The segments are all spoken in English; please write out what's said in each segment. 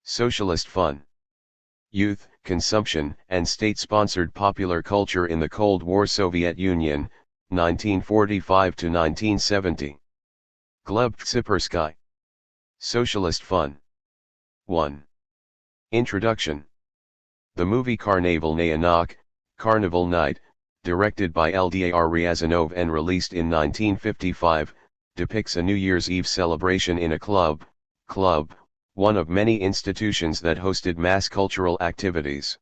Socialist fun. Youth, consumption, and state-sponsored popular culture in the Cold War Soviet Union, 1945 to 1970. Gleb Tsipursk. Socialist fun. 1. Introduction. The movie Carnaval na Anak, Carnival Night, directed by Eldar Ryazanov and released in 1955, depicts a New Year's Eve celebration in a club, one of many institutions that hosted mass cultural activities.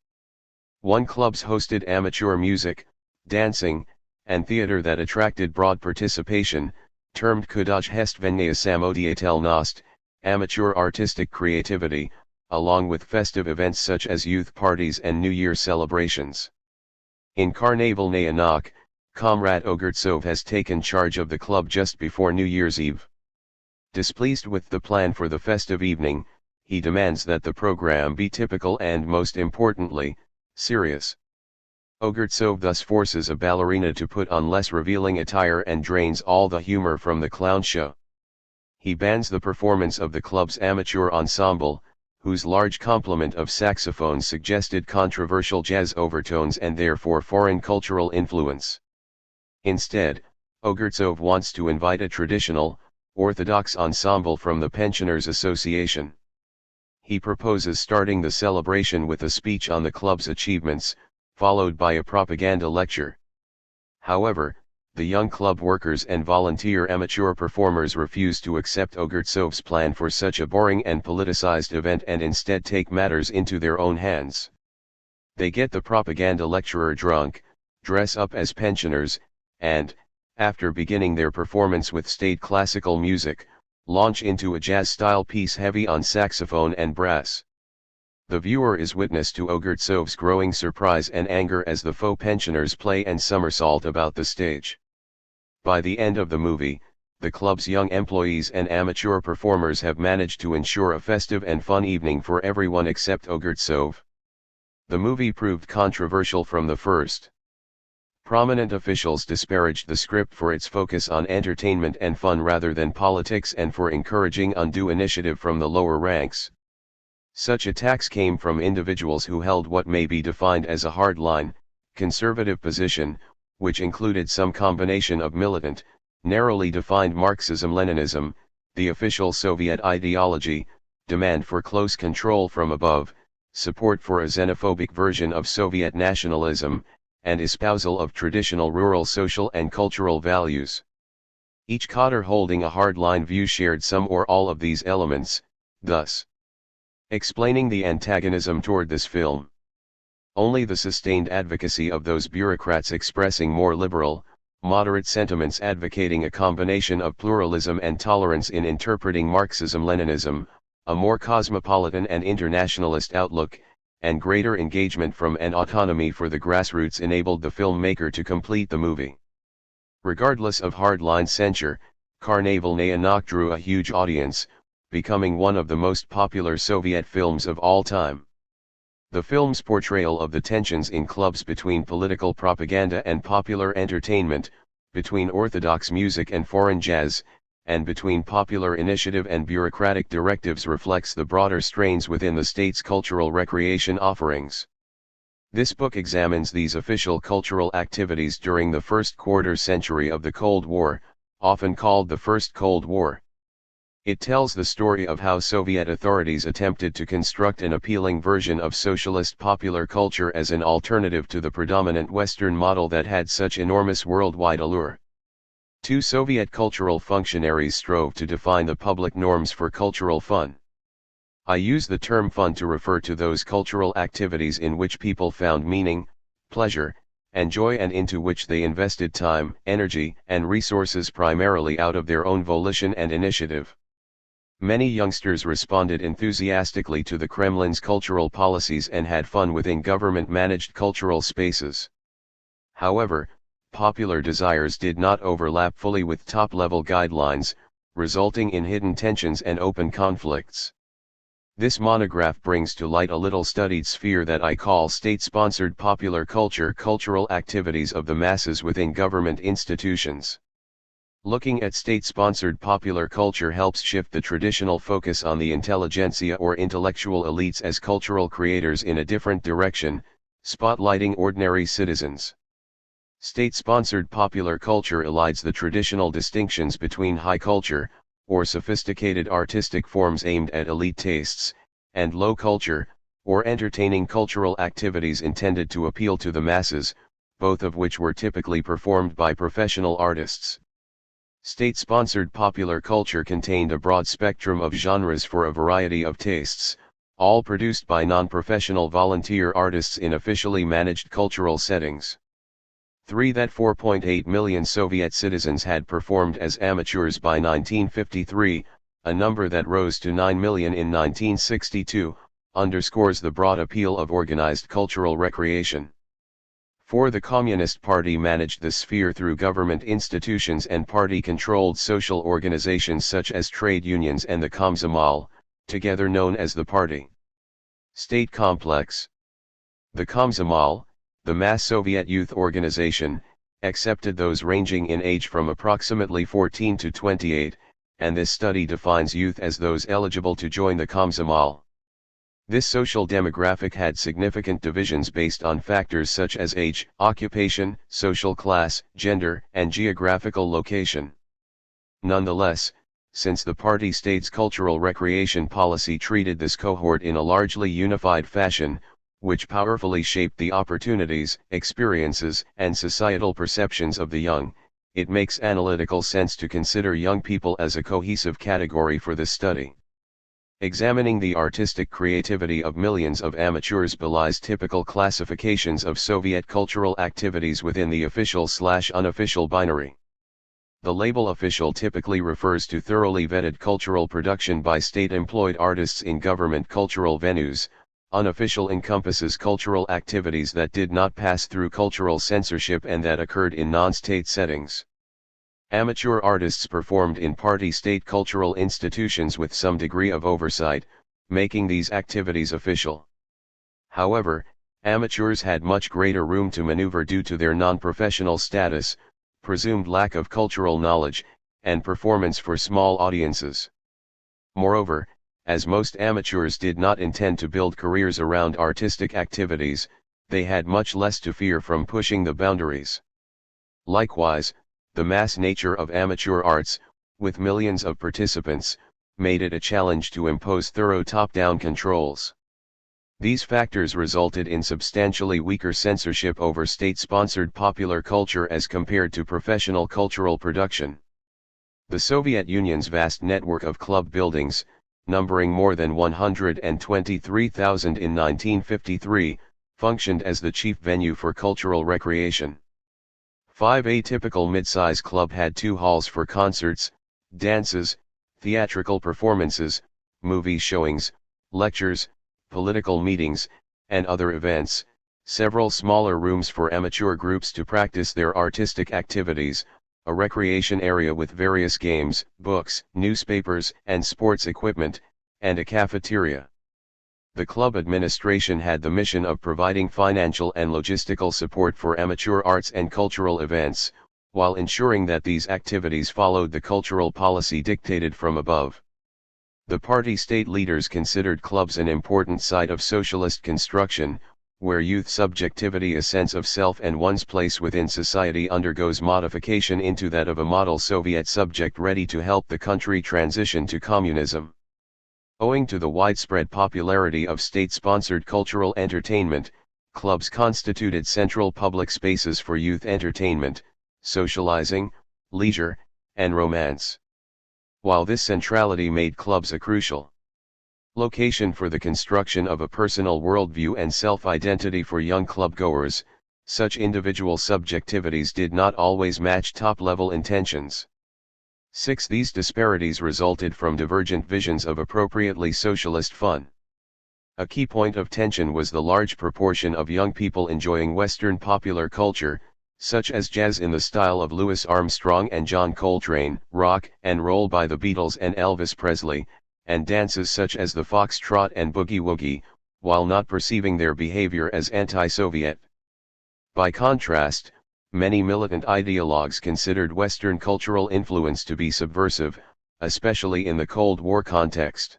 One clubs hosted amateur music, dancing, and theater that attracted broad participation, termed Khudojstvenная samodеятельность, amateur artistic creativity, along with festive events such as youth parties and New Year celebrations. In Carnaval na Anak, Comrade Ogurtsov has taken charge of the club just before New Year's Eve. Displeased with the plan for the festive evening, he demands that the program be typical and, most importantly, serious. Ogurtsov thus forces a ballerina to put on less revealing attire and drains all the humor from the clown show. He bans the performance of the club's amateur ensemble, whose large complement of saxophones suggested controversial jazz overtones and therefore foreign cultural influence. Instead, Ogurtsov wants to invite a traditional, Orthodox ensemble from the Pensioners' Association. He proposes starting the celebration with a speech on the club's achievements, followed by a propaganda lecture. However, the young club workers and volunteer amateur performers refuse to accept Ogurtsov's plan for such a boring and politicized event and instead take matters into their own hands. They get the propaganda lecturer drunk, dress up as pensioners, and, after beginning their performance with state classical music, launch into a jazz-style piece heavy on saxophone and brass. The viewer is witness to Ogurtsov's growing surprise and anger as the faux pensioners play and somersault about the stage. By the end of the movie, the club's young employees and amateur performers have managed to ensure a festive and fun evening for everyone except Ogurtsov. The movie proved controversial from the first. Prominent officials disparaged the script for its focus on entertainment and fun rather than politics and for encouraging undue initiative from the lower ranks. Such attacks came from individuals who held what may be defined as a hardline, conservative position, which included some combination of militant, narrowly defined Marxism-Leninism, the official Soviet ideology, demand for close control from above, support for a xenophobic version of Soviet nationalism, and espousal of traditional rural social and cultural values. Each cadre holding a hardline view shared some or all of these elements, thus explaining the antagonism toward this film. Only the sustained advocacy of those bureaucrats expressing more liberal, moderate sentiments advocating a combination of pluralism and tolerance in interpreting Marxism-Leninism, a more cosmopolitan and internationalist outlook, and greater engagement from and autonomy for the grassroots enabled the filmmaker to complete the movie. Regardless of hardline censure, Carnaval na Anak drew a huge audience, becoming one of the most popular Soviet films of all time. The film's portrayal of the tensions in clubs between political propaganda and popular entertainment, between orthodox music and foreign jazz, and between popular initiative and bureaucratic directives reflects the broader strains within the state's cultural recreation offerings. This book examines these official cultural activities during the first quarter century of the Cold War, often called the First Cold War. It tells the story of how Soviet authorities attempted to construct an appealing version of socialist popular culture as an alternative to the predominant Western model that had such enormous worldwide allure. Two Soviet cultural functionaries strove to define the public norms for cultural fun. I use the term fun to refer to those cultural activities in which people found meaning, pleasure, and joy and into which they invested time, energy, and resources primarily out of their own volition and initiative. Many youngsters responded enthusiastically to the Kremlin's cultural policies and had fun within government-managed cultural spaces. However, popular desires did not overlap fully with top-level guidelines, resulting in hidden tensions and open conflicts. This monograph brings to light a little-studied sphere that I call state-sponsored popular culture, cultural activities of the masses within government institutions. Looking at state-sponsored popular culture helps shift the traditional focus on the intelligentsia or intellectual elites as cultural creators in a different direction, spotlighting ordinary citizens. State-sponsored popular culture elides the traditional distinctions between high culture, or sophisticated artistic forms aimed at elite tastes, and low culture, or entertaining cultural activities intended to appeal to the masses, both of which were typically performed by professional artists. State-sponsored popular culture contained a broad spectrum of genres for a variety of tastes, all produced by non-professional volunteer artists in officially managed cultural settings. 4.8 million Soviet citizens had performed as amateurs by 1953, a number that rose to 9 million in 1962, underscores the broad appeal of organized cultural recreation. 4. The Communist Party managed the sphere through government institutions and party-controlled social organizations such as trade unions and the Komsomol, together known as the Party State Complex. The Komsomol, the mass Soviet youth organization, accepted those ranging in age from approximately 14 to 28, and this study defines youth as those eligible to join the Komsomol. This social demographic had significant divisions based on factors such as age, occupation, social class, gender, and geographical location. Nonetheless, since the party state's cultural recreation policy treated this cohort in a largely unified fashion, which powerfully shaped the opportunities, experiences, and societal perceptions of the young, it makes analytical sense to consider young people as a cohesive category for this study. Examining the artistic creativity of millions of amateurs belies typical classifications of Soviet cultural activities within the official/unofficial binary. The label official typically refers to thoroughly vetted cultural production by state-employed artists in government cultural venues. Unofficial encompasses cultural activities that did not pass through cultural censorship and that occurred in non-state settings. Amateur artists performed in party-state cultural institutions with some degree of oversight, making these activities official. However, amateurs had much greater room to maneuver due to their non-professional status, presumed lack of cultural knowledge, and performance for small audiences. Moreover, as most amateurs did not intend to build careers around artistic activities, they had much less to fear from pushing the boundaries. Likewise, the mass nature of amateur arts, with millions of participants, made it a challenge to impose thorough top-down controls. These factors resulted in substantially weaker censorship over state-sponsored popular culture as compared to professional cultural production. The Soviet Union's vast network of club buildings, numbering more than 123,000 in 1953, functioned as the chief venue for cultural recreation. 5. A typical mid-size club had 2 halls for concerts, dances, theatrical performances, movie showings, lectures, political meetings, and other events, several smaller rooms for amateur groups to practice their artistic activities, a recreation area with various games, books, newspapers, and sports equipment, and a cafeteria. The club administration had the mission of providing financial and logistical support for amateur arts and cultural events, while ensuring that these activities followed the cultural policy dictated from above. The party state leaders considered clubs an important site of socialist construction, where youth subjectivity, a sense of self and one's place within society, undergoes modification into that of a model Soviet subject ready to help the country transition to communism. Owing to the widespread popularity of state-sponsored cultural entertainment, clubs constituted central public spaces for youth entertainment, socializing, leisure, and romance. While this centrality made clubs a crucial location for the construction of a personal worldview and self-identity for young clubgoers, such individual subjectivities did not always match top-level intentions. 6. These disparities resulted from divergent visions of appropriately socialist fun. A key point of tension was the large proportion of young people enjoying Western popular culture, such as jazz in the style of Louis Armstrong and John Coltrane, rock and roll by the Beatles and Elvis Presley, and dances such as the foxtrot and boogie-woogie, while not perceiving their behavior as anti-Soviet. By contrast, Many militant ideologues considered Western cultural influence to be subversive, especially in the Cold War context.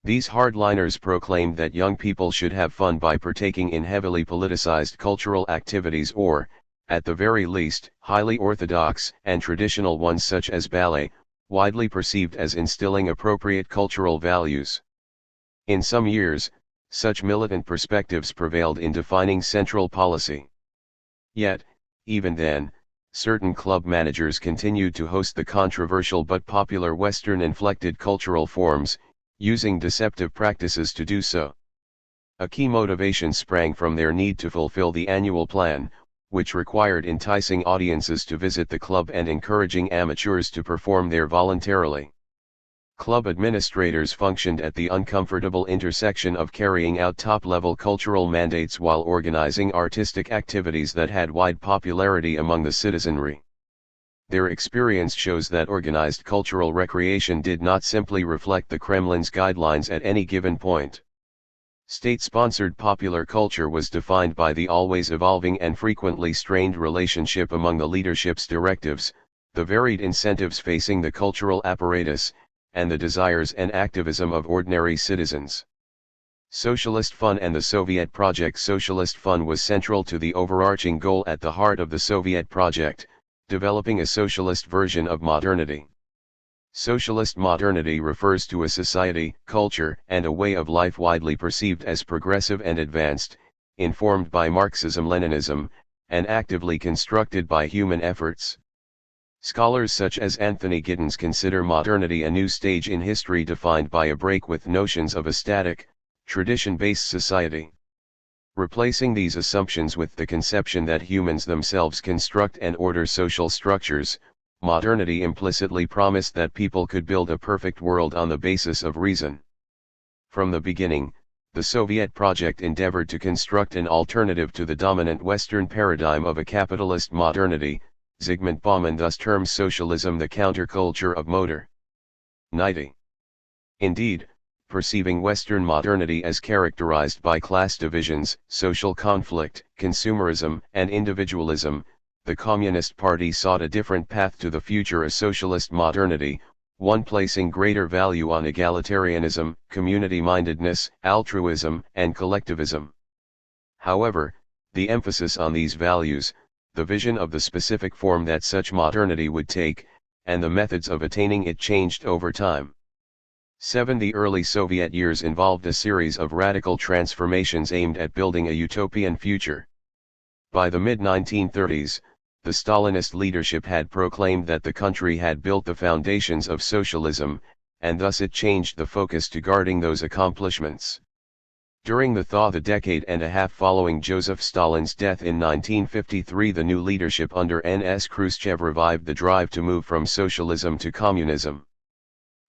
These hardliners proclaimed that young people should have fun by partaking in heavily politicized cultural activities or, at the very least, highly orthodox and traditional ones such as ballet, widely perceived as instilling appropriate cultural values. In some years, such militant perspectives prevailed in defining central policy. Yet, even then, certain club managers continued to host the controversial but popular Western-inflected cultural forms, using deceptive practices to do so. A key motivation sprang from their need to fulfill the annual plan, which required enticing audiences to visit the club and encouraging amateurs to perform there voluntarily. Club administrators functioned at the uncomfortable intersection of carrying out top-level cultural mandates while organizing artistic activities that had wide popularity among the citizenry. Their experience shows that organized cultural recreation did not simply reflect the Kremlin's guidelines at any given point. State-sponsored popular culture was defined by the always evolving and frequently strained relationship among the leadership's directives, the varied incentives facing the cultural apparatus, and the desires and activism of ordinary citizens. Socialist fun and the Soviet project. Socialist fun was central to the overarching goal at the heart of the Soviet project, developing a socialist version of modernity. Socialist modernity refers to a society, culture, and a way of life widely perceived as progressive and advanced, informed by Marxism-Leninism, and actively constructed by human efforts. Scholars such as Anthony Giddens consider modernity a new stage in history defined by a break with notions of a static, tradition-based society. Replacing these assumptions with the conception that humans themselves construct and order social structures, modernity implicitly promised that people could build a perfect world on the basis of reason. From the beginning, the Soviet project endeavored to construct an alternative to the dominant Western paradigm of a capitalist modernity. Zygmunt Bauman thus terms socialism the counterculture of modernity. Indeed, perceiving Western modernity as characterized by class divisions, social conflict, consumerism, and individualism, the Communist Party sought a different path to the future: a socialist modernity, one placing greater value on egalitarianism, community-mindedness, altruism, and collectivism. However, the emphasis on these values, the vision of the specific form that such modernity would take, and the methods of attaining it changed over time. The early Soviet years involved a series of radical transformations aimed at building a utopian future. By the mid-1930s, the Stalinist leadership had proclaimed that the country had built the foundations of socialism, and thus it changed the focus to guarding those accomplishments. During the decade and a half following Joseph Stalin's death in 1953, the new leadership under N.S. Khrushchev revived the drive to move from socialism to communism.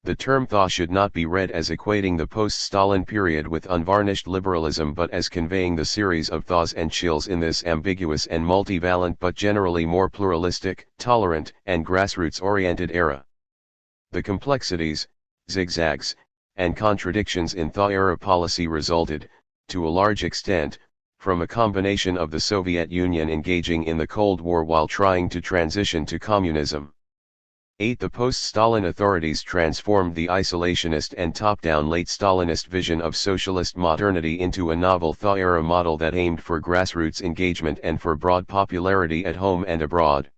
The term thaw should not be read as equating the post-Stalin period with unvarnished liberalism, but as conveying the series of thaws and chills in this ambiguous and multivalent but generally more pluralistic, tolerant, and grassroots-oriented era. The complexities, zigzags, and contradictions in thaw-era policy resulted, to a large extent, from a combination of the Soviet Union engaging in the Cold War while trying to transition to communism. The post-Stalin authorities transformed the isolationist and top-down late Stalinist vision of socialist modernity into a novel thaw-era model that aimed for grassroots engagement and for broad popularity at home and abroad.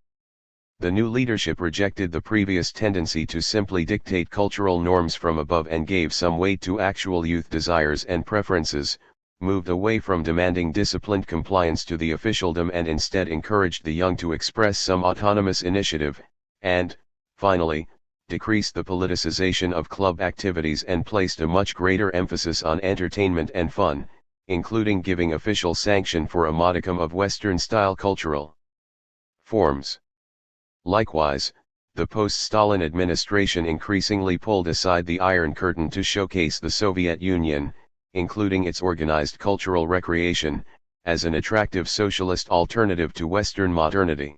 The new leadership rejected the previous tendency to simply dictate cultural norms from above and gave some weight to actual youth desires and preferences, moved away from demanding disciplined compliance to the officialdom and instead encouraged the young to express some autonomous initiative, and, finally, decreased the politicization of club activities and placed a much greater emphasis on entertainment and fun, including giving official sanction for a modicum of Western-style cultural forms. Likewise, the post-Stalin administration increasingly pulled aside the Iron Curtain to showcase the Soviet Union, including its organized cultural recreation, as an attractive socialist alternative to Western modernity.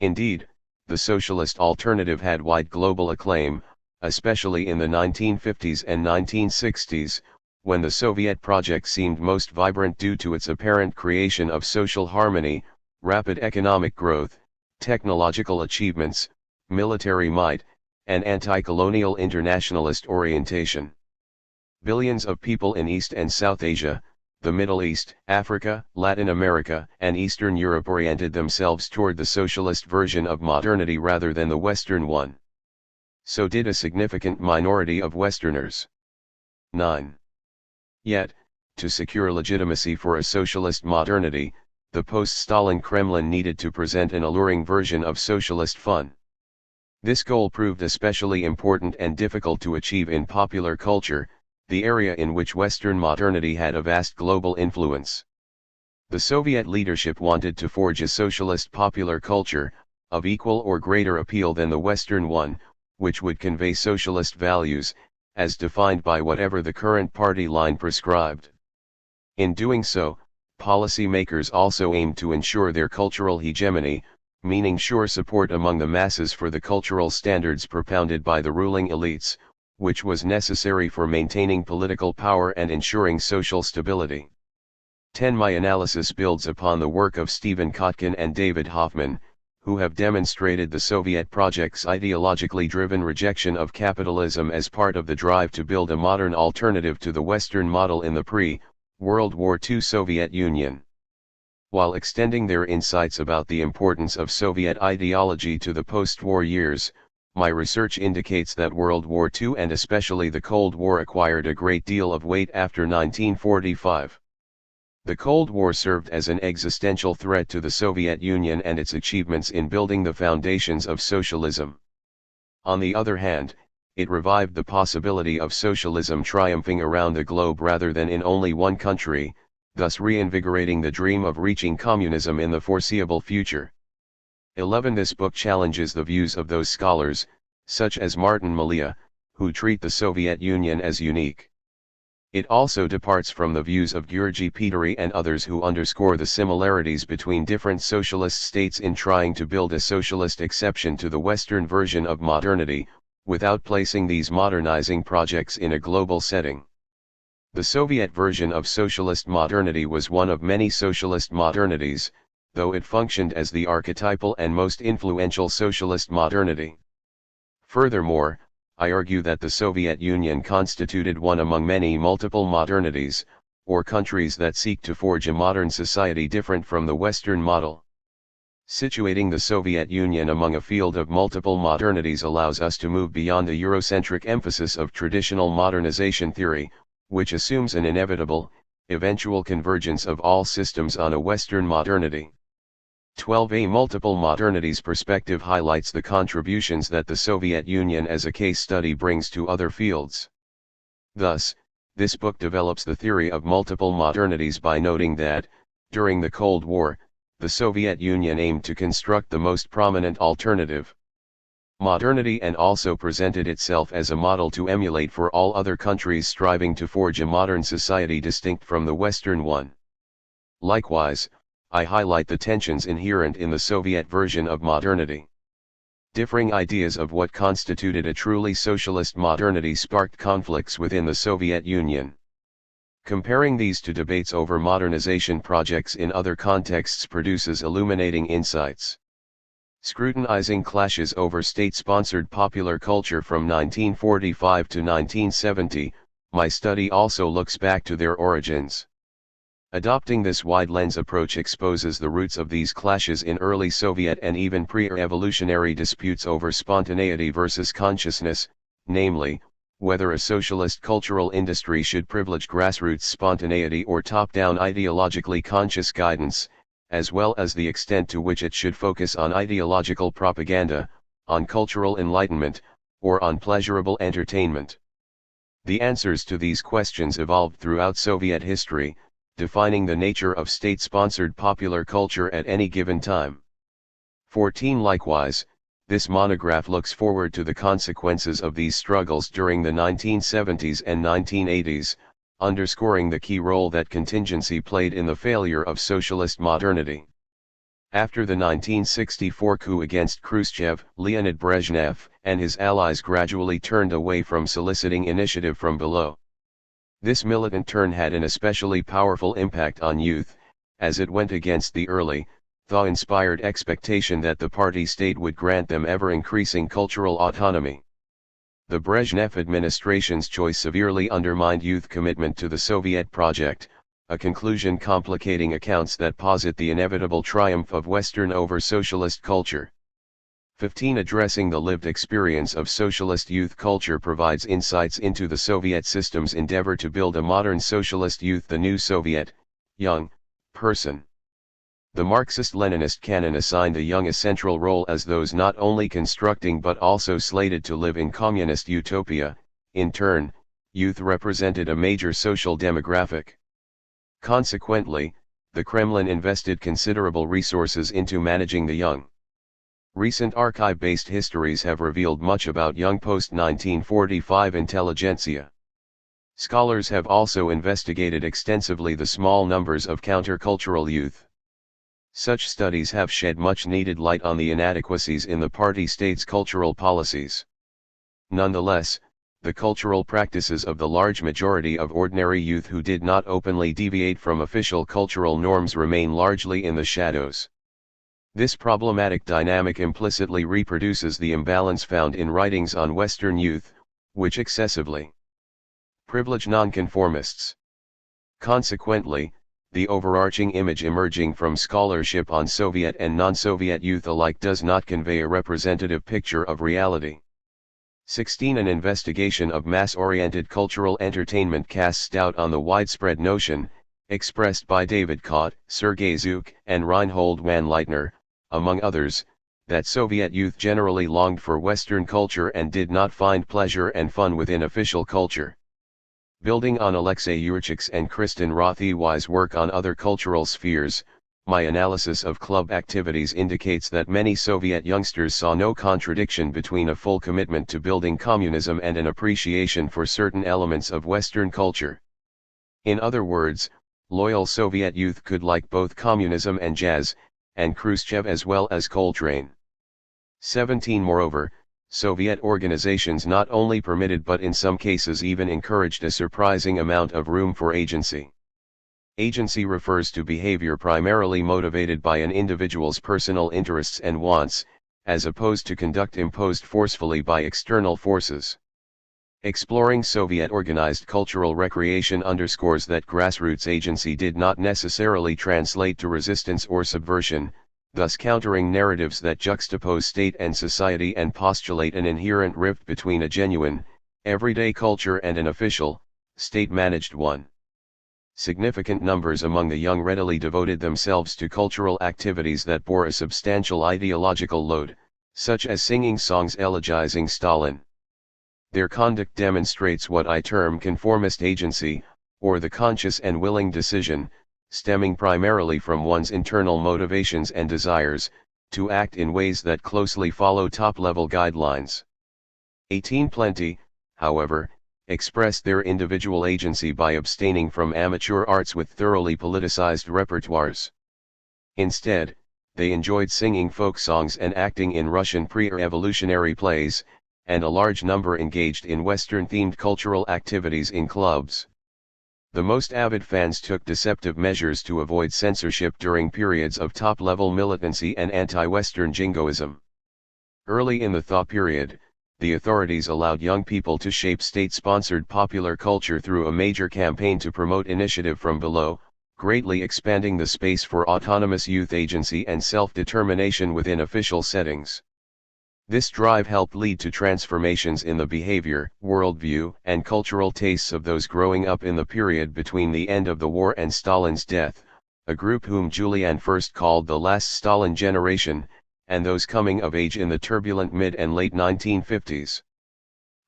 Indeed, the socialist alternative had wide global acclaim, especially in the 1950s and 1960s, when the Soviet project seemed most vibrant due to its apparent creation of social harmony, rapid economic growth, technological achievements, military might, and anti-colonial internationalist orientation. Billions of people in East and South Asia, the Middle East, Africa, Latin America, and Eastern Europe oriented themselves toward the socialist version of modernity rather than the Western one. So did a significant minority of Westerners. 9. Yet, to secure legitimacy for a socialist modernity, the post-Stalin Kremlin needed to present an alluring version of socialist fun. This goal proved especially important and difficult to achieve in popular culture, the area in which Western modernity had a vast global influence. The Soviet leadership wanted to forge a socialist popular culture, of equal or greater appeal than the Western one, which would convey socialist values, as defined by whatever the current party line prescribed. In doing so, policy makers also aimed to ensure their cultural hegemony, meaning sure support among the masses for the cultural standards propounded by the ruling elites, which was necessary for maintaining political power and ensuring social stability. 10. My analysis builds upon the work of Stephen Kotkin and David Hoffman, who have demonstrated the Soviet project's ideologically driven rejection of capitalism as part of the drive to build a modern alternative to the Western model in the pre-World War II Soviet Union. While extending their insights about the importance of Soviet ideology to the post-war years, my research indicates that World War II and especially the Cold War acquired a great deal of weight after 1945. The Cold War served as an existential threat to the Soviet Union and its achievements in building the foundations of socialism. On the other hand, it revived the possibility of socialism triumphing around the globe rather than in only one country, thus reinvigorating the dream of reaching communism in the foreseeable future. 11. This book challenges the views of those scholars, such as Martin Malia, who treat the Soviet Union as unique. It also departs from the views of György Péteri and others who underscore the similarities between different socialist states in trying to build a socialist exception to the Western version of modernity, without placing these modernizing projects in a global setting. The Soviet version of socialist modernity was one of many socialist modernities, though it functioned as the archetypal and most influential socialist modernity. Furthermore, I argue that the Soviet Union constituted one among many multiple modernities, or countries that seek to forge a modern society different from the Western model. Situating the Soviet Union among a field of multiple modernities allows us to move beyond the Eurocentric emphasis of traditional modernization theory, which assumes an inevitable, eventual convergence of all systems on a Western modernity. 12. A multiple modernities perspective highlights the contributions that the Soviet Union as a case study brings to other fields. Thus, this book develops the theory of multiple modernities by noting that, during the Cold War, the Soviet Union aimed to construct the most prominent alternative modernity and also presented itself as a model to emulate for all other countries striving to forge a modern society distinct from the Western one. Likewise, I highlight the tensions inherent in the Soviet version of modernity. Differing ideas of what constituted a truly socialist modernity sparked conflicts within the Soviet Union. Comparing these to debates over modernization projects in other contexts produces illuminating insights. Scrutinizing clashes over state-sponsored popular culture from 1945 to 1970, my study also looks back to their origins. Adopting this wide lens approach exposes the roots of these clashes in early Soviet and even pre-revolutionary disputes over spontaneity versus consciousness, namely, whether a socialist cultural industry should privilege grassroots spontaneity or top-down ideologically conscious guidance, as well as the extent to which it should focus on ideological propaganda, on cultural enlightenment, or on pleasurable entertainment. The answers to these questions evolved throughout Soviet history, defining the nature of state-sponsored popular culture at any given time. 14. Likewise, this monograph looks forward to the consequences of these struggles during the 1970s and 1980s, underscoring the key role that contingency played in the failure of socialist modernity. After the 1964 coup against Khrushchev, Leonid Brezhnev and his allies gradually turned away from soliciting initiative from below. This militant turn had an especially powerful impact on youth, as it went against the early, the inspired expectation that the party state would grant them ever-increasing cultural autonomy. The Brezhnev administration's choice severely undermined youth commitment to the Soviet project, a conclusion complicating accounts that posit the inevitable triumph of Western over socialist culture. 15. Addressing the lived experience of socialist youth culture provides insights into the Soviet system's endeavor to build a modern socialist youth, the new Soviet, young, person. The Marxist-Leninist canon assigned the young a central role as those not only constructing but also slated to live in communist utopia. In turn, youth represented a major social demographic. Consequently, the Kremlin invested considerable resources into managing the young. Recent archive-based histories have revealed much about young post-1945 intelligentsia. Scholars have also investigated extensively the small numbers of countercultural youth. Such studies have shed much needed light on the inadequacies in the party state's cultural policies. Nonetheless, the cultural practices of the large majority of ordinary youth who did not openly deviate from official cultural norms remain largely in the shadows. This problematic dynamic implicitly reproduces the imbalance found in writings on Western youth, which excessively privilege nonconformists. Consequently, the overarching image emerging from scholarship on Soviet and non-Soviet youth alike does not convey a representative picture of reality. 16. An investigation of mass-oriented cultural entertainment casts doubt on the widespread notion, expressed by David Kott, Sergei Zuk, and Reinhold van Leitner, among others, that Soviet youth generally longed for Western culture and did not find pleasure and fun within official culture. Building on Alexei Yurchik's and Kristen Rothewey's work on other cultural spheres, my analysis of club activities indicates that many Soviet youngsters saw no contradiction between a full commitment to building communism and an appreciation for certain elements of Western culture. In other words, loyal Soviet youth could like both communism and jazz, and Khrushchev as well as Coltrane. 17. Moreover, Soviet organizations not only permitted but in some cases even encouraged a surprising amount of room for agency. Agency refers to behavior primarily motivated by an individual's personal interests and wants, as opposed to conduct imposed forcefully by external forces. Exploring Soviet organized cultural recreation underscores that grassroots agency did not necessarily translate to resistance or subversion, thus countering narratives that juxtapose state and society and postulate an inherent rift between a genuine, everyday culture and an official, state-managed one. Significant numbers among the young readily devoted themselves to cultural activities that bore a substantial ideological load, such as singing songs elegizing Stalin. Their conduct demonstrates what I term conformist agency, or the conscious and willing decision, stemming primarily from one's internal motivations and desires, to act in ways that closely follow top-level guidelines. 18. Plenty, however, expressed their individual agency by abstaining from amateur arts with thoroughly politicized repertoires. Instead, they enjoyed singing folk songs and acting in Russian pre-revolutionary plays, and a large number engaged in Western-themed cultural activities in clubs. The most avid fans took deceptive measures to avoid censorship during periods of top-level militancy and anti-Western jingoism. Early in the thaw period, the authorities allowed young people to shape state-sponsored popular culture through a major campaign to promote initiative from below, greatly expanding the space for autonomous youth agency and self-determination within official settings. This drive helped lead to transformations in the behavior, worldview, and cultural tastes of those growing up in the period between the end of the war and Stalin's death, a group whom Julian first called the last Stalin generation, and those coming of age in the turbulent mid and late 1950s.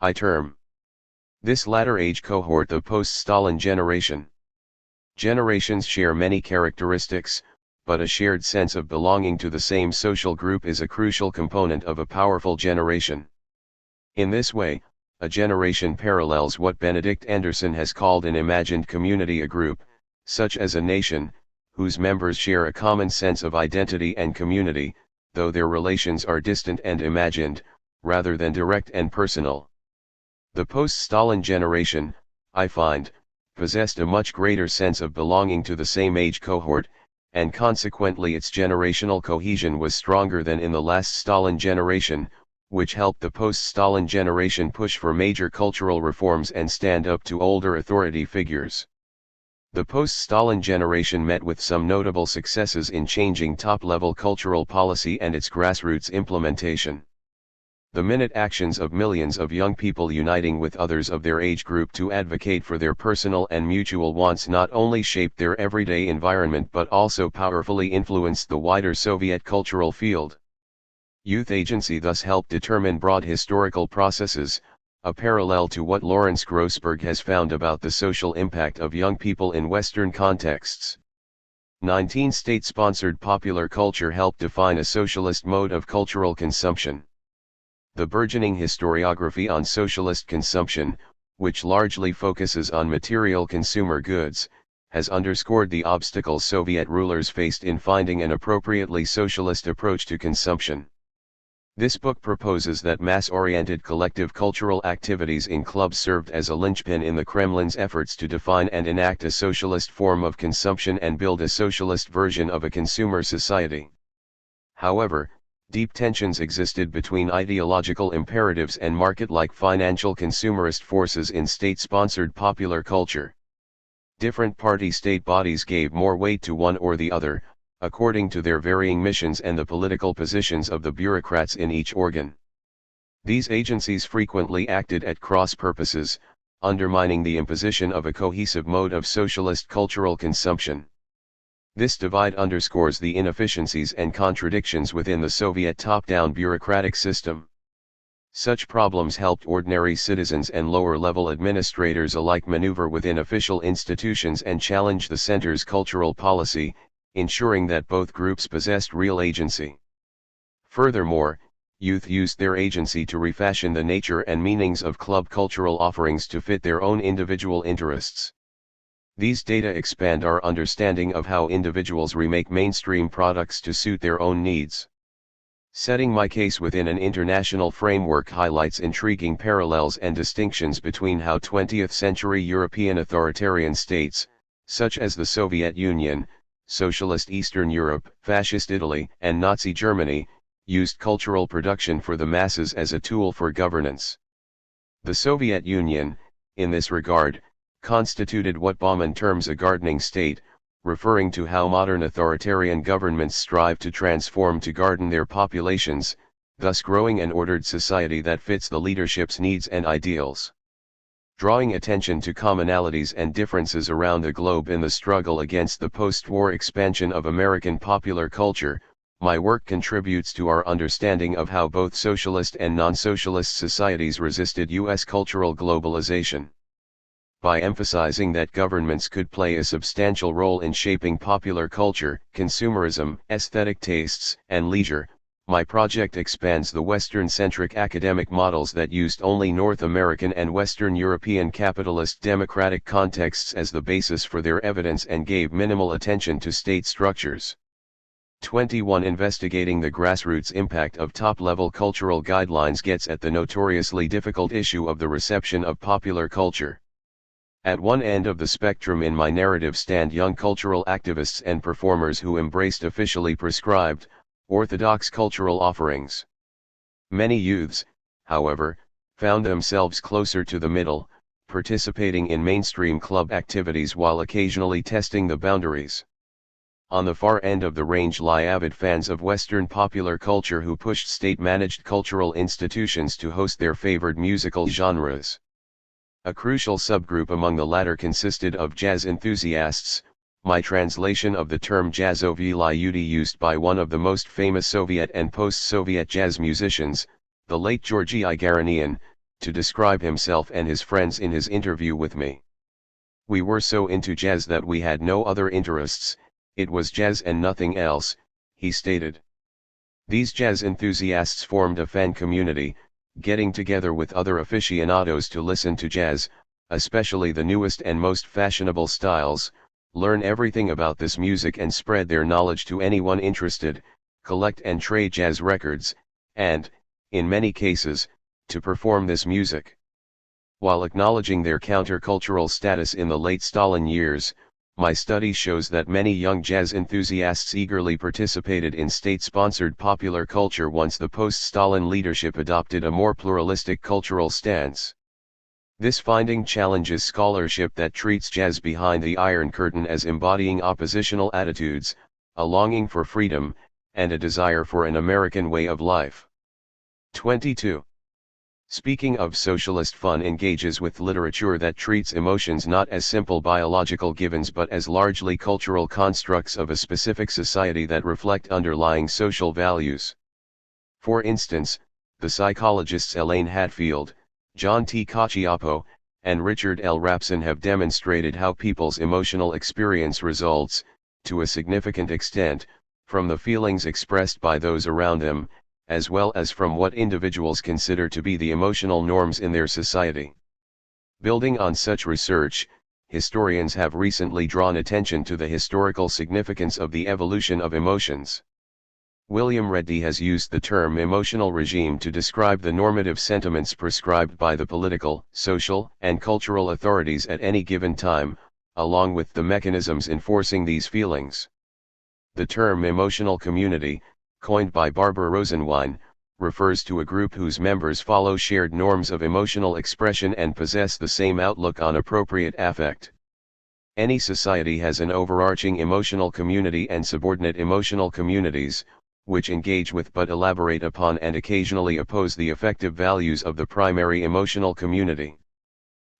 I term this latter age cohort the post-Stalin generation. Generations share many characteristics, but a shared sense of belonging to the same social group is a crucial component of a powerful generation. In this way, a generation parallels what Benedict Anderson has called an imagined community, a group, such as a nation, whose members share a common sense of identity and community, though their relations are distant and imagined, rather than direct and personal. The post-Stalin generation, I find, possessed a much greater sense of belonging to the same age cohort, and consequently its generational cohesion was stronger than in the last Stalin generation, which helped the post-Stalin generation push for major cultural reforms and stand up to older authority figures. The post-Stalin generation met with some notable successes in changing top-level cultural policy and its grassroots implementation. The minute actions of millions of young people uniting with others of their age group to advocate for their personal and mutual wants not only shaped their everyday environment but also powerfully influenced the wider Soviet cultural field. Youth agency thus helped determine broad historical processes, a parallel to what Lawrence Grossberg has found about the social impact of young people in Western contexts. 19 State-sponsored popular culture helped define a socialist mode of cultural consumption. The burgeoning historiography on socialist consumption, which largely focuses on material consumer goods, has underscored the obstacles Soviet rulers faced in finding an appropriately socialist approach to consumption. This book proposes that mass-oriented collective cultural activities in clubs served as a linchpin in the Kremlin's efforts to define and enact a socialist form of consumption and build a socialist version of a consumer society. However, deep tensions existed between ideological imperatives and market-like financial consumerist forces in state-sponsored popular culture. Different party-state bodies gave more weight to one or the other, according to their varying missions and the political positions of the bureaucrats in each organ. These agencies frequently acted at cross purposes, undermining the imposition of a cohesive mode of socialist cultural consumption. This divide underscores the inefficiencies and contradictions within the Soviet top-down bureaucratic system. Such problems helped ordinary citizens and lower-level administrators alike maneuver within official institutions and challenge the center's cultural policy, ensuring that both groups possessed real agency. Furthermore, youth used their agency to refashion the nature and meanings of club cultural offerings to fit their own individual interests. These data expand our understanding of how individuals remake mainstream products to suit their own needs. Setting my case within an international framework highlights intriguing parallels and distinctions between how 20th-century European authoritarian states, such as the Soviet Union, Socialist Eastern Europe, Fascist Italy, and Nazi Germany, used cultural production for the masses as a tool for governance. The Soviet Union, in this regard, constituted what Bauman terms a gardening state, referring to how modern authoritarian governments strive to transform to garden their populations, thus growing an ordered society that fits the leadership's needs and ideals. Drawing attention to commonalities and differences around the globe in the struggle against the post-war expansion of American popular culture, my work contributes to our understanding of how both socialist and non-socialist societies resisted U.S. cultural globalization. By emphasizing that governments could play a substantial role in shaping popular culture, consumerism, aesthetic tastes, and leisure, my project expands the Western-centric academic models that used only North American and Western European capitalist democratic contexts as the basis for their evidence and gave minimal attention to state structures. 21 Investigating the grassroots impact of top-level cultural guidelines gets at the notoriously difficult issue of the reception of popular culture. At one end of the spectrum in my narrative stand young cultural activists and performers who embraced officially prescribed, orthodox cultural offerings. Many youths, however, found themselves closer to the middle, participating in mainstream club activities while occasionally testing the boundaries. On the far end of the range lie avid fans of Western popular culture who pushed state-managed cultural institutions to host their favored musical genres. A crucial subgroup among the latter consisted of jazz enthusiasts, my translation of the term jazzovye lyudi used by one of the most famous Soviet and post-Soviet jazz musicians, the late Georgy Igaranian, to describe himself and his friends in his interview with me. We were so into jazz that we had no other interests, it was jazz and nothing else, he stated. These jazz enthusiasts formed a fan community, getting together with other aficionados to listen to jazz, especially the newest and most fashionable styles, learn everything about this music and spread their knowledge to anyone interested, collect and trade jazz records, and, in many cases, to perform this music. While acknowledging their countercultural status in the late Stalin years, my study shows that many young jazz enthusiasts eagerly participated in state-sponsored popular culture once the post-Stalin leadership adopted a more pluralistic cultural stance. This finding challenges scholarship that treats jazz behind the Iron Curtain as embodying oppositional attitudes, a longing for freedom, and a desire for an American way of life. 22. Speaking of socialist fun engages with literature that treats emotions not as simple biological givens but as largely cultural constructs of a specific society that reflect underlying social values. For instance, the psychologists Elaine Hatfield, John T. Cacioppo, and Richard L. Rapson have demonstrated how people's emotional experience results, to a significant extent, from the feelings expressed by those around them, as well as from what individuals consider to be the emotional norms in their society. Building on such research, historians have recently drawn attention to the historical significance of the evolution of emotions. William Reddy has used the term emotional regime to describe the normative sentiments prescribed by the political, social, and cultural authorities at any given time, along with the mechanisms enforcing these feelings. The term emotional community, coined by Barbara Rosenwein, refers to a group whose members follow shared norms of emotional expression and possess the same outlook on appropriate affect. Any society has an overarching emotional community and subordinate emotional communities, which engage with but elaborate upon and occasionally oppose the effective values of the primary emotional community.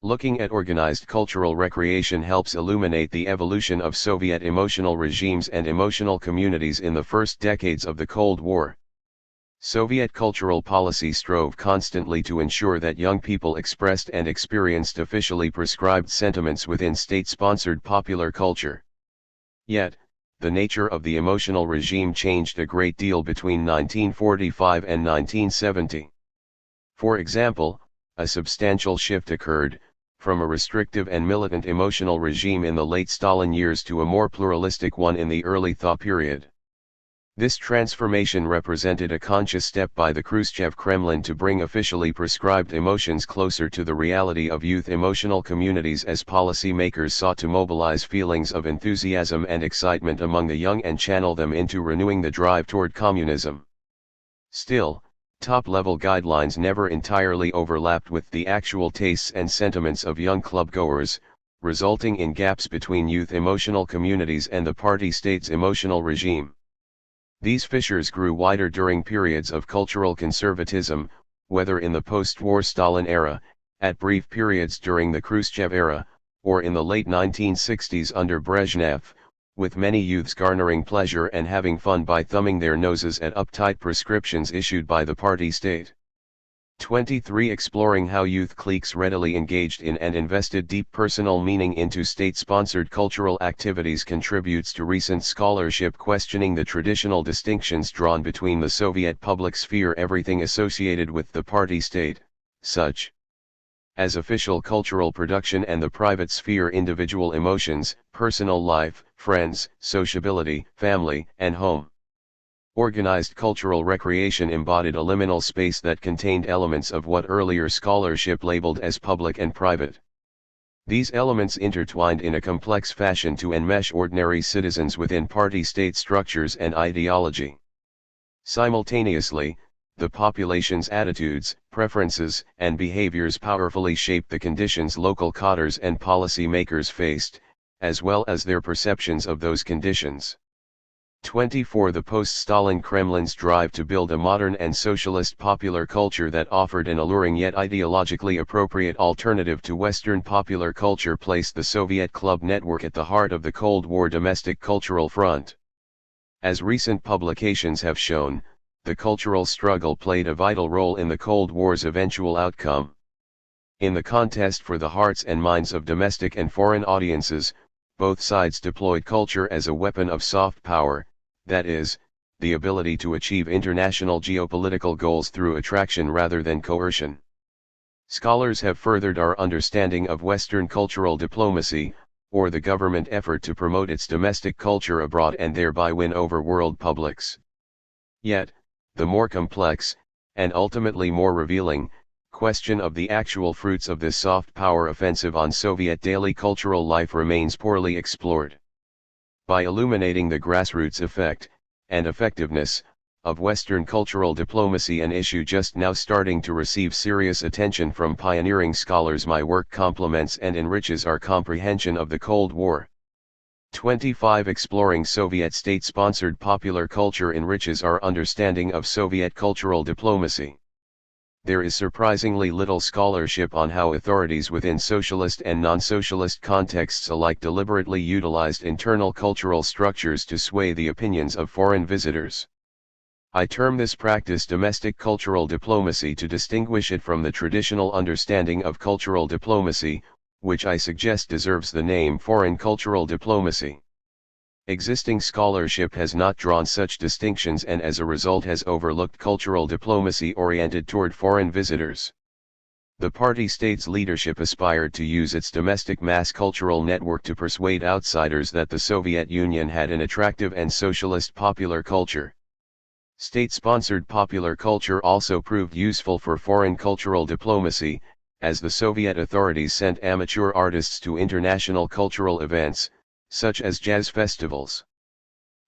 Looking at organized cultural recreation helps illuminate the evolution of Soviet emotional regimes and emotional communities in the first decades of the Cold War. Soviet cultural policy strove constantly to ensure that young people expressed and experienced officially prescribed sentiments within state-sponsored popular culture. Yet, the nature of the emotional regime changed a great deal between 1945 and 1970. For example, a substantial shift occurred, from a restrictive and militant emotional regime in the late Stalin years to a more pluralistic one in the early Thaw period. This transformation represented a conscious step by the Khrushchev Kremlin to bring officially prescribed emotions closer to the reality of youth emotional communities as policymakers sought to mobilize feelings of enthusiasm and excitement among the young and channel them into renewing the drive toward communism. Still, top-level guidelines never entirely overlapped with the actual tastes and sentiments of young clubgoers, resulting in gaps between youth emotional communities and the party state's emotional regime. These fissures grew wider during periods of cultural conservatism, whether in the post-war Stalin era, at brief periods during the Khrushchev era, or in the late 1960s under Brezhnev, with many youths garnering pleasure and having fun by thumbing their noses at uptight prescriptions issued by the party state. 23. Exploring how youth cliques readily engaged in and invested deep personal meaning into state-sponsored cultural activities contributes to recent scholarship questioning the traditional distinctions drawn between the Soviet public sphere, everything associated with the party state, such as official cultural production, and the private sphere, individual emotions, personal life, friends, sociability, family, and home. Organized cultural recreation embodied a liminal space that contained elements of what earlier scholarship labeled as public and private. These elements intertwined in a complex fashion to enmesh ordinary citizens within party-state structures and ideology. Simultaneously, the population's attitudes, preferences, and behaviors powerfully shaped the conditions local cadres and policy makers faced, as well as their perceptions of those conditions. 24. The post-Stalin Kremlin's drive to build a modern and socialist popular culture that offered an alluring yet ideologically appropriate alternative to Western popular culture placed the Soviet club network at the heart of the Cold War domestic cultural front. As recent publications have shown, the cultural struggle played a vital role in the Cold War's eventual outcome. In the contest for the hearts and minds of domestic and foreign audiences, both sides deployed culture as a weapon of soft power, that is, the ability to achieve international geopolitical goals through attraction rather than coercion. Scholars have furthered our understanding of Western cultural diplomacy, or the government effort to promote its domestic culture abroad and thereby win over world publics. Yet, the more complex, and ultimately more revealing, question of the actual fruits of this soft power offensive on Soviet daily cultural life remains poorly explored. By illuminating the grassroots effect, and effectiveness, of Western cultural diplomacy, an issue just now starting to receive serious attention from pioneering scholars, my work complements and enriches our comprehension of the Cold War. 25. Exploring Soviet state-sponsored popular culture enriches our understanding of Soviet cultural diplomacy. There is surprisingly little scholarship on how authorities within socialist and non-socialist contexts alike deliberately utilized internal cultural structures to sway the opinions of foreign visitors. I term this practice domestic cultural diplomacy to distinguish it from the traditional understanding of cultural diplomacy, which I suggest deserves the name foreign cultural diplomacy. Existing scholarship has not drawn such distinctions and as a result has overlooked cultural diplomacy oriented toward foreign visitors. The party state's leadership aspired to use its domestic mass cultural network to persuade outsiders that the Soviet Union had an attractive and socialist popular culture. State-sponsored popular culture also proved useful for foreign cultural diplomacy, as the Soviet authorities sent amateur artists to international cultural events, such as jazz festivals.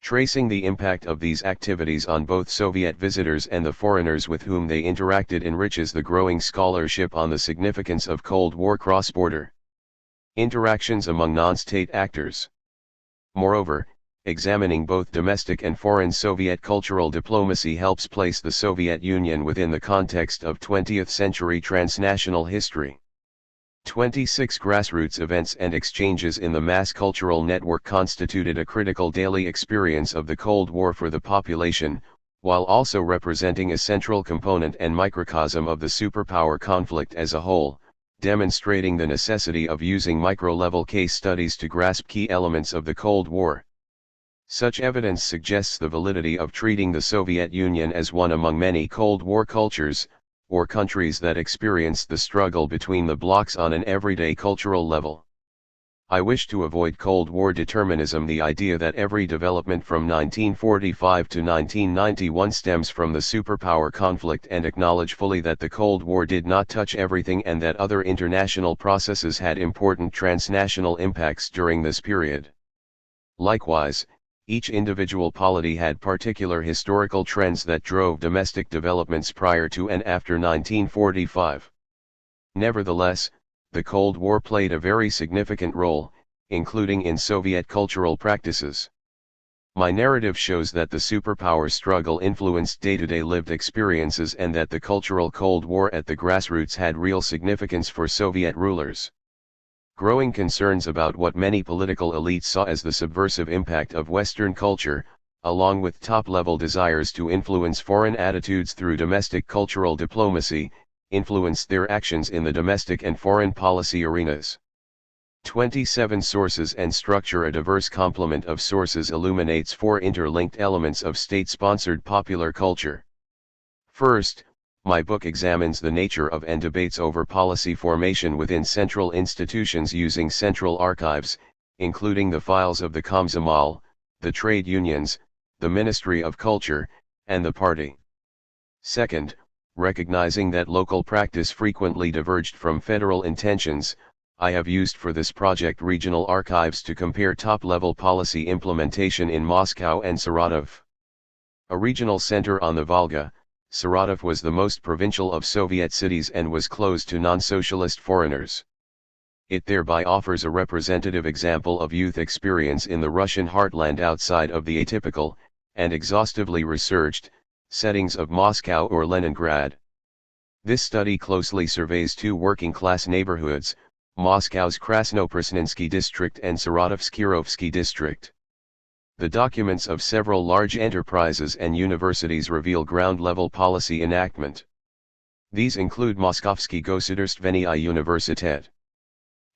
Tracing the impact of these activities on both Soviet visitors and the foreigners with whom they interacted enriches the growing scholarship on the significance of Cold War cross-border interactions among non-state actors. Moreover, examining both domestic and foreign Soviet cultural diplomacy helps place the Soviet Union within the context of 20th-century transnational history. 26 Grassroots events and exchanges in the mass cultural network constituted a critical daily experience of the Cold War for the population, while also representing a central component and microcosm of the superpower conflict as a whole, demonstrating the necessity of using micro-level case studies to grasp key elements of the Cold War. Such evidence suggests the validity of treating the Soviet Union as one among many Cold War cultures, or countries that experienced the struggle between the blocs on an everyday cultural level. I wish to avoid Cold War determinism, the idea that every development from 1945 to 1991 stems from the superpower conflict, and acknowledge fully that the Cold War did not touch everything and that other international processes had important transnational impacts during this period. Likewise, each individual polity had particular historical trends that drove domestic developments prior to and after 1945. Nevertheless, the Cold War played a very significant role, including in Soviet cultural practices. My narrative shows that the superpower struggle influenced day-to-day lived experiences and that the cultural Cold War at the grassroots had real significance for Soviet rulers. Growing concerns about what many political elites saw as the subversive impact of Western culture, along with top-level desires to influence foreign attitudes through domestic cultural diplomacy, influenced their actions in the domestic and foreign policy arenas. 27 Sources and structure. A diverse complement of sources illuminates four interlinked elements of state-sponsored popular culture. First, my book examines the nature of and debates over policy formation within central institutions using central archives, including the files of the Komsomol, the trade unions, the Ministry of Culture, and the party. Second, recognizing that local practice frequently diverged from federal intentions, I have used for this project regional archives to compare top-level policy implementation in Moscow and Saratov. A regional center on the Volga, Saratov was the most provincial of Soviet cities and was closed to non-socialist foreigners. It thereby offers a representative example of youth experience in the Russian heartland outside of the atypical, and exhaustively researched, settings of Moscow or Leningrad. This study closely surveys two working-class neighborhoods, Moscow's Krasnoprasnensky district and Saratov's Kirovsky district. The documents of several large enterprises and universities reveal ground-level policy enactment. These include Moskovsky Gosudarstvenny Universitet,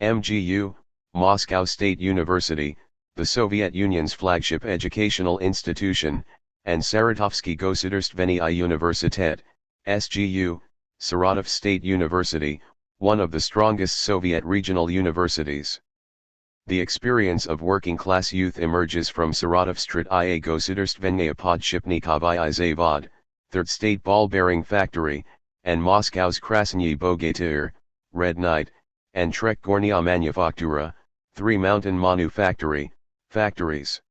MGU, Moscow State University, the Soviet Union's flagship educational institution, and Saratovsky Gosudarstvenny Universitet, SGU, Saratov State University, one of the strongest Soviet regional universities. The experience of working-class youth emerges from Saratovstrat IA Gosudarstvenaya Podshipnikovaya Zavod, Third State Ball Bearing Factory, and Moscow's Krasnye Bogatyr, Red Knight, and Trek Gornaya Manufaktura, 3 mountain factories.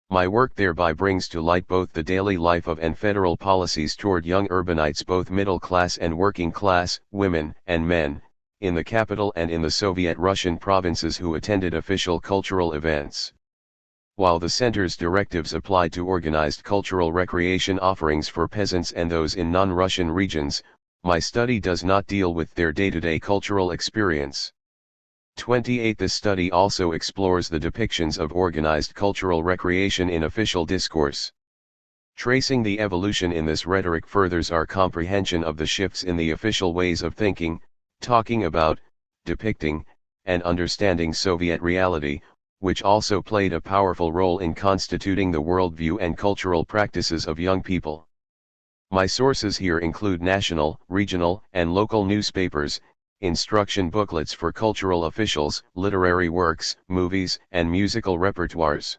My work thereby brings to light both the daily life of and federal policies toward young urbanites, both middle class and working class, women and men, in the capital and in the Soviet Russian provinces who attended official cultural events. While the center's directives apply to organized cultural recreation offerings for peasants and those in non-Russian regions, my study does not deal with their day-to-day cultural experience. 28. This study also explores the depictions of organized cultural recreation in official discourse. Tracing the evolution in this rhetoric furthers our comprehension of the shifts in the official ways of thinking, talking about, depicting, and understanding Soviet reality, which also played a powerful role in constituting the worldview and cultural practices of young people. My sources here include national, regional, and local newspapers, instruction booklets for cultural officials, literary works, movies, and musical repertoires.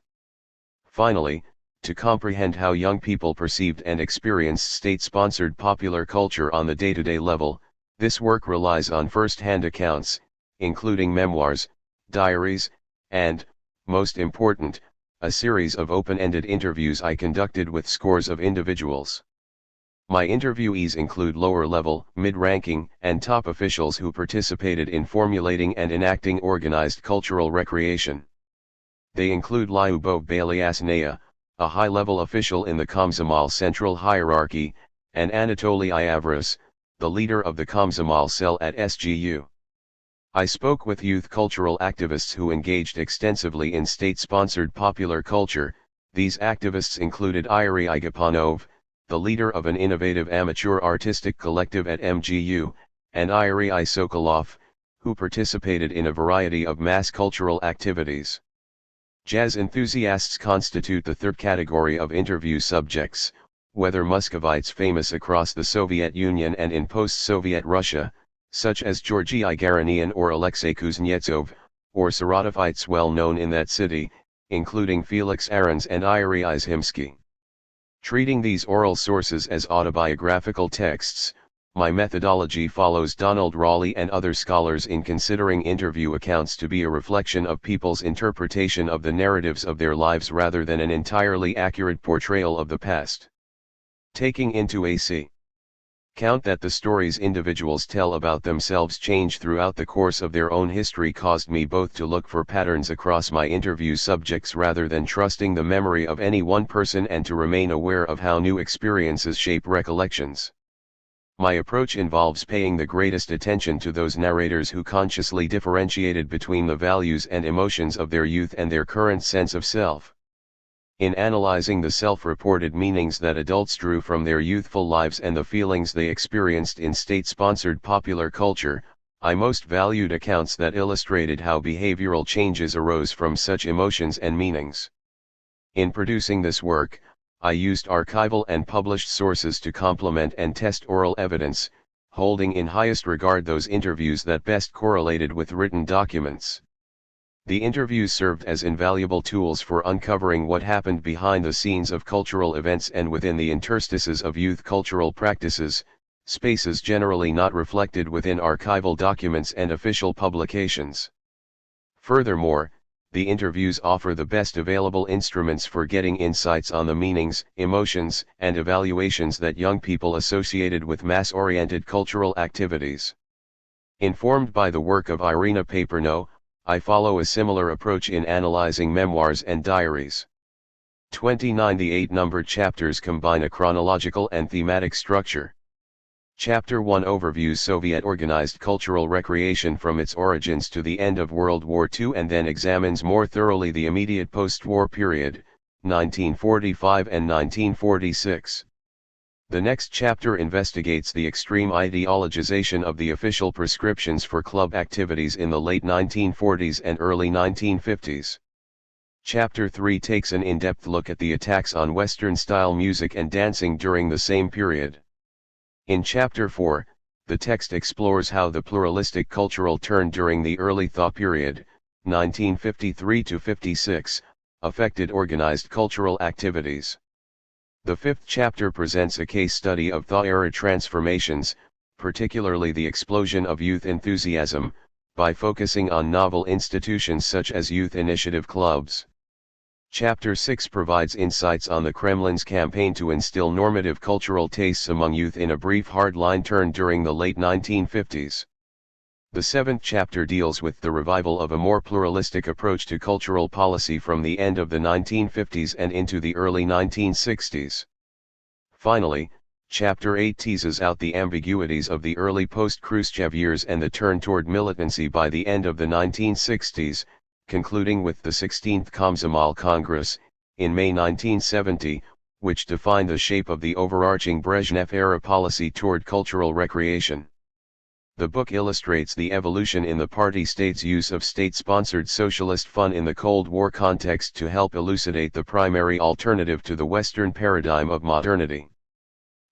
Finally, to comprehend how young people perceived and experienced state-sponsored popular culture on the day-to-day level, this work relies on first-hand accounts, including memoirs, diaries, and, most important, a series of open-ended interviews I conducted with scores of individuals. My interviewees include lower-level, mid-ranking, and top officials who participated in formulating and enacting organized cultural recreation. They include Lyubov Belyasnaya, a high-level official in the Komsomol central hierarchy, and Anatoly Iavris, the leader of the Komsomol cell at SGU. I spoke with youth cultural activists who engaged extensively in state-sponsored popular culture. These activists included Yuri Igapanov, the leader of an innovative amateur artistic collective at MGU, and Yuri Sokolov, who participated in a variety of mass cultural activities. Jazz enthusiasts constitute the third category of interview subjects, whether Muscovites famous across the Soviet Union and in post-Soviet Russia, such as Georgy Igaranian or Alexei Kuznetsov, or Saratovites well known in that city, including Felix Arons and Yuri Izhimsky. Treating these oral sources as autobiographical texts, my methodology follows Donald Raleigh and other scholars in considering interview accounts to be a reflection of people's interpretation of the narratives of their lives rather than an entirely accurate portrayal of the past. Taking into account that the stories individuals tell about themselves change throughout the course of their own history caused me both to look for patterns across my interview subjects rather than trusting the memory of any one person and to remain aware of how new experiences shape recollections. My approach involves paying the greatest attention to those narrators who consciously differentiated between the values and emotions of their youth and their current sense of self. In analyzing the self-reported meanings that adults drew from their youthful lives and the feelings they experienced in state-sponsored popular culture, I most valued accounts that illustrated how behavioral changes arose from such emotions and meanings. In producing this work, I used archival and published sources to complement and test oral evidence, holding in highest regard those interviews that best correlated with written documents. The interviews served as invaluable tools for uncovering what happened behind the scenes of cultural events and within the interstices of youth cultural practices, spaces generally not reflected within archival documents and official publications. Furthermore, the interviews offer the best available instruments for getting insights on the meanings, emotions, and evaluations that young people associated with mass-oriented cultural activities. Informed by the work of Irina Paperno, I follow a similar approach in analyzing memoirs and diaries. 29. The 8 numbered chapters combine a chronological and thematic structure. Chapter 1 overviews Soviet organized cultural recreation from its origins to the end of World War II and then examines more thoroughly the immediate post-war period, 1945 and 1946. The next chapter investigates the extreme ideologization of the official prescriptions for club activities in the late 1940s and early 1950s. Chapter 3 takes an in-depth look at the attacks on Western-style music and dancing during the same period. In Chapter 4, the text explores how the pluralistic cultural turn during the early Thaw period, 1953–56, affected organized cultural activities. The 5th chapter presents a case study of Thaw-era transformations, particularly the explosion of youth enthusiasm, by focusing on novel institutions such as youth initiative clubs. Chapter 6 provides insights on the Kremlin's campaign to instill normative cultural tastes among youth in a brief hardline turn during the late 1950s. The 7th chapter deals with the revival of a more pluralistic approach to cultural policy from the end of the 1950s and into the early 1960s. Finally, Chapter 8 teases out the ambiguities of the early post-Khrushchev years and the turn toward militancy by the end of the 1960s, concluding with the 16th Komsomol Congress, in May 1970, which defined the shape of the overarching Brezhnev-era policy toward cultural recreation. The book illustrates the evolution in the party state's use of state-sponsored socialist fun in the Cold War context to help elucidate the primary alternative to the Western paradigm of modernity.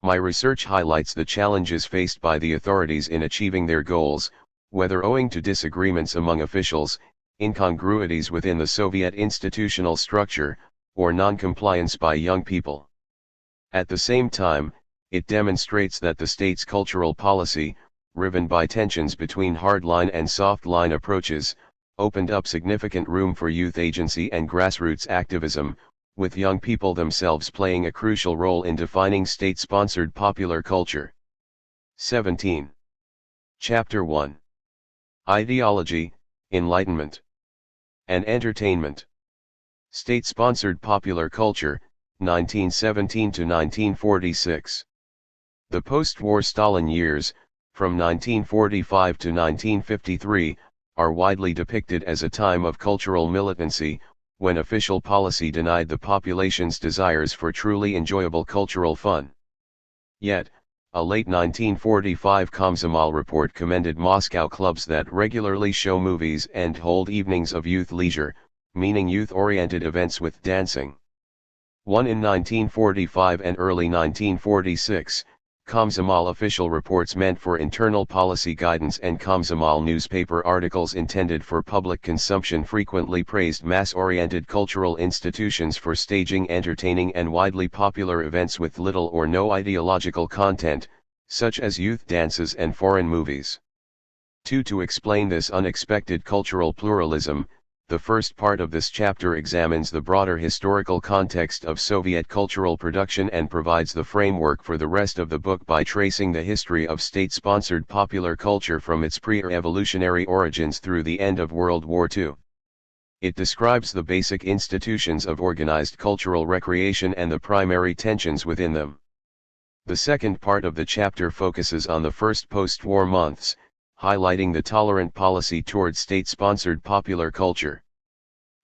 My research highlights the challenges faced by the authorities in achieving their goals, whether owing to disagreements among officials, incongruities within the Soviet institutional structure, or non-compliance by young people. At the same time, it demonstrates that the state's cultural policy, riven by tensions between hardline and softline approaches, opened up significant room for youth agency and grassroots activism, with young people themselves playing a crucial role in defining state-sponsored popular culture. 17. Chapter 1. Ideology, Enlightenment, and Entertainment. State-sponsored popular culture, 1917 to 1946. The post-war Stalin years, from 1945 to 1953, are widely depicted as a time of cultural militancy, when official policy denied the population's desires for truly enjoyable cultural fun. Yet, a late 1945 Komsomol report commended Moscow clubs that regularly show movies and hold evenings of youth leisure, meaning youth-oriented events with dancing. One in 1945 and early 1946, Komsomol official reports meant for internal policy guidance and Komsomol newspaper articles intended for public consumption frequently praised mass-oriented cultural institutions for staging entertaining and widely popular events with little or no ideological content, such as youth dances and foreign movies. 2. To explain this unexpected cultural pluralism, the first part of this chapter examines the broader historical context of Soviet cultural production and provides the framework for the rest of the book by tracing the history of state-sponsored popular culture from its pre-revolutionary origins through the end of World War II. It describes the basic institutions of organized cultural recreation and the primary tensions within them. The second part of the chapter focuses on the first post-war months, highlighting the tolerant policy toward state-sponsored popular culture.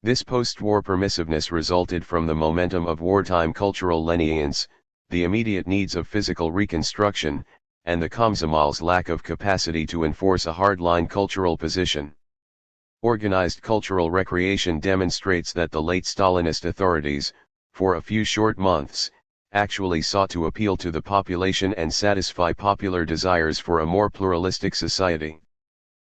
This post-war permissiveness resulted from the momentum of wartime cultural lenience, the immediate needs of physical reconstruction, and the Komsomol's lack of capacity to enforce a hardline cultural position. Organized cultural recreation demonstrates that the late Stalinist authorities, for a few short months, actually sought to appeal to the population and satisfy popular desires for a more pluralistic society.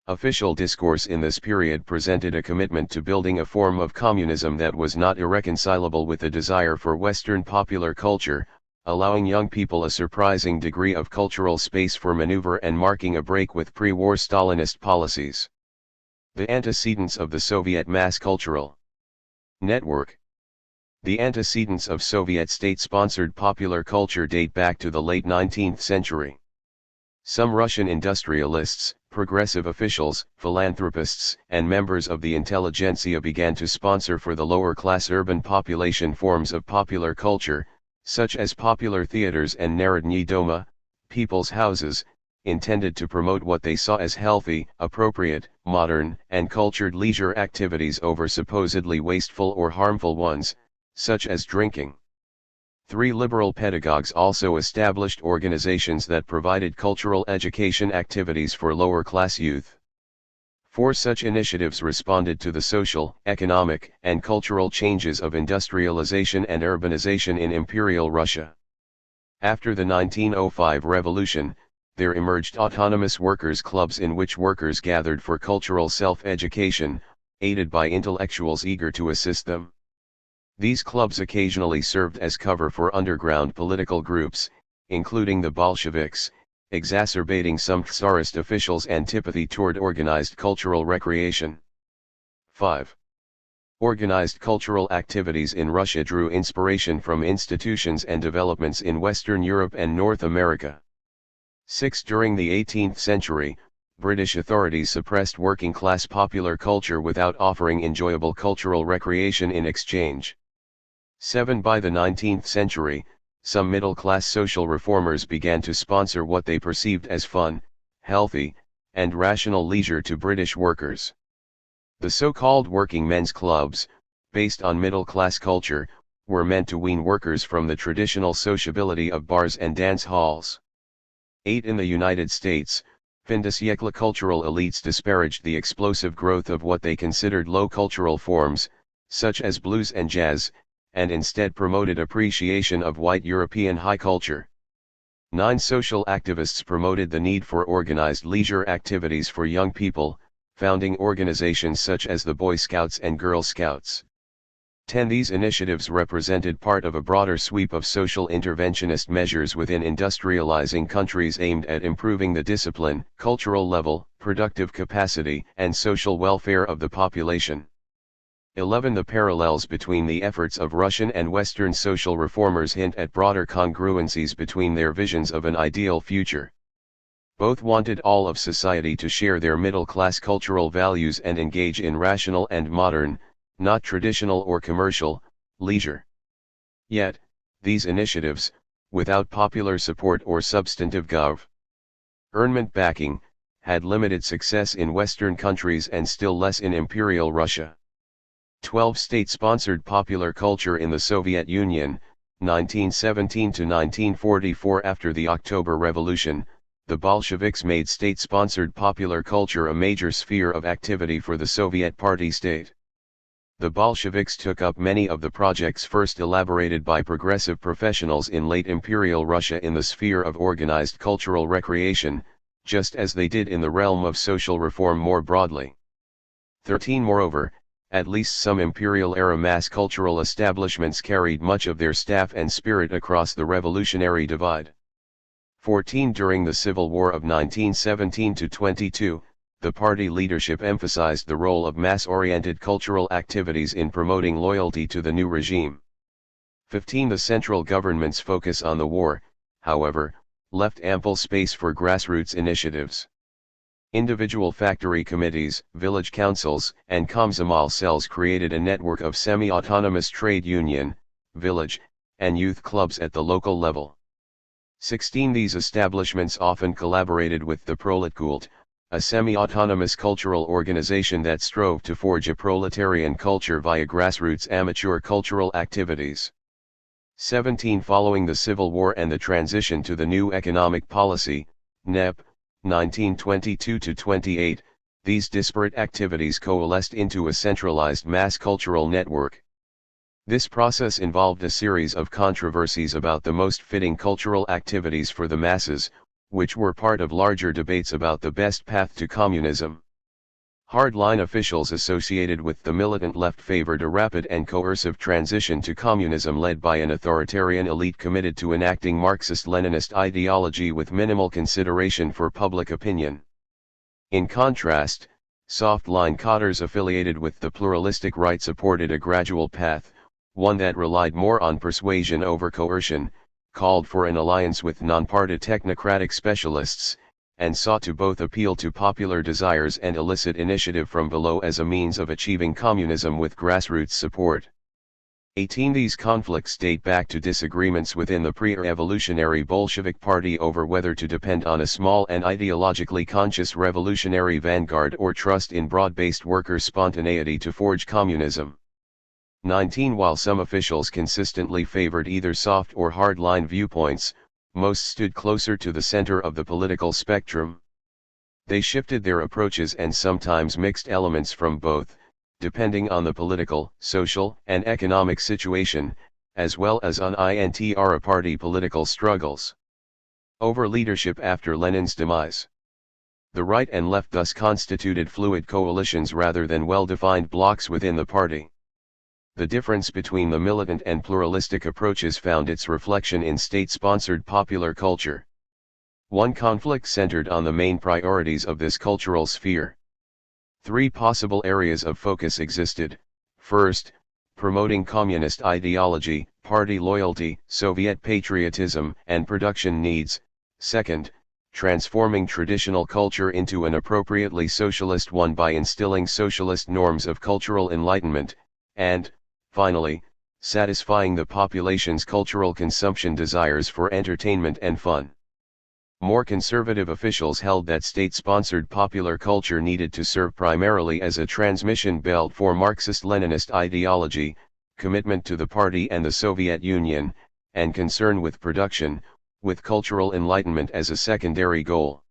Official discourse in this period presented a commitment to building a form of communism that was not irreconcilable with the desire for Western popular culture, allowing young people a surprising degree of cultural space for maneuver and marking a break with pre-war Stalinist policies. The antecedents of the Soviet mass cultural network. The antecedents of Soviet state-sponsored popular culture date back to the late 19th century. Some Russian industrialists, progressive officials, philanthropists, and members of the intelligentsia began to sponsor for the lower-class urban population forms of popular culture, such as popular theaters and Narodny Doma, people's houses, intended to promote what they saw as healthy, appropriate, modern, and cultured leisure activities over supposedly wasteful or harmful ones, such as drinking. 3. Liberal pedagogues also established organizations that provided cultural education activities for lower-class youth. 4. Such initiatives responded to the social, economic, and cultural changes of industrialization and urbanization in Imperial Russia. After the 1905 revolution, there emerged autonomous workers' clubs in which workers gathered for cultural self-education, aided by intellectuals eager to assist them. These clubs occasionally served as cover for underground political groups, including the Bolsheviks, exacerbating some Tsarist officials' antipathy toward organized cultural recreation. 5. Organized cultural activities in Russia drew inspiration from institutions and developments in Western Europe and North America. 6. During the 18th century, British authorities suppressed working-class popular culture without offering enjoyable cultural recreation in exchange. 7. By the 19th century, some middle-class social reformers began to sponsor what they perceived as fun, healthy, and rational leisure to British workers. The so-called working men's clubs, based on middle-class culture, were meant to wean workers from the traditional sociability of bars and dance halls. 8. In the United States, fin de siècle cultural elites disparaged the explosive growth of what they considered low cultural forms, such as blues and jazz, and instead promoted appreciation of white European high culture. 9. Social activists promoted the need for organized leisure activities for young people, founding organizations such as the Boy Scouts and Girl Scouts. 10. These initiatives represented part of a broader sweep of social interventionist measures within industrializing countries aimed at improving the discipline, cultural level, productive capacity, and social welfare of the population. 11. The parallels between the efforts of Russian and Western social reformers hint at broader congruencies between their visions of an ideal future. Both wanted all of society to share their middle-class cultural values and engage in rational and modern, not traditional or commercial, leisure. Yet, these initiatives, without popular support or substantive government backing, had limited success in Western countries and still less in Imperial Russia. 12. State-sponsored popular culture in the Soviet Union, 1917 to 1944. After the October Revolution, the Bolsheviks made state-sponsored popular culture a major sphere of activity for the Soviet party state. The Bolsheviks took up many of the projects first elaborated by progressive professionals in late Imperial Russia in the sphere of organized cultural recreation, just as they did in the realm of social reform more broadly. 13. Moreover, at least some imperial-era mass cultural establishments carried much of their staff and spirit across the revolutionary divide. 14. During the Civil War of 1917 to 22, the party leadership emphasized the role of mass-oriented cultural activities in promoting loyalty to the new regime. 15. The central government's focus on the war, however, left ample space for grassroots initiatives. Individual factory committees, village councils, and komsomol cells created a network of semi-autonomous trade union, village, and youth clubs at the local level. 16. These establishments often collaborated with the Proletkult, a semi-autonomous cultural organization that strove to forge a proletarian culture via grassroots amateur cultural activities. 17. Following the Civil War and the transition to the new economic policy, NEP, 1922-28, these disparate activities coalesced into a centralized mass cultural network. This process involved a series of controversies about the most fitting cultural activities for the masses, which were part of larger debates about the best path to communism. Hardline officials associated with the militant left favored a rapid and coercive transition to communism led by an authoritarian elite committed to enacting Marxist-Leninist ideology with minimal consideration for public opinion. In contrast, soft-line cadres affiliated with the pluralistic right supported a gradual path, one that relied more on persuasion over coercion, called for an alliance with non-party technocratic specialists, and sought to both appeal to popular desires and elicit initiative from below as a means of achieving communism with grassroots support. 18. These conflicts date back to disagreements within the pre-revolutionary Bolshevik Party over whether to depend on a small and ideologically conscious revolutionary vanguard or trust in broad-based worker spontaneity to forge communism. 19. While some officials consistently favored either soft or hard-line viewpoints, most stood closer to the center of the political spectrum. They shifted their approaches and sometimes mixed elements from both, depending on the political, social, and economic situation, as well as on intra-party political struggles. Over leadership after Lenin's demise. The right and left thus constituted fluid coalitions rather than well-defined blocs within the party. The difference between the militant and pluralistic approaches found its reflection in state-sponsored popular culture. One conflict centered on the main priorities of this cultural sphere. Three possible areas of focus existed: first, promoting communist ideology, party loyalty, Soviet patriotism, and production needs; second, transforming traditional culture into an appropriately socialist one by instilling socialist norms of cultural enlightenment; and, finally, satisfying the population's cultural consumption desires for entertainment and fun. More conservative officials held that state-sponsored popular culture needed to serve primarily as a transmission belt for Marxist-Leninist ideology, commitment to the party and the Soviet Union, and concern with production, with cultural enlightenment as a secondary goal.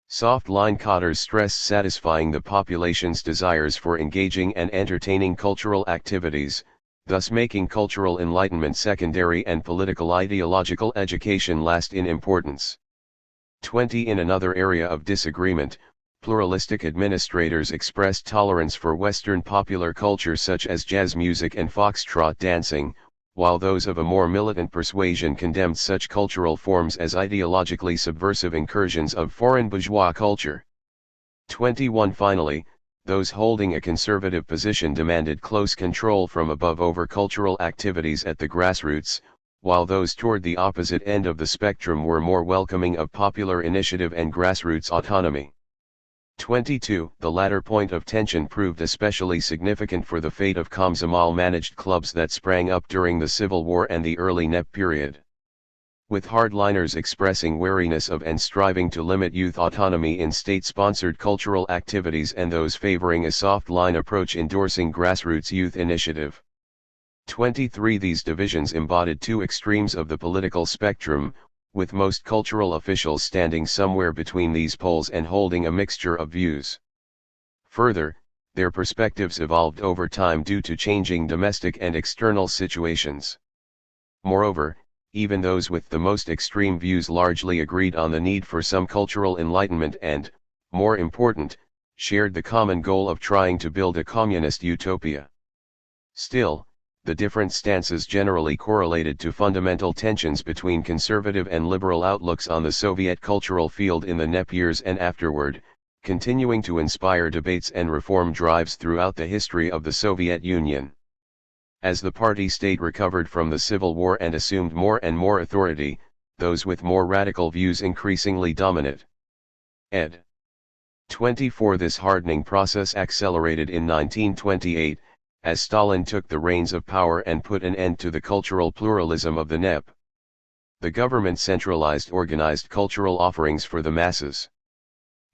Soft-line cadres stressed satisfying the population's desires for engaging and entertaining cultural activities, thus making cultural enlightenment secondary and political ideological education last in importance. 20. In another area of disagreement, pluralistic administrators expressed tolerance for Western popular culture such as jazz music and foxtrot dancing, while those of a more militant persuasion condemned such cultural forms as ideologically subversive incursions of foreign bourgeois culture. 21. Finally, those holding a conservative position demanded close control from above over cultural activities at the grassroots, while those toward the opposite end of the spectrum were more welcoming of popular initiative and grassroots autonomy. 22. The latter point of tension proved especially significant for the fate of Komsomol-managed clubs that sprang up during the Civil War and the early NEP period. With hardliners expressing wariness of and striving to limit youth autonomy in state-sponsored cultural activities and those favoring a soft-line approach endorsing grassroots youth initiative. 23. These divisions embodied two extremes of the political spectrum, with most cultural officials standing somewhere between these poles and holding a mixture of views. Further, their perspectives evolved over time due to changing domestic and external situations. Moreover, even those with the most extreme views largely agreed on the need for some cultural enlightenment and, more important, shared the common goal of trying to build a communist utopia. Still, the different stances generally correlated to fundamental tensions between conservative and liberal outlooks on the Soviet cultural field in the NEP years and afterward, continuing to inspire debates and reform drives throughout the history of the Soviet Union. As the party state recovered from the Civil War and assumed more and more authority, those with more radical views increasingly dominate. Ed. 24. This hardening process accelerated in 1928, as Stalin took the reins of power and put an end to the cultural pluralism of the NEP. The government centralized organized cultural offerings for the masses.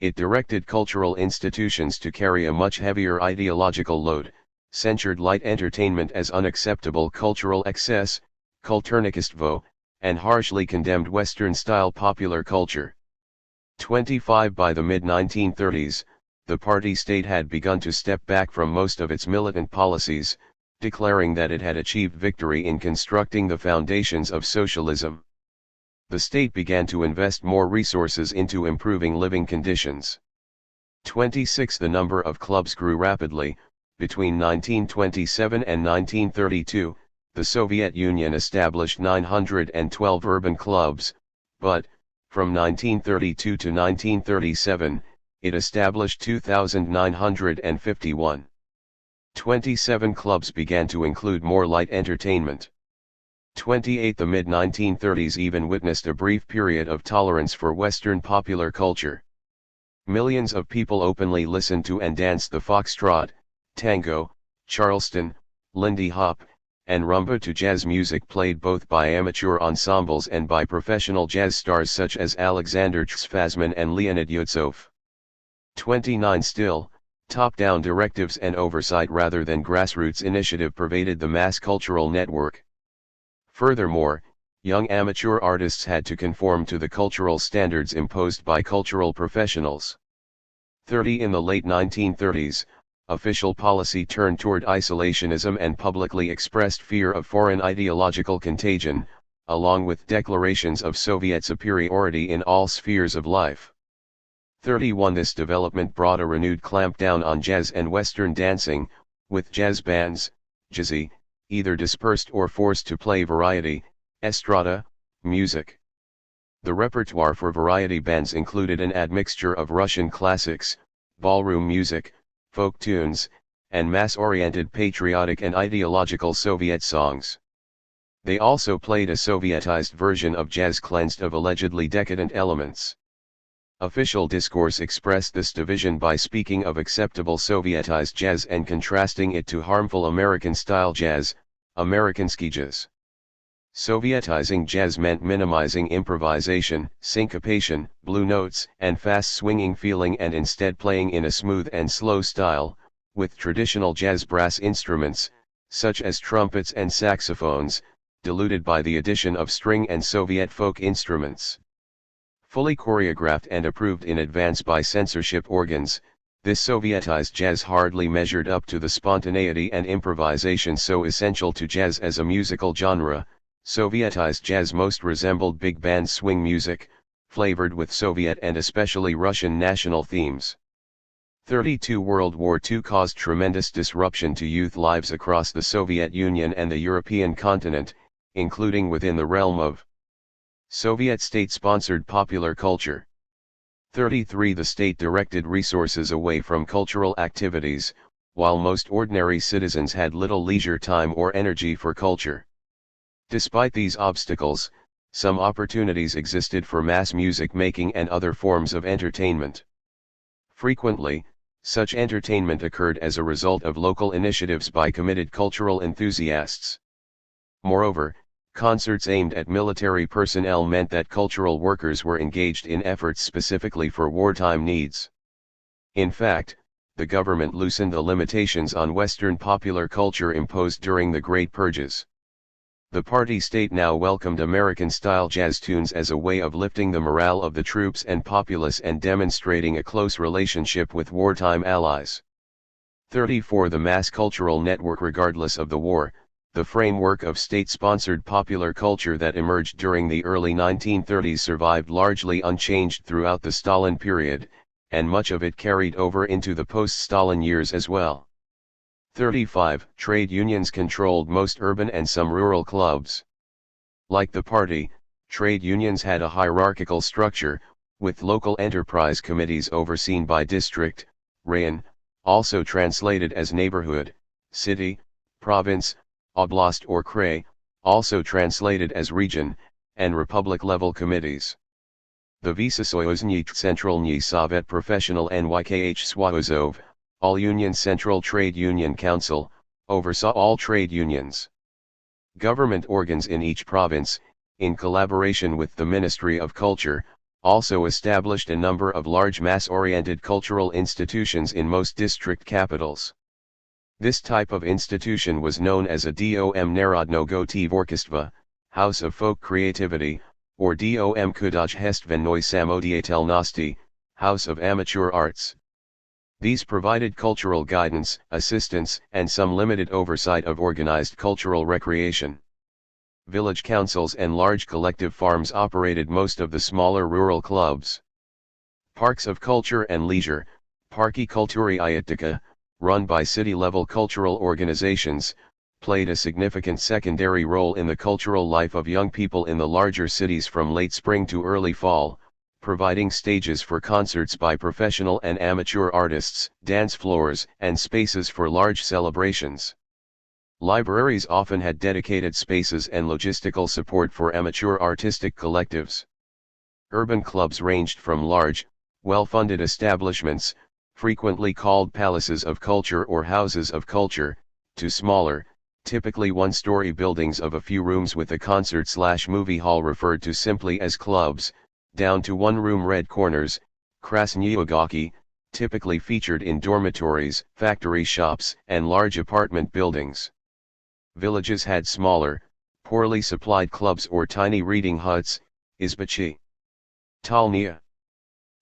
It directed cultural institutions to carry a much heavier ideological load, censured light entertainment as unacceptable cultural excess, kulturnikistvo, and harshly condemned Western-style popular culture. 25. By the mid-1930s, the party state had begun to step back from most of its militant policies, declaring that it had achieved victory in constructing the foundations of socialism. The state began to invest more resources into improving living conditions. 26. The number of clubs grew rapidly. Between 1927 and 1932, the Soviet Union established 912 urban clubs, but, from 1932 to 1937, it established 2,951. 27 clubs began to include more light entertainment. 28. The mid-1930s even witnessed a brief period of tolerance for Western popular culture. Millions of people openly listened to and danced the foxtrot, tango, Charleston, Lindy Hop, and rumba to jazz music played both by amateur ensembles and by professional jazz stars such as Alexander Tsfazman and Leonid Yutsov. 29. Still, top-down directives and oversight rather than grassroots initiative pervaded the mass cultural network. Furthermore, young amateur artists had to conform to the cultural standards imposed by cultural professionals. 30. In the late 1930s, official policy turned toward isolationism and publicly expressed fear of foreign ideological contagion, along with declarations of Soviet superiority in all spheres of life. 31. This development brought a renewed clampdown on jazz and Western dancing, with jazz bands, jazzy, either dispersed or forced to play variety, estrada, music. The repertoire for variety bands included an admixture of Russian classics, ballroom music, folk tunes, and mass-oriented patriotic and ideological Soviet songs. They also played a Sovietized version of jazz cleansed of allegedly decadent elements. Official discourse expressed this division by speaking of acceptable Sovietized jazz and contrasting it to harmful American-style jazz, Amerikansky jazz. Sovietizing jazz meant minimizing improvisation, syncopation, blue notes, and fast swinging feeling and instead playing in a smooth and slow style, with traditional jazz brass instruments, such as trumpets and saxophones, diluted by the addition of string and Soviet folk instruments. Fully choreographed and approved in advance by censorship organs, this Sovietized jazz hardly measured up to the spontaneity and improvisation so essential to jazz as a musical genre. Sovietized jazz most resembled big band swing music, flavored with Soviet and especially Russian national themes. 32 World War II caused tremendous disruption to youth lives across the Soviet Union and the European continent, including within the realm of Soviet state-sponsored popular culture. 33 The state directed resources away from cultural activities, while most ordinary citizens had little leisure time or energy for culture. Despite these obstacles, some opportunities existed for mass music making and other forms of entertainment. Frequently, such entertainment occurred as a result of local initiatives by committed cultural enthusiasts. Moreover, concerts aimed at military personnel meant that cultural workers were engaged in efforts specifically for wartime needs. In fact, the government loosened the limitations on Western popular culture imposed during the Great Purges. The party state now welcomed American-style jazz tunes as a way of lifting the morale of the troops and populace and demonstrating a close relationship with wartime allies. 34 The mass cultural network. Regardless of the war, the framework of state-sponsored popular culture that emerged during the early 1930s survived largely unchanged throughout the Stalin period, and much of it carried over into the post-Stalin years as well. 35 Trade unions controlled most urban and some rural clubs. Like the party, trade unions had a hierarchical structure, with local enterprise committees overseen by district, rayon, also translated as neighborhood, city, province, oblast or krai, also translated as region, and republic-level committees. The Vysosoyuzny Centralny Sovet Professional NYKH Swazov, All-Union Central Trade Union Council, oversaw all trade unions. Government organs in each province, in collaboration with the Ministry of Culture, also established a number of large mass-oriented cultural institutions in most district capitals. This type of institution was known as a Dom Narodnogo Tvorkistva, House of Folk Creativity, or Dom Kudajhestvennoy Samodietelnosti, House of Amateur Arts. These provided cultural guidance, assistance, and some limited oversight of organized cultural recreation. Village councils and large collective farms operated most of the smaller rural clubs. Parks of Culture and Leisure, Parki Kulturi Iattika, run by city-level cultural organizations, played a significant secondary role in the cultural life of young people in the larger cities from late spring to early fall, providing stages for concerts by professional and amateur artists, dance floors, and spaces for large celebrations. Libraries often had dedicated spaces and logistical support for amateur artistic collectives. Urban clubs ranged from large, well-funded establishments, frequently called palaces of culture or houses of culture, to smaller, typically one-story buildings of a few rooms with a concert/movie hall referred to simply as clubs, down to one-room red corners, krasnyogaki, typically featured in dormitories, factory shops, and large apartment buildings. Villages had smaller, poorly supplied clubs or tiny reading huts, izbachi. Talnia.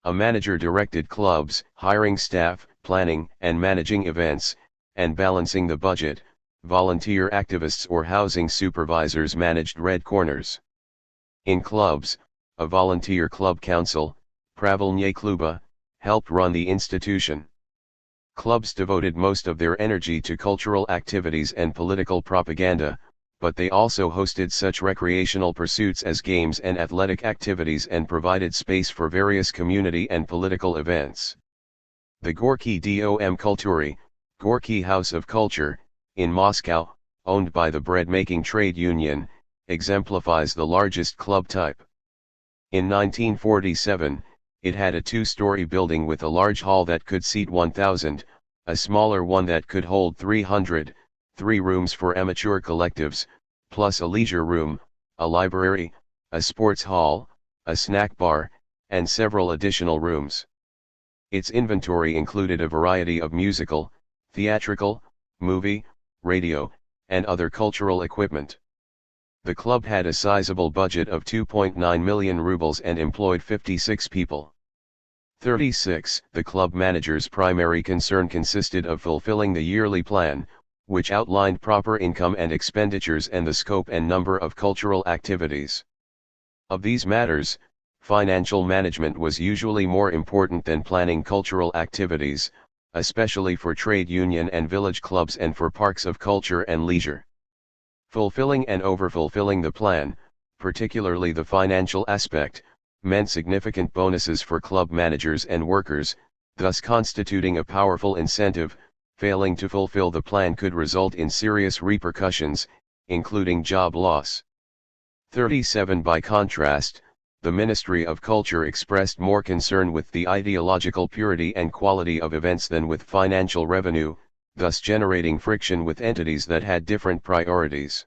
A manager directed clubs, hiring staff, planning and managing events, and balancing the budget. Volunteer activists or housing supervisors managed red corners. In clubs, a volunteer club council, Pravilnye Kluba, helped run the institution. Clubs devoted most of their energy to cultural activities and political propaganda, but they also hosted such recreational pursuits as games and athletic activities and provided space for various community and political events. The Gorky Dom Kultury, Gorky House of Culture, in Moscow, owned by the bread-making trade union, exemplifies the largest club type. In 1947, it had a two-story building with a large hall that could seat 1,000, a smaller one that could hold 300, 3 rooms for amateur collectives, plus a leisure room, a library, a sports hall, a snack bar, and several additional rooms. Its inventory included a variety of musical, theatrical, movie, radio, and other cultural equipment. The club had a sizable budget of 2.9 million rubles and employed 56 people. 36. The club manager's primary concern consisted of fulfilling the yearly plan, which outlined proper income and expenditures and the scope and number of cultural activities. Of these matters, financial management was usually more important than planning cultural activities, especially for trade union and village clubs and for parks of culture and leisure. Fulfilling and overfulfilling the plan, particularly the financial aspect, meant significant bonuses for club managers and workers, thus constituting a powerful incentive. Failing to fulfill the plan could result in serious repercussions, including job loss. 37. By contrast, the Ministry of Culture expressed more concern with the ideological purity and quality of events than with financial revenue, thus generating friction with entities that had different priorities.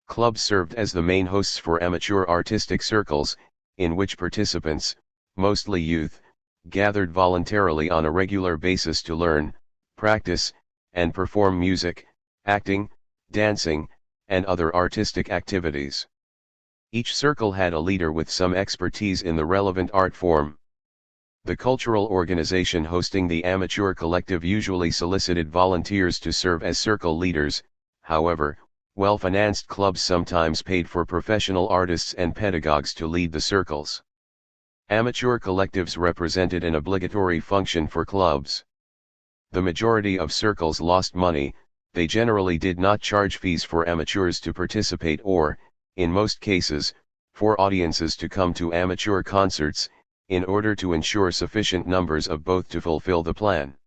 Clubs served as the main hosts for amateur artistic circles, in which participants, mostly youth, gathered voluntarily on a regular basis to learn, practice, and perform music, acting, dancing, and other artistic activities. Each circle had a leader with some expertise in the relevant art form. The cultural organization hosting the amateur collective usually solicited volunteers to serve as circle leaders. However, well-financed clubs sometimes paid for professional artists and pedagogues to lead the circles. Amateur collectives represented an obligatory function for clubs. The majority of circles lost money. They generally did not charge fees for amateurs to participate or, in most cases, for audiences to come to amateur concerts, in order to ensure sufficient numbers of both to fulfill the plan.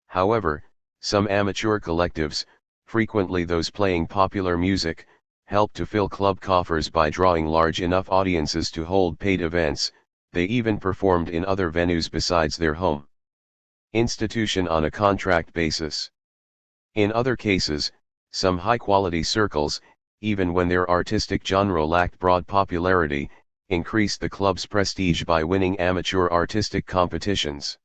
However, some amateur collectives, frequently those playing popular music, helped to fill club coffers by drawing large enough audiences to hold paid events. They even performed in other venues besides their home institution on a contract basis. In other cases, some high-quality circles, even when their artistic genre lacked broad popularity, increased the club's prestige by winning amateur artistic competitions.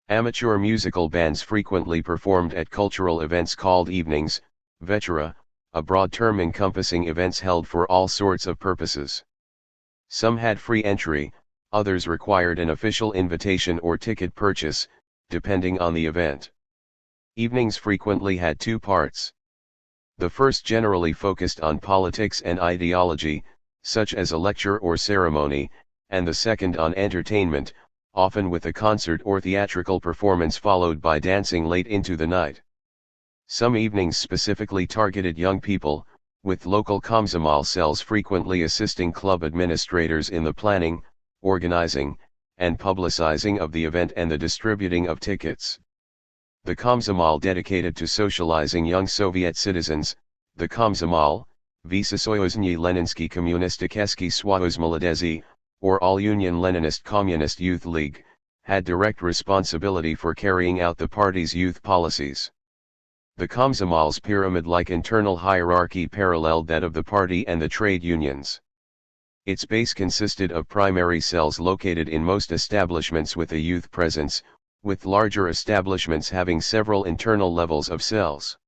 Amateur musical bands frequently performed at cultural events called evenings, vechera, a broad term encompassing events held for all sorts of purposes. Some had free entry, others required an official invitation or ticket purchase, depending on the event. Evenings frequently had two parts. The first generally focused on politics and ideology, such as a lecture or ceremony, and the second on entertainment, often with a concert or theatrical performance followed by dancing late into the night. Some evenings specifically targeted young people, with local komsomol cells frequently assisting club administrators in the planning, organizing, and publicizing of the event and the distributing of tickets. The komsomol dedicated to socializing young Soviet citizens, the komsomol, Vysosoyuzhny Leninsky Kommunistikeski Swayoz Molodezi, or All-Union Leninist Communist Youth League, had direct responsibility for carrying out the party's youth policies. The komsomol's pyramid-like internal hierarchy paralleled that of the party and the trade unions. Its base consisted of primary cells located in most establishments with a youth presence, with larger establishments having several internal levels of cells.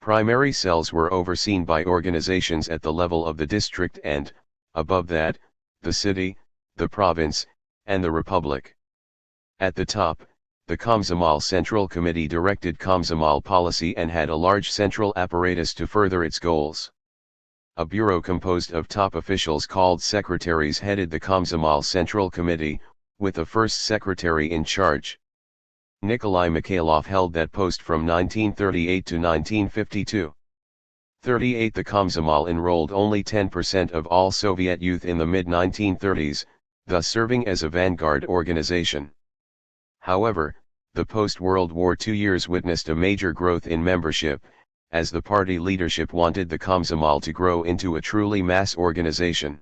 Primary cells were overseen by organizations at the level of the district and, above that, the city, the province, and the republic. At the top, the Komsomol Central Committee directed Komsomol policy and had a large central apparatus to further its goals. A bureau composed of top officials called secretaries headed the Komsomol Central Committee, with a first secretary in charge. Nikolai Mikhailov held that post from 1938 to 1952. 38 The Komsomol enrolled only 10% of all Soviet youth in the mid-1930s, thus serving as a vanguard organization. However, the post-World War II years witnessed a major growth in membership, as the party leadership wanted the Komsomol to grow into a truly mass organization.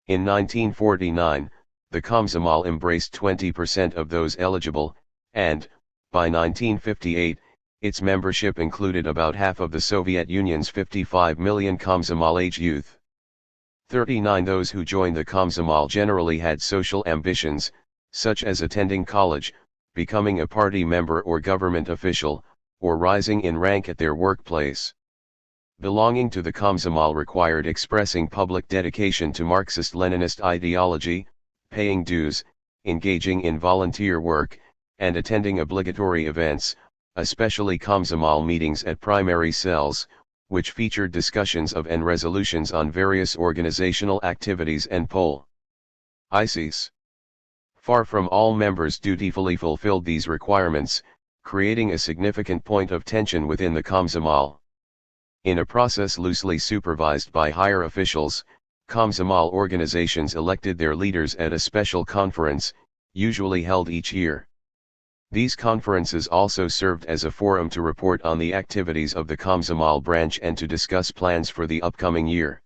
In 1949, the Komsomol embraced 20% of those eligible, and, by 1958, its membership included about half of the Soviet Union's 55 million Komsomol-age youth. 39 Those who joined the Komsomol generally had social ambitions, such as attending college, becoming a party member or government official, or rising in rank at their workplace. Belonging to the Komsomol required expressing public dedication to Marxist-Leninist ideology, paying dues, engaging in volunteer work, and attending obligatory events, especially Komsomol meetings at primary cells, which featured discussions of and resolutions on various organizational activities and policies. Far from all members dutifully fulfilled these requirements, creating a significant point of tension within the Komsomol. In a process loosely supervised by higher officials, Komsomol organizations elected their leaders at a special conference, usually held each year. These conferences also served as a forum to report on the activities of the Komsomol branch and to discuss plans for the upcoming year.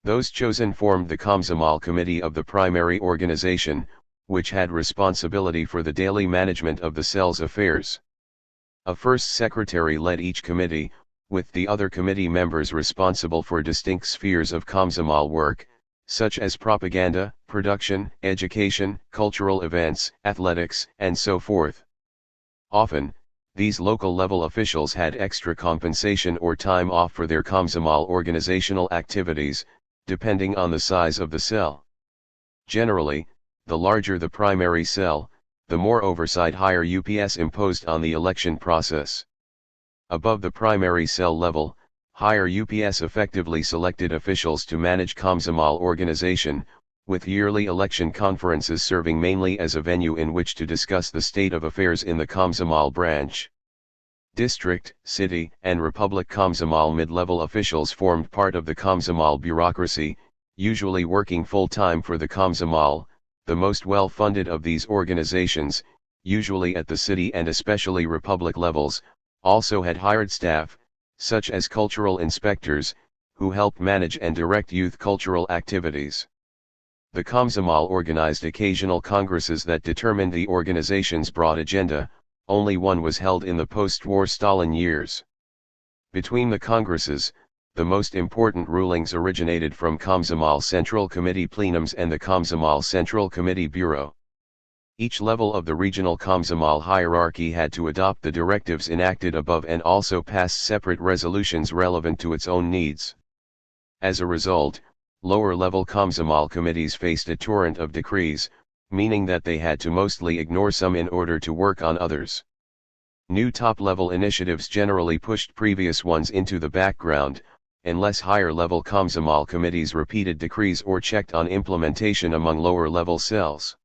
Those chosen formed the Komsomol Committee of the primary organization, which had responsibility for the daily management of the cell's affairs. A first secretary led each committee, with the other committee members responsible for distinct spheres of Komsomol work, such as propaganda, production, education, cultural events, athletics, and so forth. Often, these local-level officials had extra compensation or time off for their Komsomol organizational activities, depending on the size of the cell. Generally, the larger the primary cell, the more oversight higher UPS imposed on the election process. Above the primary cell level, higher UPS effectively selected officials to manage Komsomol organization, with yearly election conferences serving mainly as a venue in which to discuss the state of affairs in the Komsomol branch. District, city, and republic Komsomol mid-level officials formed part of the Komsomol bureaucracy, usually working full-time for the Komsomol. The most well-funded of these organizations, usually at the city and especially republic levels, also had hired staff, such as cultural inspectors, who helped manage and direct youth cultural activities. The Komsomol organized occasional congresses that determined the organization's broad agenda. Only one was held in the post-war Stalin years. Between the congresses, the most important rulings originated from Komsomol Central Committee plenums and the Komsomol Central Committee Bureau. Each level of the regional Komsomol hierarchy had to adopt the directives enacted above and also pass separate resolutions relevant to its own needs. As a result, lower-level Komsomol committees faced a torrent of decrees, meaning that they had to mostly ignore some in order to work on others. New top-level initiatives generally pushed previous ones into the background, unless higher-level Komsomol committees repeated decrees or checked on implementation among lower-level cells.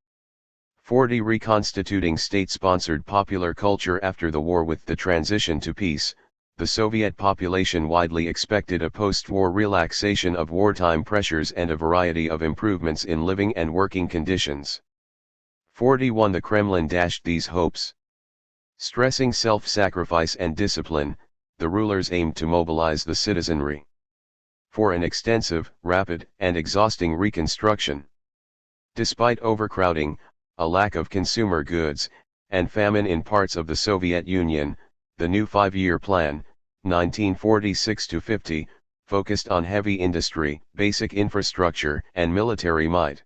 40 Reconstituting state-sponsored popular culture. After the war. With the transition to peace, the Soviet population widely expected a post-war relaxation of wartime pressures and a variety of improvements in living and working conditions. 41 The Kremlin dashed these hopes. Stressing self-sacrifice and discipline, the rulers aimed to mobilize the citizenry for an extensive, rapid, and exhausting reconstruction. Despite overcrowding, a lack of consumer goods, and famine in parts of the Soviet Union, the new five-year plan, 1946-50, focused on heavy industry, basic infrastructure, and military might.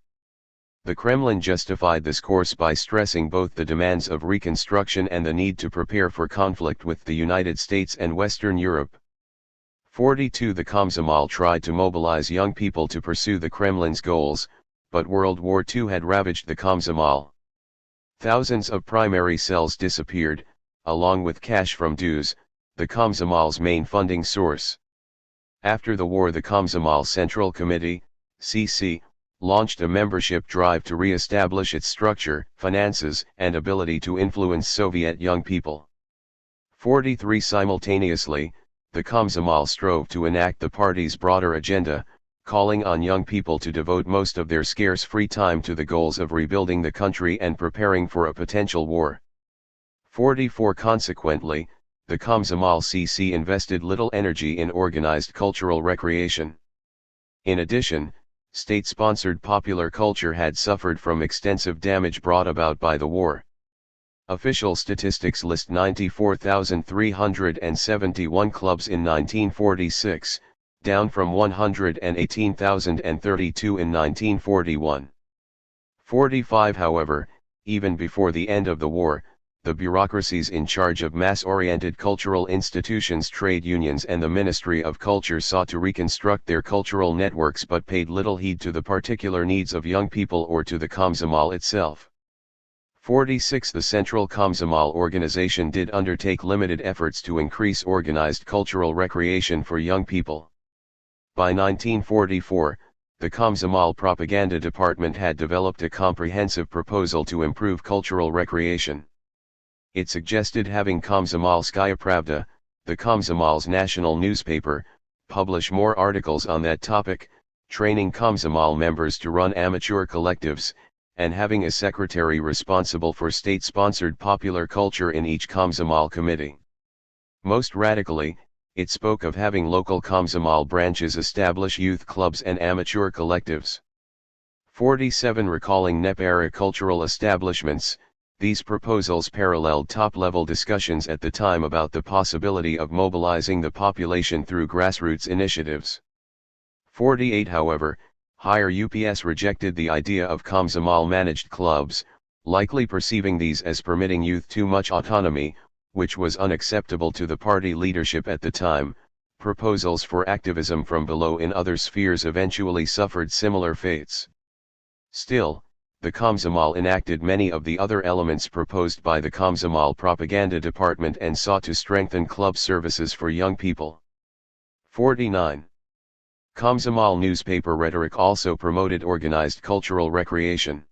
The Kremlin justified this course by stressing both the demands of reconstruction and the need to prepare for conflict with the United States and Western Europe. 42 The Komsomol tried to mobilize young people to pursue the Kremlin's goals, but World War II had ravaged the Komsomol. Thousands of primary cells disappeared, along with cash from dues, the Komsomol's main funding source. After the war, the Komsomol Central Committee, CC, launched a membership drive to re-establish its structure, finances, and ability to influence Soviet young people. 43 Simultaneously, the Komsomol strove to enact the party's broader agenda, calling on young people to devote most of their scarce free time to the goals of rebuilding the country and preparing for a potential war. 44 Consequently, the Komsomol-CC invested little energy in organized cultural recreation. In addition, state-sponsored popular culture had suffered from extensive damage brought about by the war. Official statistics list 94,371 clubs in 1946, down from 118,032 in 1941. 45 However, even before the end of the war, the bureaucracies in charge of mass-oriented cultural institutions, trade unions and the Ministry of Culture sought to reconstruct their cultural networks but paid little heed to the particular needs of young people or to the Komsomol itself. 46 The Central Komsomol organization did undertake limited efforts to increase organized cultural recreation for young people. By 1944, the Komsomol propaganda department had developed a comprehensive proposal to improve cultural recreation. It suggested having Komsomolskaya Pravda, the Komsomol's national newspaper, publish more articles on that topic, training Komsomol members to run amateur collectives, and having a secretary responsible for state-sponsored popular culture in each Komsomol committee. Most radically, it spoke of having local Komsomol branches establish youth clubs and amateur collectives. 47 Recalling NEP-era cultural establishments, these proposals paralleled top-level discussions at the time about the possibility of mobilizing the population through grassroots initiatives. 48 However, higher UPS rejected the idea of Komsomol-managed clubs, likely perceiving these as permitting youth too much autonomy, which was unacceptable to the party leadership at the time. Proposals for activism from below in other spheres eventually suffered similar fates. Still, the Komsomol enacted many of the other elements proposed by the Komsomol propaganda department and sought to strengthen club services for young people. 49. Komsomol newspaper rhetoric also promoted organized cultural recreation.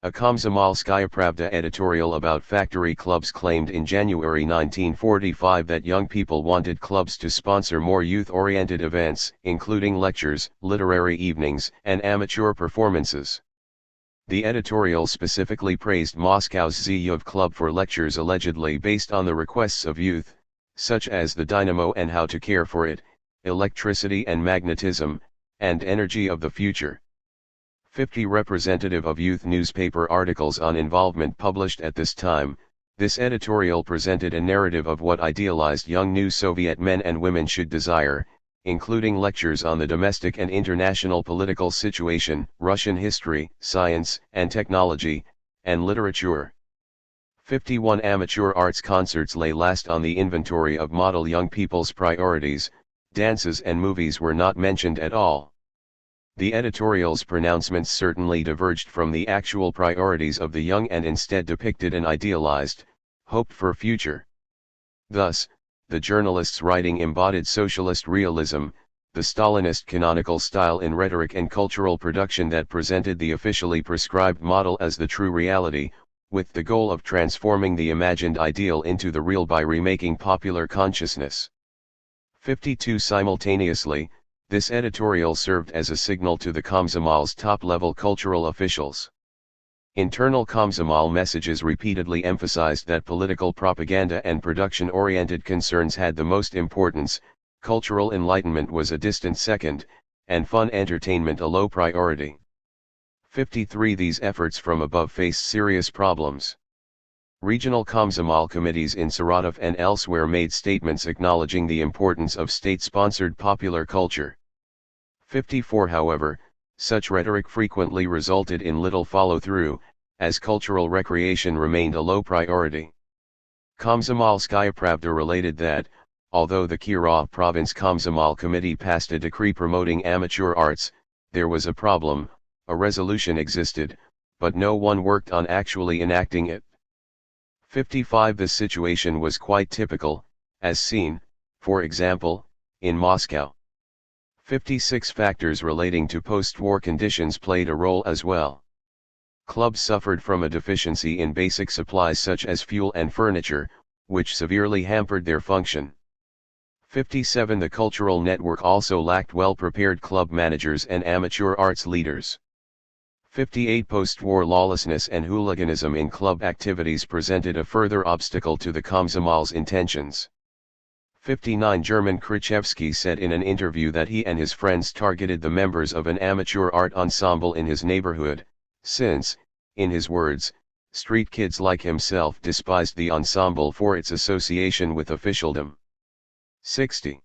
A Komsomolskaya Pravda editorial about factory clubs claimed in January 1945 that young people wanted clubs to sponsor more youth-oriented events, including lectures, literary evenings, and amateur performances. The editorial specifically praised Moscow's Zyuv Club for lectures allegedly based on the requests of youth, such as the dynamo and how to care for it, electricity and magnetism, and energy of the future. 50 Representative of youth newspaper articles on involvement published at this time, this editorial presented a narrative of what idealized young new Soviet men and women should desire, including lectures on the domestic and international political situation, Russian history, science and technology, and literature. 51 Amateur arts concerts lay last on the inventory of model young people's priorities, dances and movies were not mentioned at all. The editorial's pronouncements certainly diverged from the actual priorities of the young and instead depicted an idealized, hoped-for future. Thus, the journalist's writing embodied socialist realism, the Stalinist canonical style in rhetoric and cultural production that presented the officially prescribed model as the true reality, with the goal of transforming the imagined ideal into the real by remaking popular consciousness. 52 Simultaneously, this editorial served as a signal to the Komsomol's top-level cultural officials. Internal Komsomol messages repeatedly emphasized that political propaganda and production-oriented concerns had the most importance, cultural enlightenment was a distant second, and fun entertainment a low priority. 53 These efforts from above faced serious problems. Regional Komsomol committees in Saratov and elsewhere made statements acknowledging the importance of state-sponsored popular culture. 54 However, such rhetoric frequently resulted in little follow-through, as cultural recreation remained a low priority. Komsomolskaya Pravda related that, although the Kirov Province Komsomol Committee passed a decree promoting amateur arts, there was a problem, a resolution existed, but no one worked on actually enacting it. 55 This situation was quite typical, as seen, for example, in Moscow. 56 Factors relating to post-war conditions played a role as well. Clubs suffered from a deficiency in basic supplies such as fuel and furniture, which severely hampered their function. 57. The cultural network also lacked well-prepared club managers and amateur arts leaders. 58. Post-war lawlessness and hooliganism in club activities presented a further obstacle to the Komsomol's intentions. 59. German Krzyzewski said in an interview that he and his friends targeted the members of an amateur art ensemble in his neighborhood, since, in his words, street kids like himself despised the ensemble for its association with officialdom. 60.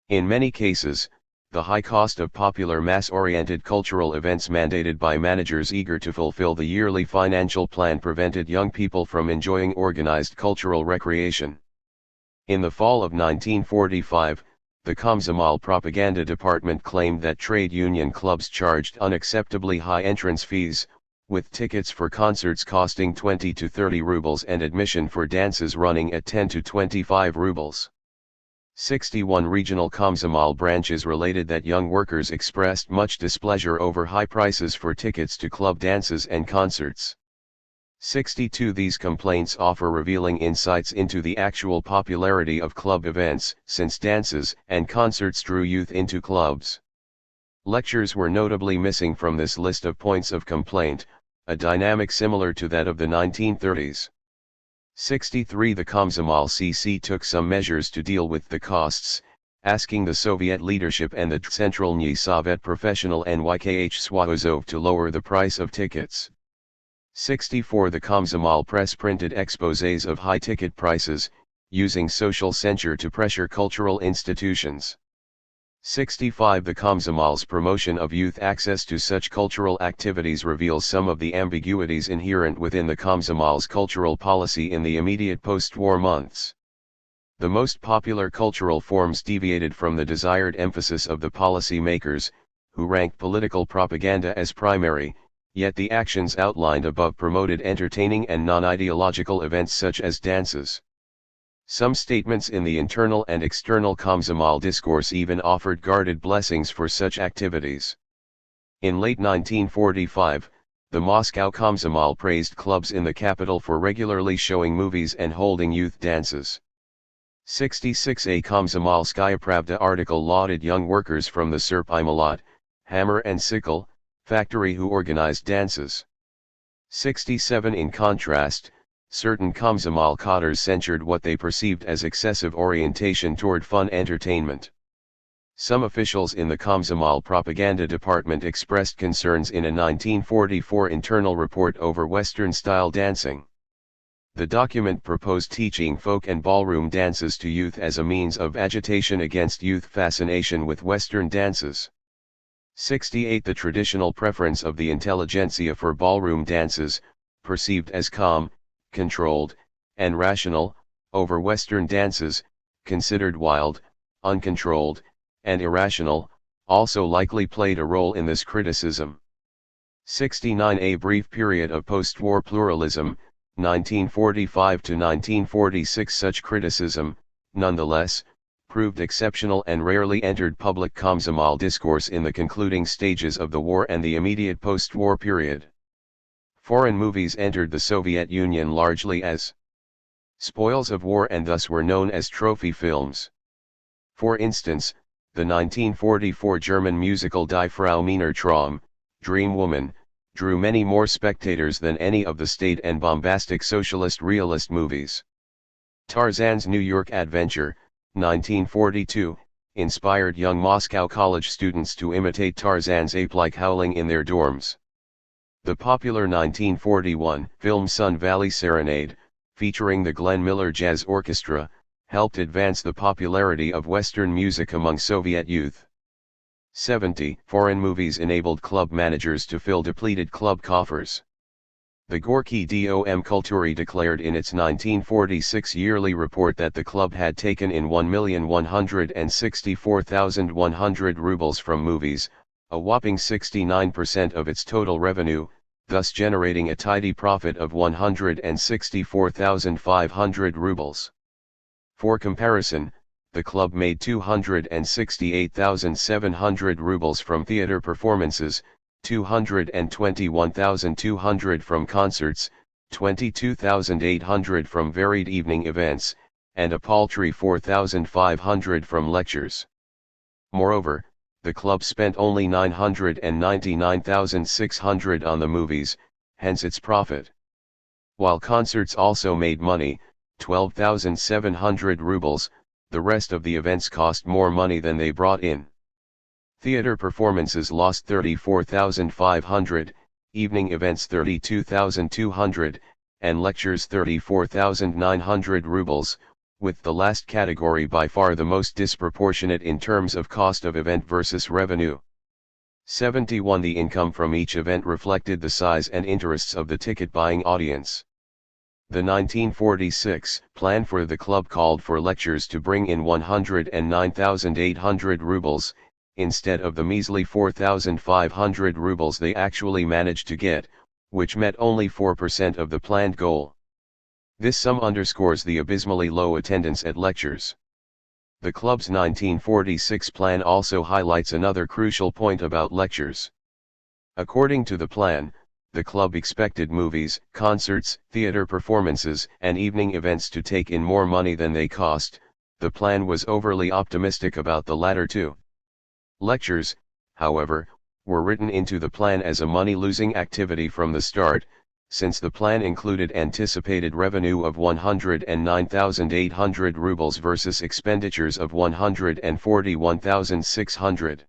In many cases, the high cost of popular mass-oriented cultural events mandated by managers eager to fulfill the yearly financial plan prevented young people from enjoying organized cultural recreation. In the fall of 1945, the Komsomol propaganda department claimed that trade union clubs charged unacceptably high entrance fees, with tickets for concerts costing 20 to 30 rubles and admission for dances running at 10 to 25 rubles. 61. Regional Komsomol branches related that young workers expressed much displeasure over high prices for tickets to club dances and concerts. 62. These complaints offer revealing insights into the actual popularity of club events, since dances and concerts drew youth into clubs. Lectures were notably missing from this list of points of complaint, a dynamic similar to that of the 1930s. 63. The Komsomol CC took some measures to deal with the costs, asking the Soviet leadership and the Centralny Sovet Professional NYKH Swazov to lower the price of tickets. 64. The Komsomol press printed exposés of high ticket prices, using social censure to pressure cultural institutions. 65. The Komsomol's promotion of youth access to such cultural activities reveals some of the ambiguities inherent within the Komsomol's cultural policy in the immediate post-war months. The most popular cultural forms deviated from the desired emphasis of the policy makers, who ranked political propaganda as primary, yet the actions outlined above promoted entertaining and non-ideological events such as dances. Some statements in the internal and external Komsomol discourse even offered guarded blessings for such activities. In late 1945, the Moscow Komsomol praised clubs in the capital for regularly showing movies and holding youth dances. 66. A Komsomolskaya Pravda article lauded young workers from the Serp-I Molot, Hammer and Sickle, factory who organized dances. 67. In contrast, certain Komsomol cadres censured what they perceived as excessive orientation toward fun entertainment. Some officials in the Komsomol propaganda department expressed concerns in a 1944 internal report over Western-style dancing. The document proposed teaching folk and ballroom dances to youth as a means of agitation against youth fascination with Western dances. 68. The traditional preference of the intelligentsia for ballroom dances, perceived as calm, controlled, and rational, over Western dances, considered wild, uncontrolled, and irrational, also likely played a role in this criticism. 69. A brief period of post-war pluralism, 1945 to 1946. Such criticism, nonetheless, proved exceptional and rarely entered public Komsomol discourse in the concluding stages of the war and the immediate post-war period. Foreign movies entered the Soviet Union largely as spoils of war and thus were known as trophy films. For instance, the 1944 German musical Die Frau Meiner Traum, Dream Woman, drew many more spectators than any of the staid and bombastic socialist realist movies. Tarzan's New York Adventure, 1942, inspired young Moscow college students to imitate Tarzan's ape-like howling in their dorms. The popular 1941 film Sun Valley Serenade, featuring the Glenn Miller Jazz Orchestra, helped advance the popularity of Western music among Soviet youth. 70. Foreign movies enabled club managers to fill depleted club coffers. The Gorky Dom Kulturi declared in its 1946 yearly report that the club had taken in 1,164,100 rubles from movies, a whopping 69% of its total revenue, thus generating a tidy profit of 164,500 rubles. For comparison, the club made 268,700 rubles from theater performances, 221,200 from concerts, 22,800 from varied evening events, and a paltry 4,500 from lectures. Moreover, the club spent only 999,600 on the movies, hence its profit. While concerts also made money, 12,700 rubles, the rest of the events cost more money than they brought in. Theater performances lost 34,500, evening events 32,200, and lectures 34,900 rubles, with the last category by far the most disproportionate in terms of cost of event versus revenue. 71. The income from each event reflected the size and interests of the ticket-buying audience. The 1946 plan for the club called for lectures to bring in 109,800 rubles, instead of the measly 4,500 rubles they actually managed to get, which met only 4% of the planned goal. This sum underscores the abysmally low attendance at lectures. The club's 1946 plan also highlights another crucial point about lectures. According to the plan, the club expected movies, concerts, theater performances, and evening events to take in more money than they cost. The plan was overly optimistic about the latter two. Lectures, however, were written into the plan as a money-losing activity from the start, since the plan included anticipated revenue of 109,800 rubles versus expenditures of 141,600.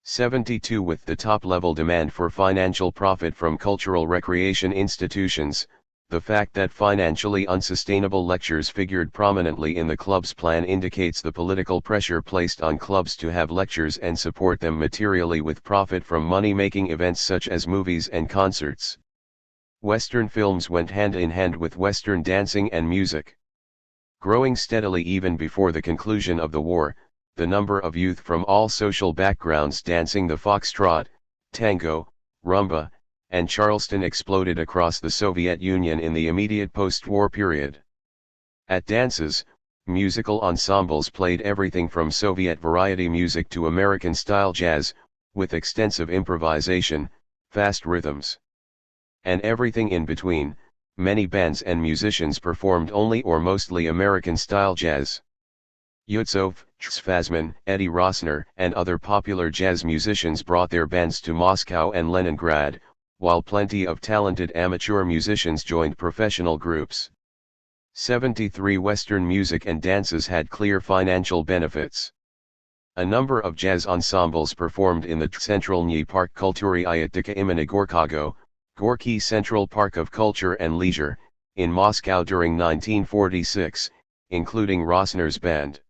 72. With the top-level demand for financial profit from cultural recreation institutions, the fact that financially unsustainable lectures figured prominently in the club's plan indicates the political pressure placed on clubs to have lectures and support them materially with profit from money-making events such as movies and concerts. Western films went hand in hand with Western dancing and music. Growing steadily even before the conclusion of the war, the number of youth from all social backgrounds dancing the foxtrot, tango, rumba, and Charleston exploded across the Soviet Union in the immediate post-war period. At dances, musical ensembles played everything from Soviet variety music to American-style jazz, with extensive improvisation, fast rhythms, and everything in between. Many bands and musicians performed only or mostly American-style jazz. Yutsov, Svazman, Eddie Rosner, and other popular jazz musicians brought their bands to Moscow and Leningrad, while plenty of talented amateur musicians joined professional groups. 73. Western music and dances had clear financial benefits. A number of jazz ensembles performed in the Centralny Park Kultury Iatdika imeni Gorkago, Gorky Central Park of Culture and Leisure, in Moscow during 1946, including Rosner's band.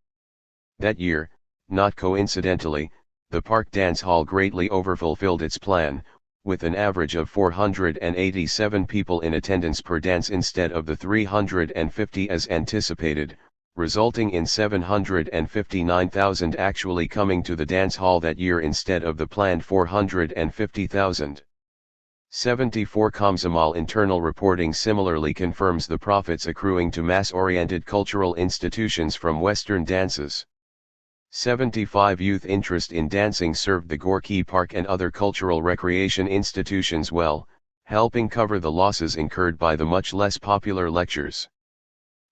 That year, not coincidentally, the Park Dance Hall greatly overfulfilled its plan, with an average of 487 people in attendance per dance instead of the 350 as anticipated, resulting in 759,000 actually coming to the dance hall that year instead of the planned 450,000. 74. Komsomol internal reporting similarly confirms the profits accruing to mass-oriented cultural institutions from Western dances. 75. Youth interest in dancing served the Gorky Park and other cultural recreation institutions well, helping cover the losses incurred by the much less popular lectures.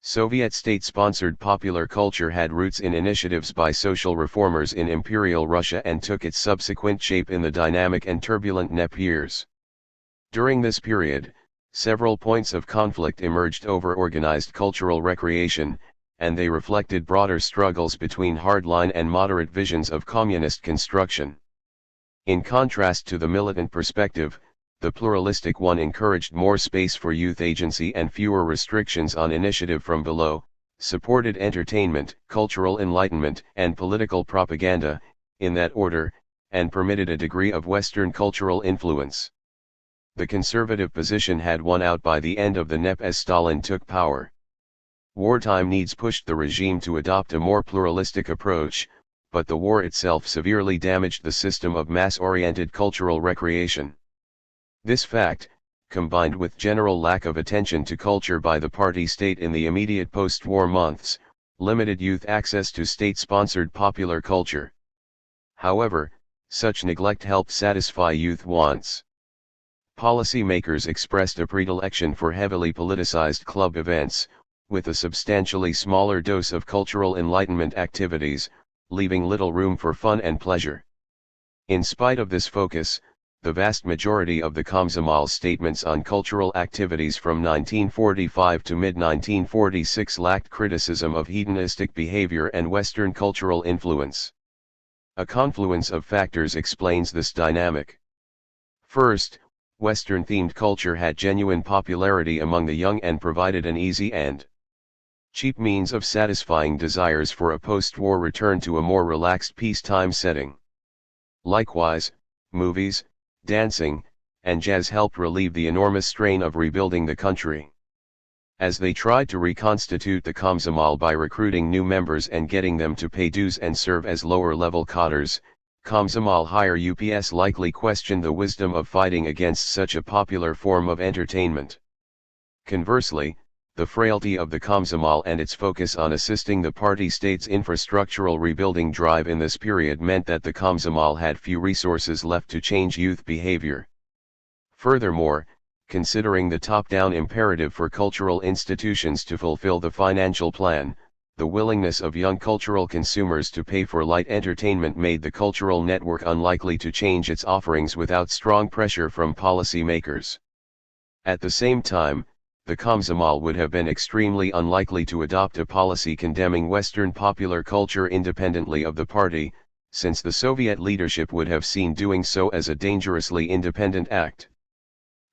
Soviet state-sponsored popular culture had roots in initiatives by social reformers in Imperial Russia and took its subsequent shape in the dynamic and turbulent NEP years. During this period, several points of conflict emerged over organized cultural recreation, and they reflected broader struggles between hardline and moderate visions of communist construction. In contrast to the militant perspective, the pluralistic one encouraged more space for youth agency and fewer restrictions on initiative from below, supported entertainment, cultural enlightenment, and political propaganda, in that order, and permitted a degree of Western cultural influence. The conservative position had won out by the end of the NEP as Stalin took power. Wartime needs pushed the regime to adopt a more pluralistic approach, but the war itself severely damaged the system of mass-oriented cultural recreation. This fact, combined with general lack of attention to culture by the party state in the immediate post-war months, limited youth access to state-sponsored popular culture. However, such neglect helped satisfy youth wants. Policy makers expressed a predilection for heavily politicized club events, with a substantially smaller dose of cultural enlightenment activities, leaving little room for fun and pleasure. In spite of this focus, the vast majority of the Komsomol's statements on cultural activities from 1945 to mid-1946 lacked criticism of hedonistic behavior and Western cultural influence. A confluence of factors explains this dynamic. First, Western-themed culture had genuine popularity among the young and provided an easy and cheap means of satisfying desires for a post-war return to a more relaxed peacetime setting. Likewise, movies, dancing, and jazz helped relieve the enormous strain of rebuilding the country. As they tried to reconstitute the Komsomol by recruiting new members and getting them to pay dues and serve as lower-level cadres, Komsomol higher UPS likely questioned the wisdom of fighting against such a popular form of entertainment. Conversely, the frailty of the Komsomol and its focus on assisting the party state's infrastructural rebuilding drive in this period meant that the Komsomol had few resources left to change youth behavior. Furthermore, considering the top-down imperative for cultural institutions to fulfill the financial plan, the willingness of young cultural consumers to pay for light entertainment made the cultural network unlikely to change its offerings without strong pressure from policymakers. At the same time, the Komsomol would have been extremely unlikely to adopt a policy condemning Western popular culture independently of the party, since the Soviet leadership would have seen doing so as a dangerously independent act.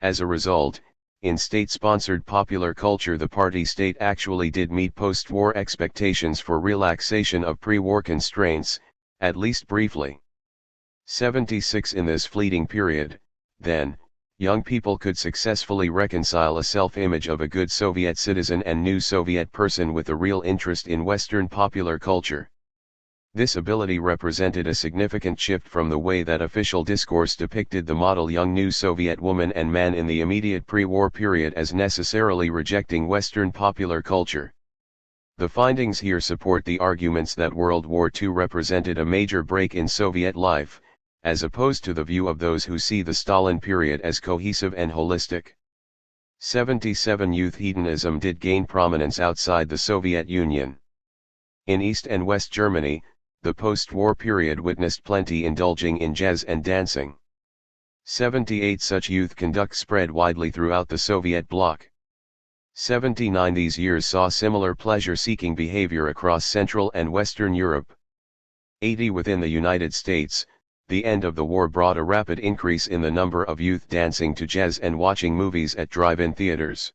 As a result, in state-sponsored popular culture the party state actually did meet post-war expectations for relaxation of pre-war constraints, at least briefly. 76 In this fleeting period, then, young people could successfully reconcile a self-image of a good Soviet citizen and new Soviet person with a real interest in Western popular culture. This ability represented a significant shift from the way that official discourse depicted the model young new Soviet woman and man in the immediate pre-war period as necessarily rejecting Western popular culture. The findings here support the arguments that World War II represented a major break in Soviet life, as opposed to the view of those who see the Stalin period as cohesive and holistic. 77 Youth hedonism did gain prominence outside the Soviet Union. In East and West Germany, the post-war period witnessed plenty indulging in jazz and dancing. 78 Such youth conduct spread widely throughout the Soviet bloc. 79 These years saw similar pleasure-seeking behavior across Central and Western Europe. 80 Within the United States, the end of the war brought a rapid increase in the number of youth dancing to jazz and watching movies at drive-in theaters.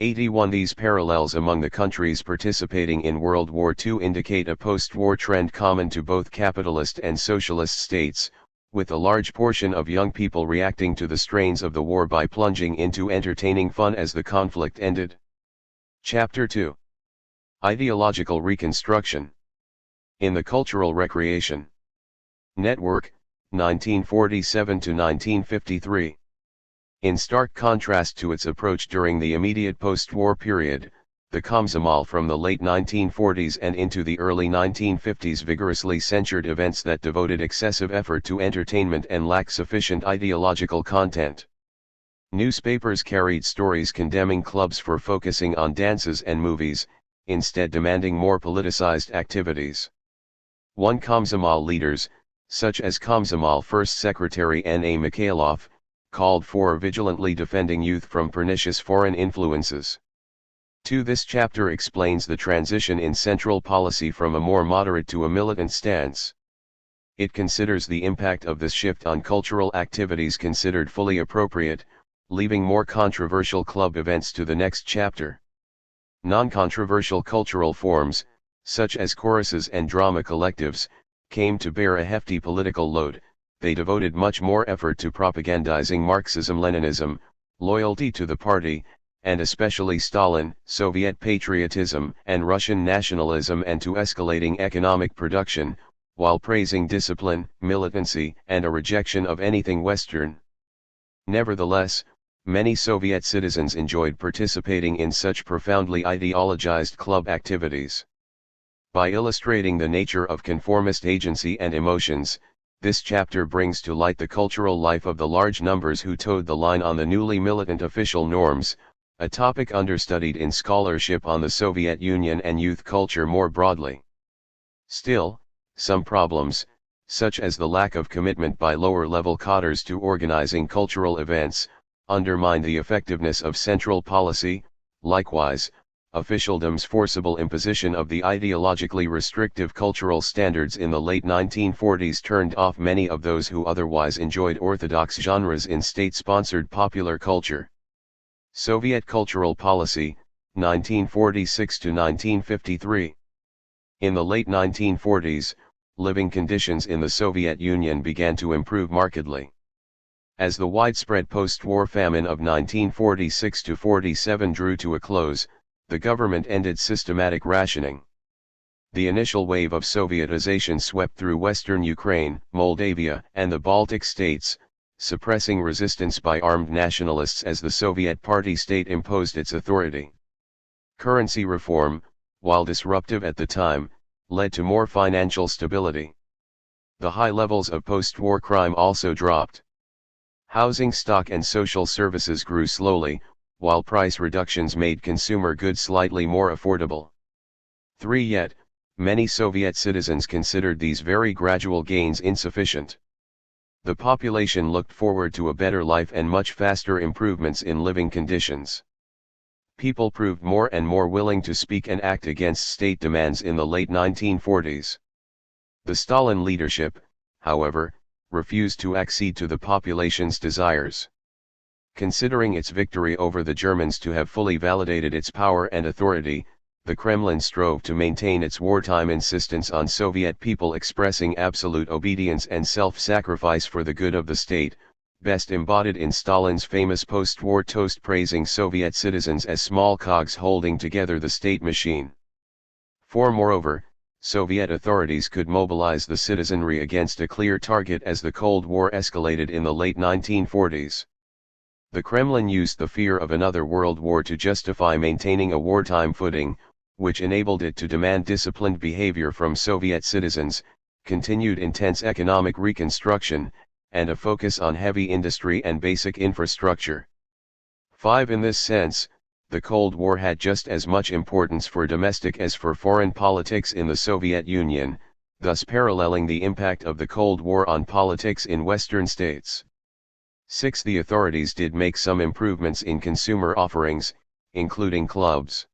81 These parallels among the countries participating in World War II indicate a post-war trend common to both capitalist and socialist states, with a large portion of young people reacting to the strains of the war by plunging into entertaining fun as the conflict ended. Chapter 2. Ideological Reconstruction. In the Cultural Recreation Network, 1947 to 1953. In stark contrast to its approach during the immediate post-war period, the Komsomol from the late 1940s and into the early 1950s vigorously censured events that devoted excessive effort to entertainment and lacked sufficient ideological content. Newspapers carried stories condemning clubs for focusing on dances and movies, instead demanding more politicized activities. One Komsomol leaders, such as Komsomol First Secretary N.A. Mikhailov, called for vigilantly defending youth from pernicious foreign influences. 2. This chapter explains the transition in central policy from a more moderate to a militant stance. It considers the impact of this shift on cultural activities considered fully appropriate, leaving more controversial club events to the next chapter. Non-controversial cultural forms, such as choruses and drama collectives, came to bear a hefty political load. They devoted much more effort to propagandizing Marxism-Leninism, loyalty to the party, and especially Stalin, Soviet patriotism and Russian nationalism, and to escalating economic production, while praising discipline, militancy, and a rejection of anything Western. Nevertheless, many Soviet citizens enjoyed participating in such profoundly ideologized club activities. By illustrating the nature of conformist agency and emotions, this chapter brings to light the cultural life of the large numbers who towed the line on the newly militant official norms, a topic understudied in scholarship on the Soviet Union and youth culture more broadly. Still, some problems, such as the lack of commitment by lower-level cadres to organizing cultural events, undermine the effectiveness of central policy. Likewise, officialdom's forcible imposition of the ideologically restrictive cultural standards in the late 1940s turned off many of those who otherwise enjoyed orthodox genres in state-sponsored popular culture. Soviet cultural policy, 1946 to 1953. In the late 1940s, living conditions in the Soviet Union began to improve markedly. As the widespread post-war famine of 1946-47 drew to a close, the government ended systematic rationing. The initial wave of Sovietization swept through western Ukraine, Moldavia, and the Baltic states, suppressing resistance by armed nationalists as the Soviet Party state imposed its authority. Currency reform, while disruptive at the time, led to more financial stability. The high levels of post-war crime also dropped. Housing stock and social services grew slowly, while price reductions made consumer goods slightly more affordable. 3. Yet, many Soviet citizens considered these very gradual gains insufficient. The population looked forward to a better life and much faster improvements in living conditions. People proved more and more willing to speak and act against state demands in the late 1940s. The Stalin leadership, however, refused to accede to the population's desires. Considering its victory over the Germans to have fully validated its power and authority, the Kremlin strove to maintain its wartime insistence on Soviet people expressing absolute obedience and self-sacrifice for the good of the state, best embodied in Stalin's famous post-war toast praising Soviet citizens as small cogs holding together the state machine. For moreover, Soviet authorities could mobilize the citizenry against a clear target as the Cold War escalated in the late 1940s. The Kremlin used the fear of another world war to justify maintaining a wartime footing, which enabled it to demand disciplined behavior from Soviet citizens, continued intense economic reconstruction, and a focus on heavy industry and basic infrastructure. 5. In this sense, the Cold War had just as much importance for domestic as for foreign politics in the Soviet Union, thus paralleling the impact of the Cold War on politics in Western states. 6. The authorities did make some improvements in consumer offerings, including clubs.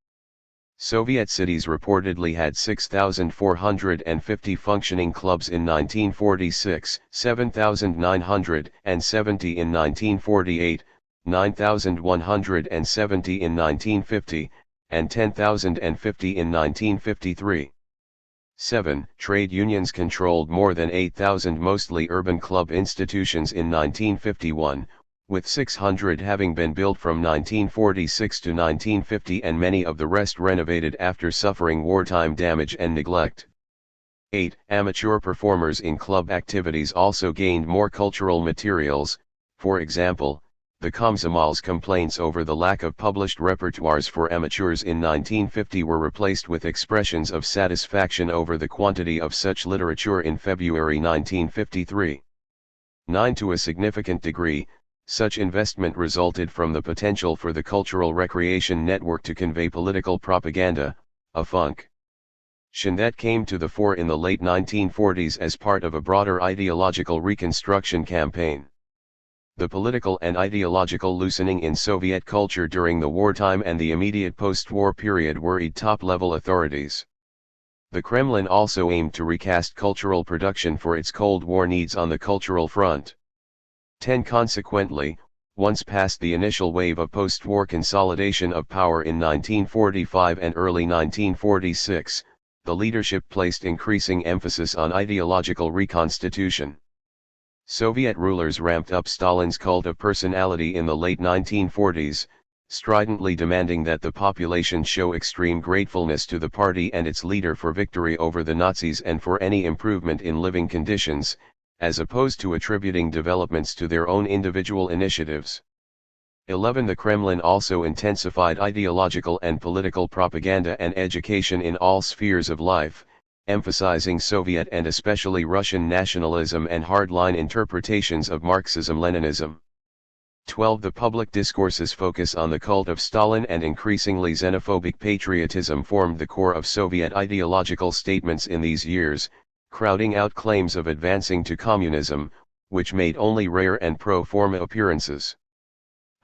Soviet cities reportedly had 6,450 functioning clubs in 1946, 7,970 in 1948, 9,170 in 1950, and 10,050 in 1953. 7. Trade unions controlled more than 8,000 mostly urban club institutions in 1951, with 600 having been built from 1946 to 1950 and many of the rest renovated after suffering wartime damage and neglect. 8. Amateur performers in club activities also gained more cultural materials. For example, the Komsomol's complaints over the lack of published repertoires for amateurs in 1950 were replaced with expressions of satisfaction over the quantity of such literature in February 1953. 9. To a significant degree, such investment resulted from the potential for the Cultural Recreation Network to convey political propaganda, a function that came to the fore in the late 1940s as part of a broader ideological reconstruction campaign. The political and ideological loosening in Soviet culture during the wartime and the immediate post-war period worried top-level authorities. The Kremlin also aimed to recast cultural production for its Cold War needs on the cultural front. 10. Consequently, once past the initial wave of post-war consolidation of power in 1945 and early 1946, the leadership placed increasing emphasis on ideological reconstitution. Soviet rulers ramped up Stalin's cult of personality in the late 1940s, stridently demanding that the population show extreme gratefulness to the party and its leader for victory over the Nazis and for any improvement in living conditions, as opposed to attributing developments to their own individual initiatives. 11. The Kremlin also intensified ideological and political propaganda and education in all spheres of life, emphasizing Soviet and especially Russian nationalism and hardline interpretations of Marxism-Leninism. 12. The public discourse's focus on the cult of Stalin and increasingly xenophobic patriotism formed the core of Soviet ideological statements in these years, crowding out claims of advancing to communism, which made only rare and pro forma appearances.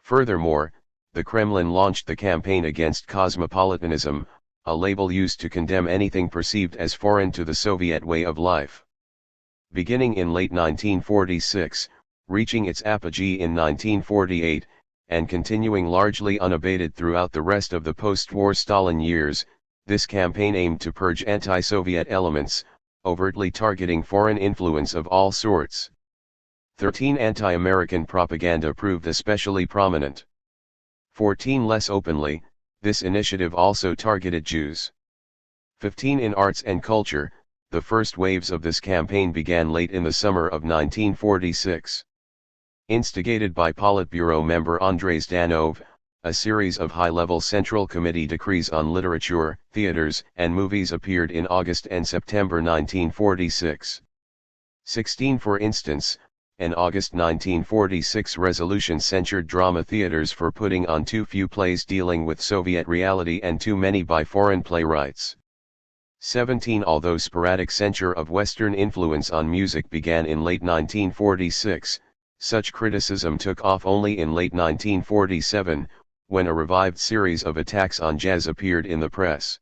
Furthermore, the Kremlin launched the campaign against cosmopolitanism, a label used to condemn anything perceived as foreign to the Soviet way of life. Beginning in late 1946, reaching its apogee in 1948, and continuing largely unabated throughout the rest of the post-war Stalin years, this campaign aimed to purge anti-Soviet elements, overtly targeting foreign influence of all sorts. 13. Anti-American propaganda proved especially prominent. 14. Less openly, this initiative also targeted Jews. 15. In arts and culture, the first waves of this campaign began late in the summer of 1946. Instigated by Politburo member Andrei Zdanov, a series of high-level Central Committee decrees on literature, theaters, and movies appeared in August and September 1946. 16. For instance, an August 1946 resolution censured drama theaters for putting on too few plays dealing with Soviet reality and too many by foreign playwrights. 17. Although sporadic censure of Western influence on music began in late 1946, such criticism took off only in late 1947, when a revived series of attacks on jazz appeared in the press.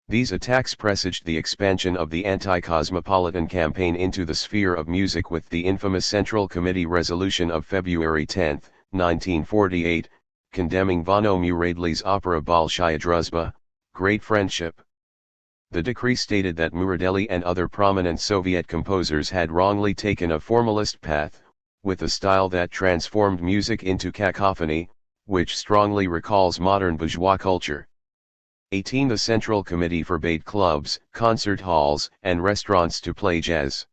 These attacks presaged the expansion of the anti-cosmopolitan campaign into the sphere of music with the infamous Central Committee resolution of February 10, 1948, condemning Vano Muradli's opera Bolshaya Druzhba, Great Friendship. The decree stated that Muradeli and other prominent Soviet composers had wrongly taken a formalist path, with a style that transformed music into cacophony, which strongly recalls modern bourgeois culture. 18. The Central Committee forbade clubs, concert halls, and restaurants to play jazz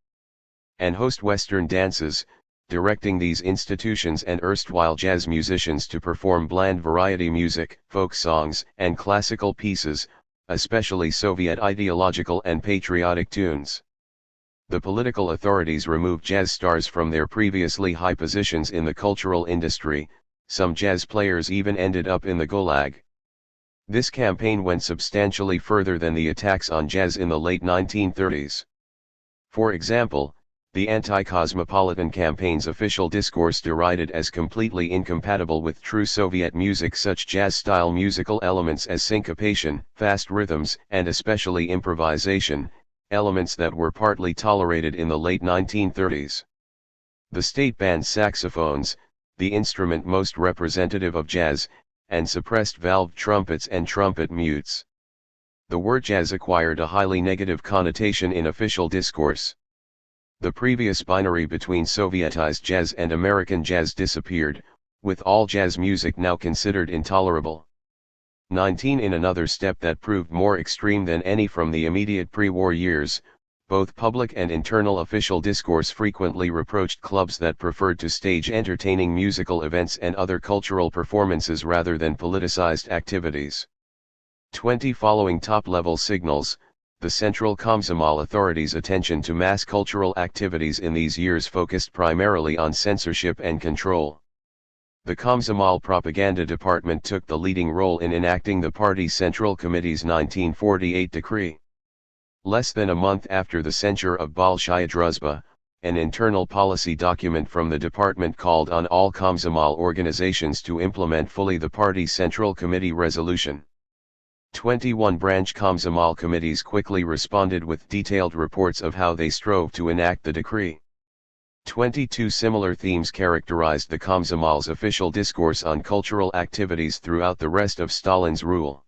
and host Western dances, directing these institutions and erstwhile jazz musicians to perform bland variety music, folk songs, and classical pieces, especially Soviet ideological and patriotic tunes. The political authorities removed jazz stars from their previously high positions in the cultural industry, some jazz players even ended up in the Gulag. This campaign went substantially further than the attacks on jazz in the late 1930s. For example, the anti-cosmopolitan campaign's official discourse derided as completely incompatible with true Soviet music such jazz-style musical elements as syncopation, fast rhythms, and especially improvisation, elements that were partly tolerated in the late 1930s. The state banned saxophones, the instrument most representative of jazz, and suppressed valved trumpets and trumpet mutes. The word jazz acquired a highly negative connotation in official discourse. The previous binary between Sovietized jazz and American jazz disappeared, with all jazz music now considered intolerable. 19. In another step that proved more extreme than any from the immediate pre-war years, both public and internal official discourse frequently reproached clubs that preferred to stage entertaining musical events and other cultural performances rather than politicized activities. 20. Following top-level signals, the Central Komsomol authorities' attention to mass cultural activities in these years focused primarily on censorship and control. The Komsomol Propaganda Department took the leading role in enacting the party's Central Committee's 1948 decree. Less than a month after the censure of Bolshaya Druzhba, an internal policy document from the department called on all Komsomol organizations to implement fully the party's Central Committee resolution. 21 branch Komsomol committees quickly responded with detailed reports of how they strove to enact the decree. 22 similar themes characterized the Komsomol's official discourse on cultural activities throughout the rest of Stalin's rule.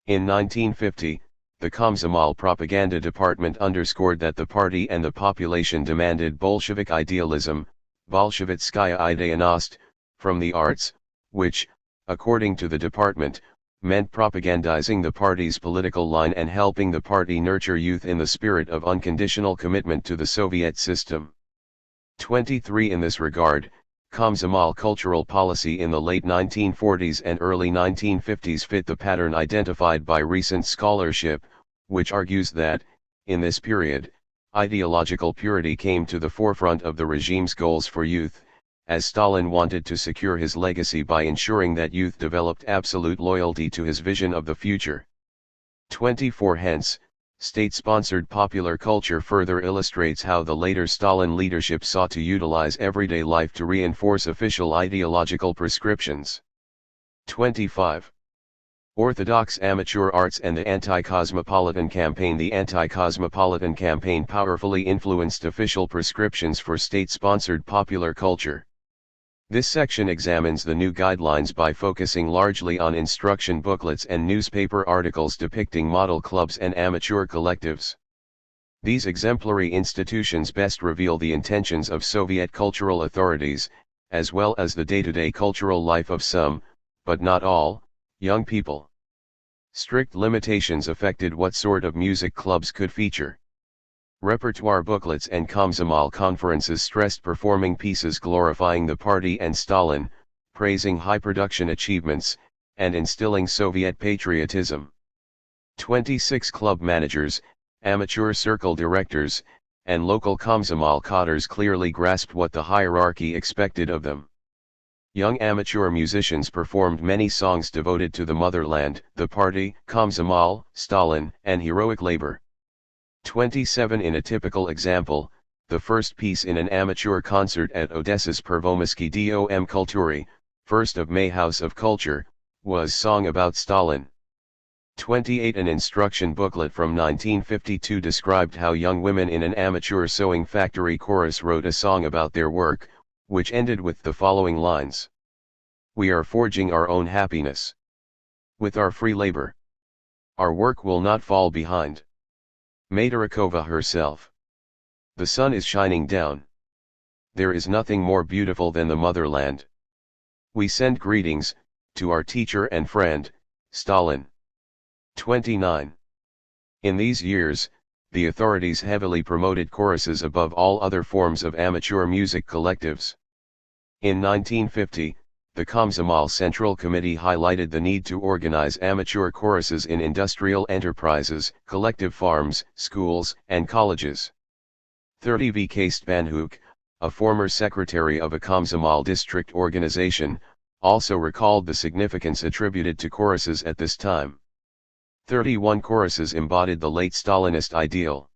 In 1950, the Komsomol Propaganda Department underscored that the party and the population demanded Bolshevik idealism, Bolshevitskaya idealnost, from the arts, which, according to the department, meant propagandizing the party's political line and helping the party nurture youth in the spirit of unconditional commitment to the Soviet system. 23 In this regard, Komsomol cultural policy in the late 1940s and early 1950s fit the pattern identified by recent scholarship, which argues that, in this period, ideological purity came to the forefront of the regime's goals for youth, as Stalin wanted to secure his legacy by ensuring that youth developed absolute loyalty to his vision of the future. 24 Hence, state-sponsored popular culture further illustrates how the later Stalin leadership sought to utilize everyday life to reinforce official ideological prescriptions. 25. Orthodox amateur arts and the anti-cosmopolitan campaign. The anti-cosmopolitan campaign powerfully influenced official prescriptions for state-sponsored popular culture. This section examines the new guidelines by focusing largely on instruction booklets and newspaper articles depicting model clubs and amateur collectives. These exemplary institutions best reveal the intentions of Soviet cultural authorities, as well as the day-to-day cultural life of some, but not all, young people. Strict limitations affected what sort of music clubs could feature. Repertoire booklets and Komsomol conferences stressed performing pieces glorifying the party and Stalin, praising high production achievements, and instilling Soviet patriotism. 26 Club managers, amateur circle directors, and local Komsomol cadres clearly grasped what the hierarchy expected of them. Young amateur musicians performed many songs devoted to the motherland, the party, Komsomol, Stalin, and heroic labor. 27 In a typical example, the first piece in an amateur concert at Odessa's Pervomysky Dom Kultury, 1st of May House of Culture, was Song About Stalin. 28 An instruction booklet from 1952 described how young women in an amateur sewing factory chorus wrote a song about their work, which ended with the following lines. We are forging our own happiness. With our free labor. Our work will not fall behind. Madarakova herself. The sun is shining down. There is nothing more beautiful than the motherland. We send greetings, to our teacher and friend, Stalin. 29. In these years, the authorities heavily promoted choruses above all other forms of amateur music collectives. In 1950, the Komsomol Central Committee highlighted the need to organize amateur choruses in industrial enterprises, collective farms, schools, and colleges. 30 V.K. Spanhuk, a former secretary of a Komsomol district organization, also recalled the significance attributed to choruses at this time. 31 choruses embodied the late Stalinist ideal.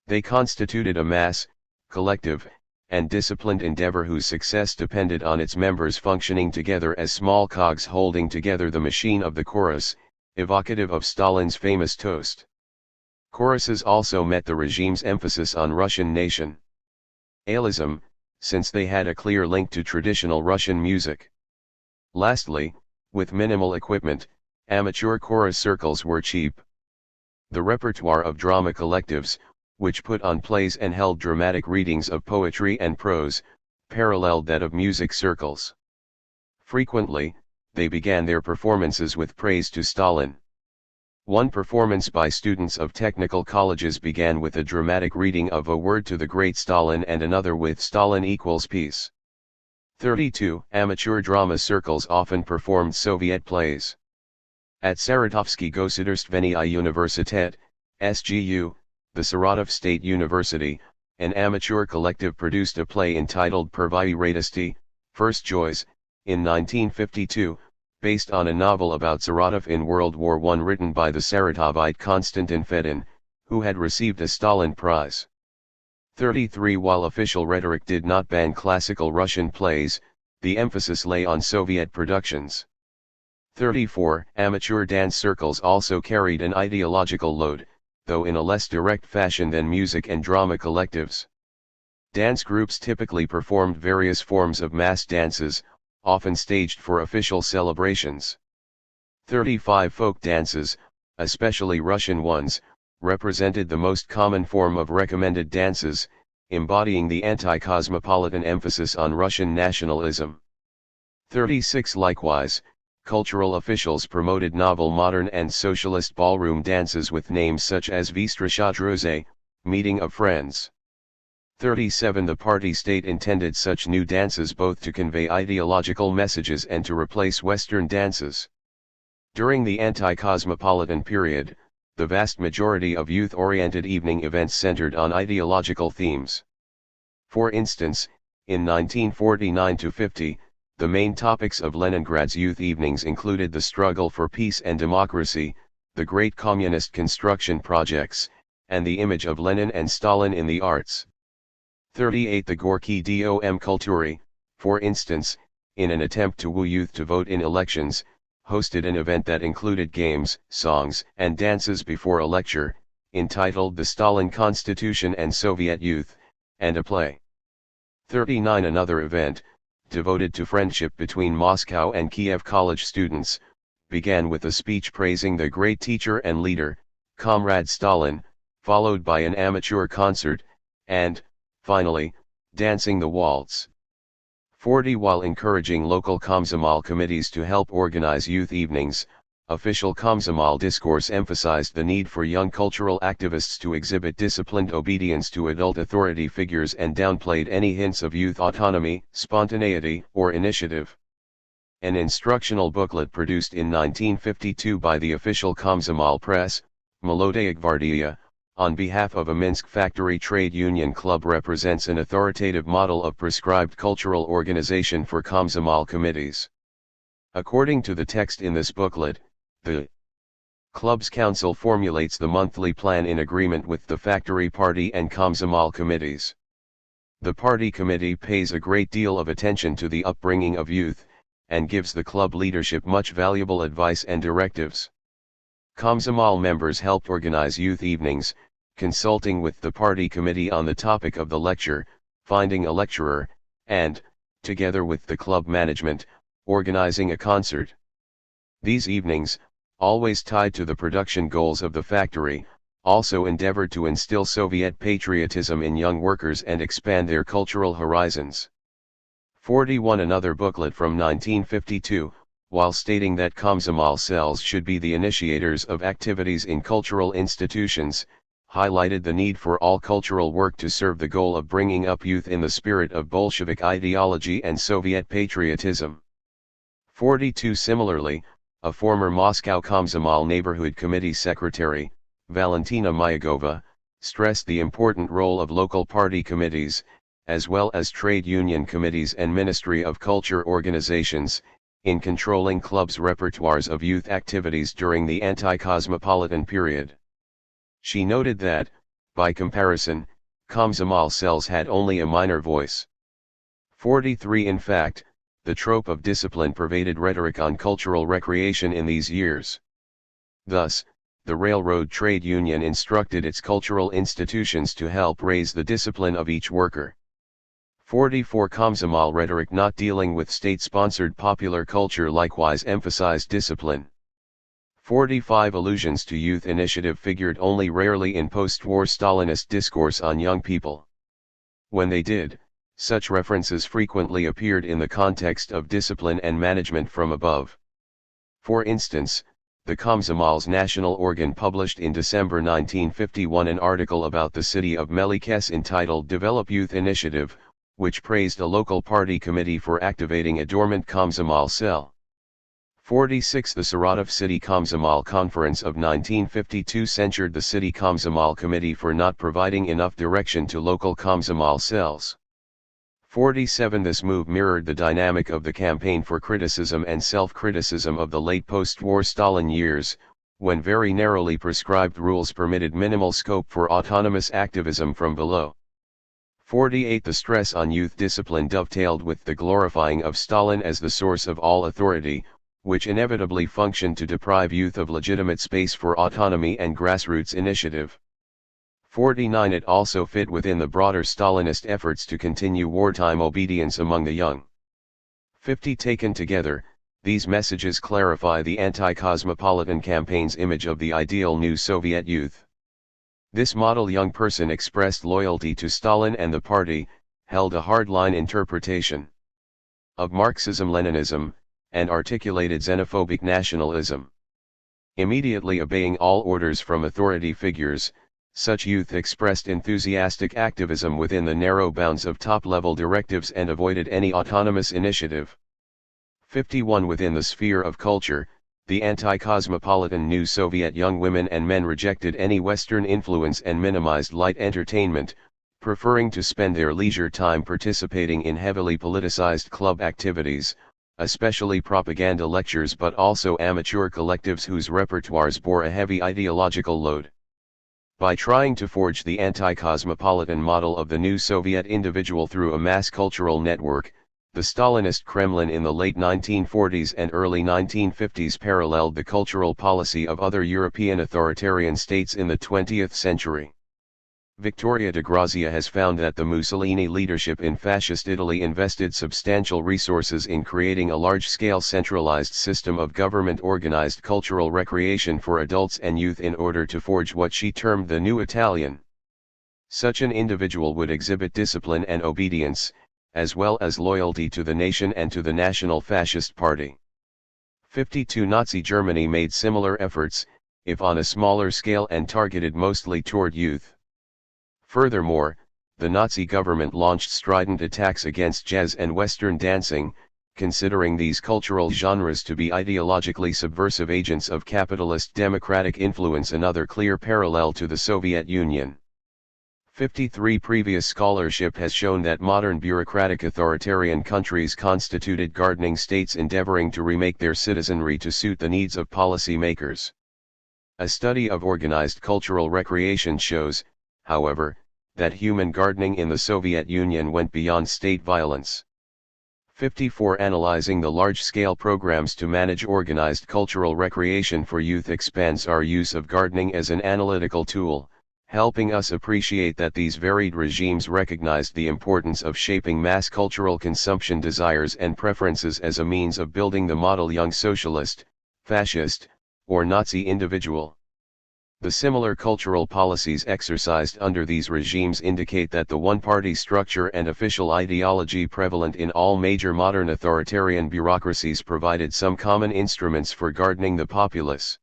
They constituted a mass, collective, and disciplined endeavor whose success depended on its members functioning together as small cogs holding together the machine of the chorus, evocative of Stalin's famous toast. Choruses also met the regime's emphasis on Russian nationalism, since they had a clear link to traditional Russian music. Lastly, with minimal equipment, amateur chorus circles were cheap. The repertoire of drama collectives, which put on plays and held dramatic readings of poetry and prose, paralleled that of music circles. Frequently, they began their performances with praise to Stalin. One performance by students of technical colleges began with a dramatic reading of a word to the great Stalin and another with Stalin equals peace. 32 Amateur drama circles often performed Soviet plays. At Saratovsky Gosударственная Universitet, SGU, the Saratov State University, an amateur collective produced a play entitled Первые радости, First Joys, in 1952, based on a novel about Saratov in World War I written by the Saratovite Konstantin Fedin, who had received a Stalin Prize. 33 While official rhetoric did not ban classical Russian plays, the emphasis lay on Soviet productions. 34 Amateur dance circles also carried an ideological load, though in a less direct fashion than music and drama collectives. Dance groups typically performed various forms of mass dances, often staged for official celebrations. 35 Folk dances, especially Russian ones, represented the most common form of recommended dances, embodying the anti-cosmopolitan emphasis on Russian nationalism. 36 Likewise, cultural officials promoted novel modern and socialist ballroom dances with names such as Встреча друзей, meeting of friends. 37 The party state intended such new dances both to convey ideological messages and to replace Western dances. During the anti-cosmopolitan period, the vast majority of youth-oriented evening events centered on ideological themes. For instance, In 1949–50, the main topics of Leningrad's youth evenings included the struggle for peace and democracy, the great communist construction projects, and the image of Lenin and Stalin in the arts. 38 The Gorky Dom Kultury, for instance, in an attempt to woo youth to vote in elections, hosted an event that included games, songs, and dances before a lecture, entitled The Stalin Constitution and Soviet Youth, and a play. 39 Another event, devoted to friendship between Moscow and Kiev college students, began with a speech praising the great teacher and leader, Comrade Stalin, followed by an amateur concert, and, finally, dancing the waltz. 40 While encouraging local Komsomol committees to help organize youth evenings, official Komsomol discourse emphasized the need for young cultural activists to exhibit disciplined obedience to adult authority figures and downplayed any hints of youth autonomy, spontaneity, or initiative. An instructional booklet produced in 1952 by the official Komsomol press, Melodaya Gvardiya, on behalf of a Minsk factory trade union club represents an authoritative model of prescribed cultural organization for Komsomol committees. According to the text in this booklet, the club's council formulates the monthly plan in agreement with the factory party and Komsomol committees. The party committee pays a great deal of attention to the upbringing of youth, and gives the club leadership much valuable advice and directives. Komsomol members help organize youth evenings, consulting with the party committee on the topic of the lecture, finding a lecturer, and, together with the club management, organizing a concert. These evenings, always tied to the production goals of the factory, also endeavored to instill Soviet patriotism in young workers and expand their cultural horizons. 41 Another booklet from 1952, while stating that Komsomol cells should be the initiators of activities in cultural institutions, highlighted the need for all cultural work to serve the goal of bringing up youth in the spirit of Bolshevik ideology and Soviet patriotism. 42 Similarly, a former Moscow Komsomol Neighborhood Committee Secretary, Valentina Mayagova, stressed the important role of local party committees, as well as trade union committees and Ministry of Culture organizations, in controlling clubs' repertoires of youth activities during the anti-cosmopolitan period. She noted that, by comparison, Komsomol cells had only a minor voice. 43 In fact, the trope of discipline pervaded rhetoric on cultural recreation in these years. Thus, the railroad trade union instructed its cultural institutions to help raise the discipline of each worker. 44 Komsomol rhetoric not dealing with state-sponsored popular culture likewise emphasized discipline. 45 Allusions to youth initiative figured only rarely in post-war Stalinist discourse on young people. When they did, such references frequently appeared in the context of discipline and management from above. For instance, the Komsomol's national organ published in December 1951 an article about the city of Melikes entitled Develop Youth Initiative, which praised a local party committee for activating a dormant Komsomol cell. 46 The Saratov City Komsomol Conference of 1952 censured the City Komsomol Committee for not providing enough direction to local Komsomol cells. 47 This move mirrored the dynamic of the campaign for criticism and self-criticism of the late post-war Stalin years, when very narrowly prescribed rules permitted minimal scope for autonomous activism from below. 48 The stress on youth discipline dovetailed with the glorifying of Stalin as the source of all authority, which inevitably functioned to deprive youth of legitimate space for autonomy and grassroots initiative. 49 It also fit within the broader Stalinist efforts to continue wartime obedience among the young. 50 Taken together, these messages clarify the anti-cosmopolitan campaign's image of the ideal new Soviet youth. This model young person expressed loyalty to Stalin and the party, held a hardline interpretation of Marxism-Leninism, and articulated xenophobic nationalism. Immediately obeying all orders from authority figures, such youth expressed enthusiastic activism within the narrow bounds of top-level directives and avoided any autonomous initiative. 51 Within the sphere of culture, the anti-cosmopolitan new Soviet young women and men rejected any Western influence and minimized light entertainment, preferring to spend their leisure time participating in heavily politicized club activities, especially propaganda lectures, but also amateur collectives whose repertoires bore a heavy ideological load. By trying to forge the anti-cosmopolitan model of the new Soviet individual through a mass cultural network, the Stalinist Kremlin in the late 1940s and early 1950s paralleled the cultural policy of other European authoritarian states in the 20th century. Victoria de Grazia has found that the Mussolini leadership in fascist Italy invested substantial resources in creating a large-scale centralized system of government-organized cultural recreation for adults and youth in order to forge what she termed the new Italian. Such an individual would exhibit discipline and obedience, as well as loyalty to the nation and to the National Fascist Party. 52 Nazi Germany made similar efforts, if on a smaller scale and targeted mostly toward youth. Furthermore, the Nazi government launched strident attacks against jazz and Western dancing, considering these cultural genres to be ideologically subversive agents of capitalist democratic influence, another clear parallel to the Soviet Union. 53 Previous scholarship has shown that modern bureaucratic authoritarian countries constituted gardening states endeavoring to remake their citizenry to suit the needs of policymakers. A study of organized cultural recreation shows, however, that human gardening in the Soviet Union went beyond state violence. 54 Analyzing the large-scale programs to manage organized cultural recreation for youth expands our use of gardening as an analytical tool, helping us appreciate that these varied regimes recognized the importance of shaping mass cultural consumption desires and preferences as a means of building the model young socialist, fascist, or Nazi individual. The similar cultural policies exercised under these regimes indicate that the one-party structure and official ideology prevalent in all major modern authoritarian bureaucracies provided some common instruments for gardening the populace.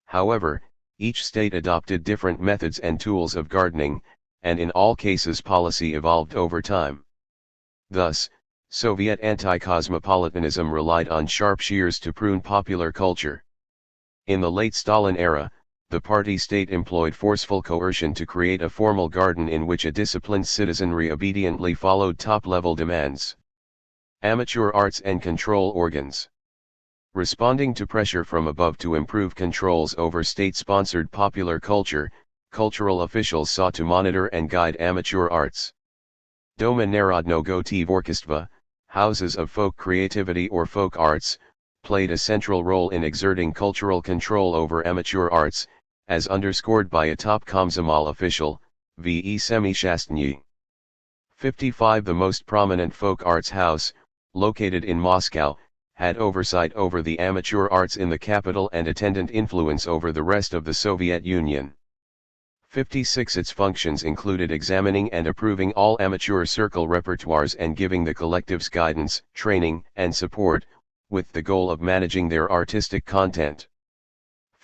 However, each state adopted different methods and tools of gardening, and in all cases policy evolved over time. Thus, Soviet anti-cosmopolitanism relied on sharp shears to prune popular culture. In the late Stalin era, the party state employed forceful coercion to create a formal garden in which a disciplined citizenry obediently followed top-level demands. Amateur arts and control organs. Responding to pressure from above to improve controls over state-sponsored popular culture, cultural officials sought to monitor and guide amateur arts. Doma Narodnogo Tvorчества, houses of folk creativity or folk arts, played a central role in exerting cultural control over amateur arts, as underscored by a top Komsomol official, V.E. Semishastny. 55 The most prominent folk arts house, located in Moscow, had oversight over the amateur arts in the capital and attendant influence over the rest of the Soviet Union. 56 Its functions included examining and approving all amateur circle repertoires and giving the collectives guidance, training, and support, with the goal of managing their artistic content.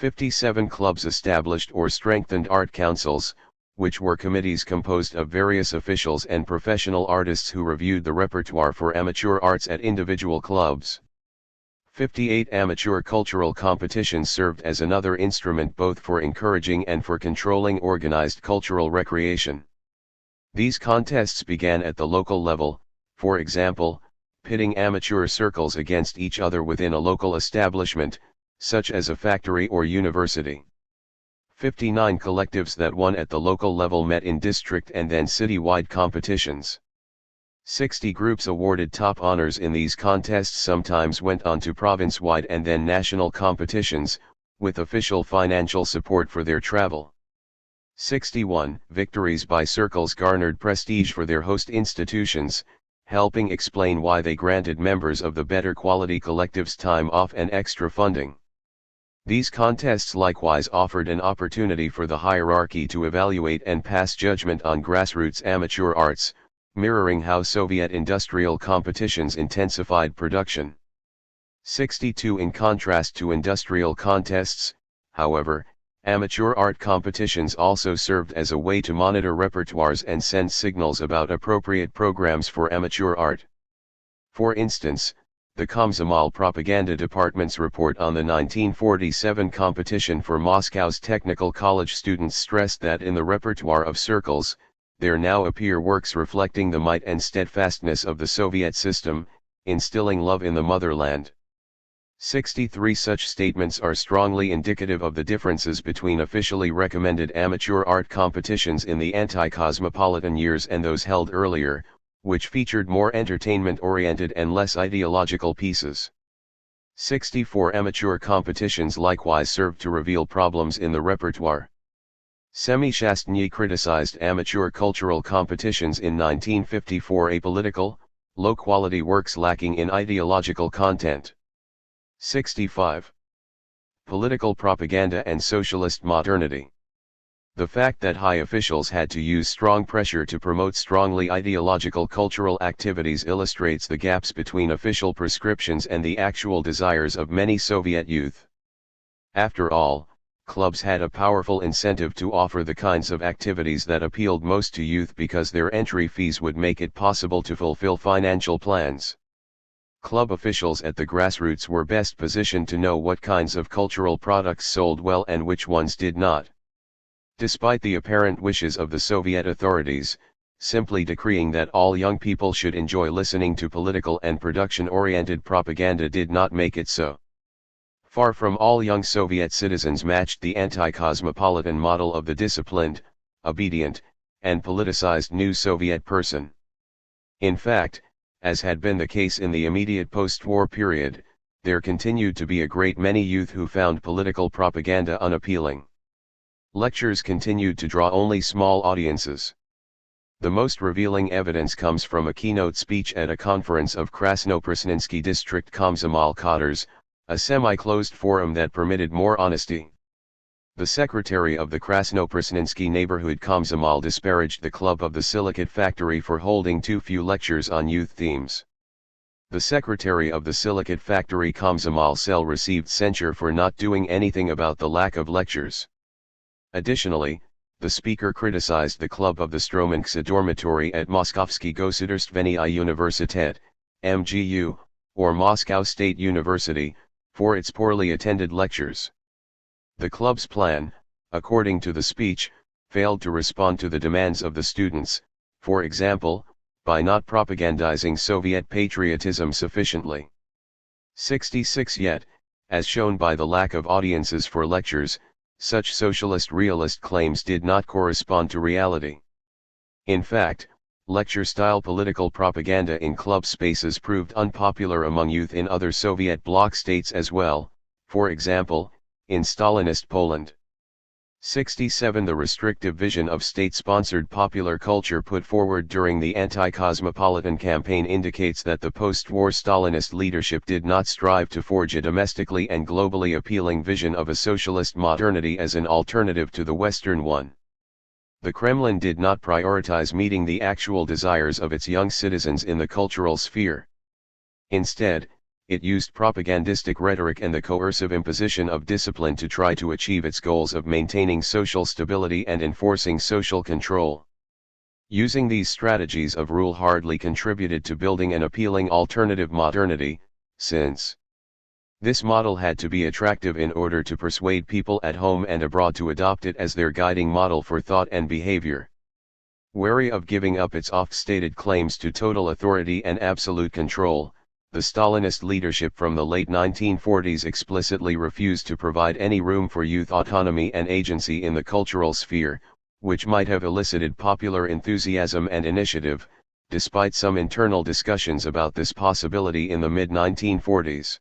57 Clubs established or strengthened art councils, which were committees composed of various officials and professional artists who reviewed the repertoire for amateur arts at individual clubs. 58 Amateur cultural competitions served as another instrument both for encouraging and for controlling organized cultural recreation. These contests began at the local level, for example, pitting amateur circles against each other within a local establishment, such as a factory or university. 59 Collectives that won at the local level met in district and then city-wide competitions. 60 groups awarded top honors in these contests sometimes went on to province-wide and then national competitions, with official financial support for their travel. 61 Victories by circles garnered prestige for their host institutions, helping explain why they granted members of the better quality collectives time off and extra funding. These contests likewise offered an opportunity for the hierarchy to evaluate and pass judgment on grassroots amateur arts, mirroring how Soviet industrial competitions intensified production. 62 In contrast to industrial contests, however, amateur art competitions also served as a way to monitor repertoires and send signals about appropriate programs for amateur art. For instance, the Komsomol Propaganda Department's report on the 1947 competition for Moscow's technical college students stressed that in the repertoire of circles, there now appear works reflecting the might and steadfastness of the Soviet system, instilling love in the motherland. 63 such statements are strongly indicative of the differences between officially recommended amateur art competitions in the anti-cosmopolitan years and those held earlier, which featured more entertainment-oriented and less ideological pieces. 64 amateur competitions likewise served to reveal problems in the repertoire. Semishastny criticized amateur cultural competitions in 1954 apolitical, low-quality works lacking in ideological content. 65. Political propaganda and socialist modernity. The fact that high officials had to use strong pressure to promote strongly ideological cultural activities illustrates the gaps between official prescriptions and the actual desires of many Soviet youth. After all, clubs had a powerful incentive to offer the kinds of activities that appealed most to youth because their entry fees would make it possible to fulfill financial plans. Club officials at the grassroots were best positioned to know what kinds of cultural products sold well and which ones did not. Despite the apparent wishes of the Soviet authorities, simply decreeing that all young people should enjoy listening to political and production-oriented propaganda did not make it so. Far from all young Soviet citizens matched the anti-cosmopolitan model of the disciplined, obedient, and politicized new Soviet person. In fact, as had been the case in the immediate post-war period, there continued to be a great many youth who found political propaganda unappealing. Lectures continued to draw only small audiences. The most revealing evidence comes from a keynote speech at a conference of Krasnoprasnensky district Komsomol cadres, a semi-closed forum that permitted more honesty. The secretary of the Krasnoprasnensky neighborhood Komsomol disparaged the Club of the Silicate Factory for holding too few lectures on youth themes. The secretary of the Silicate Factory Komsomol cell received censure for not doing anything about the lack of lectures. Additionally, the speaker criticized the Club of the Stromanksa dormitory at Moskovsky Gosударственный Universitet, MGU, or Moscow State University, for its poorly attended lectures. The club's plan, according to the speech, failed to respond to the demands of the students, for example, by not propagandizing Soviet patriotism sufficiently. 66 Yet, as shown by the lack of audiences for lectures, such socialist realist claims did not correspond to reality. In fact, lecture-style political propaganda in club spaces proved unpopular among youth in other Soviet bloc states as well, for example, in Stalinist Poland. 67 The restrictive vision of state-sponsored popular culture put forward during the anti-cosmopolitan campaign indicates that the post-war Stalinist leadership did not strive to forge a domestically and globally appealing vision of a socialist modernity as an alternative to the Western one. The Kremlin did not prioritize meeting the actual desires of its young citizens in the cultural sphere. Instead, it used propagandistic rhetoric and the coercive imposition of discipline to try to achieve its goals of maintaining social stability and enforcing social control. Using these strategies of rule hardly contributed to building an appealing alternative modernity, since this model had to be attractive in order to persuade people at home and abroad to adopt it as their guiding model for thought and behavior. Wary of giving up its oft-stated claims to total authority and absolute control, the Stalinist leadership from the late 1940s explicitly refused to provide any room for youth autonomy and agency in the cultural sphere, which might have elicited popular enthusiasm and initiative, despite some internal discussions about this possibility in the mid-1940s.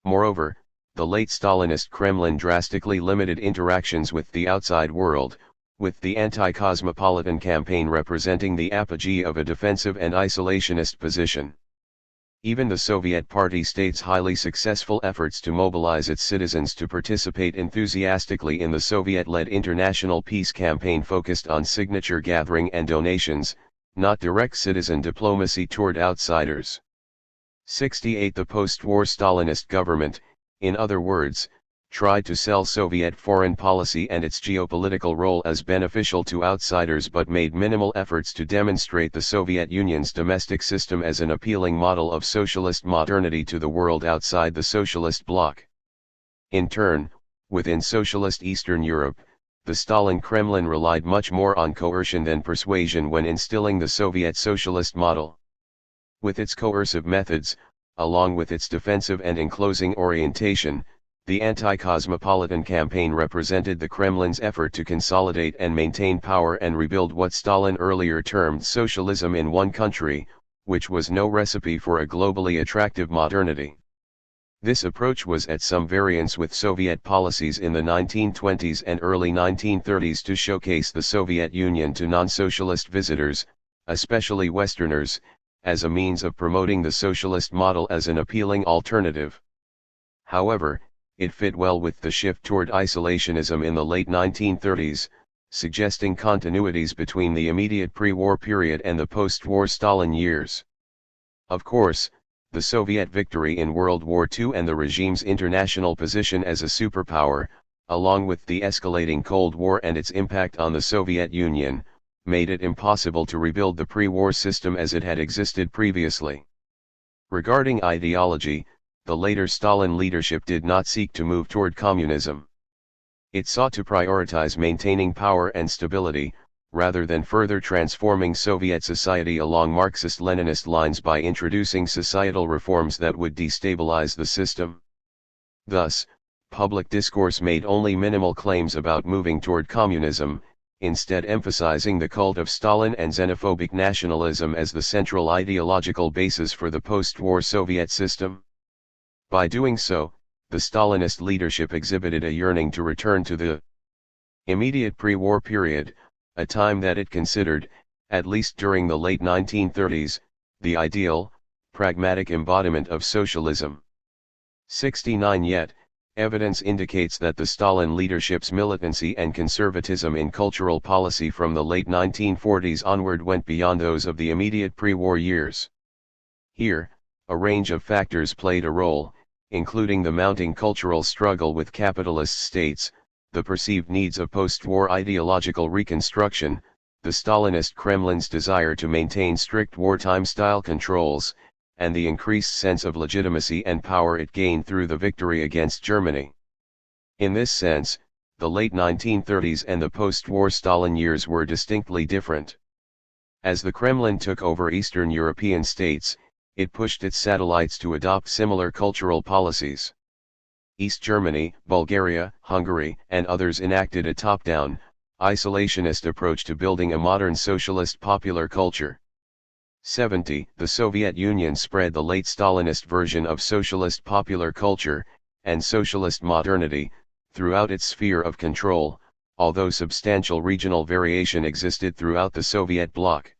Moreover, the late Stalinist Kremlin drastically limited interactions with the outside world, with the anti-cosmopolitan campaign representing the apogee of a defensive and isolationist position. Even the Soviet Party states' highly successful efforts to mobilize its citizens to participate enthusiastically in the Soviet-led international peace campaign focused on signature gathering and donations, not direct citizen diplomacy toward outsiders. 68 The post-war Stalinist government, in other words, tried to sell Soviet foreign policy and its geopolitical role as beneficial to outsiders but made minimal efforts to demonstrate the Soviet Union's domestic system as an appealing model of socialist modernity to the world outside the socialist bloc. In turn, within socialist Eastern Europe, the Stalin Kremlin relied much more on coercion than persuasion when instilling the Soviet socialist model. With its coercive methods, along with its defensive and enclosing orientation, the anti-cosmopolitan campaign represented the Kremlin's effort to consolidate and maintain power and rebuild what Stalin earlier termed socialism in one country, which was no recipe for a globally attractive modernity. This approach was at some variance with Soviet policies in the 1920s and early 1930s to showcase the Soviet Union to non-socialist visitors, especially Westerners, as a means of promoting the socialist model as an appealing alternative. However, it fit well with the shift toward isolationism in the late 1930s, suggesting continuities between the immediate pre-war period and the post-war Stalin years. Of course, the Soviet victory in World War II and the regime's international position as a superpower, along with the escalating Cold War and its impact on the Soviet Union, made it impossible to rebuild the pre-war system as it had existed previously. Regarding ideology, the later Stalin leadership did not seek to move toward communism. It sought to prioritize maintaining power and stability, rather than further transforming Soviet society along Marxist-Leninist lines by introducing societal reforms that would destabilize the system. Thus, public discourse made only minimal claims about moving toward communism, instead emphasizing the cult of Stalin and xenophobic nationalism as the central ideological basis for the post-war Soviet system. By doing so, the Stalinist leadership exhibited a yearning to return to the immediate pre-war period, a time that it considered, at least during the late 1930s, the ideal, pragmatic embodiment of socialism. 69 Yet, evidence indicates that the Stalin leadership's militancy and conservatism in cultural policy from the late 1940s onward went beyond those of the immediate pre-war years. Here, a range of factors played a role, including the mounting cultural struggle with capitalist states, the perceived needs of post-war ideological reconstruction, the Stalinist Kremlin's desire to maintain strict wartime-style controls, and the increased sense of legitimacy and power it gained through the victory against Germany. In this sense, the late 1930s and the post-war Stalin years were distinctly different. As the Kremlin took over Eastern European states, it pushed its satellites to adopt similar cultural policies. East Germany, Bulgaria, Hungary, and others enacted a top-down, isolationist approach to building a modern socialist popular culture. 70. The Soviet Union spread the late Stalinist version of socialist popular culture, and socialist modernity, throughout its sphere of control, although substantial regional variation existed throughout the Soviet bloc.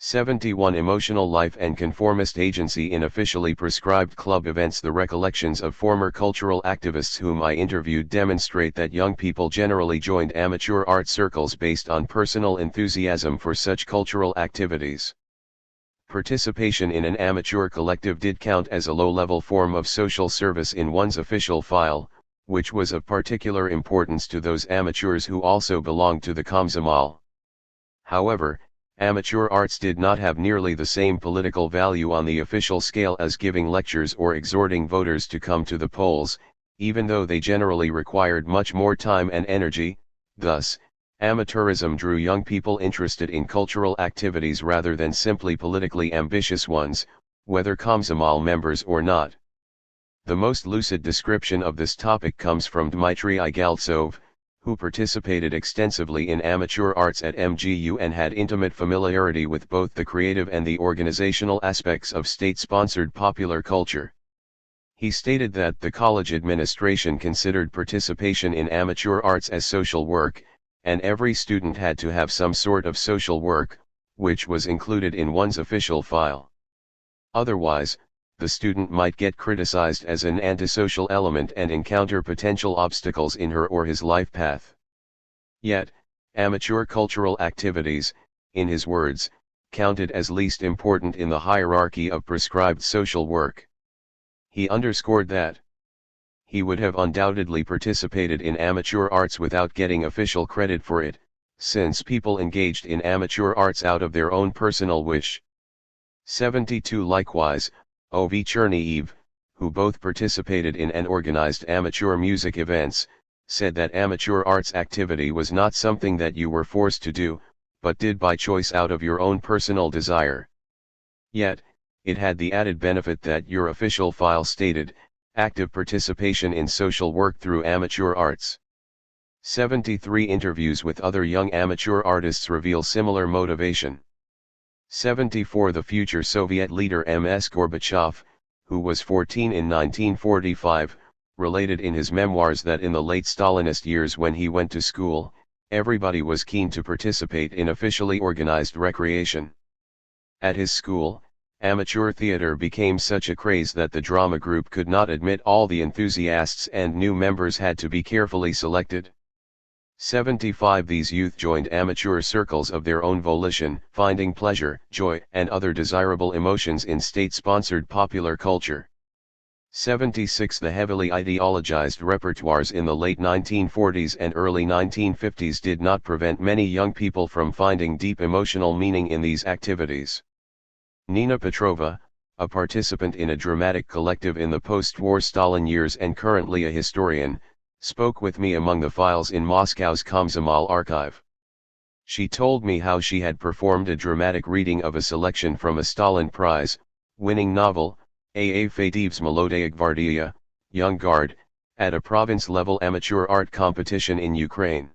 71. Emotional life and conformist agency in officially prescribed club events. The recollections of former cultural activists whom I interviewed demonstrate that young people generally joined amateur art circles based on personal enthusiasm for such cultural activities. Participation in an amateur collective did count as a low-level form of social service in one's official file, which was of particular importance to those amateurs who also belonged to the Komsomol. However, amateur arts did not have nearly the same political value on the official scale as giving lectures or exhorting voters to come to the polls, even though they generally required much more time and energy. Thus, amateurism drew young people interested in cultural activities rather than simply politically ambitious ones, whether Komsomol members or not. The most lucid description of this topic comes from Dmitry Igaltsov, who participated extensively in amateur arts at MGU and had intimate familiarity with both the creative and the organizational aspects of state-sponsored popular culture. He stated that the college administration considered participation in amateur arts as social work, and every student had to have some sort of social work, which was included in one's official file. Otherwise, the student might get criticized as an antisocial element and encounter potential obstacles in her or his life path. Yet, amateur cultural activities, in his words, counted as least important in the hierarchy of prescribed social work. He underscored that he would have undoubtedly participated in amateur arts without getting official credit for it, since people engaged in amateur arts out of their own personal wish. 72. Likewise, O.V. Chernihiv, who both participated in and organized amateur music events, said that amateur arts activity was not something that you were forced to do, but did by choice out of your own personal desire. Yet, it had the added benefit that your official file stated, active participation in social work through amateur arts. 73 interviews with other young amateur artists reveal similar motivation. 74 The future Soviet leader M.S. Gorbachev, who was 14 in 1945, related in his memoirs that in the late Stalinist years when he went to school, everybody was keen to participate in officially organized recreation. At his school, amateur theater became such a craze that the drama group could not admit all the enthusiasts and new members had to be carefully selected. 75 These youth joined amateur circles of their own volition, finding pleasure, joy, and other desirable emotions in state-sponsored popular culture. 76 The heavily ideologized repertoires in the late 1940s and early 1950s did not prevent many young people from finding deep emotional meaning in these activities. Nina Petrova, a participant in a dramatic collective in the post-war Stalin years and currently a historian, spoke with me among the files in Moscow's Komsomol archive. She told me how she had performed a dramatic reading of a selection from a Stalin Prize-winning novel, A. Fadiv's Melodaya Gvardia, Young Guard, at a province-level amateur art competition in Ukraine.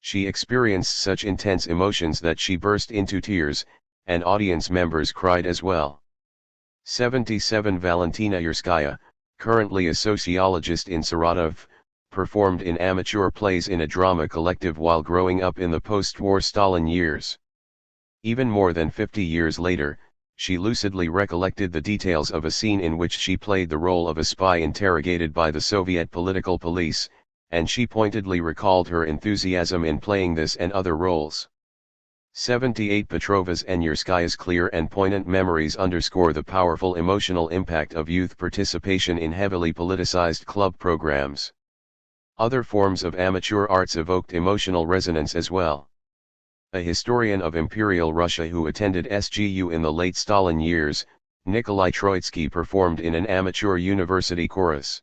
She experienced such intense emotions that she burst into tears, and audience members cried as well. 77 Valentina Yurskaya, currently a sociologist in Saratov, performed in amateur plays in a drama collective while growing up in the post-war Stalin years. Even more than 50 years later, she lucidly recollected the details of a scene in which she played the role of a spy interrogated by the Soviet political police, and she pointedly recalled her enthusiasm in playing this and other roles. 78 Petrova's and Yurskaya's clear and poignant memories underscore the powerful emotional impact of youth participation in heavily politicized club programs. Other forms of amateur arts evoked emotional resonance as well. A historian of Imperial Russia who attended SGU in the late Stalin years, Nikolai Troitsky performed in an amateur university chorus.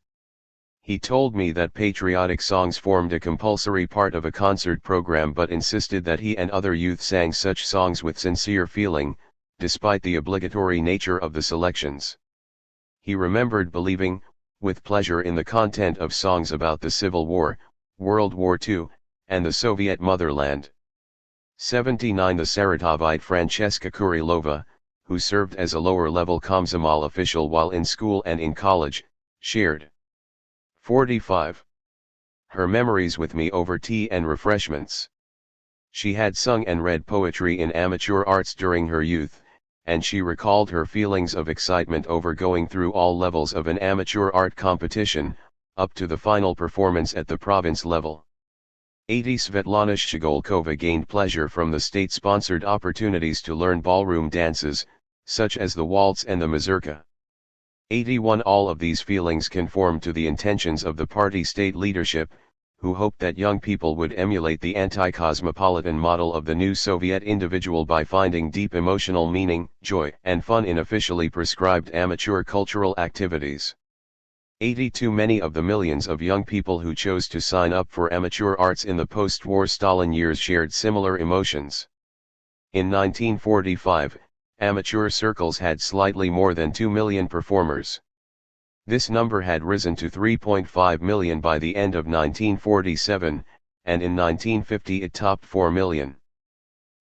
He told me that patriotic songs formed a compulsory part of a concert program but insisted that he and other youth sang such songs with sincere feeling, despite the obligatory nature of the selections. He remembered believing, with pleasure in the content of songs about the Civil War, World War II, and the Soviet motherland. 79 The Saratovite Francesca Kurilova, who served as a lower-level Komsomol official while in school and in college, shared. 45. Her memories with me over tea and refreshments. She had sung and read poetry in amateur arts during her youth, and she recalled her feelings of excitement over going through all levels of an amateur art competition, up to the final performance at the province level. 80 Svetlana Shigolkova gained pleasure from the state-sponsored opportunities to learn ballroom dances, such as the waltz and the mazurka. 81 All of these feelings conformed to the intentions of the party state leadership, who hoped that young people would emulate the anti-cosmopolitan model of the new Soviet individual by finding deep emotional meaning, joy, and fun in officially prescribed amateur cultural activities. 82 Many of the millions of young people who chose to sign up for amateur arts in the post-war Stalin years shared similar emotions. In 1945, amateur circles had slightly more than 2 million performers. This number had risen to 3.5 million by the end of 1947, and in 1950 it topped 4 million.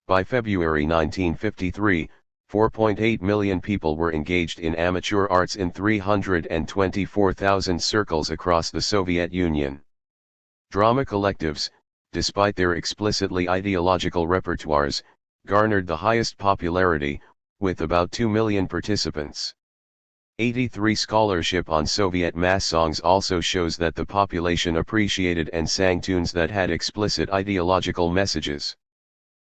By February 1953, 4.8 million people were engaged in amateur arts in 324,000 circles across the Soviet Union. Drama collectives, despite their explicitly ideological repertoires, garnered the highest popularity, with about 2 million participants. 83 Scholarship on Soviet mass songs also shows that the population appreciated and sang tunes that had explicit ideological messages.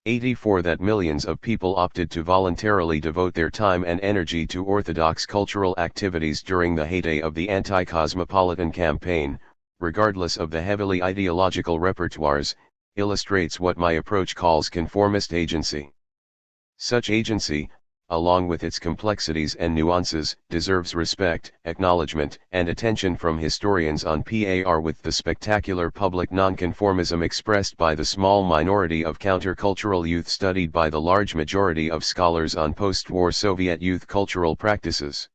84 That millions of people opted to voluntarily devote their time and energy to orthodox cultural activities during the heyday of the anti-cosmopolitan campaign, regardless of the heavily ideological repertoires, illustrates what my approach calls conformist agency. Such agency, along with its complexities and nuances, deserves respect, acknowledgement, and attention from historians on par with the spectacular public nonconformism expressed by the small minority of countercultural youth studied by the large majority of scholars on post-war Soviet youth cultural practices.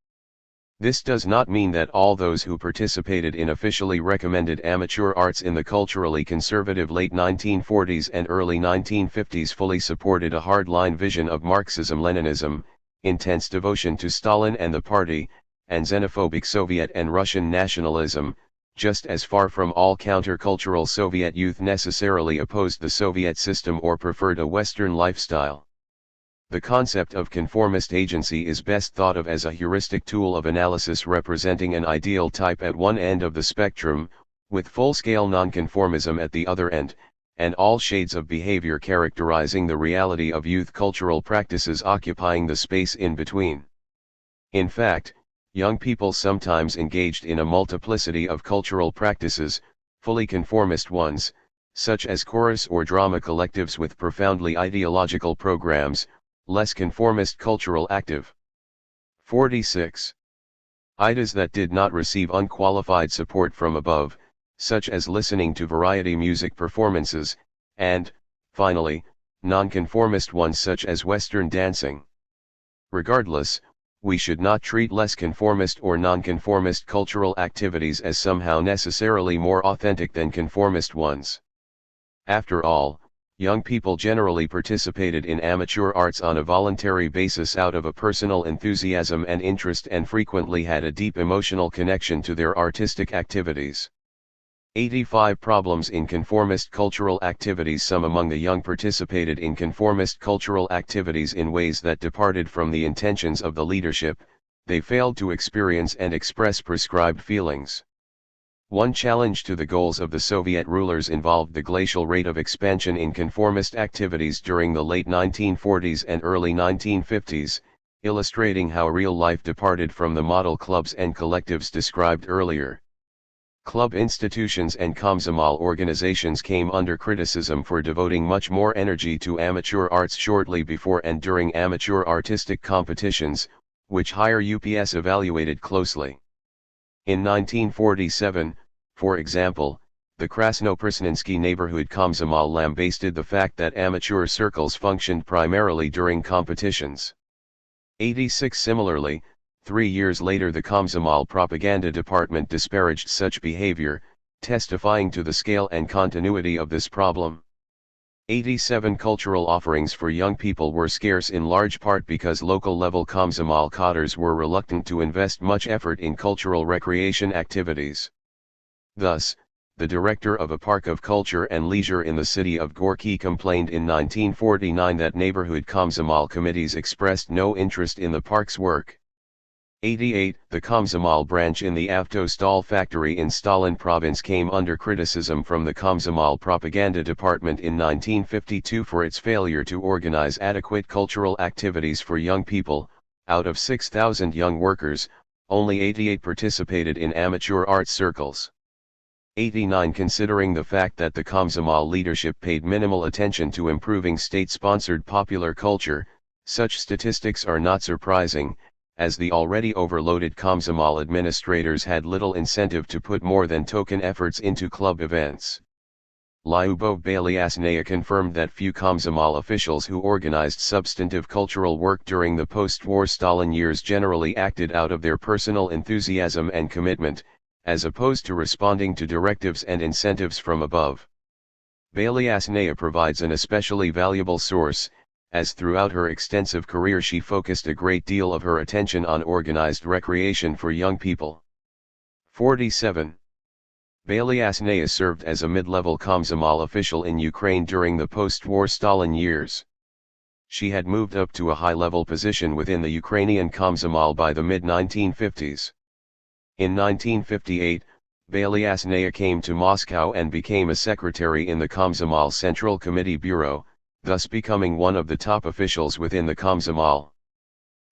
This does not mean that all those who participated in officially recommended amateur arts in the culturally conservative late 1940s and early 1950s fully supported a hardline vision of Marxism-Leninism, intense devotion to Stalin and the party, and xenophobic Soviet and Russian nationalism, just as far from all countercultural Soviet youth necessarily opposed the Soviet system or preferred a Western lifestyle. The concept of conformist agency is best thought of as a heuristic tool of analysis representing an ideal type at one end of the spectrum, with full-scale nonconformism at the other end, and all shades of behavior characterizing the reality of youth cultural practices occupying the space in between. In fact, young people sometimes engaged in a multiplicity of cultural practices, fully conformist ones, such as chorus or drama collectives with profoundly ideological programs, less conformist cultural active. 46. Ideas that did not receive unqualified support from above, such as listening to variety music performances, and, finally, nonconformist ones such as Western dancing. Regardless, we should not treat less conformist or nonconformist cultural activities as somehow necessarily more authentic than conformist ones. After all, young people generally participated in amateur arts on a voluntary basis out of a personal enthusiasm and interest and frequently had a deep emotional connection to their artistic activities. 85 Problems in conformist cultural activities. Some among the young participated in conformist cultural activities in ways that departed from the intentions of the leadership. They failed to experience and express prescribed feelings. One challenge to the goals of the Soviet rulers involved the glacial rate of expansion in conformist activities during the late 1940s and early 1950s, illustrating how real life departed from the model clubs and collectives described earlier. Club institutions and Komsomol organizations came under criticism for devoting much more energy to amateur arts shortly before and during amateur artistic competitions, which higher UPS evaluated closely. In 1947, for example, the Krasnoprasnensky neighborhood Komsomol lambasted the fact that amateur circles functioned primarily during competitions. 86 Similarly, 3 years later the Komsomol propaganda department disparaged such behavior, testifying to the scale and continuity of this problem. 87 Cultural offerings for young people were scarce in large part because local-level Komsomol cadres were reluctant to invest much effort in cultural recreation activities. Thus, the director of a park of culture and leisure in the city of Gorky complained in 1949 that neighborhood Komsomol committees expressed no interest in the park's work. 88 The Komsomol branch in the Avtostal factory in Stalin province came under criticism from the Komsomol propaganda department in 1952 for its failure to organize adequate cultural activities for young people. Out of 6,000 young workers, only 88 participated in amateur art circles. 89 Considering the fact that the Komsomol leadership paid minimal attention to improving state-sponsored popular culture, such statistics are not surprising, as the already overloaded Komsomol administrators had little incentive to put more than token efforts into club events. Lyubov Belyasnaya confirmed that few Komsomol officials who organized substantive cultural work during the post-war Stalin years generally acted out of their personal enthusiasm and commitment, as opposed to responding to directives and incentives from above. Belyasnaya provides an especially valuable source, as throughout her extensive career she focused a great deal of her attention on organized recreation for young people. 47. Belyasnaya served as a mid-level Komsomol official in Ukraine during the post-war Stalin years. She had moved up to a high-level position within the Ukrainian Komsomol by the mid-1950s. In 1958, Belyasnaya came to Moscow and became a secretary in the Komsomol Central Committee Bureau, thus becoming one of the top officials within the Komsomol.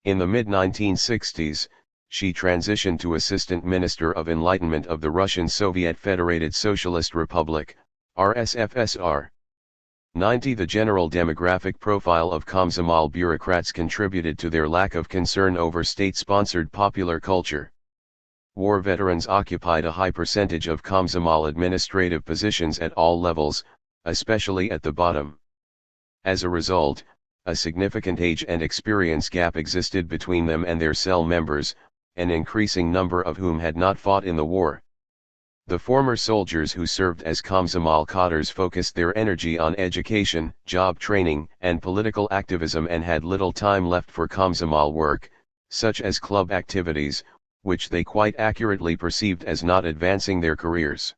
In the mid-1960s, she transitioned to Assistant Minister of Enlightenment of the Russian Soviet Federated Socialist Republic, RSFSR. 90. The general demographic profile of Komsomol bureaucrats contributed to their lack of concern over state-sponsored popular culture. War veterans occupied a high percentage of Komsomol administrative positions at all levels, especially at the bottom. As a result, a significant age and experience gap existed between them and their cell members, an increasing number of whom had not fought in the war. The former soldiers who served as Komsomol cadres focused their energy on education, job training, and political activism and had little time left for Komsomol work, such as club activities, which they quite accurately perceived as not advancing their careers.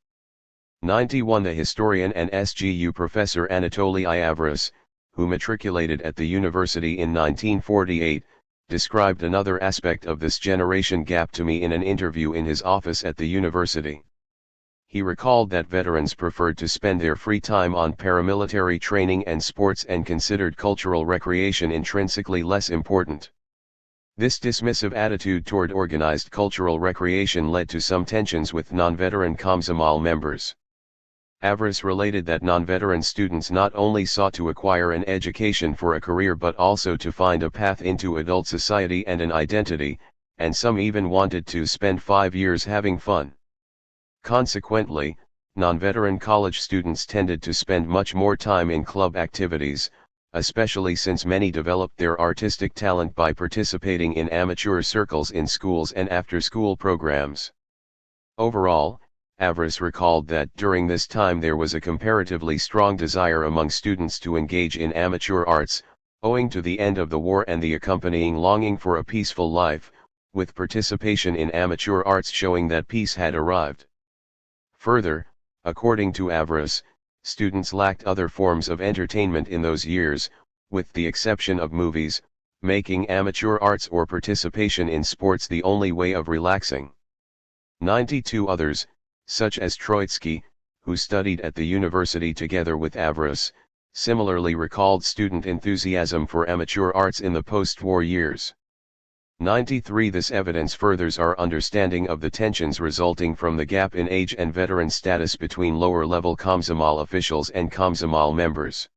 91. The historian and SGU professor Anatoly Iavris, who matriculated at the university in 1948, described another aspect of this generation gap to me in an interview in his office at the university. He recalled that veterans preferred to spend their free time on paramilitary training and sports and considered cultural recreation intrinsically less important. This dismissive attitude toward organized cultural recreation led to some tensions with non-veteran Komsomol members. Avris related that non-veteran students not only sought to acquire an education for a career but also to find a path into adult society and an identity, and some even wanted to spend 5 years having fun. Consequently, non-veteran college students tended to spend much more time in club activities, especially since many developed their artistic talent by participating in amateur circles in schools and after-school programs. Overall, Avris recalled that during this time there was a comparatively strong desire among students to engage in amateur arts, owing to the end of the war and the accompanying longing for a peaceful life, with participation in amateur arts showing that peace had arrived. Further, according to Avris, students lacked other forms of entertainment in those years, with the exception of movies, making amateur arts or participation in sports the only way of relaxing. 92 others, such as Troitsky, who studied at the university together with Avris, similarly recalled student enthusiasm for amateur arts in the post-war years. 93. This evidence furthers our understanding of the tensions resulting from the gap in age and veteran status between lower-level Komsomol officials and Komsomol members.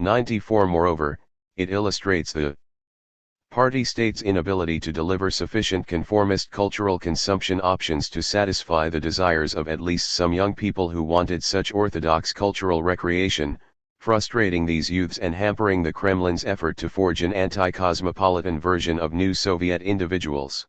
94. Moreover, it illustrates the party state's inability to deliver sufficient conformist cultural consumption options to satisfy the desires of at least some young people who wanted such orthodox cultural recreation, frustrating these youths and hampering the Kremlin's effort to forge an anti-cosmopolitan version of new Soviet individuals.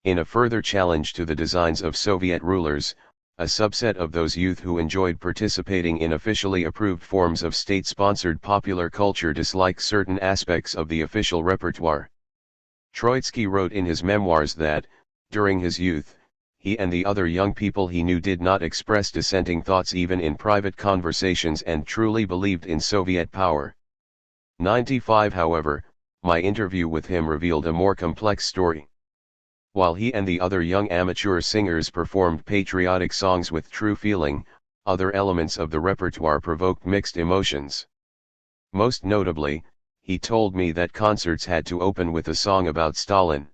In a further challenge to the designs of Soviet rulers, a subset of those youth who enjoyed participating in officially approved forms of state-sponsored popular culture dislike certain aspects of the official repertoire. Troitsky wrote in his memoirs that, during his youth, he and the other young people he knew did not express dissenting thoughts even in private conversations and truly believed in Soviet power. 95. However, my interview with him revealed a more complex story. While he and the other young amateur singers performed patriotic songs with true feeling, other elements of the repertoire provoked mixed emotions. Most notably, he told me that concerts had to open with a song about Stalin.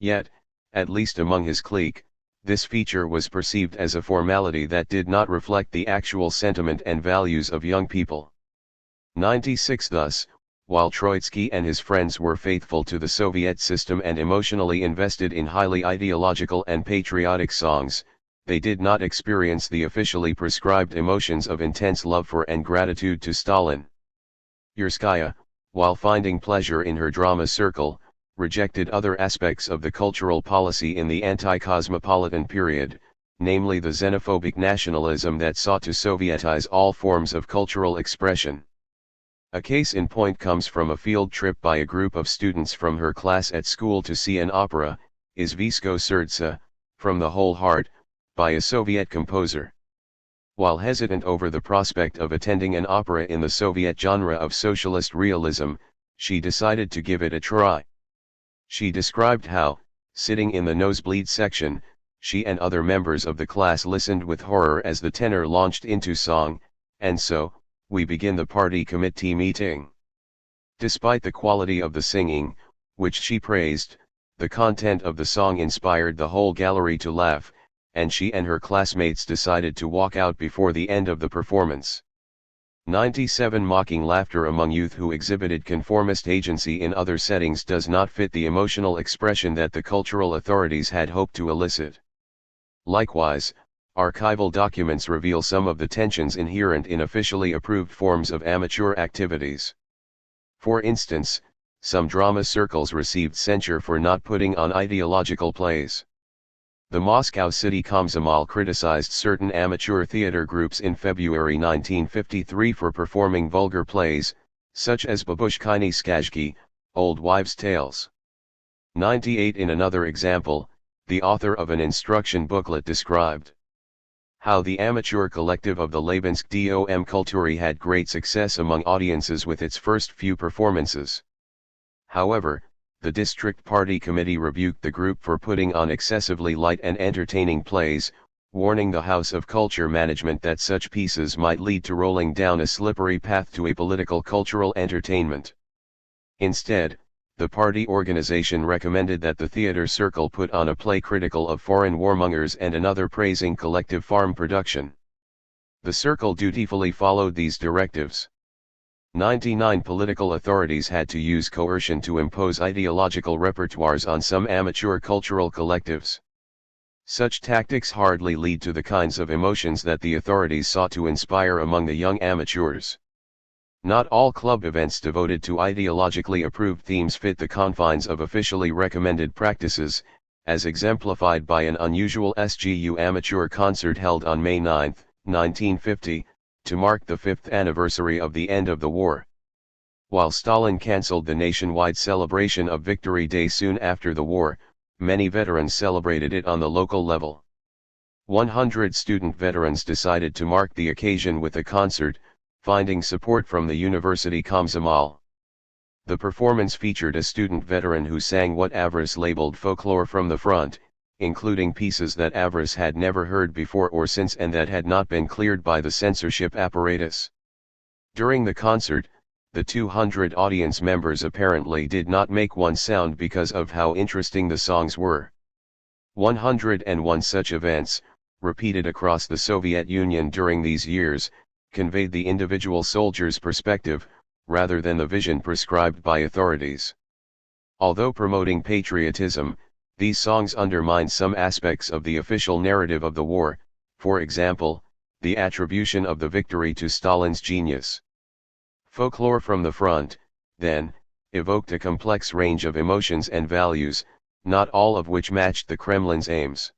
Yet, at least among his clique, this feature was perceived as a formality that did not reflect the actual sentiment and values of young people. 96. Thus, while Troitsky and his friends were faithful to the Soviet system and emotionally invested in highly ideological and patriotic songs, they did not experience the officially prescribed emotions of intense love for and gratitude to Stalin. Yurskaya, while finding pleasure in her drama circle, rejected other aspects of the cultural policy in the anti-cosmopolitan period, namely the xenophobic nationalism that sought to Sovietize all forms of cultural expression. A case in point comes from a field trip by a group of students from her class at school to see an opera, Izvisko Serdca, From the Whole Heart, by a Soviet composer. While hesitant over the prospect of attending an opera in the Soviet genre of socialist realism, she decided to give it a try. She described how, sitting in the nosebleed section, she and other members of the class listened with horror as the tenor launched into song, and so, we begin the party committee meeting. Despite the quality of the singing, which she praised, the content of the song inspired the whole gallery to laugh, and she and her classmates decided to walk out before the end of the performance. 97 Mocking laughter among youth who exhibited conformist agency in other settings does not fit the emotional expression that the cultural authorities had hoped to elicit. Likewise, archival documents reveal some of the tensions inherent in officially approved forms of amateur activities. For instance, some drama circles received censure for not putting on ideological plays. The Moscow City Komsomol criticized certain amateur theater groups in February 1953 for performing vulgar plays, such as Babushkiny Skazki, Old Wives' Tales. 98 In another example, the author of an instruction booklet described how the amateur collective of the Labansk Dom Kultury had great success among audiences with its first few performances. However, the district party committee rebuked the group for putting on excessively light and entertaining plays, warning the House of Culture management that such pieces might lead to rolling down a slippery path to apolitical cultural entertainment. Instead, the party organization recommended that the theater circle put on a play critical of foreign warmongers and another praising collective farm production. The circle dutifully followed these directives. 99 Political authorities had to use coercion to impose ideological repertoires on some amateur cultural collectives. Such tactics hardly lead to the kinds of emotions that the authorities sought to inspire among the young amateurs. Not all club events devoted to ideologically approved themes fit the confines of officially recommended practices, as exemplified by an unusual SGU amateur concert held on May 9, 1950, to mark the 5th anniversary of the end of the war. While Stalin cancelled the nationwide celebration of Victory Day soon after the war, many veterans celebrated it on the local level. 100 student veterans decided to mark the occasion with a concert, finding support from the University Komsomol. The performance featured a student veteran who sang what Avras labeled folklore from the front, including pieces that Avras had never heard before or since and that had not been cleared by the censorship apparatus. During the concert, the 200 audience members apparently did not make one sound because of how interesting the songs were. 101 such events, repeated across the Soviet Union during these years, conveyed the individual soldier's perspective, rather than the vision prescribed by authorities. Although promoting patriotism, these songs undermined some aspects of the official narrative of the war, for example, the attribution of the victory to Stalin's genius. Folklore from the front, then, evoked a complex range of emotions and values, not all of which matched the Kremlin's aims.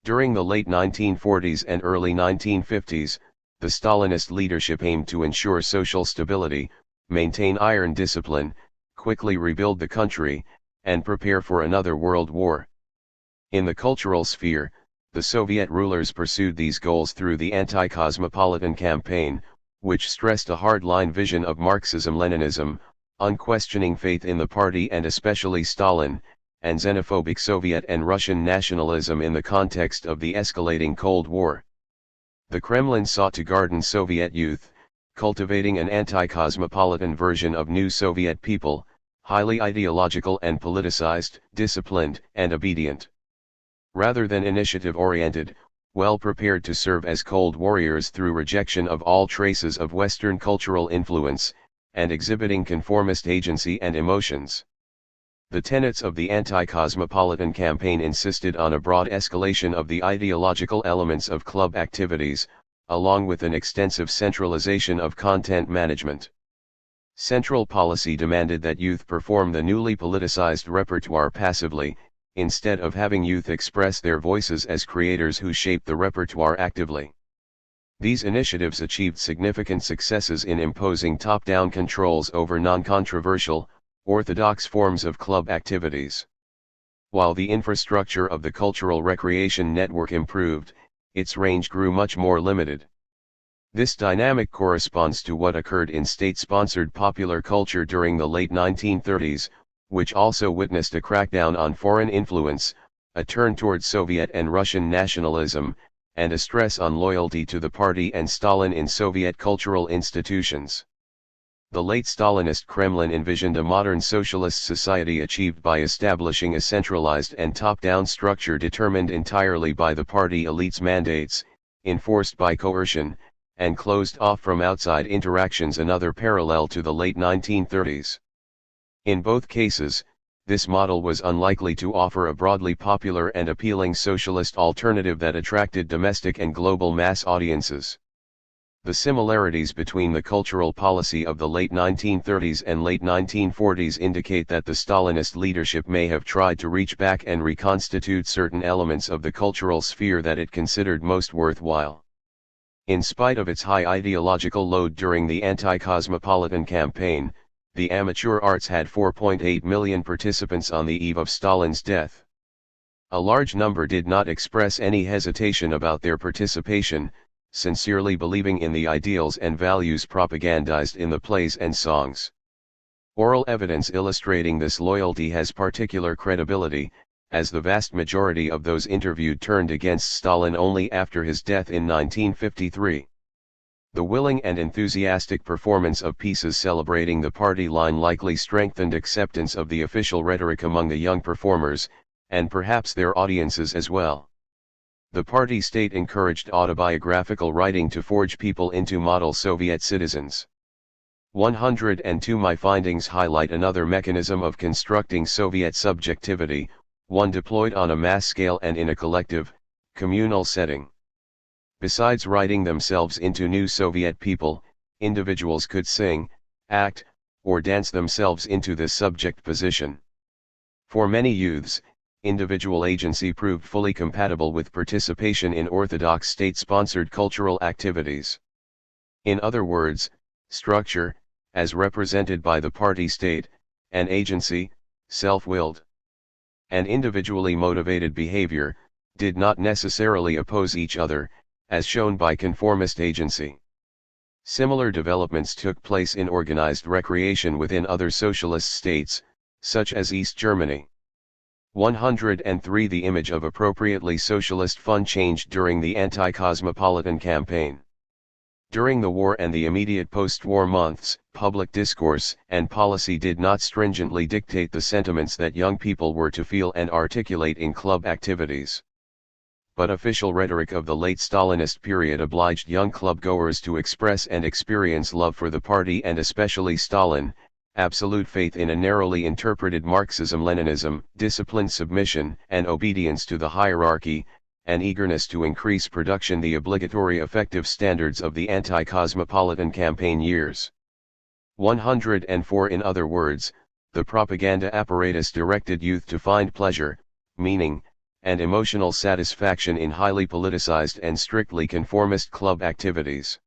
During the late 1940s and early 1950s, the Stalinist leadership aimed to ensure social stability, maintain iron discipline, quickly rebuild the country, and prepare for another world war. In the cultural sphere, the Soviet rulers pursued these goals through the anti-cosmopolitan campaign, which stressed a hardline vision of Marxism-Leninism, unquestioning faith in the party and especially Stalin, and xenophobic Soviet and Russian nationalism in the context of the escalating Cold War. The Kremlin sought to garden Soviet youth, cultivating an anti-cosmopolitan version of new Soviet people, highly ideological and politicized, disciplined and obedient. Rather than initiative-oriented, well prepared to serve as cold warriors through rejection of all traces of Western cultural influence, and exhibiting conformist agency and emotions. The tenets of the anti-cosmopolitan campaign insisted on a broad escalation of the ideological elements of club activities, along with an extensive centralization of content management. Central policy demanded that youth perform the newly politicized repertoire passively, instead of having youth express their voices as creators who shape the repertoire actively. These initiatives achieved significant successes in imposing top-down controls over non-controversial, orthodox forms of club activities. While the infrastructure of the cultural recreation network improved, its range grew much more limited. This dynamic corresponds to what occurred in state-sponsored popular culture during the late 1930s, which also witnessed a crackdown on foreign influence, a turn toward Soviet and Russian nationalism, and a stress on loyalty to the party and Stalin in Soviet cultural institutions. The late Stalinist Kremlin envisioned a modern socialist society achieved by establishing a centralized and top-down structure determined entirely by the party elite's mandates, enforced by coercion, and closed off from outside interactions, another parallel to the late 1930s. In both cases, this model was unlikely to offer a broadly popular and appealing socialist alternative that attracted domestic and global mass audiences. The similarities between the cultural policy of the late 1930s and late 1940s indicate that the Stalinist leadership may have tried to reach back and reconstitute certain elements of the cultural sphere that it considered most worthwhile. In spite of its high ideological load during the anti-cosmopolitan campaign, the amateur arts had 4.8 million participants on the eve of Stalin's death. A large number did not express any hesitation about their participation, sincerely believing in the ideals and values propagandized in the plays and songs. Oral evidence illustrating this loyalty has particular credibility, as the vast majority of those interviewed turned against Stalin only after his death in 1953. The willing and enthusiastic performance of pieces celebrating the party line likely strengthened acceptance of the official rhetoric among the young performers, and perhaps their audiences as well. The party state encouraged autobiographical writing to forge people into model Soviet citizens. 102 My findings highlight another mechanism of constructing Soviet subjectivity, one deployed on a mass scale and in a collective, communal setting. Besides writing themselves into new Soviet people, individuals could sing, act, or dance themselves into this subject position. For many youths, individual agency proved fully compatible with participation in orthodox state-sponsored cultural activities. In other words, structure, as represented by the party state, and agency, self-willed and individually motivated behavior, did not necessarily oppose each other, as shown by conformist agency. Similar developments took place in organized recreation within other socialist states, such as East Germany. 103 The image of appropriately socialist fun changed during the anti-cosmopolitan campaign. During the war and the immediate post-war months, public discourse and policy did not stringently dictate the sentiments that young people were to feel and articulate in club activities. But official rhetoric of the late Stalinist period obliged young club-goers to express and experience love for the party and especially Stalin, absolute faith in a narrowly interpreted Marxism-Leninism, disciplined submission and obedience to the hierarchy, and eagerness to increase production, the obligatory effective standards of the anti-cosmopolitan campaign years. 104 In other words, the propaganda apparatus directed youth to find pleasure, meaning, and emotional satisfaction in highly politicized and strictly conformist club activities.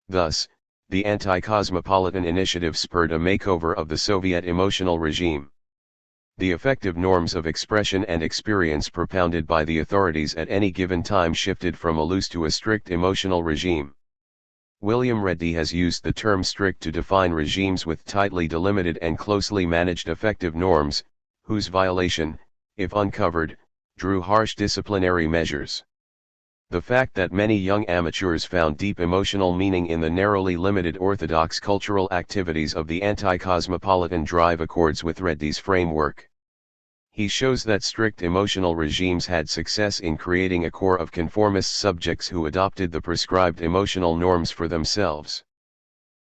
Thus, the anti-cosmopolitan initiative spurred a makeover of the Soviet emotional regime. The effective norms of expression and experience propounded by the authorities at any given time shifted from a loose to a strict emotional regime. William Reddy has used the term strict to define regimes with tightly delimited and closely managed effective norms, whose violation, if uncovered, drew harsh disciplinary measures. The fact that many young amateurs found deep emotional meaning in the narrowly limited orthodox cultural activities of the anti-cosmopolitan drive accords with Reddy's framework. He shows that strict emotional regimes had success in creating a core of conformist subjects who adopted the prescribed emotional norms for themselves.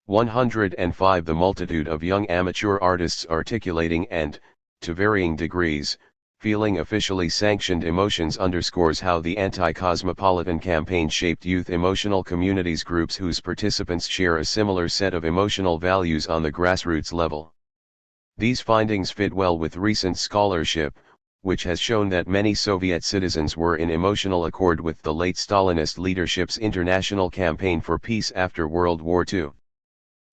105 The multitude of young amateur artists articulating and, to varying degrees, feeling officially sanctioned emotions underscores how the anti-cosmopolitan campaign shaped youth emotional communities, groups whose participants share a similar set of emotional values on the grassroots level. These findings fit well with recent scholarship, which has shown that many Soviet citizens were in emotional accord with the late Stalinist leadership's international campaign for peace after World War II.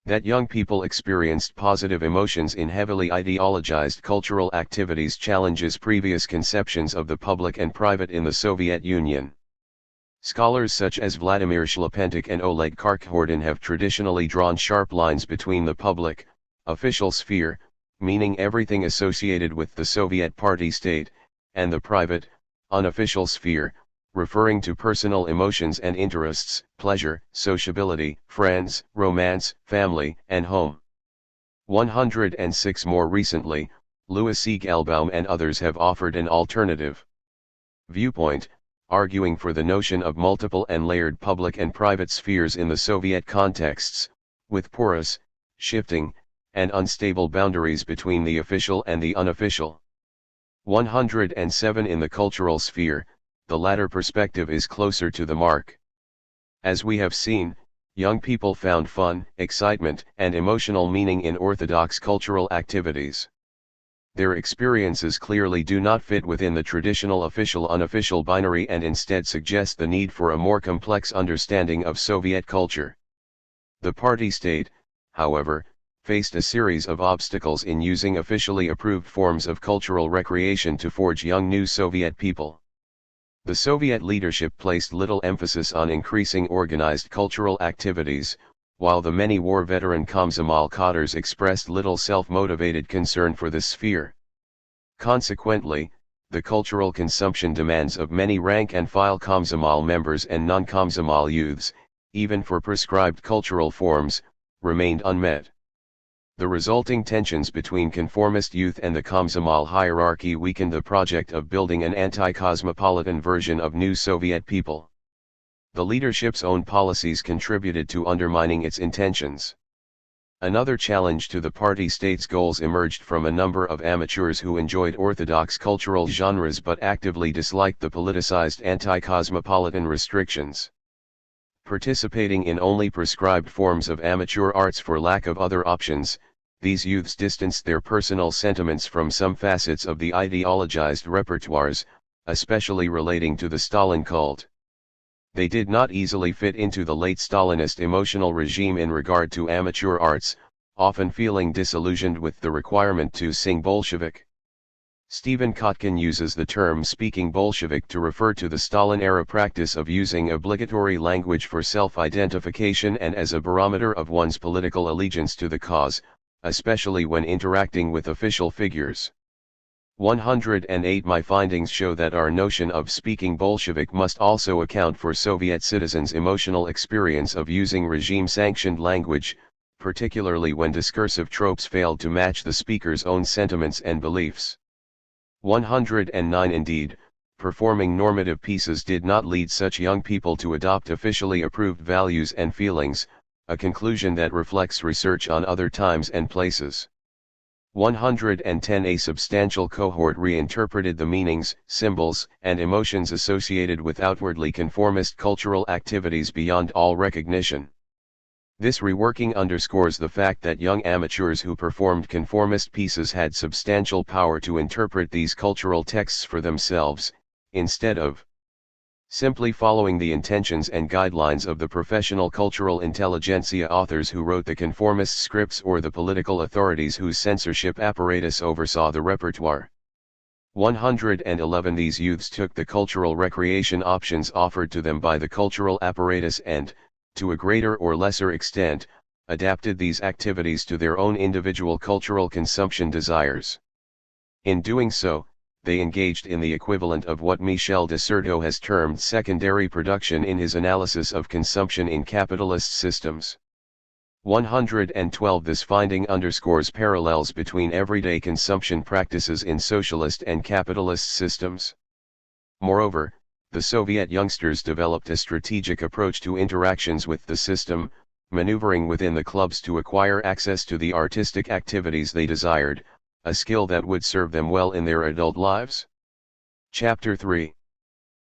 That young people experienced positive emotions in heavily ideologized cultural activities challenges previous conceptions of the public and private in the Soviet Union. Scholars such as Vladimir Shlepentik and Oleg Karkhordin have traditionally drawn sharp lines between the public, official sphere, meaning everything associated with the Soviet party state, and the private, unofficial sphere, referring to personal emotions and interests, pleasure, sociability, friends, romance, family, and home. 106 More recently, Louis C. Gelbaum and others have offered an alternative viewpoint, arguing for the notion of multiple and layered public and private spheres in the Soviet contexts, with porous, shifting, and unstable boundaries between the official and the unofficial. 107 In the cultural sphere, the latter perspective is closer to the mark. As we have seen, young people found fun, excitement, and emotional meaning in orthodox cultural activities. Their experiences clearly do not fit within the traditional official-unofficial binary and instead suggest the need for a more complex understanding of Soviet culture. The party state, however, faced a series of obstacles in using officially approved forms of cultural recreation to forge young new Soviet people. The Soviet leadership placed little emphasis on increasing organized cultural activities, while the many war veteran Komsomol cadres expressed little self-motivated concern for this sphere. Consequently, the cultural consumption demands of many rank-and-file Komsomol members and non-Komsomol youths, even for prescribed cultural forms, remained unmet. The resulting tensions between conformist youth and the Komsomol hierarchy weakened the project of building an anti-cosmopolitan version of new Soviet people. The leadership's own policies contributed to undermining its intentions. Another challenge to the party state's goals emerged from a number of amateurs who enjoyed orthodox cultural genres but actively disliked the politicized anti-cosmopolitan restrictions. Participating in only prescribed forms of amateur arts for lack of other options, these youths distanced their personal sentiments from some facets of the ideologized repertoires, especially relating to the Stalin cult. They did not easily fit into the late Stalinist emotional regime in regard to amateur arts, often feeling disillusioned with the requirement to sing Bolshevik. Stephen Kotkin uses the term speaking Bolshevik to refer to the Stalin-era practice of using obligatory language for self-identification and as a barometer of one's political allegiance to the cause, especially when interacting with official figures. 108 My findings show that our notion of speaking Bolshevik must also account for Soviet citizens' emotional experience of using regime-sanctioned language, particularly when discursive tropes failed to match the speaker's own sentiments and beliefs. 109 Indeed, performing normative pieces did not lead such young people to adopt officially approved values and feelings, a conclusion that reflects research on other times and places. 110 A substantial cohort reinterpreted the meanings, symbols, and emotions associated with outwardly conformist cultural activities beyond all recognition. This reworking underscores the fact that young amateurs who performed conformist pieces had substantial power to interpret these cultural texts for themselves, instead of simply following the intentions and guidelines of the professional cultural intelligentsia authors who wrote the conformist scripts or the political authorities whose censorship apparatus oversaw the repertoire. 111 These youths took the cultural recreation options offered to them by the cultural apparatus and, to a greater or lesser extent, adapted these activities to their own individual cultural consumption desires. In doing so, they engaged in the equivalent of what Michel de Certeau has termed secondary production in his analysis of consumption in capitalist systems. 112 This finding underscores parallels between everyday consumption practices in socialist and capitalist systems. Moreover, the Soviet youngsters developed a strategic approach to interactions with the system, maneuvering within the clubs to acquire access to the artistic activities they desired, a skill that would serve them well in their adult lives. Chapter 3.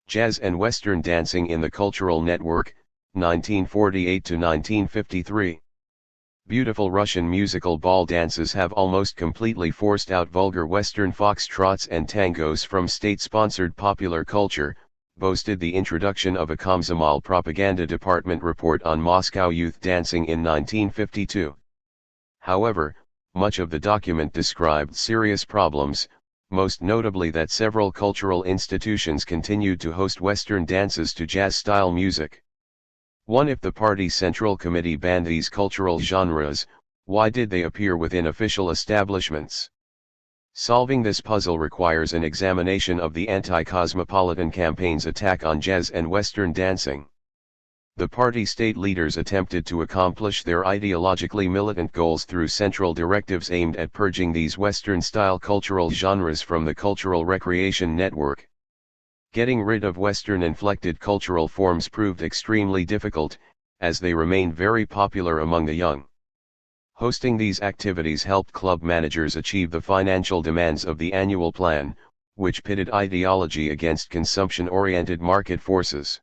Jazz and Western Dancing in the Cultural Network, 1948 to 1953. Beautiful Russian musical ball dances have almost completely forced out vulgar Western foxtrots and tangos from state-sponsored popular culture, boasted the introduction of a Komsomol propaganda department report on Moscow youth dancing in 1952. However, much of the document described serious problems, most notably that several cultural institutions continued to host Western dances to jazz-style music. If the party's Central Committee banned these cultural genres, why did they appear within official establishments? Solving this puzzle requires an examination of the anti-cosmopolitan campaign's attack on jazz and Western dancing. The party state leaders attempted to accomplish their ideologically militant goals through central directives aimed at purging these Western-style cultural genres from the cultural recreation network. Getting rid of Western-inflected cultural forms proved extremely difficult, as they remained very popular among the young. Hosting these activities helped club managers achieve the financial demands of the annual plan, which pitted ideology against consumption-oriented market forces.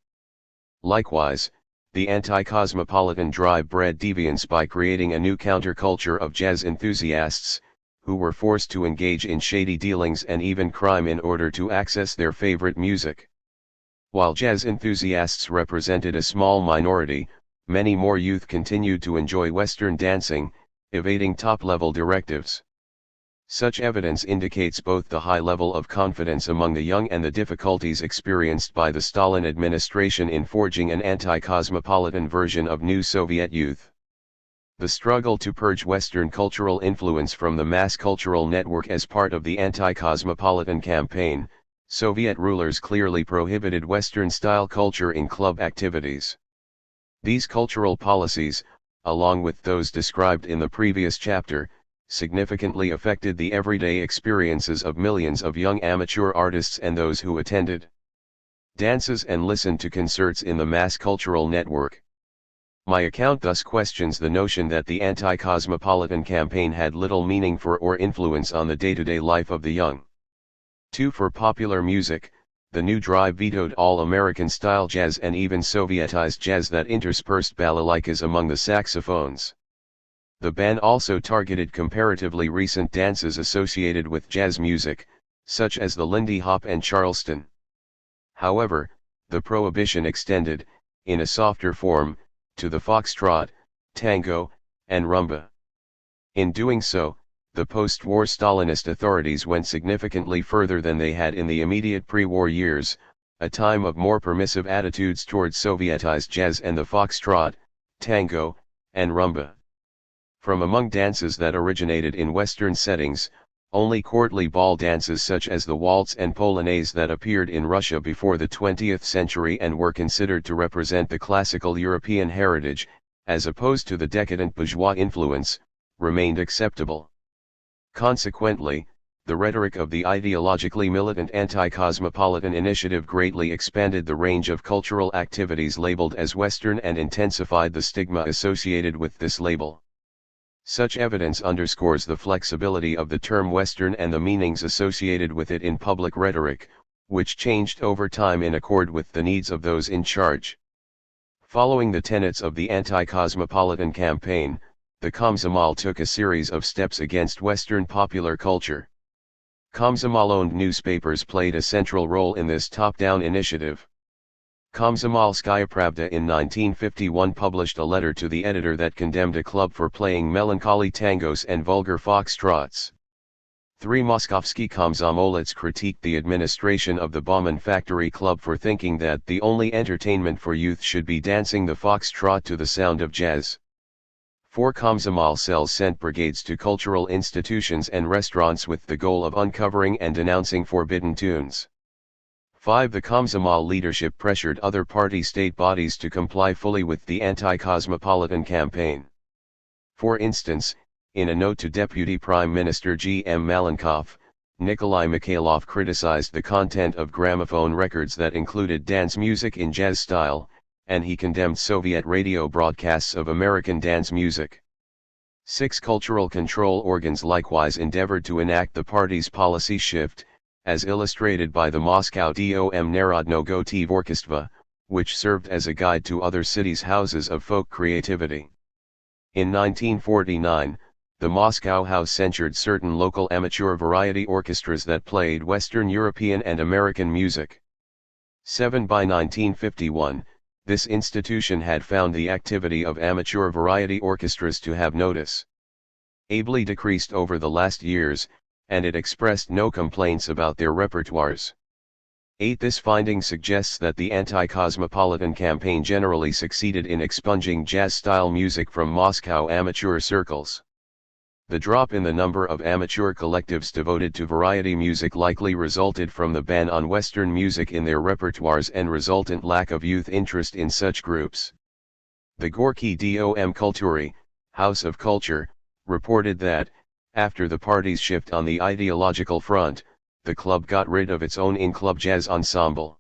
Likewise, the anti-cosmopolitan drive bred deviance by creating a new counterculture of jazz enthusiasts, who were forced to engage in shady dealings and even crime in order to access their favorite music. While jazz enthusiasts represented a small minority, many more youth continued to enjoy Western dancing, evading top-level directives. Such evidence indicates both the high level of confidence among the young and the difficulties experienced by the Stalin administration in forging an anti-cosmopolitan version of new Soviet youth. The struggle to purge Western cultural influence from the mass cultural network as part of the anti-cosmopolitan campaign, Soviet rulers clearly prohibited Western-style culture in club activities. These cultural policies, along with those described in the previous chapter, significantly affected the everyday experiences of millions of young amateur artists and those who attended dances and listened to concerts in the mass cultural network. My account thus questions the notion that the anti-cosmopolitan campaign had little meaning for or influence on the day-to-day life of the young. 2. For popular music, the new drive vetoed all American-style jazz and even Sovietized jazz that interspersed balalaikas among the saxophones. The ban also targeted comparatively recent dances associated with jazz music, such as the Lindy Hop and Charleston. However, the prohibition extended, in a softer form, to the foxtrot, tango, and rumba. In doing so, the post-war Stalinist authorities went significantly further than they had in the immediate pre-war years, a time of more permissive attitudes towards Sovietized jazz and the foxtrot, tango, and rumba. From among dances that originated in Western settings, only courtly ball dances such as the waltz and polonaise that appeared in Russia before the 20th century and were considered to represent the classical European heritage, as opposed to the decadent bourgeois influence, remained acceptable. Consequently, the rhetoric of the ideologically militant anti-cosmopolitan initiative greatly expanded the range of cultural activities labeled as Western and intensified the stigma associated with this label. Such evidence underscores the flexibility of the term Western and the meanings associated with it in public rhetoric, which changed over time in accord with the needs of those in charge. Following the tenets of the anti-cosmopolitan campaign, the Komsomol took a series of steps against Western popular culture. Komsomol-owned newspapers played a central role in this top-down initiative. Komsomolskaya Pravda in 1951 published a letter to the editor that condemned a club for playing melancholy tangos and vulgar foxtrots. 3. Moskovsky Komsomolets critiqued the administration of the Bauman Factory Club for thinking that the only entertainment for youth should be dancing the foxtrot to the sound of jazz. 4. Komsomol cells sent brigades to cultural institutions and restaurants with the goal of uncovering and denouncing forbidden tunes. 5. The Komsomol leadership pressured other party state bodies to comply fully with the anti-cosmopolitan campaign. For instance, in a note to Deputy Prime Minister G. M. Malenkov, Nikolai Mikhailov criticized the content of gramophone records that included dance music in jazz style, and he condemned Soviet radio broadcasts of American dance music. 6. Cultural control organs likewise endeavored to enact the party's policy shift, as illustrated by the Moscow Dom Narodnogo Tvorchestva, which served as a guide to other cities' houses of folk creativity. In 1949, the Moscow House censured certain local amateur variety orchestras that played Western European and American music. 7. By 1951, this institution had found the activity of amateur variety orchestras to have noticeably decreased over the last years, and it expressed no complaints about their repertoires. 8. This finding suggests that the anti-cosmopolitan campaign generally succeeded in expunging jazz-style music from Moscow amateur circles. The drop in the number of amateur collectives devoted to variety music likely resulted from the ban on Western music in their repertoires and resultant lack of youth interest in such groups. The Gorky Dom Kultury, House of Culture, reported that, after the party's shift on the ideological front, the club got rid of its own in-club jazz ensemble.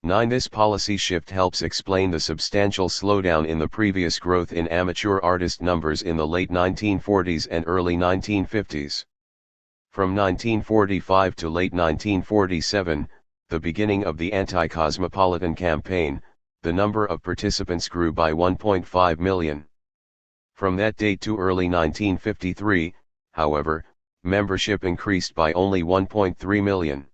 9. This policy shift helps explain the substantial slowdown in the previous growth in amateur artist numbers in the late 1940s and early 1950s. From 1945 to late 1947, the beginning of the anti-cosmopolitan campaign, the number of participants grew by 1.5 million. From that date to early 1953, however, membership increased by only 1.3 million.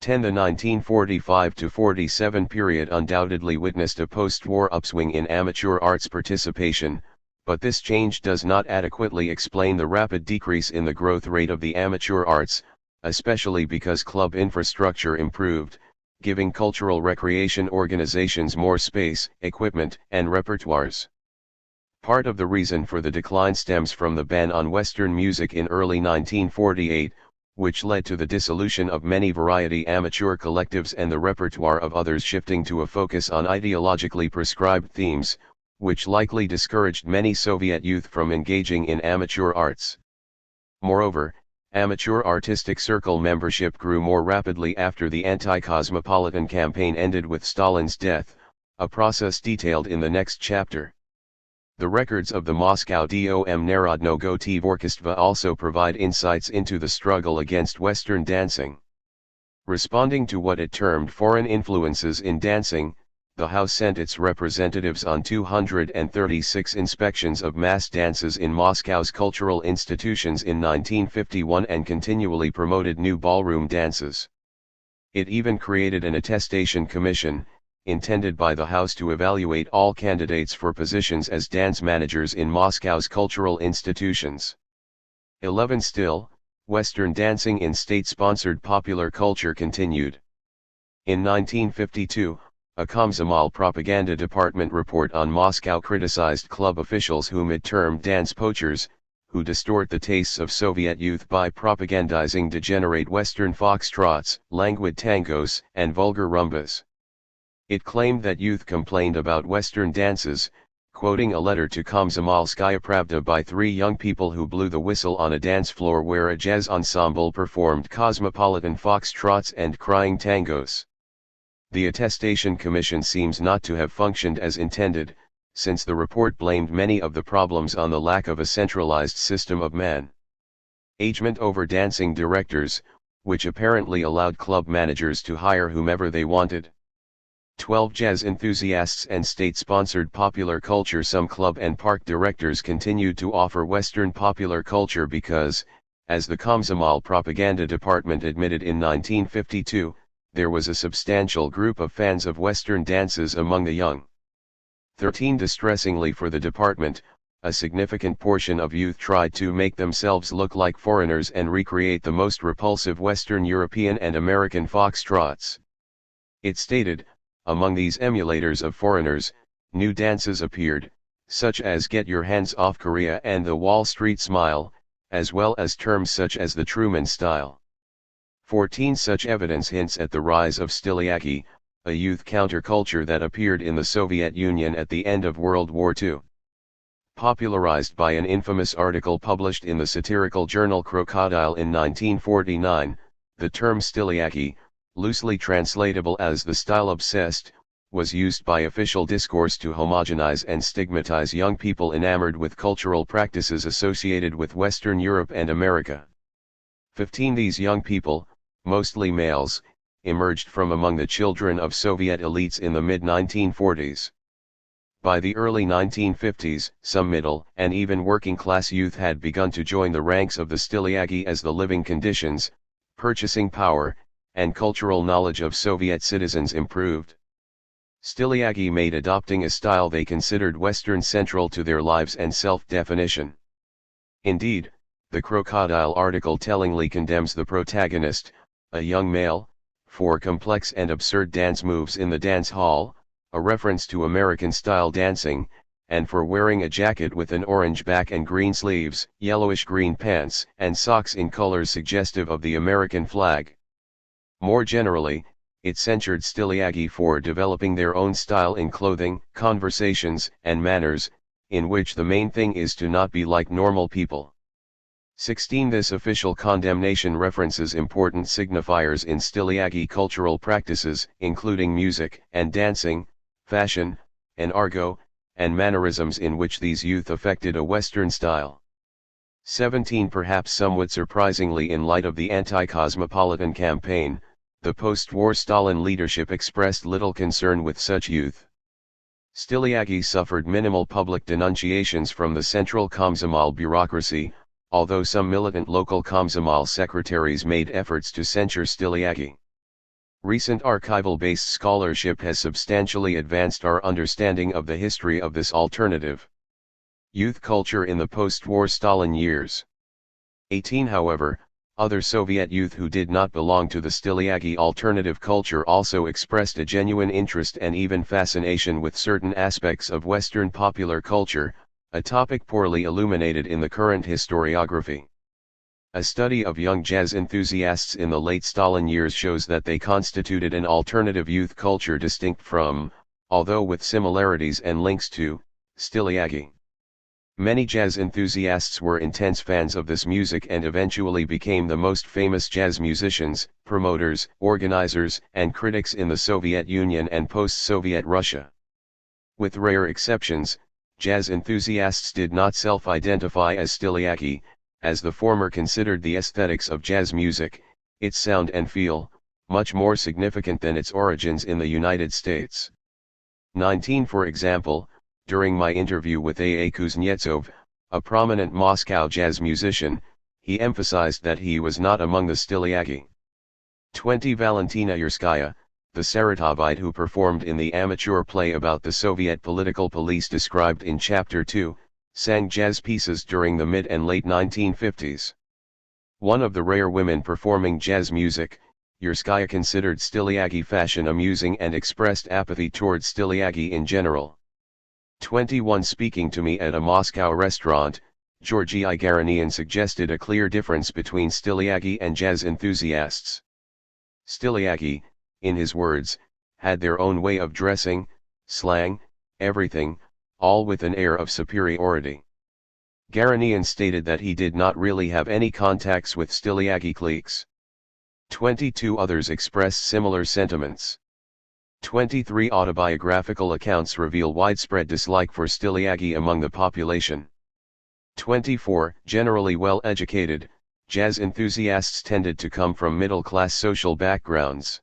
10. The 1945 to 47 period undoubtedly witnessed a post-war upswing in amateur arts participation, but this change does not adequately explain the rapid decrease in the growth rate of the amateur arts, especially because club infrastructure improved, giving cultural recreation organizations more space, equipment, and repertoires. Part of the reason for the decline stems from the ban on Western music in early 1948, which led to the dissolution of many variety amateur collectives and the repertoire of others shifting to a focus on ideologically prescribed themes, which likely discouraged many Soviet youth from engaging in amateur arts. Moreover, amateur artistic circle membership grew more rapidly after the anti-cosmopolitan campaign ended with Stalin's death, a process detailed in the next chapter. The records of the Moscow Dom Narodnogo Tvorchestva also provide insights into the struggle against Western dancing. Responding to what it termed foreign influences in dancing, the House sent its representatives on 236 inspections of mass dances in Moscow's cultural institutions in 1951 and continually promoted new ballroom dances. It even created an attestation commission, intended by the House to evaluate all candidates for positions as dance managers in Moscow's cultural institutions. 11. Still, Western dancing in state-sponsored popular culture continued. In 1952, a Komsomol propaganda department report on Moscow criticized club officials whom it termed dance poachers, who distort the tastes of Soviet youth by propagandizing degenerate Western foxtrots, languid tangos, and vulgar rumbas. It claimed that youth complained about Western dances, quoting a letter to Komsomolskaya Pravda by 3 young people who blew the whistle on a dance floor where a jazz ensemble performed cosmopolitan foxtrots and crying tangos. The attestation commission seems not to have functioned as intended, since the report blamed many of the problems on the lack of a centralized system of management over dancing directors, which apparently allowed club managers to hire whomever they wanted. 12. Jazz enthusiasts and state-sponsored popular culture. Some club and park directors continued to offer Western popular culture because, as the Komsomol propaganda department admitted in 1952, there was a substantial group of fans of Western dances among the young. 13. Distressingly for the department, a significant portion of youth tried to make themselves look like foreigners and recreate the most repulsive Western European and American foxtrots. It stated, among these emulators of foreigners, new dances appeared, such as Get Your Hands Off Korea and the Wall Street Smile, as well as terms such as the Truman Style. 14. Such evidence hints at the rise of styliaki, a youth counterculture that appeared in the Soviet Union at the end of World War II. Popularized by an infamous article published in the satirical journal Crocodile in 1949, the term styliaki, loosely translatable as the style obsessed, was used by official discourse to homogenize and stigmatize young people enamored with cultural practices associated with Western Europe and America. 15. These young people, mostly males, emerged from among the children of Soviet elites in the mid-1940s. By the early 1950s, some middle and even working-class youth had begun to join the ranks of the styliaki as the living conditions, purchasing power, and cultural knowledge of Soviet citizens improved. Styliaki made adopting a style they considered Western central to their lives and self-definition. Indeed, the Crocodile article tellingly condemns the protagonist, a young male, for complex and absurd dance moves in the dance hall, a reference to American-style dancing, and for wearing a jacket with an orange back and green sleeves, yellowish-green pants, and socks in colors suggestive of the American flag. More generally, it censured styliaki for developing their own style in clothing, conversations, and manners, in which the main thing is to not be like normal people. 16. This official condemnation references important signifiers in Styliagi cultural practices, including music and dancing, fashion, and argot, and mannerisms in which these youth affected a Western style. 17. Perhaps somewhat surprisingly in light of the anti-cosmopolitan campaign, the post-war Stalin leadership expressed little concern with such youth. Styliagi suffered minimal public denunciations from the central Komsomol bureaucracy, although some militant local Komsomol secretaries made efforts to censure Styliagi. Recent archival-based scholarship has substantially advanced our understanding of the history of this alternative youth culture in the post-war Stalin years. 18. However, other Soviet youth who did not belong to the Styliagi alternative culture also expressed a genuine interest and even fascination with certain aspects of Western popular culture, a topic poorly illuminated in the current historiography. A study of young jazz enthusiasts in the late Stalin years shows that they constituted an alternative youth culture distinct from, although with similarities and links to, Styliagi. Many jazz enthusiasts were intense fans of this music and eventually became the most famous jazz musicians, promoters, organizers, and critics in the Soviet Union and post-Soviet Russia. With rare exceptions, jazz enthusiasts did not self-identify as Styliagi, as the former considered the aesthetics of jazz music, its sound and feel, much more significant than its origins in the United States. 19. For example, during my interview with A. Kuznetsov, a prominent Moscow jazz musician, he emphasized that he was not among the Styliagi. 20. Valentina Yurskaya, the Saratovite who performed in the amateur play about the Soviet political police described in Chapter 2, sang jazz pieces during the mid and late 1950s. One of the rare women performing jazz music, Yurskaya considered Styliagi fashion amusing and expressed apathy towards Styliagi in general. 21. Speaking to me at a Moscow restaurant, Georgy Igaranian suggested a clear difference between Styliagi and jazz enthusiasts. Styliagi, in his words, had their own way of dressing, slang, everything, all with an air of superiority. Garanian stated that he did not really have any contacts with Styliagi cliques. 22. Others expressed similar sentiments. 23. Autobiographical accounts reveal widespread dislike for Styliagi among the population. 24. Generally well-educated, jazz enthusiasts tended to come from middle-class social backgrounds.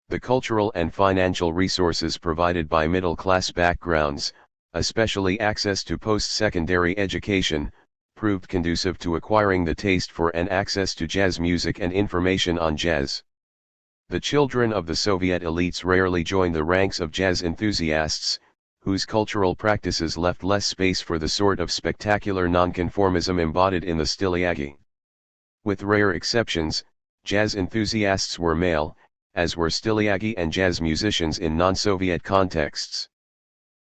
The cultural and financial resources provided by middle-class backgrounds, especially access to post-secondary education, proved conducive to acquiring the taste for and access to jazz music and information on jazz. The children of the Soviet elites rarely joined the ranks of jazz enthusiasts, whose cultural practices left less space for the sort of spectacular nonconformism embodied in the Styliagi. With rare exceptions, jazz enthusiasts were male, as were Styliagi and jazz musicians in non-Soviet contexts.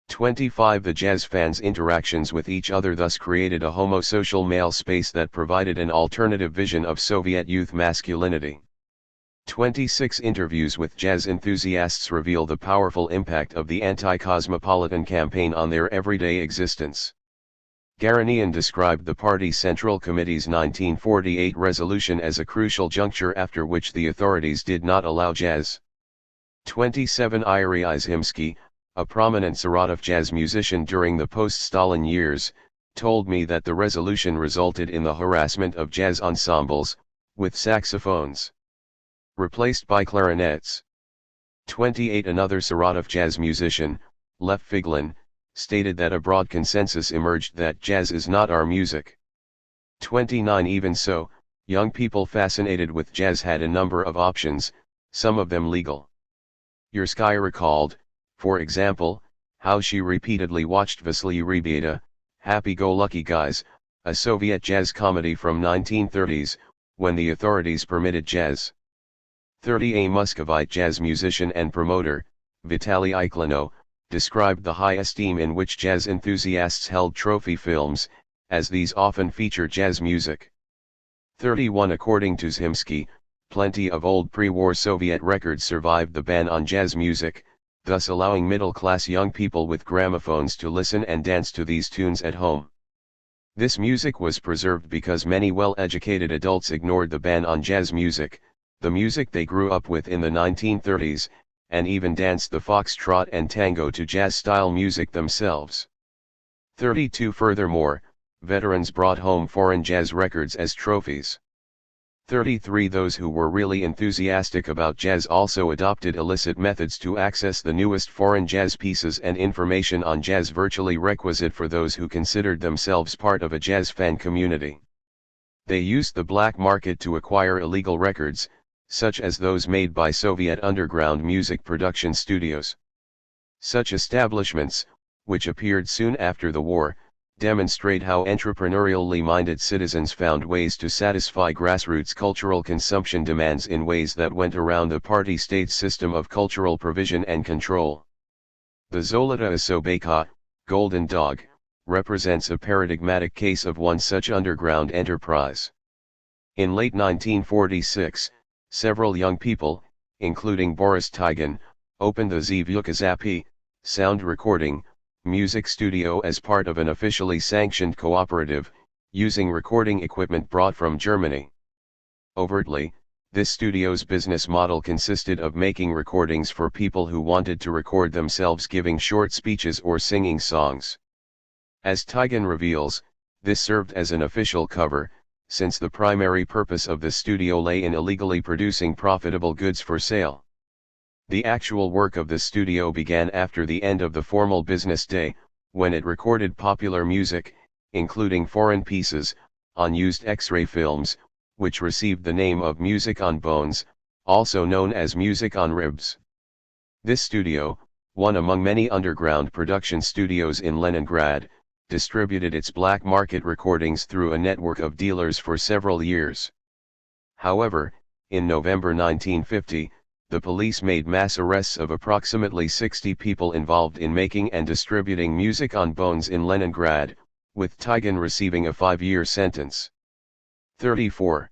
25. The jazz fans' interactions with each other thus created a homosocial male space that provided an alternative vision of Soviet youth masculinity. 26. Interviews with jazz enthusiasts reveal the powerful impact of the anti-cosmopolitan campaign on their everyday existence. Garanian described the party Central Committee's 1948 resolution as a crucial juncture after which the authorities did not allow jazz. 27. Yuri Izhimsky, a prominent Saratov jazz musician during the post-Stalin years, told me that the resolution resulted in the harassment of jazz ensembles, with saxophones replaced by clarinets. 28. Another Saratov jazz musician, Lev Figlin, stated that a broad consensus emerged that jazz is not our music. 29. Even so, young people fascinated with jazz had a number of options, some of them legal. Yurskaya recalled, for example, how she repeatedly watched Vasily Rebeta, Happy-Go-Lucky Guys, a Soviet jazz comedy from 1930s, when the authorities permitted jazz. 30. A Muscovite jazz musician and promoter, Vitaly Iklino, described the high esteem in which jazz enthusiasts held trophy films, as these often feature jazz music. 31. According to Zhimsky, plenty of old pre-war Soviet records survived the ban on jazz music, thus allowing middle-class young people with gramophones to listen and dance to these tunes at home. This music was preserved because many well-educated adults ignored the ban on jazz music, the music they grew up with in the 1930s, and even danced the foxtrot and tango to jazz-style music themselves. 32 Furthermore, veterans brought home foreign jazz records as trophies. 33 Those who were really enthusiastic about jazz also adopted illicit methods to access the newest foreign jazz pieces and information on jazz, virtually requisite for those who considered themselves part of a jazz fan community. They used the black market to acquire illegal records, such as those made by Soviet underground music production studios. Such establishments, which appeared soon after the war, demonstrate how entrepreneurially minded citizens found ways to satisfy grassroots cultural consumption demands in ways that went around the party-state system of cultural provision and control. The Zolota Osobeka, Golden Dog, represents a paradigmatic case of one such underground enterprise. In late 1946, several young people, including Boris Tigan, opened the Zvyukazapi, sound recording, music studio as part of an officially sanctioned cooperative, using recording equipment brought from Germany. Overtly, this studio's business model consisted of making recordings for people who wanted to record themselves giving short speeches or singing songs. As Tigan reveals, this served as an official cover, since the primary purpose of the studio lay in illegally producing profitable goods for sale. The actual work of the studio began after the end of the formal business day, when it recorded popular music, including foreign pieces, on used X-ray films, which received the name of Music on Bones, also known as Music on Ribs. This studio, one among many underground production studios in Leningrad, distributed its black market recordings through a network of dealers for several years. However, in November 1950, the police made mass arrests of approximately 60 people involved in making and distributing Music on Bones in Leningrad, with Tigan receiving a 5-year sentence. 34.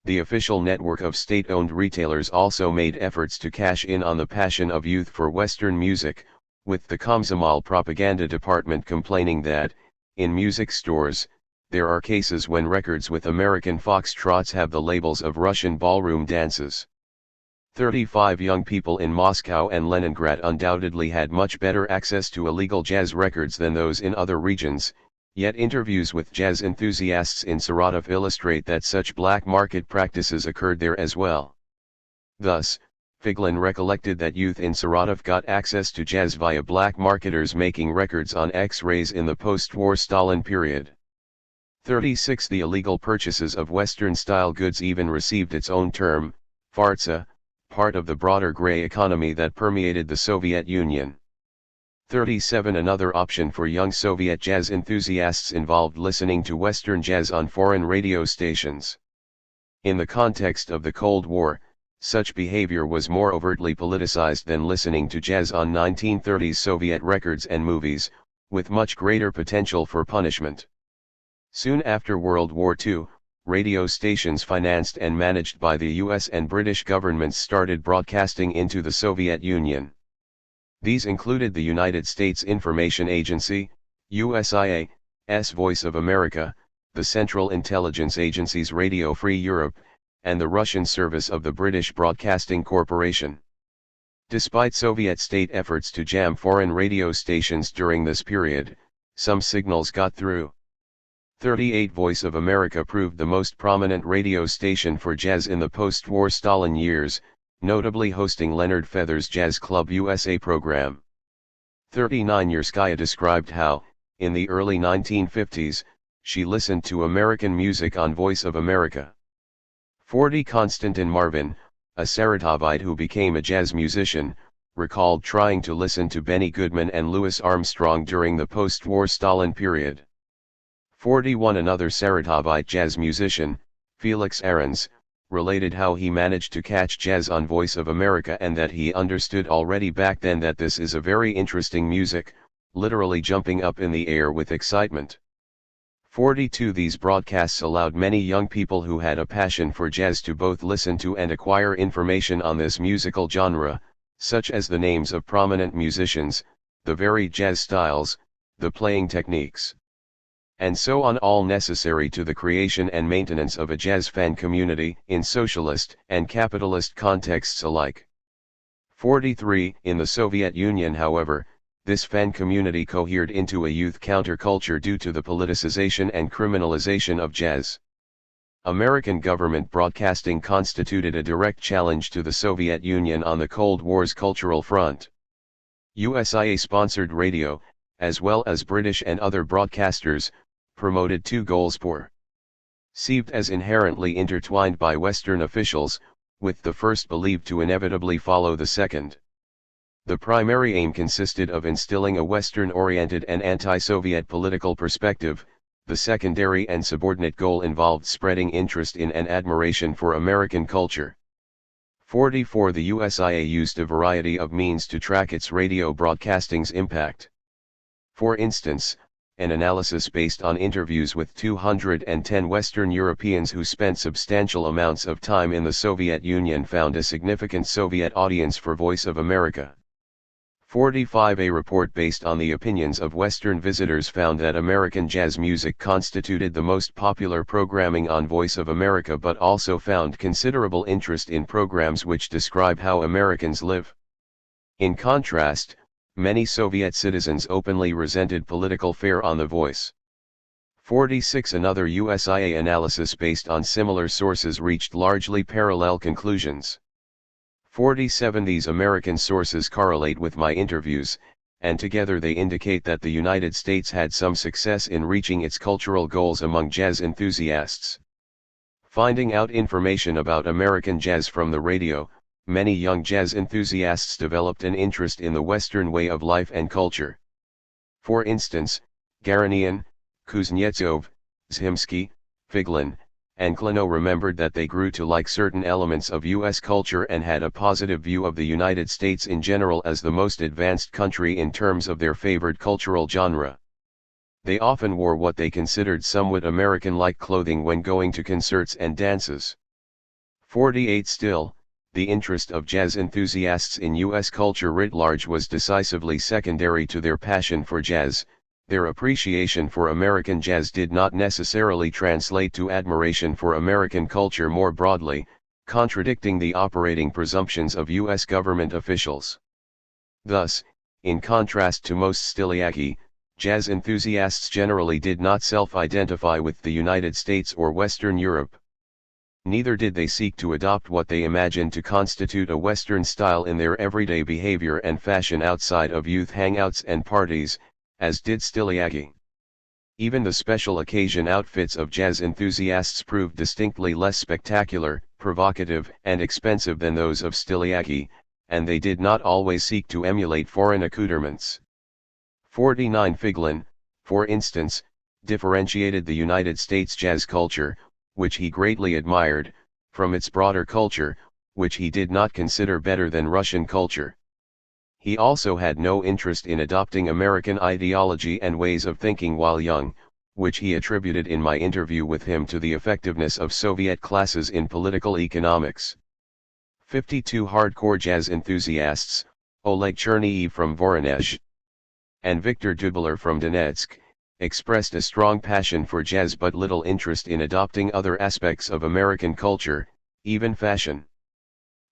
The official network of state-owned retailers also made efforts to cash in on the passion of youth for Western music, with the Komsomol propaganda department complaining that, in music stores, there are cases when records with American foxtrots have the labels of Russian ballroom dances. 35 Young people in Moscow and Leningrad undoubtedly had much better access to illegal jazz records than those in other regions, yet interviews with jazz enthusiasts in Saratov illustrate that such black market practices occurred there as well. Thus, Figlin recollected that youth in Saratov got access to jazz via black marketers making records on X-rays in the post-war Stalin period. 36 The illegal purchases of Western-style goods even received its own term, fartsa, part of the broader gray economy that permeated the Soviet Union. 37 Another option for young Soviet jazz enthusiasts involved listening to Western jazz on foreign radio stations. In the context of the Cold War, such behavior was more overtly politicized than listening to jazz on 1930s Soviet records and movies, with much greater potential for punishment. Soon after World War II, radio stations financed and managed by the US and British governments started broadcasting into the Soviet Union. These included the United States Information Agency, USIA's Voice of America, the Central Intelligence Agency's Radio Free Europe, and the Russian service of the British Broadcasting Corporation. Despite Soviet state efforts to jam foreign radio stations during this period, some signals got through. 38 Voice of America proved the most prominent radio station for jazz in the post-war Stalin years, notably hosting Leonard Feather's Jazz Club USA program. 39 Yerskaya described how, in the early 1950s, she listened to American music on Voice of America. 40 Konstantin Marvin, a Saratovite who became a jazz musician, recalled trying to listen to Benny Goodman and Louis Armstrong during the post-war Stalin period. 41 Another Saratovite jazz musician, Felix Ahrens, related how he managed to catch jazz on Voice of America and that he understood already back then that this is a very interesting music, literally jumping up in the air with excitement. 42 These broadcasts allowed many young people who had a passion for jazz to both listen to and acquire information on this musical genre, such as the names of prominent musicians, the varied jazz styles, the playing techniques. and so on, all necessary to the creation and maintenance of a jazz fan community in socialist and capitalist contexts alike. 43. In the Soviet Union, however, this fan community cohered into a youth counterculture due to the politicization and criminalization of jazz. American government broadcasting constituted a direct challenge to the Soviet Union on the Cold War's cultural front. USIA-sponsored radio, as well as British and other broadcasters, promoted two goals perceived as inherently intertwined by Western officials, with the first believed to inevitably follow the second. The primary aim consisted of instilling a Western-oriented and anti-Soviet political perspective. The secondary and subordinate goal involved spreading interest in and admiration for American culture. 44. The USIA used a variety of means to track its radio broadcasting's impact. For instance, an analysis based on interviews with 210 Western Europeans who spent substantial amounts of time in the Soviet Union found a significant Soviet audience for Voice of America. 45. A report based on the opinions of Western visitors found that American jazz music constituted the most popular programming on Voice of America, but also found considerable interest in programs which describe how Americans live. In contrast, many Soviet citizens openly resented political fare on The Voice. 46. Another USIA analysis based on similar sources reached largely parallel conclusions. 47. These American sources correlate with my interviews, and together they indicate that the United States had some success in reaching its cultural goals among jazz enthusiasts. Finding out information about American jazz from the radio, many young jazz enthusiasts developed an interest in the Western way of life and culture. For instance, Garanian, Kuznetsov, Zhimsky, Figlin, and Klano remembered that they grew to like certain elements of U.S. culture and had a positive view of the United States in general as the most advanced country in terms of their favored cultural genre. They often wore what they considered somewhat American-like clothing when going to concerts and dances. 48. Still, the interest of jazz enthusiasts in U.S. culture writ large was decisively secondary to their passion for jazz. Their appreciation for American jazz did not necessarily translate to admiration for American culture more broadly, contradicting the operating presumptions of U.S. government officials. Thus, in contrast to most Styliaki, jazz enthusiasts generally did not self-identify with the United States or Western Europe. Neither did they seek to adopt what they imagined to constitute a Western style in their everyday behavior and fashion outside of youth hangouts and parties, as did Styliaki. Even the special occasion outfits of jazz enthusiasts proved distinctly less spectacular, provocative, and expensive than those of Styliaki, and they did not always seek to emulate foreign accoutrements. 49. Figlin, for instance, differentiated the United States jazz culture, which he greatly admired, from its broader culture, which he did not consider better than Russian culture. He also had no interest in adopting American ideology and ways of thinking while young, which he attributed in my interview with him to the effectiveness of Soviet classes in political economics. 52. Hardcore jazz enthusiasts, Oleg Chernyev from Voronezh and Viktor Dubler from Donetsk, expressed a strong passion for jazz but little interest in adopting other aspects of American culture, even fashion.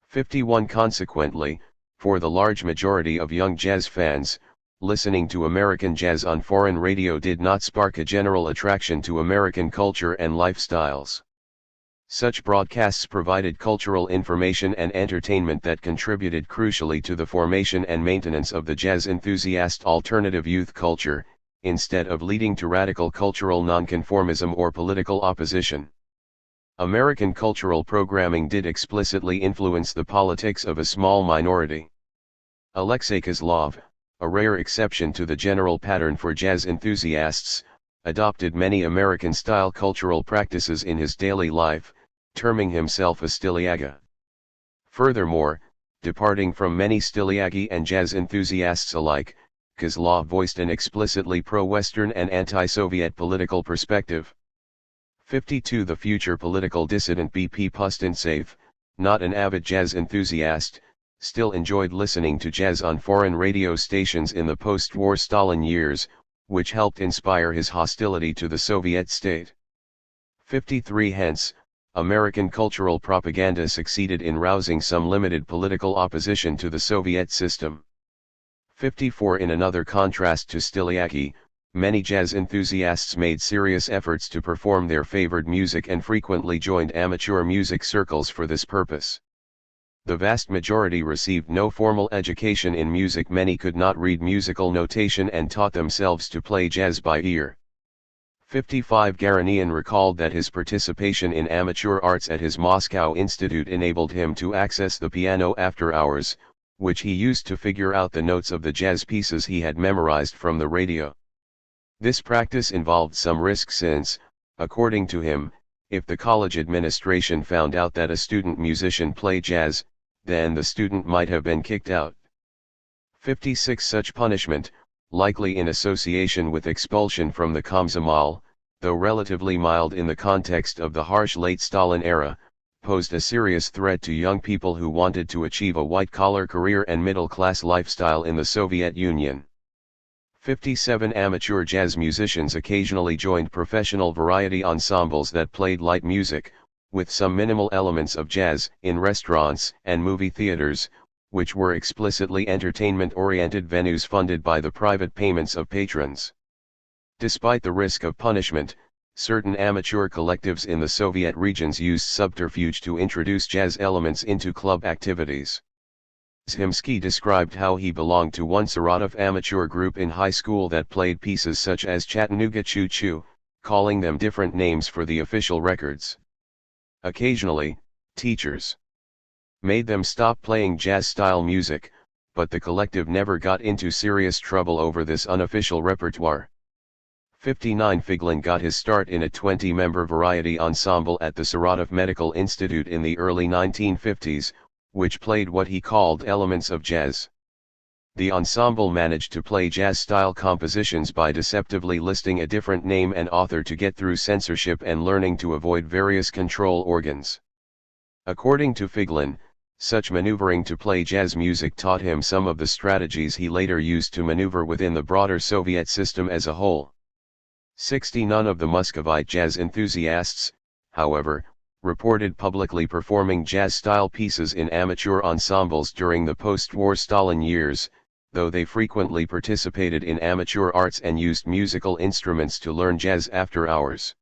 51. Consequently, for the large majority of young jazz fans, listening to American jazz on foreign radio did not spark a general attraction to American culture and lifestyles. Such broadcasts provided cultural information and entertainment that contributed crucially to the formation and maintenance of the jazz enthusiast alternative youth culture, instead of leading to radical cultural nonconformism or political opposition. American cultural programming did explicitly influence the politics of a small minority. Alexei Kozlov, a rare exception to the general pattern for jazz enthusiasts, adopted many American-style cultural practices in his daily life, terming himself a Stiliaga. Furthermore, departing from many Styliaki and jazz enthusiasts alike, Kozlov voiced an explicitly pro-Western and anti-Soviet political perspective. 52. The future political dissident B.P. Pustintsev, not an avid jazz enthusiast, still enjoyed listening to jazz on foreign radio stations in the post-war Stalin years, which helped inspire his hostility to the Soviet state. 53 Hence, American cultural propaganda succeeded in rousing some limited political opposition to the Soviet system. 54 In another contrast to Styliaki, many jazz enthusiasts made serious efforts to perform their favored music and frequently joined amateur music circles for this purpose. The vast majority received no formal education in music. Many could not read musical notation and taught themselves to play jazz by ear. 55 Garanian recalled that his participation in amateur arts at his Moscow institute enabled him to access the piano after hours, which he used to figure out the notes of the jazz pieces he had memorized from the radio. This practice involved some risk since, according to him, if the college administration found out that a student musician played jazz, then the student might have been kicked out. 56 Such punishment, likely in association with expulsion from the Komsomol, though relatively mild in the context of the harsh late Stalin era, posed a serious threat to young people who wanted to achieve a white-collar career and middle-class lifestyle in the Soviet Union. 57 Amateur jazz musicians occasionally joined professional variety ensembles that played light music, with some minimal elements of jazz, in restaurants and movie theaters, which were explicitly entertainment-oriented venues funded by the private payments of patrons. Despite the risk of punishment, certain amateur collectives in the Soviet regions used subterfuge to introduce jazz elements into club activities. Zhimsky described how he belonged to one Saratov amateur group in high school that played pieces such as Chattanooga Choo Choo, calling them different names for the official records. Occasionally, teachers made them stop playing jazz-style music, but the collective never got into serious trouble over this unofficial repertoire. 59 Figlin got his start in a 20-member variety ensemble at the Saratov Medical Institute in the early 1950s, which played what he called elements of jazz. The ensemble managed to play jazz-style compositions by deceptively listing a different name and author to get through censorship and learning to avoid various control organs. According to Figlin, such maneuvering to play jazz music taught him some of the strategies he later used to maneuver within the broader Soviet system as a whole. 60 None of the Muscovite jazz enthusiasts, however, reported publicly performing jazz-style pieces in amateur ensembles during the post-war Stalin years, though they frequently participated in amateur arts and used musical instruments to learn jazz after hours.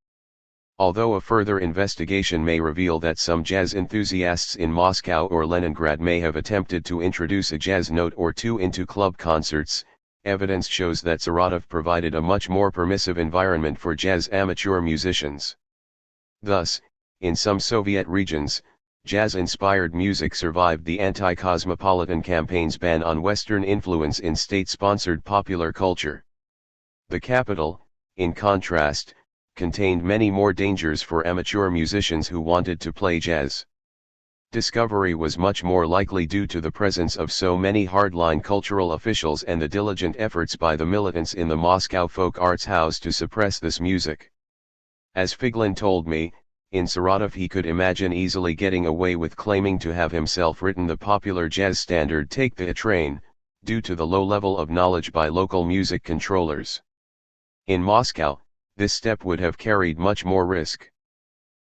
Although a further investigation may reveal that some jazz enthusiasts in Moscow or Leningrad may have attempted to introduce a jazz note or two into club concerts, evidence shows that Saratov provided a much more permissive environment for jazz amateur musicians. Thus, in some Soviet regions, jazz-inspired music survived the anti-cosmopolitan campaign's ban on Western influence in state-sponsored popular culture. The capital, in contrast, contained many more dangers for amateur musicians who wanted to play jazz. Discovery was much more likely due to the presence of so many hardline cultural officials and the diligent efforts by the militants in the Moscow Folk Arts House to suppress this music. As Figlin told me, in Saratov he could imagine easily getting away with claiming to have himself written the popular jazz standard Take the Train, due to the low level of knowledge by local music controllers. In Moscow, this step would have carried much more risk.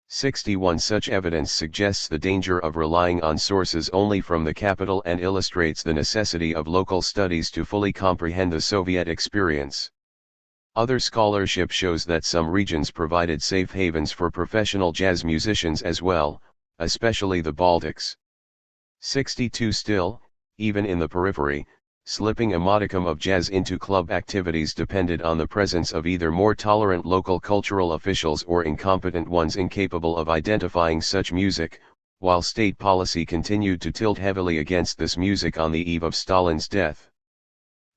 61 Such evidence suggests the danger of relying on sources only from the capital and illustrates the necessity of local studies to fully comprehend the Soviet experience. Other scholarship shows that some regions provided safe havens for professional jazz musicians as well, especially the Baltics. 62 Still, even in the periphery, slipping a modicum of jazz into club activities depended on the presence of either more tolerant local cultural officials or incompetent ones incapable of identifying such music, while state policy continued to tilt heavily against this music on the eve of Stalin's death.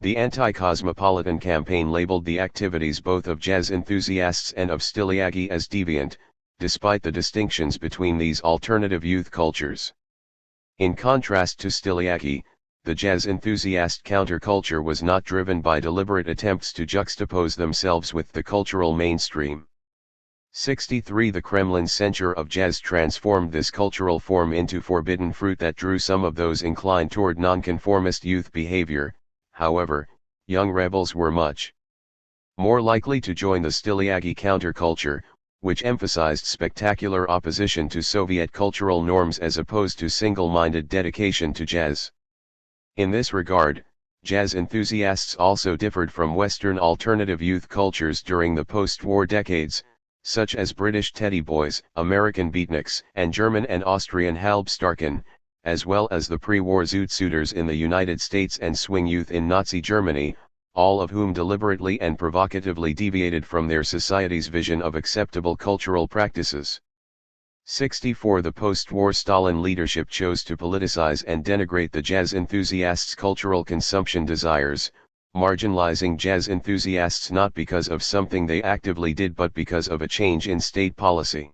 The anti-cosmopolitan campaign labeled the activities both of jazz enthusiasts and of Styliaki as deviant, despite the distinctions between these alternative youth cultures. In contrast to Styliaki, the jazz enthusiast counterculture was not driven by deliberate attempts to juxtapose themselves with the cultural mainstream. 63 The Kremlin's censure of jazz transformed this cultural form into forbidden fruit that drew some of those inclined toward nonconformist youth behavior. However, young rebels were much More likely to join the Styliagi counterculture, which emphasized spectacular opposition to Soviet cultural norms as opposed to single-minded dedication to jazz. In this regard, jazz enthusiasts also differed from Western alternative youth cultures during the post-war decades, such as British Teddy Boys, American Beatniks, and German and Austrian Halbstarken, as well as the pre-war Zootsuiters in the United States and swing youth in Nazi Germany, all of whom deliberately and provocatively deviated from their society's vision of acceptable cultural practices. 64 The post-war Stalin leadership chose to politicize and denigrate the jazz enthusiasts' cultural consumption desires, marginalizing jazz enthusiasts not because of something they actively did but because of a change in state policy.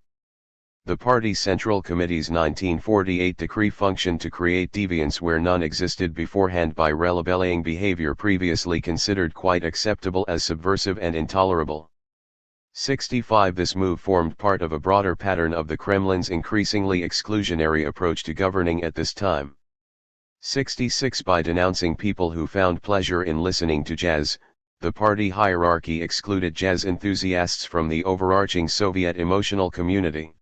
The Party Central Committee's 1948 decree functioned to create deviance where none existed beforehand by relabeling behavior previously considered quite acceptable as subversive and intolerable. 65 This move formed part of a broader pattern of the Kremlin's increasingly exclusionary approach to governing at this time. 66 By denouncing people who found pleasure in listening to jazz, the party hierarchy excluded jazz enthusiasts from the overarching Soviet emotional community.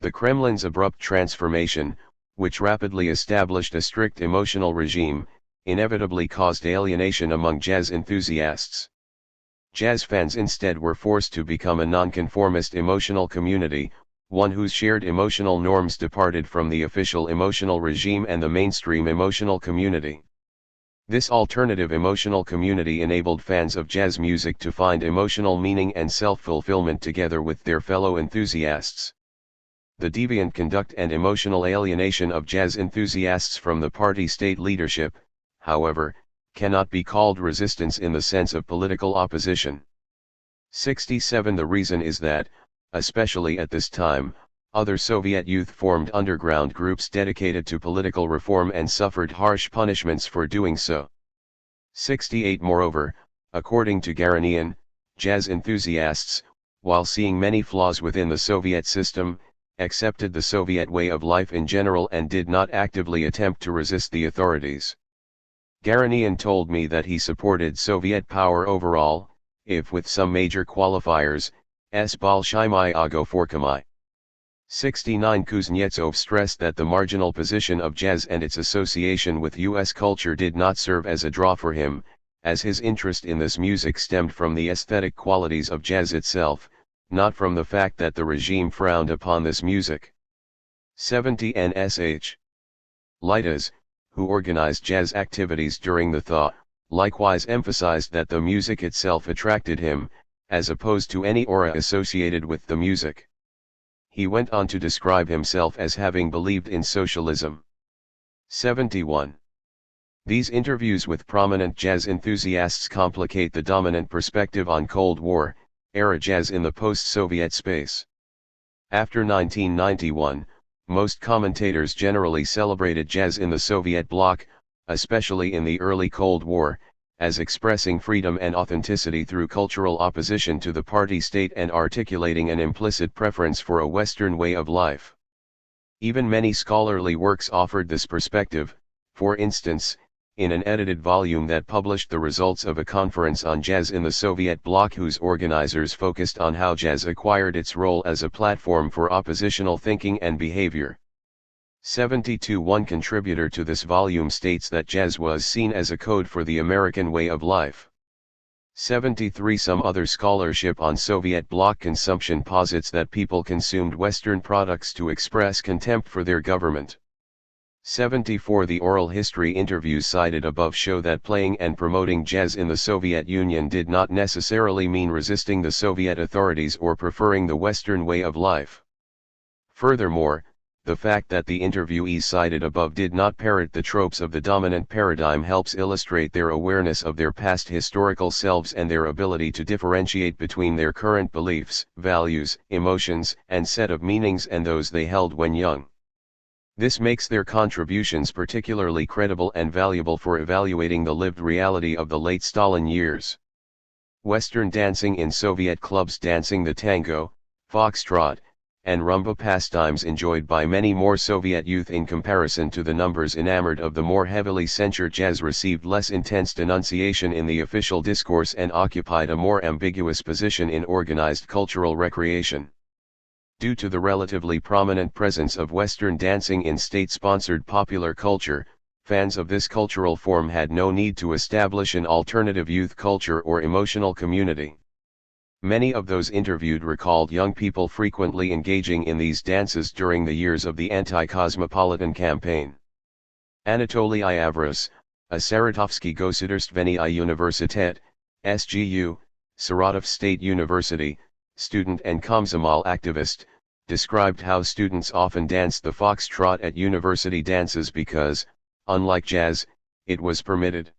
The Kremlin's abrupt transformation, which rapidly established a strict emotional regime, inevitably caused alienation among jazz enthusiasts. Jazz fans instead were forced to become a nonconformist emotional community, one whose shared emotional norms departed from the official emotional regime and the mainstream emotional community. This alternative emotional community enabled fans of jazz music to find emotional meaning and self-fulfillment together with their fellow enthusiasts. The deviant conduct and emotional alienation of jazz enthusiasts from the party state leadership, however, cannot be called resistance in the sense of political opposition. 67 The reason is that, especially at this time, other Soviet youth formed underground groups dedicated to political reform and suffered harsh punishments for doing so. 68 Moreover, according to Garanian, jazz enthusiasts, while seeing many flaws within the Soviet system, accepted the Soviet way of life in general and did not actively attempt to resist the authorities. Garanian told me that he supported Soviet power overall, if with some major qualifiers, s Bolshoi Forkamai. 69 Kuznetsov stressed that the marginal position of jazz and its association with U.S. culture did not serve as a draw for him, as his interest in this music stemmed from the aesthetic qualities of jazz itself, not from the fact that the regime frowned upon this music. 70 NSH. Litas, who organized jazz activities during the thaw, likewise emphasized that the music itself attracted him, as opposed to any aura associated with the music. He went on to describe himself as having believed in socialism. 71. These interviews with prominent jazz enthusiasts complicate the dominant perspective on Cold War-era jazz in the post-Soviet space. After 1991, most commentators generally celebrated jazz in the Soviet bloc, especially in the early Cold War, as expressing freedom and authenticity through cultural opposition to the party state and articulating an implicit preference for a Western way of life. Even many scholarly works offered this perspective, for instance, in an edited volume that published the results of a conference on jazz in the Soviet bloc whose organizers focused on how jazz acquired its role as a platform for oppositional thinking and behavior. 72 One contributor to this volume states that jazz was seen as a code for the American way of life. 73 Some other scholarship on Soviet bloc consumption posits that people consumed Western products to express contempt for their government. 74 The oral history interviews cited above show that playing and promoting jazz in the Soviet Union did not necessarily mean resisting the Soviet authorities or preferring the Western way of life. Furthermore, the fact that the interviewees cited above did not parrot the tropes of the dominant paradigm helps illustrate their awareness of their past historical selves and their ability to differentiate between their current beliefs, values, emotions, and set of meanings and those they held when young. This makes their contributions particularly credible and valuable for evaluating the lived reality of the late Stalin years. Western dancing in Soviet clubs dancing the tango, foxtrot, and rumba pastimes enjoyed by many more Soviet youth in comparison to the numbers enamored of the more heavily censured jazz received less intense denunciation in the official discourse and occupied a more ambiguous position in organized cultural recreation. Due to the relatively prominent presence of Western dancing in state-sponsored popular culture, fans of this cultural form had no need to establish an alternative youth culture or emotional community. Many of those interviewed recalled young people frequently engaging in these dances during the years of the anti-cosmopolitan campaign. Anatoly Iavros, a Saratovsky Gosударственная Universitet, SGU, Saratov State University, student and Komsomol activist, described how students often danced the foxtrot at university dances because, unlike jazz, it was permitted.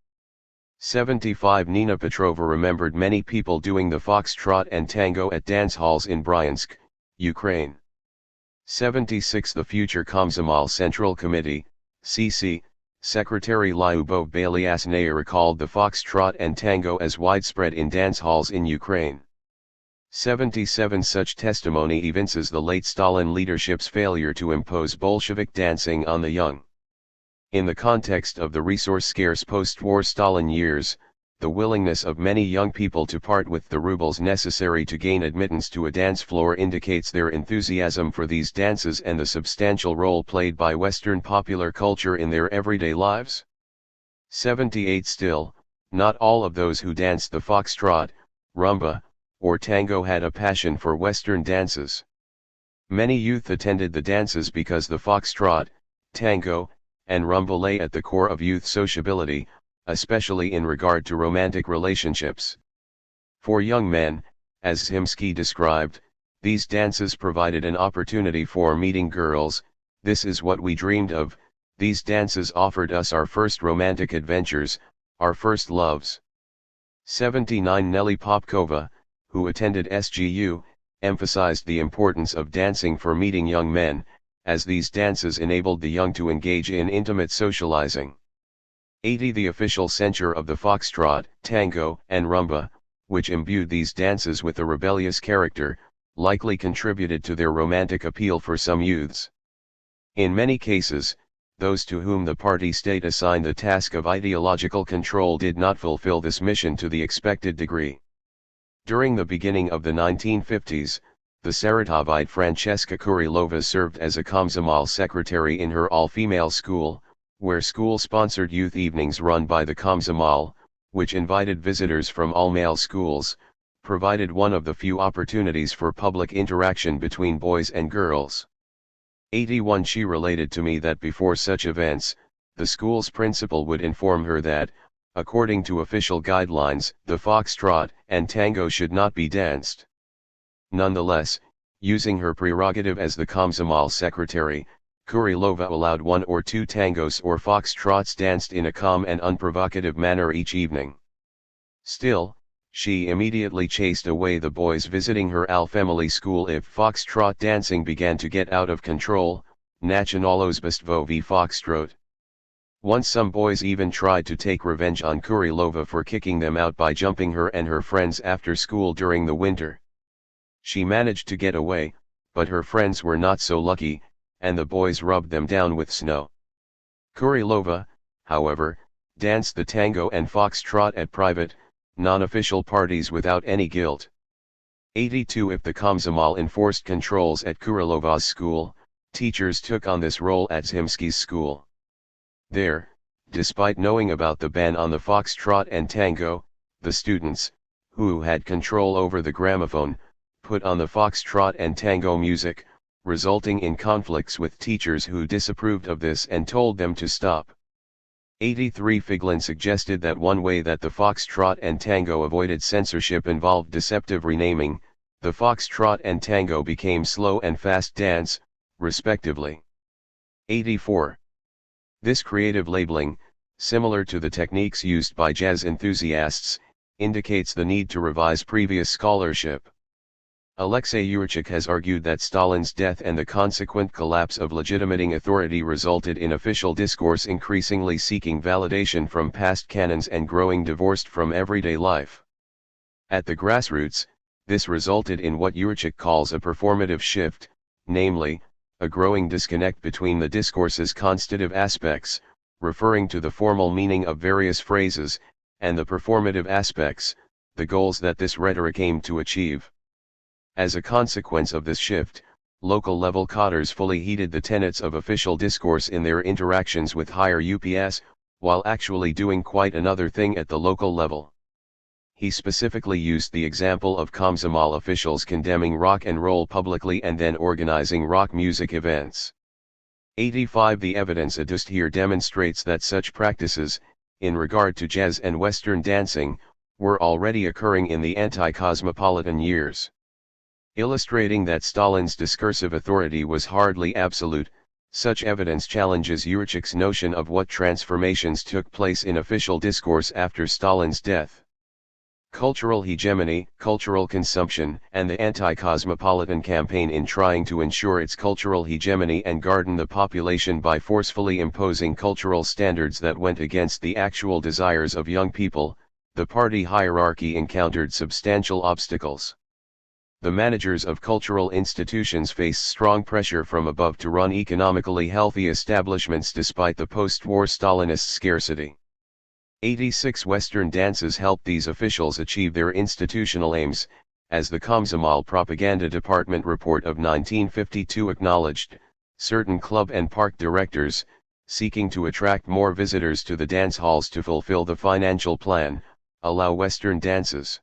75 Nina Petrova remembered many people doing the foxtrot and tango at dance halls in Bryansk, Ukraine. 76 The future Komsomol Central Committee, CC, Secretary Lyubov Belyasnaya recalled the foxtrot and tango as widespread in dance halls in Ukraine. 77 Such testimony evinces the late Stalin leadership's failure to impose Bolshevik dancing on the young. In the context of the resource-scarce post-war Stalin years, the willingness of many young people to part with the rubles necessary to gain admittance to a dance floor indicates their enthusiasm for these dances and the substantial role played by Western popular culture in their everyday lives. 78 Still, not all of those who danced the foxtrot, rumba, or tango had a passion for Western dances. Many youth attended the dances because the foxtrot, tango, and rumba lay at the core of youth sociability, especially in regard to romantic relationships. For young men, as Zimsky described, these dances provided an opportunity for meeting girls. This is what we dreamed of. These dances offered us our first romantic adventures, our first loves. 79 Nelly Popkova, who attended SGU, emphasized the importance of dancing for meeting young men, as these dances enabled the young to engage in intimate socializing. 80 The official censure of the foxtrot, tango, and rumba, which imbued these dances with a rebellious character, likely contributed to their romantic appeal for some youths. In many cases, those to whom the party state assigned the task of ideological control did not fulfill this mission to the expected degree. During the beginning of the 1950s, the Saratovite Francesca Kurilova served as a Komsomol secretary in her all-female school, where school-sponsored youth evenings run by the Komsomol, which invited visitors from all-male schools, provided one of the few opportunities for public interaction between boys and girls. 81 She related to me that before such events, the school's principal would inform her that, according to official guidelines, the foxtrot and tango should not be danced. Nonetheless, using her prerogative as the Komsomol secretary, Kurilova allowed one or two tangos or foxtrots danced in a calm and unprovocative manner each evening. Still, she immediately chased away the boys visiting her all-family school if foxtrot dancing began to get out of control. Nationalozbestvo v Foxtrot. Once some boys even tried to take revenge on Kurilova for kicking them out by jumping her and her friends after school during the winter. She managed to get away, but her friends were not so lucky, and the boys rubbed them down with snow. Kurilova, however, danced the tango and foxtrot at private, non-official parties without any guilt. 82 If the Komsomol enforced controls at Kurilova's school, teachers took on this role at Zimsky's school. There, despite knowing about the ban on the foxtrot and tango, the students, who had control over the gramophone, put on the foxtrot and tango music, resulting in conflicts with teachers who disapproved of this and told them to stop. 83 Figlin suggested that one way that the foxtrot and tango avoided censorship involved deceptive renaming. The foxtrot and tango became slow and fast dance, respectively. 84. This creative labeling, similar to the techniques used by jazz enthusiasts, indicates the need to revise previous scholarship. Alexei Yurchik has argued that Stalin's death and the consequent collapse of legitimating authority resulted in official discourse increasingly seeking validation from past canons and growing divorced from everyday life. At the grassroots, this resulted in what Yurchik calls a performative shift, namely, a growing disconnect between the discourse's constitutive aspects, referring to the formal meaning of various phrases, and the performative aspects, the goals that this rhetoric aimed to achieve. As a consequence of this shift, local-level cadres fully heeded the tenets of official discourse in their interactions with higher UPS, while actually doing quite another thing at the local level. He specifically used the example of Komsomol officials condemning rock and roll publicly and then organizing rock music events. 85 The evidence adduced here demonstrates that such practices, in regard to jazz and Western dancing, were already occurring in the anti-cosmopolitan years. Illustrating that Stalin's discursive authority was hardly absolute, such evidence challenges Yurchik's notion of what transformations took place in official discourse after Stalin's death. Cultural hegemony, cultural consumption, and the anti-cosmopolitan campaign in trying to ensure its cultural hegemony and guard the population by forcefully imposing cultural standards that went against the actual desires of young people, the party hierarchy encountered substantial obstacles. The managers of cultural institutions faced strong pressure from above to run economically healthy establishments despite the post-war Stalinist scarcity. 86 Western dances helped these officials achieve their institutional aims, as the Komsomol Propaganda Department report of 1952 acknowledged. Certain club and park directors, seeking to attract more visitors to the dance halls to fulfill the financial plan, allow Western dances.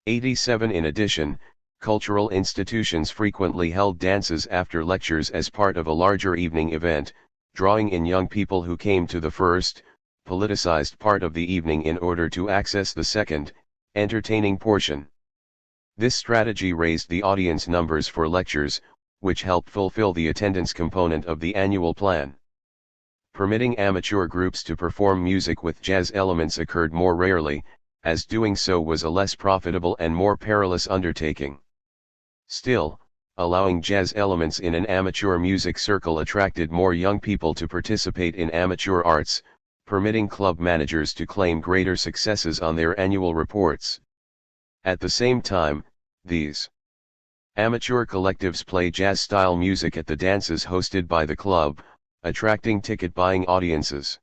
87 In addition, cultural institutions frequently held dances after lectures as part of a larger evening event, drawing in young people who came to the first, politicized part of the evening in order to access the second, entertaining portion. This strategy raised the audience numbers for lectures, which helped fulfill the attendance component of the annual plan. Permitting amateur groups to perform music with jazz elements occurred more rarely, as doing so was a less profitable and more perilous undertaking. Still, allowing jazz elements in an amateur music circle attracted more young people to participate in amateur arts, permitting club managers to claim greater successes on their annual reports. At the same time, these amateur collectives play jazz-style music at the dances hosted by the club, attracting ticket-buying audiences.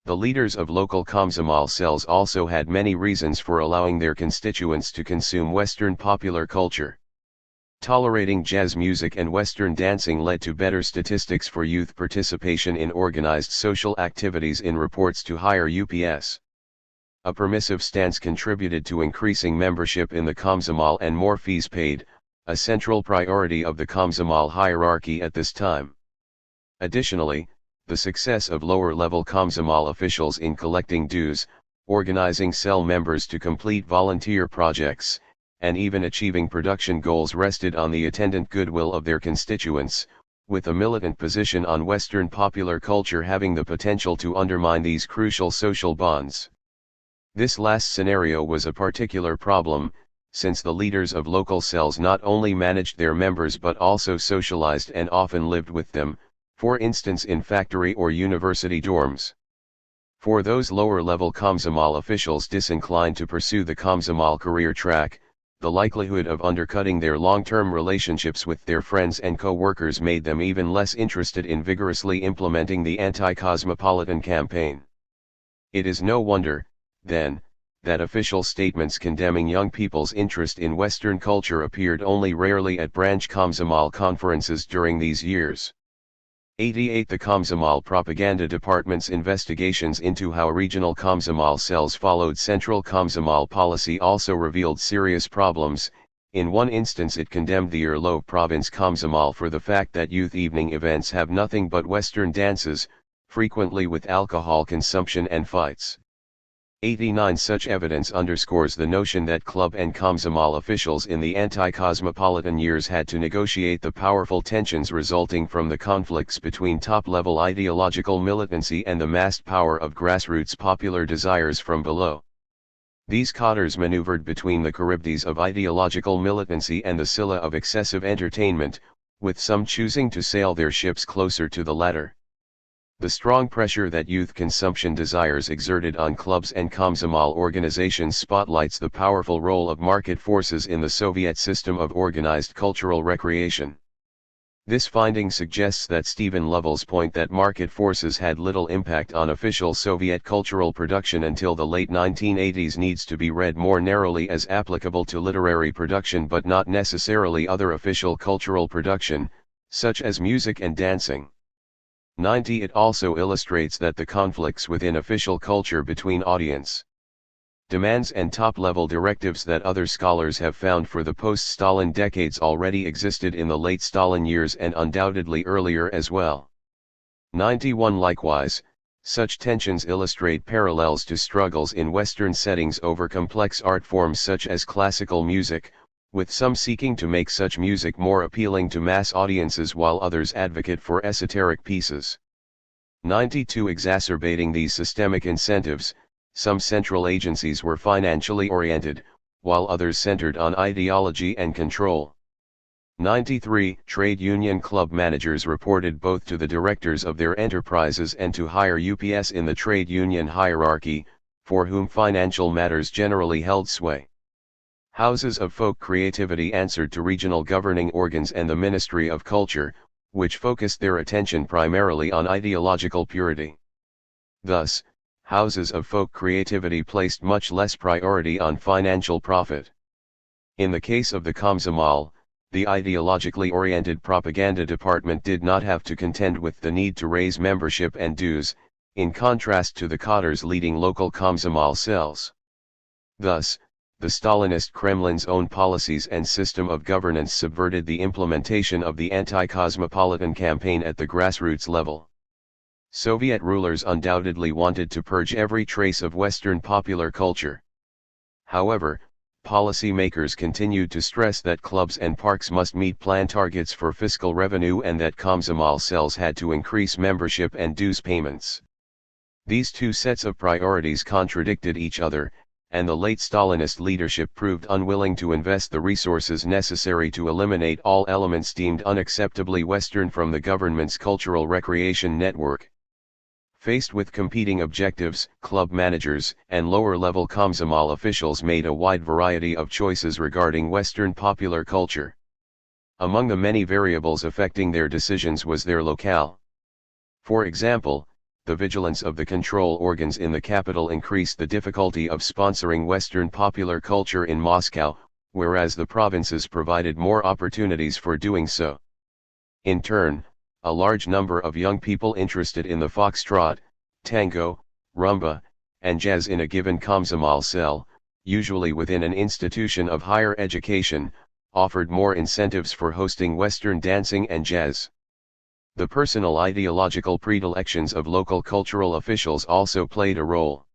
The leaders of local Komsomol cells also had many reasons for allowing their constituents to consume Western popular culture. Tolerating jazz music and Western dancing led to better statistics for youth participation in organized social activities in reports to higher UPS. A permissive stance contributed to increasing membership in the Komsomol and more fees paid, a central priority of the Komsomol hierarchy at this time. Additionally, the success of lower-level Komsomol officials in collecting dues, organizing cell members to complete volunteer projects, and even achieving production goals rested on the attendant goodwill of their constituents, with a militant position on Western popular culture having the potential to undermine these crucial social bonds. This last scenario was a particular problem, since the leaders of local cells not only managed their members but also socialized and often lived with them, for instance in factory or university dorms. For those lower-level Komsomol officials disinclined to pursue the Komsomol career track, the likelihood of undercutting their long-term relationships with their friends and co-workers made them even less interested in vigorously implementing the anti-cosmopolitan campaign. It is no wonder, then, that official statements condemning young people's interest in Western culture appeared only rarely at branch Komsomol conferences during these years. 88 The Komsomol Propaganda Department's investigations into how regional Komsomol cells followed central Komsomol policy also revealed serious problems. In one instance it condemned the Orlov province Komsomol for the fact that youth evening events have nothing but Western dances, frequently with alcohol consumption and fights. 89 Such evidence underscores the notion that club and Komsomol officials in the anti-cosmopolitan years had to negotiate the powerful tensions resulting from the conflicts between top-level ideological militancy and the massed power of grassroots popular desires from below. These cadres maneuvered between the Charybdis of ideological militancy and the Scylla of excessive entertainment, with some choosing to sail their ships closer to the latter. The strong pressure that youth consumption desires exerted on clubs and Komsomol organizations spotlights the powerful role of market forces in the Soviet system of organized cultural recreation. This finding suggests that Stephen Lovell's point that market forces had little impact on official Soviet cultural production until the late 1980s needs to be read more narrowly as applicable to literary production but not necessarily other official cultural production, such as music and dancing. 90. It also illustrates that the conflicts within official culture between audience demands and top-level directives that other scholars have found for the post-Stalin decades already existed in the late Stalin years and undoubtedly earlier as well. 91. Likewise, such tensions illustrate parallels to struggles in Western settings over complex art forms such as classical music, with some seeking to make such music more appealing to mass audiences while others advocate for esoteric pieces. 92. Exacerbating these systemic incentives, some central agencies were financially oriented, while others centered on ideology and control. 93. Trade union club managers reported both to the directors of their enterprises and to higher UPS in the trade union hierarchy, for whom financial matters generally held sway. Houses of folk creativity answered to regional governing organs and the Ministry of Culture, which focused their attention primarily on ideological purity. Thus, houses of folk creativity placed much less priority on financial profit. In the case of the Komsomol, the ideologically oriented propaganda department did not have to contend with the need to raise membership and dues, in contrast to the cadres leading local Komsomol cells. Thus, the Stalinist Kremlin's own policies and system of governance subverted the implementation of the anti-cosmopolitan campaign at the grassroots level. Soviet rulers undoubtedly wanted to purge every trace of Western popular culture. However, policymakers continued to stress that clubs and parks must meet plan targets for fiscal revenue and that Komsomol cells had to increase membership and dues payments. These two sets of priorities contradicted each other, and the late Stalinist leadership proved unwilling to invest the resources necessary to eliminate all elements deemed unacceptably Western from the government's cultural recreation network. Faced with competing objectives, club managers and lower-level Komsomol officials made a wide variety of choices regarding Western popular culture. Among the many variables affecting their decisions was their locale. For example, the vigilance of the control organs in the capital increased the difficulty of sponsoring Western popular culture in Moscow, whereas the provinces provided more opportunities for doing so. In turn, a large number of young people interested in the foxtrot, tango, rumba, and jazz in a given Komsomol cell, usually within an institution of higher education, offered more incentives for hosting Western dancing and jazz. The personal ideological predilections of local cultural officials also played a role.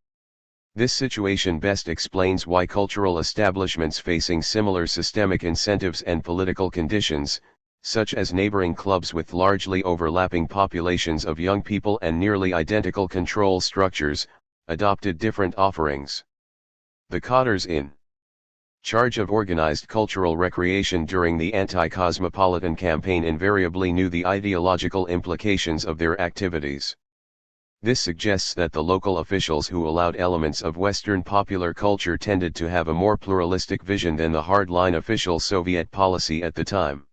This situation best explains why cultural establishments facing similar systemic incentives and political conditions, such as neighboring clubs with largely overlapping populations of young people and nearly identical control structures, adopted different offerings. The cadres in charge of organized cultural recreation during the anti-cosmopolitan campaign invariably knew the ideological implications of their activities. This suggests that the local officials who allowed elements of Western popular culture tended to have a more pluralistic vision than the hardline official Soviet policy at the time.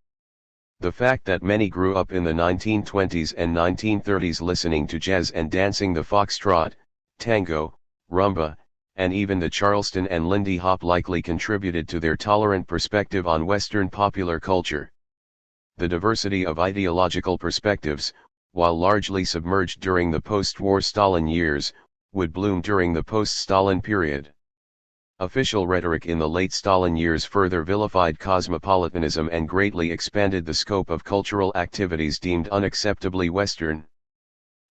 The fact that many grew up in the 1920s and 1930s listening to jazz and dancing the foxtrot, tango, rumba, and even the Charleston and Lindy Hop likely contributed to their tolerant perspective on Western popular culture. The diversity of ideological perspectives, while largely submerged during the post-war Stalin years, would bloom during the post-Stalin period. Official rhetoric in the late Stalin years further vilified cosmopolitanism and greatly expanded the scope of cultural activities deemed unacceptably Western.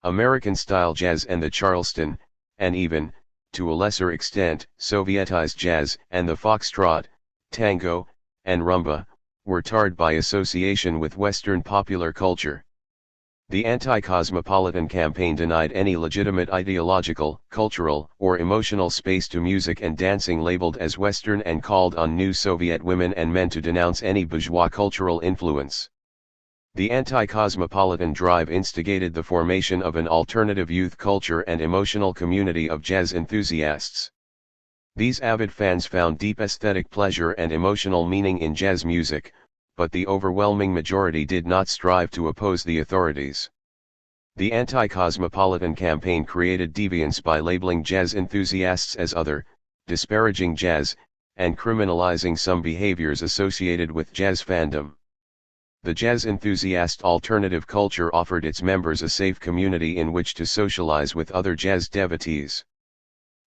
American-style jazz and the Charleston, and even, to a lesser extent, Sovietized jazz and the foxtrot, tango, and rumba, were tarred by association with Western popular culture. The anti-cosmopolitan campaign denied any legitimate ideological, cultural, or emotional space to music and dancing labeled as Western and called on new Soviet women and men to denounce any bourgeois cultural influence. The anti-cosmopolitan drive instigated the formation of an alternative youth culture and emotional community of jazz enthusiasts. These avid fans found deep aesthetic pleasure and emotional meaning in jazz music, but the overwhelming majority did not strive to oppose the authorities. The anti-cosmopolitan campaign created deviance by labeling jazz enthusiasts as other, disparaging jazz, and criminalizing some behaviors associated with jazz fandom. The jazz enthusiast alternative culture offered its members a safe community in which to socialize with other jazz devotees.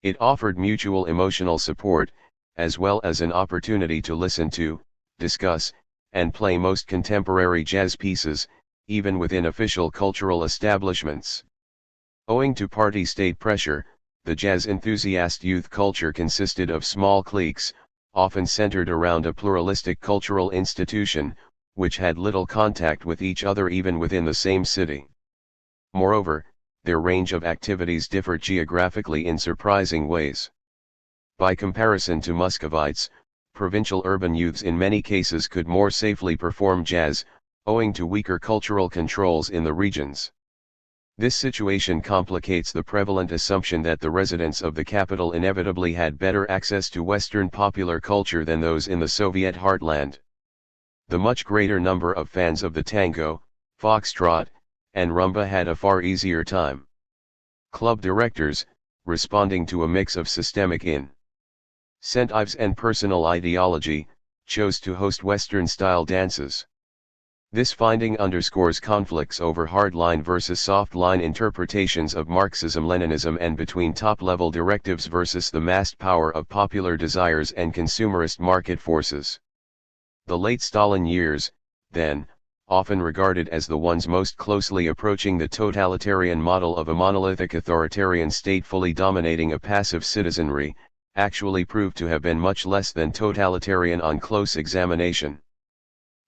It offered mutual emotional support, as well as an opportunity to listen to, discuss, and play most contemporary jazz pieces, even within official cultural establishments. Owing to party-state pressure, the jazz enthusiast youth culture consisted of small cliques, often centered around a pluralistic cultural institution, which had little contact with each other even within the same city. Moreover, their range of activities differed geographically in surprising ways. By comparison to Muscovites, provincial urban youths in many cases could more safely perform jazz, owing to weaker cultural controls in the regions. This situation complicates the prevalent assumption that the residents of the capital inevitably had better access to Western popular culture than those in the Soviet heartland. The much greater number of fans of the tango, foxtrot, and rumba had a far easier time. Club directors, responding to a mix of systemic incentives and personal ideology, chose to host Western-style dances. This finding underscores conflicts over hardline versus softline interpretations of Marxism-Leninism and between top-level directives versus the massed power of popular desires and consumerist market forces. The late Stalin years, then, often regarded as the ones most closely approaching the totalitarian model of a monolithic authoritarian state fully dominating a passive citizenry, actually proved to have been much less than totalitarian on close examination.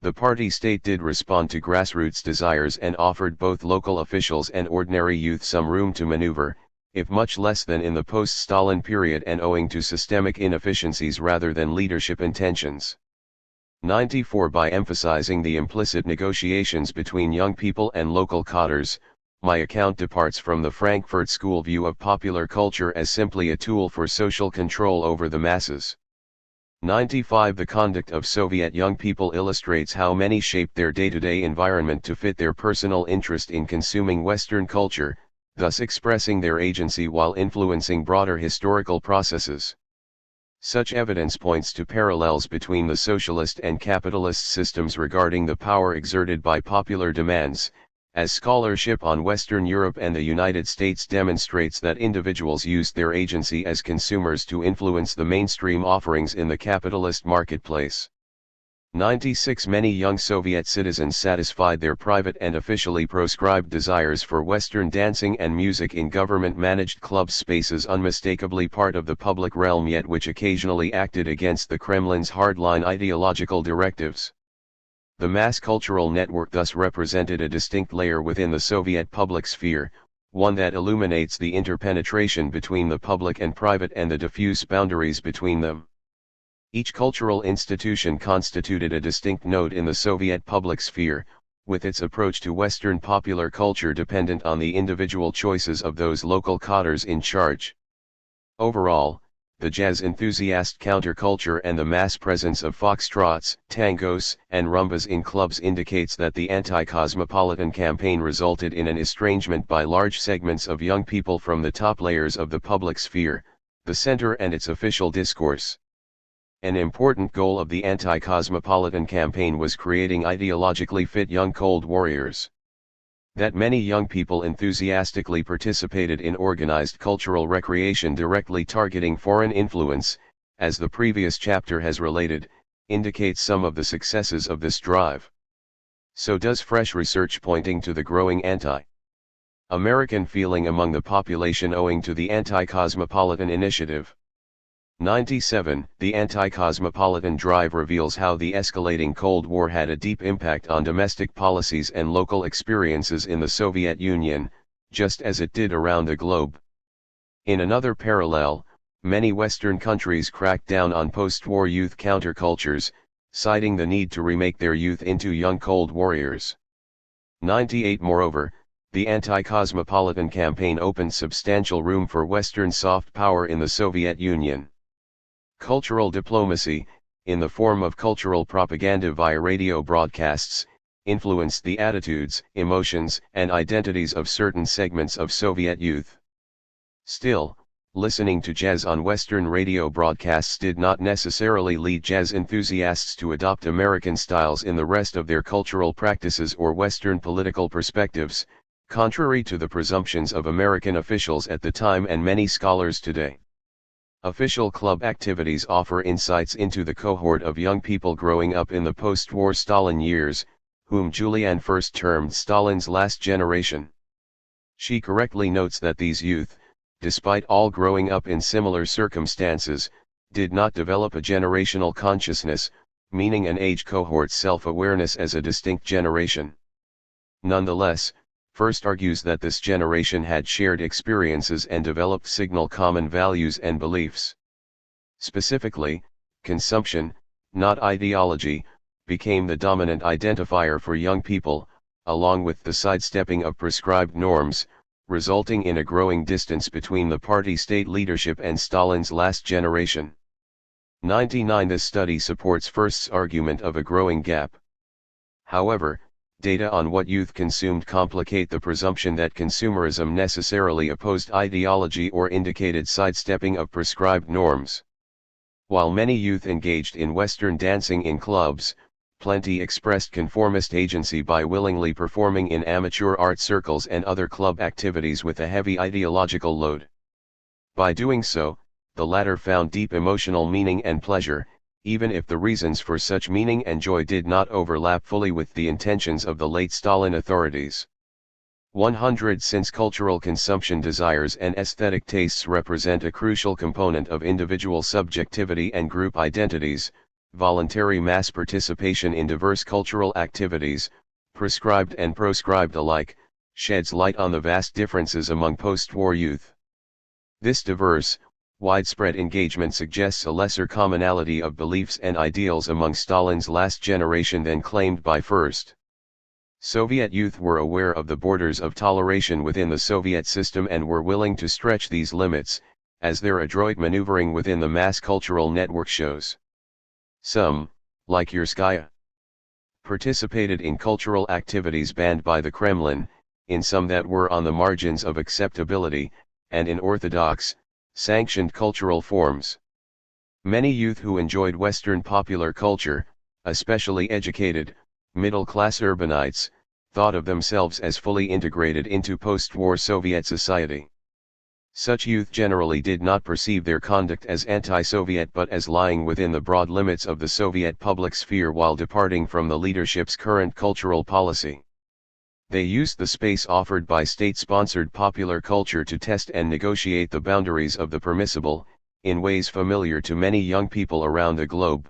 The party state did respond to grassroots desires and offered both local officials and ordinary youth some room to maneuver, if much less than in the post-Stalin period and owing to systemic inefficiencies rather than leadership intentions. 94 By emphasizing the implicit negotiations between young people and local cadres, my account departs from the Frankfurt School view of popular culture as simply a tool for social control over the masses. 95 The conduct of Soviet young people illustrates how many shaped their day-to-day environment to fit their personal interest in consuming Western culture, thus expressing their agency while influencing broader historical processes. Such evidence points to parallels between the socialist and capitalist systems regarding the power exerted by popular demands, as scholarship on Western Europe and the United States demonstrates that individuals used their agency as consumers to influence the mainstream offerings in the capitalist marketplace. 96 Many young Soviet citizens satisfied their private and officially proscribed desires for Western dancing and music in government-managed club spaces, unmistakably part of the public realm, yet which occasionally acted against the Kremlin's hardline ideological directives. The mass cultural network thus represented a distinct layer within the Soviet public sphere, one that illuminates the interpenetration between the public and private and the diffuse boundaries between them. Each cultural institution constituted a distinct node in the Soviet public sphere, with its approach to Western popular culture dependent on the individual choices of those local cadres in charge. Overall, the jazz enthusiast counterculture and the mass presence of foxtrots, tangos, and rumbas in clubs indicates that the anti-cosmopolitan campaign resulted in an estrangement by large segments of young people from the top layers of the public sphere, the center and its official discourse. An important goal of the anti-cosmopolitan campaign was creating ideologically fit young Cold Warriors. That many young people enthusiastically participated in organized cultural recreation directly targeting foreign influence, as the previous chapter has related, indicates some of the successes of this drive. So does fresh research pointing to the growing anti-American feeling among the population owing to the anti-cosmopolitan initiative. 97 The anti-cosmopolitan drive reveals how the escalating Cold War had a deep impact on domestic policies and local experiences in the Soviet Union, just as it did around the globe. In another parallel, many Western countries cracked down on post-war youth countercultures, citing the need to remake their youth into young Cold Warriors. 98 Moreover, the anti-cosmopolitan campaign opened substantial room for Western soft power in the Soviet Union. Cultural diplomacy, in the form of cultural propaganda via radio broadcasts, influenced the attitudes, emotions, and identities of certain segments of Soviet youth. Still, listening to jazz on Western radio broadcasts did not necessarily lead jazz enthusiasts to adopt American styles in the rest of their cultural practices or Western political perspectives, contrary to the presumptions of American officials at the time and many scholars today. Official club activities offer insights into the cohort of young people growing up in the post-war Stalin years, whom Julianne first termed Stalin's last generation. She correctly notes that these youth, despite all growing up in similar circumstances, did not develop a generational consciousness, meaning an age cohort's self-awareness as a distinct generation. Nonetheless, First argues that this generation had shared experiences and developed signal common values and beliefs. Specifically, consumption, not ideology, became the dominant identifier for young people, along with the sidestepping of prescribed norms, resulting in a growing distance between the party-state leadership and Stalin's last generation. 99 This study supports First's argument of a growing gap. However, data on what youth consumed complicate the presumption that consumerism necessarily opposed ideology or indicated sidestepping of prescribed norms. While many youth engaged in Western dancing in clubs, plenty expressed conformist agency by willingly performing in amateur art circles and other club activities with a heavy ideological load. By doing so, the latter found deep emotional meaning and pleasure, even if the reasons for such meaning and joy did not overlap fully with the intentions of the late Stalin authorities. 100 Since cultural consumption desires and aesthetic tastes represent a crucial component of individual subjectivity and group identities, voluntary mass participation in diverse cultural activities, prescribed and proscribed alike, sheds light on the vast differences among post-war youth. This diverse, widespread engagement suggests a lesser commonality of beliefs and ideals among Stalin's last generation than claimed by First. Soviet youth were aware of the borders of toleration within the Soviet system and were willing to stretch these limits, as their adroit maneuvering within the mass cultural network shows. Some, like Yurskaya, participated in cultural activities banned by the Kremlin, in some that were on the margins of acceptability, and in orthodox, sanctioned cultural forms. Many youth who enjoyed Western popular culture, especially educated, middle-class urbanites, thought of themselves as fully integrated into post-war Soviet society. Such youth generally did not perceive their conduct as anti-Soviet but as lying within the broad limits of the Soviet public sphere while departing from the leadership's current cultural policy. They used the space offered by state-sponsored popular culture to test and negotiate the boundaries of the permissible, in ways familiar to many young people around the globe.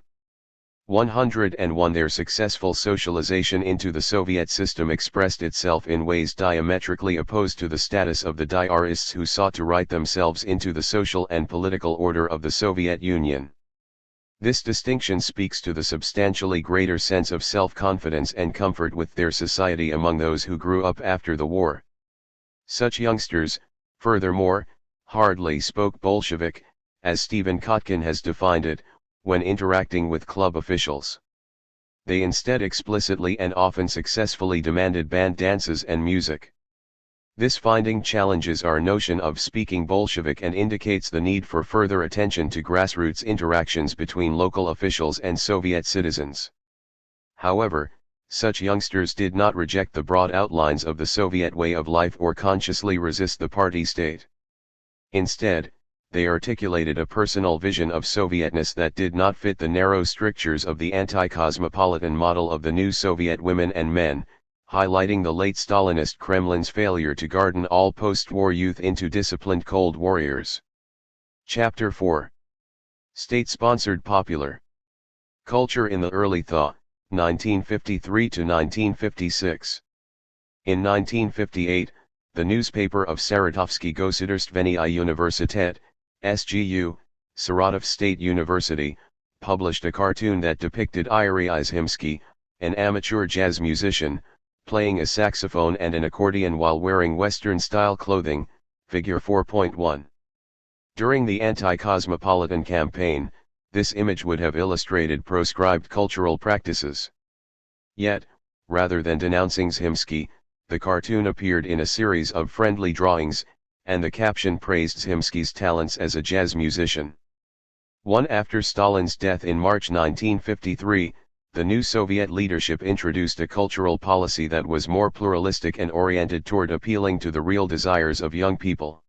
101 Their successful socialization into the Soviet system expressed itself in ways diametrically opposed to the status of the diarists who sought to write themselves into the social and political order of the Soviet Union. This distinction speaks to the substantially greater sense of self-confidence and comfort with their society among those who grew up after the war. Such youngsters, furthermore, hardly spoke Bolshevik, as Stephen Kotkin has defined it, when interacting with club officials. They instead explicitly and often successfully demanded band dances and music. This finding challenges our notion of speaking Bolshevik and indicates the need for further attention to grassroots interactions between local officials and Soviet citizens. However, such youngsters did not reject the broad outlines of the Soviet way of life or consciously resist the party state. Instead, they articulated a personal vision of Sovietness that did not fit the narrow strictures of the anti-cosmopolitan model of the new Soviet women and men, highlighting the late Stalinist Kremlin's failure to garden all post-war youth into disciplined Cold Warriors. Chapter 4. State-sponsored popular culture in the early thaw, 1953 to 1956. In 1958, the newspaper of Saratovsky Gosudierstvenniya Universitet, SGU, Saratov State University, published a cartoon that depicted Yuri Izhimsky, an amateur jazz musician, playing a saxophone and an accordion while wearing Western-style clothing, figure 4.1. During the anti-cosmopolitan campaign, this image would have illustrated proscribed cultural practices. Yet, rather than denouncing Zhimsky, the cartoon appeared in a series of friendly drawings, and the caption praised Zhimsky's talents as a jazz musician. One after Stalin's death in March 1953, the new Soviet leadership introduced a cultural policy that was more pluralistic and oriented toward appealing to the real desires of young people.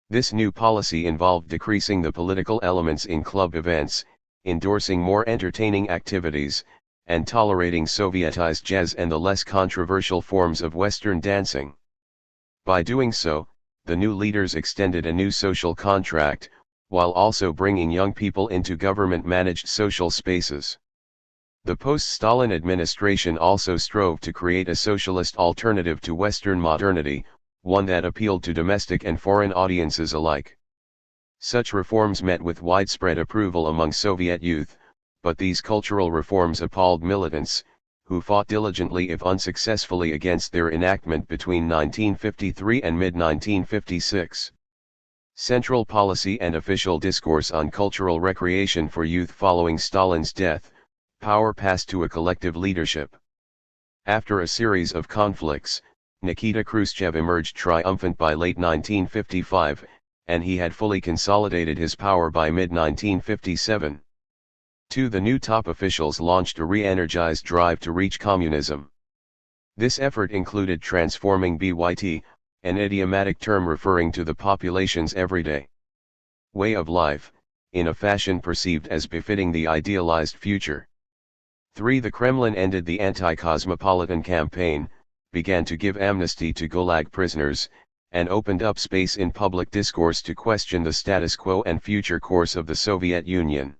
This new policy involved decreasing the political elements in club events, endorsing more entertaining activities, and tolerating Sovietized jazz and the less controversial forms of Western dancing. By doing so, the new leaders extended a new social contract, while also bringing young people into government-managed social spaces. The post-Stalin administration also strove to create a socialist alternative to Western modernity, one that appealed to domestic and foreign audiences alike. Such reforms met with widespread approval among Soviet youth, but these cultural reforms appalled militants, who fought diligently if unsuccessfully against their enactment between 1953 and mid-1956. Central policy and official discourse on cultural recreation for youth. Following Stalin's death, power passed to a collective leadership. After a series of conflicts, Nikita Khrushchev emerged triumphant by late 1955, and he had fully consolidated his power by mid-1957. The new top officials launched a re-energized drive to reach communism. This effort included transforming BYT, an idiomatic term referring to the population's everyday way of life, in a fashion perceived as befitting the idealized future. The Kremlin ended the anti-cosmopolitan campaign, began to give amnesty to Gulag prisoners, and opened up space in public discourse to question the status quo and future course of the Soviet Union.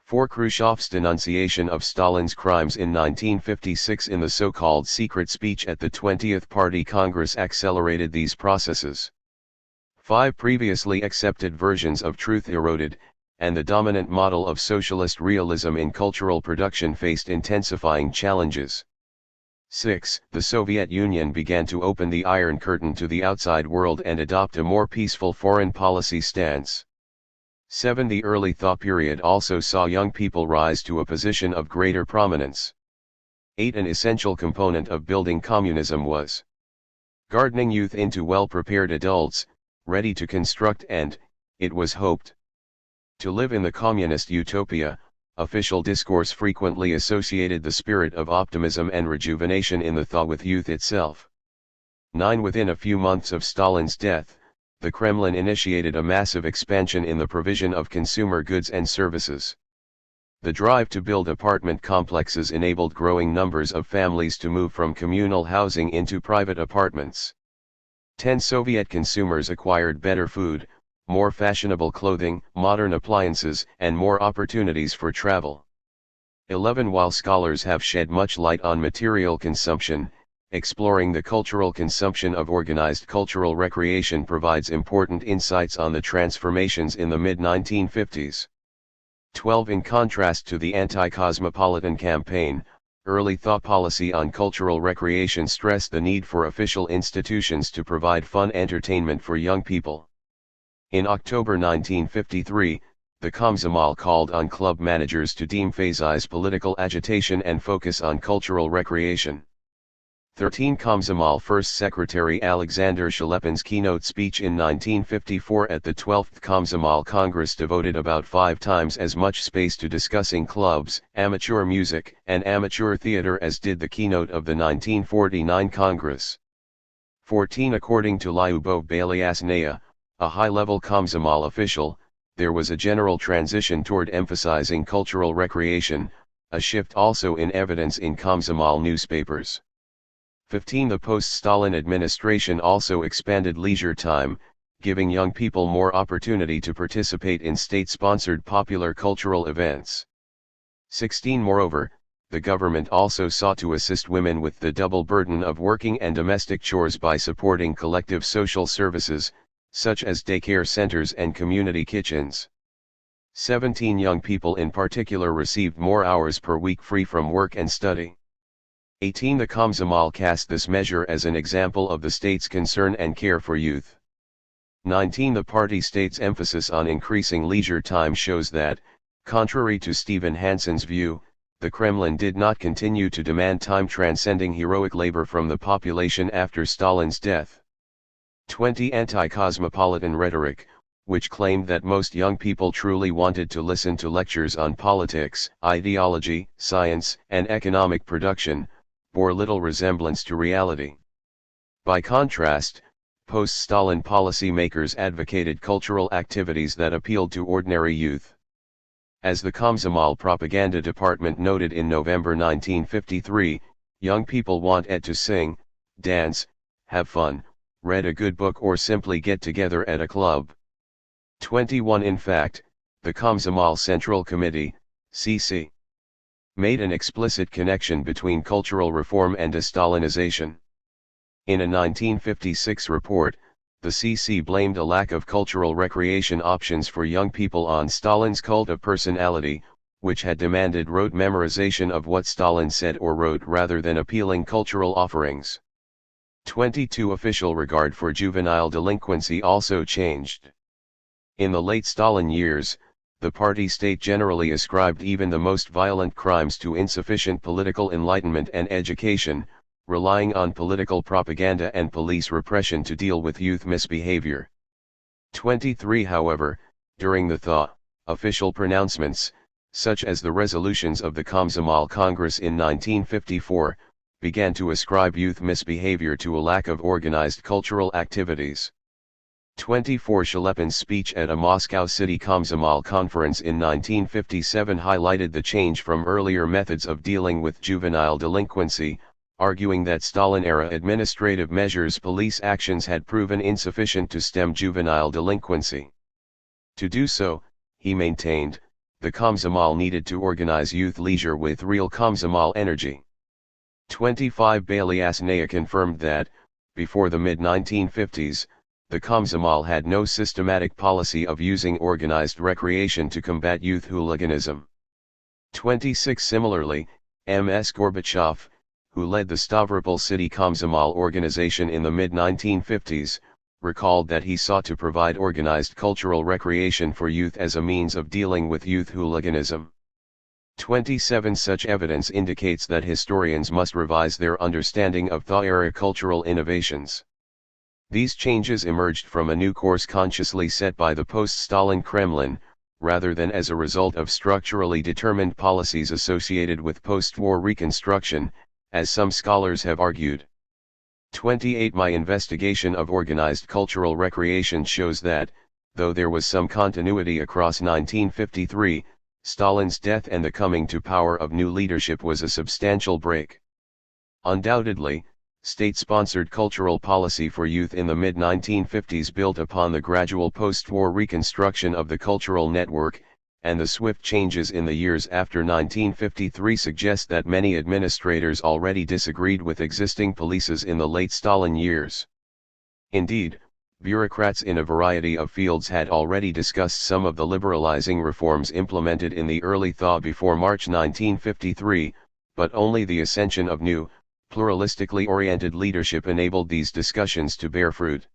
Khrushchev's denunciation of Stalin's crimes in 1956 in the so-called secret speech at the 20th Party Congress accelerated these processes. 5 previously accepted versions of truth eroded, and the dominant model of socialist realism in cultural production faced intensifying challenges. 6. The Soviet Union began to open the Iron Curtain to the outside world and adopt a more peaceful foreign policy stance. 7. The early thaw period also saw young people rise to a position of greater prominence. 8. An essential component of building communism was gardening youth into well-prepared adults, ready to construct and, it was hoped, to live in the communist utopia. Official discourse frequently associated the spirit of optimism and rejuvenation in the thaw with youth itself. 9. Within a few months of Stalin's death, the Kremlin initiated a massive expansion in the provision of consumer goods and services. The drive to build apartment complexes enabled growing numbers of families to move from communal housing into private apartments. 10. Soviet consumers acquired better food, more fashionable clothing, modern appliances, and more opportunities for travel. 11. While scholars have shed much light on material consumption, exploring the cultural consumption of organized cultural recreation provides important insights on the transformations in the mid-1950s. 12. In contrast to the anti-cosmopolitan campaign, early thought policy on cultural recreation stressed the need for official institutions to provide fun entertainment for young people. In October 1953, the Komsomol called on club managers to de-emphasize political agitation and focus on cultural recreation. 13. Komsomol First Secretary Alexander Shelepin's keynote speech in 1954 at the 12th Komsomol Congress devoted about 5 times as much space to discussing clubs, amateur music, and amateur theater as did the keynote of the 1949 Congress. 14. According to Lyubov Belyasnaya, a high-level Komsomol official, there was a general transition toward emphasizing cultural recreation, a shift also in evidence in Komsomol newspapers. 15. The post-Stalin administration also expanded leisure time, giving young people more opportunity to participate in state-sponsored popular cultural events. 16. Moreover, the government also sought to assist women with the double burden of working and domestic chores by supporting collective social services, such as daycare centers and community kitchens. 17. Young people in particular received more hours per week free from work and study. 18. The Komsomol cast this measure as an example of the state's concern and care for youth. 19. The party state's emphasis on increasing leisure time shows that, Contrary to Stephen Hansen's view, the Kremlin did not continue to demand time-transcending heroic labor from the population after Stalin's death. 20. Anti-cosmopolitan rhetoric, which claimed that most young people truly wanted to listen to lectures on politics, ideology, science, and economic production, bore little resemblance to reality. By contrast, post-Stalin policy-makers advocated cultural activities that appealed to ordinary youth. As the Komsomol propaganda department noted in November 1953, young people want to sing, dance, have fun, read a good book or simply get together at a club. 21. In fact, the Komsomol Central Committee, CC, made an explicit connection between cultural reform and de-Stalinization. In a 1956 report, the CC blamed a lack of cultural recreation options for young people on Stalin's cult of personality, which had demanded rote memorization of what Stalin said or wrote rather than appealing cultural offerings. 22. Official regard for juvenile delinquency also changed. In the late Stalin years, the party state generally ascribed even the most violent crimes to insufficient political enlightenment and education, relying on political propaganda and police repression to deal with youth misbehavior. 23. However, during the thaw, official pronouncements, such as the resolutions of the Komsomol Congress in 1954, began to ascribe youth misbehavior to a lack of organized cultural activities. 24. Shelepin's speech at a Moscow City Komsomol conference in 1957 highlighted the change from earlier methods of dealing with juvenile delinquency, arguing that Stalin-era administrative measures police actions had proven insufficient to stem juvenile delinquency. To do so, he maintained, the Komsomol needed to organize youth leisure with real Komsomol energy. 25. Belyasnaya confirmed that, before the mid-1950s, the Komsomol had no systematic policy of using organized recreation to combat youth hooliganism. 26. Similarly, M.S. Gorbachev, who led the Stavropol City Komsomol organization in the mid-1950s, recalled that he sought to provide organized cultural recreation for youth as a means of dealing with youth hooliganism. 27. Such evidence indicates that historians must revise their understanding of Thaw-era cultural innovations. These changes emerged from a new course consciously set by the post-Stalin Kremlin, rather than as a result of structurally determined policies associated with post-war reconstruction, as some scholars have argued. 28. My investigation of organized cultural recreation shows that, though there was some continuity across 1953, Stalin's death and the coming to power of new leadership was a substantial break. Undoubtedly, state-sponsored cultural policy for youth in the mid-1950s built upon the gradual post-war reconstruction of the cultural network, and the swift changes in the years after 1953 suggest that many administrators already disagreed with existing policies in the late Stalin years. Indeed, bureaucrats in a variety of fields had already discussed some of the liberalizing reforms implemented in the early thaw before March 1953, but only the ascension of new, pluralistically oriented leadership enabled these discussions to bear fruit.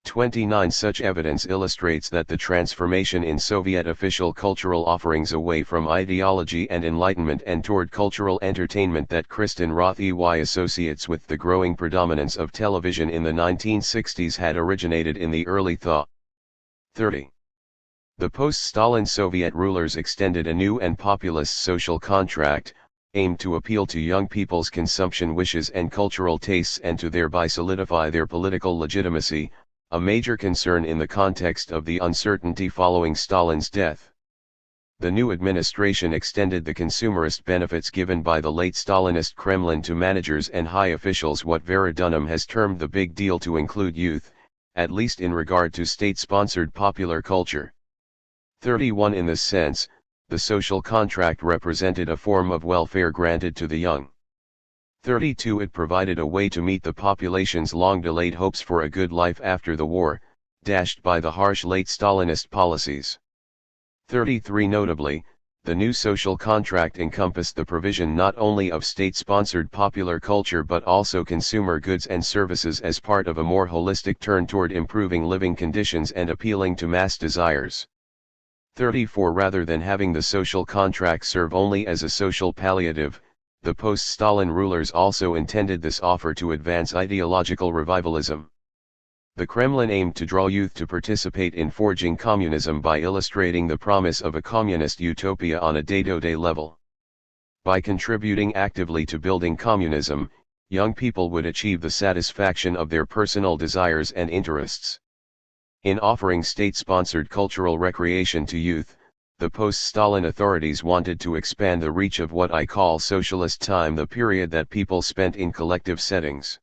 29. Such evidence illustrates that the transformation in Soviet official cultural offerings away from ideology and enlightenment and toward cultural entertainment that Kristen Roth-EY associates with the growing predominance of television in the 1960s had originated in the early thaw. 30. The post-Stalin Soviet rulers extended a new and populist social contract, aimed to appeal to young people's consumption wishes and cultural tastes and to thereby solidify their political legitimacy, a major concern in the context of the uncertainty following Stalin's death. The new administration extended the consumerist benefits given by the late Stalinist Kremlin to managers and high officials, what Vera Dunham has termed the big deal, to include youth, at least in regard to state-sponsored popular culture. 31. In this sense, the social contract represented a form of welfare granted to the young. 32. It provided a way to meet the population's long-delayed hopes for a good life after the war, dashed by the harsh late Stalinist policies. 33. Notably, the new social contract encompassed the provision not only of state-sponsored popular culture but also consumer goods and services as part of a more holistic turn toward improving living conditions and appealing to mass desires. 34 Rather than having the social contract serve only as a social palliative, the post-Stalin rulers also intended this offer to advance ideological revivalism. The Kremlin aimed to draw youth to participate in forging communism by illustrating the promise of a communist utopia on a day-to-day level. By contributing actively to building communism, young people would achieve the satisfaction of their personal desires and interests. In offering state-sponsored cultural recreation to youth, the post-Stalin authorities wanted to expand the reach of what I call socialist time, the period that people spent in collective settings.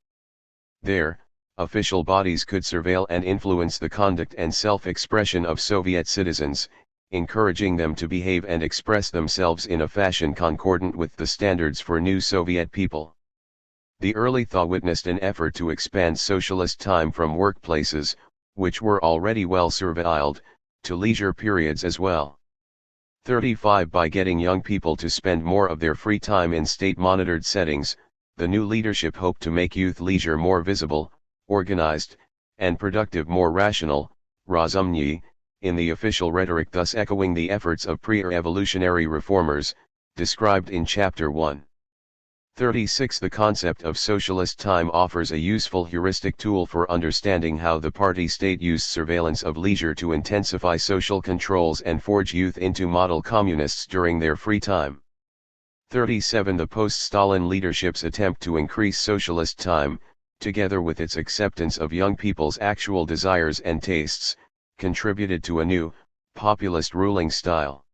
There, official bodies could surveil and influence the conduct and self-expression of Soviet citizens, encouraging them to behave and express themselves in a fashion concordant with the standards for new Soviet people. The early thaw witnessed an effort to expand socialist time from workplaces, which were already well surveilled, to leisure periods as well. 35 By getting young people to spend more of their free time in state-monitored settings, the new leadership hoped to make youth leisure more visible, organized, and productive, more rational, razumny, in the official rhetoric, thus echoing the efforts of pre-revolutionary reformers, described in Chapter 1. 36 The concept of socialist time offers a useful heuristic tool for understanding how the party state used surveillance of leisure to intensify social controls and forge youth into model communists during their free time. 37 The post-Stalin leadership's attempt to increase socialist time, together with its acceptance of young people's actual desires and tastes, contributed to a new, populist ruling style.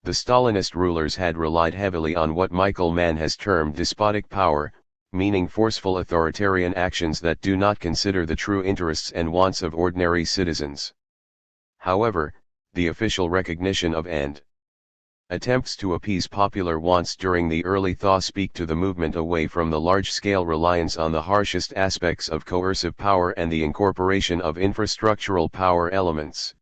The Stalinist rulers had relied heavily on what Michael Mann has termed despotic power, meaning forceful authoritarian actions that do not consider the true interests and wants of ordinary citizens. However, the official recognition of and attempts to appease popular wants during the early thaw speak to the movement away from the large-scale reliance on the harshest aspects of coercive power and the incorporation of infrastructural power elements.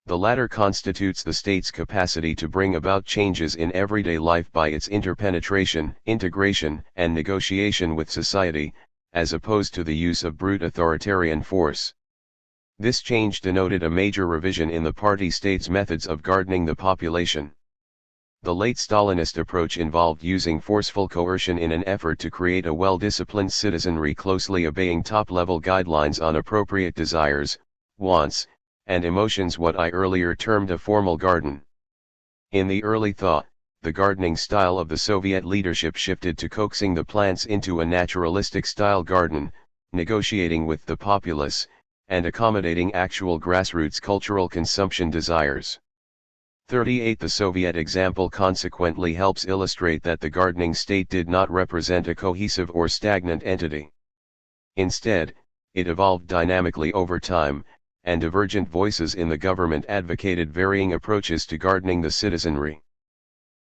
The latter constitutes the state's capacity to bring about changes in everyday life by its interpenetration, integration, and negotiation with society, as opposed to the use of brute authoritarian force. This change denoted a major revision in the party state's methods of gardening the population. The late Stalinist approach involved using forceful coercion in an effort to create a well-disciplined citizenry closely obeying top-level guidelines on appropriate desires, wants, and emotions, what I earlier termed a formal garden. In the early thaw, the gardening style of the Soviet leadership shifted to coaxing the plants into a naturalistic style garden, negotiating with the populace, and accommodating actual grassroots cultural consumption desires. 38 The Soviet example consequently helps illustrate that the gardening state did not represent a cohesive or stagnant entity. Instead, it evolved dynamically over time, and divergent voices in the government advocated varying approaches to gardening the citizenry.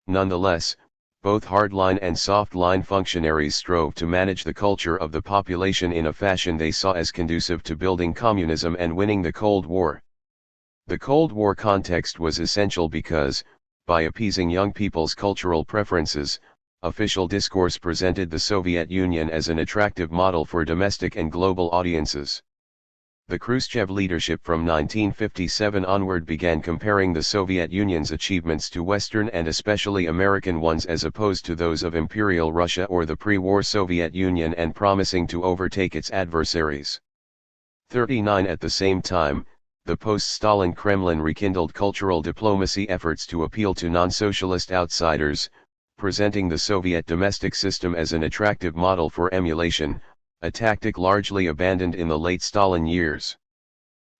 Nonetheless, both hardline and softline functionaries strove to manage the culture of the population in a fashion they saw as conducive to building communism and winning the Cold War. The Cold War context was essential because, by appeasing young people's cultural preferences, official discourse presented the Soviet Union as an attractive model for domestic and global audiences. The Khrushchev leadership from 1957 onward began comparing the Soviet Union's achievements to Western and especially American ones as opposed to those of Imperial Russia or the pre-war Soviet Union, and promising to overtake its adversaries. 39 At the same time, the post-Stalin Kremlin rekindled cultural diplomacy efforts to appeal to non-socialist outsiders, presenting the Soviet domestic system as an attractive model for emulation, a tactic largely abandoned in the late Stalin years.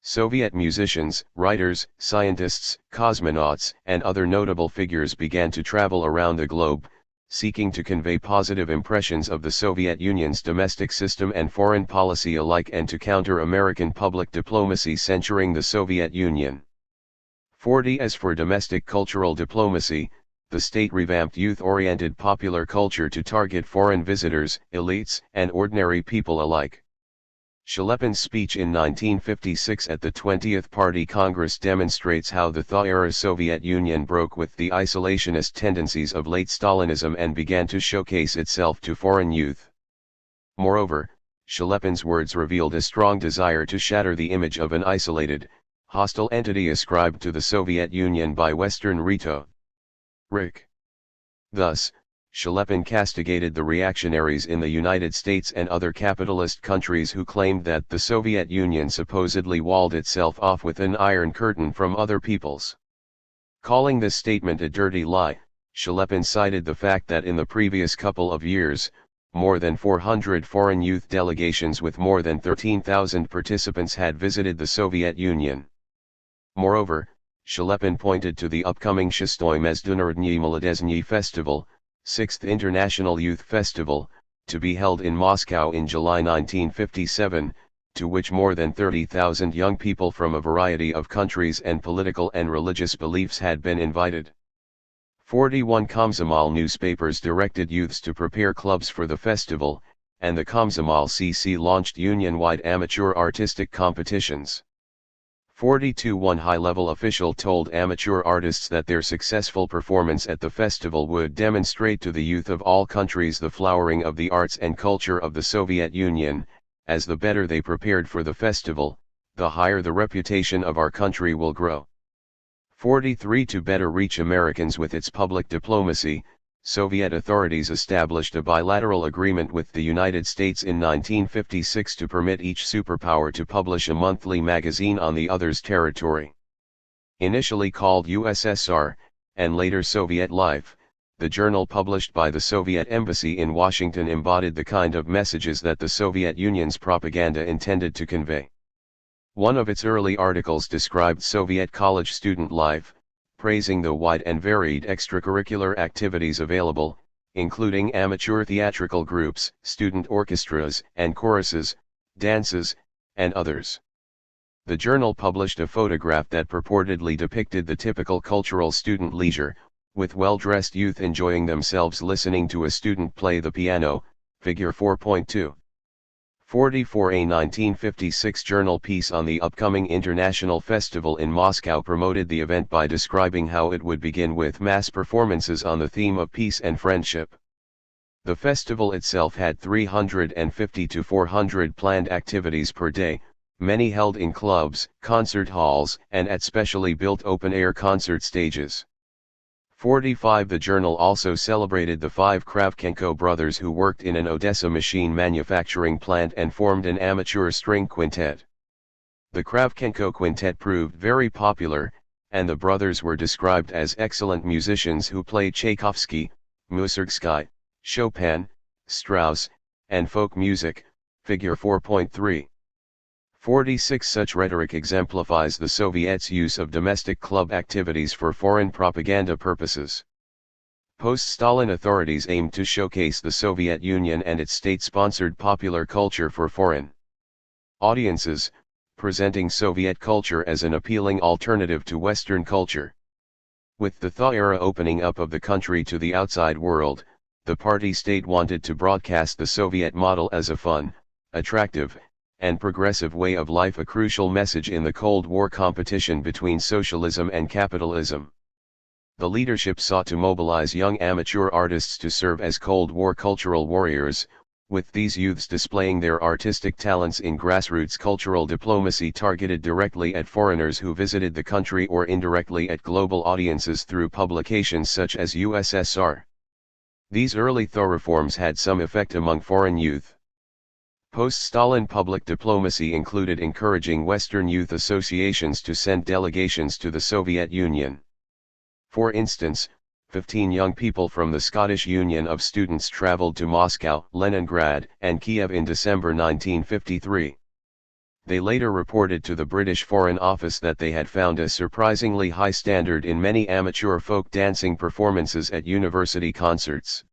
Soviet musicians, writers, scientists, cosmonauts, and other notable figures began to travel around the globe, seeking to convey positive impressions of the Soviet Union's domestic system and foreign policy alike and to counter American public diplomacy censuring the Soviet Union. 40 As for domestic cultural diplomacy, the state revamped youth-oriented popular culture to target foreign visitors, elites, and ordinary people alike. Shelepin's speech in 1956 at the 20th Party Congress demonstrates how the thaw-era Soviet Union broke with the isolationist tendencies of late Stalinism and began to showcase itself to foreign youth. Moreover, Shelepin's words revealed a strong desire to shatter the image of an isolated, hostile entity ascribed to the Soviet Union by Western rhetoric. Thus, Shelepin castigated the reactionaries in the United States and other capitalist countries who claimed that the Soviet Union supposedly walled itself off with an iron curtain from other peoples. Calling this statement a dirty lie, Shelepin cited the fact that in the previous couple of years, more than 400 foreign youth delegations with more than 13,000 participants had visited the Soviet Union. Moreover, Shelepin pointed to the upcoming Shestoi Mezdunardny Molodezhny Festival, 6th International Youth Festival, to be held in Moscow in July 1957, to which more than 30,000 young people from a variety of countries and political and religious beliefs had been invited. 41 Komsomol newspapers directed youths to prepare clubs for the festival, and the Komsomol CC launched union-wide amateur artistic competitions. 42 One high-level official told amateur artists that their successful performance at the festival would demonstrate to the youth of all countries the flowering of the arts and culture of the Soviet Union, as the better they prepared for the festival, the higher the reputation of our country will grow. 43 To better reach Americans with its public diplomacy, Soviet authorities established a bilateral agreement with the United States in 1956 to permit each superpower to publish a monthly magazine on the other's territory. Initially called USSR, and later Soviet Life, the journal published by the Soviet Embassy in Washington embodied the kind of messages that the Soviet Union's propaganda intended to convey. One of its early articles described Soviet college student life, praising the wide and varied extracurricular activities available, including amateur theatrical groups, student orchestras and choruses, dances, and others. The journal published a photograph that purportedly depicted the typical cultural student leisure, with well-dressed youth enjoying themselves listening to a student play the piano, figure 4.2. 44 A 1956 journal piece on the upcoming international festival in Moscow promoted the event by describing how it would begin with mass performances on the theme of peace and friendship. The festival itself had 350 to 400 planned activities per day, many held in clubs, concert halls, and at specially built open-air concert stages. 45 The journal also celebrated the 5 Kravchenko brothers who worked in an Odessa machine manufacturing plant and formed an amateur string quintet. The Kravchenko quintet proved very popular, and the brothers were described as excellent musicians who played Tchaikovsky, Mussorgsky, Chopin, Strauss, and folk music, figure 4.3. 46 Such rhetoric exemplifies the Soviets' use of domestic club activities for foreign propaganda purposes. Post-Stalin authorities aimed to showcase the Soviet Union and its state-sponsored popular culture for foreign audiences, presenting Soviet culture as an appealing alternative to Western culture. With the thaw era opening up of the country to the outside world, the party state wanted to broadcast the Soviet model as a fun, attractive, and progressive way of life, a crucial message in the Cold War competition between socialism and capitalism. The leadership sought to mobilize young amateur artists to serve as Cold War cultural warriors, with these youths displaying their artistic talents in grassroots cultural diplomacy targeted directly at foreigners who visited the country or indirectly at global audiences through publications such as USSR. These early thaw reforms had some effect among foreign youth. Post-Stalin public diplomacy included encouraging Western youth associations to send delegations to the Soviet Union. For instance, 15 young people from the Scottish Union of Students traveled to Moscow, Leningrad, and Kiev in December 1953. They later reported to the British Foreign Office that they had found a surprisingly high standard in many amateur folk dancing performances at university concerts.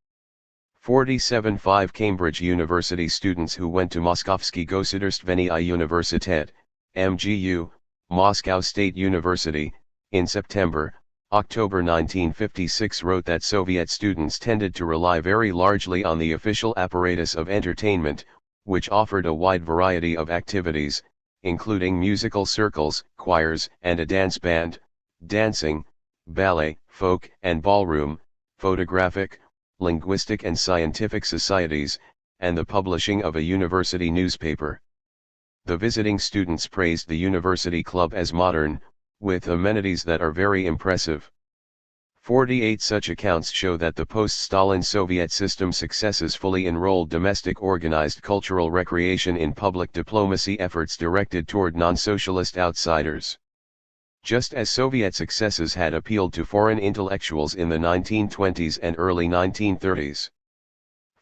47 5 Cambridge University students who went to Moskovsky Gosударственный Universitet, MGU, Moscow State University, in September, October 1956 wrote that Soviet students tended to rely very largely on the official apparatus of entertainment, which offered a wide variety of activities, including musical circles, choirs, and a dance band, dancing, ballet, folk and ballroom, photographic, linguistic and scientific societies, and the publishing of a university newspaper. The visiting students praised the university club as modern, with amenities that are very impressive. 48 such accounts show that the post-Stalin Soviet system successes fully enrolled domestic organized cultural recreation in public diplomacy efforts directed toward non-socialist outsiders. Just as Soviet successes had appealed to foreign intellectuals in the 1920s and early 1930s.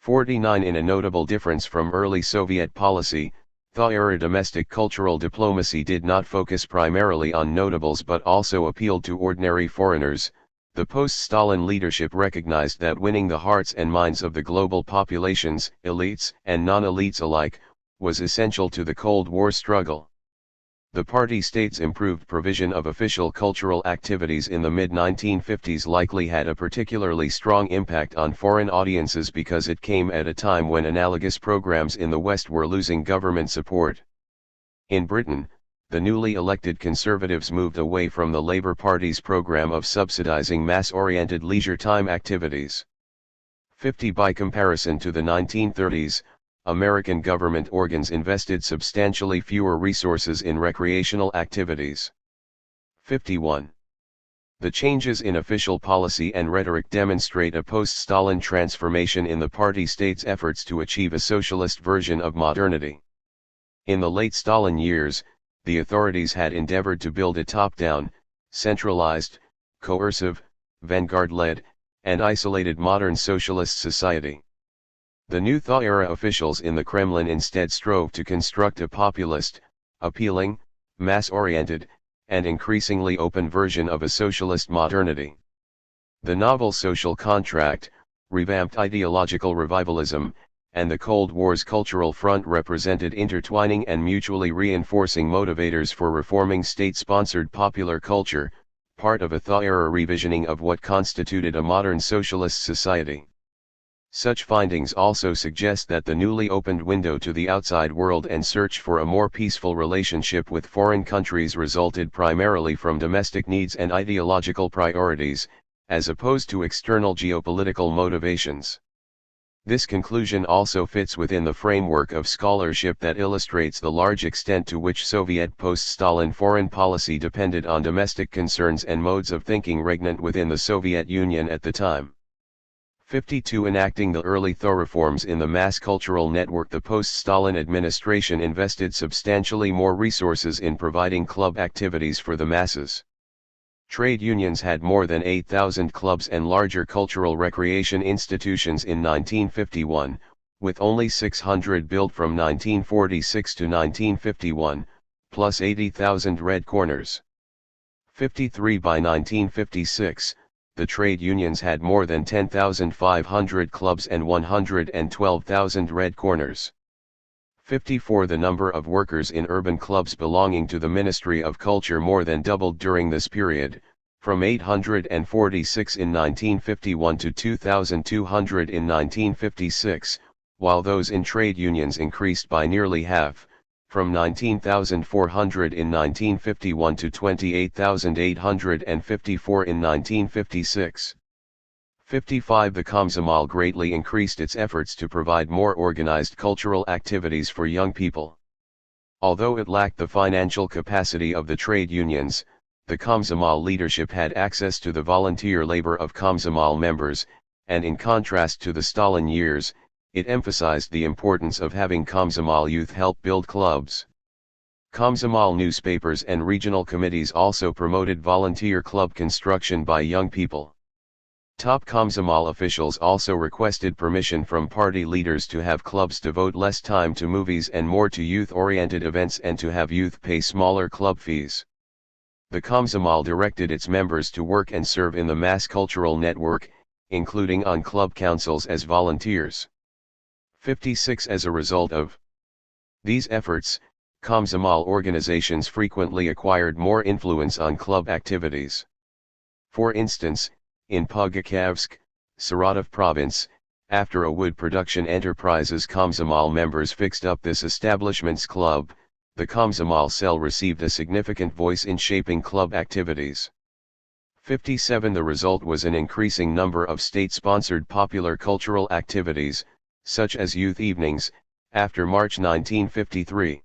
49 In a notable difference from early Soviet policy, THIRD-era domestic cultural diplomacy did not focus primarily on notables but also appealed to ordinary foreigners. The post-Stalin leadership recognized that winning the hearts and minds of the global populations, elites and non-elites alike, was essential to the Cold War struggle. The party states' improved provision of official cultural activities in the mid-1950s likely had a particularly strong impact on foreign audiences because it came at a time when analogous programs in the West were losing government support. In Britain, the newly elected Conservatives moved away from the Labour Party's program of subsidising mass-oriented leisure time activities. 50 By comparison to the 1930s, American government organs invested substantially fewer resources in recreational activities. 51. The changes in official policy and rhetoric demonstrate a post-Stalin transformation in the party state's efforts to achieve a socialist version of modernity. In the late Stalin years, the authorities had endeavored to build a top-down, centralized, coercive, vanguard-led, and isolated modern socialist society. The new THIRD-era officials in the Kremlin instead strove to construct a populist, appealing, mass-oriented, and increasingly open version of a socialist modernity. The novel social contract, revamped ideological revivalism, and the Cold War's cultural front represented intertwining and mutually reinforcing motivators for reforming state-sponsored popular culture, part of a THIRD-era revisioning of what constituted a modern socialist society. Such findings also suggest that the newly opened window to the outside world and search for a more peaceful relationship with foreign countries resulted primarily from domestic needs and ideological priorities, as opposed to external geopolitical motivations. This conclusion also fits within the framework of scholarship that illustrates the large extent to which Soviet post-Stalin foreign policy depended on domestic concerns and modes of thinking regnant within the Soviet Union at the time. 52 Enacting the early THIRD reforms in the mass cultural network, the post-Stalin administration invested substantially more resources in providing club activities for the masses. Trade unions had more than 8,000 clubs and larger cultural recreation institutions in 1951, with only 600 built from 1946 to 1951, plus 80,000 red corners. 53 By 1956, the trade unions had more than 10,500 clubs and 112,000 red corners. 54 The number of workers in urban clubs belonging to the Ministry of Culture more than doubled during this period, from 846 in 1951 to 2,200 in 1956, while those in trade unions increased by nearly half, from 19,400 in 1951 to 28,854 in 1956. 55 The Komsomol greatly increased its efforts to provide more organized cultural activities for young people. Although it lacked the financial capacity of the trade unions, the Komsomol leadership had access to the volunteer labor of Komsomol members, and in contrast to the Stalin years, it emphasized the importance of having Komsomol youth help build clubs. Komsomol newspapers and regional committees also promoted volunteer club construction by young people. Top Komsomol officials also requested permission from party leaders to have clubs devote less time to movies and more to youth-oriented events and to have youth pay smaller club fees. The Komsomol directed its members to work and serve in the mass cultural network, including on club councils as volunteers. 56 As a result of these efforts, Komsomol organizations frequently acquired more influence on club activities. For instance, in Pugachevsk, Saratov province, after a wood production enterprise's Komsomol members fixed up this establishment's club, the Komsomol cell received a significant voice in shaping club activities. 57 The result was an increasing number of state-sponsored popular cultural activities, such as youth evenings, after March 1953.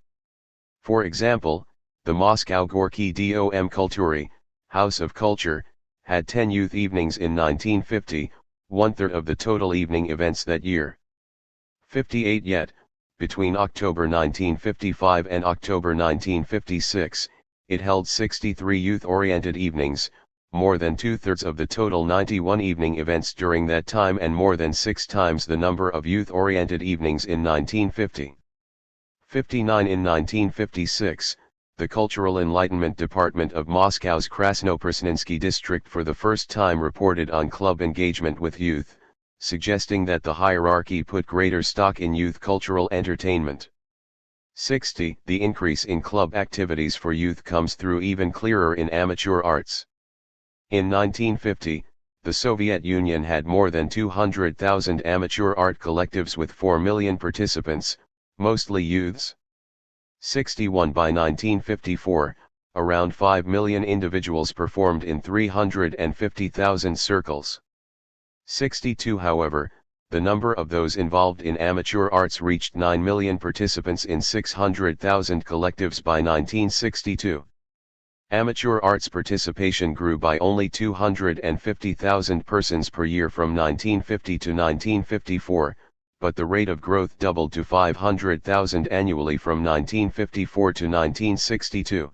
For example, the Moscow Gorky Dom Kultury, House of Culture, had 10 youth evenings in 1950, one-third of the total evening events that year. 58 yet, between October 1955 and October 1956, it held 63 youth-oriented evenings, more than two-thirds of the total 91 evening events during that time and more than 6 times the number of youth-oriented evenings in 1950. 59 in 1956, the Cultural Enlightenment Department of Moscow's Krasnoprasnensky district for the first time reported on club engagement with youth, suggesting that the hierarchy put greater stock in youth cultural entertainment. 60. The increase in club activities for youth comes through even clearer in amateur arts. In 1950, the Soviet Union had more than 200,000 amateur art collectives with 4 million participants, mostly youths. 61. By 1954, around 5 million individuals performed in 350,000 circles. 62. However, the number of those involved in amateur arts reached 9 million participants in 600,000 collectives by 1962. Amateur arts participation grew by only 250,000 persons per year from 1950 to 1954, but the rate of growth doubled to 500,000 annually from 1954 to 1962.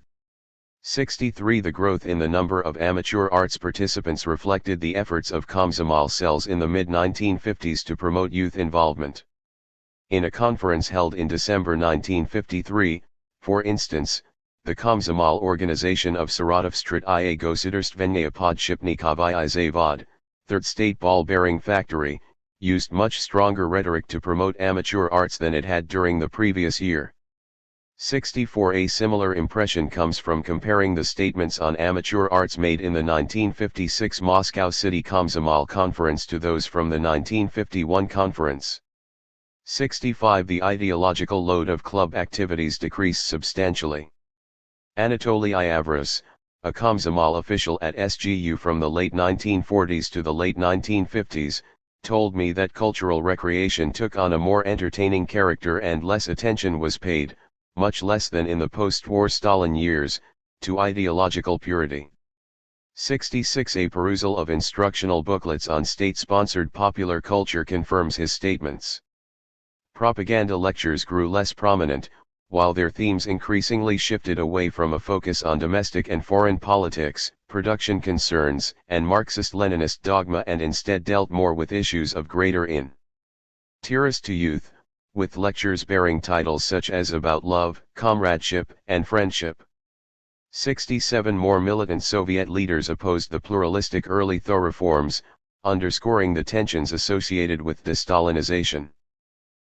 63. The growth in the number of amateur arts participants reflected the efforts of Komsomol cells in the mid-1950s to promote youth involvement. In a conference held in December 1953, for instance, the Komsomol organization of Saratov IA Gosударственная Подшипниковая Zavod, Third State Ball-Bearing Factory, used much stronger rhetoric to promote amateur arts than it had during the previous year. 64. A similar impression comes from comparing the statements on amateur arts made in the 1956 Moscow City Komsomol Conference to those from the 1951 conference. 65. The ideological load of club activities decreased substantially. Anatoly Iavris, a Komsomol official at SGU from the late 1940s to the late 1950s, told me that cultural recreation took on a more entertaining character and less attention was paid, much less than in the post-war Stalin years, to ideological purity. 66. A perusal of instructional booklets on state-sponsored popular culture confirms his statements. Propaganda lectures grew less prominent, while their themes increasingly shifted away from a focus on domestic and foreign politics, production concerns, and Marxist-Leninist dogma and instead dealt more with issues of greater interest to youth, with lectures bearing titles such as About Love, Comradeship, and Friendship. 67. More militant Soviet leaders opposed the pluralistic early Tho reforms, underscoring the tensions associated with de-Stalinization.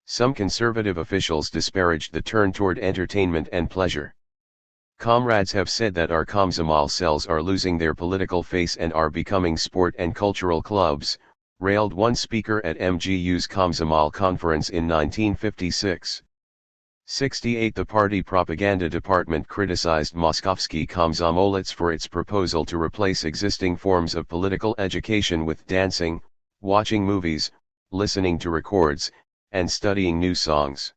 Some conservative officials disparaged the turn toward entertainment and pleasure. Comrades have said that our Komsomol cells are losing their political face and are becoming sport and cultural clubs, railed one speaker at MGU's Komsomol conference in 1956. 68. The party propaganda department criticized Moskovsky Komsomolets for its proposal to replace existing forms of political education with dancing, watching movies, listening to records, and studying new songs.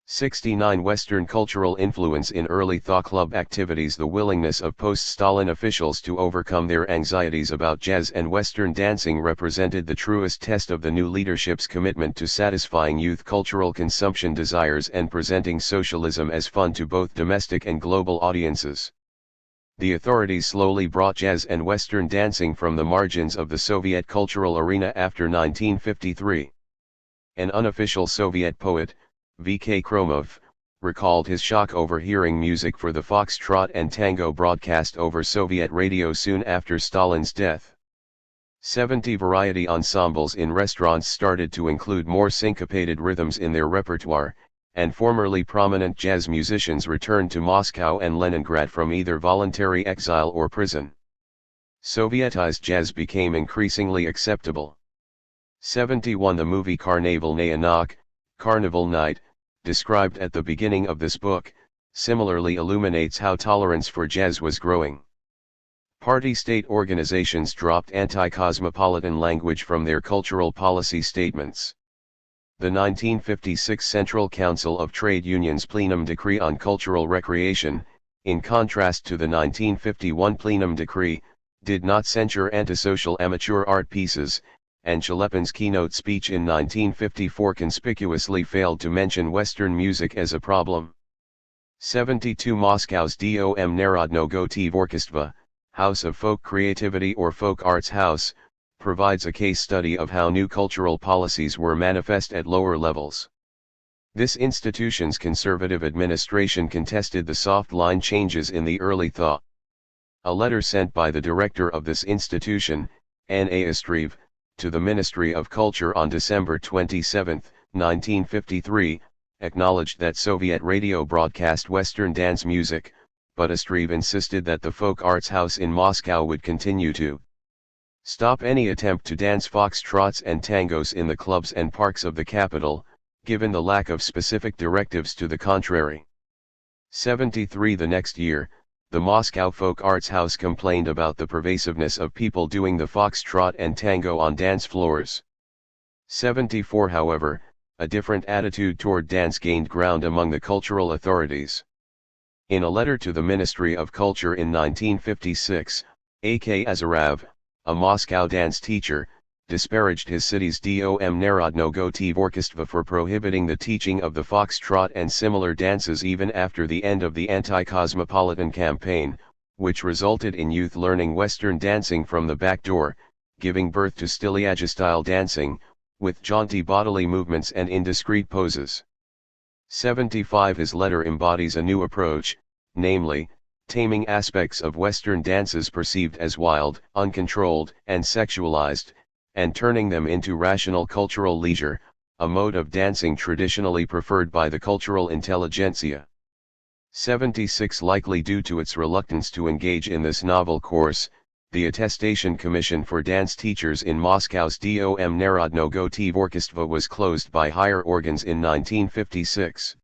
69. Western cultural influence in early Tho club activities. The willingness of post-Stalin officials to overcome their anxieties about jazz and Western dancing represented the truest test of the new leadership's commitment to satisfying youth cultural consumption desires and presenting socialism as fun to both domestic and global audiences. The authorities slowly brought jazz and Western dancing from the margins of the Soviet cultural arena after 1953. An unofficial Soviet poet, V.K. Kromov, recalled his shock over hearing music for the foxtrot and tango broadcast over Soviet radio soon after Stalin's death. 70. Variety ensembles in restaurants started to include more syncopated rhythms in their repertoire, and formerly prominent jazz musicians returned to Moscow and Leningrad from either voluntary exile or prison. Sovietized jazz became increasingly acceptable. 71. The movie Karnavalnaya Nokh, Carnival Night, described at the beginning of this book, similarly illuminates how tolerance for jazz was growing. Party-state organizations dropped anti-cosmopolitan language from their cultural policy statements. The 1956 Central Council of Trade Unions Plenum Decree on Cultural Recreation, in contrast to the 1951 Plenum Decree, did not censure antisocial amateur art pieces, and Chalepin's keynote speech in 1954 conspicuously failed to mention Western music as a problem. 72 Moscow's Dom Narodnogo Tvorchestva, House of Folk Creativity or Folk Arts House, provides a case study of how new cultural policies were manifest at lower levels. This institution's conservative administration contested the soft line changes in the early thaw. A letter sent by the director of this institution, N.A. Ostrev, to the Ministry of Culture on December 27, 1953, acknowledged that Soviet radio broadcast Western dance music, but Ostrev insisted that the Folk Arts House in Moscow would continue to stop any attempt to dance foxtrots and tangos in the clubs and parks of the capital, given the lack of specific directives to the contrary. 73 The next year, the Moscow Folk Arts House complained about the pervasiveness of people doing the foxtrot and tango on dance floors. 74 However, a different attitude toward dance gained ground among the cultural authorities. In a letter to the Ministry of Culture in 1956, A.K. Azarov, a Moscow dance teacher, disparaged his city's Dom Narodnogo Tvorchestva for prohibiting the teaching of the foxtrot and similar dances even after the end of the anti-cosmopolitan campaign, which resulted in youth learning Western dancing from the back door, giving birth to Styliaja-style dancing, with jaunty bodily movements and indiscreet poses. 75 His letter embodies a new approach, namely, taming aspects of Western dances perceived as wild, uncontrolled, and sexualized, and turning them into rational cultural leisure, a mode of dancing traditionally preferred by the cultural intelligentsia. 76 Likely due to its reluctance to engage in this novel course, the Attestation Commission for Dance Teachers in Moscow's Dom Narodnogo Tvorchestva was closed by higher organs in 1956.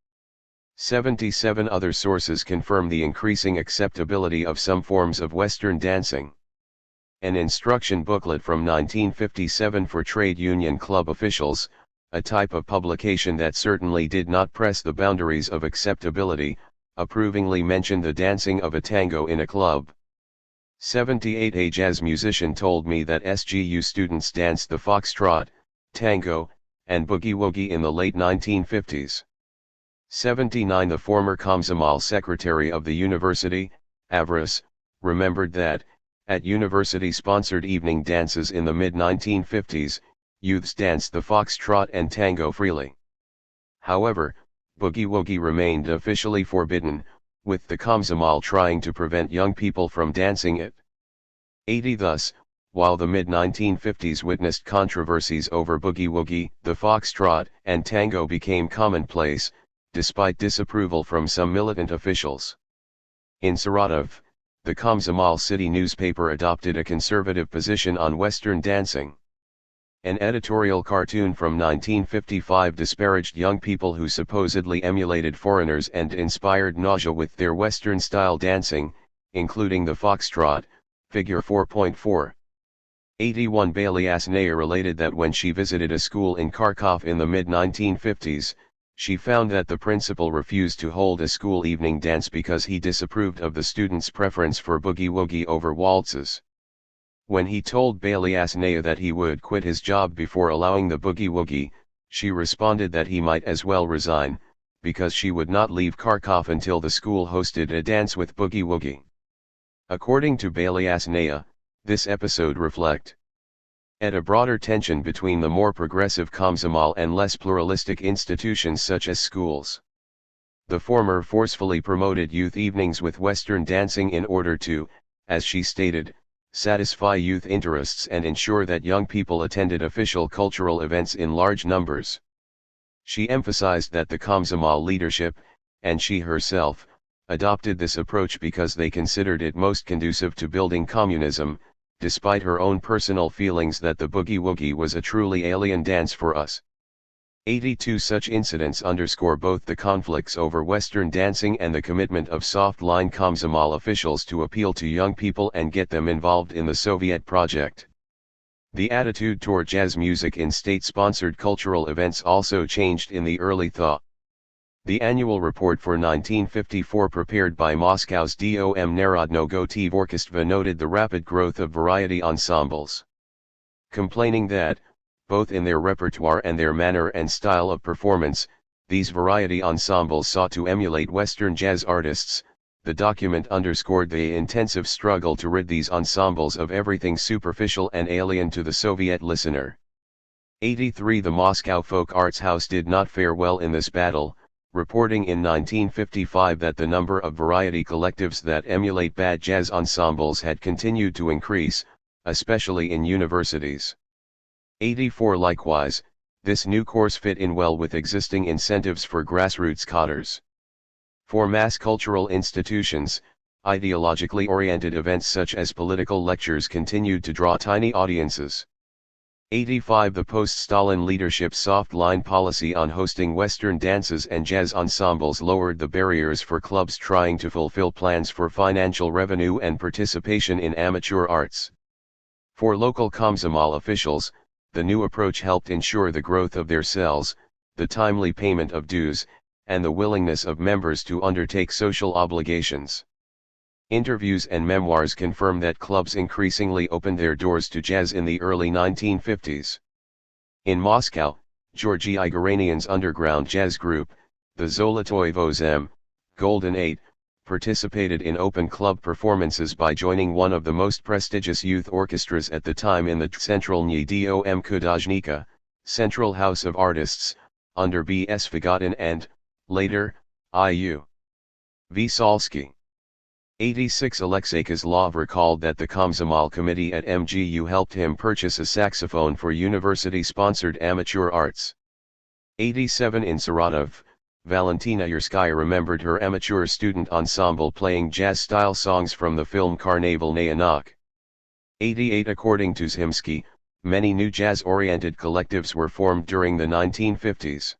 77 Other sources confirm the increasing acceptability of some forms of Western dancing. An instruction booklet from 1957 for trade union club officials, a type of publication that certainly did not press the boundaries of acceptability, approvingly mentioned the dancing of a tango in a club. 78 A jazz musician told me that SGU students danced the foxtrot, tango, and boogie-woogie in the late 1950s. 79 The former Komsomol secretary of the university, Avras, remembered that, at university-sponsored evening dances in the mid-1950s, youths danced the foxtrot and tango freely. However, boogie-woogie remained officially forbidden, with the Komsomol trying to prevent young people from dancing it. 80 Thus, while the mid-1950s witnessed controversies over boogie-woogie, the foxtrot and tango became commonplace, despite disapproval from some militant officials. In Saratov, the Komsomol city newspaper adopted a conservative position on Western dancing. An editorial cartoon from 1955 disparaged young people who supposedly emulated foreigners and inspired nausea with their Western-style dancing, including the foxtrot, figure 4.4. 81 Bailiasnaya related that when she visited a school in Kharkov in the mid-1950s, she found that the principal refused to hold a school evening dance because he disapproved of the students' preference for boogie-woogie over waltzes. When he told Bailiasnaya that he would quit his job before allowing the boogie-woogie, she responded that he might as well resign, because she would not leave Kharkov until the school hosted a dance with boogie-woogie. According to Bailiasnaya, this episode reflected a broader tension between the more progressive Komsomol and less pluralistic institutions such as schools. The former forcefully promoted youth evenings with Western dancing in order to, as she stated, satisfy youth interests and ensure that young people attended official cultural events in large numbers. She emphasized that the Komsomol leadership, and she herself, adopted this approach because they considered it most conducive to building communism, despite her own personal feelings that the boogie-woogie was a truly alien dance for us. 82 Such incidents underscore both the conflicts over Western dancing and the commitment of soft-line Komsomol officials to appeal to young people and get them involved in the Soviet project. The attitude toward jazz music in state-sponsored cultural events also changed in the early thaw. The annual report for 1954 prepared by Moscow's Dom Narodnogo Tvorchestva noted the rapid growth of variety ensembles. Complaining that, both in their repertoire and their manner and style of performance, these variety ensembles sought to emulate Western jazz artists, the document underscored the intensive struggle to rid these ensembles of everything superficial and alien to the Soviet listener. 83 The Moscow Folk Arts House did not fare well in this battle, reporting in 1955 that the number of variety collectives that emulate bad jazz ensembles had continued to increase, especially in universities. 84 Likewise, this new course fit in well with existing incentives for grassroots cadres. For mass cultural institutions, ideologically oriented events such as political lectures continued to draw tiny audiences. 85 The post-Stalin leadership's soft-line policy on hosting Western dances and jazz ensembles lowered the barriers for clubs trying to fulfill plans for financial revenue and participation in amateur arts. For local Komsomol officials, the new approach helped ensure the growth of their cells, the timely payment of dues, and the willingness of members to undertake social obligations. Interviews and memoirs confirm that clubs increasingly opened their doors to jazz in the early 1950s. In Moscow, Georgy Igoranian's underground jazz group, the Zolotoy Vozem, Golden Eight, participated in open club performances by joining one of the most prestigious youth orchestras at the time in the Centralny Dom Khudojnika, Central House of Artists, under B.S. Vigotin and, later, I.U. Vysalsky. 86 Alexei Kozlov recalled that the Komsomol committee at MGU helped him purchase a saxophone for university-sponsored amateur arts. 87 In Saratov, Valentina Yerskaya remembered her amateur student ensemble playing jazz-style songs from the film Carnaval Nayanak. 88 According to Zhimsky, many new jazz-oriented collectives were formed during the 1950s.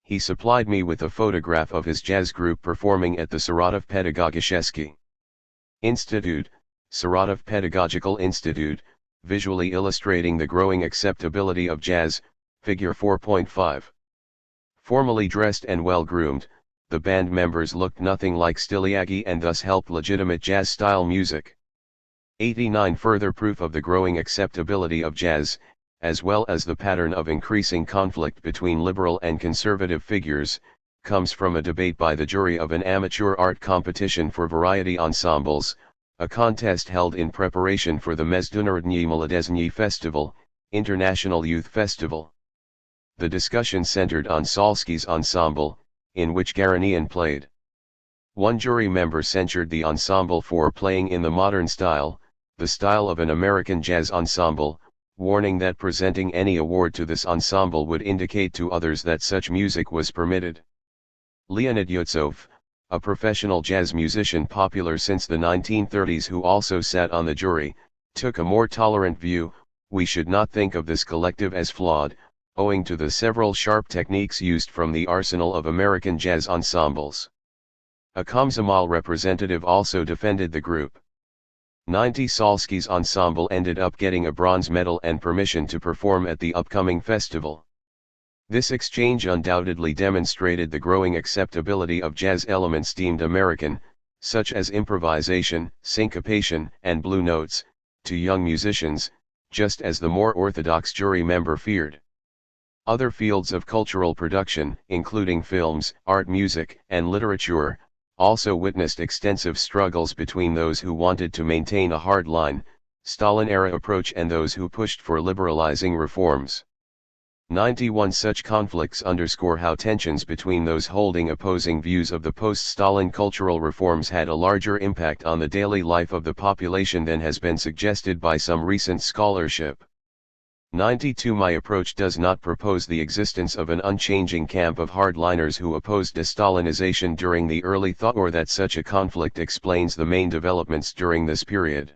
He supplied me with a photograph of his jazz group performing at the Saratov Pedagogicheski Institute, Saratov Pedagogical Institute, visually illustrating the growing acceptability of jazz, figure 4.5. Formally dressed and well-groomed, the band members looked nothing like Styliagi and thus helped legitimate jazz-style music. 89 Further proof of the growing acceptability of jazz, as well as the pattern of increasing conflict between liberal and conservative figures, comes from a debate by the jury of an amateur art competition for variety ensembles, a contest held in preparation for the Mezdunnarodny Molodezny Festival, International Youth Festival. The discussion centered on Salsky's ensemble, in which Garanian played. One jury member censured the ensemble for playing in the modern style, the style of an American jazz ensemble, warning that presenting any award to this ensemble would indicate to others that such music was permitted. Leonid Yutsov, a professional jazz musician popular since the 1930s who also sat on the jury, took a more tolerant view. We should not think of this collective as flawed, owing to the several sharp techniques used from the arsenal of American jazz ensembles. A Komsomol representative also defended the group. 90 Salsky's ensemble ended up getting a bronze medal and permission to perform at the upcoming festival. This exchange undoubtedly demonstrated the growing acceptability of jazz elements deemed American, such as improvisation, syncopation, and blue notes, to young musicians, just as the more orthodox jury member feared. Other fields of cultural production, including films, art music, and literature, also witnessed extensive struggles between those who wanted to maintain a hard-line, Stalin-era approach and those who pushed for liberalizing reforms. 91 Such conflicts underscore how tensions between those holding opposing views of the post-Stalin cultural reforms had a larger impact on the daily life of the population than has been suggested by some recent scholarship. 92 My approach does not propose the existence of an unchanging camp of hardliners who opposed de-Stalinization during the early thaw or that such a conflict explains the main developments during this period.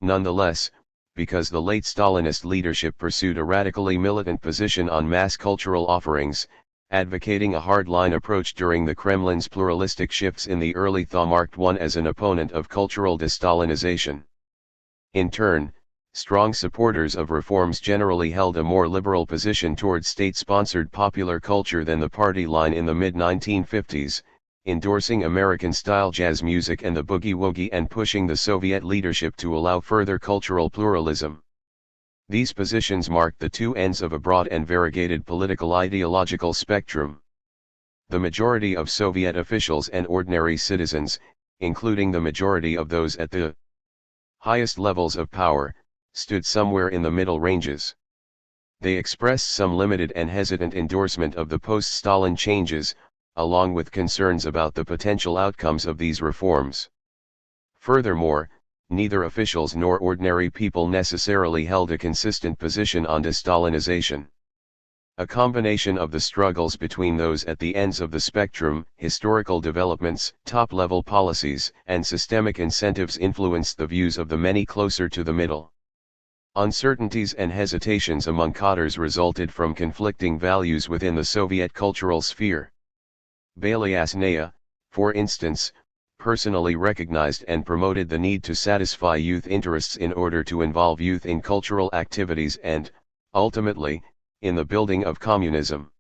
Nonetheless, because the late Stalinist leadership pursued a radically militant position on mass cultural offerings, advocating a hardline approach during the Kremlin's pluralistic shifts in the early thaw marked one as an opponent of cultural de-Stalinization. In turn, Strong supporters of reforms generally held a more liberal position towards state-sponsored popular culture than the party line in the mid-1950s, endorsing American-style jazz music and the boogie-woogie and pushing the Soviet leadership to allow further cultural pluralism. These positions marked the two ends of a broad and variegated political ideological spectrum. The majority of Soviet officials and ordinary citizens, including the majority of those at the highest levels of power, stood somewhere in the middle ranges. They expressed some limited and hesitant endorsement of the post-Stalin changes, along with concerns about the potential outcomes of these reforms. Furthermore, neither officials nor ordinary people necessarily held a consistent position on de-Stalinization. A combination of the struggles between those at the ends of the spectrum, historical developments, top-level policies, and systemic incentives influenced the views of the many closer to the middle. Uncertainties and hesitations among cadres resulted from conflicting values within the Soviet cultural sphere. Belyazhnaya, for instance, personally recognized and promoted the need to satisfy youth interests in order to involve youth in cultural activities and, ultimately, in the building of communism.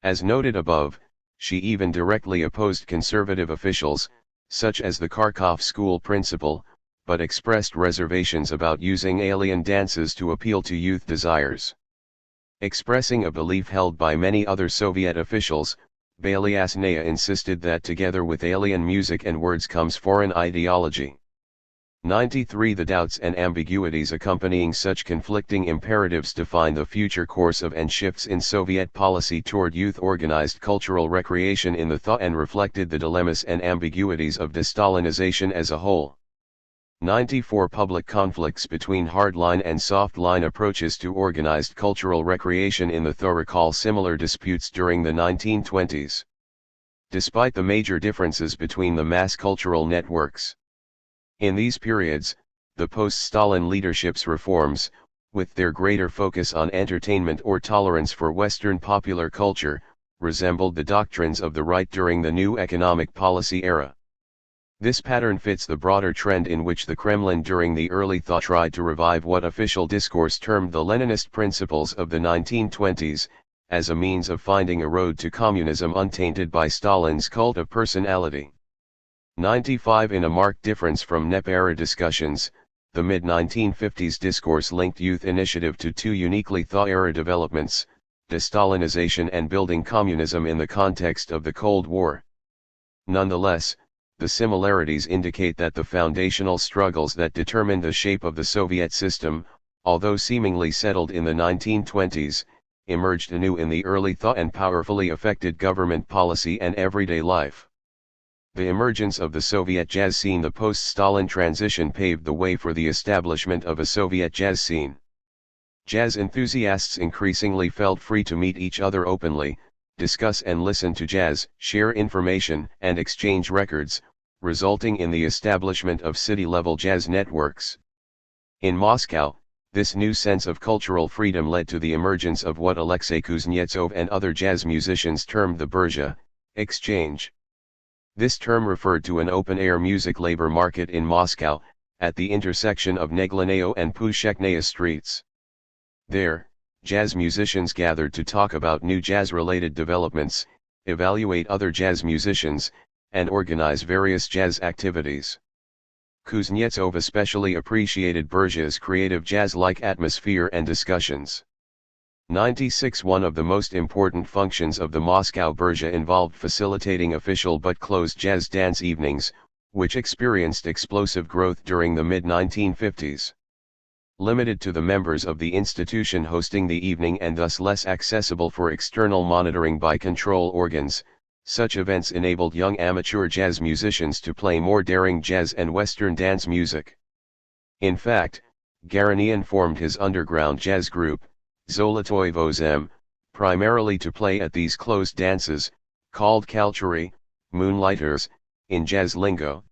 As noted above, she even directly opposed conservative officials, such as the Kharkov school principal, but expressed reservations about using alien dances to appeal to youth desires. Expressing a belief held by many other Soviet officials, Belyazhnaya insisted that together with alien music and words comes foreign ideology. 93 The doubts and ambiguities accompanying such conflicting imperatives define the future course of and shifts in Soviet policy toward youth-organized cultural recreation in the thaw and reflected the dilemmas and ambiguities of de-Stalinization as a whole. 94 Public conflicts between hardline and softline approaches to organized cultural recreation in the thaw recall similar disputes during the 1920s. Despite the major differences between the mass cultural networks. In these periods, the post-Stalin leadership's reforms, with their greater focus on entertainment or tolerance for Western popular culture, resembled the doctrines of the right during the new economic policy era. This pattern fits the broader trend in which the Kremlin during the early thaw tried to revive what official discourse termed the Leninist principles of the 1920s, as a means of finding a road to communism untainted by Stalin's cult of personality. 95 In a marked difference from NEP-era discussions, the mid-1950s discourse linked youth initiative to two uniquely thaw-era developments, de-Stalinization and building communism in the context of the Cold War. Nonetheless, the similarities indicate that the foundational struggles that determined the shape of the Soviet system, although seemingly settled in the 1920s, emerged anew in the early thaw and powerfully affected government policy and everyday life. The emergence of the Soviet jazz scene. The post-Stalin transition paved the way for the establishment of a Soviet jazz scene. Jazz enthusiasts increasingly felt free to meet each other openly, discuss and listen to jazz, share information and exchange records, resulting in the establishment of city-level jazz networks. In Moscow, this new sense of cultural freedom led to the emergence of what Alexei Kuznetsov and other jazz musicians termed the Burzha exchange. This term referred to an open-air music labor market in Moscow, at the intersection of Neglinaya and Pushechnaya streets. There, jazz musicians gathered to talk about new jazz-related developments, evaluate other jazz musicians, and organize various jazz activities. Kuznetsov especially appreciated Burzha's creative jazz-like atmosphere and discussions. 96 One of the most important functions of the Moscow Burzha involved facilitating official but closed jazz dance evenings, which experienced explosive growth during the mid-1950s. Limited to the members of the institution hosting the evening and thus less accessible for external monitoring by control organs, such events enabled young amateur jazz musicians to play more daring jazz and Western dance music. In fact, Garanian formed his underground jazz group, Zolotoy Vozem, primarily to play at these closed dances, called Kalchuri, moonlighters, in jazz lingo.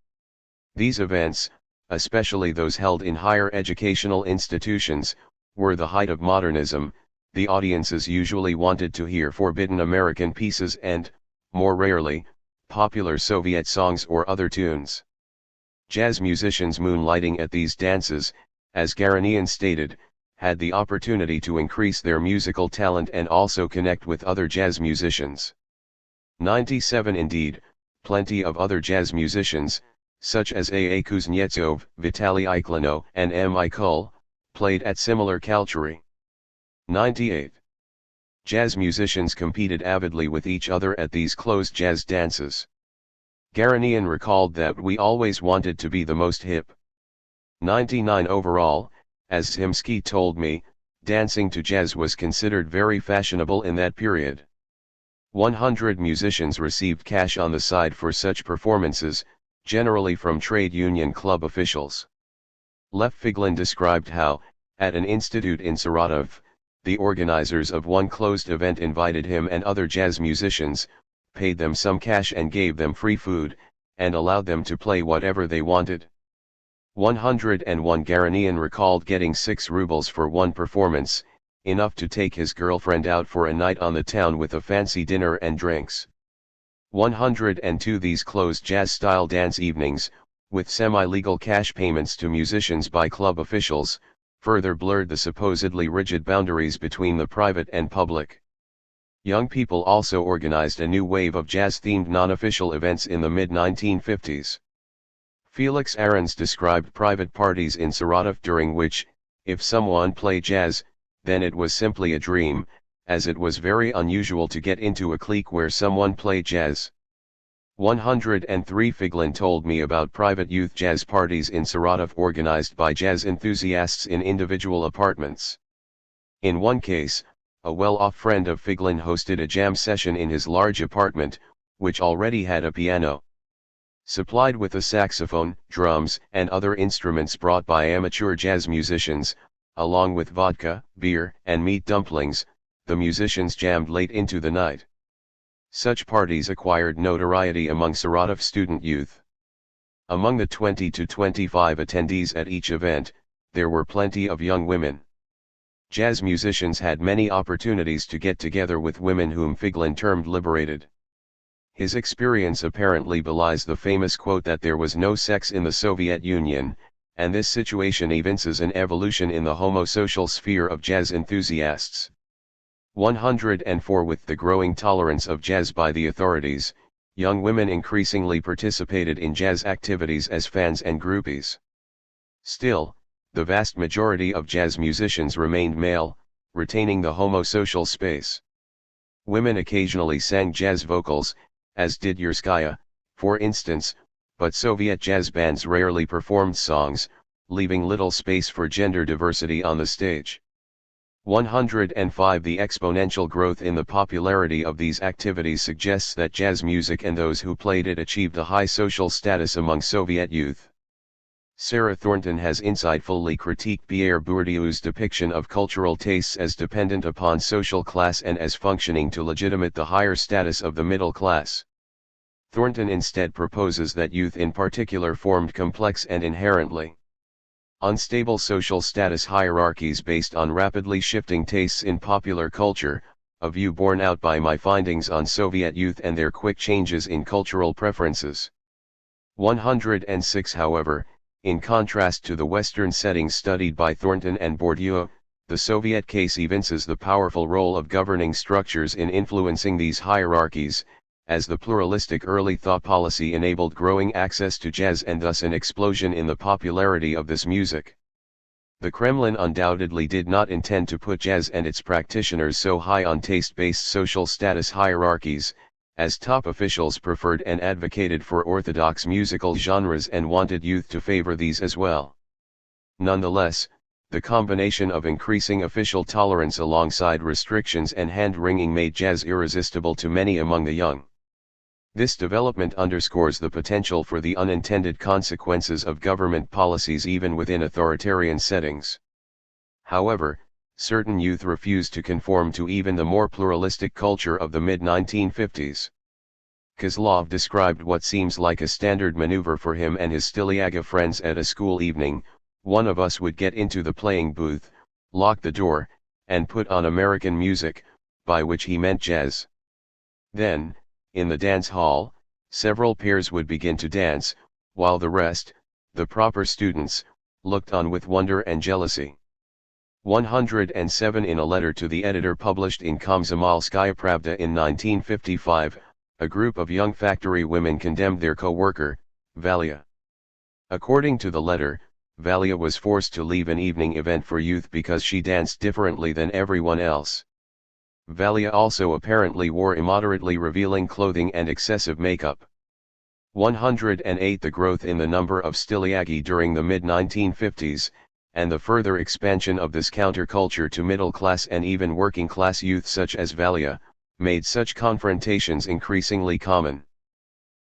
These events, especially those held in higher educational institutions, were the height of modernism. The audiences usually wanted to hear forbidden American pieces and, more rarely, popular Soviet songs or other tunes. Jazz musicians moonlighting at these dances, as Garanian stated, had the opportunity to increase their musical talent and also connect with other jazz musicians. 97 Indeed, plenty of other jazz musicians, such as A. Kuznetsov, Vitaly Iklino, and M. I. Kull, played at similar culture. 98. Jazz musicians competed avidly with each other at these closed jazz dances. Garanian recalled that we always wanted to be the most hip. 99 Overall, as Zimsky told me, dancing to jazz was considered very fashionable in that period. 100 musicians received cash on the side for such performances, generally from trade union club officials. Lev Figlin described how, at an institute in Saratov, the organizers of one closed event invited him and other jazz musicians, paid them some cash and gave them free food, and allowed them to play whatever they wanted. 101 Garanian recalled getting 6 rubles for one performance, enough to take his girlfriend out for a night on the town with a fancy dinner and drinks. 102 These closed jazz-style dance evenings, with semi-legal cash payments to musicians by club officials, further blurred the supposedly rigid boundaries between the private and public. Young people also organized a new wave of jazz-themed non-official events in the mid-1950s. Felix Ahrens described private parties in Saratov during which, if someone played jazz, then it was simply a dream, as it was very unusual to get into a clique where someone played jazz. 103 Figlin told me about private youth jazz parties in Saratov organized by jazz enthusiasts in individual apartments. In one case, a well-off friend of Figlin hosted a jam session in his large apartment, which already had a piano. Supplied with a saxophone, drums, and other instruments brought by amateur jazz musicians, along with vodka, beer, and meat dumplings, the musicians jammed late into the night. Such parties acquired notoriety among Saratov student youth. Among the 20 to 25 attendees at each event, there were plenty of young women. Jazz musicians had many opportunities to get together with women whom Figlin termed liberated. His experience apparently belies the famous quote that there was no sex in the Soviet Union, and this situation evinces an evolution in the homosocial sphere of jazz enthusiasts. 104 With the growing tolerance of jazz by the authorities, young women increasingly participated in jazz activities as fans and groupies. Still, the vast majority of jazz musicians remained male, retaining the homosocial space. Women occasionally sang jazz vocals, as did Yurskaya, for instance, but Soviet jazz bands rarely performed songs, leaving little space for gender diversity on the stage. 105 The exponential growth in the popularity of these activities suggests that jazz music and those who played it achieved a high social status among Soviet youth. Sarah Thornton has insightfully critiqued Pierre Bourdieu's depiction of cultural tastes as dependent upon social class and as functioning to legitimate the higher status of the middle class. Thornton instead proposes that youth in particular formed complex and inherently unstable social status hierarchies based on rapidly shifting tastes in popular culture, a view borne out by my findings on Soviet youth and their quick changes in cultural preferences. 106 However, in contrast to the Western settings studied by Thornton and Bourdieu, the Soviet case evinces the powerful role of governing structures in influencing these hierarchies, as the pluralistic early thought policy enabled growing access to jazz and thus an explosion in the popularity of this music. The Kremlin undoubtedly did not intend to put jazz and its practitioners so high on taste-based social status hierarchies, as top officials preferred and advocated for orthodox musical genres and wanted youth to favor these as well. Nonetheless, the combination of increasing official tolerance alongside restrictions and hand-wringing made jazz irresistible to many among the young. This development underscores the potential for the unintended consequences of government policies even within authoritarian settings. However, certain youth refused to conform to even the more pluralistic culture of the mid-1950s. Kozlov described what seems like a standard maneuver for him and his Stiliaga friends at a school evening. One of us would get into the playing booth, lock the door, and put on American music, by which he meant jazz. Then, in the dance hall, several pairs would begin to dance, while the rest, the proper students, looked on with wonder and jealousy. 107 In a letter to the editor published in Komsomolskaya Pravda in 1955, a group of young factory women condemned their co-worker, Valia. According to the letter, Valia was forced to leave an evening event for youth because she danced differently than everyone else. Valia also apparently wore immoderately revealing clothing and excessive makeup. 108 The growth in the number of styliagi during the mid-1950s, and the further expansion of this counterculture to middle-class and even working-class youth such as Valia, made such confrontations increasingly common.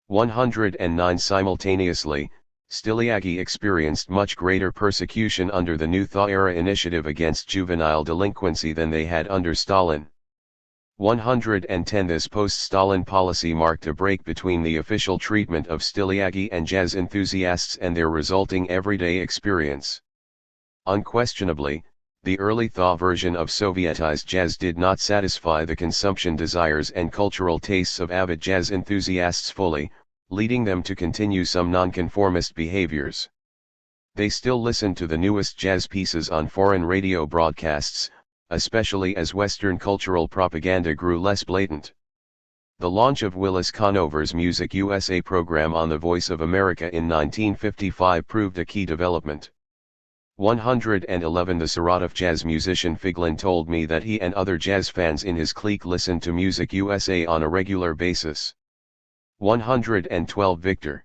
109 Simultaneously, styliagi experienced much greater persecution under the New Thaw era initiative against juvenile delinquency than they had under Stalin. 110 This post-Stalin policy marked a break between the official treatment of styliagi and jazz enthusiasts and their resulting everyday experience. Unquestionably, the early Thaw version of Sovietized jazz did not satisfy the consumption desires and cultural tastes of avid jazz enthusiasts fully, leading them to continue some nonconformist behaviors. They still listened to the newest jazz pieces on foreign radio broadcasts, especially as Western cultural propaganda grew less blatant. The launch of Willis Conover's Music USA program on The Voice of America in 1955 proved a key development. 111 The Saratov jazz musician Figlin told me that he and other jazz fans in his clique listened to Music USA on a regular basis. 112 Victor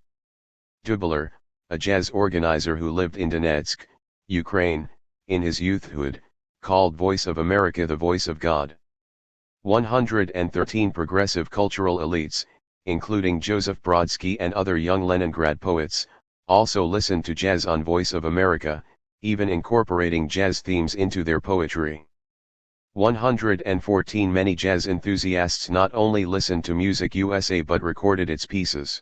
Dubler, a jazz organizer who lived in Donetsk, Ukraine, in his youthhood, called Voice of America the voice of God. 113 Progressive cultural elites, including Joseph Brodsky and other young Leningrad poets, also listened to jazz on Voice of America, even incorporating jazz themes into their poetry. 114 Many jazz enthusiasts not only listened to Music USA but recorded its pieces.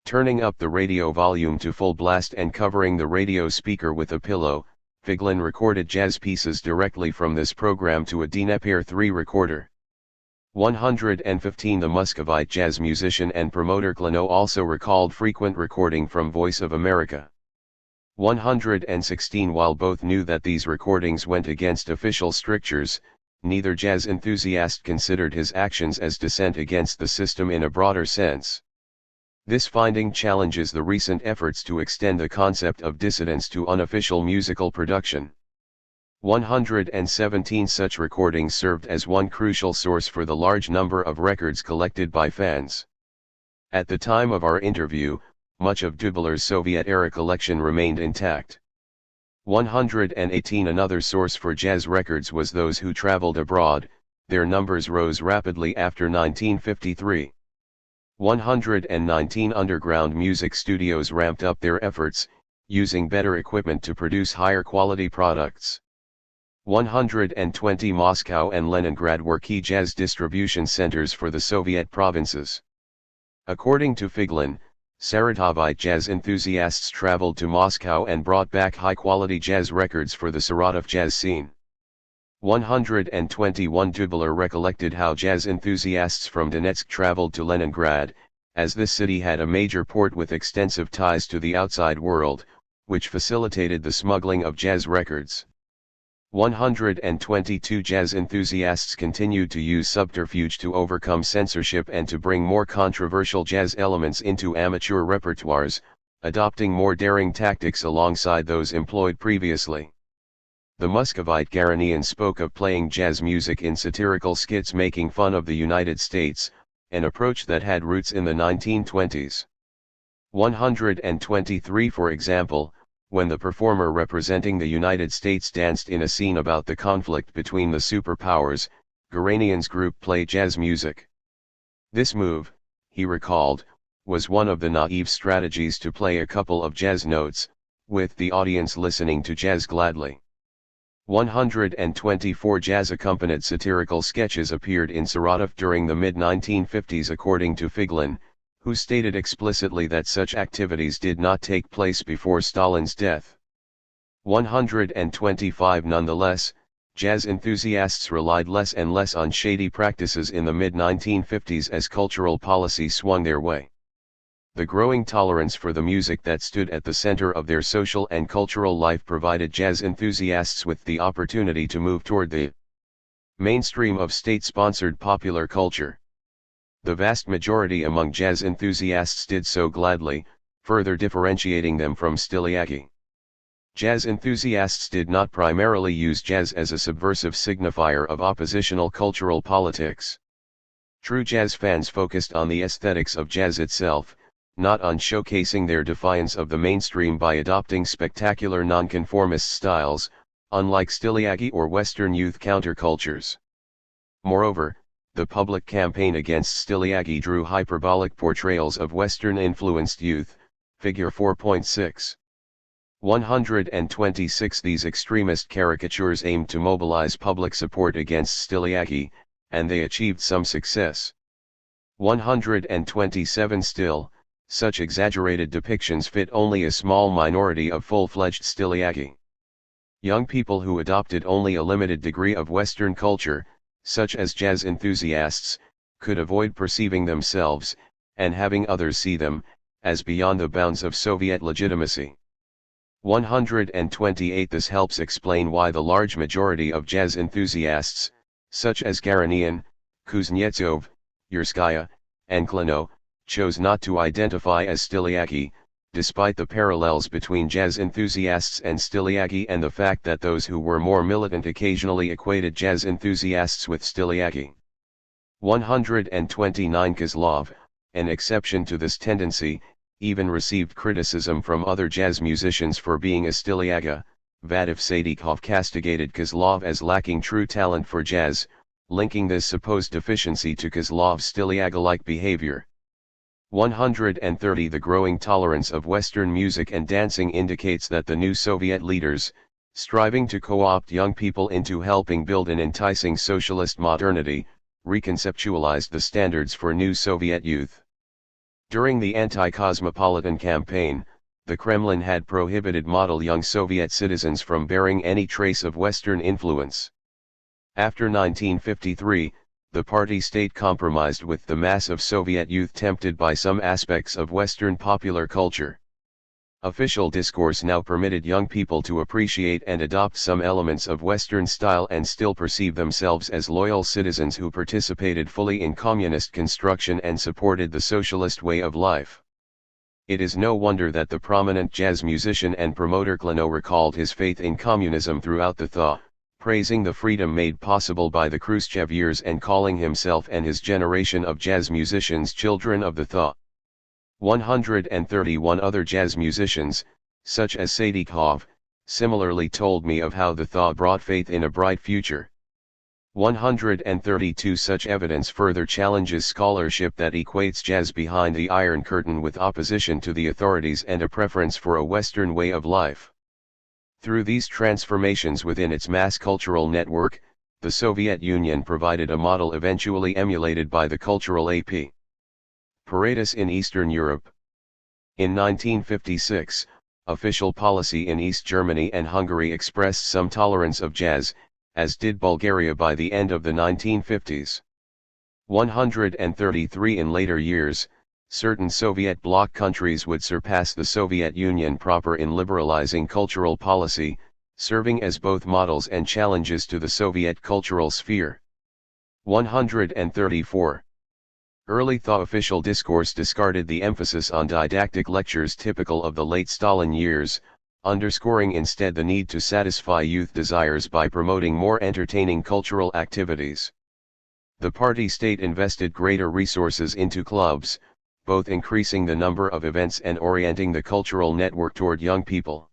Turning up the radio volume to full blast and covering the radio speaker with a pillow, Figlin recorded jazz pieces directly from this program to a Dnepr 3 recorder. 115 The Muscovite jazz musician and promoter Klano also recalled frequent recording from Voice of America. 116 While both knew that these recordings went against official strictures, neither jazz enthusiast considered his actions as dissent against the system in a broader sense. This finding challenges the recent efforts to extend the concept of dissidence to unofficial musical production. 117 Such recordings served as one crucial source for the large number of records collected by fans. At the time of our interview, much of Dubler's Soviet-era collection remained intact. 118 Another source for jazz records was those who traveled abroad. Their numbers rose rapidly after 1953. 119 Underground music studios ramped up their efforts, using better equipment to produce higher quality products. 120 Moscow and Leningrad were key jazz distribution centers for the Soviet provinces. According to Figlin, Saratovite jazz enthusiasts traveled to Moscow and brought back high-quality jazz records for the Saratov jazz scene. 121 Dubler recollected how jazz enthusiasts from Donetsk traveled to Leningrad, as this city had a major port with extensive ties to the outside world, which facilitated the smuggling of jazz records. 122 Jazz enthusiasts continued to use subterfuge to overcome censorship and to bring more controversial jazz elements into amateur repertoires, adopting more daring tactics alongside those employed previously. The Muscovite Garanian spoke of playing jazz music in satirical skits making fun of the United States, an approach that had roots in the 1920s. 123 For example, when the performer representing the United States danced in a scene about the conflict between the superpowers, Garanian's group played jazz music. This move, he recalled, was one of the naive strategies to play a couple of jazz notes, with the audience listening to jazz gladly. 124 Jazz-accompanied satirical sketches appeared in Saratov during the mid-1950s according to Figlin, who stated explicitly that such activities did not take place before Stalin's death. 125 Nonetheless, jazz enthusiasts relied less and less on shady practices in the mid-1950s as cultural policy swung their way. The growing tolerance for the music that stood at the center of their social and cultural life provided jazz enthusiasts with the opportunity to move toward the mainstream of state-sponsored popular culture. The vast majority among jazz enthusiasts did so gladly, further differentiating them from styliaki. Jazz enthusiasts did not primarily use jazz as a subversive signifier of oppositional cultural politics. True jazz fans focused on the aesthetics of jazz itself, not on showcasing their defiance of the mainstream by adopting spectacular nonconformist styles, unlike styliaki or Western youth countercultures. Moreover, the public campaign against styliaki drew hyperbolic portrayals of Western-influenced youth, figure 4.6. 126. These extremist caricatures aimed to mobilize public support against styliaki, and they achieved some success. 127. Still, such exaggerated depictions fit only a small minority of full-fledged styliaki. Young people who adopted only a limited degree of Western culture, such as jazz enthusiasts, could avoid perceiving themselves, and having others see them, as beyond the bounds of Soviet legitimacy. 128. This helps explain why the large majority of jazz enthusiasts, such as Garanian, Kuznetsov, Yurskaya, and Klano, chose not to identify as styliaki, despite the parallels between jazz enthusiasts and styliaki and the fact that those who were more militant occasionally equated jazz enthusiasts with styliaki. 129. Kozlov, an exception to this tendency, even received criticism from other jazz musicians for being a styliaka. Vadif Sadikov castigated Kozlov as lacking true talent for jazz, linking this supposed deficiency to Kozlov's styliaka-like behavior. 130. The growing tolerance of Western music and dancing indicates that the new Soviet leaders, striving to co-opt young people into helping build an enticing socialist modernity, reconceptualized the standards for new Soviet youth. During the anti-cosmopolitan campaign, the Kremlin had prohibited model young Soviet citizens from bearing any trace of Western influence. After 1953, the party state compromised with the mass of Soviet youth tempted by some aspects of Western popular culture. Official discourse now permitted young people to appreciate and adopt some elements of Western style and still perceive themselves as loyal citizens who participated fully in communist construction and supported the socialist way of life. It is no wonder that the prominent jazz musician and promoter Klano recalled his faith in communism throughout the thaw, praising the freedom made possible by the Khrushchev years and calling himself and his generation of jazz musicians children of the thaw. 131. Other jazz musicians, such as Sadikov, similarly told me of how the thaw brought faith in a bright future. 132. Such evidence further challenges scholarship that equates jazz behind the Iron Curtain with opposition to the authorities and a preference for a Western way of life. Through these transformations within its mass cultural network, the Soviet Union provided a model eventually emulated by the cultural apparatus in Eastern Europe. In 1956, official policy in East Germany and Hungary expressed some tolerance of jazz, as did Bulgaria by the end of the 1950s. 133. In later years, certain Soviet bloc countries would surpass the Soviet Union proper in liberalizing cultural policy, serving as both models and challenges to the Soviet cultural sphere. 134. Early thaw official discourse discarded the emphasis on didactic lectures typical of the late Stalin years, underscoring instead the need to satisfy youth desires by promoting more entertaining cultural activities. The party state invested greater resources into clubs, both increasing the number of events and orienting the cultural network toward young people.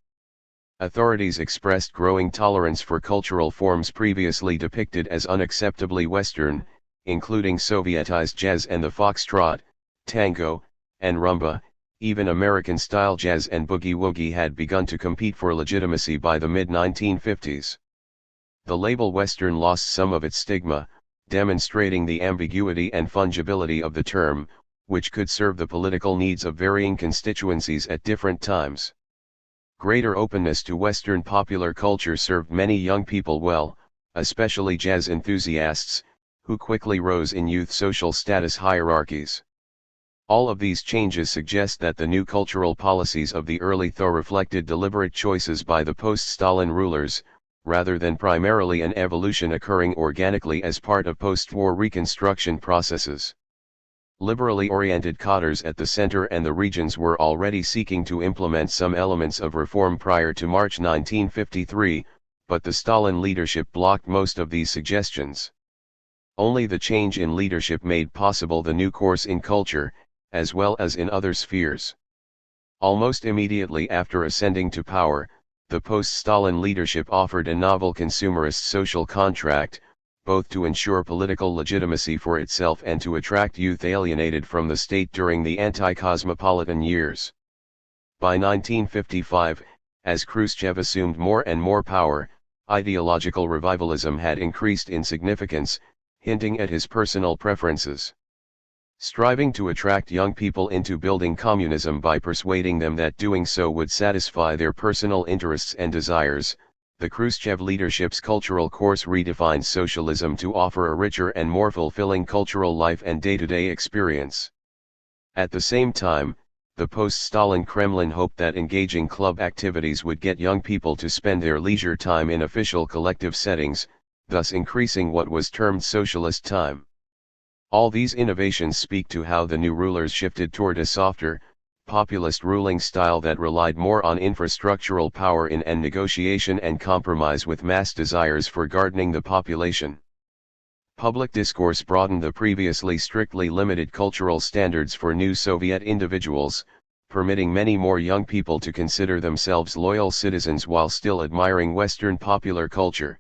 Authorities expressed growing tolerance for cultural forms previously depicted as unacceptably Western, including Sovietized jazz and the foxtrot, tango, and rumba. Even American-style jazz and boogie-woogie had begun to compete for legitimacy by the mid-1950s. The label Western lost some of its stigma, demonstrating the ambiguity and fungibility of the term, which could serve the political needs of varying constituencies at different times. Greater openness to Western popular culture served many young people well, especially jazz enthusiasts, who quickly rose in youth social status hierarchies. All of these changes suggest that the new cultural policies of the early THO reflected deliberate choices by the post-Stalin rulers, rather than primarily an evolution occurring organically as part of post-war reconstruction processes. Liberally oriented cadres at the center and the regions were already seeking to implement some elements of reform prior to March 1953, but the Stalin leadership blocked most of these suggestions. Only the change in leadership made possible the new course in culture, as well as in other spheres. Almost immediately after ascending to power, the post-Stalin leadership offered a novel consumerist social contract, both to ensure political legitimacy for itself and to attract youth alienated from the state during the anti-cosmopolitan years. By 1955, as Khrushchev assumed more and more power, ideological revivalism had increased in significance, hinting at his personal preferences. Striving to attract young people into building communism by persuading them that doing so would satisfy their personal interests and desires, the Khrushchev leadership's cultural course redefined socialism to offer a richer and more fulfilling cultural life and day-to-day experience. At the same time, the post-Stalin Kremlin hoped that engaging club activities would get young people to spend their leisure time in official collective settings, thus increasing what was termed socialist time. All these innovations speak to how the new rulers shifted toward a softer, populist ruling style that relied more on infrastructural power and negotiation and compromise with mass desires for gardening the population. Public discourse broadened the previously strictly limited cultural standards for new Soviet individuals, permitting many more young people to consider themselves loyal citizens while still admiring Western popular culture.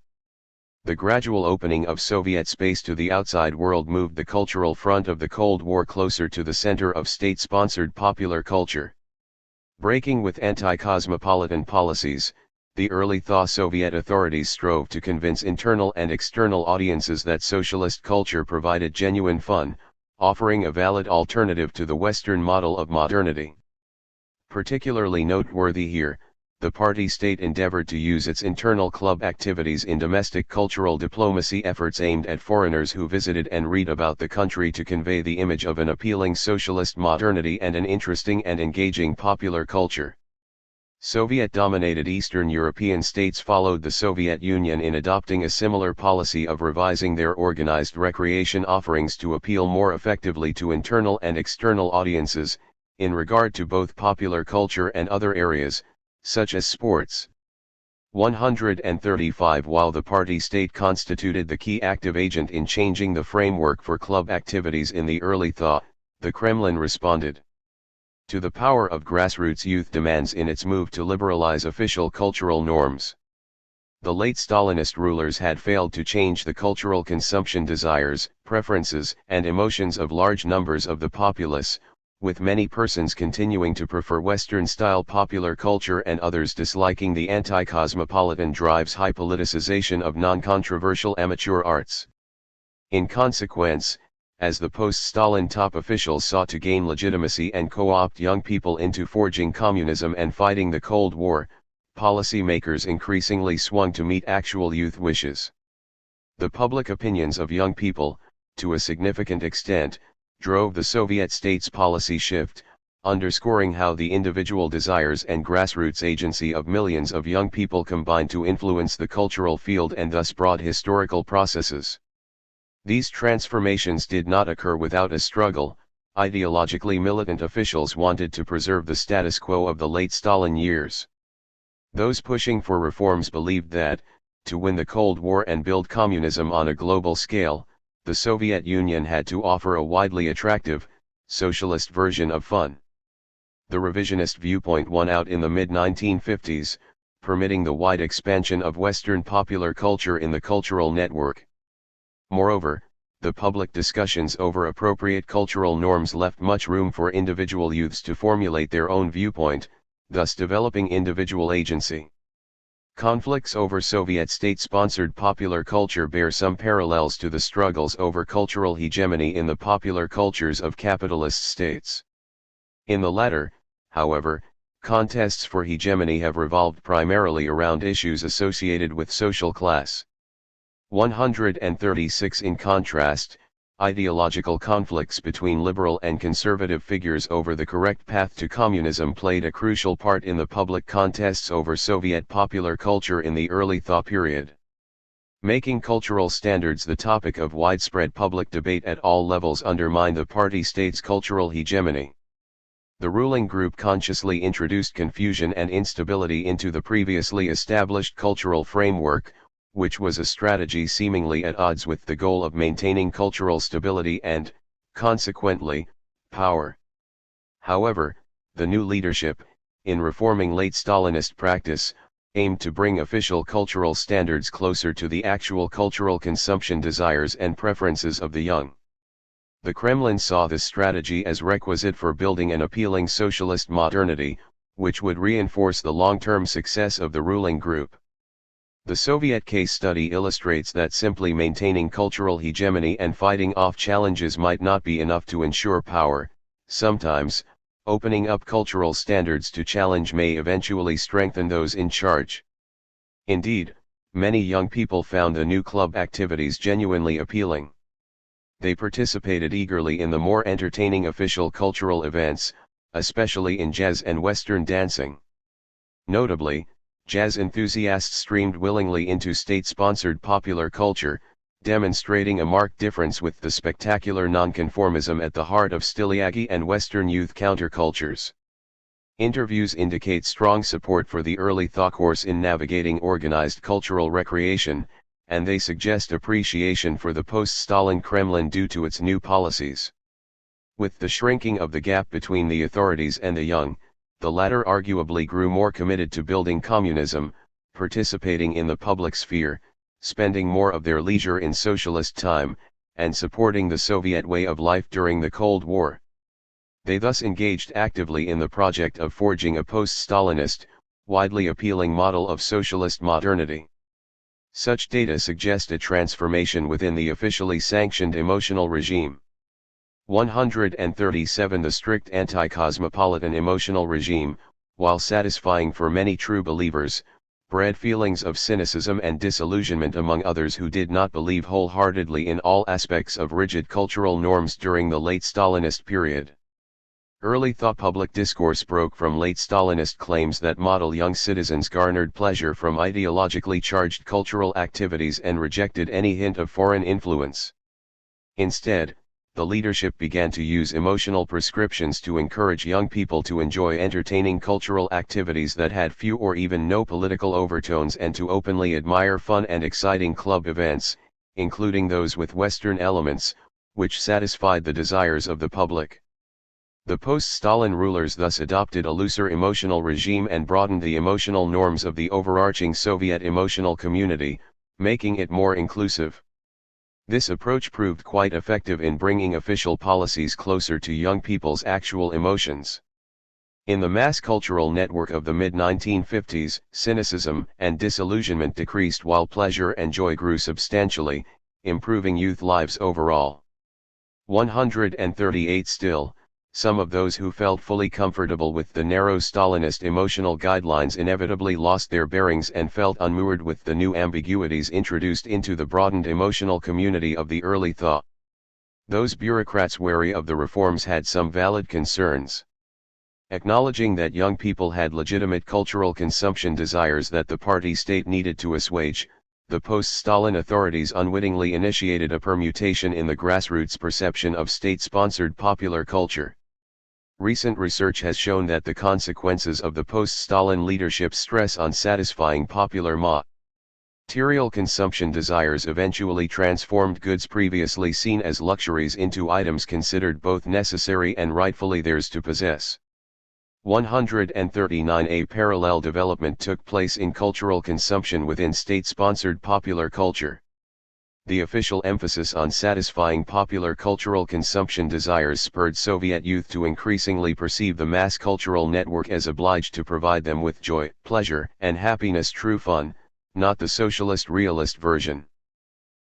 The gradual opening of Soviet space to the outside world moved the cultural front of the Cold War closer to the center of state-sponsored popular culture. Breaking with anti-cosmopolitan policies, the early thaw Soviet authorities strove to convince internal and external audiences that socialist culture provided genuine fun, offering a valid alternative to the Western model of modernity. Particularly noteworthy here, the party state endeavored to use its internal club activities in domestic cultural diplomacy efforts aimed at foreigners who visited and read about the country to convey the image of an appealing socialist modernity and an interesting and engaging popular culture. Soviet-dominated Eastern European states followed the Soviet Union in adopting a similar policy of revising their organized recreation offerings to appeal more effectively to internal and external audiences, in regard to both popular culture and other areas, such as sports. 135 While the party state constituted the key active agent in changing the framework for club activities in the early thaw, the Kremlin responded to the power of grassroots youth demands in its move to liberalize official cultural norms. The late Stalinist rulers had failed to change the cultural consumption desires, preferences, and emotions of large numbers of the populace, with many persons continuing to prefer Western-style popular culture and others disliking the anti-cosmopolitan drive's high politicization of non-controversial amateur arts. In consequence, as the post-Stalin top officials sought to gain legitimacy and co-opt young people into forging communism and fighting the Cold War, policymakers increasingly swung to meet actual youth wishes. The public opinions of young people, to a significant extent, drove the Soviet state's policy shift, underscoring how the individual desires and grassroots agency of millions of young people combined to influence the cultural field and thus broad historical processes. These transformations did not occur without a struggle. Ideologically militant officials wanted to preserve the status quo of the late Stalin years. Those pushing for reforms believed that, to win the Cold War and build communism on a global scale, the Soviet Union had to offer a widely attractive, socialist version of fun. The revisionist viewpoint won out in the mid-1950s, permitting the wide expansion of Western popular culture in the cultural network. Moreover, the public discussions over appropriate cultural norms left much room for individual youths to formulate their own viewpoint, thus developing individual agency. Conflicts over Soviet state-sponsored popular culture bear some parallels to the struggles over cultural hegemony in the popular cultures of capitalist states. In the latter, however, contests for hegemony have revolved primarily around issues associated with social class. 136 In contrast, Ideological conflicts between liberal and conservative figures over the correct path to communism played a crucial part in the public contests over Soviet popular culture in the early Thaw period. Making cultural standards the topic of widespread public debate at all levels undermined the party state's cultural hegemony. The ruling group consciously introduced confusion and instability into the previously established cultural framework, which was a strategy seemingly at odds with the goal of maintaining cultural stability and, consequently, power. However, the new leadership, in reforming late Stalinist practice, aimed to bring official cultural standards closer to the actual cultural consumption desires and preferences of the young. The Kremlin saw this strategy as requisite for building an appealing socialist modernity, which would reinforce the long-term success of the ruling group. The Soviet case study illustrates that simply maintaining cultural hegemony and fighting off challenges might not be enough to ensure power. Sometimes, opening up cultural standards to challenge may eventually strengthen those in charge. Indeed, many young people found the new club activities genuinely appealing. They participated eagerly in the more entertaining official cultural events, especially in jazz and Western dancing. Notably, jazz enthusiasts streamed willingly into state-sponsored popular culture, demonstrating a marked difference with the spectacular nonconformism at the heart of Styliagi and Western youth countercultures. Interviews indicate strong support for the early Thaw course in navigating organized cultural recreation, and they suggest appreciation for the post-Stalin Kremlin due to its new policies. With the shrinking of the gap between the authorities and the young, the latter arguably grew more committed to building communism, participating in the public sphere, spending more of their leisure in socialist time, and supporting the Soviet way of life during the Cold War. They thus engaged actively in the project of forging a post-Stalinist, widely appealing model of socialist modernity. Such data suggest a transformation within the officially sanctioned emotional regime. 137 The strict anti-cosmopolitan emotional regime, while satisfying for many true believers, bred feelings of cynicism and disillusionment among others who did not believe wholeheartedly in all aspects of rigid cultural norms during the late Stalinist period. Early Thaw public discourse broke from late Stalinist claims that model young citizens garnered pleasure from ideologically charged cultural activities and rejected any hint of foreign influence. Instead, the leadership began to use emotional prescriptions to encourage young people to enjoy entertaining cultural activities that had few or even no political overtones and to openly admire fun and exciting club events, including those with Western elements, which satisfied the desires of the public. The post-Stalin rulers thus adopted a looser emotional regime and broadened the emotional norms of the overarching Soviet emotional community, making it more inclusive. This approach proved quite effective in bringing official policies closer to young people's actual emotions. In the mass cultural network of the mid-1950s, cynicism and disillusionment decreased while pleasure and joy grew substantially, improving youth lives overall. 138 Still, some of those who felt fully comfortable with the narrow Stalinist emotional guidelines inevitably lost their bearings and felt unmoored with the new ambiguities introduced into the broadened emotional community of the early Thaw. Those bureaucrats wary of the reforms had some valid concerns. Acknowledging that young people had legitimate cultural consumption desires that the party state needed to assuage, the post-Stalin authorities unwittingly initiated a permutation in the grassroots perception of state-sponsored popular culture. Recent research has shown that the consequences of the post-Stalin leadership's stress on satisfying popular material consumption desires eventually transformed goods previously seen as luxuries into items considered both necessary and rightfully theirs to possess. 139 A parallel development took place in cultural consumption within state-sponsored popular culture. The official emphasis on satisfying popular cultural consumption desires spurred Soviet youth to increasingly perceive the mass cultural network as obliged to provide them with joy, pleasure, and happiness, true fun, not the socialist realist version.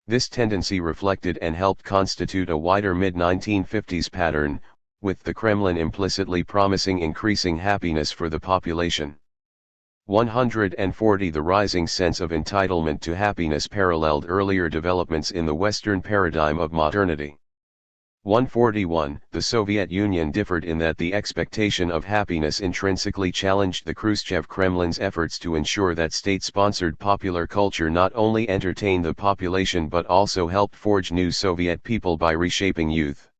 This tendency reflected and helped constitute a wider mid-1950s pattern, with the Kremlin implicitly promising increasing happiness for the population. 140 The rising sense of entitlement to happiness paralleled earlier developments in the Western paradigm of modernity. 141. The Soviet Union differed in that the expectation of happiness intrinsically challenged the Khrushchev Kremlin's efforts to ensure that state-sponsored popular culture not only entertained the population but also helped forge new Soviet people by reshaping youth.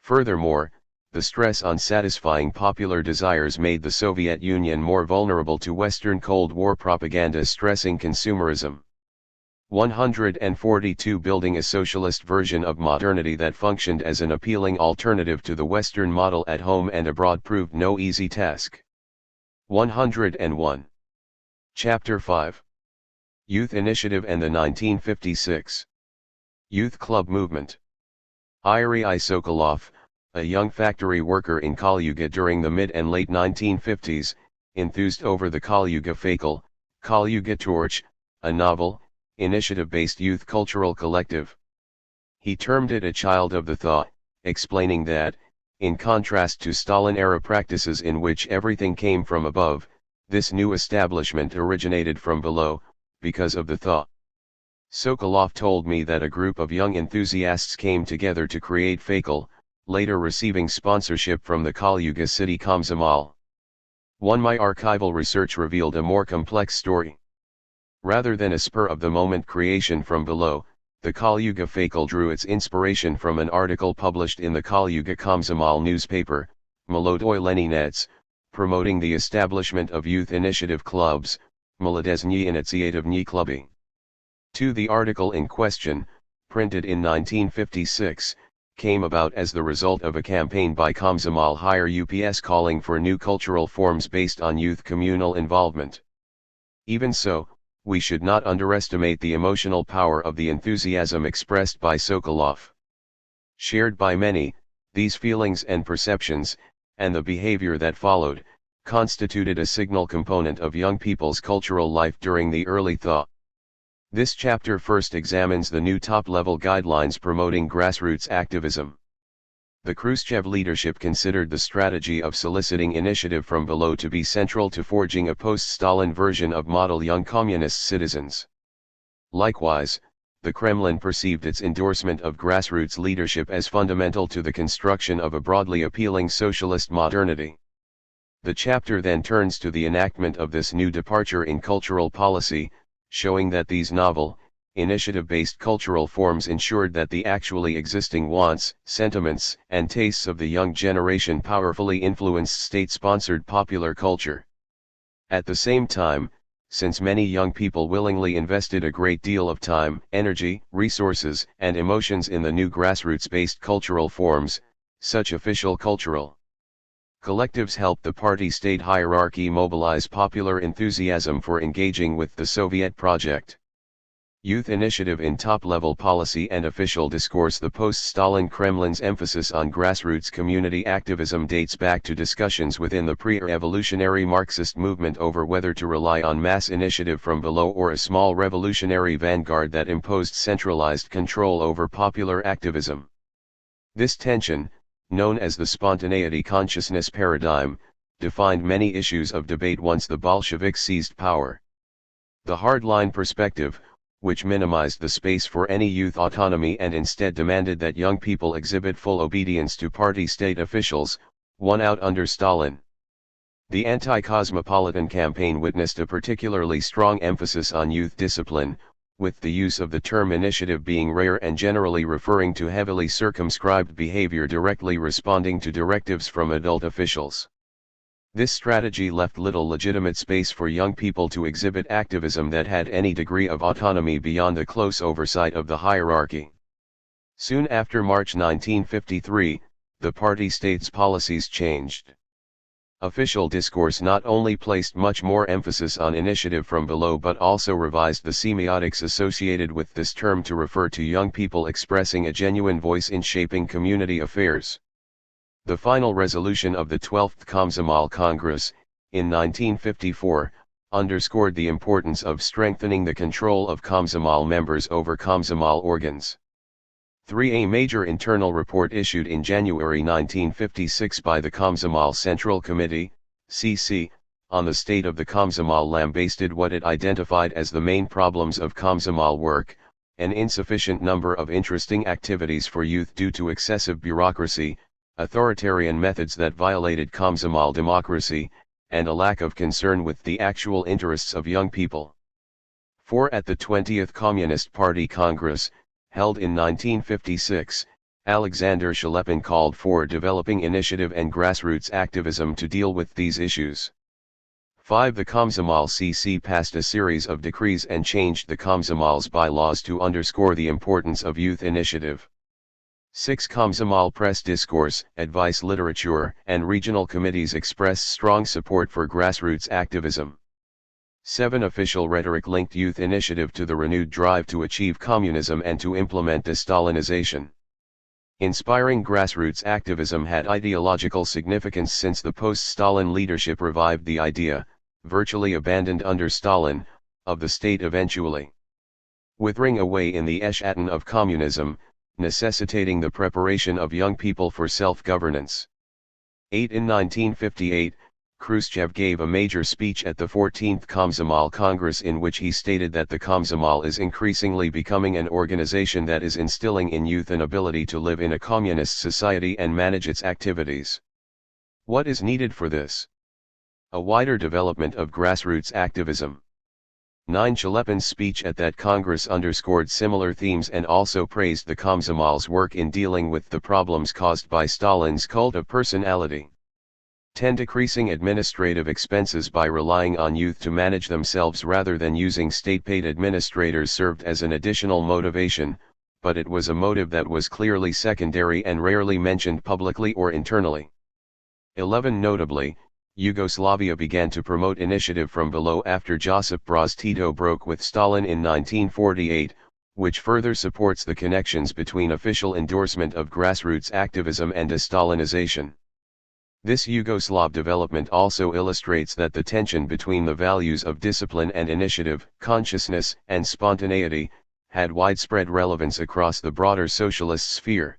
Furthermore, the stress on satisfying popular desires made the Soviet Union more vulnerable to Western Cold War propaganda stressing consumerism. 142. Building a socialist version of modernity that functioned as an appealing alternative to the Western model at home and abroad proved no easy task. 101. Chapter 5. Youth Initiative and the 1956 Youth Club Movement. Yuri Sokolov, a young factory worker in Kalyuga during the mid and late 1950s, enthused over the Kalyuga Fakel, Kalyuga Torch, a novel, initiative-based youth cultural collective. He termed it a child of the thought, explaining that, in contrast to Stalin-era practices in which everything came from above, this new establishment originated from below, because of the thought. Sokolov told me that a group of young enthusiasts came together to create Fakel, later receiving sponsorship from the Kalyuga city Komsomol. My archival research revealed a more complex story. Rather than a spur-of-the-moment creation from below, the Kalyuga Fakel drew its inspiration from an article published in the Kalyuga Komsomol newspaper, Molodoy Leninets, promoting the establishment of youth initiative clubs, Molodezhny Initiativny Kluby. The article in question, printed in 1956, came about as the result of a campaign by Komsomol Higher UPS calling for new cultural forms based on youth communal involvement. Even so, we should not underestimate the emotional power of the enthusiasm expressed by Sokolov. Shared by many, these feelings and perceptions, and the behavior that followed, constituted a signal component of young people's cultural life during the early thaw. This chapter first examines the new top-level guidelines promoting grassroots activism. The Khrushchev leadership considered the strategy of soliciting initiative from below to be central to forging a post-Stalin version of model young communist citizens. Likewise, the Kremlin perceived its endorsement of grassroots leadership as fundamental to the construction of a broadly appealing socialist modernity. The chapter then turns to the enactment of this new departure in cultural policy, showing that these novel, initiative-based cultural forms ensured that the actually existing wants, sentiments, and tastes of the young generation powerfully influenced state-sponsored popular culture. At the same time, since many young people willingly invested a great deal of time, energy, resources, and emotions in the new grassroots-based cultural forms, such official cultural collectives helped the party-state hierarchy mobilize popular enthusiasm for engaging with the Soviet project. Youth initiative in top-level policy and official discourse. The post-Stalin Kremlin's emphasis on grassroots community activism dates back to discussions within the pre-revolutionary Marxist movement over whether to rely on mass initiative from below or a small revolutionary vanguard that imposed centralized control over popular activism. This tension, known as the spontaneity consciousness paradigm, defined many issues of debate once the Bolsheviks seized power. The hardline perspective, which minimized the space for any youth autonomy and instead demanded that young people exhibit full obedience to party-state officials, won out under Stalin. The anti-cosmopolitan campaign witnessed a particularly strong emphasis on youth discipline, with the use of the term initiative being rare and generally referring to heavily circumscribed behavior directly responding to directives from adult officials. This strategy left little legitimate space for young people to exhibit activism that had any degree of autonomy beyond the close oversight of the hierarchy. Soon after March 1953, the party-state's policies changed. Official discourse not only placed much more emphasis on initiative from below but also revised the semiotics associated with this term to refer to young people expressing a genuine voice in shaping community affairs. The final resolution of the 12th Komsomol Congress, in 1954, underscored the importance of strengthening the control of Komsomol members over Komsomol organs. A major internal report issued in January 1956 by the Komsomol Central Committee, CC, on the state of the Komsomol lambasted what it identified as the main problems of Komsomol work, an insufficient number of interesting activities for youth due to excessive bureaucracy, authoritarian methods that violated Komsomol democracy, and a lack of concern with the actual interests of young people. 4. At the 20th Communist Party Congress, held in 1956, Alexander Shelepin called for developing initiative and grassroots activism to deal with these issues. 5. The Komsomol CC passed a series of decrees and changed the Komsomol's bylaws to underscore the importance of youth initiative. 6. Komsomol press discourse, advice literature, and regional committees expressed strong support for grassroots activism. 7. Official rhetoric linked youth initiative to the renewed drive to achieve communism and to implement de-Stalinization. Inspiring grassroots activism had ideological significance since the post-Stalin leadership revived the idea, virtually abandoned under Stalin, of the state eventually withering away in the Eschaton of communism, necessitating the preparation of young people for self-governance. 8. In 1958, Khrushchev gave a major speech at the 14th Komsomol Congress in which he stated that the Komsomol is increasingly becoming an organization that is instilling in youth an ability to live in a communist society and manage its activities. What is needed for this? A wider development of grassroots activism. 9. Shelepin's speech at that Congress underscored similar themes and also praised the Komsomol's work in dealing with the problems caused by Stalin's cult of personality. 10. Decreasing administrative expenses by relying on youth to manage themselves rather than using state-paid administrators served as an additional motivation, but it was a motive that was clearly secondary and rarely mentioned publicly or internally. 11. Notably, Yugoslavia began to promote initiative from below after Josip Broz Tito broke with Stalin in 1948, which further supports the connections between official endorsement of grassroots activism and de-Stalinization. This Yugoslav development also illustrates that the tension between the values of discipline and initiative, consciousness and spontaneity, had widespread relevance across the broader socialist sphere.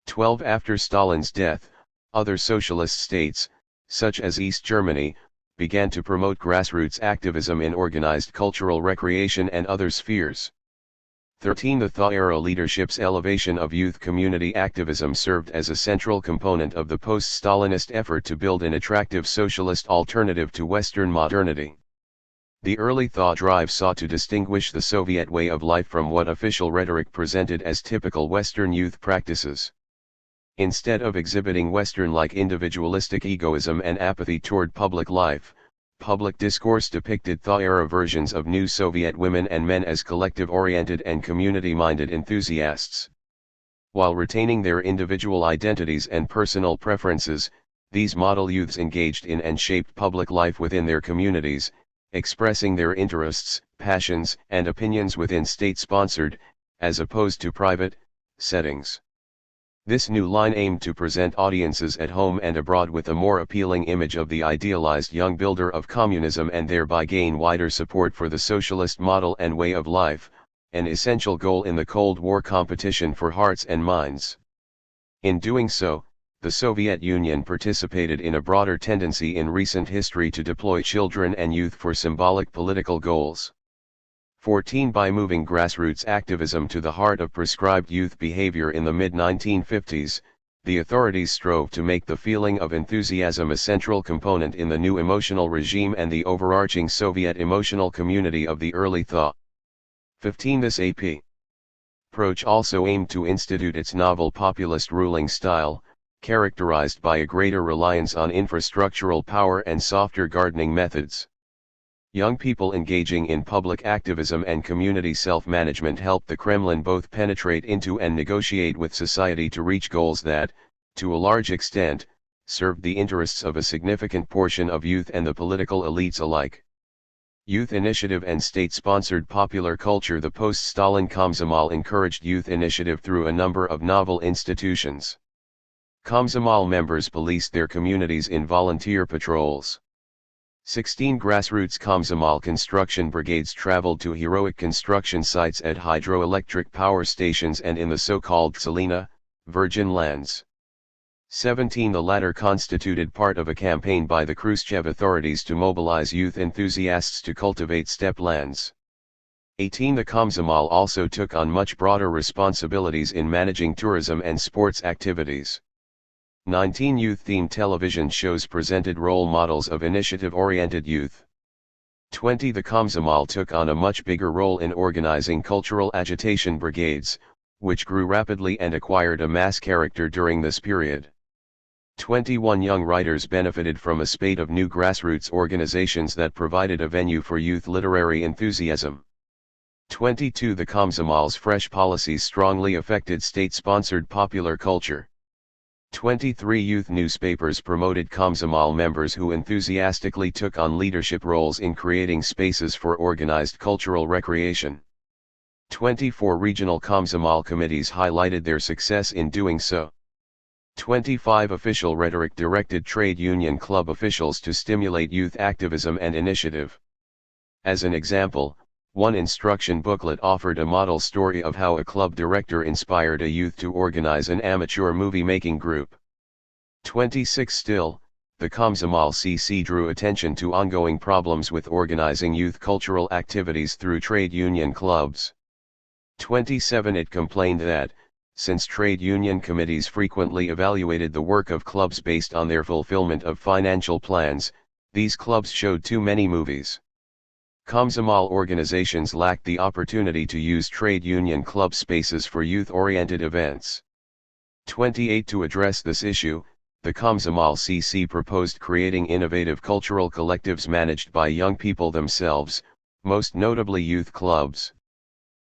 12. After Stalin's death, other socialist states, such as East Germany, began to promote grassroots activism in organized cultural recreation and other spheres. 13. The Thaw era leadership's elevation of youth community activism served as a central component of the post-Stalinist effort to build an attractive socialist alternative to Western modernity. The early Thaw drive sought to distinguish the Soviet way of life from what official rhetoric presented as typical Western youth practices. Instead of exhibiting Western-like individualistic egoism and apathy toward public life, public discourse depicted Thaw-era versions of new Soviet women and men as collective-oriented and community-minded enthusiasts. While retaining their individual identities and personal preferences, these model youths engaged in and shaped public life within their communities, expressing their interests, passions, and opinions within state-sponsored, as opposed to private, settings. This new line aimed to present audiences at home and abroad with a more appealing image of the idealized young builder of communism and thereby gain wider support for the socialist model and way of life, an essential goal in the Cold War competition for hearts and minds. In doing so, the Soviet Union participated in a broader tendency in recent history to deploy children and youth for symbolic political goals. 14. By moving grassroots activism to the heart of prescribed youth behavior in the mid-1950s, the authorities strove to make the feeling of enthusiasm a central component in the new emotional regime and the overarching Soviet emotional community of the early Thaw. 15. This approach also aimed to institute its novel populist ruling style, characterized by a greater reliance on infrastructural power and softer gardening methods. Young people engaging in public activism and community self-management helped the Kremlin both penetrate into and negotiate with society to reach goals that, to a large extent, served the interests of a significant portion of youth and the political elites alike. Youth initiative and state-sponsored popular culture. The post-Stalin Komsomol encouraged youth initiative through a number of novel institutions. Komsomol members policed their communities in volunteer patrols. 16. Grassroots Komsomol construction brigades traveled to heroic construction sites at hydroelectric power stations and in the so-called Tselina, virgin lands. 17. The latter constituted part of a campaign by the Khrushchev authorities to mobilize youth enthusiasts to cultivate steppe lands. 18. The Komsomol also took on much broader responsibilities in managing tourism and sports activities. 19. Youth-themed television shows presented role models of initiative-oriented youth. 20. The Komsomol took on a much bigger role in organizing cultural agitation brigades, which grew rapidly and acquired a mass character during this period. 21. Young writers benefited from a spate of new grassroots organizations that provided a venue for youth literary enthusiasm. 22. The Komsomol's fresh policies strongly affected state-sponsored popular culture. 23. Youth newspapers promoted Komsomol members who enthusiastically took on leadership roles in creating spaces for organized cultural recreation. 24. Regional Komsomol committees highlighted their success in doing so. 25. Official rhetoric directed trade union club officials to stimulate youth activism and initiative. As an example, one instruction booklet offered a model story of how a club director inspired a youth to organize an amateur movie-making group. 26. Still, the Komsomol CC drew attention to ongoing problems with organizing youth cultural activities through trade union clubs. 27. It complained that, since trade union committees frequently evaluated the work of clubs based on their fulfillment of financial plans, these clubs showed too many movies. Komsomol organizations lacked the opportunity to use trade union club spaces for youth-oriented events. 28. To address this issue, the Komsomol CC proposed creating innovative cultural collectives managed by young people themselves, most notably youth clubs.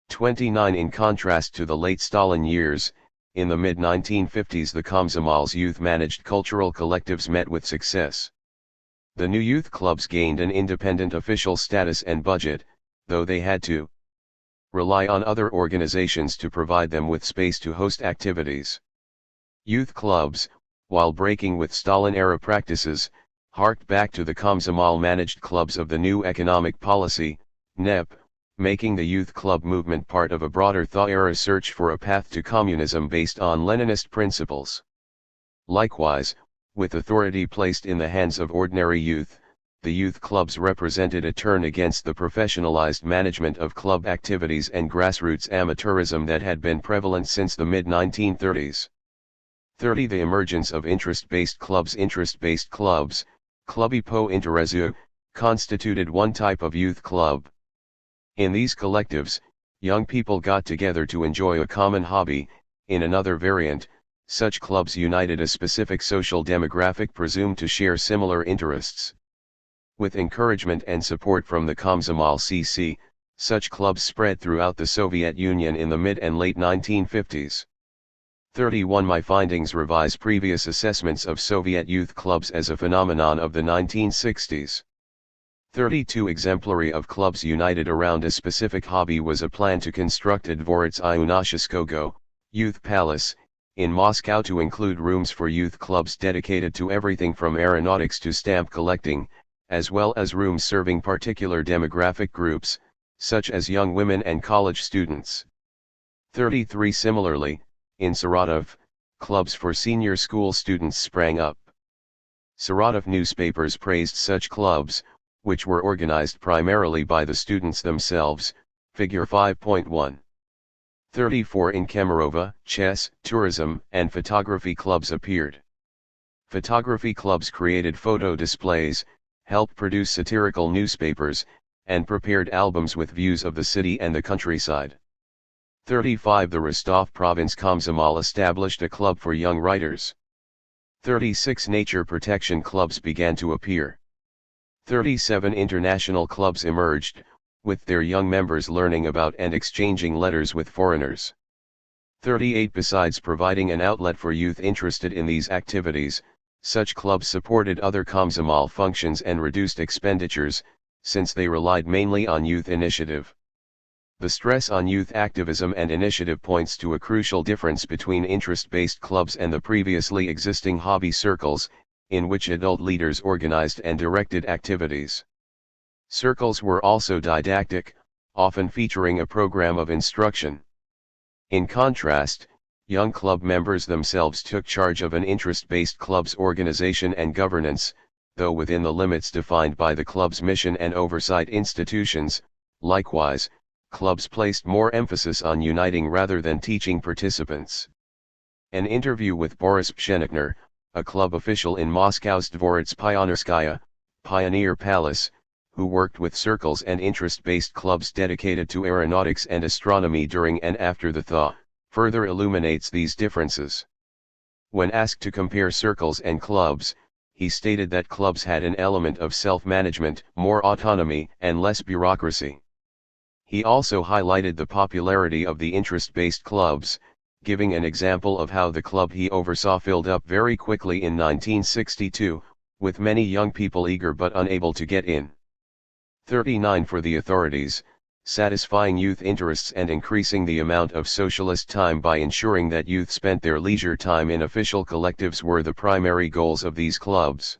29. In contrast to the late Stalin years, in the mid-1950s the Komsomol's youth-managed cultural collectives met with success. The new youth clubs gained an independent official status and budget, though they had to rely on other organizations to provide them with space to host activities. Youth clubs, while breaking with Stalin-era practices, harked back to the Komsomol-managed clubs of the new economic policy, NEP, making the youth club movement part of a broader THIRD-era search for a path to communism based on Leninist principles. Likewise, with authority placed in the hands of ordinary youth, the youth clubs represented a turn against the professionalized management of club activities and grassroots amateurism that had been prevalent since the mid-1930s. 30. The emergence of interest-based clubs. Interest-based clubs, clubi po interesu, constituted one type of youth club. In these collectives, young people got together to enjoy a common hobby. In another variant, such clubs united a specific social demographic presumed to share similar interests. With encouragement and support from the Komsomol CC, such clubs spread throughout the Soviet Union in the mid and late 1950s. 31. My findings revise previous assessments of Soviet youth clubs as a phenomenon of the 1960s. 32. Exemplary of clubs united around a specific hobby was a plan to construct a Dvorets Iunashskogo, youth palace, in Moscow to include rooms for youth clubs dedicated to everything from aeronautics to stamp collecting, as well as rooms serving particular demographic groups, such as young women and college students. 33. Similarly, in Saratov, clubs for senior school students sprang up. Saratov newspapers praised such clubs, which were organized primarily by the students themselves, figure 5.1. 34. In Kemerovo, chess, tourism, and photography clubs appeared. Photography clubs created photo displays, helped produce satirical newspapers, and prepared albums with views of the city and the countryside. 35. The Rostov province Komsomol established a club for young writers. 36. Nature protection clubs began to appear. 37. International clubs emerged, with their young members learning about and exchanging letters with foreigners. 38. Besides providing an outlet for youth interested in these activities, such clubs supported other Komsomol functions and reduced expenditures, since they relied mainly on youth initiative. The stress on youth activism and initiative points to a crucial difference between interest-based clubs and the previously existing hobby circles, in which adult leaders organized and directed activities. Circles were also didactic, often featuring a program of instruction. In contrast, young club members themselves took charge of an interest-based club's organization and governance, though within the limits defined by the club's mission and oversight institutions. Likewise, clubs placed more emphasis on uniting rather than teaching participants. An interview with Boris Pshenichner, a club official in Moscow's Dvorets Pionerskaya, Pioneer Palace, who worked with circles and interest-based clubs dedicated to aeronautics and astronomy during and after the thaw, further illuminates these differences. When asked to compare circles and clubs, he stated that clubs had an element of self-management, more autonomy, and less bureaucracy. He also highlighted the popularity of the interest-based clubs, giving an example of how the club he oversaw filled up very quickly in 1962, with many young people eager but unable to get in. 39 For the authorities, satisfying youth interests and increasing the amount of socialist time by ensuring that youth spent their leisure time in official collectives were the primary goals of these clubs.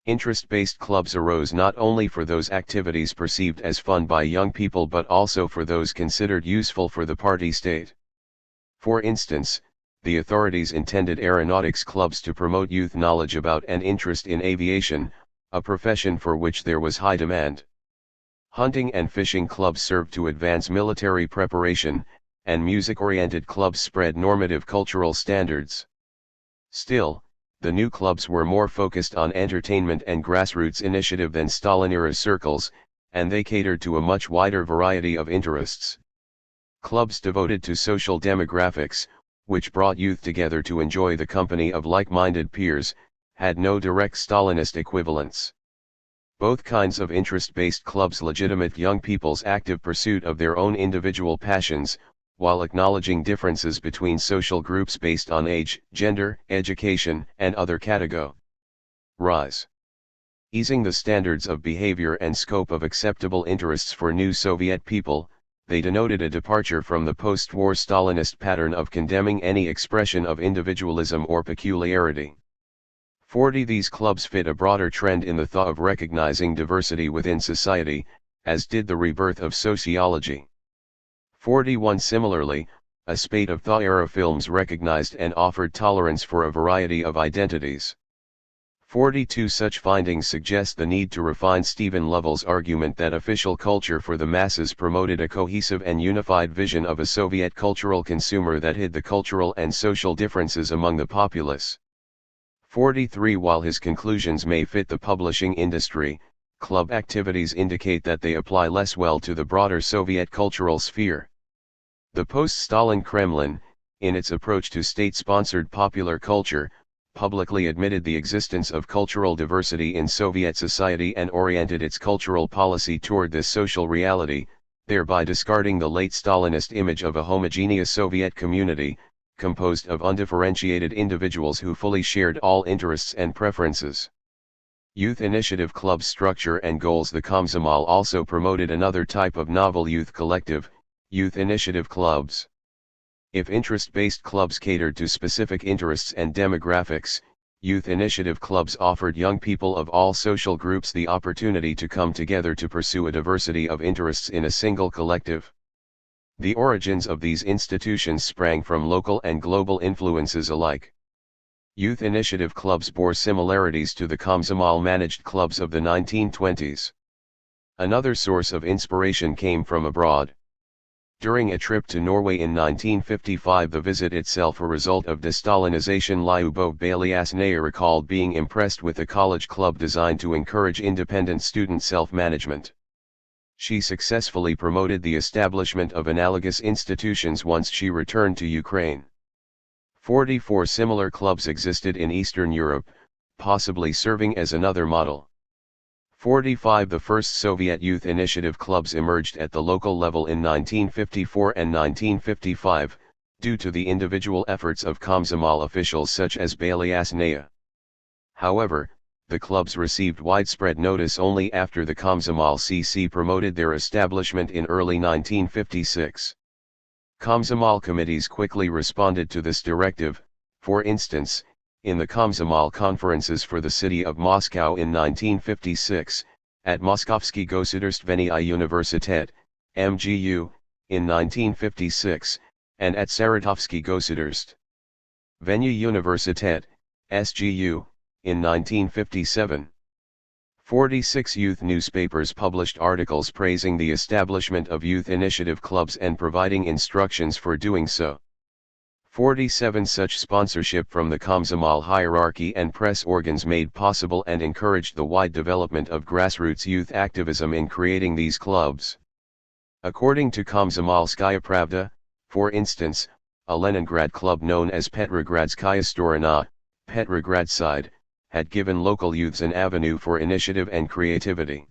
Interest-based clubs arose not only for those activities perceived as fun by young people but also for those considered useful for the party state. For instance, the authorities intended aeronautics clubs to promote youth knowledge about and interest in aviation, a profession for which there was high demand. Hunting and fishing clubs served to advance military preparation, and music-oriented clubs spread normative cultural standards. Still, the new clubs were more focused on entertainment and grassroots initiative than Stalin-era circles, and they catered to a much wider variety of interests. Clubs devoted to social demographics, which brought youth together to enjoy the company of like-minded peers, had no direct Stalinist equivalents. Both kinds of interest-based clubs legitimate young people's active pursuit of their own individual passions, while acknowledging differences between social groups based on age, gender, education, and other categories. Easing the standards of behavior and scope of acceptable interests for new Soviet people, they denoted a departure from the post-war Stalinist pattern of condemning any expression of individualism or peculiarity. 40 These clubs fit a broader trend in the thought of recognizing diversity within society, as did the rebirth of sociology. 41 Similarly, a spate of thaw-era films recognized and offered tolerance for a variety of identities. 42 Such findings suggest the need to refine Stephen Lovell's argument that official culture for the masses promoted a cohesive and unified vision of a Soviet cultural consumer that hid the cultural and social differences among the populace. 43 While his conclusions may fit the publishing industry, club activities indicate that they apply less well to the broader Soviet cultural sphere. The post-Stalin Kremlin, in its approach to state-sponsored popular culture, publicly admitted the existence of cultural diversity in Soviet society and oriented its cultural policy toward this social reality, thereby discarding the late Stalinist image of a homogeneous Soviet community, composed of undifferentiated individuals who fully shared all interests and preferences. Youth Initiative Club structure and goals. The Komsomol also promoted another type of novel youth collective, youth initiative clubs. If interest-based clubs catered to specific interests and demographics, youth initiative clubs offered young people of all social groups the opportunity to come together to pursue a diversity of interests in a single collective. The origins of these institutions sprang from local and global influences alike. Youth initiative clubs bore similarities to the Komsomol-managed clubs of the 1920s. Another source of inspiration came from abroad. During a trip to Norway in 1955, the visit itself a result of de-Stalinization, Lyubov Belyasnaya recalled being impressed with a college club designed to encourage independent student self-management. She successfully promoted the establishment of analogous institutions once she returned to Ukraine. 44 Similar clubs existed in Eastern Europe, possibly serving as another model. 45 The first Soviet youth initiative clubs emerged at the local level in 1954 and 1955, due to the individual efforts of Komsomol officials such as Belyasnaya. However, the clubs received widespread notice only after the Komsomol CC promoted their establishment in early 1956. Komsomol committees quickly responded to this directive. For instance, in the Komsomol conferences for the city of Moscow in 1956, at Moskovsky Gosudarstvenny Universitet, MGU, in 1956, and at Saratovsky Gosudarstvenny Universitet, SGU, in 1957. 46 youth newspapers published articles praising the establishment of youth initiative clubs and providing instructions for doing so. 47 such sponsorship from the Komsomol hierarchy and press organs made possible and encouraged the wide development of grassroots youth activism in creating these clubs. According to Komsomolskaya Pravda, for instance, a Leningrad club known as Petrogradskaya Storona, Petrograd Side, had given local youths an avenue for initiative and creativity.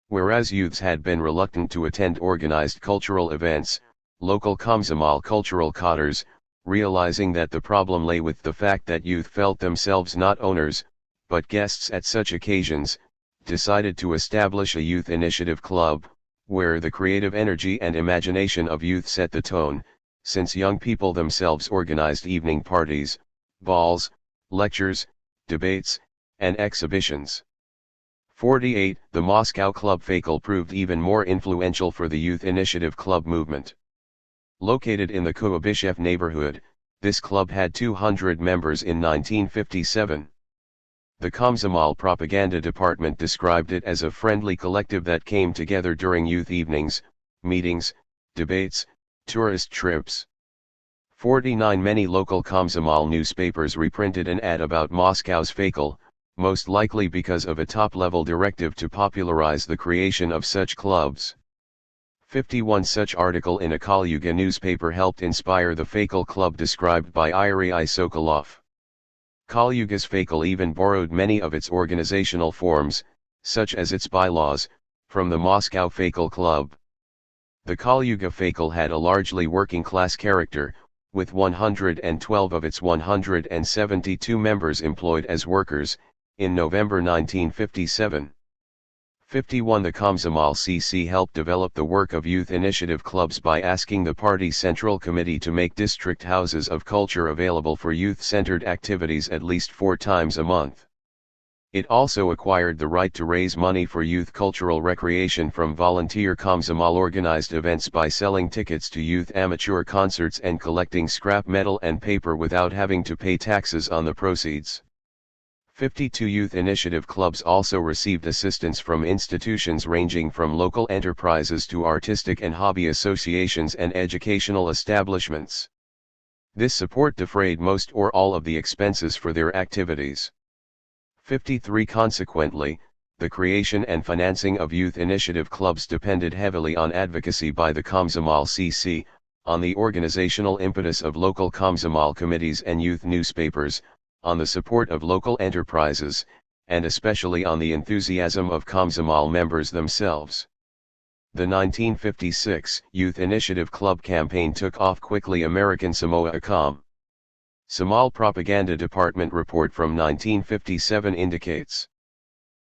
Whereas youths had been reluctant to attend organized cultural events, local Komsomol cultural cadres, realizing that the problem lay with the fact that youth felt themselves not owners, but guests at such occasions, decided to establish a youth initiative club, where the creative energy and imagination of youth set the tone, since young people themselves organized evening parties, balls, lectures, debates, and exhibitions. 48. The Moscow Club Fakal proved even more influential for the youth initiative club movement. Located in the Kuibyshev neighborhood, this club had 200 members in 1957. The Komsomol propaganda department described it as a friendly collective that came together during youth evenings, meetings, debates, tourist trips. 49. Many local Komsomol newspapers reprinted an ad about Moscow's Fakal, most likely because of a top-level directive to popularize the creation of such clubs. 51. Such article in a Kalyuga newspaper helped inspire the Fakal club described by Yuri Sokolov. Kalyuga's Fakal even borrowed many of its organizational forms, such as its bylaws, from the Moscow Fakal club. The Kalyuga Fakal had a largely working-class character, with 112 of its 172 members employed as workers, in November 1957. 51. The Komsomol CC helped develop the work of youth initiative clubs by asking the party central committee to make district houses of culture available for youth-centered activities at least 4 times a month. It also acquired the right to raise money for youth cultural recreation from volunteer Komsomol organized events by selling tickets to youth amateur concerts and collecting scrap metal and paper without having to pay taxes on the proceeds. 52 youth initiative clubs also received assistance from institutions ranging from local enterprises to artistic and hobby associations and educational establishments. This support defrayed most or all of the expenses for their activities. 53. Consequently, the creation and financing of youth initiative clubs depended heavily on advocacy by the Komsomol CC, on the organizational impetus of local Komsomol committees and youth newspapers, on the support of local enterprises, and especially on the enthusiasm of Komsomol members themselves. The 1956 Youth Initiative Club campaign took off quickly. American Samoa Somali Propaganda Department report from 1957 indicates.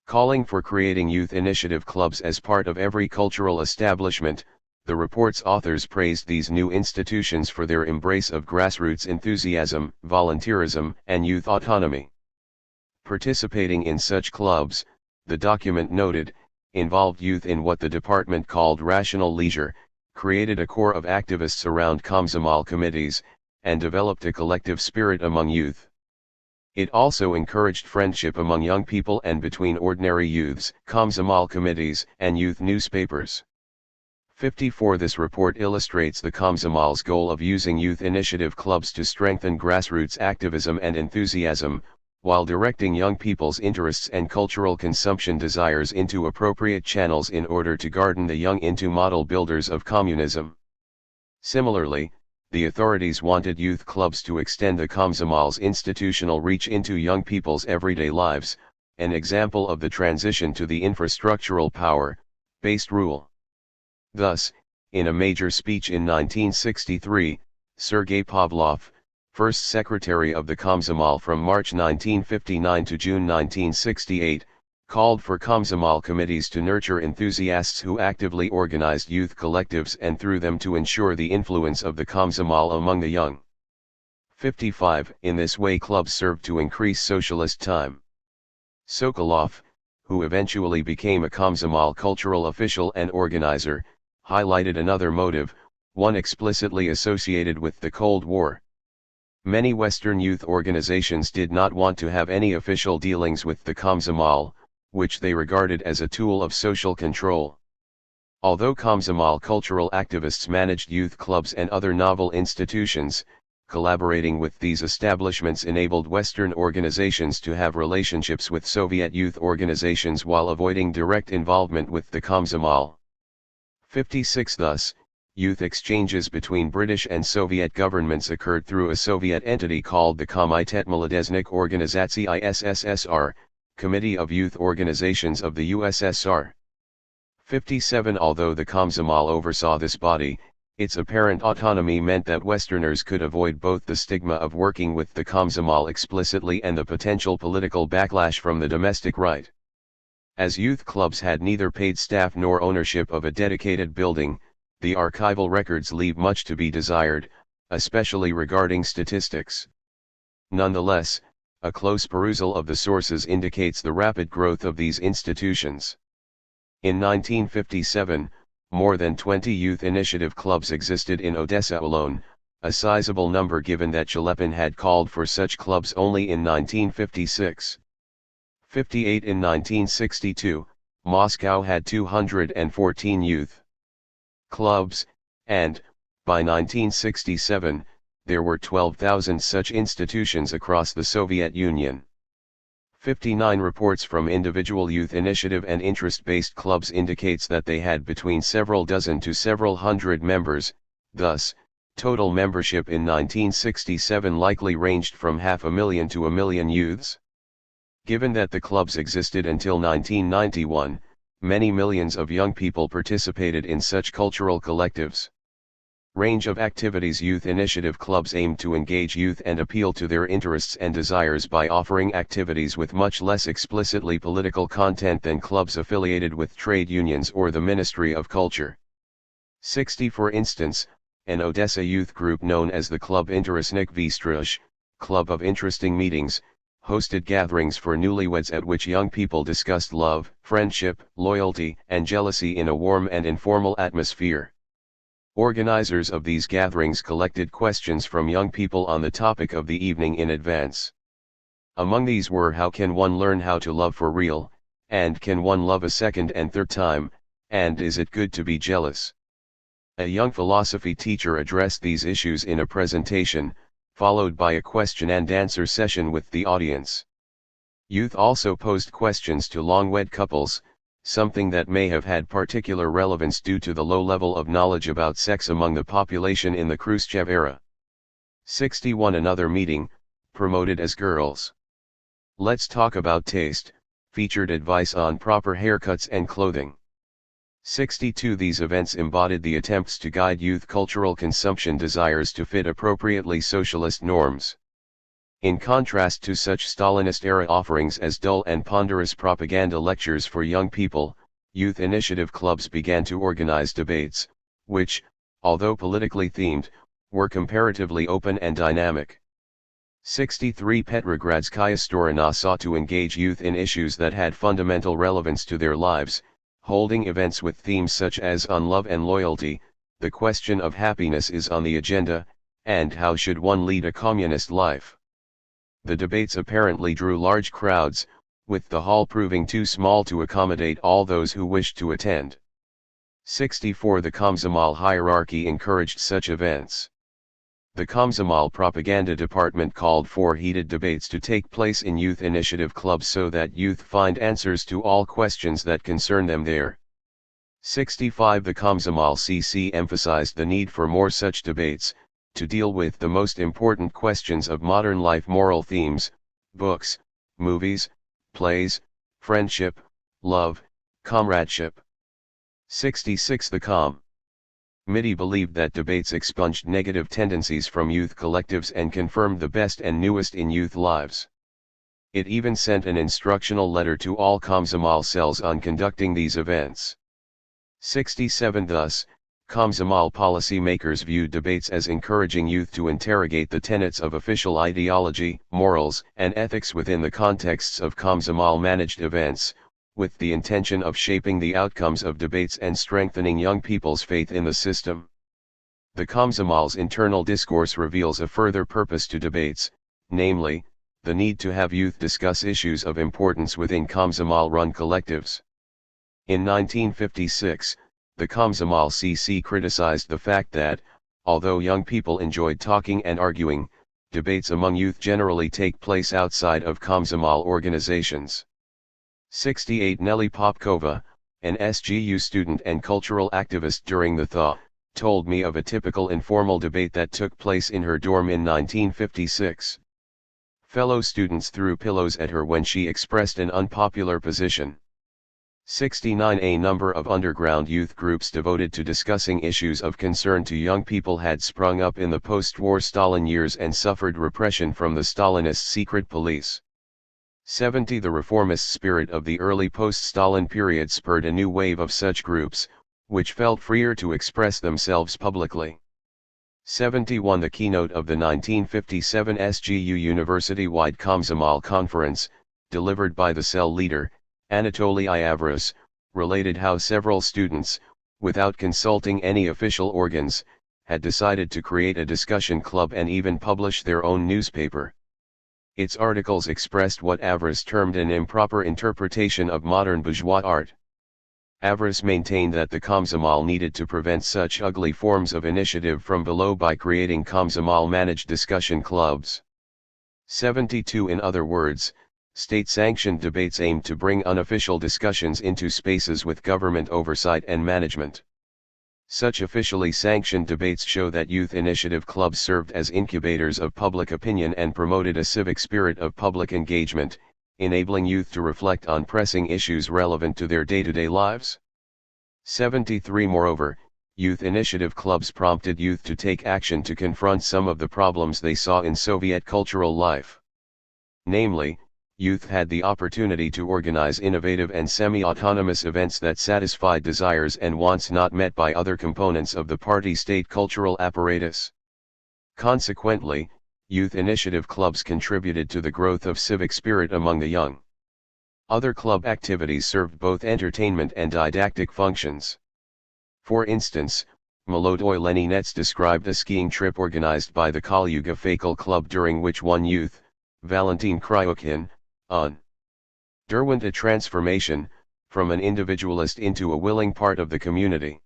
Calling for creating youth initiative clubs as part of every cultural establishment, the report's authors praised these new institutions for their embrace of grassroots enthusiasm, volunteerism, and youth autonomy. Participating in such clubs, the document noted, involved youth in what the department called rational leisure, created a core of activists around Komsomol committees, and developed a collective spirit among youth. It also encouraged friendship among young people and between ordinary youths, Komsomol committees, and youth newspapers. 54. This report illustrates the Komsomol's goal of using youth initiative clubs to strengthen grassroots activism and enthusiasm, while directing young people's interests and cultural consumption desires into appropriate channels in order to garden the young into model builders of communism. Similarly, the authorities wanted youth clubs to extend the Komsomol's institutional reach into young people's everyday lives, an example of the transition to the infrastructural power-based rule. Thus, in a major speech in 1963, Sergei Pavlov, first secretary of the Komsomol from March 1959 to June 1968, called for Komsomol committees to nurture enthusiasts who actively organized youth collectives and through them to ensure the influence of the Komsomol among the young. 55. In this way clubs served to increase socialist time. Sokolov, who eventually became a Komsomol cultural official and organizer, highlighted another motive, one explicitly associated with the Cold War. Many Western youth organizations did not want to have any official dealings with the Komsomol, which they regarded as a tool of social control. Although Komsomol cultural activists managed youth clubs and other novel institutions, collaborating with these establishments enabled Western organizations to have relationships with Soviet youth organizations while avoiding direct involvement with the Komsomol. 56 Thus, youth exchanges between British and Soviet governments occurred through a Soviet entity called the Komitet Молодежных Organizacji ISSSR, Committee of Youth Organizations of the USSR. 57 Although the Komsomol oversaw this body, its apparent autonomy meant that Westerners could avoid both the stigma of working with the Komsomol explicitly and the potential political backlash from the domestic right. As youth clubs had neither paid staff nor ownership of a dedicated building, the archival records leave much to be desired, especially regarding statistics. Nonetheless, a close perusal of the sources indicates the rapid growth of these institutions. In 1957, more than 20 youth initiative clubs existed in Odessa alone, a sizable number given that Chalepin had called for such clubs only in 1956. 58 In 1962, Moscow had 214 youth clubs, and, by 1967, there were 12,000 such institutions across the Soviet Union. 59 Reports from individual youth initiative and interest-based clubs indicates that they had between several dozen to several hundred members, thus, total membership in 1967 likely ranged from 500,000 to 1 million youths. Given that the clubs existed until 1991, many millions of young people participated in such cultural collectives. Range of activities Youth initiative clubs aim to engage youth and appeal to their interests and desires by offering activities with much less explicitly political content than clubs affiliated with trade unions or the Ministry of Culture. 60 For instance, an Odessa youth group known as the Klub Interesnych Vstreч, Club of Interesting Meetings, hosted gatherings for newlyweds at which young people discussed love, friendship, loyalty, and jealousy in a warm and informal atmosphere. Organizers of these gatherings collected questions from young people on the topic of the evening in advance. Among these were how can one learn how to love for real, and can one love a second and third time, and is it good to be jealous? A young philosophy teacher addressed these issues in a presentation, followed by a question and answer session with the audience. Youth also posed questions to long-wed couples, something that may have had particular relevance due to the low level of knowledge about sex among the population in the Khrushchev era. 61 Another meeting, promoted as Girls' Let's Talk About Taste, featured advice on proper haircuts and clothing. 62 These events embodied the attempts to guide youth cultural consumption desires to fit appropriately socialist norms. In contrast to such Stalinist-era offerings as dull and ponderous propaganda lectures for young people, youth initiative clubs began to organize debates, which, although politically themed, were comparatively open and dynamic. 63 Petrogradskaya Storona sought to engage youth in issues that had fundamental relevance to their lives, holding events with themes such as on love and loyalty, the question of happiness is on the agenda, and how should one lead a communist life. The debates apparently drew large crowds, with the hall proving too small to accommodate all those who wished to attend. 64 The Komsomol hierarchy encouraged such events. The Komsomol propaganda department called for heated debates to take place in youth initiative clubs so that youth find answers to all questions that concern them there. 65 The Komsomol CC emphasized the need for more such debates, to deal with the most important questions of modern life moral themes, books, movies, plays, friendship, love, comradeship. 66 The Committee believed that debates expunged negative tendencies from youth collectives and confirmed the best and newest in youth lives. It even sent an instructional letter to all Komsomol cells on conducting these events. 67 Thus, Komsomol policymakers viewed debates as encouraging youth to interrogate the tenets of official ideology, morals, and ethics within the contexts of Komsomol-managed events, with the intention of shaping the outcomes of debates and strengthening young people's faith in the system. The Komsomol's internal discourse reveals a further purpose to debates, namely, the need to have youth discuss issues of importance within Komsomol-run collectives. In 1956, the Komsomol CC criticized the fact that, although young people enjoyed talking and arguing, debates among youth generally take place outside of Komsomol organizations. 68 Nelly Popkova, an SGU student and cultural activist during the thaw, told me of a typical informal debate that took place in her dorm in 1956. Fellow students threw pillows at her when she expressed an unpopular position. 69 A number of underground youth groups devoted to discussing issues of concern to young people had sprung up in the post-war Stalin years and suffered repression from the Stalinist secret police. 70 The reformist spirit of the early post-Stalin period spurred a new wave of such groups, which felt freer to express themselves publicly. 71 The keynote of the 1957 SGU University-wide Komsomol Conference, delivered by the cell leader, Anatoly Iavros, related how several students, without consulting any official organs, had decided to create a discussion club and even publish their own newspaper. Its articles expressed what Avros termed an improper interpretation of modern bourgeois art. Avros maintained that the Komsomol needed to prevent such ugly forms of initiative from below by creating Komsomol-managed discussion clubs. 72 In other words, state-sanctioned debates aimed to bring unofficial discussions into spaces with government oversight and management. Such officially sanctioned debates show that youth initiative clubs served as incubators of public opinion and promoted a civic spirit of public engagement, enabling youth to reflect on pressing issues relevant to their day-to-day lives. 73 Moreover, youth initiative clubs prompted youth to take action to confront some of the problems they saw in Soviet cultural life. Namely, youth had the opportunity to organize innovative and semi-autonomous events that satisfied desires and wants not met by other components of the party-state cultural apparatus. Consequently, youth initiative clubs contributed to the growth of civic spirit among the young. Other club activities served both entertainment and didactic functions. For instance, Molodoi Leninets described a skiing trip organized by the Kalyuga Fakel Club during which one youth, Valentin Kryokhin, underwent a transformation, from an individualist into a willing part of the community.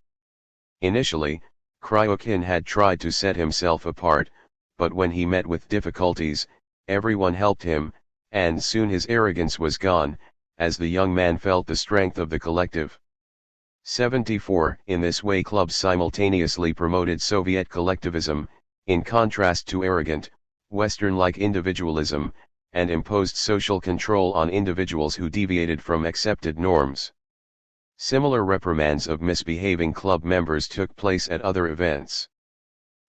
Initially, Kryokhin had tried to set himself apart, but when he met with difficulties, everyone helped him, and soon his arrogance was gone, as the young man felt the strength of the collective. 74 In this way clubs simultaneously promoted Soviet collectivism, in contrast to arrogant, Western-like individualism, and imposed social control on individuals who deviated from accepted norms. Similar reprimands of misbehaving club members took place at other events.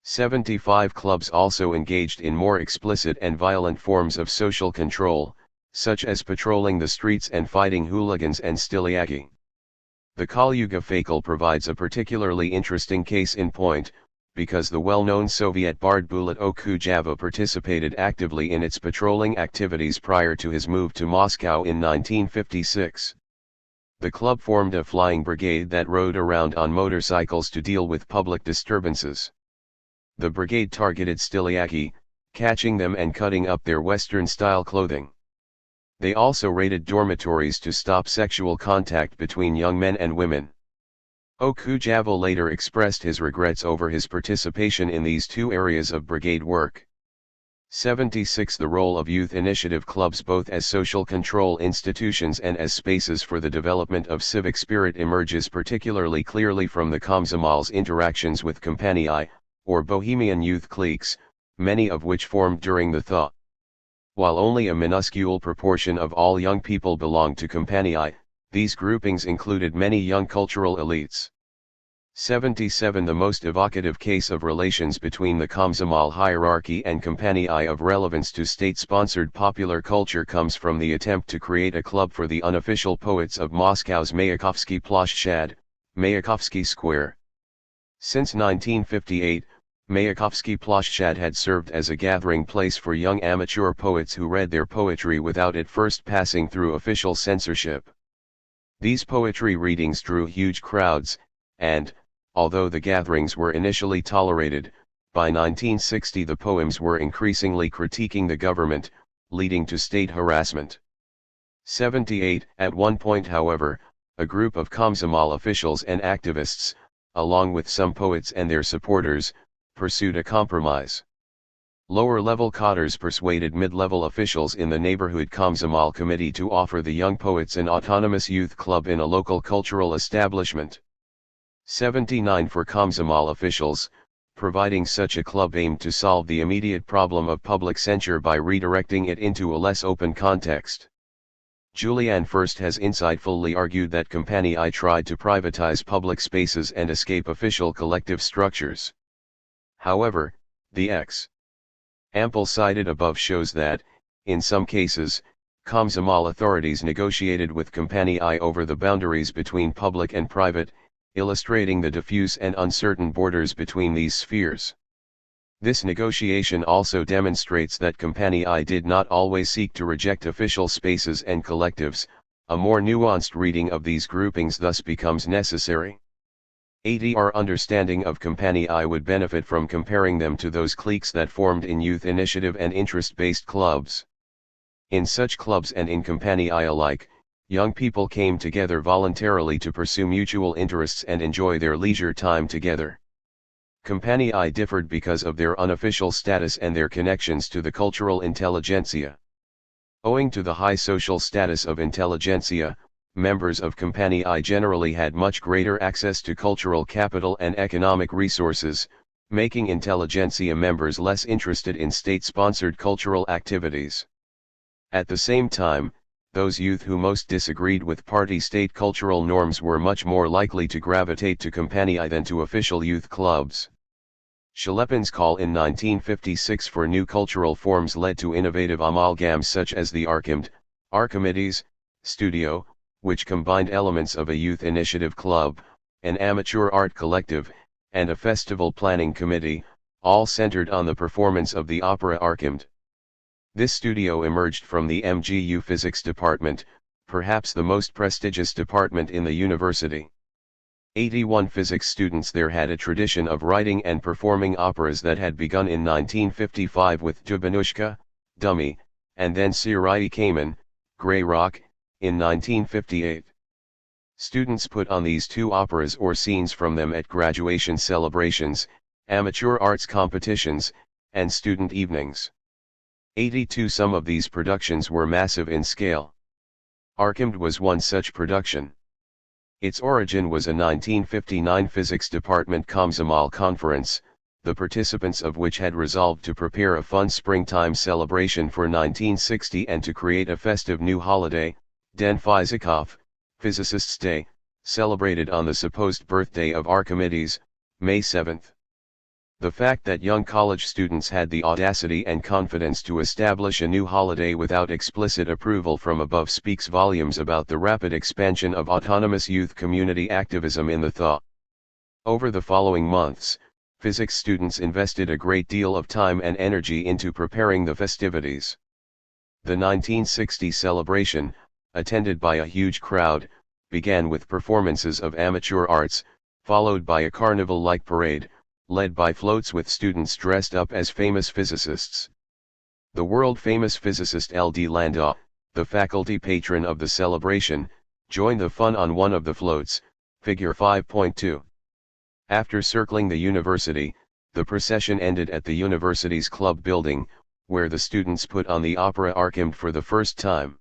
75 Clubs also engaged in more explicit and violent forms of social control, such as patrolling the streets and fighting hooligans and styliaki. The Kalyuga Fakel provides a particularly interesting case in point, because the well-known Soviet bard Bulat Okujava participated actively in its patrolling activities prior to his move to Moscow in 1956. The club formed a flying brigade that rode around on motorcycles to deal with public disturbances. The brigade targeted styliaki, catching them and cutting up their Western-style clothing. They also raided dormitories to stop sexual contact between young men and women. Okujava later expressed his regrets over his participation in these two areas of brigade work. 76 The role of youth initiative clubs both as social control institutions and as spaces for the development of civic spirit emerges particularly clearly from the Komsomol's interactions with kompanii, or Bohemian youth cliques, many of which formed during the thaw. While only a minuscule proportion of all young people belonged to kompanii, these groupings included many young cultural elites. 77 The most evocative case of relations between the Komsomol hierarchy and kompanii of relevance to state-sponsored popular culture comes from the attempt to create a club for the unofficial poets of Moscow's Mayakovsky Ploshchad, Mayakovsky Square. Since 1958, Mayakovsky Ploshchad had served as a gathering place for young amateur poets who read their poetry without at first passing through official censorship. These poetry readings drew huge crowds, and, although the gatherings were initially tolerated, by 1960 the poems were increasingly critiquing the government, leading to state harassment. 78. At one point, however, a group of Komsomol officials and activists, along with some poets and their supporters, pursued a compromise. Lower-level cadres persuaded mid-level officials in the neighborhood Komsomol committee to offer the young poets an autonomous youth club in a local cultural establishment. 79. For Komsomol officials, providing such a club aimed to solve the immediate problem of public censure by redirecting it into a less open context. Julian First has insightfully argued that Company I tried to privatize public spaces and escape official collective structures. However, the example cited above shows that, in some cases, Komsomol authorities negotiated with Company I over the boundaries between public and private, illustrating the diffuse and uncertain borders between these spheres. This negotiation also demonstrates that Company I did not always seek to reject official spaces and collectives. A more nuanced reading of these groupings thus becomes necessary. 80. Our understanding of Company I would benefit from comparing them to those cliques that formed in youth initiative and interest-based clubs. In such clubs and in Company I alike, young people came together voluntarily to pursue mutual interests and enjoy their leisure time together. Company I differed because of their unofficial status and their connections to the cultural intelligentsia. Owing to the high social status of intelligentsia, members of Company I generally had much greater access to cultural capital and economic resources, making intelligentsia members less interested in state-sponsored cultural activities. At the same time, those youth who most disagreed with party-state cultural norms were much more likely to gravitate to Company I than to official youth clubs. Shelepin's call in 1956 for new cultural forms led to innovative amalgams such as the Archimedes Studio, which combined elements of a youth initiative club, an amateur art collective, and a festival planning committee, all centered on the performance of the opera Archimedes. This studio emerged from the MGU Physics Department, perhaps the most prestigious department in the university. 81 physics students there had a tradition of writing and performing operas that had begun in 1955 with Dubanushka, Dummy, and then Sirai Kamen, Grey Rock, in 1958. Students put on these two operas or scenes from them at graduation celebrations, amateur arts competitions, and student evenings. 82 Some of these productions were massive in scale. Archimedes was one such production. Its origin was a 1959 Physics Department Komsomol conference, the participants of which had resolved to prepare a fun springtime celebration for 1960 and to create a festive new holiday, Den Physikoff, Physicists' Day, celebrated on the supposed birthday of Archimedes, May 7. The fact that young college students had the audacity and confidence to establish a new holiday without explicit approval from above speaks volumes about the rapid expansion of autonomous youth community activism in the THA. Over the following months, physics students invested a great deal of time and energy into preparing the festivities. The 1960 celebration, attended by a huge crowd, began with performances of amateur arts, followed by a carnival-like parade, led by floats with students dressed up as famous physicists. The world-famous physicist L.D. Landau, the faculty patron of the celebration, joined the fun on one of the floats, figure 5.2. After circling the university, the procession ended at the university's club building, where the students put on the opera Archimedes for the first time.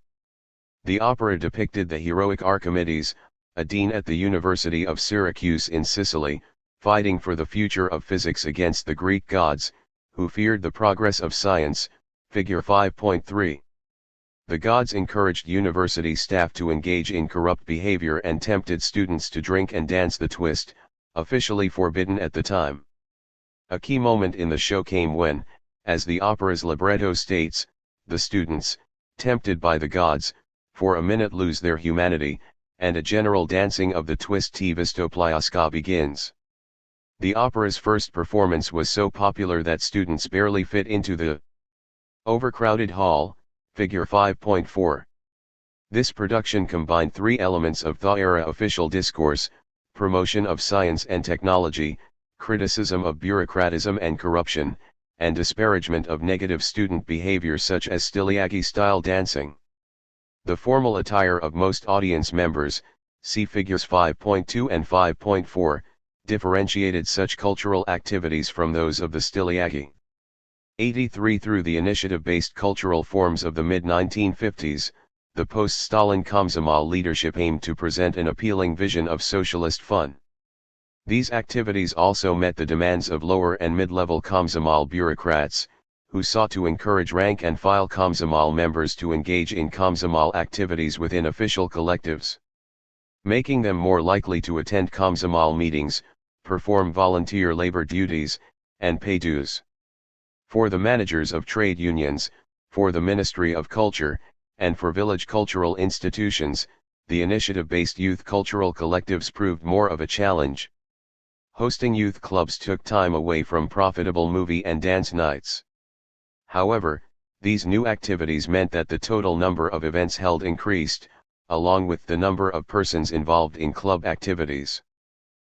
The opera depicted the heroic Archimedes, a dean at the University of Syracuse in Sicily, fighting for the future of physics against the Greek gods, who feared the progress of science, figure 5.3. The gods encouraged university staff to engage in corrupt behavior and tempted students to drink and dance the twist, officially forbidden at the time. A key moment in the show came when, as the opera's libretto states, the students, tempted by the gods, for a minute lose their humanity, and a general dancing of the twist Tvistoplyaska begins. The opera's first performance was so popular that students barely fit into the overcrowded hall, figure 5.4. This production combined three elements of THA-era official discourse: promotion of science and technology, criticism of bureaucratism and corruption, and disparagement of negative student behavior such as styliagi-style dancing. The formal attire of most audience members, see figures 5.2 and 5.4, differentiated such cultural activities from those of the styliagi. 83 Through the initiative-based cultural forms of the mid-1950s, the post-Stalin Komsomol leadership aimed to present an appealing vision of socialist fun. These activities also met the demands of lower and mid-level Komsomol bureaucrats, who sought to encourage rank-and-file Komsomol members to engage in Komsomol activities within official collectives, making them more likely to attend Komsomol meetings, perform volunteer labor duties, and pay dues. For the managers of trade unions, for the Ministry of Culture, and for village cultural institutions, the initiative-based youth cultural collectives proved more of a challenge. Hosting youth clubs took time away from profitable movie and dance nights. However, these new activities meant that the total number of events held increased, along with the number of persons involved in club activities.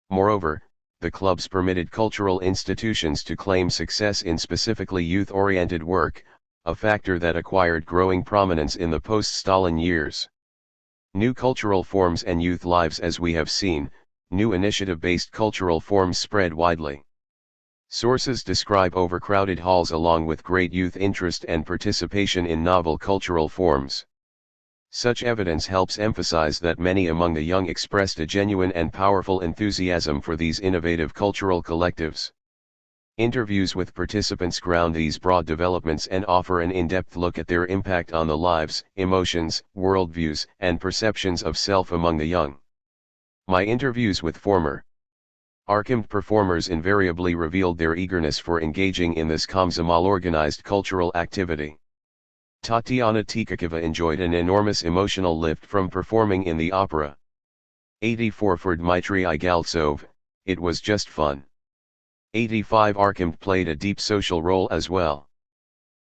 Moreover, the clubs permitted cultural institutions to claim success in specifically youth-oriented work, a factor that acquired growing prominence in the post-Stalin years. New cultural forms and youth lives. As we have seen, new initiative-based cultural forms spread widely. Sources describe overcrowded halls along with great youth interest and participation in novel cultural forms. Such evidence helps emphasize that many among the young expressed a genuine and powerful enthusiasm for these innovative cultural collectives. Interviews with participants ground these broad developments and offer an in-depth look at their impact on the lives, emotions, worldviews, and perceptions of self among the young. My interviews with former Archimed performers invariably revealed their eagerness for engaging in this Komsomol organized cultural activity. Tatiana Tikakova enjoyed an enormous emotional lift from performing in the opera. 84 For Dmitry Igaltsov, it was just fun. 85 Archimed played a deep social role as well.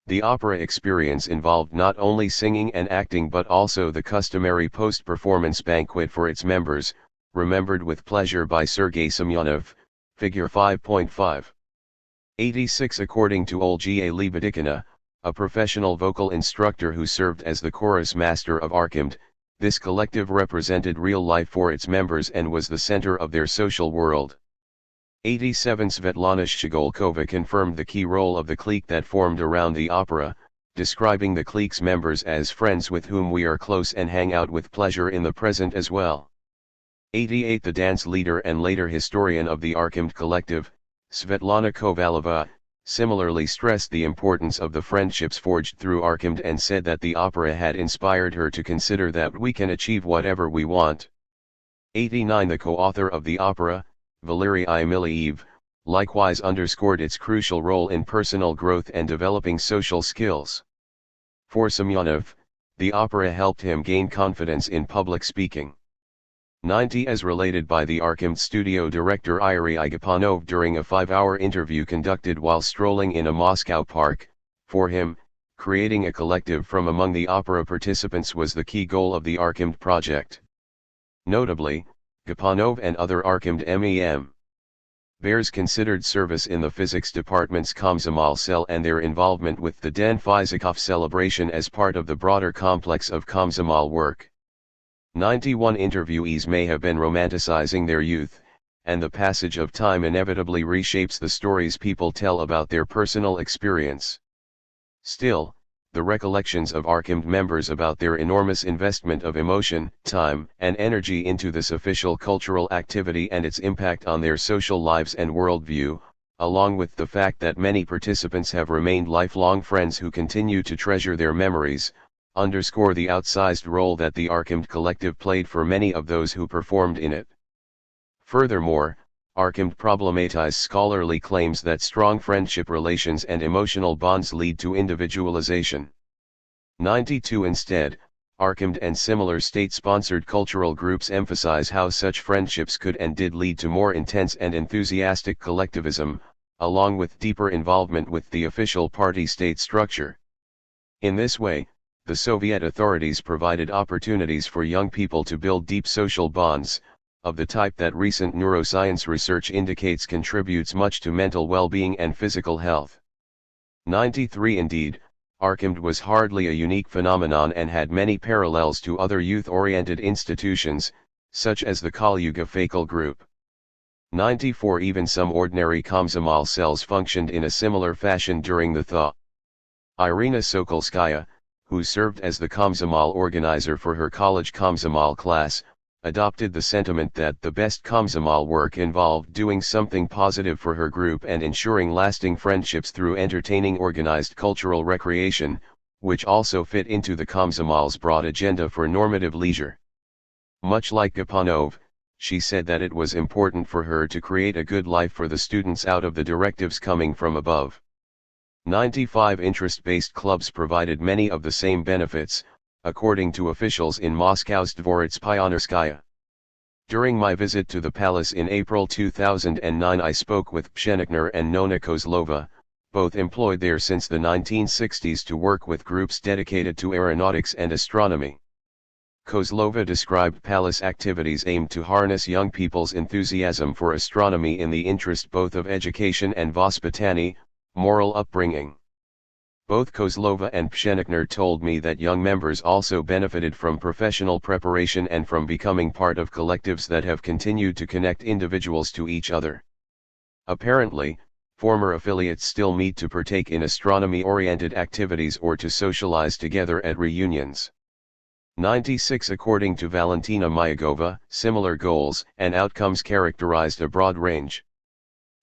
The opera experience involved not only singing and acting but also the customary post-performance banquet for its members, remembered with pleasure by Sergei Semyonov, figure 5.5. 86 According to Olgia Lebedikina, a professional vocal instructor who served as the chorus master of Archimed, this collective represented real life for its members and was the center of their social world. 87 Svetlana Shigolkova confirmed the key role of the clique that formed around the opera, describing the clique's members as friends with whom we are close and hang out with pleasure in the present as well. 88 The dance leader and later historian of the Archimed collective, Svetlana Kovalova, similarly stressed the importance of the friendships forged through Archimed and said that the opera had inspired her to consider that we can achieve whatever we want. 89 The co-author of the opera, Valery Imiliev, likewise underscored its crucial role in personal growth and developing social skills. For Semyonov, the opera helped him gain confidence in public speaking. 90 As related by the Archimed studio director Yuri Igapanov during a 5-hour interview conducted while strolling in a Moscow park, for him, creating a collective from among the opera participants was the key goal of the Archimed project. Notably, Gapanov and other Archimed MEM Bears considered service in the physics department's Komsomol cell and their involvement with the Den Fizikov celebration as part of the broader complex of Komsomol work. 91 Interviewees may have been romanticizing their youth, and the passage of time inevitably reshapes the stories people tell about their personal experience. Still, the recollections of Archimed members about their enormous investment of emotion, time, and energy into this official cultural activity and its impact on their social lives and worldview, along with the fact that many participants have remained lifelong friends who continue to treasure their memories, underscore the outsized role that the Archimed collective played for many of those who performed in it. Furthermore, Archimed problematized scholarly claims that strong friendship relations and emotional bonds lead to individualization. 92 Instead, Archimed and similar state-sponsored cultural groups emphasize how such friendships could and did lead to more intense and enthusiastic collectivism, along with deeper involvement with the official party-state structure. In this way, the Soviet authorities provided opportunities for young people to build deep social bonds, of the type that recent neuroscience research indicates contributes much to mental well-being and physical health. 93 Indeed, Archimed was hardly a unique phenomenon and had many parallels to other youth-oriented institutions, such as the Kalyuga Fakal group. 94 Even some ordinary Komsomol cells functioned in a similar fashion during the thaw. Irina Sokolskaya, who served as the Komsomol organizer for her college Komsomol class, adopted the sentiment that the best Komsomol work involved doing something positive for her group and ensuring lasting friendships through entertaining organized cultural recreation, which also fit into the Komsomol's broad agenda for normative leisure. Much like Gapanov, she said that it was important for her to create a good life for the students out of the directives coming from above. 95 Interest-based clubs provided many of the same benefits, according to officials in Moscow's Dvorets Pionerskaya. During my visit to the palace in April 2009 I spoke with Pshenichner and Nona Kozlova, both employed there since the 1960s to work with groups dedicated to aeronautics and astronomy. Kozlova described palace activities aimed to harness young people's enthusiasm for astronomy in the interest both of education and vospitanie, moral upbringing. Both Kozlova and Pshenichner told me that young members also benefited from professional preparation and from becoming part of collectives that have continued to connect individuals to each other. Apparently, former affiliates still meet to partake in astronomy-oriented activities or to socialize together at reunions. 96 According to Valentina Mayagova, similar goals and outcomes characterized a broad range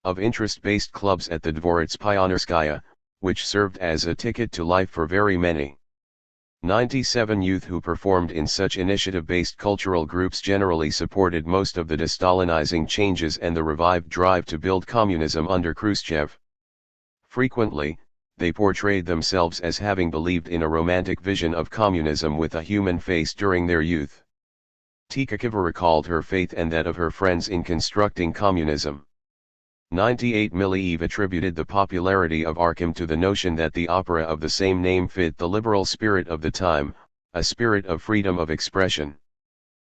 of interest-based clubs at the Dvorets Pionerskaya, which served as a ticket to life for very many. 97 Youth who performed in such initiative-based cultural groups generally supported most of the de-Stalinizing changes and the revived drive to build communism under Khrushchev. Frequently, they portrayed themselves as having believed in a romantic vision of communism with a human face during their youth. Tikakova recalled her faith and that of her friends in constructing communism. 98 Miliyev attributed the popularity of Archimed to the notion that the opera of the same name fit the liberal spirit of the time, a spirit of freedom of expression.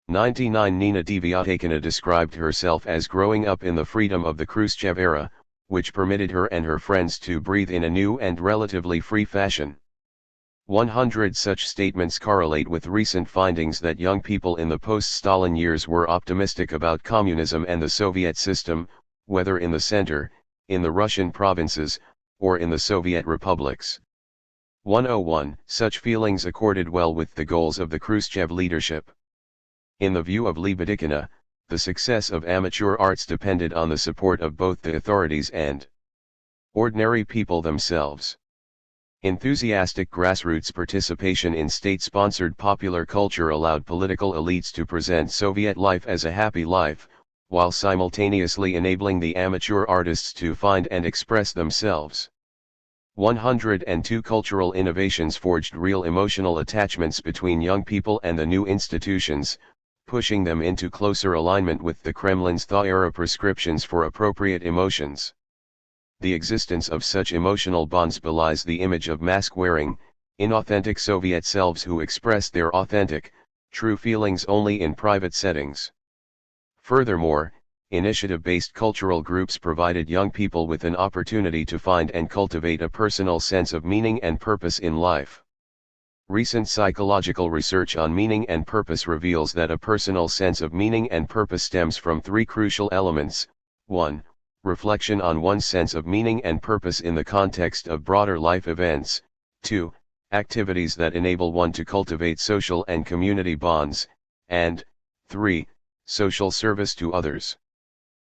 99 Nina Deviatakina described herself as growing up in the freedom of the Khrushchev era, which permitted her and her friends to breathe in a new and relatively free fashion. 100 Such statements correlate with recent findings that young people in the post-Stalin years were optimistic about communism and the Soviet system, whether in the center, in the Russian provinces, or in the Soviet republics. 101 Such feelings accorded well with the goals of the Khrushchev leadership. In the view of Lebedykina, the success of amateur arts depended on the support of both the authorities and ordinary people themselves. Enthusiastic grassroots participation in state-sponsored popular culture allowed political elites to present Soviet life as a happy life, while simultaneously enabling the amateur artists to find and express themselves. 102 Cultural innovations forged real emotional attachments between young people and the new institutions, pushing them into closer alignment with the Kremlin's Thaw-era prescriptions for appropriate emotions. The existence of such emotional bonds belies the image of mask-wearing, inauthentic Soviet selves who express their authentic, true feelings only in private settings. Furthermore, initiative-based cultural groups provided young people with an opportunity to find and cultivate a personal sense of meaning and purpose in life. Recent psychological research on meaning and purpose reveals that a personal sense of meaning and purpose stems from three crucial elements: 1. Reflection on one's sense of meaning and purpose in the context of broader life events, 2. Activities that enable one to cultivate social and community bonds, and 3. Social service to others.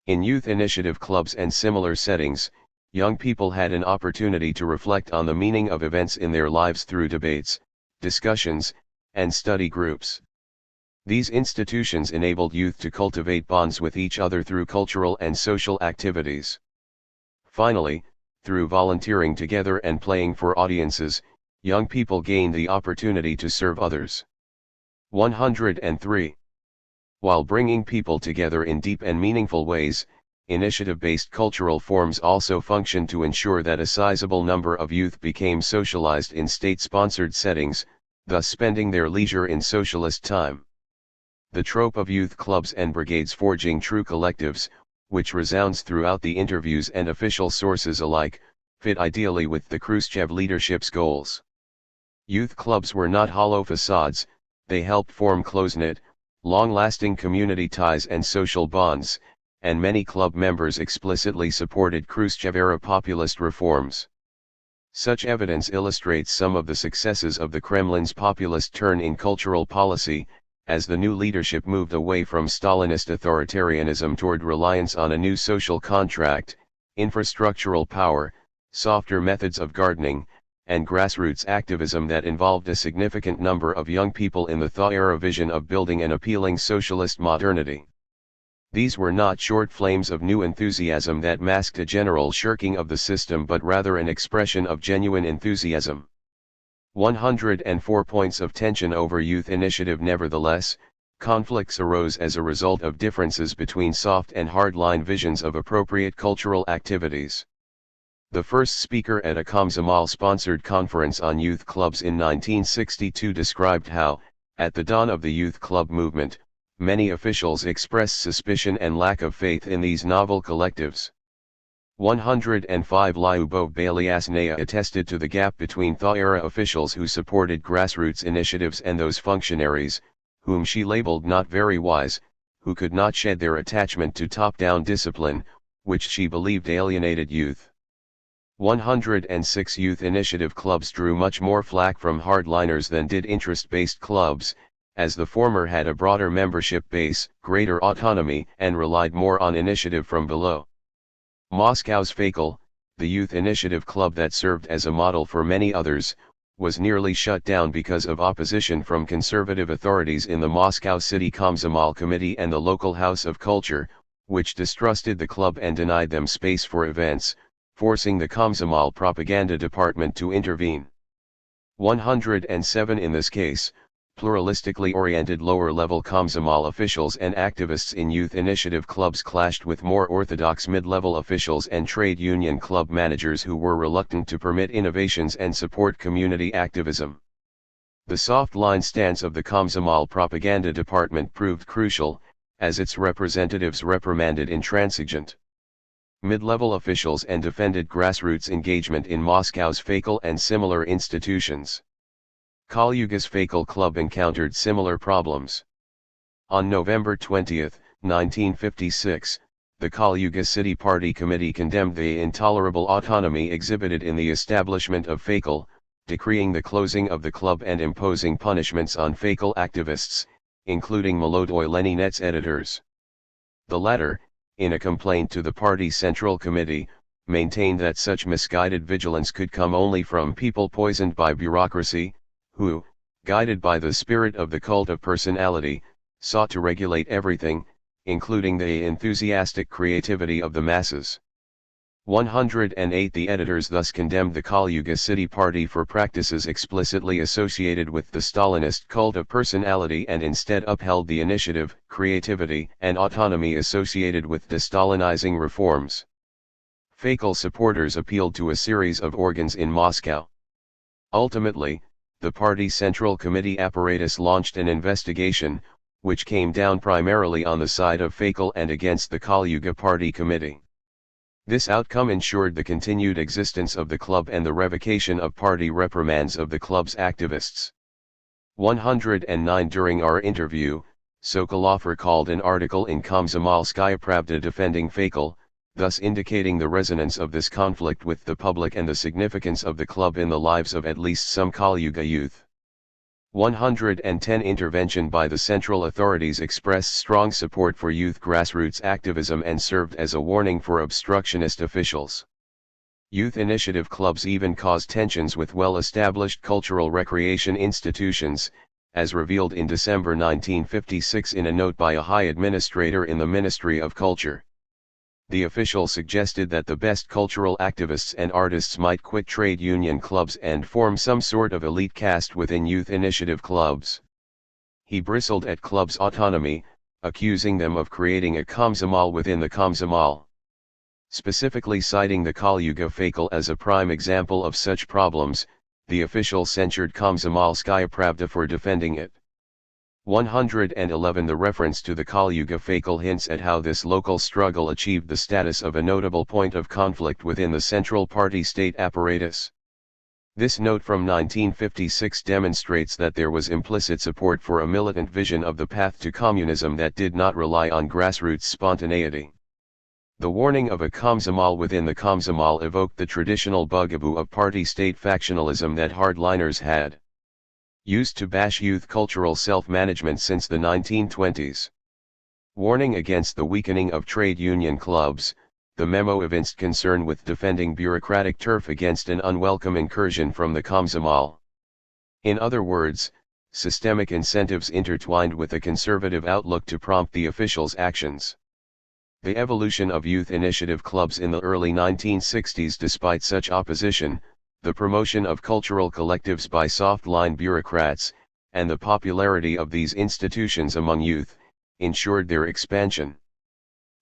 In youth initiative clubs and similar settings, young people had an opportunity to reflect on the meaning of events in their lives through debates, discussions, and study groups. These institutions enabled youth to cultivate bonds with each other through cultural and social activities. Finally, through volunteering together and playing for audiences, young people gained the opportunity to serve others. 103. While bringing people together in deep and meaningful ways, initiative-based cultural forms also function to ensure that a sizable number of youth became socialized in state-sponsored settings, thus spending their leisure in socialist time. The trope of youth clubs and brigades forging true collectives, which resounds throughout the interviews and official sources alike, fit ideally with the Khrushchev leadership's goals. Youth clubs were not hollow facades, they helped form close-knit, long-lasting community ties and social bonds, and many club members explicitly supported Khrushchev-era populist reforms. Such evidence illustrates some of the successes of the Kremlin's populist turn in cultural policy, as the new leadership moved away from Stalinist authoritarianism toward reliance on a new social contract, infrastructural power, softer methods of gardening, and grassroots activism that involved a significant number of young people in the Thaw-era vision of building an appealing socialist modernity. These were not short flames of new enthusiasm that masked a general shirking of the system but rather an expression of genuine enthusiasm. 104 points of tension over youth initiative. Nevertheless, conflicts arose as a result of differences between soft and hardline visions of appropriate cultural activities. The first speaker at a Komsomol-sponsored conference on youth clubs in 1962 described how, at the dawn of the youth club movement, many officials expressed suspicion and lack of faith in these novel collectives. 105 Lyubov Belyasnaya attested to the gap between Thaw-era officials who supported grassroots initiatives and those functionaries, whom she labeled not very wise, who could not shed their attachment to top-down discipline, which she believed alienated youth. 106 youth initiative clubs drew much more flack from hardliners than did interest-based clubs, as the former had a broader membership base, greater autonomy, and relied more on initiative from below. Moscow's Fakel, the youth initiative club that served as a model for many others, was nearly shut down because of opposition from conservative authorities in the Moscow City Komsomol Committee and the local House of Culture, which distrusted the club and denied them space for events, forcing the Komsomol propaganda department to intervene. 107 In this case, pluralistically oriented lower-level Komsomol officials and activists in youth initiative clubs clashed with more orthodox mid-level officials and trade union club managers who were reluctant to permit innovations and support community activism. The soft-line stance of the Komsomol propaganda department proved crucial, as its representatives reprimanded intransigent mid-level officials and defended grassroots engagement in Moscow's Fakel and similar institutions. Kalyuga's Fakel Club encountered similar problems. On November 20, 1956, the Kalyuga City Party Committee condemned the intolerable autonomy exhibited in the establishment of Fakel, decreeing the closing of the club and imposing punishments on Fakel activists, including Molodoy Leninets editors. The latter, in a complaint to the party Central Committee, maintained that such misguided vigilance could come only from people poisoned by bureaucracy, who, guided by the spirit of the cult of personality, sought to regulate everything, including the enthusiastic creativity of the masses. 108 The editors thus condemned the Kalyuga City Party for practices explicitly associated with the Stalinist cult of personality and instead upheld the initiative, creativity, and autonomy associated with de-Stalinizing reforms. Fakel supporters appealed to a series of organs in Moscow. Ultimately, the party Central Committee apparatus launched an investigation, which came down primarily on the side of Fakel and against the Kalyuga Party Committee. This outcome ensured the continued existence of the club and the revocation of party reprimands of the club's activists. 109 During our interview, Sokolov recalled an article in Komsomolskaya Pravda defending Fakel, thus indicating the resonance of this conflict with the public and the significance of the club in the lives of at least some Kalyuga youth. 110 Intervention by the central authorities expressed strong support for youth grassroots activism and served as a warning for obstructionist officials. Youth initiative clubs even caused tensions with well-established cultural recreation institutions, as revealed in December 1956 in a note by a high administrator in the Ministry of Culture. The official suggested that the best cultural activists and artists might quit trade union clubs and form some sort of elite caste within youth initiative clubs. He bristled at clubs' autonomy, accusing them of creating a Komsomol within the Komsomol. Specifically citing the Kalyuga Fakel as a prime example of such problems, the official censured Komsomolskaya Pravda for defending it. 111 The reference to the Kalyuga Fakal hints at how this local struggle achieved the status of a notable point of conflict within the central party state apparatus. This note from 1956 demonstrates that there was implicit support for a militant vision of the path to communism that did not rely on grassroots spontaneity. The warning of a Komsomol within the Komsomol evoked the traditional bugaboo of party-state factionalism that hardliners had used to bash youth cultural self-management since the 1920s. Warning against the weakening of trade union clubs, the memo evinced concern with defending bureaucratic turf against an unwelcome incursion from the Komsomol. In other words, systemic incentives intertwined with a conservative outlook to prompt the officials' actions. The evolution of youth initiative clubs in the early 1960s. Despite such opposition, the promotion of cultural collectives by soft-line bureaucrats, and the popularity of these institutions among youth, ensured their expansion.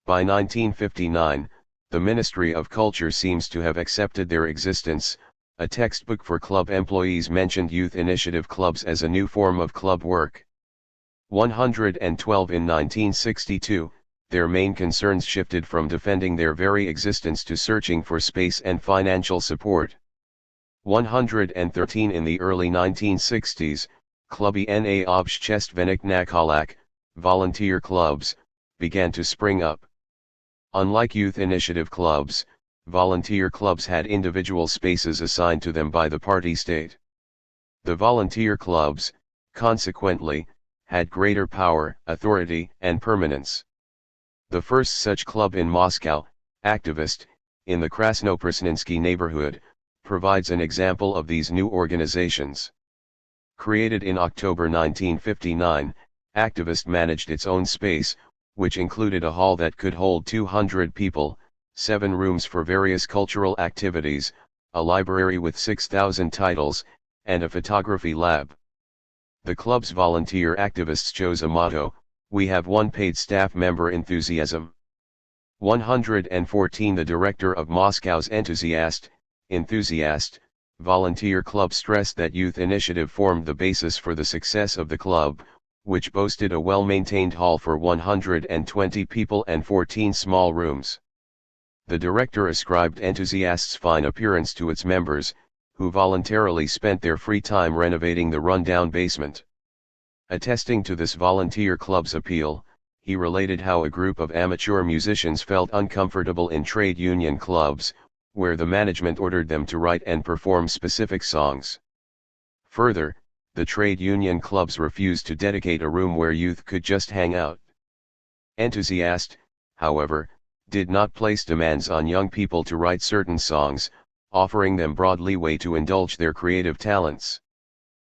By 1959, the Ministry of Culture seems to have accepted their existence. A textbook for club employees mentioned youth initiative clubs as a new form of club work. 112 In 1962, their main concerns shifted from defending their very existence to searching for space and financial support. 113 In the early 1960s, Kluby na Obszczestvenik Nakolak, volunteer clubs, began to spring up. Unlike youth initiative clubs, volunteer clubs had individual spaces assigned to them by the party state. The volunteer clubs, consequently, had greater power, authority, and permanence. The first such club in Moscow, Activist, in the Krasnoprasnensky neighborhood, provides an example of these new organizations. Created in October 1959, Activist managed its own space, which included a hall that could hold 200 people, 7 rooms for various cultural activities, a library with 6,000 titles, and a photography lab. The club's volunteer activists chose a motto: "We have one paid staff member, enthusiasm." 114 The director of Moscow's Enthusiast volunteer club stressed that youth initiative formed the basis for the success of the club, which boasted a well-maintained hall for 120 people and 14 small rooms. The director ascribed Enthusiast's fine appearance to its members, who voluntarily spent their free time renovating the run-down basement. Attesting to this volunteer club's appeal, he related how a group of amateur musicians felt uncomfortable in trade union clubs, where the management ordered them to write and perform specific songs. Further, the trade union clubs refused to dedicate a room where youth could just hang out. Enthusiast, however, did not place demands on young people to write certain songs, offering them broad leeway to indulge their creative talents.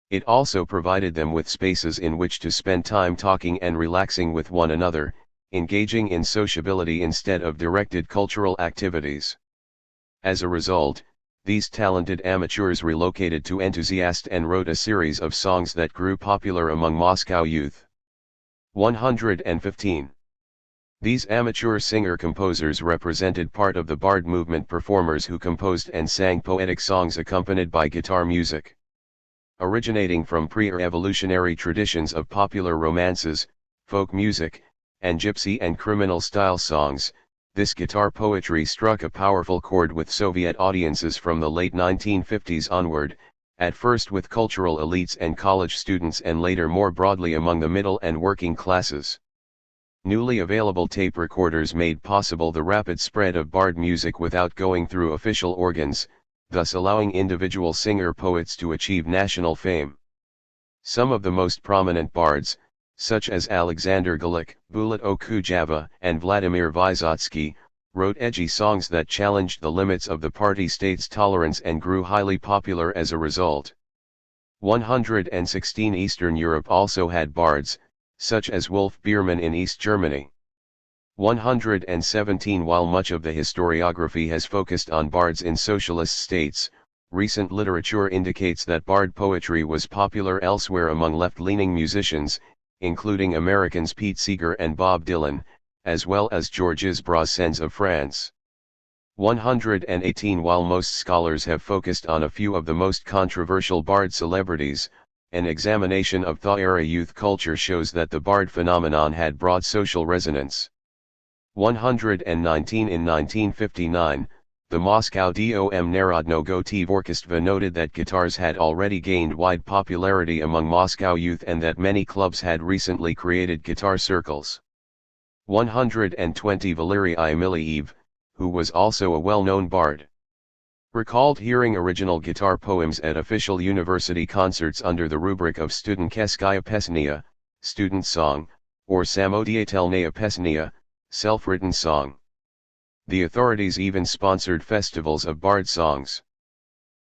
It also provided them with spaces in which to spend time talking and relaxing with one another, engaging in sociability instead of directed cultural activities. As a result, these talented amateurs relocated to Enthusiast and wrote a series of songs that grew popular among Moscow youth. 115. These amateur singer-composers represented part of the Bard movement performers who composed and sang poetic songs accompanied by guitar music. Originating from pre-revolutionary traditions of popular romances, folk music, and gypsy and criminal-style songs, this guitar poetry struck a powerful chord with Soviet audiences from the late 1950s onward, at first with cultural elites and college students and later more broadly among the middle and working classes. Newly available tape recorders made possible the rapid spread of Bard music without going through official organs, thus allowing individual singer-poets to achieve national fame. Some of the most prominent bards, such as Alexander Gulik, Bulat Okujava, and Vladimir Vysotsky, wrote edgy songs that challenged the limits of the party state's tolerance and grew highly popular as a result. 116 Eastern Europe also had bards, such as Wolf Biermann in East Germany. 117 While much of the historiography has focused on bards in socialist states, recent literature indicates that bard poetry was popular elsewhere among left-leaning musicians, including Americans Pete Seeger and Bob Dylan, as well as Georges Brassens of France. 118 While most scholars have focused on a few of the most controversial bard celebrities, An examination of Tha-era youth culture shows that the bard phenomenon had broad social resonance. 119. In 1959, the Moscow Dom Narodnogo Tvorkistva noted that guitars had already gained wide popularity among Moscow youth and that many clubs had recently created guitar circles. 120. Valery Imiliev, who was also a well-known bard, recalled hearing original guitar poems at official university concerts under the rubric of Studentkeskaya Pesnia, student song, or Samodeatelnaya Pesnia, self-written song. The authorities even sponsored festivals of bard songs.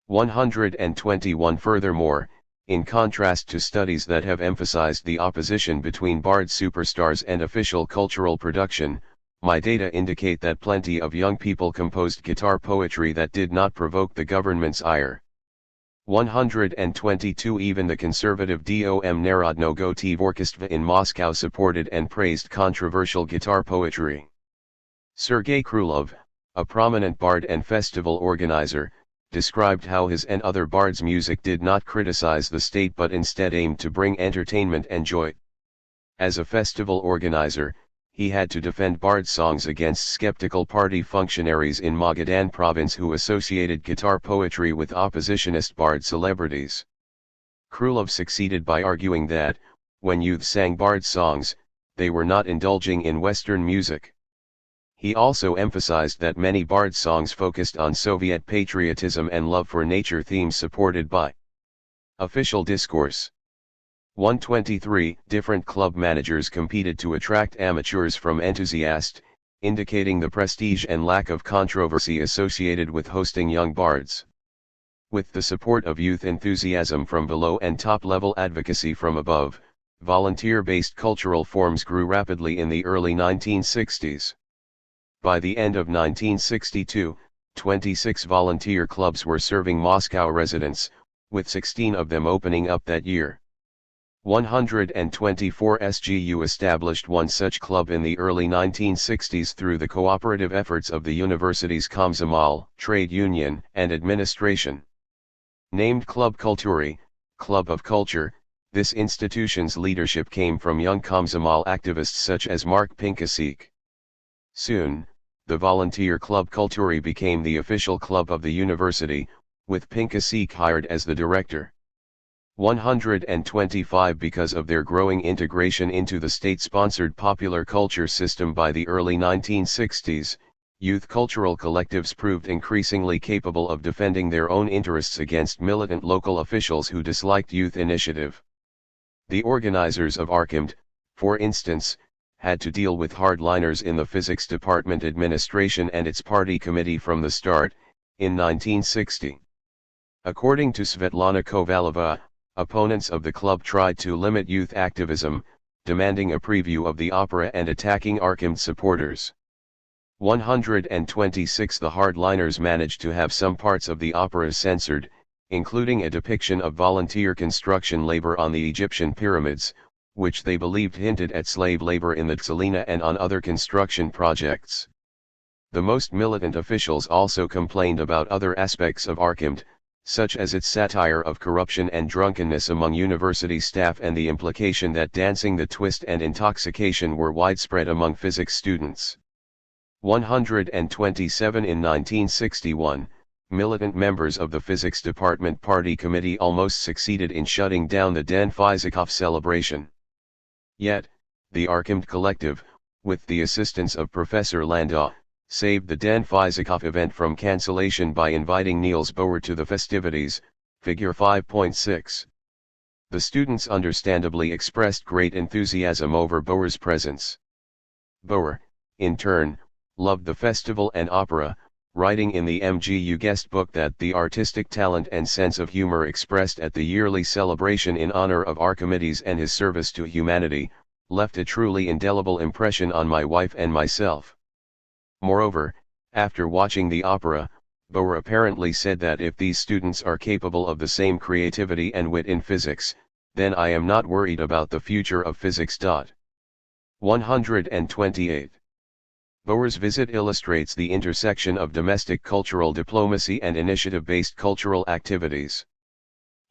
121. Furthermore, in contrast to studies that have emphasized the opposition between bard superstars and official cultural production, my data indicate that plenty of young people composed guitar poetry that did not provoke the government's ire. 122. Even the conservative Dom Narodnogo Tvorkistva in Moscow supported and praised controversial guitar poetry. Sergei Krylov, a prominent bard and festival organizer, described how his and other bards' music did not criticize the state but instead aimed to bring entertainment and joy. As a festival organizer, he had to defend bard songs against skeptical party functionaries in Magadan province who associated guitar poetry with oppositionist bard celebrities. Krylov succeeded by arguing that, when youth sang bard songs, they were not indulging in Western music. He also emphasized that many bard songs focused on Soviet patriotism and love for nature, themes supported by official discourse. 123. Different club managers competed to attract amateurs from enthusiasts, indicating the prestige and lack of controversy associated with hosting young bards. With the support of youth enthusiasm from below and top-level advocacy from above, volunteer-based cultural forms grew rapidly in the early 1960s. By the end of 1962, 26 volunteer clubs were serving Moscow residents, with 16 of them opening up that year. 124. SGU established one such club in the early 1960s through the cooperative efforts of the university's Komsomol, trade union, and administration. Named Club Kulturi, Club of Culture, this institution's leadership came from young Komsomol activists such as Mark Pinkasik. Soon, the volunteer Club Kulturi became the official club of the university, with Pinkasik hired as the director. 125. Because of their growing integration into the state-sponsored popular culture system by the early 1960s, youth cultural collectives proved increasingly capable of defending their own interests against militant local officials who disliked youth initiative. The organizers of Archimed, for instance, had to deal with hardliners in the physics department administration and its party committee from the start, in 1960. According to Svetlana Kovaleva, opponents of the club tried to limit youth activism, demanding a preview of the opera and attacking Archimed supporters. 126. The hardliners managed to have some parts of the opera censored, including a depiction of volunteer construction labor on the Egyptian pyramids, which they believed hinted at slave labor in the Tsalina and on other construction projects. The most militant officials also complained about other aspects of Archimed, such as its satire of corruption and drunkenness among university staff and the implication that dancing the twist and intoxication were widespread among physics students. 127. In 1961, militant members of the physics department party committee almost succeeded in shutting down the Dan Fizikov celebration. Yet, the Archimed collective, with the assistance of Professor Landau, saved the Dan Fizikov event from cancellation by inviting Niels Bohr to the festivities, figure 5.6. The students understandably expressed great enthusiasm over Bohr's presence. Bohr, in turn, loved the festival and opera, writing in the MGU guest book that the artistic talent and sense of humor expressed at the yearly celebration in honor of Archimedes and his service to humanity, left a truly indelible impression on my wife and myself. Moreover, after watching the opera, Bohr apparently said that if these students are capable of the same creativity and wit in physics, then I am not worried about the future of physics. 128. Bohr's visit illustrates the intersection of domestic cultural diplomacy and initiative-based cultural activities.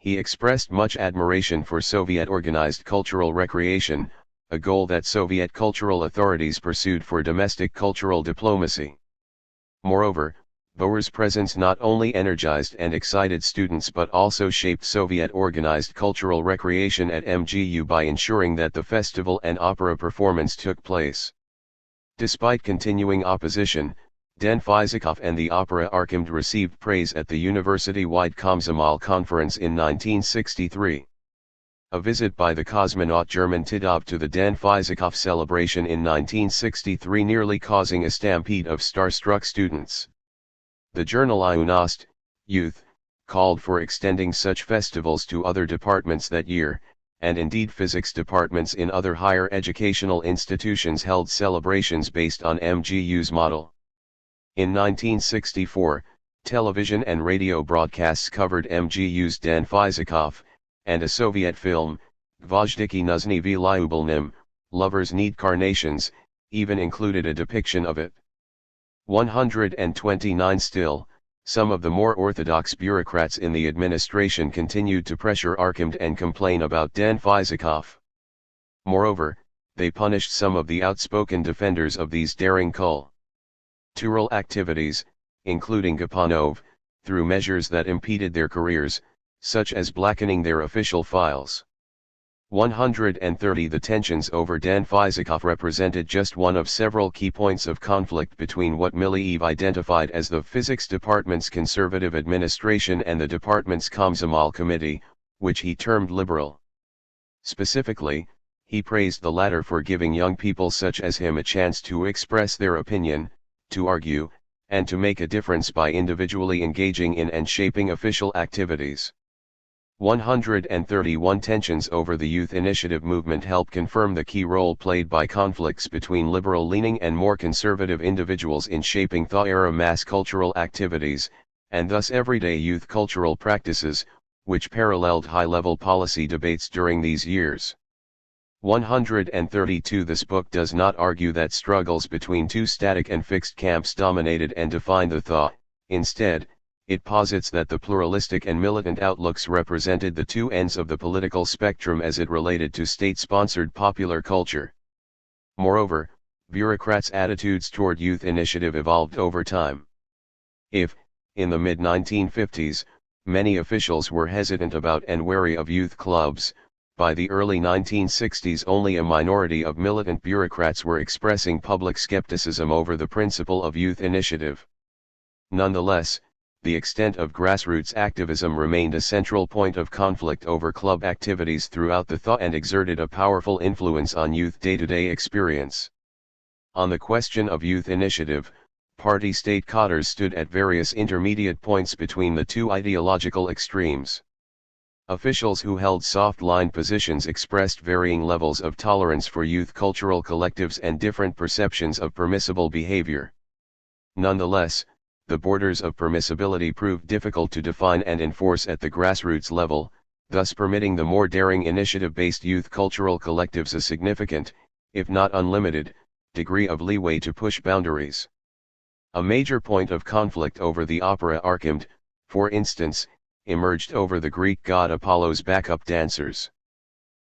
He expressed much admiration for Soviet-organized cultural recreation, a goal that Soviet cultural authorities pursued for domestic cultural diplomacy. Moreover, Bauer's presence not only energized and excited students but also shaped Soviet-organized cultural recreation at MGU by ensuring that the festival and opera performance took place. Despite continuing opposition, Den Fizikov and the opera Archimed received praise at the university-wide Komsomol conference in 1963. A visit by the cosmonaut German Titov to the Den Fizikov celebration in 1963 nearly causing a stampede of starstruck students. The journal Iunost, Youth, called for extending such festivals to other departments that year, and indeed physics departments in other higher educational institutions held celebrations based on MGU's model. In 1964, television and radio broadcasts covered MGU's Den Fizikov, and a Soviet film, Gvozdiki Nuzhny Vylyubelnym, Lovers Need Carnations, even included a depiction of it. 129 Still, some of the more orthodox bureaucrats in the administration continued to pressure Archimed and complain about Den Fizikov. Moreover, they punished some of the outspoken defenders of these daring cultural activities, including Gapanov, through measures that impeded their careers, such as blackening their official files. 130 The tensions over Den Fizikov represented just one of several key points of conflict between what Miliyev identified as the physics department's conservative administration and the department's Komsomol committee, which he termed liberal. Specifically, he praised the latter for giving young people such as him a chance to express their opinion, to argue, and to make a difference by individually engaging in and shaping official activities. 131 Tensions over the youth initiative movement help confirm the key role played by conflicts between liberal-leaning and more conservative individuals in shaping THA-era mass cultural activities, and thus everyday youth cultural practices, which paralleled high-level policy debates during these years. 132 This book does not argue that struggles between two static and fixed camps dominated and defined the THA. Instead, it posits that the pluralistic and militant outlooks represented the two ends of the political spectrum as it related to state-sponsored popular culture. Moreover, bureaucrats' attitudes toward youth initiative evolved over time. If, in the mid-1950s, many officials were hesitant about and wary of youth clubs, by the early 1960s only a minority of militant bureaucrats were expressing public skepticism over the principle of youth initiative. Nonetheless, the extent of grassroots activism remained a central point of conflict over club activities throughout the THA and exerted a powerful influence on youth day-to-day experience. On the question of youth initiative, party-state cadres stood at various intermediate points between the two ideological extremes. Officials who held soft-line positions expressed varying levels of tolerance for youth cultural collectives and different perceptions of permissible behavior. Nonetheless, the borders of permissibility proved difficult to define and enforce at the grassroots level, thus permitting the more daring initiative-based youth cultural collectives a significant, if not unlimited, degree of leeway to push boundaries. A major point of conflict over the opera Archimed, for instance, emerged over the Greek god Apollo's backup dancers.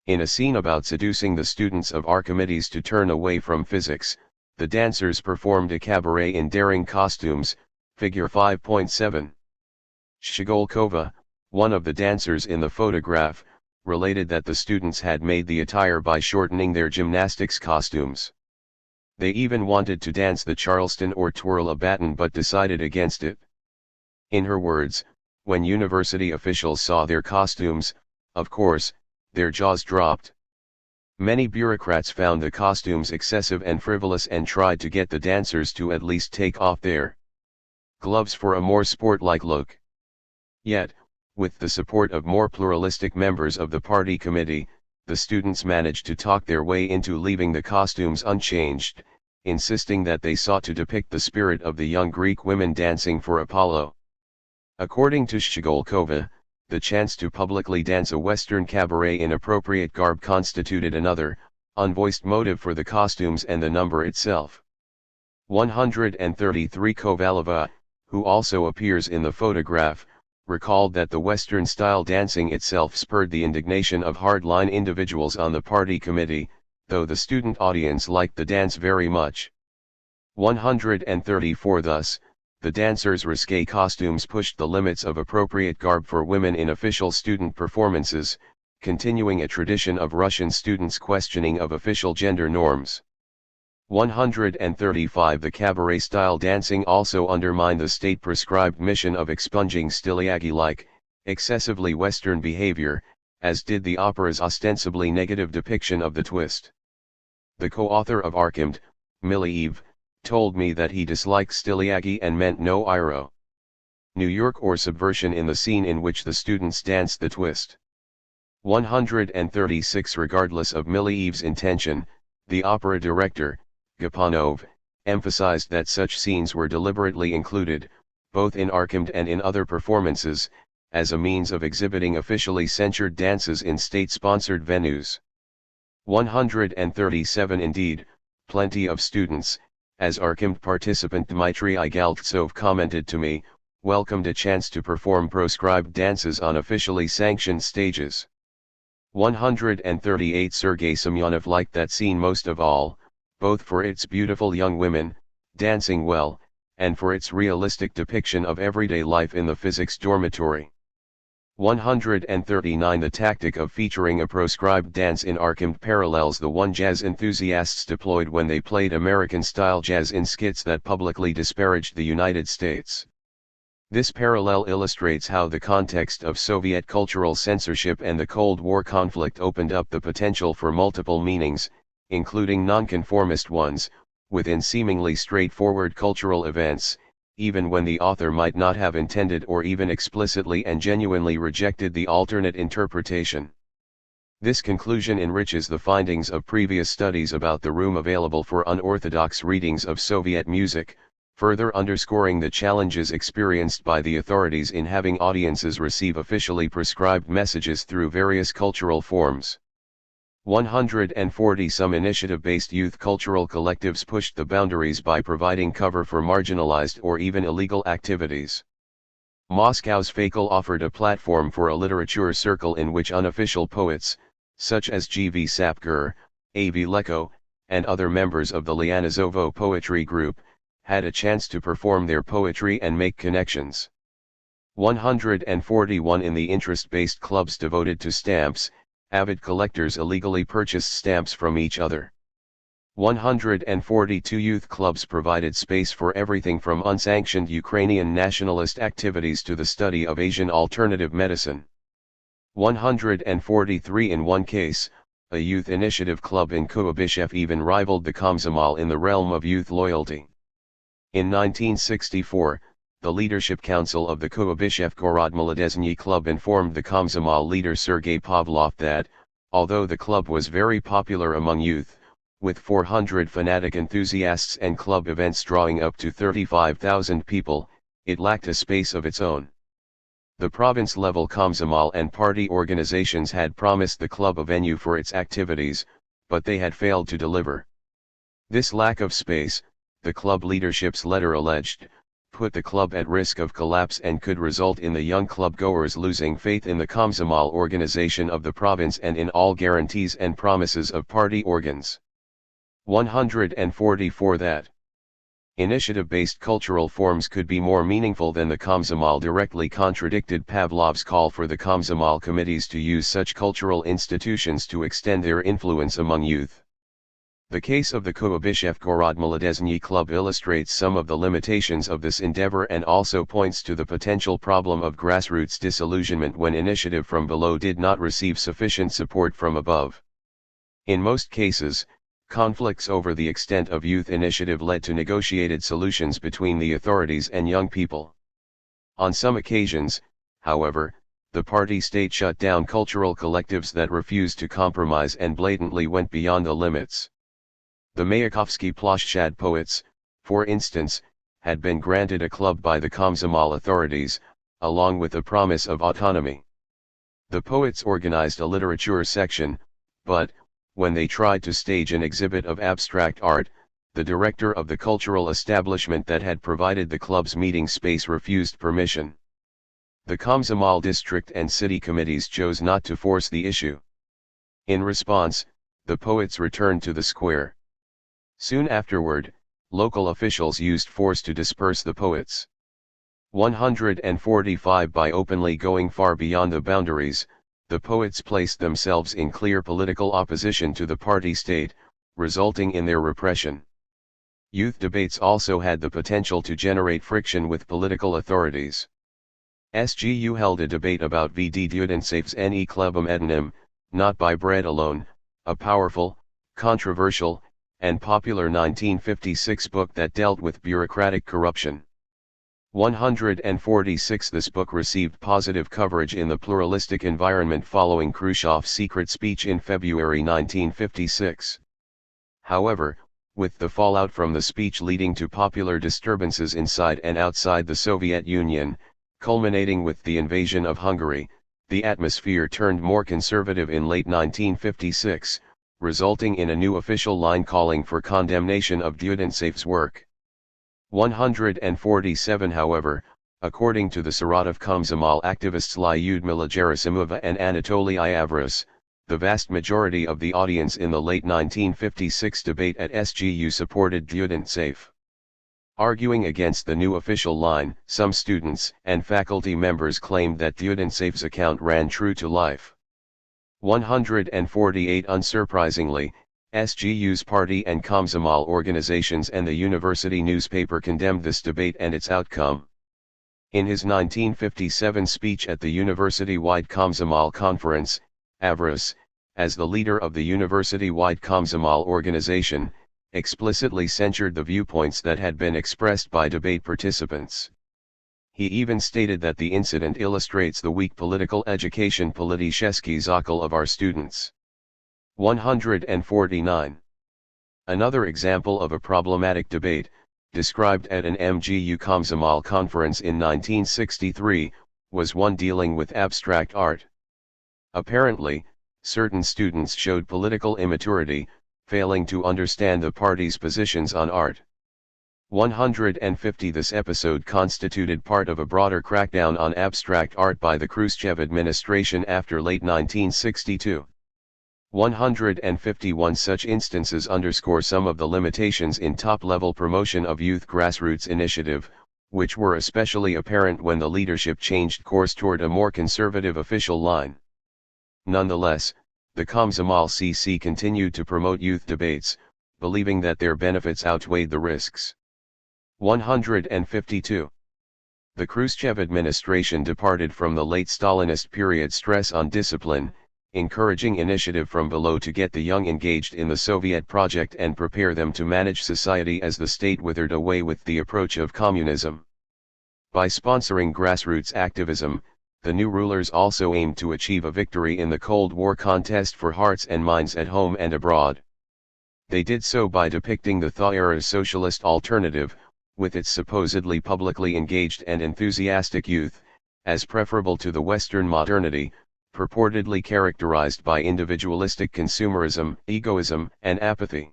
In a scene about seducing the students of Archimedes to turn away from physics, the dancers performed a cabaret in daring costumes, figure 5.7. Shigolkova, one of the dancers in the photograph, related that the students had made the attire by shortening their gymnastics costumes. They even wanted to dance the Charleston or twirl a baton but decided against it. In her words, when university officials saw their costumes, of course, their jaws dropped. Many bureaucrats found the costumes excessive and frivolous and tried to get the dancers to at least take off their gloves for a more sport-like look. Yet, with the support of more pluralistic members of the party committee, the students managed to talk their way into leaving the costumes unchanged, insisting that they sought to depict the spirit of the young Greek women dancing for Apollo. According to Shigolkova, the chance to publicly dance a Western cabaret in appropriate garb constituted another, unvoiced motive for the costumes and the number itself. 133 Kovalova, who also appears in the photograph, recalled that the Western-style dancing itself spurred the indignation of hardline individuals on the party committee, though the student audience liked the dance very much. 134 Thus, the dancers' risque costumes pushed the limits of appropriate garb for women in official student performances, continuing a tradition of Russian students' questioning of official gender norms. 135 The cabaret-style dancing also undermined the state-prescribed mission of expunging styliagi-like, excessively Western behavior, as did the opera's ostensibly negative depiction of the twist. The co-author of Archimed, Miliev, told me that he disliked styliagi and meant no iro. New York or subversion in the scene in which the students danced the twist. 136 Regardless of Miliev's intention, the opera director, Gapanov, emphasized that such scenes were deliberately included, both in Archimed and in other performances, as a means of exhibiting officially censured dances in state-sponsored venues. 137 Indeed, plenty of students, as Archimed participant Dmitry Igaltsov commented to me, welcomed a chance to perform proscribed dances on officially sanctioned stages. 138 Sergei Semyonov liked that scene most of all, both for its beautiful young women, dancing well, and for its realistic depiction of everyday life in the physics dormitory. 139 The tactic of featuring a proscribed dance in Archimed parallels the one jazz enthusiasts deployed when they played American-style jazz in skits that publicly disparaged the United States. This parallel illustrates how the context of Soviet cultural censorship and the Cold War conflict opened up the potential for multiple meanings, including nonconformist ones, within seemingly straightforward cultural events, even when the author might not have intended or even explicitly and genuinely rejected the alternate interpretation. This conclusion enriches the findings of previous studies about the room available for unorthodox readings of Soviet music, further underscoring the challenges experienced by the authorities in having audiences receive officially prescribed messages through various cultural forms. 140 Some initiative-based youth cultural collectives pushed the boundaries by providing cover for marginalized or even illegal activities. Moscow's Fakel offered a platform for a literature circle in which unofficial poets, such as G.V. Sapgur, A.V. Leko, and other members of the Lianazovo poetry group, had a chance to perform their poetry and make connections. 141 In the interest-based clubs devoted to stamps, avid collectors illegally purchased stamps from each other. 142 Youth clubs provided space for everything from unsanctioned Ukrainian nationalist activities to the study of Asian alternative medicine. 143 In one case, a youth initiative club in Kuyabyshev even rivaled the Komsomol in the realm of youth loyalty. In 1964, the Leadership Council of the Kuyabyshev Gorod-Molodezhnyi Club informed the Komsomol leader Sergei Pavlov that, although the club was very popular among youth, with 400 fanatic enthusiasts and club events drawing up to 35,000 people, it lacked a space of its own. The province-level Komsomol and party organizations had promised the club a venue for its activities, but they had failed to deliver. This lack of space, the club leadership's letter alleged, put the club at risk of collapse and could result in the young club-goers losing faith in the Komsomol organization of the province and in all guarantees and promises of party organs. 144 That initiative-based cultural forms could be more meaningful than the Komsomol directly contradicted Pavlov's call for the Komsomol committees to use such cultural institutions to extend their influence among youth. The case of the Kuyabyshev Gorod-Molodezhnyi Club illustrates some of the limitations of this endeavor and also points to the potential problem of grassroots disillusionment when initiative from below did not receive sufficient support from above. In most cases, conflicts over the extent of youth initiative led to negotiated solutions between the authorities and young people. On some occasions, however, the party state shut down cultural collectives that refused to compromise and blatantly went beyond the limits. The Mayakovsky Ploshchad poets, for instance, had been granted a club by the Komsomol authorities, along with a promise of autonomy. The poets organized a literature section, but, when they tried to stage an exhibit of abstract art, the director of the cultural establishment that had provided the club's meeting space refused permission. The Komsomol district and city committees chose not to force the issue. In response, the poets returned to the square. Soon afterward, local officials used force to disperse the poets. 145 By openly going far beyond the boundaries, the poets placed themselves in clear political opposition to the party state, resulting in their repression. Youth debates also had the potential to generate friction with political authorities. SGU held a debate about VD Studentsaves ne Klebum Edenim, not by bread alone, a powerful, controversial, and popular 1956 book that dealt with bureaucratic corruption. 146 This book received positive coverage in the pluralistic environment following Khrushchev's secret speech in February 1956. However, with the fallout from the speech leading to popular disturbances inside and outside the Soviet Union, culminating with the invasion of Hungary, the atmosphere turned more conservative in late 1956, resulting in a new official line calling for condemnation of Studentsave's work. 147 However, according to the Saratov Komsomol activists Lyudmila Gerasimova and Anatoly Iavras, the vast majority of the audience in the late 1956 debate at SGU supported Studentsave. Arguing against the new official line, some students and faculty members claimed that Studentsave's account ran true to life. 148 Unsurprisingly, SGU's party and Komsomol organizations and the university newspaper condemned this debate and its outcome. In his 1957 speech at the university-wide Komsomol conference, Avras, as the leader of the university-wide Komsomol organization, explicitly censured the viewpoints that had been expressed by debate participants. He even stated that the incident illustrates the weak political education politishesky zakal of our students. 149. Another example of a problematic debate, described at an MGU Komsomol conference in 1963, was one dealing with abstract art. Apparently, certain students showed political immaturity, failing to understand the party's positions on art. 150 This episode constituted part of a broader crackdown on abstract art by the Khrushchev administration after late 1962. 151 Such instances underscore some of the limitations in top-level promotion of youth grassroots initiative, which were especially apparent when the leadership changed course toward a more conservative official line. Nonetheless, the Komsomol CC continued to promote youth debates, believing that their benefits outweighed the risks. 152. The Khrushchev administration departed from the late Stalinist period stress on discipline, encouraging initiative from below to get the young engaged in the Soviet project and prepare them to manage society as the state withered away with the approach of communism. By sponsoring grassroots activism, the new rulers also aimed to achieve a victory in the Cold War contest for hearts and minds at home and abroad. They did so by depicting the THIRD-era socialist alternative, with its supposedly publicly engaged and enthusiastic youth, as preferable to the Western modernity, purportedly characterized by individualistic consumerism, egoism, and apathy.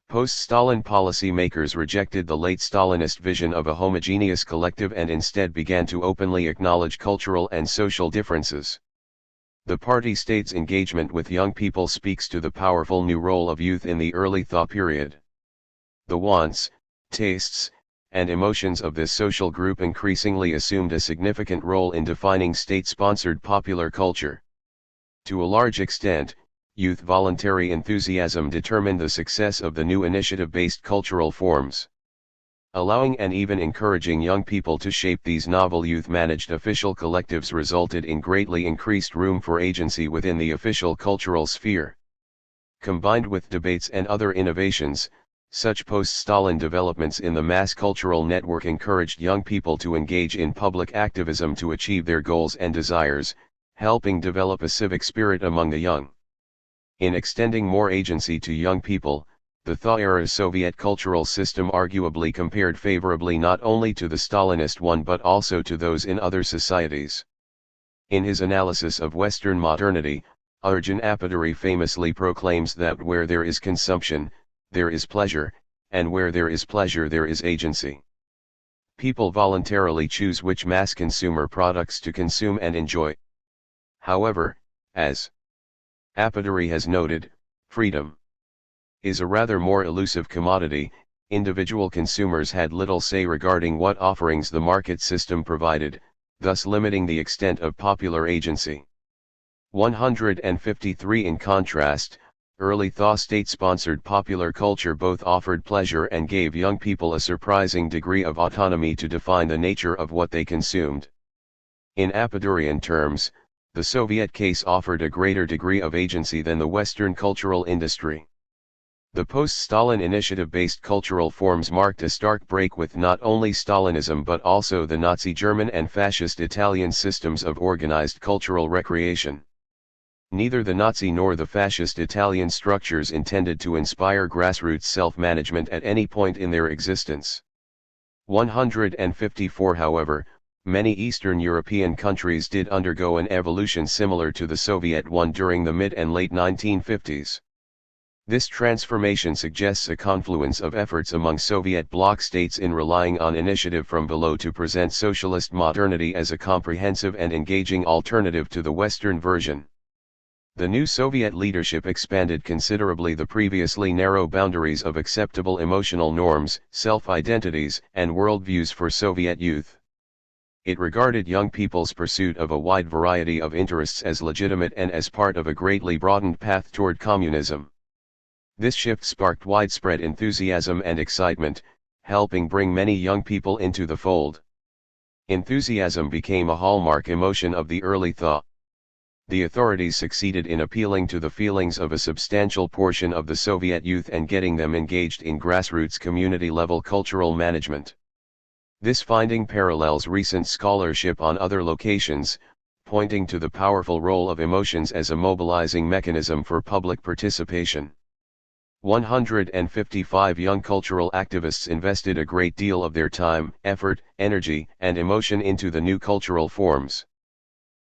Post-Stalin policy makers rejected the late Stalinist vision of a homogeneous collective and instead began to openly acknowledge cultural and social differences. The party state's engagement with young people speaks to the powerful new role of youth in the early thaw period. The wants, tastes, and emotions of this social group increasingly assumed a significant role in defining state-sponsored popular culture. To a large extent, youth voluntary enthusiasm determined the success of the new initiative-based cultural forms. Allowing and even encouraging young people to shape these novel youth-managed official collectives resulted in greatly increased room for agency within the official cultural sphere. Combined with debates and other innovations, such post-Stalin developments in the mass cultural network encouraged young people to engage in public activism to achieve their goals and desires, helping develop a civic spirit among the young. In extending more agency to young people, the THIRD-era Soviet cultural system arguably compared favorably not only to the Stalinist one but also to those in other societies. In his analysis of Western modernity, Arjun Apaturi famously proclaims that where there is consumption, there is pleasure, and where there is pleasure there is agency. People voluntarily choose which mass consumer products to consume and enjoy. However, as Apatoury has noted, freedom is a rather more elusive commodity. Individual consumers had little say regarding what offerings the market system provided, thus limiting the extent of popular agency. 153 In contrast, early thaw state-sponsored popular culture both offered pleasure and gave young people a surprising degree of autonomy to define the nature of what they consumed. In Apatourian terms, the Soviet case offered a greater degree of agency than the Western cultural industry. The post-Stalin initiative-based cultural forms marked a stark break with not only Stalinism but also the Nazi German and Fascist Italian systems of organized cultural recreation. Neither the Nazi nor the Fascist Italian structures intended to inspire grassroots self-management at any point in their existence. 154 However, many Eastern European countries did undergo an evolution similar to the Soviet one during the mid and late 1950s. This transformation suggests a confluence of efforts among Soviet bloc states in relying on initiative from below to present socialist modernity as a comprehensive and engaging alternative to the Western version. The new Soviet leadership expanded considerably the previously narrow boundaries of acceptable emotional norms, self-identities, and worldviews for Soviet youth. It regarded young people's pursuit of a wide variety of interests as legitimate and as part of a greatly broadened path toward communism. This shift sparked widespread enthusiasm and excitement, helping bring many young people into the fold. Enthusiasm became a hallmark emotion of the early thaw. The authorities succeeded in appealing to the feelings of a substantial portion of the Soviet youth and getting them engaged in grassroots community-level cultural management. This finding parallels recent scholarship on other locations, pointing to the powerful role of emotions as a mobilizing mechanism for public participation. 155 Young cultural activists invested a great deal of their time, effort, energy, and emotion into the new cultural forms.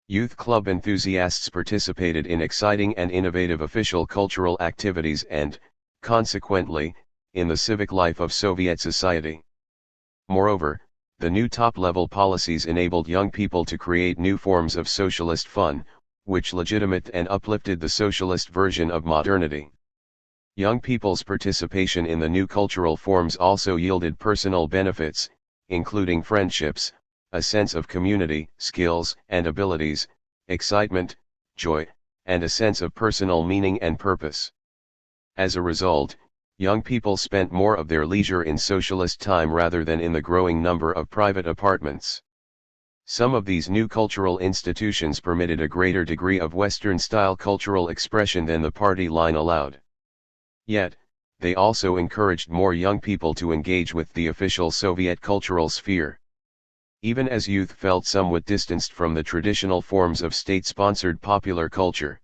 Youth club enthusiasts participated in exciting and innovative official cultural activities and, consequently, in the civic life of Soviet society. Moreover, the new top-level policies enabled young people to create new forms of socialist fun, which legitimated and uplifted the socialist version of modernity. Young people's participation in the new cultural forms also yielded personal benefits, including friendships, a sense of community, skills and abilities, excitement, joy, and a sense of personal meaning and purpose. As a result, young people spent more of their leisure in socialist time rather than in the growing number of private apartments. Some of these new cultural institutions permitted a greater degree of Western-style cultural expression than the party line allowed. Yet, they also encouraged more young people to engage with the official Soviet cultural sphere. Even as youth felt somewhat distanced from the traditional forms of state-sponsored popular culture.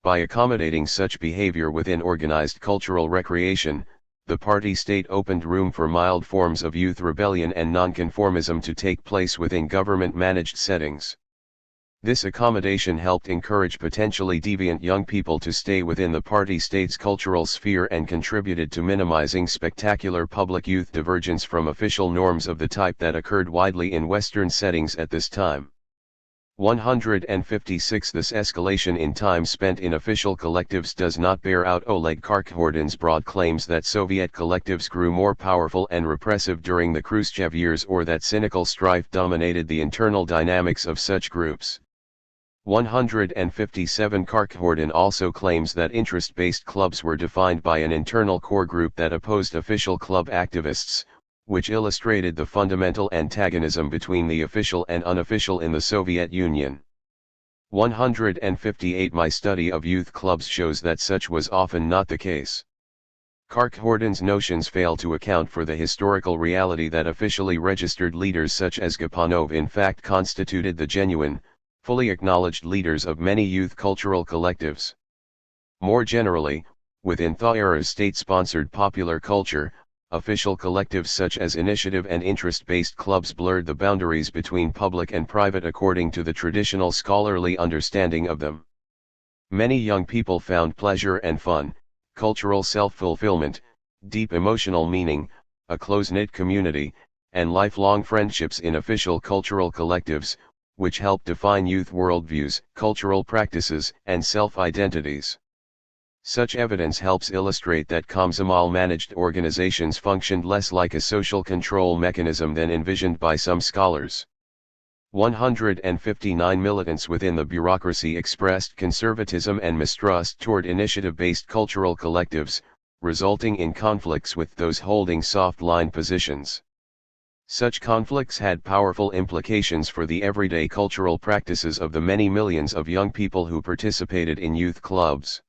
By accommodating such behavior within organized cultural recreation, the party state opened room for mild forms of youth rebellion and nonconformism to take place within government-managed settings. This accommodation helped encourage potentially deviant young people to stay within the party state's cultural sphere and contributed to minimizing spectacular public youth divergence from official norms of the type that occurred widely in Western settings at this time. 156 This escalation in time spent in official collectives does not bear out Oleg Karkhordin's broad claims that Soviet collectives grew more powerful and repressive during the Khrushchev years or that cynical strife dominated the internal dynamics of such groups. 157 Karkhordin also claims that interest-based clubs were defined by an internal core group that opposed official club activists, which illustrated the fundamental antagonism between the official and unofficial in the Soviet Union. 158 My study of youth clubs shows that such was often not the case. Karkhordin's notions fail to account for the historical reality that officially registered leaders such as Gapanov in fact constituted the genuine, fully acknowledged leaders of many youth cultural collectives. More generally, within THIRD-era's state-sponsored popular culture, official collectives such as initiative and interest-based clubs blurred the boundaries between public and private according to the traditional scholarly understanding of them. Many young people found pleasure and fun, cultural self-fulfillment, deep emotional meaning, a close-knit community, and lifelong friendships in official cultural collectives, which help define youth worldviews, cultural practices, and self-identities. Such evidence helps illustrate that Komsomol-managed organizations functioned less like a social control mechanism than envisioned by some scholars. 159 militants within the bureaucracy expressed conservatism and mistrust toward initiative-based cultural collectives, resulting in conflicts with those holding soft-line positions. Such conflicts had powerful implications for the everyday cultural practices of the many millions of young people who participated in youth clubs.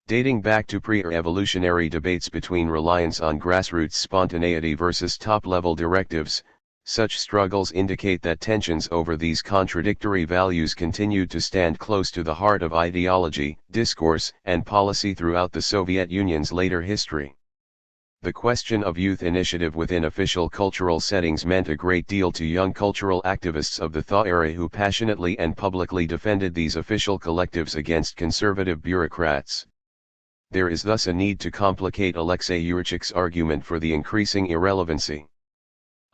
Dating back to pre-evolutionary debates between reliance on grassroots spontaneity versus top-level directives, such struggles indicate that tensions over these contradictory values continued to stand close to the heart of ideology, discourse, and policy throughout the Soviet Union's later history. The question of youth initiative within official cultural settings meant a great deal to young cultural activists of the Thaw era who passionately and publicly defended these official collectives against conservative bureaucrats. There is thus a need to complicate Alexei Yurchik's argument for the increasing irrelevancy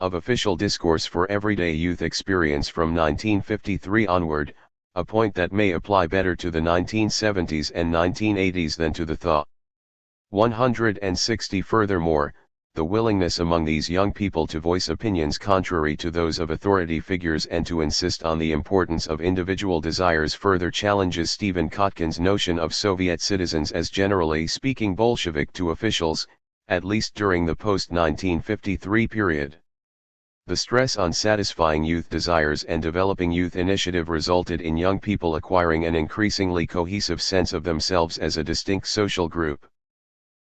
of official discourse for everyday youth experience from 1953 onward, a point that may apply better to the 1970s and 1980s than to the Thaw. 160 Furthermore, the willingness among these young people to voice opinions contrary to those of authority figures and to insist on the importance of individual desires further challenges Stephen Kotkin's notion of Soviet citizens as generally speaking Bolshevik to officials, at least during the post-1953 period. The stress on satisfying youth desires and developing youth initiative resulted in young people acquiring an increasingly cohesive sense of themselves as a distinct social group.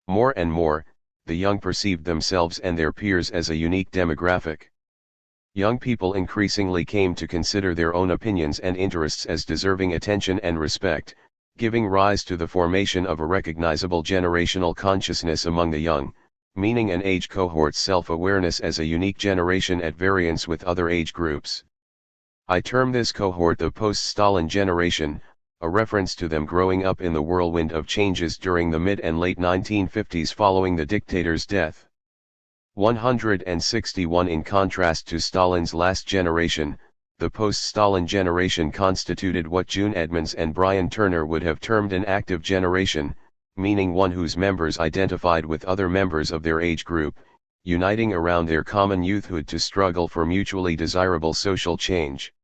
More and more, the young perceived themselves and their peers as a unique demographic. Young people increasingly came to consider their own opinions and interests as deserving attention and respect, giving rise to the formation of a recognizable generational consciousness among the young, meaning an age cohort's self-awareness as a unique generation at variance with other age groups. I term this cohort the post-Stalin generation, a reference to them growing up in the whirlwind of changes during the mid and late 1950s following the dictator's death. 161 In contrast to Stalin's last generation, the post-Stalin generation constituted what June Edmonds and Brian Turner would have termed an active generation, meaning one whose members identified with other members of their age group, uniting around their common youthhood to struggle for mutually desirable social change.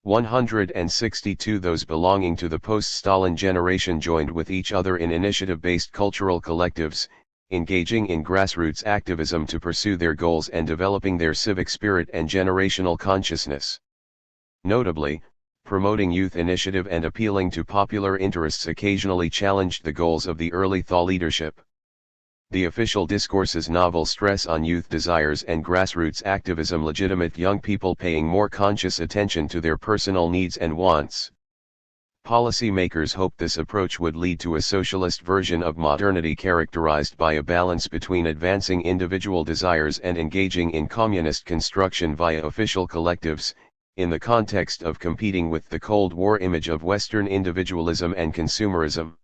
162 Those belonging to the post-Stalin generation joined with each other in initiative-based cultural collectives, engaging in grassroots activism to pursue their goals and developing their civic spirit and generational consciousness. Notably, promoting youth initiative and appealing to popular interests occasionally challenged the goals of the early Thaw leadership. The official discourse's novel stress on youth desires and grassroots activism legitimate young people paying more conscious attention to their personal needs and wants. Policymakers hoped this approach would lead to a socialist version of modernity characterized by a balance between advancing individual desires and engaging in communist construction via official collectives, in the context of competing with the Cold War image of Western individualism and consumerism.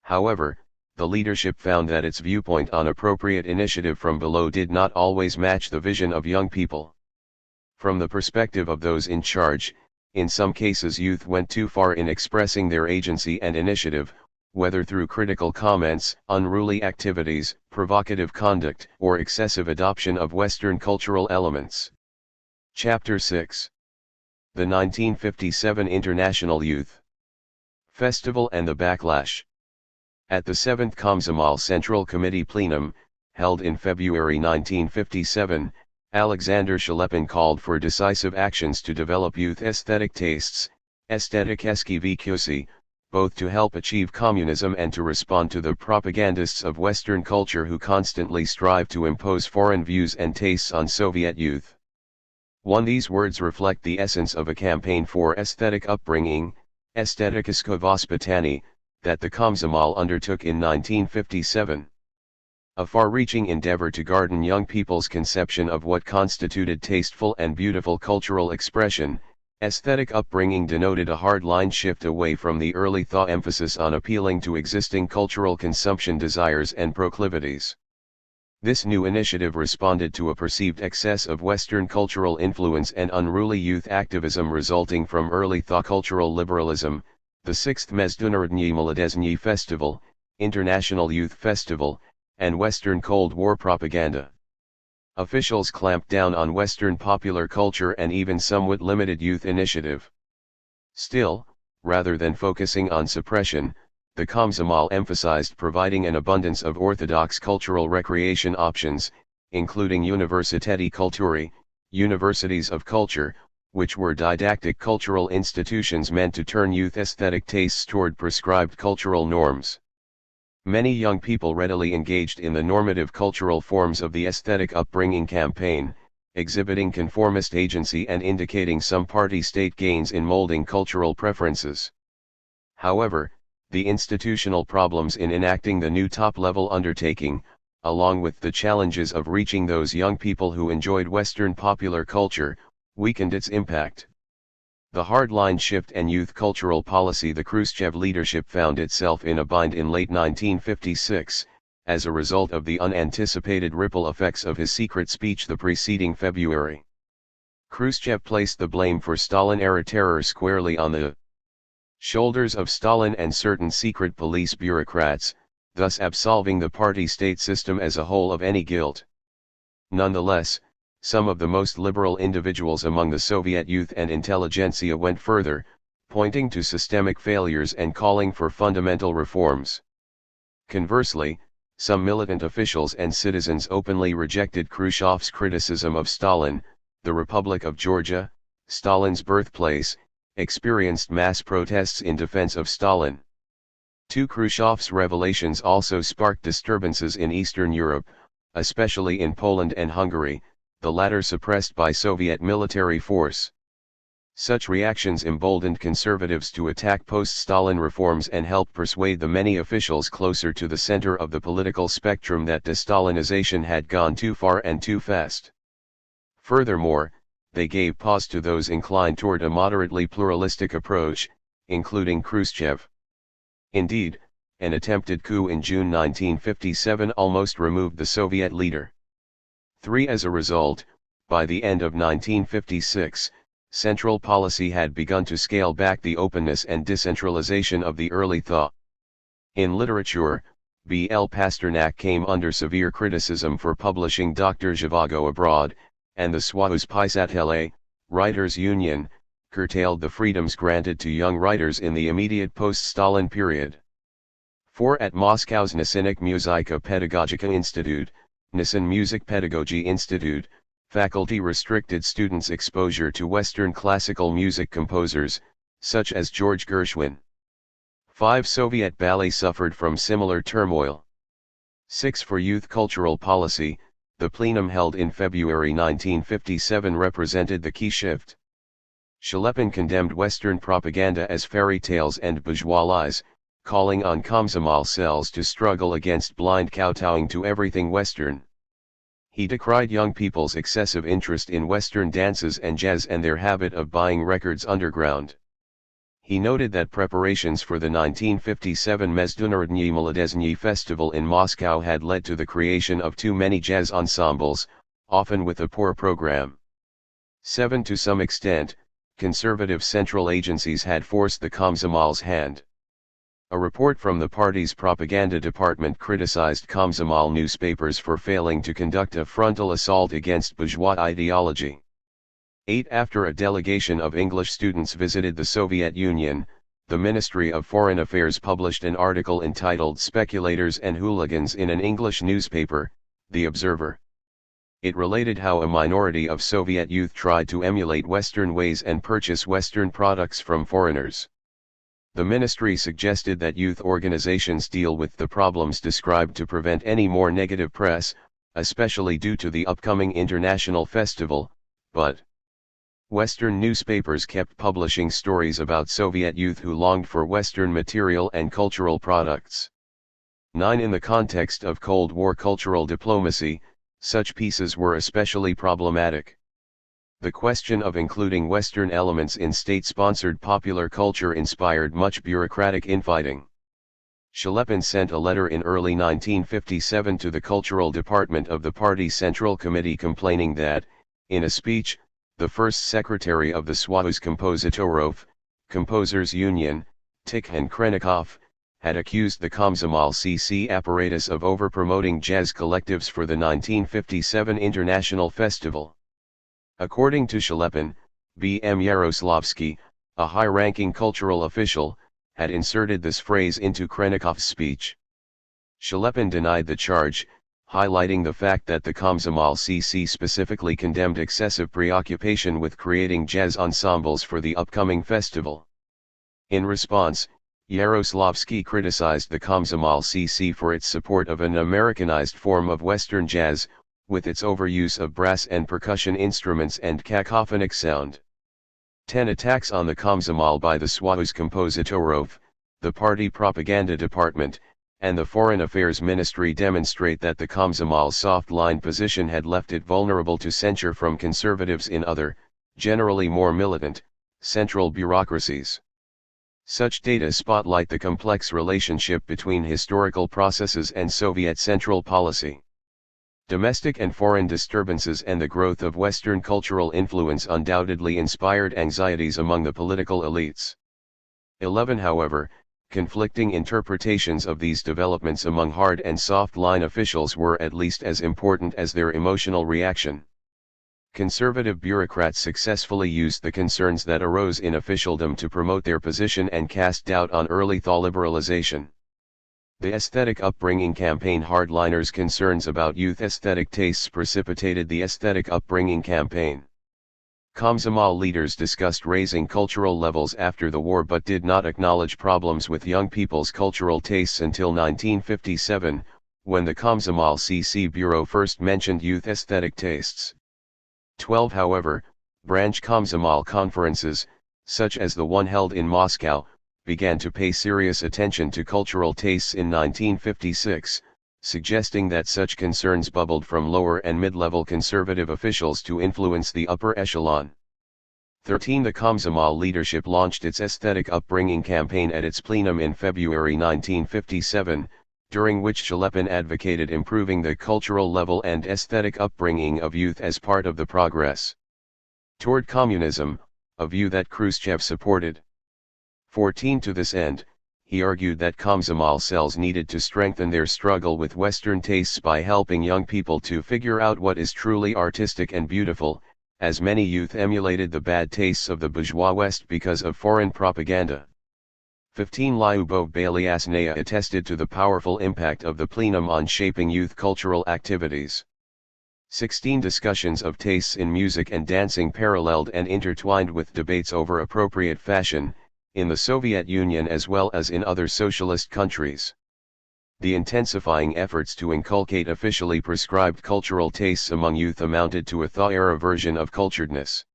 However, the leadership found that its viewpoint on appropriate initiative from below did not always match the vision of young people. From the perspective of those in charge, in some cases youth went too far in expressing their agency and initiative, whether through critical comments, unruly activities, provocative conduct, or excessive adoption of Western cultural elements. Chapter 6. The 1957 International Youth Festival and the Backlash. At the 7th Komsomol Central Committee Plenum, held in February 1957, Alexander Shelepin called for decisive actions to develop youth aesthetic tastes, estetykeski vykusi, both to help achieve communism and to respond to the propagandists of Western culture who constantly strive to impose foreign views and tastes on Soviet youth. These words reflect the essence of a campaign for aesthetic upbringing, estetikisko vaspitani, that the Komsomol undertook in 1957. A far-reaching endeavor to garden young people's conception of what constituted tasteful and beautiful cultural expression. Aesthetic upbringing denoted a hard-line shift away from the early Thaw emphasis on appealing to existing cultural consumption desires and proclivities. This new initiative responded to a perceived excess of Western cultural influence and unruly youth activism resulting from early thaw cultural liberalism, the 6th Международный молодежный Festival, International Youth Festival, and Western Cold War propaganda. Officials clamped down on Western popular culture and even somewhat limited youth initiative. Still, rather than focusing on suppression, the Komsomol emphasized providing an abundance of orthodox cultural recreation options, including Universiteti Kulturi, universities of culture, which were didactic cultural institutions meant to turn youth aesthetic tastes toward prescribed cultural norms. Many young people readily engaged in the normative cultural forms of the aesthetic upbringing campaign, exhibiting conformist agency and indicating some party-state gains in molding cultural preferences. However, the institutional problems in enacting the new top-level undertaking, along with the challenges of reaching those young people who enjoyed Western popular culture, weakened its impact. The hardline shift and youth cultural policy. The Khrushchev leadership found itself in a bind in late 1956, as a result of the unanticipated ripple effects of his secret speech the preceding February. Khrushchev placed the blame for Stalin-era terror squarely on the shoulders of Stalin and certain secret police bureaucrats, thus absolving the party-state system as a whole of any guilt. Nonetheless, some of the most liberal individuals among the Soviet youth and intelligentsia went further, pointing to systemic failures and calling for fundamental reforms. Conversely, some militant officials and citizens openly rejected Khrushchev's criticism of Stalin. The Republic of Georgia, Stalin's birthplace, experienced mass protests in defense of Stalin. Khrushchev's revelations also sparked disturbances in Eastern Europe, especially in Poland and Hungary, the latter suppressed by Soviet military force. Such reactions emboldened conservatives to attack post-Stalin reforms and helped persuade the many officials closer to the center of the political spectrum that de-Stalinization had gone too far and too fast. Furthermore, they gave pause to those inclined toward a moderately pluralistic approach, including Khrushchev. Indeed, an attempted coup in June 1957 almost removed the Soviet leader. As a result, by the end of 1956, central policy had begun to scale back the openness and decentralization of the early thaw. In literature, B. L. Pasternak came under severe criticism for publishing Dr. Zhivago abroad, and the Soyuz Pisatele, Writers' Union, curtailed the freedoms granted to young writers in the immediate post-Stalin period. At Moscow's Nasynik Muzika Pedagogica Institute, Nissan Music Pedagogy Institute, faculty restricted students' exposure to Western classical music composers, such as George Gershwin. 5. Soviet ballet suffered from similar turmoil. 6. For youth cultural policy, the plenum held in February 1957 represented the key shift. Shelepin condemned Western propaganda as fairy tales and bourgeois lies, calling on Komsomol cells to struggle against blind kowtowing to everything Western. He decried young people's excessive interest in Western dances and jazz and their habit of buying records underground. He noted that preparations for the 1957 Международный молодежный Festival in Moscow had led to the creation of too many jazz ensembles, often with a poor program. 7. To some extent, conservative central agencies had forced the Komsomol's hand. A report from the party's propaganda department criticized Komsomol newspapers for failing to conduct a frontal assault against bourgeois ideology. 8. After a delegation of English students visited the Soviet Union, the Ministry of Foreign Affairs published an article entitled "Speculators and Hooligans" in an English newspaper, The Observer. It related how a minority of Soviet youth tried to emulate Western ways and purchase Western products from foreigners. The ministry suggested that youth organizations deal with the problems described to prevent any more negative press, especially due to the upcoming international festival, but Western newspapers kept publishing stories about Soviet youth who longed for Western material and cultural products. 9. In the context of Cold War cultural diplomacy, such pieces were especially problematic. The question of including Western elements in state-sponsored popular culture inspired much bureaucratic infighting. Shelepin sent a letter in early 1957 to the Cultural Department of the Party Central Committee complaining that, in a speech, the first secretary of the Soyuz Kompozitorov, Composers Union, Tikhon Khrennikov, had accused the Komsomol-CC apparatus of over-promoting jazz collectives for the 1957 International Festival. According to Shelepin, B.M. Yaroslavsky, a high-ranking cultural official, had inserted this phrase into Khrennikov's speech. Shelepin denied the charge, highlighting the fact that the Komsomol-CC specifically condemned excessive preoccupation with creating jazz ensembles for the upcoming festival. In response, Yaroslavsky criticized the Komsomol-CC for its support of an Americanized form of Western jazz, with its overuse of brass and percussion instruments and cacophonic sound. 10 attacks on the Komsomol by the Soyuz Kompozitorov, the party propaganda department, and the Foreign Affairs Ministry demonstrate that the Komsomol's soft-line position had left it vulnerable to censure from conservatives in other, generally more militant, central bureaucracies. Such data spotlight the complex relationship between historical processes and Soviet central policy. Domestic and foreign disturbances and the growth of Western cultural influence undoubtedly inspired anxieties among the political elites. 11. However, conflicting interpretations of these developments among hard and soft-line officials were at least as important as their emotional reaction. Conservative bureaucrats successfully used the concerns that arose in officialdom to promote their position and cast doubt on early thought liberalization. The aesthetic upbringing campaign hardliners' concerns about youth aesthetic tastes precipitated the aesthetic upbringing campaign. Komsomol leaders discussed raising cultural levels after the war but did not acknowledge problems with young people's cultural tastes until 1957, when the Komsomol-CC Bureau first mentioned youth aesthetic tastes. 12. However, branch Komsomol conferences, such as the one held in Moscow, began to pay serious attention to cultural tastes in 1956, suggesting that such concerns bubbled from lower and mid-level conservative officials to influence the upper echelon. 13. The Komsomol leadership launched its aesthetic upbringing campaign at its plenum in February 1957, during which Shelepin advocated improving the cultural level and aesthetic upbringing of youth as part of the progress toward communism, a view that Khrushchev supported. 14. To this end, he argued that Komsomol cells needed to strengthen their struggle with Western tastes by helping young people to figure out what is truly artistic and beautiful, as many youth emulated the bad tastes of the bourgeois West because of foreign propaganda. 15. Lyubov Belyasnaya attested to the powerful impact of the plenum on shaping youth cultural activities. 16. Discussions of tastes in music and dancing paralleled and intertwined with debates over appropriate fashion, in the Soviet Union as well as in other socialist countries. The intensifying efforts to inculcate officially prescribed cultural tastes among youth amounted to a thaw-era version of culturedness.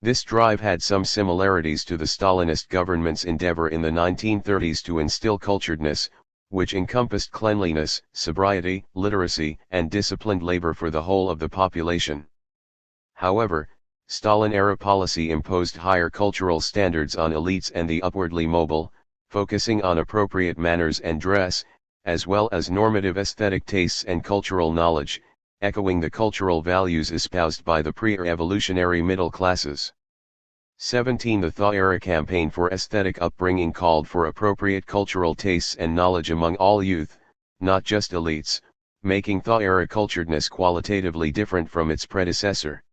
This drive had some similarities to the Stalinist government's endeavor in the 1930s to instill culturedness, which encompassed cleanliness, sobriety, literacy, and disciplined labor for the whole of the population. However, Stalin-era policy imposed higher cultural standards on elites and the upwardly mobile, focusing on appropriate manners and dress, as well as normative aesthetic tastes and cultural knowledge, echoing the cultural values espoused by the pre-revolutionary middle classes. 17. The Thaw-era campaign for aesthetic upbringing called for appropriate cultural tastes and knowledge among all youth, not just elites, making Thaw-era culturedness qualitatively different from its predecessor.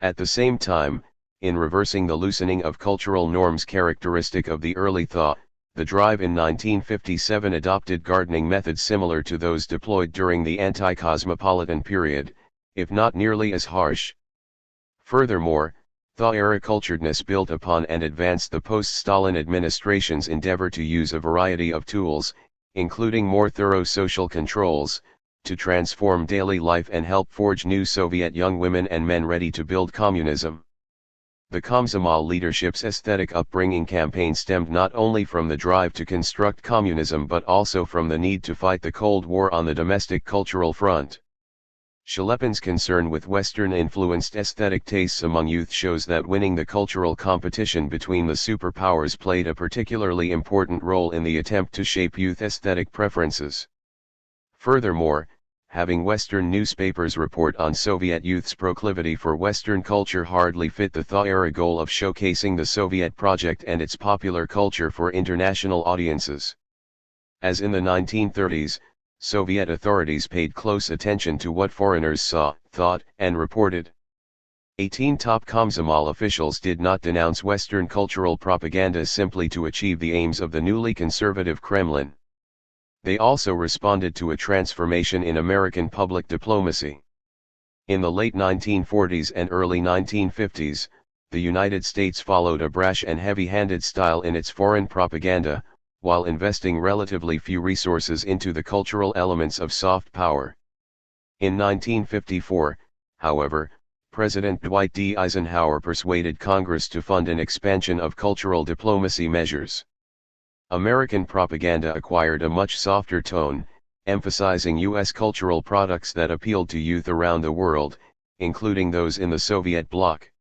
At the same time, in reversing the loosening of cultural norms characteristic of the early Thaw, the drive in 1957 adopted gardening methods similar to those deployed during the anti-cosmopolitan period, if not nearly as harsh. Furthermore, Thaw-era culturedness built upon and advanced the post-Stalin administration's endeavor to use a variety of tools, including more thorough social controls, to transform daily life and help forge new Soviet young women and men ready to build communism. The Komsomol leadership's aesthetic upbringing campaign stemmed not only from the drive to construct communism but also from the need to fight the Cold War on the domestic cultural front. Shelepin's concern with Western-influenced aesthetic tastes among youth shows that winning the cultural competition between the superpowers played a particularly important role in the attempt to shape youth aesthetic preferences. Furthermore, having Western newspapers report on Soviet youth's proclivity for Western culture hardly fit the THA-era goal of showcasing the Soviet project and its popular culture for international audiences. As in the 1930s, Soviet authorities paid close attention to what foreigners saw, thought, and reported. 18 top Komsomol officials did not denounce Western cultural propaganda simply to achieve the aims of the newly conservative Kremlin. They also responded to a transformation in American public diplomacy. In the late 1940s and early 1950s, the United States followed a brash and heavy-handed style in its foreign propaganda, while investing relatively few resources into the cultural elements of soft power. In 1954, however, President Dwight D. Eisenhower persuaded Congress to fund an expansion of cultural diplomacy measures. American propaganda acquired a much softer tone, emphasizing U.S. cultural products that appealed to youth around the world, including those in the Soviet bloc.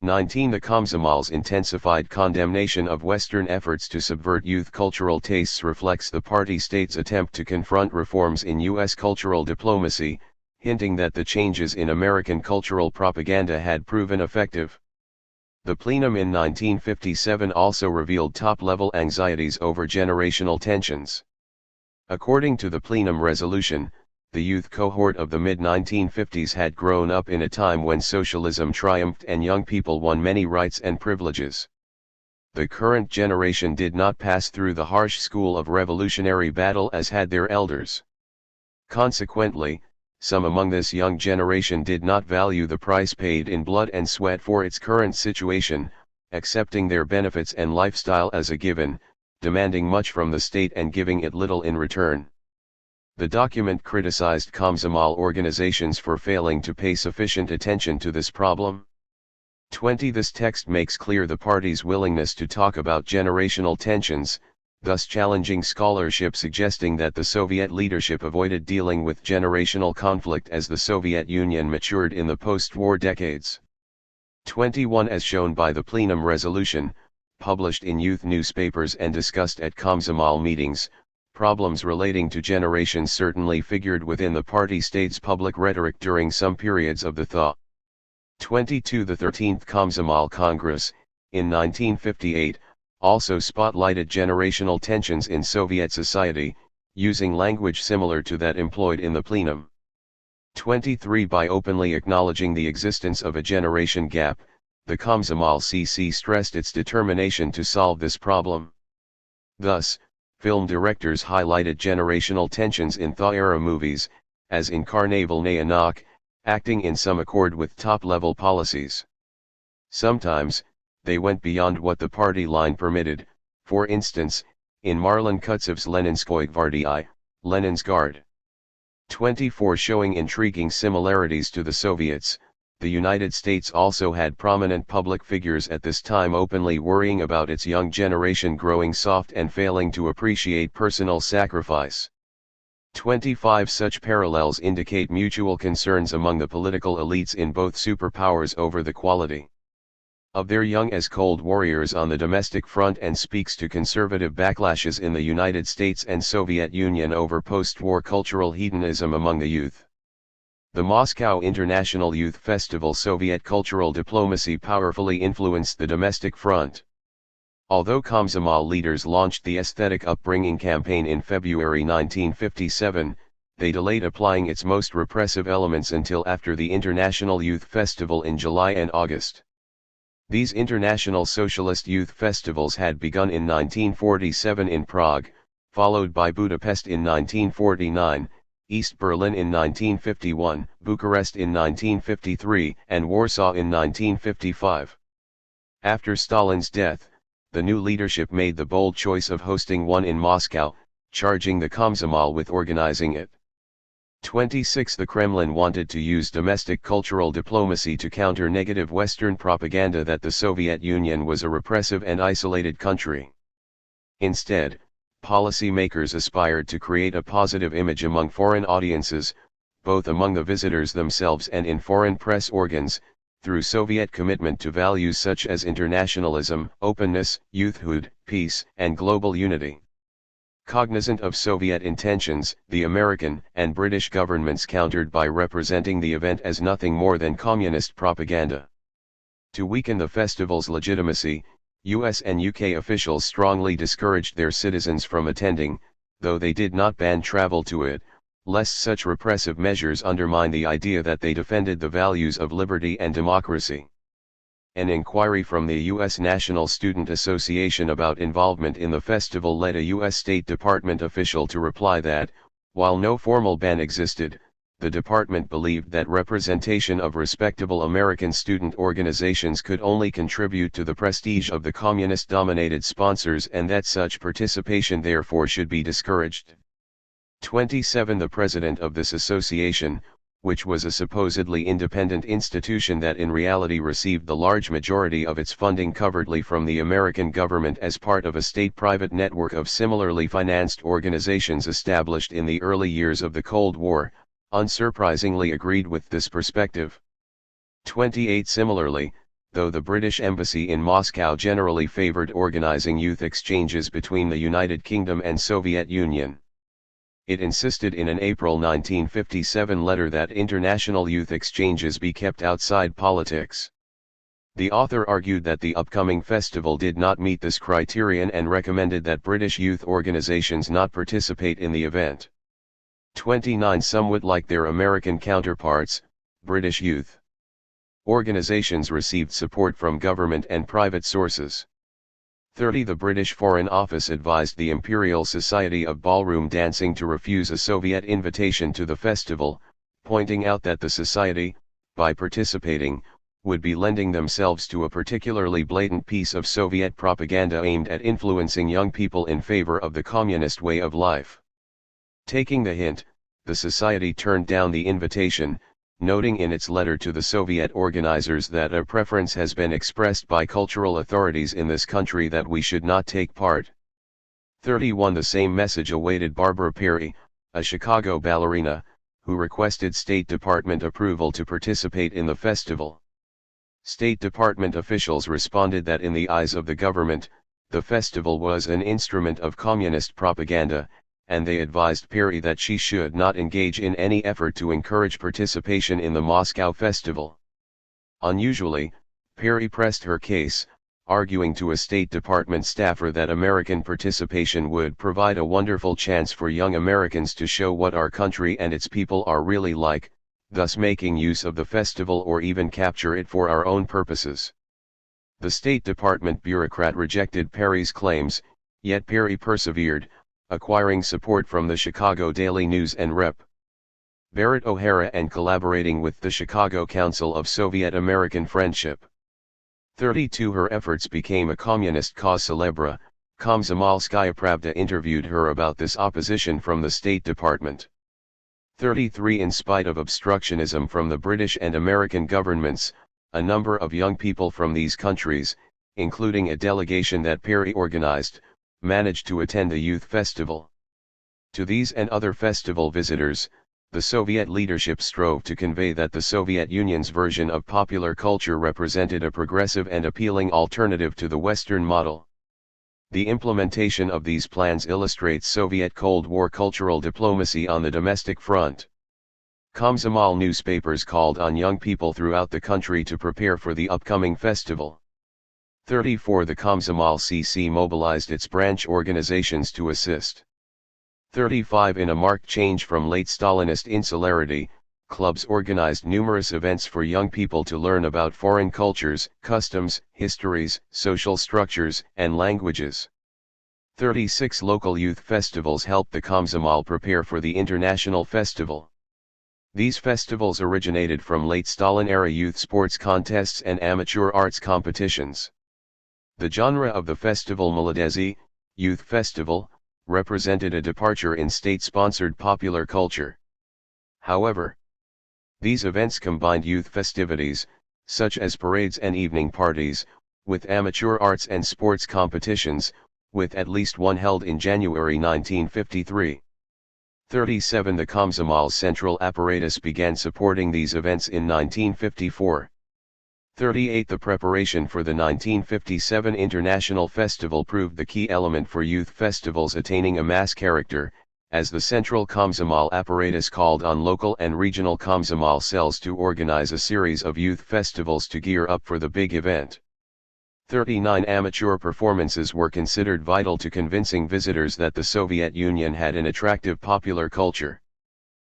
19. The Komsomol's intensified condemnation of Western efforts to subvert youth cultural tastes reflects the party state's attempt to confront reforms in U.S. cultural diplomacy, hinting that the changes in American cultural propaganda had proven effective. The plenum in 1957 also revealed top-level anxieties over generational tensions. According to the plenum resolution, the youth cohort of the mid-1950s had grown up in a time when socialism triumphed and young people won many rights and privileges. The current generation did not pass through the harsh school of revolutionary battle as had their elders. Consequently, some among this young generation did not value the price paid in blood and sweat for its current situation, accepting their benefits and lifestyle as a given, demanding much from the state and giving it little in return. The document criticized Komsomol organizations for failing to pay sufficient attention to this problem. 20. This text makes clear the party's willingness to talk about generational tensions, thus challenging scholarship suggesting that the Soviet leadership avoided dealing with generational conflict as the Soviet Union matured in the post-war decades. 21. As shown by the plenum resolution, published in youth newspapers and discussed at Komsomol meetings, problems relating to generations certainly figured within the party state's public rhetoric during some periods of the THA. 22. The 13th Komsomol Congress, in 1958, also spotlighted generational tensions in Soviet society, using language similar to that employed in the plenum. 23. By openly acknowledging the existence of a generation gap, the Komsomol CC stressed its determination to solve this problem. Thus, film directors highlighted generational tensions in THA-era movies, as in Karnavalnaya Nok, acting in some accord with top-level policies. Sometimes, they went beyond what the party line permitted, for instance, in Marlon Kutsev's Leninskoy Gvardii, Lenin's Guard. 24. Showing intriguing similarities to the Soviets, the United States also had prominent public figures at this time openly worrying about its young generation growing soft and failing to appreciate personal sacrifice. 25. Such parallels indicate mutual concerns among the political elites in both superpowers over the quality of their young as cold warriors on the domestic front and speaks to conservative backlashes in the United States and Soviet Union over post-war cultural hedonism among the youth. The Moscow International Youth Festival Soviet cultural diplomacy powerfully influenced the domestic front. Although Komsomol leaders launched the aesthetic upbringing campaign in February 1957, they delayed applying its most repressive elements until after the International Youth Festival in July and August. These international socialist youth festivals had begun in 1947 in Prague, followed by Budapest in 1949, East Berlin in 1951, Bucharest in 1953, and Warsaw in 1955. After Stalin's death, the new leadership made the bold choice of hosting one in Moscow, charging the Komsomol with organizing it. 26. The Kremlin wanted to use domestic cultural diplomacy to counter negative Western propaganda that the Soviet Union was a repressive and isolated country. Instead, policymakers aspired to create a positive image among foreign audiences, both among the visitors themselves and in foreign press organs, through Soviet commitment to values such as internationalism, openness, youthhood, peace, and global unity. Cognizant of Soviet intentions, the American and British governments countered by representing the event as nothing more than communist propaganda. To weaken the festival's legitimacy, US and UK officials strongly discouraged their citizens from attending, though they did not ban travel to it, lest such repressive measures undermine the idea that they defended the values of liberty and democracy. An inquiry from the U.S. National Student Association about involvement in the festival led a U.S. State Department official to reply that, while no formal ban existed, the department believed that representation of respectable American student organizations could only contribute to the prestige of the communist-dominated sponsors and that such participation therefore should be discouraged. 27 The president of this association, which was a supposedly independent institution that in reality received the large majority of its funding covertly from the American government as part of a state-private network of similarly financed organizations established in the early years of the Cold War, unsurprisingly agreed with this perspective. 28 Similarly, though the British Embassy in Moscow generally favored organizing youth exchanges between the United Kingdom and Soviet Union, it insisted in an April 1957 letter that international youth exchanges be kept outside politics. The author argued that the upcoming festival did not meet this criterion and recommended that British youth organizations not participate in the event. 29 Somewhat like their American counterparts, British youth organizations received support from government and private sources. 30 The British Foreign Office advised the Imperial Society of Ballroom Dancing to refuse a Soviet invitation to the festival, pointing out that the society, by participating, would be lending themselves to a particularly blatant piece of Soviet propaganda aimed at influencing young people in favor of the communist way of life. Taking the hint, the society turned down the invitation, noting in its letter to the Soviet organizers that a preference has been expressed by cultural authorities in this country that we should not take part. 31 The same message awaited Barbara Perry, a Chicago ballerina, who requested State Department approval to participate in the festival. State Department officials responded that in the eyes of the government, the festival was an instrument of communist propaganda, and they advised Perry that she should not engage in any effort to encourage participation in the Moscow festival. Unusually, Perry pressed her case, arguing to a State Department staffer that American participation would provide a wonderful chance for young Americans to show what our country and its people are really like, thus making use of the festival or even capture it for our own purposes. The State Department bureaucrat rejected Perry's claims, yet Perry persevered, acquiring support from the Chicago Daily News and Rep. Barrett O'Hara and collaborating with the Chicago Council of Soviet-American Friendship. 32 Her efforts became a communist cause célèbre. Komsomolskaya Pravda interviewed her about this opposition from the State Department. 33 In spite of obstructionism from the British and American governments, a number of young people from these countries, including a delegation that Perry organized, managed to attend the youth festival. To these and other festival visitors, the Soviet leadership strove to convey that the Soviet Union's version of popular culture represented a progressive and appealing alternative to the Western model. The implementation of these plans illustrates Soviet Cold War cultural diplomacy on the domestic front. Komsomol newspapers called on young people throughout the country to prepare for the upcoming festival. 34 The Komsomol CC mobilized its branch organizations to assist. 35 In a marked change from late Stalinist insularity, clubs organized numerous events for young people to learn about foreign cultures, customs, histories, social structures, and languages. 36 Local youth festivals helped the Komsomol prepare for the international festival. These festivals originated from late Stalin-era youth sports contests and amateur arts competitions. The genre of the festival Молодежный, Youth Festival, represented a departure in state-sponsored popular culture. However, these events combined youth festivities, such as parades and evening parties, with amateur arts and sports competitions, with at least one held in January 1953. 37 The Komsomol's central apparatus began supporting these events in 1954. 38 The preparation for the 1957 International Festival proved the key element for youth festivals attaining a mass character, as the central Komsomol apparatus called on local and regional Komsomol cells to organize a series of youth festivals to gear up for the big event. 39 Amateur performances were considered vital to convincing visitors that the Soviet Union had an attractive popular culture.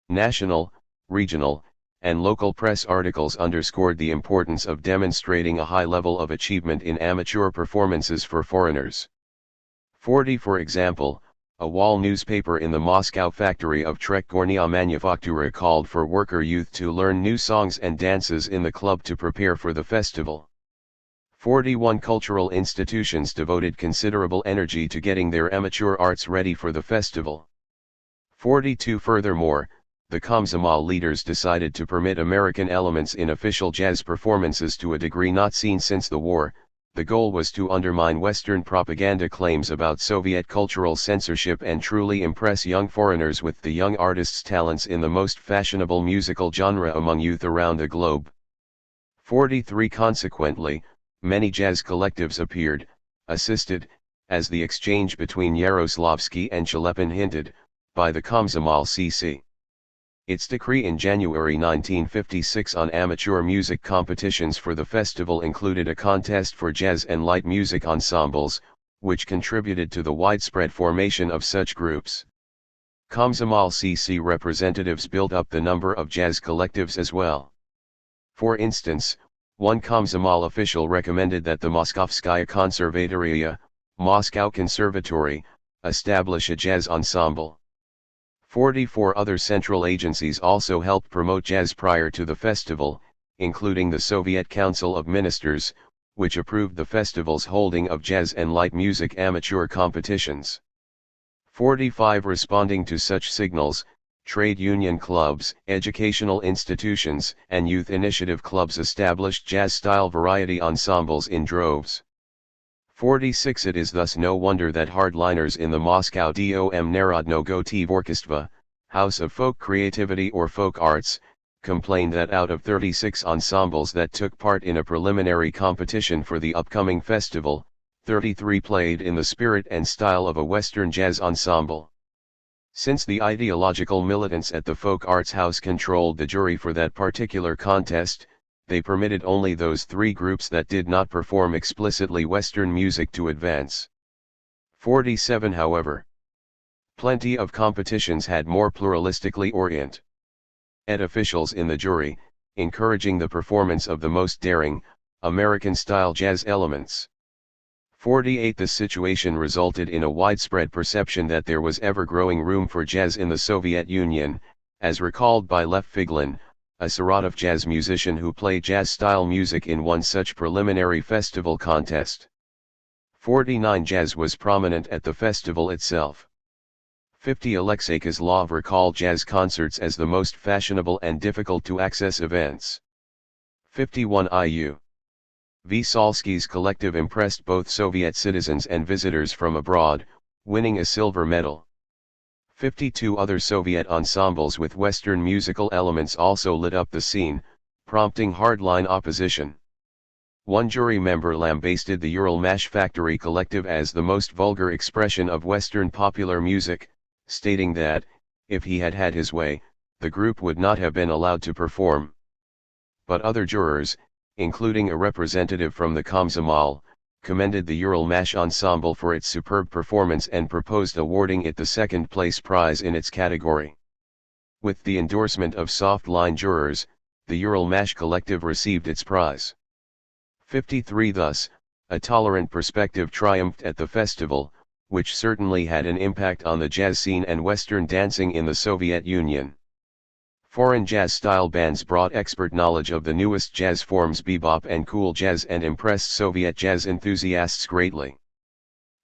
National, regional, and local press articles underscored the importance of demonstrating a high level of achievement in amateur performances for foreigners. 40 For example, a wall newspaper in the Moscow factory of Trekgornya Manufaktura called for worker youth to learn new songs and dances in the club to prepare for the festival. 41 Cultural institutions devoted considerable energy to getting their amateur arts ready for the festival. 42 Furthermore, the Komsomol leaders decided to permit American elements in official jazz performances to a degree not seen since the war. The goal was to undermine Western propaganda claims about Soviet cultural censorship and truly impress young foreigners with the young artists' talents in the most fashionable musical genre among youth around the globe. 43 Consequently, many jazz collectives appeared, assisted, as the exchange between Yaroslavsky and Chalepin hinted, by the Komsomol CC. Its decree in January 1956 on amateur music competitions for the festival included a contest for jazz and light music ensembles, which contributed to the widespread formation of such groups. Komsomol CC representatives built up the number of jazz collectives as well. For instance, one Komsomol official recommended that the Moskovskaya Konservatoriya, Moscow Conservatory, establish a jazz ensemble. 44 Other central agencies also helped promote jazz prior to the festival, including the Soviet Council of Ministers, which approved the festival's holding of jazz and light music amateur competitions. 45 Responding to such signals, trade union clubs, educational institutions, and youth initiative clubs established jazz-style variety ensembles in droves. 46 It is thus no wonder that hardliners in the Moscow Dom Narodnogo Tvorkistva, House of Folk Creativity or Folk Arts, complained that out of 36 ensembles that took part in a preliminary competition for the upcoming festival, 33 played in the spirit and style of a Western jazz ensemble. Since the ideological militants at the Folk Arts House controlled the jury for that particular contest, they permitted only those three groups that did not perform explicitly Western music to advance. 47 However, plenty of competitions had more pluralistically oriented officials in the jury, encouraging the performance of the most daring, American-style jazz elements. 48 This situation resulted in a widespread perception that there was ever-growing room for jazz in the Soviet Union, as recalled by Lev Figlin, a Saratov jazz musician who played jazz-style music in one such preliminary festival contest. 49 Jazz was prominent at the festival itself. 50 Alexei Kozlov recalled jazz concerts as the most fashionable and difficult to access events. 51 IU. Vysolsky's collective impressed both Soviet citizens and visitors from abroad, winning a silver medal. 52 Other Soviet ensembles with Western musical elements also lit up the scene, prompting hardline opposition. One jury member lambasted the Ural Mash Factory Collective as the most vulgar expression of Western popular music, stating that, if he had had his way, the group would not have been allowed to perform. But other jurors, including a representative from the Komsomol, commended the Ural Mash Ensemble for its superb performance and proposed awarding it the second-place prize in its category. With the endorsement of soft-line jurors, the Ural Mash Collective received its prize. 53 Thus, a tolerant perspective triumphed at the festival, which certainly had an impact on the jazz scene and Western dancing in the Soviet Union. Foreign jazz-style bands brought expert knowledge of the newest jazz forms bebop and cool jazz and impressed Soviet jazz enthusiasts greatly.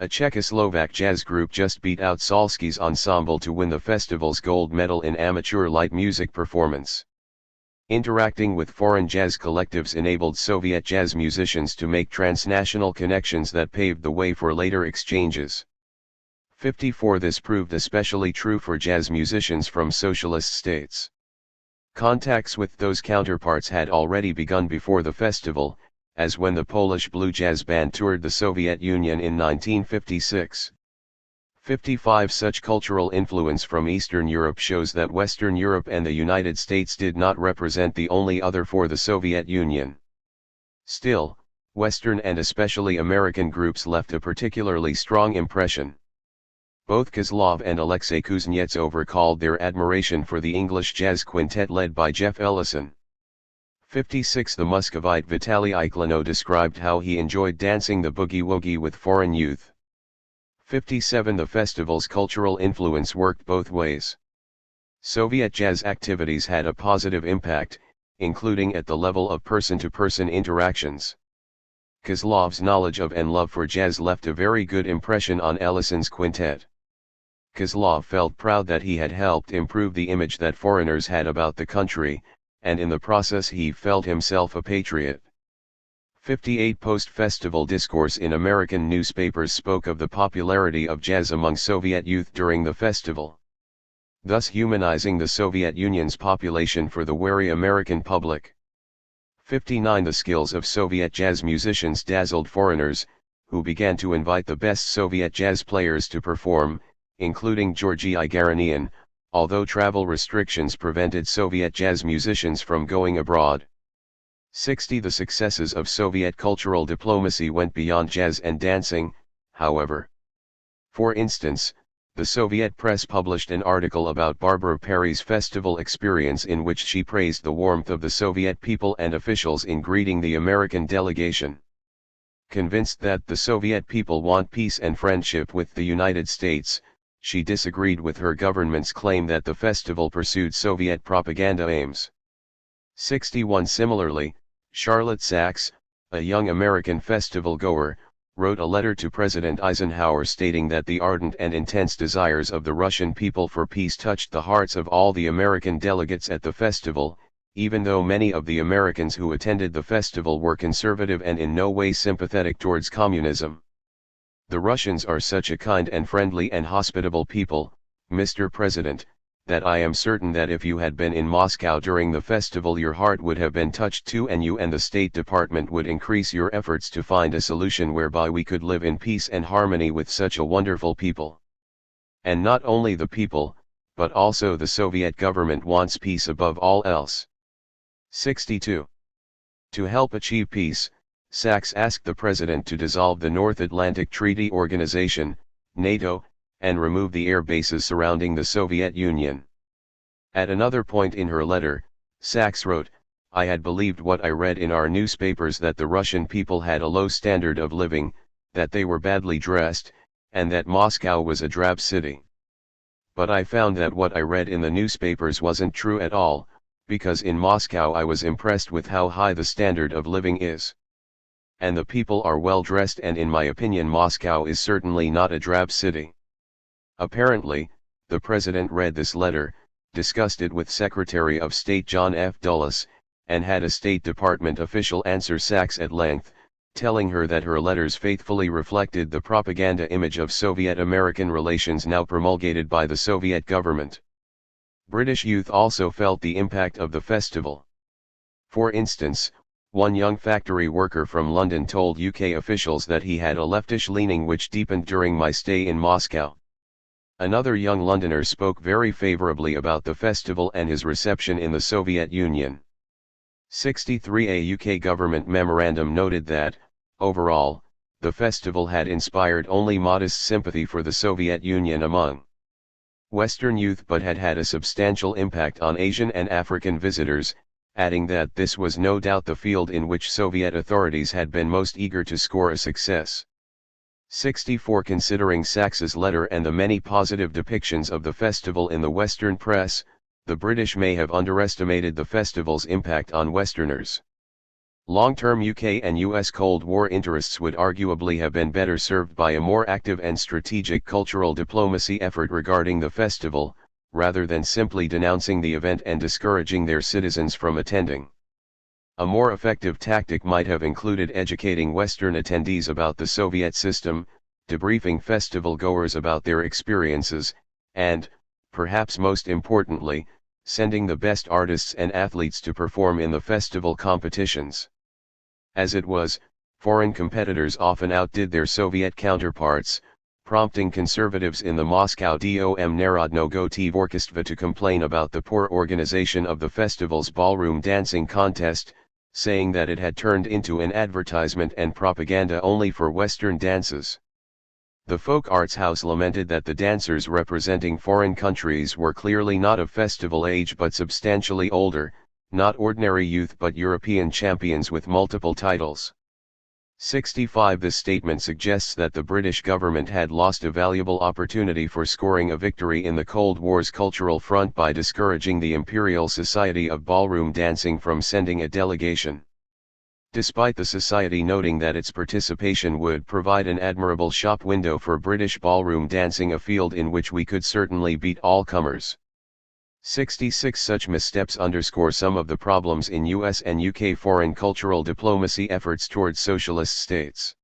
A Czechoslovak jazz group just beat out Salsky's ensemble to win the festival's gold medal in amateur light music performance. Interacting with foreign jazz collectives enabled Soviet jazz musicians to make transnational connections that paved the way for later exchanges. 54 This proved especially true for jazz musicians from socialist states. Contacts with those counterparts had already begun before the festival, as when the Polish blue jazz band toured the Soviet Union in 1956. 55 Such cultural influence from Eastern Europe shows that Western Europe and the United States did not represent the only other for the Soviet Union. Still, Western and especially American groups left a particularly strong impression. Both Kozlov and Alexei Kuznetsov recalled their admiration for the English jazz quintet led by Jeff Ellison. 56 The Muscovite Vitaly Iklino described how he enjoyed dancing the boogie-woogie with foreign youth. 57 The festival's cultural influence worked both ways. Soviet jazz activities had a positive impact, including at the level of person-to-person interactions. Kozlov's knowledge of and love for jazz left a very good impression on Ellison's quintet. Kozlov felt proud that he had helped improve the image that foreigners had about the country, and in the process he felt himself a patriot. 58 Post-festival discourse in American newspapers spoke of the popularity of jazz among Soviet youth during the festival, thus humanizing the Soviet Union's population for the wary American public. 59 The skills of Soviet jazz musicians dazzled foreigners, who began to invite the best Soviet jazz players to perform, including Georgy Igaranian, although travel restrictions prevented Soviet jazz musicians from going abroad. 60 The successes of Soviet cultural diplomacy went beyond jazz and dancing, however. For instance, the Soviet press published an article about Barbara Perry's festival experience in which she praised the warmth of the Soviet people and officials in greeting the American delegation. Convinced that the Soviet people want peace and friendship with the United States, she disagreed with her government's claim that the festival pursued Soviet propaganda aims. 61 Similarly, Charlotte Sachs, a young American festival goer, wrote a letter to President Eisenhower stating that the ardent and intense desires of the Russian people for peace touched the hearts of all the American delegates at the festival, even though many of the Americans who attended the festival were conservative and in no way sympathetic towards communism. The Russians are such a kind and friendly and hospitable people, Mr. President, that I am certain that if you had been in Moscow during the festival your heart would have been touched too, and you and the State Department would increase your efforts to find a solution whereby we could live in peace and harmony with such a wonderful people. And not only the people, but also the Soviet government wants peace above all else. 62. To help achieve peace, Sachs asked the President to dissolve the North Atlantic Treaty Organization, NATO, and remove the air bases surrounding the Soviet Union. At another point in her letter, Sachs wrote, "I had believed what I read in our newspapers that the Russian people had a low standard of living, that they were badly dressed, and that Moscow was a drab city. But I found that what I read in the newspapers wasn't true at all, because in Moscow I was impressed with how high the standard of living is. And the people are well dressed, and in my opinion Moscow is certainly not a drab city." Apparently, the President read this letter, discussed it with Secretary of State John F. Dulles, and had a State Department official answer Sachs at length, telling her that her letters faithfully reflected the propaganda image of Soviet-American relations now promulgated by the Soviet government. British youth also felt the impact of the festival. For instance, one young factory worker from London told UK officials that he had a leftish leaning which deepened during my stay in Moscow. Another young Londoner spoke very favorably about the festival and his reception in the Soviet Union. 63 A UK government memorandum noted that, overall, the festival had inspired only modest sympathy for the Soviet Union among Western youth but had had a substantial impact on Asian and African visitors, adding that this was no doubt the field in which Soviet authorities had been most eager to score a success. 64 Considering Sachs's letter and the many positive depictions of the festival in the Western press, the British may have underestimated the festival's impact on Westerners. Long-term UK and US Cold War interests would arguably have been better served by a more active and strategic cultural diplomacy effort regarding the festival, rather than simply denouncing the event and discouraging their citizens from attending. A more effective tactic might have included educating Western attendees about the Soviet system, debriefing festival goers about their experiences, and, perhaps most importantly, sending the best artists and athletes to perform in the festival competitions. As it was, foreign competitors often outdid their Soviet counterparts, prompting conservatives in the Moscow Dom Narodnogo Tvorkistva to complain about the poor organization of the festival's ballroom dancing contest, saying that it had turned into an advertisement and propaganda only for Western dances. The Folk Arts House lamented that the dancers representing foreign countries were clearly not of festival age but substantially older, not ordinary youth but European champions with multiple titles. 65 This statement suggests that the British government had lost a valuable opportunity for scoring a victory in the Cold War's cultural front by discouraging the Imperial Society of Ballroom Dancing from sending a delegation. Despite the society noting that its participation would provide an admirable shop window for British ballroom dancing, a field in which we could certainly beat all comers. 66 Such missteps underscore some of the problems in US and UK foreign cultural diplomacy efforts towards socialist states.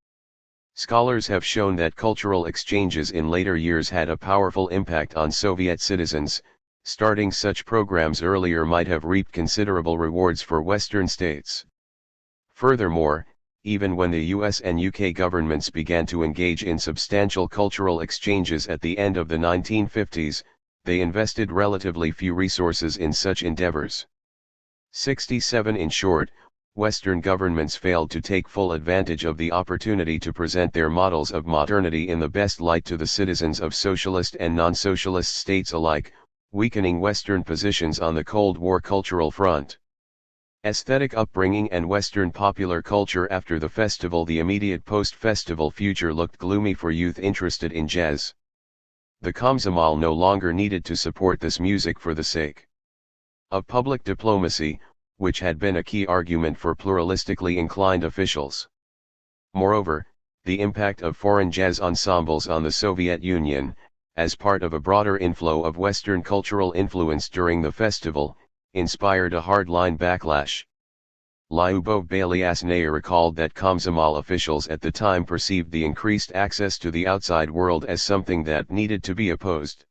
Scholars have shown that cultural exchanges in later years had a powerful impact on Soviet citizens. Starting such programs earlier might have reaped considerable rewards for Western states. Furthermore, even when the US and UK governments began to engage in substantial cultural exchanges at the end of the 1950s, they invested relatively few resources in such endeavors. 67 In short, Western governments failed to take full advantage of the opportunity to present their models of modernity in the best light to the citizens of socialist and non-socialist states alike, weakening Western positions on the Cold War cultural front. Aesthetic upbringing and Western popular culture. After the festival, the immediate post-festival future looked gloomy for youth interested in jazz. The Komsomol no longer needed to support this music for the sake of public diplomacy, which had been a key argument for pluralistically inclined officials. Moreover, the impact of foreign jazz ensembles on the Soviet Union, as part of a broader inflow of Western cultural influence during the festival, inspired a hardline backlash. Lyubov Belyasnaya recalled that Komsomol officials at the time perceived the increased access to the outside world as something that needed to be opposed.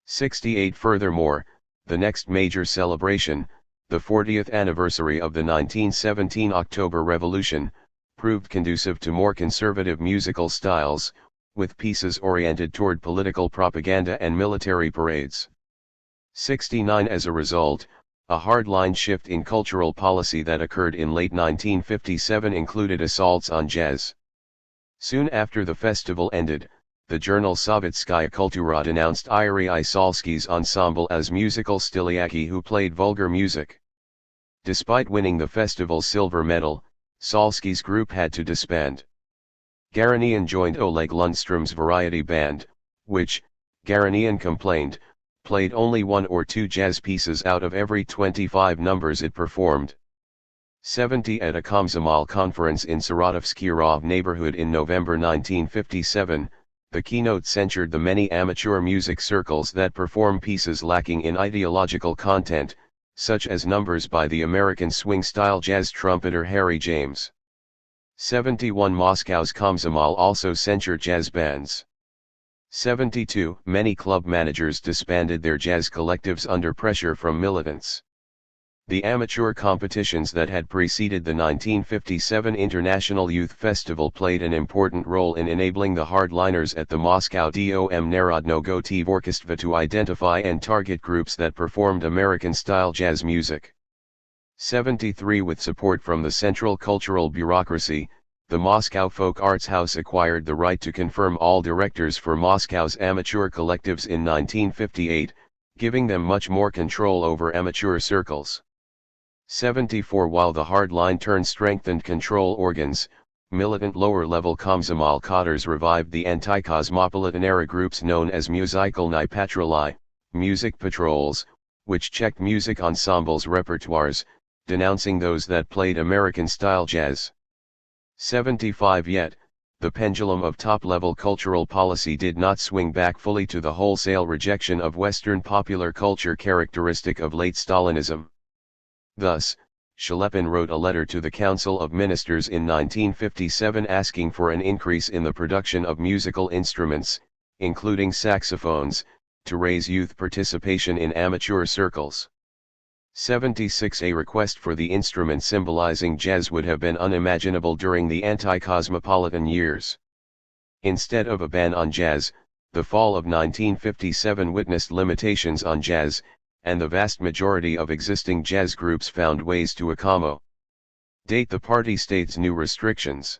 68 Furthermore, the next major celebration, the 40th anniversary of the 1917 October Revolution, proved conducive to more conservative musical styles, with pieces oriented toward political propaganda and military parades. 69 As a result, a hardline shift in cultural policy that occurred in late 1957 included assaults on jazz. Soon after the festival ended, the journal Sovetskaya Kultura denounced Yuri Isalsky's ensemble as musical styliaki who played vulgar music. Despite winning the festival's silver medal, Salsky's group had to disband. Garanian joined Oleg Lundstrom's variety band, which, Garanian complained, played only one or two jazz pieces out of every 25 numbers it performed. 70 At a Komsomol conference in Saratovsky Rov neighborhood in November 1957, the keynote censured the many amateur music circles that perform pieces lacking in ideological content, such as numbers by the American swing-style jazz trumpeter Harry James. 71 Moscow's Komsomol also censured jazz bands. 72 Many club managers disbanded their jazz collectives under pressure from militants. The amateur competitions that had preceded the 1957 International Youth Festival played an important role in enabling the hardliners at the Moscow Dom Narodnogo Tvorkistva to identify and target groups that performed American-style jazz music. 73 With support from the Central Cultural Bureaucracy, the Moscow Folk Arts House acquired the right to confirm all directors for Moscow's amateur collectives in 1958, giving them much more control over amateur circles. 74 While the hardline turn strengthened control organs, militant lower-level Komsomol cadres revived the anti-cosmopolitan-era groups known as Musikalny Patruli, music patrols, which checked music ensembles' repertoires, denouncing those that played American-style jazz. 75 Yet, the pendulum of top-level cultural policy did not swing back fully to the wholesale rejection of Western popular culture characteristic of late Stalinism. Thus, Shelepin wrote a letter to the Council of Ministers in 1957 asking for an increase in the production of musical instruments, including saxophones, to raise youth participation in amateur circles. 76. A request for the instrument symbolizing jazz would have been unimaginable during the anti-cosmopolitan years. Instead of a ban on jazz, the fall of 1957 witnessed limitations on jazz, and the vast majority of existing jazz groups found ways to accommodate the party state's new restrictions.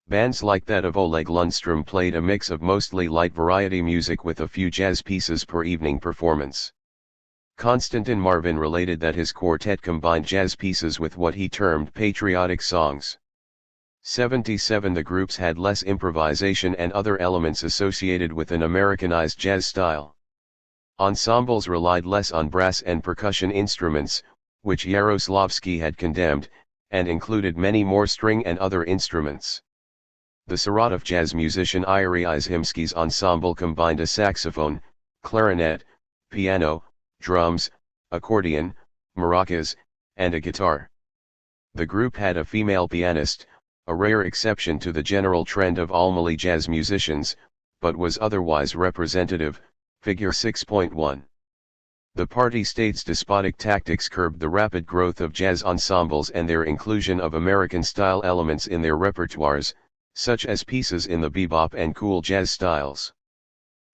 Bands like that of Oleg Lundstrom played a mix of mostly light variety music with a few jazz pieces per evening performance. Konstantin Marvin related that his quartet combined jazz pieces with what he termed patriotic songs. 77. The groups had less improvisation and other elements associated with an Americanized jazz style. Ensembles relied less on brass and percussion instruments, which Yaroslavsky had condemned, and included many more string and other instruments. The Saratov jazz musician Yuri Izhimsky's ensemble combined a saxophone, clarinet, piano, drums, accordion, maracas, and a guitar. The group had a female pianist, a rare exception to the general trend of all jazz musicians, but was otherwise representative, figure 6.1. The party state's despotic tactics curbed the rapid growth of jazz ensembles and their inclusion of American-style elements in their repertoires, such as pieces in the bebop and cool jazz styles.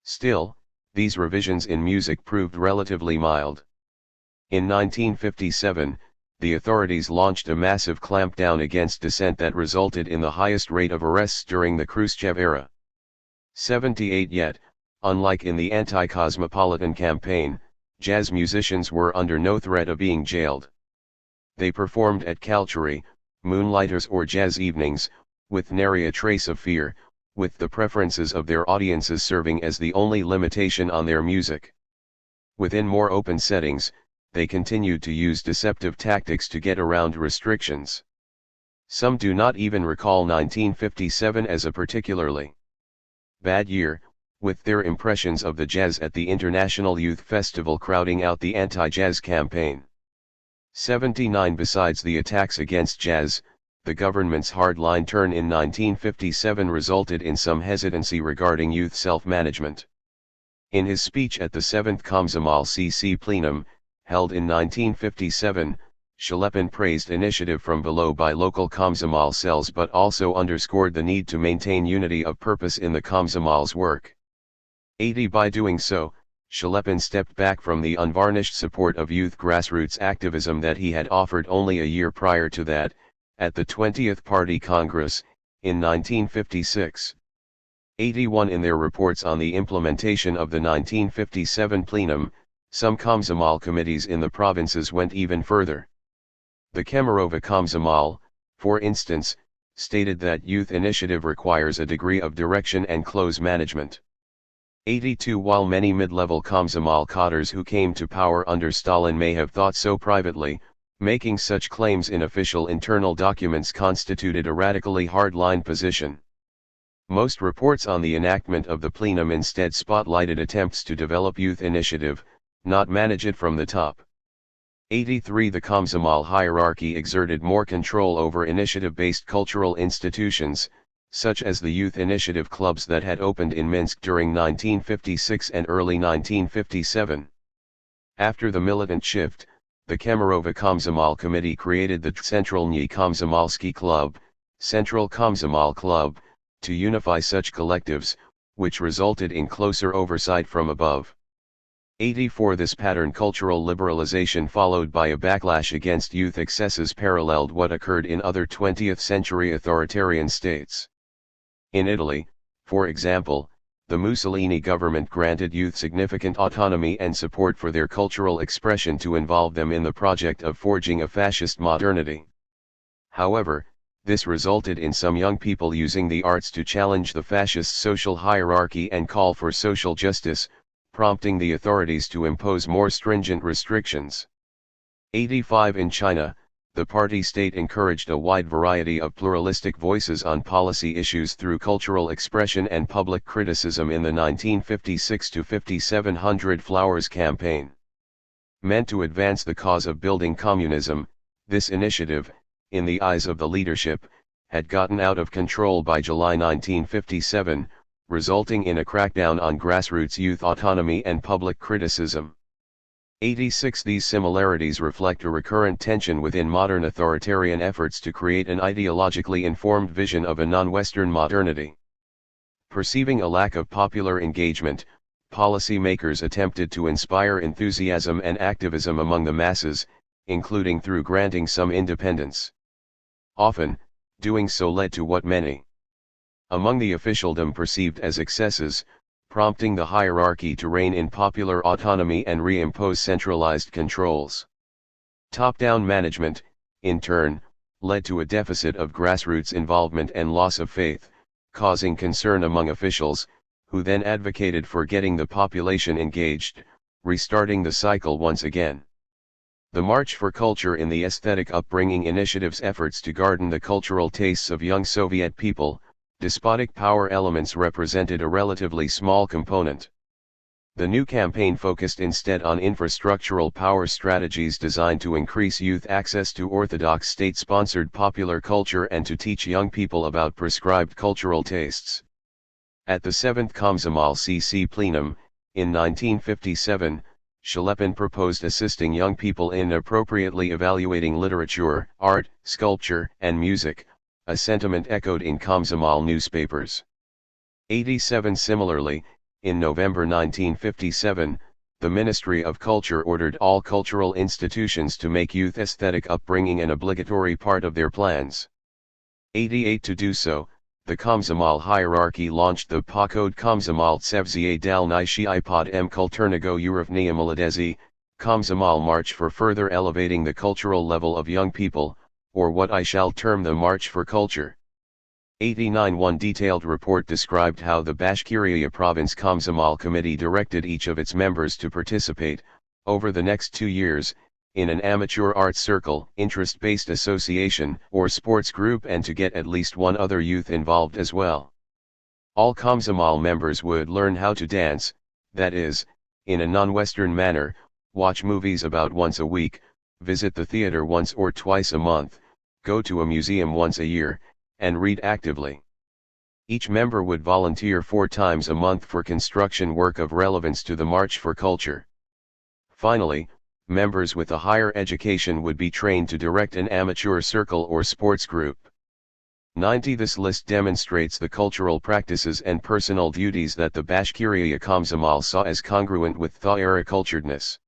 Still, these revisions in music proved relatively mild. In 1957, the authorities launched a massive clampdown against dissent that resulted in the highest rate of arrests during the Khrushchev era. 78. Yet, unlike in the anti-cosmopolitan campaign, jazz musicians were under no threat of being jailed. They performed at Kalchuri, moonlighters or jazz evenings, with nary a trace of fear, with the preferences of their audiences serving as the only limitation on their music. Within more open settings, they continued to use deceptive tactics to get around restrictions. Some do not even recall 1957 as a particularly bad year, with their impressions of the jazz at the International Youth Festival crowding out the anti-jazz campaign. 79. Besides the attacks against jazz, the government's hardline turn in 1957 resulted in some hesitancy regarding youth self-management. In his speech at the 7th Komsomol CC plenum, held in 1957, Shelepin praised initiative from below by local Komsomol cells but also underscored the need to maintain unity of purpose in the Komsomol's work. 80. By doing so, Shelepin stepped back from the unvarnished support of youth grassroots activism that he had offered only a year prior to that, at the 20th Party Congress, in 1956. 81. In their reports on the implementation of the 1957 plenum, some Komsomol committees in the provinces went even further. The Kemerova Komsomol, for instance, stated that youth initiative requires a degree of direction and close management. 82. While many mid-level Komsomol cadres who came to power under Stalin may have thought so privately, making such claims in official internal documents constituted a radically hard-line position. Most reports on the enactment of the plenum instead spotlighted attempts to develop youth initiative, not manage it from the top. 83. The Komsomol hierarchy exerted more control over initiative-based cultural institutions, such as the youth initiative clubs that had opened in Minsk during 1956 and early 1957. After the militant shift, the Kemerova Komsomol Committee created the Centralny Komsomolsky Club, Central Komsomol Club, to unify such collectives, which resulted in closer oversight from above. 84. This pattern cultural liberalization followed by a backlash against youth excesses paralleled what occurred in other 20th century authoritarian states. In Italy, for example, the Mussolini government granted youth significant autonomy and support for their cultural expression to involve them in the project of forging a fascist modernity. However, this resulted in some young people using the arts to challenge the fascist social hierarchy and call for social justice, prompting the authorities to impose more stringent restrictions. 85. In China, the party state encouraged a wide variety of pluralistic voices on policy issues through cultural expression and public criticism in the 1956-57 Flowers campaign. Meant to advance the cause of building communism, This initiative, in the eyes of the leadership, had gotten out of control by July 1957, resulting in a crackdown on grassroots youth autonomy and public criticism. 86 These similarities reflect a recurrent tension within modern authoritarian efforts to create an ideologically informed vision of a non-Western modernity. Perceiving a lack of popular engagement, policymakers attempted to inspire enthusiasm and activism among the masses, including through granting some independence. Often, doing so led to what many among the officialdom perceived as excesses, prompting the hierarchy to rein in popular autonomy and reimpose centralized controls. Top-down management, in turn, led to a deficit of grassroots involvement and loss of faith, causing concern among officials, who then advocated for getting the population engaged, restarting the cycle once again. The March for Culture in the Aesthetic Upbringing Initiative's efforts to garden the cultural tastes of young Soviet people, despotic power elements represented a relatively small component. The new campaign focused instead on infrastructural power strategies designed to increase youth access to orthodox state-sponsored popular culture and to teach young people about prescribed cultural tastes. At the 7th Komsomol CC Plenum, in 1957, Shelepin proposed assisting young people in appropriately evaluating literature, art, sculpture, and music, a sentiment echoed in Komsomol newspapers. 87 Similarly, in November 1957, the Ministry of Culture ordered all cultural institutions to make youth aesthetic upbringing an obligatory part of their plans. 88 To do so, the Komsomol hierarchy launched the Pokhod Komsomoltsevzie Dalnyshiy pod M Kulturnego Urovnia Molodezi, Komsomol March for further elevating the cultural level of young people, or what I shall term the March for Culture. 89 One detailed report described how the Bashkiria Province Komsomol Committee directed each of its members to participate, over the next 2 years, in an amateur arts circle, interest-based association, or sports group and to get at least one other youth involved as well. All Komsomol members would learn how to dance, that is, in a non-Western manner, watch movies about once a week, visit the theater once or twice a month, go to a museum once a year, and read actively. Each member would volunteer 4 times a month for construction work of relevance to the March for Culture. Finally, members with a higher education would be trained to direct an amateur circle or sports group. 90 This list demonstrates the cultural practices and personal duties that the Bashkiria Komsomol saw as congruent with THA-era culturedness.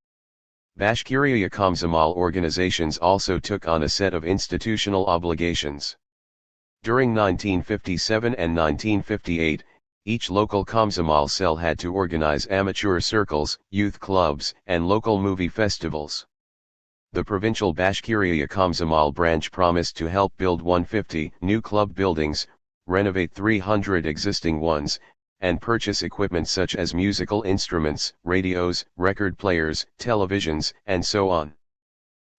Bashkiria Komsomol organizations also took on a set of institutional obligations. During 1957 and 1958, each local Komsomol cell had to organize amateur circles, youth clubs, and local movie festivals. The provincial Bashkiria Komsomol branch promised to help build 150 new club buildings, renovate 300 existing ones, and purchase equipment such as musical instruments, radios, record players, televisions, and so on.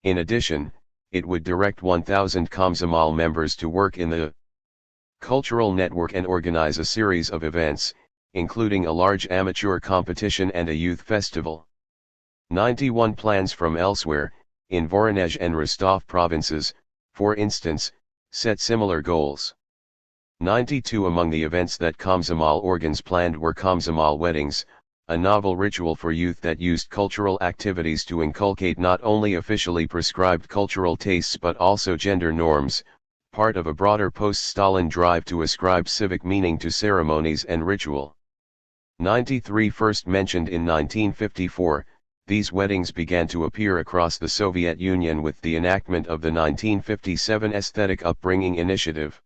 In addition, it would direct 1,000 Komsomol members to work in the cultural network and organize a series of events, including a large amateur competition and a youth festival. 91 Plans from elsewhere, in Voronezh and Rostov provinces, for instance, set similar goals. 92 Among the events that Komsomol organs planned were Komsomol weddings, a novel ritual for youth that used cultural activities to inculcate not only officially prescribed cultural tastes but also gender norms, part of a broader post-Stalin drive to ascribe civic meaning to ceremonies and ritual. 93 First mentioned in 1954, these weddings began to appear across the Soviet Union with the enactment of the 1957 Aesthetic Upbringing Initiative.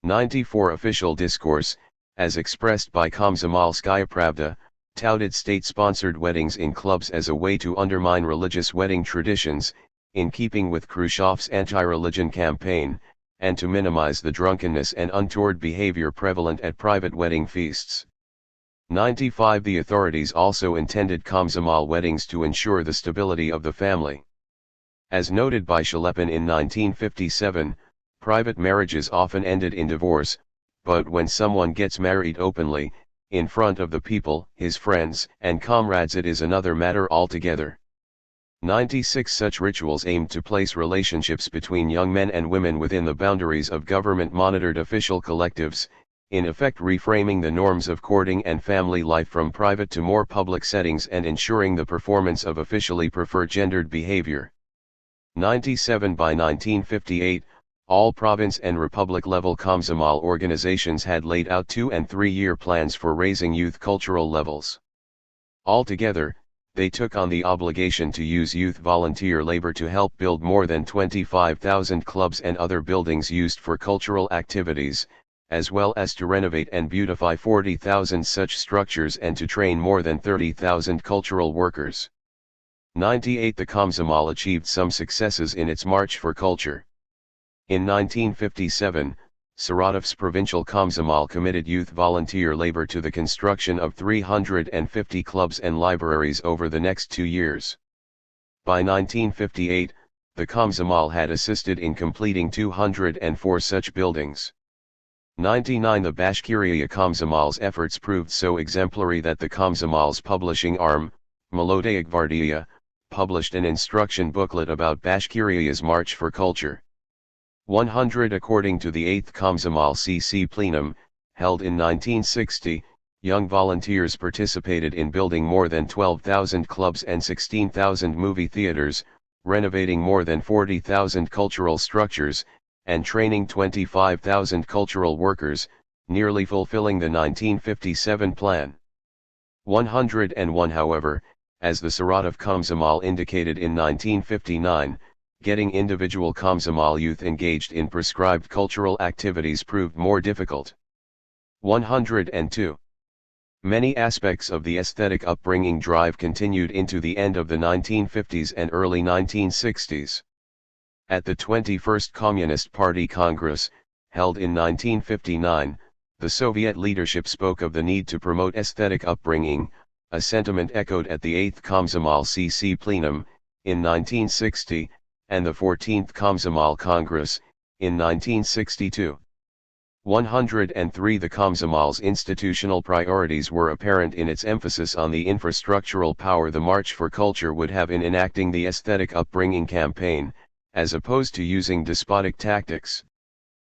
94 Official discourse, as expressed by Komsomolskaya Pravda, touted state-sponsored weddings in clubs as a way to undermine religious wedding traditions, in keeping with Khrushchev's anti-religion campaign, and to minimize the drunkenness and untoward behavior prevalent at private wedding feasts. 95 The authorities also intended Komsomol weddings to ensure the stability of the family. As noted by Shelepin in 1957, private marriages often ended in divorce, but when someone gets married openly, in front of the people, his friends and comrades, it is another matter altogether. 96 Such rituals aimed to place relationships between young men and women within the boundaries of government-monitored official collectives, in effect reframing the norms of courting and family life from private to more public settings and ensuring the performance of officially preferred gendered behavior. 97 By 1958, all province and republic-level Komsomol organizations had laid out 2- and 3-year plans for raising youth cultural levels. Altogether, they took on the obligation to use youth volunteer labor to help build more than 25,000 clubs and other buildings used for cultural activities, as well as to renovate and beautify 40,000 such structures and to train more than 30,000 cultural workers. 98 The Komsomol achieved some successes in its March for Culture. In 1957, Saratov's provincial Komsomol committed youth volunteer labor to the construction of 350 clubs and libraries over the next 2 years. By 1958, the Komsomol had assisted in completing 204 such buildings. 99 The Bashkiria Komsomol's efforts proved so exemplary that the Komsomol's publishing arm, Melodaya Gvardia, published an instruction booklet about Bashkiria's March for Culture. 100 According to the 8th Komsomol CC Plenum, held in 1960, young volunteers participated in building more than 12,000 clubs and 16,000 movie theaters, renovating more than 40,000 cultural structures, and training 25,000 cultural workers, nearly fulfilling the 1957 plan. 101 However, as the Saratov Komsomol indicated in 1959, getting individual Komsomol youth engaged in prescribed cultural activities proved more difficult. 102. Many aspects of the aesthetic upbringing drive continued into the end of the 1950s and early 1960s. At the 21st Communist Party Congress, held in 1959, the Soviet leadership spoke of the need to promote aesthetic upbringing, a sentiment echoed at the 8th Komsomol CC Plenum, in 1960, and the 14th Komsomol Congress, in 1962. 103 The Komsomol's institutional priorities were apparent in its emphasis on the infrastructural power the March for Culture would have in enacting the aesthetic upbringing campaign, as opposed to using despotic tactics.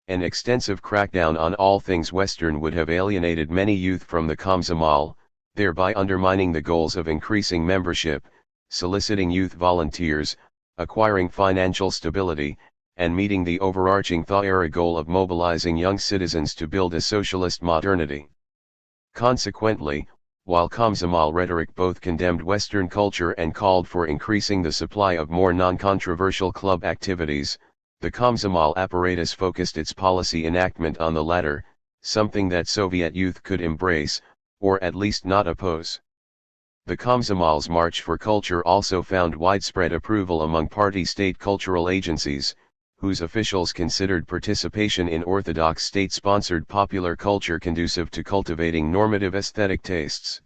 An extensive crackdown on all things Western would have alienated many youth from the Komsomol, thereby undermining the goals of increasing membership, soliciting youth volunteers, acquiring financial stability, and meeting the overarching Thaw-era goal of mobilizing young citizens to build a socialist modernity. Consequently, while Komsomol rhetoric both condemned Western culture and called for increasing the supply of more non-controversial club activities, the Komsomol apparatus focused its policy enactment on the latter, something that Soviet youth could embrace, or at least not oppose. The Komsomol's March for Culture also found widespread approval among party-state cultural agencies, whose officials considered participation in orthodox state-sponsored popular culture conducive to cultivating normative aesthetic tastes.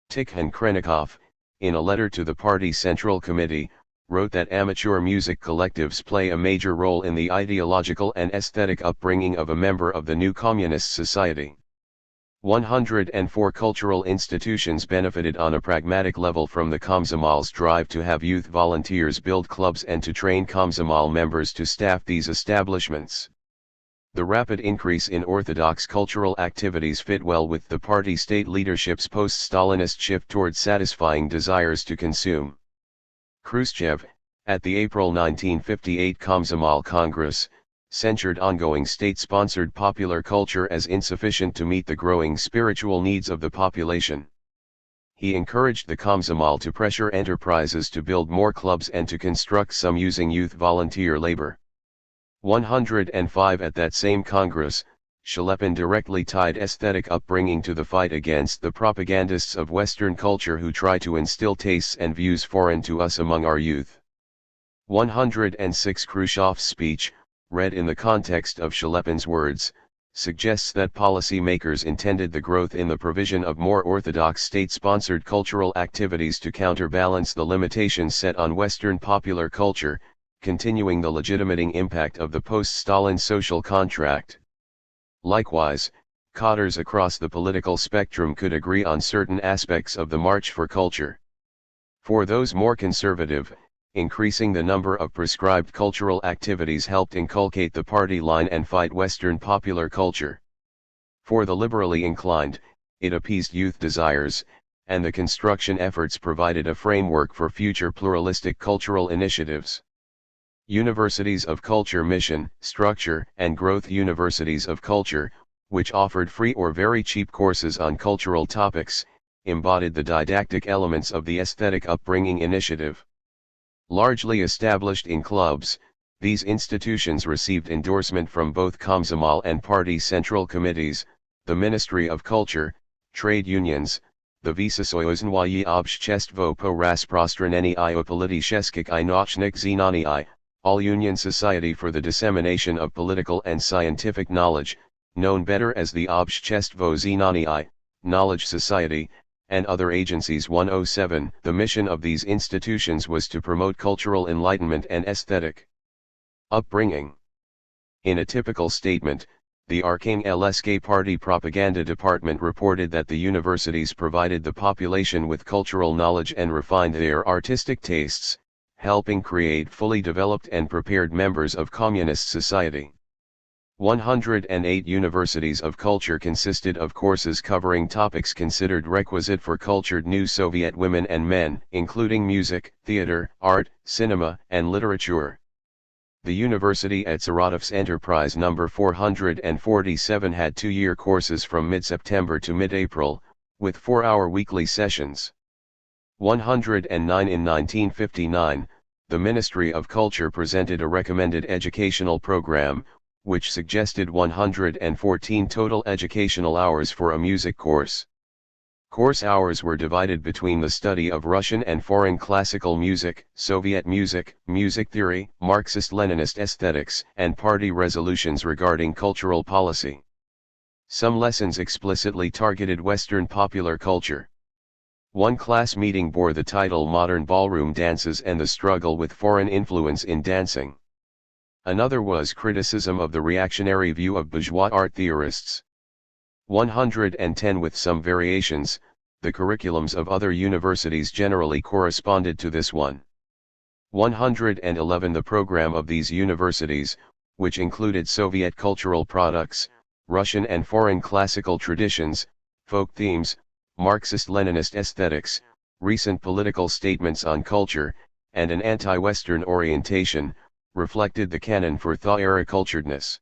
Tikhon Khrennikov, in a letter to the party Central Committee, wrote that amateur music collectives play a major role in the ideological and aesthetic upbringing of a member of the new communist society. 104 Cultural institutions benefited on a pragmatic level from the Komsomol's drive to have youth volunteers build clubs and to train Komsomol members to staff these establishments. The rapid increase in orthodox cultural activities fit well with the party-state leadership's post-Stalinist shift towards satisfying desires to consume. Khrushchev, at the April 1958 Komsomol Congress, censured ongoing state-sponsored popular culture as insufficient to meet the growing spiritual needs of the population. He encouraged the Komsomol to pressure enterprises to build more clubs and to construct some using youth volunteer labor. 105 At that same Congress, Shelepin directly tied aesthetic upbringing to the fight against the propagandists of Western culture who try to instill tastes and views foreign to us among our youth. 106 Khrushchev's speech, read in the context of Shelepin's words, suggests that policy-makers intended the growth in the provision of more orthodox state-sponsored cultural activities to counterbalance the limitations set on Western popular culture, continuing the legitimating impact of the post-Stalin social contract. Likewise, cadres across the political spectrum could agree on certain aspects of the March for Culture. For those more conservative, increasing the number of prescribed cultural activities helped inculcate the party line and fight Western popular culture. For the liberally inclined, it appeased youth desires, and the construction efforts provided a framework for future pluralistic cultural initiatives. Universities of Culture mission, structure, and growth. Universities of Culture, which offered free or very cheap courses on cultural topics, embodied the didactic elements of the aesthetic upbringing initiative. Largely established in clubs, these institutions received endorsement from both Komsomol and party central committees, the Ministry of Culture, trade unions, the Vysokoye Obshtestvo po Rasprostranenii o Politisheskich I Nauchnik Znanii, all union society for the dissemination of political and scientific knowledge, known better as the Obshtestvo Znanii, Knowledge Society, and other agencies. 107. The mission of these institutions was to promote cultural enlightenment and aesthetic upbringing. In a typical statement, the Arkhangelsk Party Propaganda Department reported that the universities provided the population with cultural knowledge and refined their artistic tastes, helping create fully developed and prepared members of communist society. 108 Universities of Culture consisted of courses covering topics considered requisite for cultured new Soviet women and men, including music, theater, art, cinema, and literature. The university at Saratov's Enterprise No. 447 had 2-year courses from mid-September to mid-April, with 4-hour weekly sessions. 109 In 1959, the Ministry of Culture presented a recommended educational program, which suggested 114 total educational hours for a music course. Course hours were divided between the study of Russian and foreign classical music, Soviet music, music theory, Marxist-Leninist aesthetics, and party resolutions regarding cultural policy. Some lessons explicitly targeted Western popular culture. One class meeting bore the title Modern Ballroom Dances and the Struggle with Foreign Influence in Dancing. Another was criticism of the reactionary view of bourgeois art theorists. 110 With some variations, the curriculums of other universities generally corresponded to this one. 111 The program of these universities, which included Soviet cultural products, Russian and foreign classical traditions, folk themes, Marxist-Leninist aesthetics, recent political statements on culture, and an anti-Western orientation, reflected the canon for Thaw-era culturedness.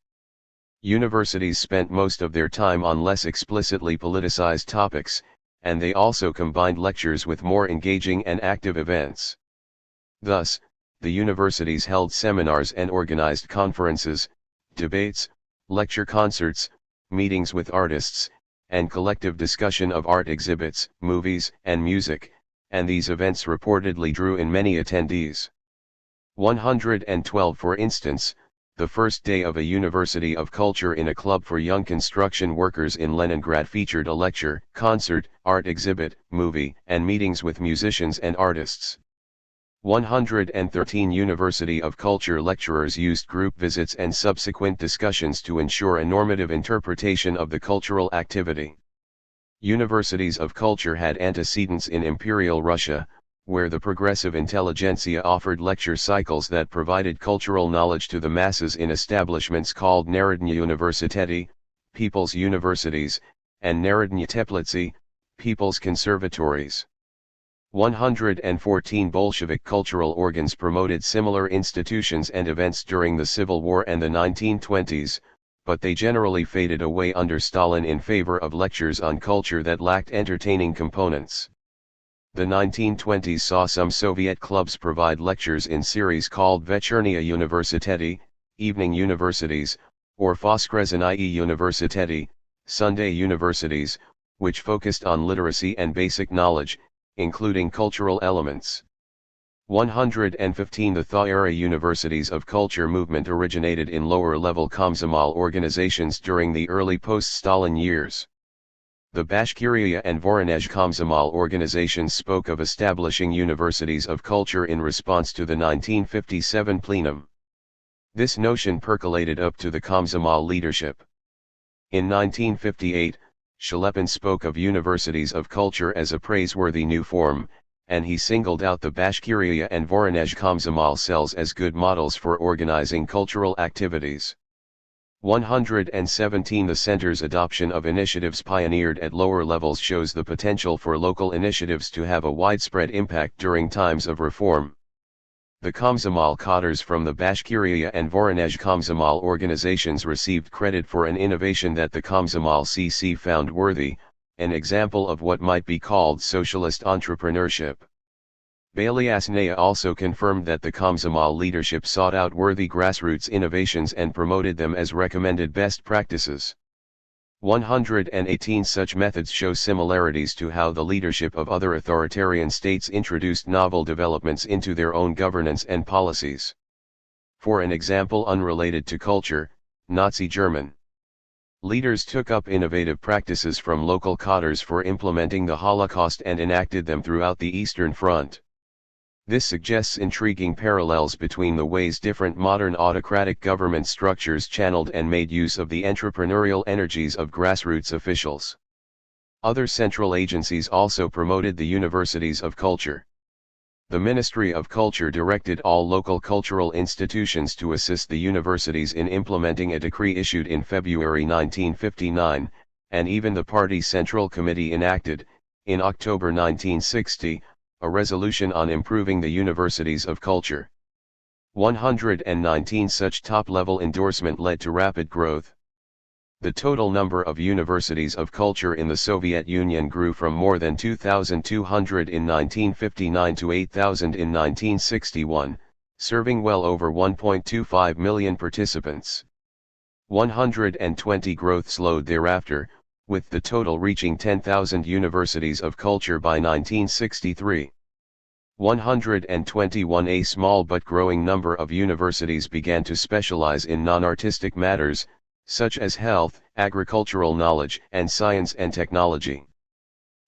Universities spent most of their time on less explicitly politicized topics, and they also combined lectures with more engaging and active events. Thus, the universities held seminars and organized conferences, debates, lecture concerts, meetings with artists, and collective discussion of art exhibits, movies, and music, and these events reportedly drew in many attendees. 112 For instance, the first day of a University of Culture in a club for young construction workers in Leningrad featured a lecture, concert, art exhibit, movie, and meetings with musicians and artists. 113 University of Culture lecturers used group visits and subsequent discussions to ensure a normative interpretation of the cultural activity. Universities of Culture had antecedents in Imperial Russia, where the progressive intelligentsia offered lecture cycles that provided cultural knowledge to the masses in establishments called Narodny Universiteti, People's Universities, and Narodny Teplitsi, People's Conservatories. 114 Bolshevik cultural organs promoted similar institutions and events during the Civil War and the 1920s, but they generally faded away under Stalin in favor of lectures on culture that lacked entertaining components. The 1920s saw some Soviet clubs provide lectures in series called Vechernaya Universiteti, Evening Universities, or Voskresnaya Universiteti, Sunday Universities, which focused on literacy and basic knowledge, including cultural elements. 115 The Thaw-era Universities of Culture movement originated in lower-level Komsomol organizations during the early post-Stalin years. The Bashkiria and Voronezh Komsomol organizations spoke of establishing universities of culture in response to the 1957 plenum. This notion percolated up to the Komsomol leadership. In 1958, Shelepin spoke of universities of culture as a praiseworthy new form, and he singled out the Bashkiria and Voronezh Komsomol cells as good models for organizing cultural activities. 117 The center's adoption of initiatives pioneered at lower levels shows the potential for local initiatives to have a widespread impact during times of reform. The Komsomol cadres from the Bashkiria and Voronezh Komsomol organizations received credit for an innovation that the Komsomol CC found worthy, an example of what might be called socialist entrepreneurship. Belyasnaya also confirmed that the Komsomol leadership sought out worthy grassroots innovations and promoted them as recommended best practices. 118 Such methods show similarities to how the leadership of other authoritarian states introduced novel developments into their own governance and policies. For an example unrelated to culture, Nazi German leaders took up innovative practices from local cadres for implementing the Holocaust and enacted them throughout the Eastern Front. This suggests intriguing parallels between the ways different modern autocratic government structures channeled and made use of the entrepreneurial energies of grassroots officials. Other central agencies also promoted the universities of culture. The Ministry of Culture directed all local cultural institutions to assist the universities in implementing a decree issued in February 1959, and even the party Central Committee enacted, in October 1960, a resolution on improving the universities of culture. 119 Such top-level endorsement led to rapid growth. The total number of universities of culture in the Soviet Union grew from more than 2,200 in 1959 to 8,000 in 1961, serving well over 1.25 million participants. 120 Growth slowed thereafter, with the total reaching 10,000 universities of culture by 1963. 121 A small but growing number of universities began to specialize in non-artistic matters, such as health, agricultural knowledge, and science and technology.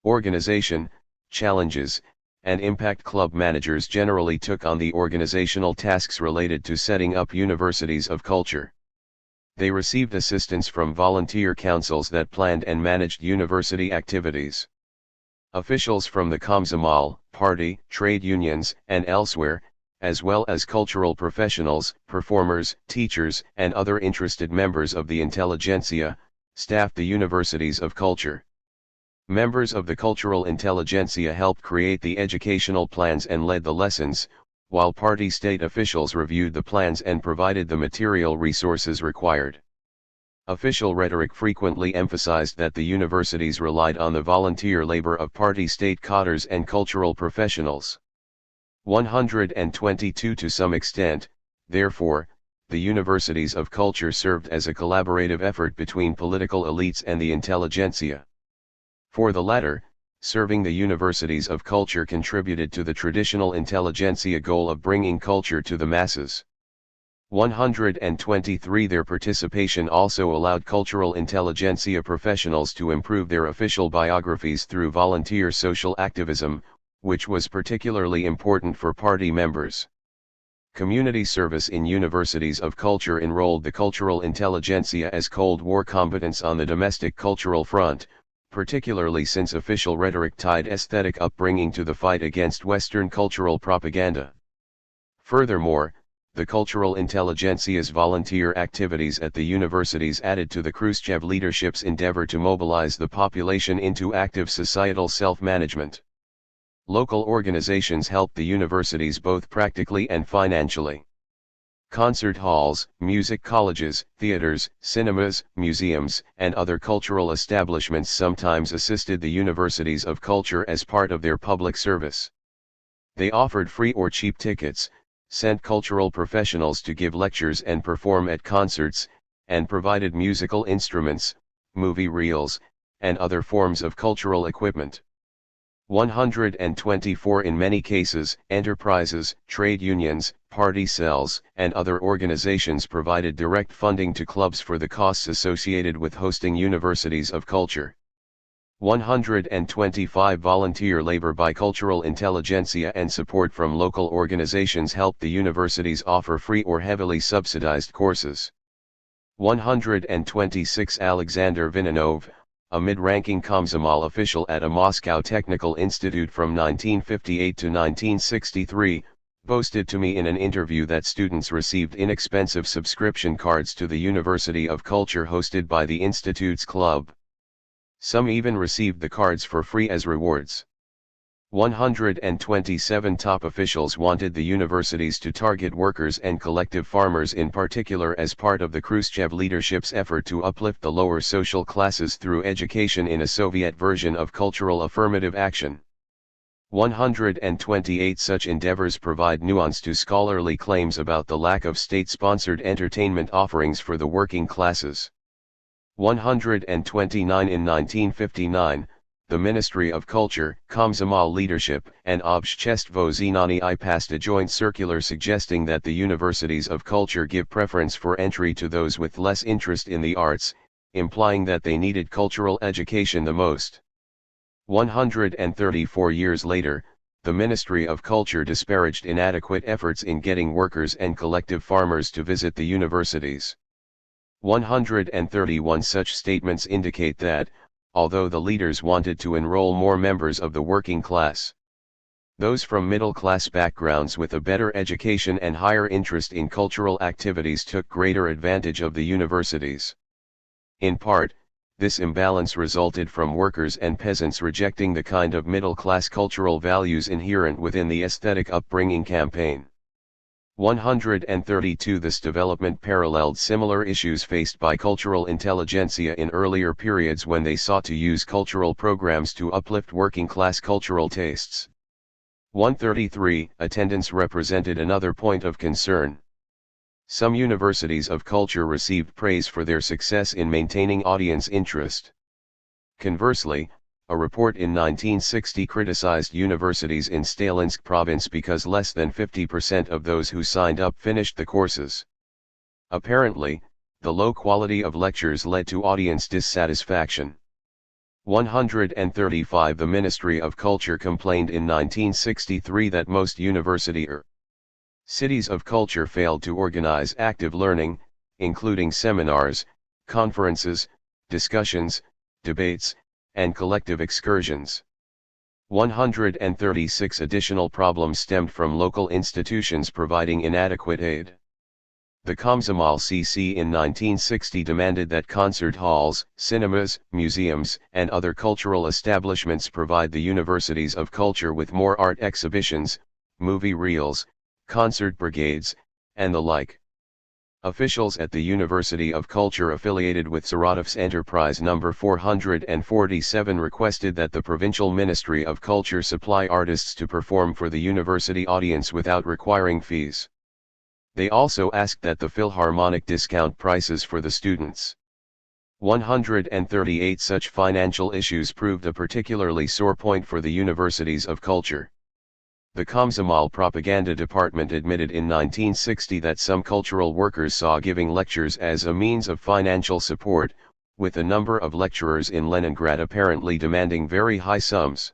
Organization, challenges, and impact club managers generally took on the organizational tasks related to setting up universities of culture. They received assistance from volunteer councils that planned and managed university activities. Officials from the Komsomol, party, trade unions, and elsewhere, as well as cultural professionals, performers, teachers, and other interested members of the intelligentsia, staffed the universities of culture. Members of the cultural intelligentsia helped create the educational plans and led the lessons, while party state officials reviewed the plans and provided the material resources required. Official rhetoric frequently emphasized that the universities relied on the volunteer labor of party state cadres and cultural professionals. 122 To some extent, therefore, the universities of culture served as a collaborative effort between political elites and the intelligentsia. For the latter, serving the universities of culture contributed to the traditional intelligentsia goal of bringing culture to the masses. 123 Their participation also allowed cultural intelligentsia professionals to improve their official biographies through volunteer social activism, which was particularly important for party members. Community service in universities of culture enrolled the cultural intelligentsia as Cold War combatants on the domestic cultural front, particularly since official rhetoric tied aesthetic upbringing to the fight against Western cultural propaganda. Furthermore, the cultural intelligentsia's volunteer activities at the universities added to the Khrushchev leadership's endeavor to mobilize the population into active societal self-management. Local organizations helped the universities both practically and financially. Concert halls, music colleges, theaters, cinemas, museums, and other cultural establishments sometimes assisted the universities of culture as part of their public service. They offered free or cheap tickets, sent cultural professionals to give lectures and perform at concerts, and provided musical instruments, movie reels, and other forms of cultural equipment. 124 In many cases, enterprises, trade unions, party cells, and other organizations provided direct funding to clubs for the costs associated with hosting universities of culture. 125 Volunteer labor by cultural intelligentsia and support from local organizations helped the universities offer free or heavily subsidized courses. 126 Alexander Vinanov, a mid-ranking Komsomol official at a Moscow Technical Institute from 1958 to 1963, boasted to me in an interview that students received inexpensive subscription cards to the University of Culture hosted by the Institute's club. Some even received the cards for free as rewards. 127 top officials wanted the universities to target workers and collective farmers in particular as part of the Khrushchev leadership's effort to uplift the lower social classes through education in a Soviet version of cultural affirmative action. 128 such endeavors provide nuance to scholarly claims about the lack of state-sponsored entertainment offerings for the working classes. 129 in 1959, the Ministry of Culture, Komsomol leadership, and Общество Знания passed a joint circular suggesting that the universities of culture give preference for entry to those with less interest in the arts, implying that they needed cultural education the most. 134 years later, the Ministry of Culture disparaged inadequate efforts in getting workers and collective farmers to visit the universities. 131 such statements indicate that, although the leaders wanted to enroll more members of the working class, those from middle-class backgrounds with a better education and higher interest in cultural activities took greater advantage of the universities. In part, this imbalance resulted from workers and peasants rejecting the kind of middle-class cultural values inherent within the aesthetic upbringing campaign. 132 This development paralleled similar issues faced by cultural intelligentsia in earlier periods when they sought to use cultural programs to uplift working-class cultural tastes. 133 Attendance represented another point of concern. Some universities of culture received praise for their success in maintaining audience interest. Conversely, a report in 1960 criticized universities in Stalinsk province because less than 50% of those who signed up finished the courses. Apparently, the low quality of lectures led to audience dissatisfaction. 135 The Ministry of Culture complained in 1963 that most cities of culture failed to organize active learning, including seminars, conferences, discussions, debates, and collective excursions. 136 Additional problems stemmed from local institutions providing inadequate aid. The Komsomol CC in 1960 demanded that concert halls, cinemas, museums, and other cultural establishments provide the universities of culture with more art exhibitions, movie reels, concert brigades, and the like. Officials at the University of Culture affiliated with Saratov's Enterprise No. 447 requested that the Provincial Ministry of Culture supply artists to perform for the university audience without requiring fees. They also asked that the Philharmonic discount prices for the students. 138 Such financial issues proved a particularly sore point for the universities of culture. The Komsomol propaganda department admitted in 1960 that some cultural workers saw giving lectures as a means of financial support, with a number of lecturers in Leningrad apparently demanding very high sums.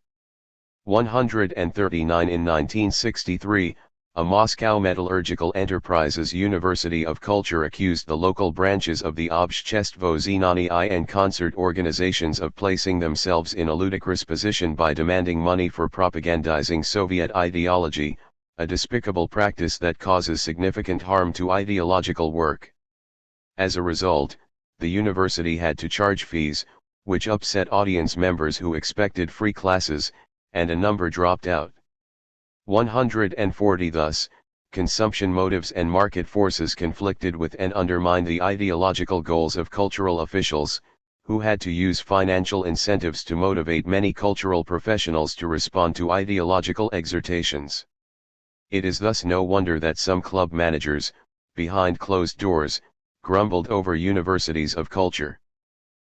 139 In 1963, a Moscow Metallurgical Enterprises University of Culture accused the local branches of the Общество Znания and concert organizations of placing themselves in a ludicrous position by demanding money for propagandizing Soviet ideology, a despicable practice that causes significant harm to ideological work. As a result, the university had to charge fees, which upset audience members who expected free classes, and a number dropped out. 140 Thus, consumption motives and market forces conflicted with and undermined the ideological goals of cultural officials, who had to use financial incentives to motivate many cultural professionals to respond to ideological exhortations. It is thus no wonder that some club managers, behind closed doors, grumbled over universities of culture.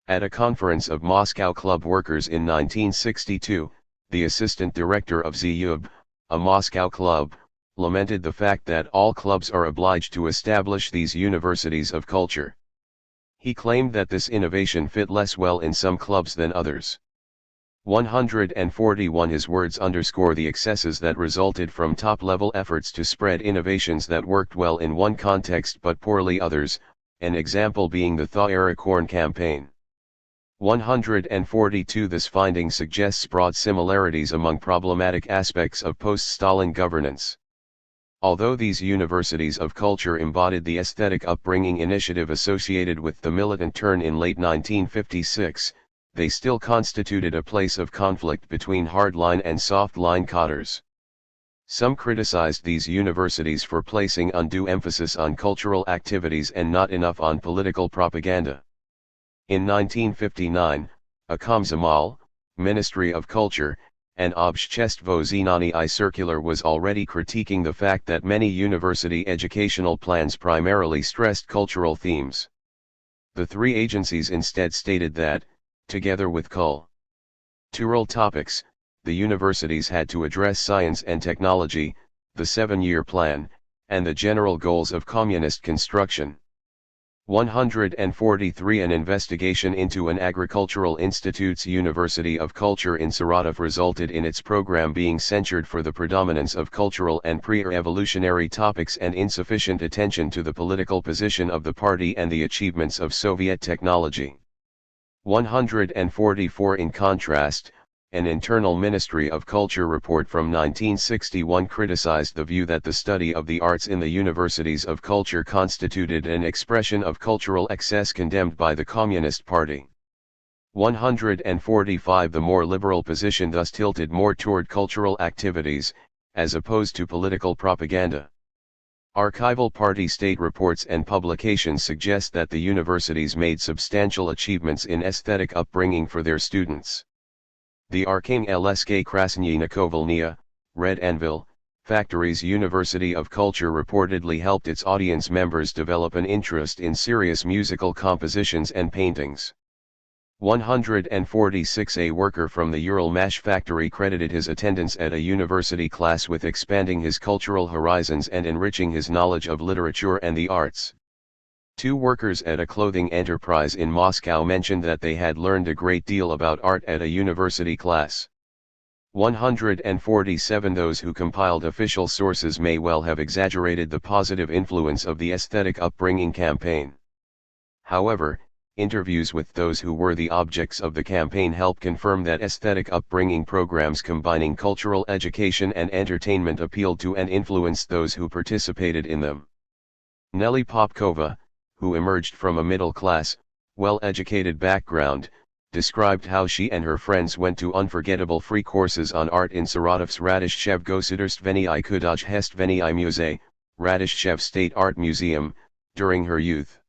At a conference of Moscow club workers in 1962, the assistant director of ZUB, a Moscow club, lamented the fact that all clubs are obliged to establish these universities of culture. He claimed that this innovation fit less well in some clubs than others. 141 His words underscore the excesses that resulted from top-level efforts to spread innovations that worked well in one context but poorly others, an example being the Thaw-era corn campaign. 142 This finding suggests broad similarities among problematic aspects of post-Stalin governance. Although these universities of culture embodied the aesthetic upbringing initiative associated with the militant turn in late 1956, they still constituted a place of conflict between hardline and softline cadres. Some criticized these universities for placing undue emphasis on cultural activities and not enough on political propaganda. In 1959, a Komsomol, Ministry of Culture, and Obshtestvo Znanie I circular was already critiquing the fact that many university educational plans primarily stressed cultural themes. The three agencies instead stated that, together with cultural topics, the universities had to address science and technology, the 7-year plan, and the general goals of communist construction. 143 An investigation into an agricultural institute's University of Culture in Saratov resulted in its program being censured for the predominance of cultural and pre-revolutionary topics and insufficient attention to the political position of the party and the achievements of Soviet technology. 144 In contrast, an internal Ministry of Culture report from 1961 criticized the view that the study of the arts in the universities of culture constituted an expression of cultural excess condemned by the Communist Party. 145 The more liberal position thus tilted more toward cultural activities, as opposed to political propaganda. Archival party state reports and publications suggest that the universities made substantial achievements in aesthetic upbringing for their students. The Arkhangelsk Krasnye Nakovalnya, Red Anvil, Factories University of Culture reportedly helped its audience members develop an interest in serious musical compositions and paintings. 146 A worker from the Ural Mash factory credited his attendance at a university class with expanding his cultural horizons and enriching his knowledge of literature and the arts. 2 workers at a clothing enterprise in Moscow mentioned that they had learned a great deal about art at a university class. 147 Those who compiled official sources may well have exaggerated the positive influence of the aesthetic upbringing campaign. However, interviews with those who were the objects of the campaign help confirm that aesthetic upbringing programs combining cultural education and entertainment appealed to and influenced those who participated in them. Nelly Popkova, who emerged from a middle-class, well-educated background, described how she and her friends went to unforgettable free courses on art in Saratov's Radishchev Gosudorstvenny Khudajhestvennyi Musée, Radishchev State Art Museum, during her youth.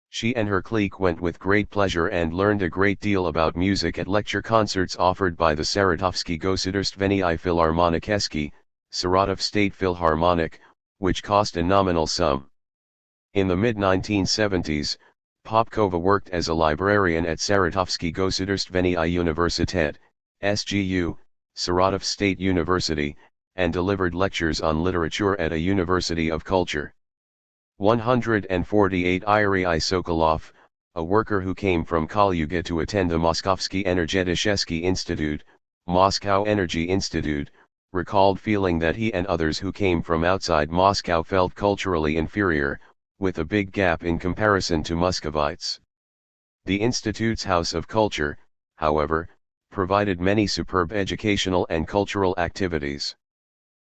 She and her clique went with great pleasure and learned a great deal about music at lecture concerts offered by the Saratovsky Gosudorstvenny Philharmonikeski, Saratov State Philharmonic, which cost a nominal sum. In the mid-1970s, Popkova worked as a librarian at Saratovsky Gosudorstvenny Universitet, SGU, Saratov State University, and delivered lectures on literature at a University of Culture. 148 Yuri Sokolov, a worker who came from Kalyuga to attend the Moskovsky Energetishesky Institute, Moscow Energy Institute, recalled feeling that he and others who came from outside Moscow felt culturally inferior, with a big gap in comparison to Muscovites. The Institute's House of Culture, however, provided many superb educational and cultural activities.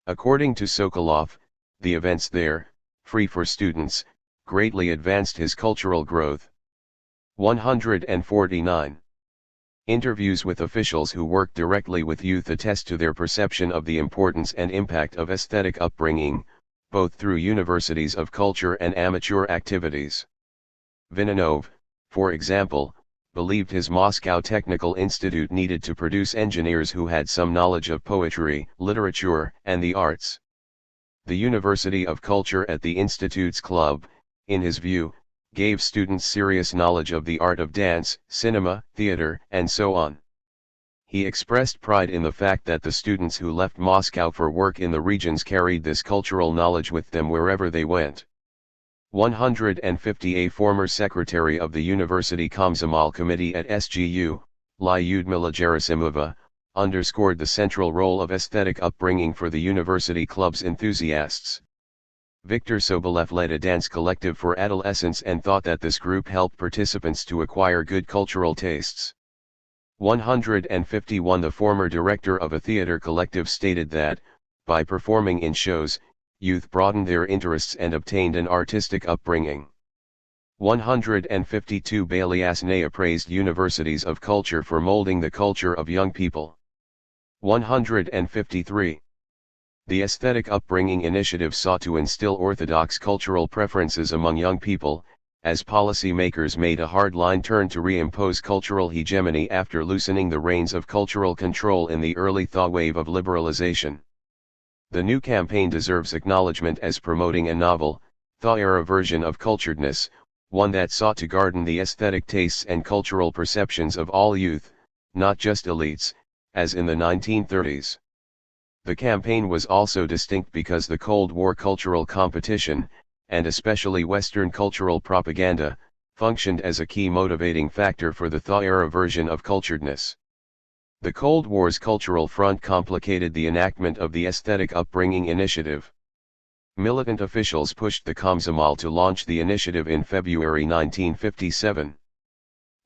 According to Sokolov, the events there, free for students, greatly advanced his cultural growth. 149. Interviews with officials who work directly with youth attest to their perception of the importance and impact of aesthetic upbringing, both through universities of culture and amateur activities. Vinanov, for example, believed his Moscow Technical Institute needed to produce engineers who had some knowledge of poetry, literature, and the arts. The University of Culture at the Institute's club, in his view, gave students serious knowledge of the art of dance, cinema, theater, and so on. He expressed pride in the fact that the students who left Moscow for work in the regions carried this cultural knowledge with them wherever they went. 150 A former secretary of the University Komsomol Committee at SGU, Lyudmila Gerasimova, underscored the central role of aesthetic upbringing for the university club's enthusiasts. Viktor Sobolev led a dance collective for adolescents and thought that this group helped participants to acquire good cultural tastes. 151 The former director of a theater collective stated that, by performing in shows, youth broadened their interests and obtained an artistic upbringing. 152 Bailey Asnaya praised universities of culture for molding the culture of young people. 153. The Aesthetic Upbringing Initiative sought to instill orthodox cultural preferences among young people, as policymakers made a hard-line turn to reimpose cultural hegemony after loosening the reins of cultural control in the early thaw wave of liberalization. The new campaign deserves acknowledgement as promoting a novel, thaw-era version of culturedness, one that sought to garden the aesthetic tastes and cultural perceptions of all youth, not just elites, as in the 1930s. The campaign was also distinct because the Cold War cultural competition, and especially Western cultural propaganda, functioned as a key motivating factor for the thaw-era version of culturedness. The Cold War's cultural front complicated the enactment of the Aesthetic Upbringing Initiative. Militant officials pushed the Komsomol to launch the initiative in February 1957.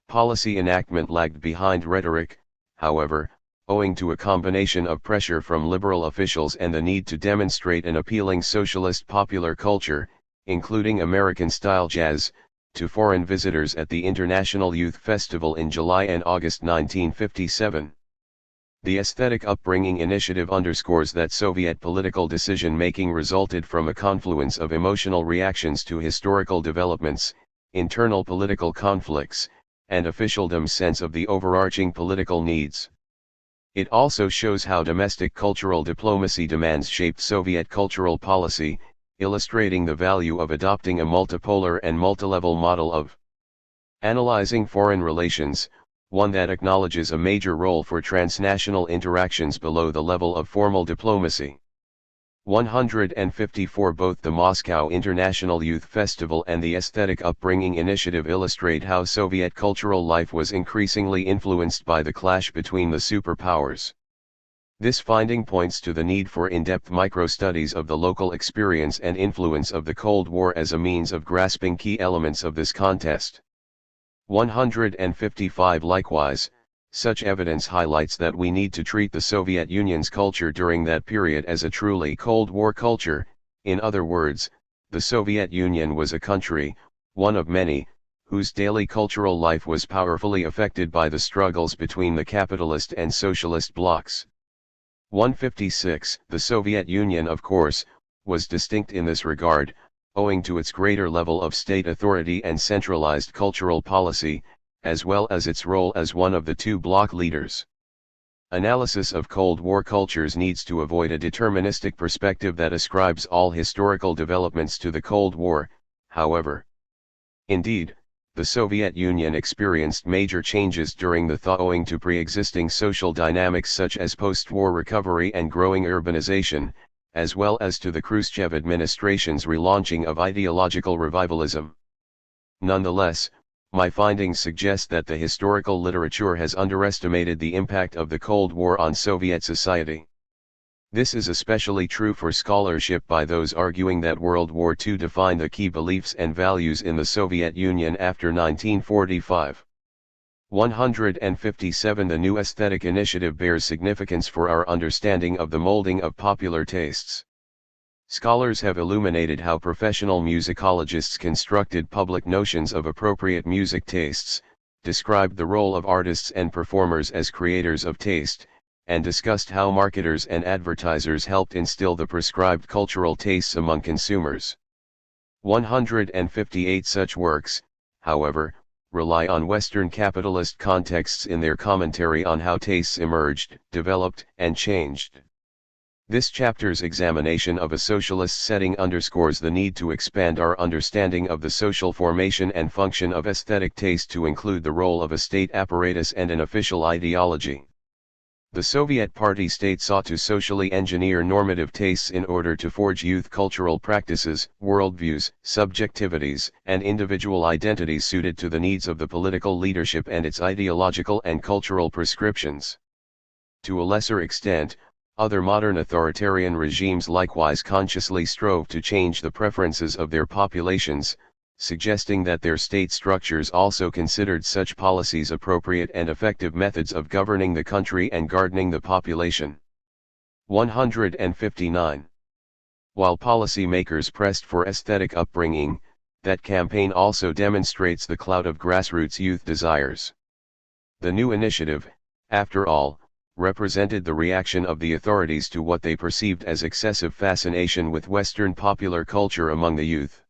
Policy enactment lagged behind rhetoric, however, owing to a combination of pressure from liberal officials and the need to demonstrate an appealing socialist popular culture, including American-style jazz, to foreign visitors at the International Youth Festival in July and August 1957. The Aesthetic Upbringing Initiative underscores that Soviet political decision-making resulted from a confluence of emotional reactions to historical developments, internal political conflicts, and officialdom's sense of the overarching political needs. It also shows how domestic cultural diplomacy demands shaped Soviet cultural policy, illustrating the value of adopting a multipolar and multilevel model of analyzing foreign relations, one that acknowledges a major role for transnational interactions below the level of formal diplomacy. 154 Both the Moscow International Youth Festival and the Aesthetic Upbringing Initiative illustrate how Soviet cultural life was increasingly influenced by the clash between the superpowers. This finding points to the need for in-depth micro-studies of the local experience and influence of the Cold War as a means of grasping key elements of this contest. 155 Likewise, such evidence highlights that we need to treat the Soviet Union's culture during that period as a truly Cold War culture. In other words, the Soviet Union was a country, one of many, whose daily cultural life was powerfully affected by the struggles between the capitalist and socialist blocs. 156 The Soviet Union, of course, was distinct in this regard, owing to its greater level of state authority and centralized cultural policy, as well as its role as one of the two bloc leaders. Analysis of Cold War cultures needs to avoid a deterministic perspective that ascribes all historical developments to the Cold War, however. Indeed, the Soviet Union experienced major changes during the thaw owing to pre-existing social dynamics such as post-war recovery and growing urbanization, as well as to the Khrushchev administration's relaunching of ideological revivalism. Nonetheless, my findings suggest that the historical literature has underestimated the impact of the Cold War on Soviet society. This is especially true for scholarship by those arguing that World War II defined the key beliefs and values in the Soviet Union after 1945. 157 The new aesthetic initiative bears significance for our understanding of the molding of popular tastes. Scholars have illuminated how professional musicologists constructed public notions of appropriate music tastes, described the role of artists and performers as creators of taste, and discussed how marketers and advertisers helped instill the prescribed cultural tastes among consumers. 158 Such works, however, rely on Western capitalist contexts in their commentary on how tastes emerged, developed, and changed. This chapter's examination of a socialist setting underscores the need to expand our understanding of the social formation and function of aesthetic taste to include the role of a state apparatus and an official ideology. The Soviet Party state sought to socially engineer normative tastes in order to forge youth cultural practices, worldviews, subjectivities, and individual identities suited to the needs of the political leadership and its ideological and cultural prescriptions. To a lesser extent, Other modern authoritarian regimes likewise consciously strove to change the preferences of their populations, suggesting that their state structures also considered such policies appropriate and effective methods of governing the country and guarding the population. 159. While policy-makers pressed for aesthetic upbringing, that campaign also demonstrates the clout of grassroots youth desires. The new initiative, after all, represented the reaction of the authorities to what they perceived as excessive fascination with Western popular culture among the youth.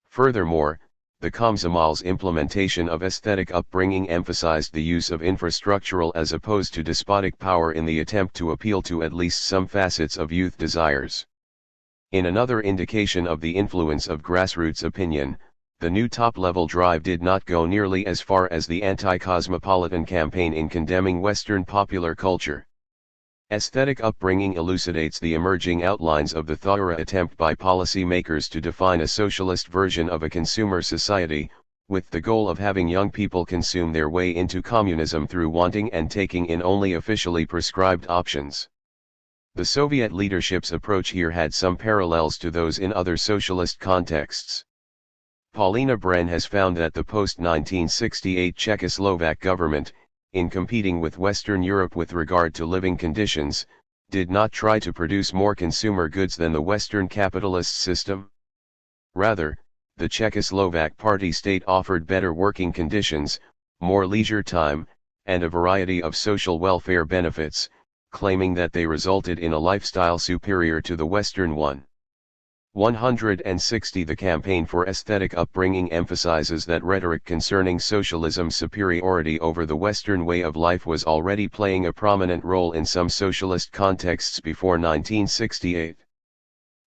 Furthermore, the Komsomol's implementation of aesthetic upbringing emphasized the use of infrastructural as opposed to despotic power in the attempt to appeal to at least some facets of youth desires. In another indication of the influence of grassroots opinion, the new top-level drive did not go nearly as far as the anti-cosmopolitan campaign in condemning Western popular culture. Aesthetic upbringing elucidates the emerging outlines of the thorough attempt by policy makers to define a socialist version of a consumer society, with the goal of having young people consume their way into communism through wanting and taking in only officially prescribed options. The Soviet leadership's approach here had some parallels to those in other socialist contexts. Paulina Bren has found that the post-1968 Czechoslovak government, in competing with Western Europe with regard to living conditions, did not try to produce more consumer goods than the Western capitalist system. Rather, the Czechoslovak party state offered better working conditions, more leisure time, and a variety of social welfare benefits, claiming that they resulted in a lifestyle superior to the Western one. 160. The campaign for aesthetic upbringing emphasizes that rhetoric concerning socialism's superiority over the Western way of life was already playing a prominent role in some socialist contexts before 1968.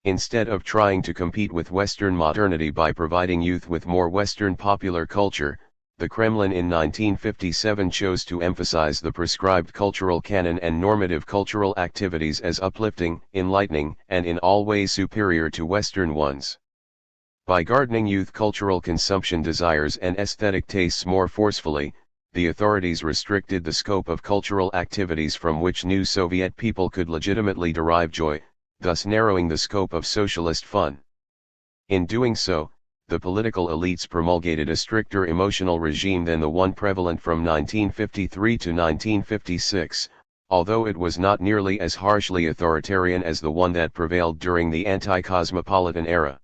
Instead of trying to compete with Western modernity by providing youth with more Western popular culture, the Kremlin in 1957 chose to emphasize the prescribed cultural canon and normative cultural activities as uplifting, enlightening, and in all ways superior to Western ones. By guarding youth cultural consumption desires and aesthetic tastes more forcefully, the authorities restricted the scope of cultural activities from which new Soviet people could legitimately derive joy, thus narrowing the scope of socialist fun. In doing so, the political elites promulgated a stricter emotional regime than the one prevalent from 1953 to 1956, although it was not nearly as harshly authoritarian as the one that prevailed during the anti-cosmopolitan era.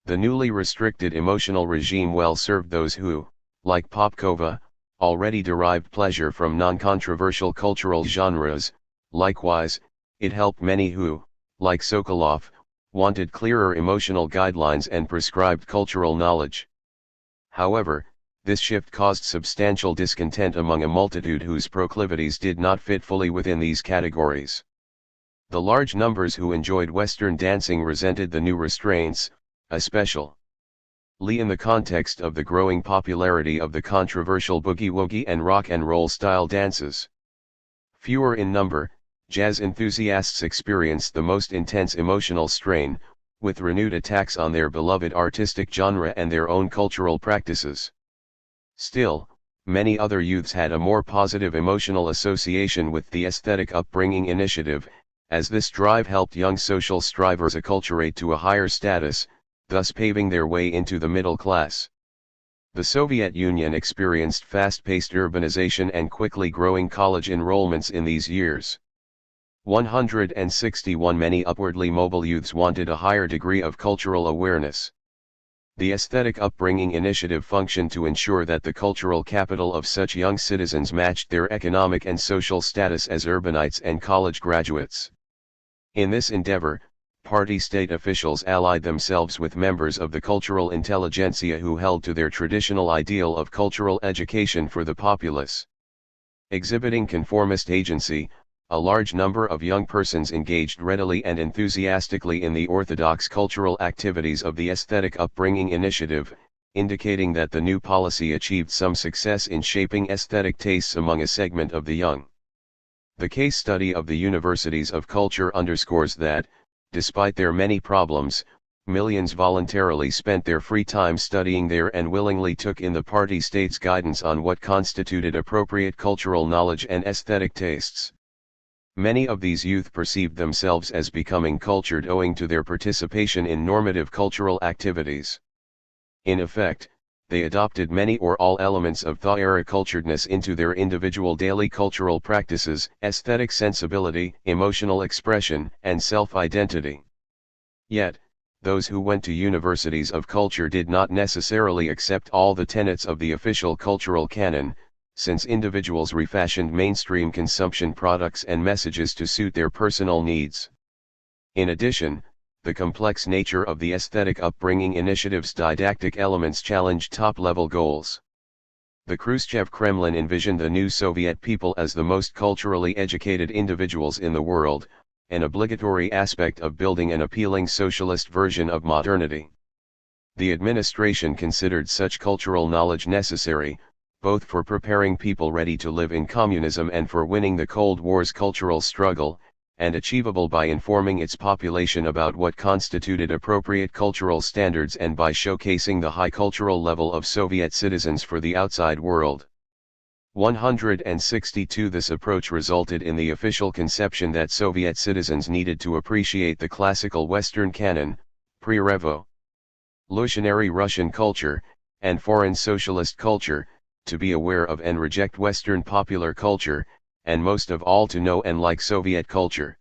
The newly restricted emotional regime well served those who, like Popkova, already derived pleasure from non-controversial cultural genres. Likewise, it helped many who, like Sokolov, wanted clearer emotional guidelines and prescribed cultural knowledge. However, this shift caused substantial discontent among a multitude whose proclivities did not fit fully within these categories. The large numbers who enjoyed Western dancing resented the new restraints, especially in the context of the growing popularity of the controversial boogie-woogie and rock and roll style dances. Fewer in number, jazz enthusiasts experienced the most intense emotional strain, with renewed attacks on their beloved artistic genre and their own cultural practices. Still, many other youths had a more positive emotional association with the aesthetic upbringing initiative, as this drive helped young social strivers acculturate to a higher status, thus paving their way into the middle class. The Soviet Union experienced fast-paced urbanization and quickly growing college enrollments in these years. 161. Many upwardly mobile youths wanted a higher degree of cultural awareness. The aesthetic upbringing initiative functioned to ensure that the cultural capital of such young citizens matched their economic and social status as urbanites and college graduates. In this endeavor, party state officials allied themselves with members of the cultural intelligentsia who held to their traditional ideal of cultural education for the populace. Exhibiting conformist agency, a large number of young persons engaged readily and enthusiastically in the orthodox cultural activities of the aesthetic upbringing initiative, indicating that the new policy achieved some success in shaping aesthetic tastes among a segment of the young. The case study of the universities of culture underscores that, despite their many problems, millions voluntarily spent their free time studying there and willingly took in the party state's guidance on what constituted appropriate cultural knowledge and aesthetic tastes. Many of these youth perceived themselves as becoming cultured owing to their participation in normative cultural activities. In effect, they adopted many or all elements of THIRD culturedness into their individual daily cultural practices, aesthetic sensibility, emotional expression, and self-identity. Yet, those who went to universities of culture did not necessarily accept all the tenets of the official cultural canon, since individuals refashioned mainstream consumption products and messages to suit their personal needs. In addition, the complex nature of the aesthetic upbringing initiative's didactic elements challenged top-level goals. The Khrushchev Kremlin envisioned the new Soviet people as the most culturally educated individuals in the world, an obligatory aspect of building an appealing socialist version of modernity. The administration considered such cultural knowledge necessary, both for preparing people ready to live in communism and for winning the Cold War's cultural struggle, and achievable by informing its population about what constituted appropriate cultural standards and by showcasing the high cultural level of Soviet citizens for the outside world. 162 This approach resulted in the official conception that Soviet citizens needed to appreciate the classical Western canon, pre-revolutionary Russian culture, and foreign socialist culture, to be aware of and reject Western popular culture, and most of all to know and like Soviet culture.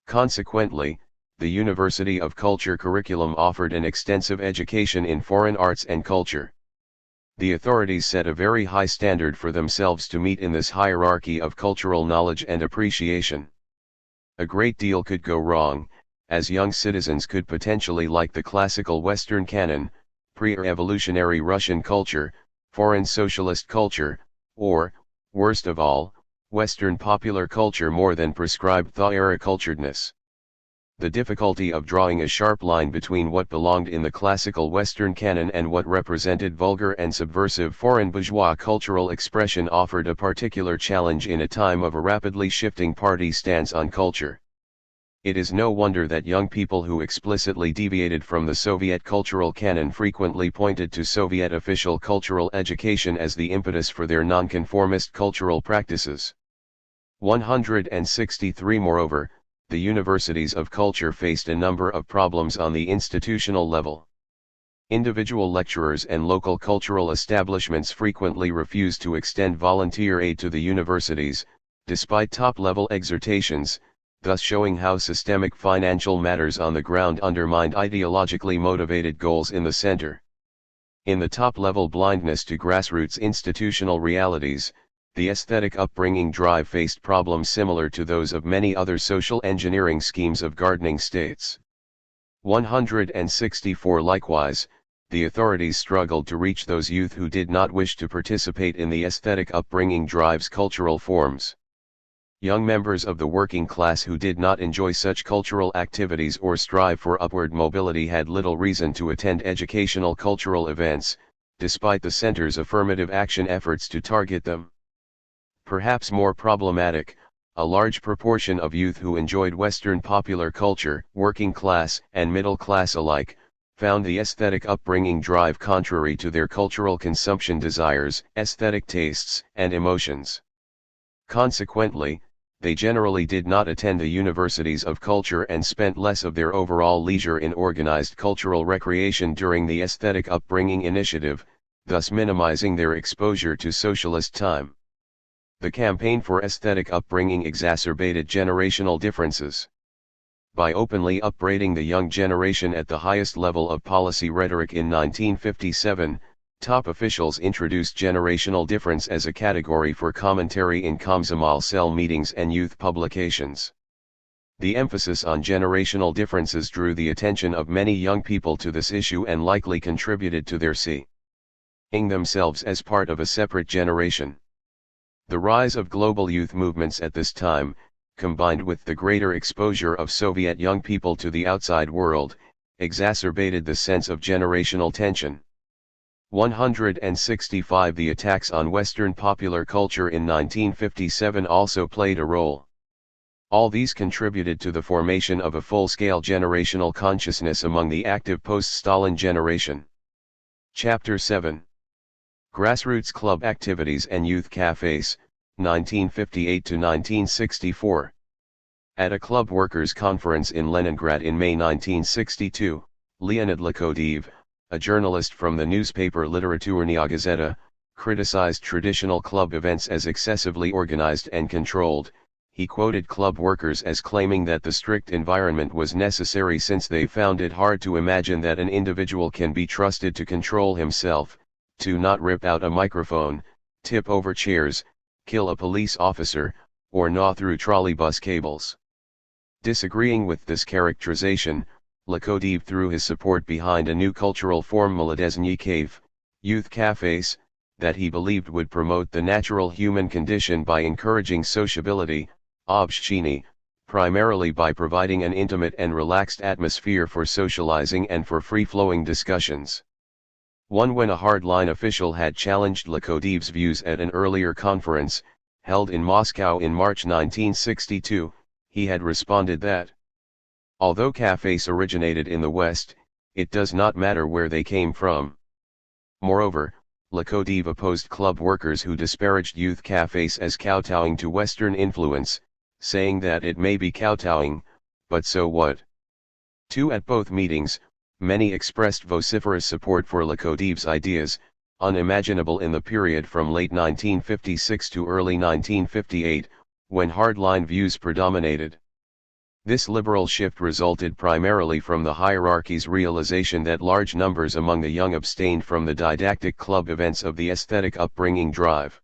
Consequently, the University of Culture curriculum offered an extensive education in foreign arts and culture. The authorities set a very high standard for themselves to meet in this hierarchy of cultural knowledge and appreciation. A great deal could go wrong, as young citizens could potentially like the classical Western canon, pre-revolutionary Russian culture, foreign socialist culture, or, worst of all, Western popular culture more than prescribed THIRD culturedness. The difficulty of drawing a sharp line between what belonged in the classical Western canon and what represented vulgar and subversive foreign bourgeois cultural expression offered a particular challenge in a time of a rapidly shifting party stance on culture. It is no wonder that young people who explicitly deviated from the Soviet cultural canon frequently pointed to Soviet official cultural education as the impetus for their nonconformist cultural practices. 163 Moreover, the universities of culture faced a number of problems on the institutional level. Individual lecturers and local cultural establishments frequently refused to extend volunteer aid to the universities, despite top-level exhortations, thus showing how systemic financial matters on the ground undermined ideologically motivated goals in the center. In the top-level blindness to grassroots institutional realities, the aesthetic upbringing drive faced problems similar to those of many other social engineering schemes of gardening states. 164 Likewise, the authorities struggled to reach those youth who did not wish to participate in the aesthetic upbringing drive's cultural forms. Young members of the working class who did not enjoy such cultural activities or strive for upward mobility had little reason to attend educational cultural events, despite the center's affirmative action efforts to target them. Perhaps more problematic, a large proportion of youth who enjoyed Western popular culture, working class and middle class alike, found the aesthetic upbringing drive contrary to their cultural consumption desires, aesthetic tastes, and emotions. Consequently, they generally did not attend the universities of culture and spent less of their overall leisure in organized cultural recreation during the aesthetic upbringing initiative, thus minimizing their exposure to socialist time. The campaign for aesthetic upbringing exacerbated generational differences. By openly upbraiding the young generation at the highest level of policy rhetoric in 1957, top officials introduced generational difference as a category for commentary in Komsomol cell meetings and youth publications. The emphasis on generational differences drew the attention of many young people to this issue and likely contributed to their seeing themselves as part of a separate generation. The rise of global youth movements at this time, combined with the greater exposure of Soviet young people to the outside world, exacerbated the sense of generational tension. 165 The attacks on Western popular culture in 1957 also played a role. All these contributed to the formation of a full-scale generational consciousness among the active post-Stalin generation. Chapter 7. Grassroots Club Activities and Youth Cafes, 1958 to 1964. At a club workers' conference in Leningrad in May 1962, Leonid Lakodev, a journalist from the newspaper Literaturная Gazeta, criticized traditional club events as excessively organized and controlled. He quoted club workers as claiming that the strict environment was necessary since they found it hard to imagine that an individual can be trusted to control himself, to not rip out a microphone, tip over chairs, kill a police officer, or gnaw through trolleybus cables. Disagreeing with this characterization, Lakodev threw his support behind a new cultural form, Молодежный cave, youth cafes, that he believed would promote the natural human condition by encouraging sociability, общение, primarily by providing an intimate and relaxed atmosphere for socializing and for free-flowing discussions. When a hardline official had challenged Lakodev's views at an earlier conference, held in Moscow in March 1962, he had responded that, although cafes originated in the West, it does not matter where they came from. Moreover, Lakodev opposed club workers who disparaged youth cafes as kowtowing to Western influence, saying that it may be kowtowing, but so what? At both meetings, many expressed vociferous support for Lakodev's ideas, unimaginable in the period from late 1956 to early 1958, when hardline views predominated. This liberal shift resulted primarily from the hierarchy's realization that large numbers among the young abstained from the didactic club events of the aesthetic upbringing drive.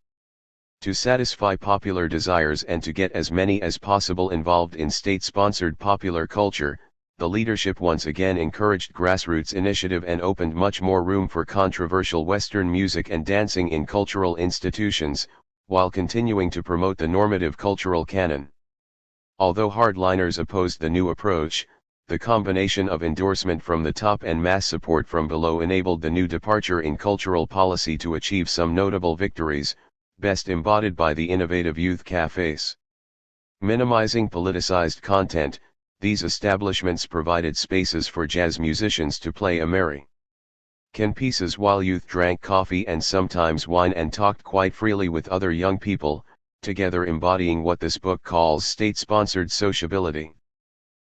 To satisfy popular desires and to get as many as possible involved in state-sponsored popular culture, the leadership once again encouraged grassroots initiative and opened much more room for controversial Western music and dancing in cultural institutions, while continuing to promote the normative cultural canon. Although hardliners opposed the new approach, the combination of endorsement from the top and mass support from below enabled the new departure in cultural policy to achieve some notable victories, best embodied by the innovative youth cafes. Minimizing politicized content, these establishments provided spaces for jazz musicians to play American pieces while youth drank coffee and sometimes wine and talked quite freely with other young people, together embodying what this book calls state-sponsored sociability.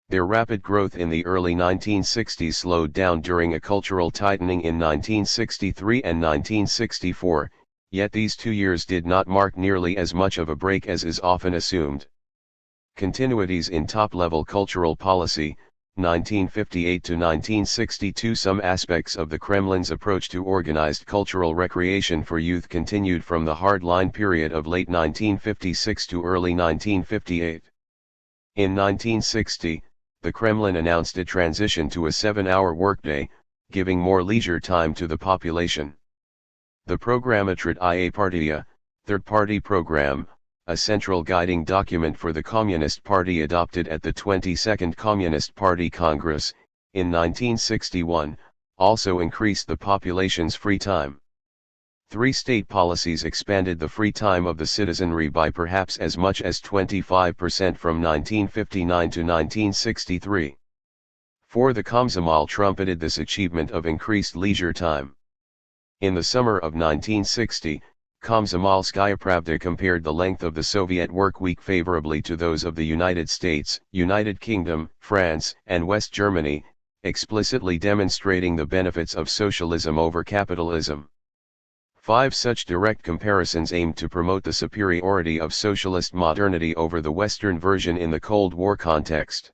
Their rapid growth in the early 1960s slowed down during a cultural tightening in 1963 and 1964, yet these 2 years did not mark nearly as much of a break as is often assumed. Continuities in top-level cultural policy, 1958 to 1962. Some aspects of the Kremlin's approach to organized cultural recreation for youth continued from the hardline period of late 1956 to early 1958. In 1960, the Kremlin announced a transition to a 7-hour workday, giving more leisure time to the population. The Programma Trzeciej Partia, Third Party Program, a central guiding document for the Communist Party adopted at the 22nd Communist Party Congress, in 1961, also increased the population's free time. 3 state policies expanded the free time of the citizenry by perhaps as much as 25% from 1959 to 1963. 4. The Komsomol trumpeted this achievement of increased leisure time. In the summer of 1960, Komsomolskaya Pravda compared the length of the Soviet work week favorably to those of the United States, United Kingdom, France, and West Germany, explicitly demonstrating the benefits of socialism over capitalism. 5. Such direct comparisons aimed to promote the superiority of socialist modernity over the Western version in the Cold War context.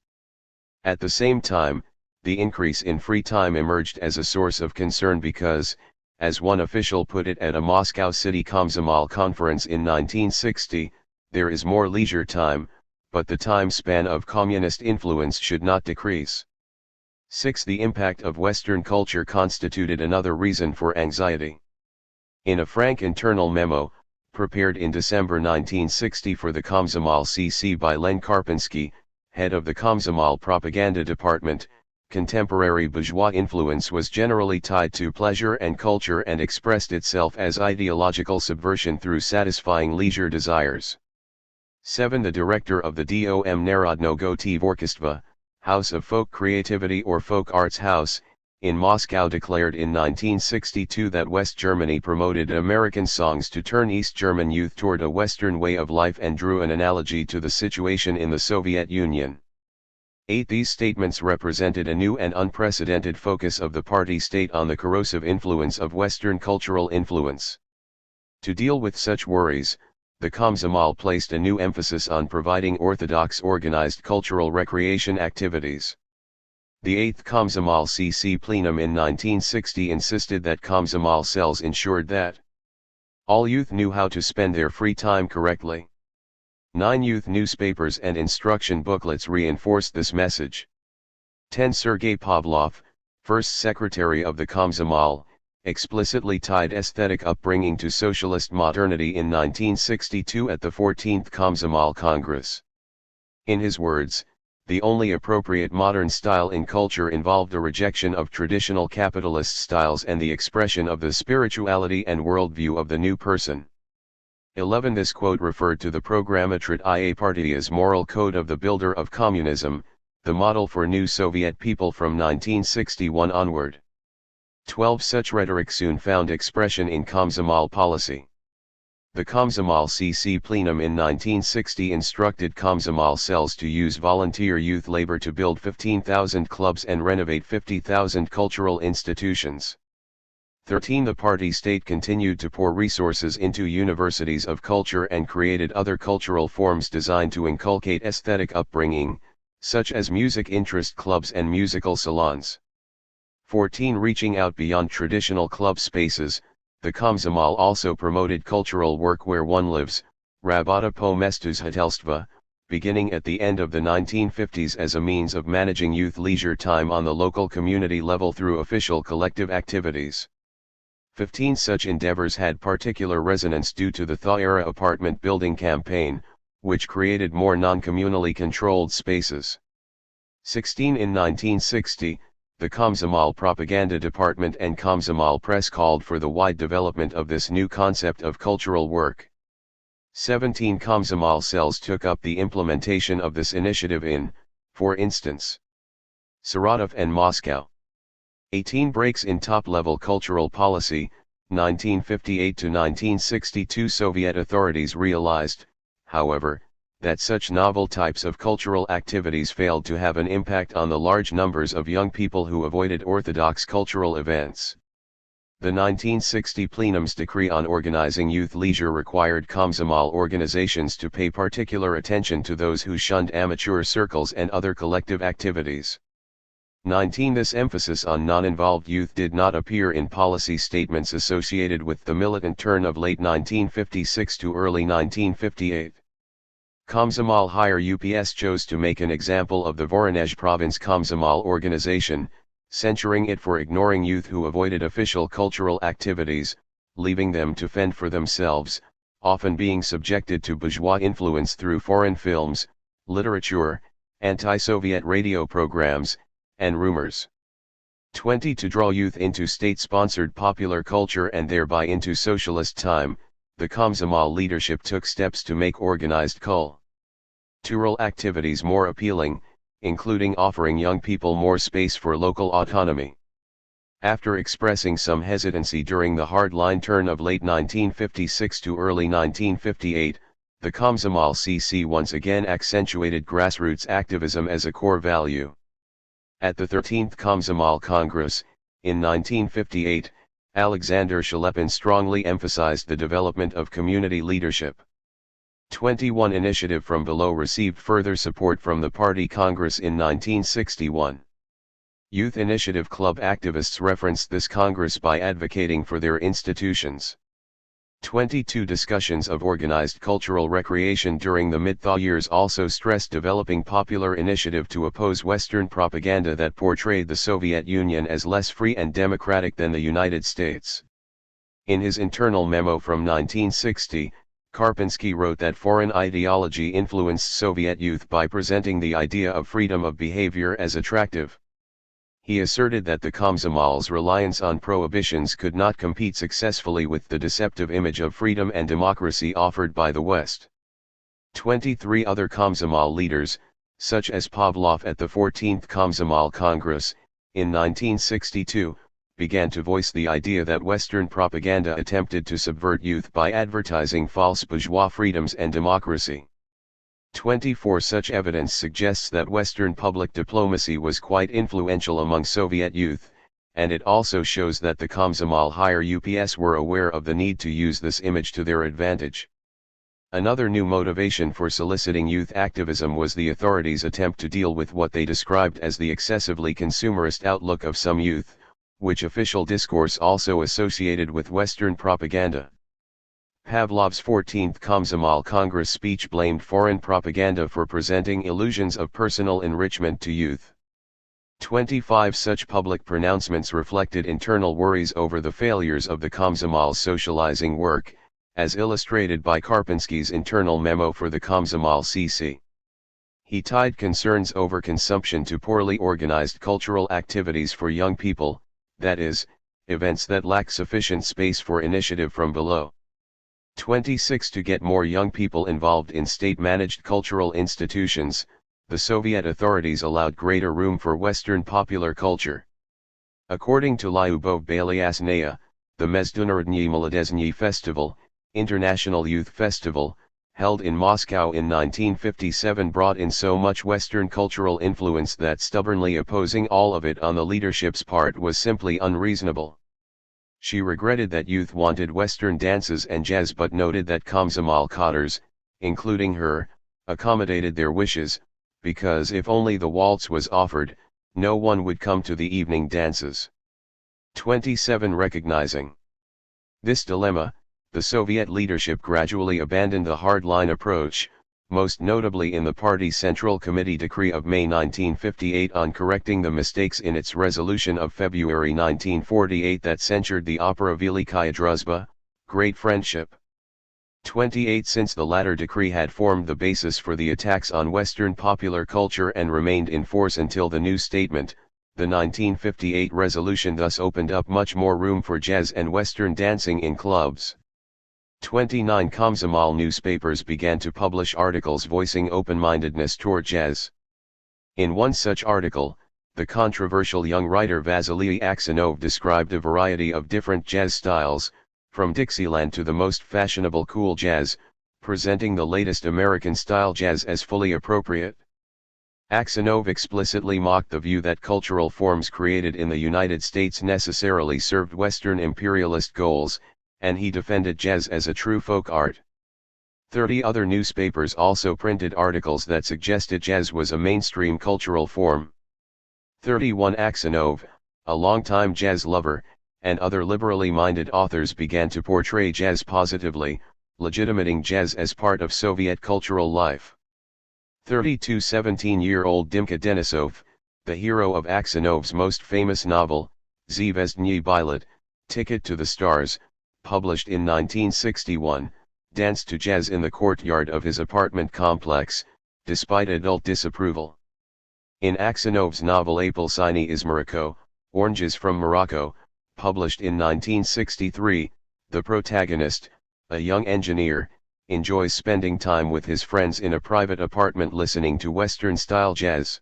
At the same time, the increase in free time emerged as a source of concern because, as one official put it at a Moscow City Komsomol conference in 1960, there is more leisure time, but the time span of communist influence should not decrease. 6. The impact of Western culture constituted another reason for anxiety. In a frank internal memo, prepared in December 1960 for the Komsomol CC by Len Karpinsky, head of the Komsomol propaganda department, contemporary bourgeois influence was generally tied to pleasure and culture and expressed itself as ideological subversion through satisfying leisure desires. 7. The director of the Dom Narodnogo Tvorчества, House of Folk Creativity or Folk Arts House, in Moscow declared in 1962 that West Germany promoted American songs to turn East German youth toward a Western way of life and drew an analogy to the situation in the Soviet Union. 8. These statements represented a new and unprecedented focus of the party state on the corrosive influence of Western cultural influence. To deal with such worries, the Komsomol placed a new emphasis on providing orthodox organized cultural recreation activities. The 8th Komsomol CC plenum in 1960 insisted that Komsomol cells ensured that all youth knew how to spend their free time correctly. 9 youth newspapers and instruction booklets reinforced this message. 10 Sergei Pavlov, first secretary of the Komsomol, explicitly tied aesthetic upbringing to socialist modernity in 1962 at the 14th Komsomol Congress. In his words, the only appropriate modern style in culture involved a rejection of traditional capitalist styles and the expression of the spirituality and worldview of the new person. 11. This quote referred to the Programmatrid IA Partiya's moral code of the builder of communism, the model for new Soviet people from 1961 onward. 12. Such rhetoric soon found expression in Komsomol policy. The Komsomol CC plenum in 1960 instructed Komsomol cells to use volunteer youth labor to build 15,000 clubs and renovate 50,000 cultural institutions. 13. The party state continued to pour resources into universities of culture and created other cultural forms designed to inculcate aesthetic upbringing, such as music interest clubs and musical salons. 14. Reaching out beyond traditional club spaces, the Komsomol also promoted cultural work where one lives, Rabota po mestuzhatelstva, beginning at the end of the 1950s as a means of managing youth leisure time on the local community level through official collective activities. 15. Such endeavors had particular resonance due to the THA-era apartment building campaign, which created more non-communally controlled spaces. 16. In 1960, the Komsomol Propaganda Department and Komsomol Press called for the wide development of this new concept of cultural work. 17. Komsomol cells took up the implementation of this initiative in, for instance, Saratov and Moscow. 18. Breaks in top-level cultural policy, 1958 to 1962. Soviet authorities realized, however, that such novel types of cultural activities failed to have an impact on the large numbers of young people who avoided orthodox cultural events. The 1960 plenum's decree on organizing youth leisure required Komsomol organizations to pay particular attention to those who shunned amateur circles and other collective activities. 19. This emphasis on non-involved youth did not appear in policy statements associated with the militant turn of late 1956 to early 1958. Komsomol Higher UPS chose to make an example of the Voronezh province Komsomol organization, censuring it for ignoring youth who avoided official cultural activities, leaving them to fend for themselves, often being subjected to bourgeois influence through foreign films, literature, anti-Soviet radio programs, and rumors. 20. To draw youth into state-sponsored popular culture and thereby into socialist time, the Komsomol leadership took steps to make organized cultural activities more appealing, including offering young people more space for local autonomy. After expressing some hesitancy during the hardline turn of late 1956 to early 1958, the Komsomol CC once again accentuated grassroots activism as a core value. At the 13th Komsomol Congress, in 1958, Alexander Shelepin strongly emphasized the development of community leadership. 21. Initiative from below received further support from the Party Congress in 1961. Youth Initiative Club activists referenced this Congress by advocating for their institutions. 22. Discussions of organized cultural recreation during the mid-thaw years also stressed developing popular initiative to oppose Western propaganda that portrayed the Soviet Union as less free and democratic than the United States. In his internal memo from 1960, Karpinsky wrote that foreign ideology influenced Soviet youth by presenting the idea of freedom of behavior as attractive. He asserted that the Komsomol's reliance on prohibitions could not compete successfully with the deceptive image of freedom and democracy offered by the West. 23. Other Komsomol leaders, such as Pavlov at the 14th Komsomol Congress, in 1962, began to voice the idea that Western propaganda attempted to subvert youth by advertising false bourgeois freedoms and democracy. 24 Such evidence suggests that Western public diplomacy was quite influential among Soviet youth, and it also shows that the Komsomol higher UPS were aware of the need to use this image to their advantage. Another new motivation for soliciting youth activism was the authorities' attempt to deal with what they described as the excessively consumerist outlook of some youth, which official discourse also associated with Western propaganda. Pavlov's 14th Komsomol Congress speech blamed foreign propaganda for presenting illusions of personal enrichment to youth. 25 Such public pronouncements reflected internal worries over the failures of the Komsomol's socializing work, as illustrated by Karpinsky's internal memo for the Komsomol CC. He tied concerns over consumption to poorly organized cultural activities for young people, that is, events that lack sufficient space for initiative from below. 26 To get more young people involved in state-managed cultural institutions, the Soviet authorities allowed greater room for Western popular culture. According to Lyubov Belyasnaya, the Международный Молодежный Festival, International Youth Festival, held in Moscow in 1957 brought in so much Western cultural influence that stubbornly opposing all of it on the leadership's part was simply unreasonable. She regretted that youth wanted Western dances and jazz but noted that Komsomol cadres, including her, accommodated their wishes, because if only the waltz was offered, no one would come to the evening dances. 27 Recognizing this dilemma, the Soviet leadership gradually abandoned the hardline approach, most notably in the party's Central Committee decree of May 1958 on correcting the mistakes in its resolution of February 1948 that censured the opera Velikaya Druzhba, Great Friendship. 28 Since the latter decree had formed the basis for the attacks on Western popular culture and remained in force until the new statement, the 1958 resolution thus opened up much more room for jazz and Western dancing in clubs. 29 Komsomol newspapers began to publish articles voicing open-mindedness toward jazz. In one such article, the controversial young writer Vasily Aksionov described a variety of different jazz styles, from Dixieland to the most fashionable cool jazz, presenting the latest American-style jazz as fully appropriate. Aksionov explicitly mocked the view that cultural forms created in the United States necessarily served Western imperialist goals, and he defended jazz as a true folk art. 30 other newspapers also printed articles that suggested jazz was a mainstream cultural form. 31 Aksionov, a longtime jazz lover, and other liberally minded authors began to portray jazz positively, legitimating jazz as part of Soviet cultural life. 32 17-year-old Dimka Denisov, the hero of Aksionov's most famous novel, Zvezdny Bilet, Ticket to the Stars, published in 1961, danced to jazz in the courtyard of his apartment complex, despite adult disapproval. In Aksionov's novel Apelsiny iz Morocco, Oranges from Morocco, published in 1963, the protagonist, a young engineer, enjoys spending time with his friends in a private apartment listening to Western-style jazz.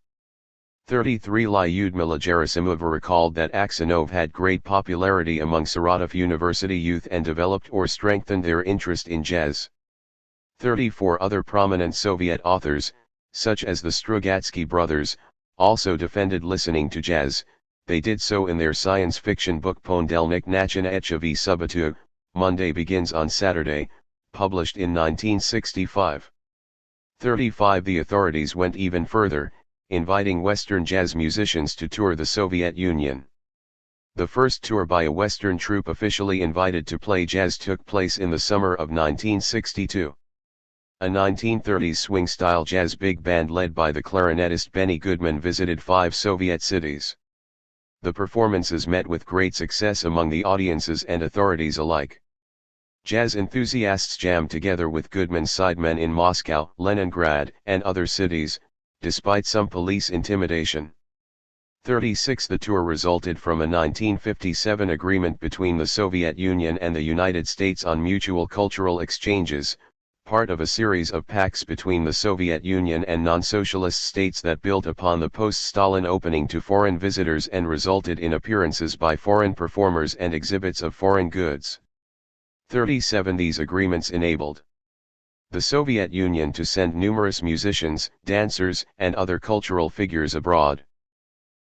33 Lyudmila Gerasimova recalled that Aksionov had great popularity among Saratov University youth and developed or strengthened their interest in jazz. 34 Other prominent Soviet authors, such as the Strugatsky brothers, also defended listening to jazz. They did so in their science fiction book Pondelnik Nachinayecha Subotu, Monday Begins on Saturday, published in 1965. 35 The authorities went even further, inviting Western jazz musicians to tour the Soviet Union. The first tour by a Western troupe officially invited to play jazz took place in the summer of 1962. A 1930s swing-style jazz big band led by the clarinetist Benny Goodman visited 5 Soviet cities. The performances met with great success among the audiences and authorities alike. Jazz enthusiasts jammed together with Goodman's sidemen in Moscow, Leningrad, and other cities, despite some police intimidation. 36 The tour resulted from a 1957 agreement between the Soviet Union and the United States on mutual cultural exchanges, part of a series of pacts between the Soviet Union and non-socialist states that built upon the post-Stalin opening to foreign visitors and resulted in appearances by foreign performers and exhibits of foreign goods. 37 These agreements enabled the Soviet Union to send numerous musicians, dancers, and other cultural figures abroad.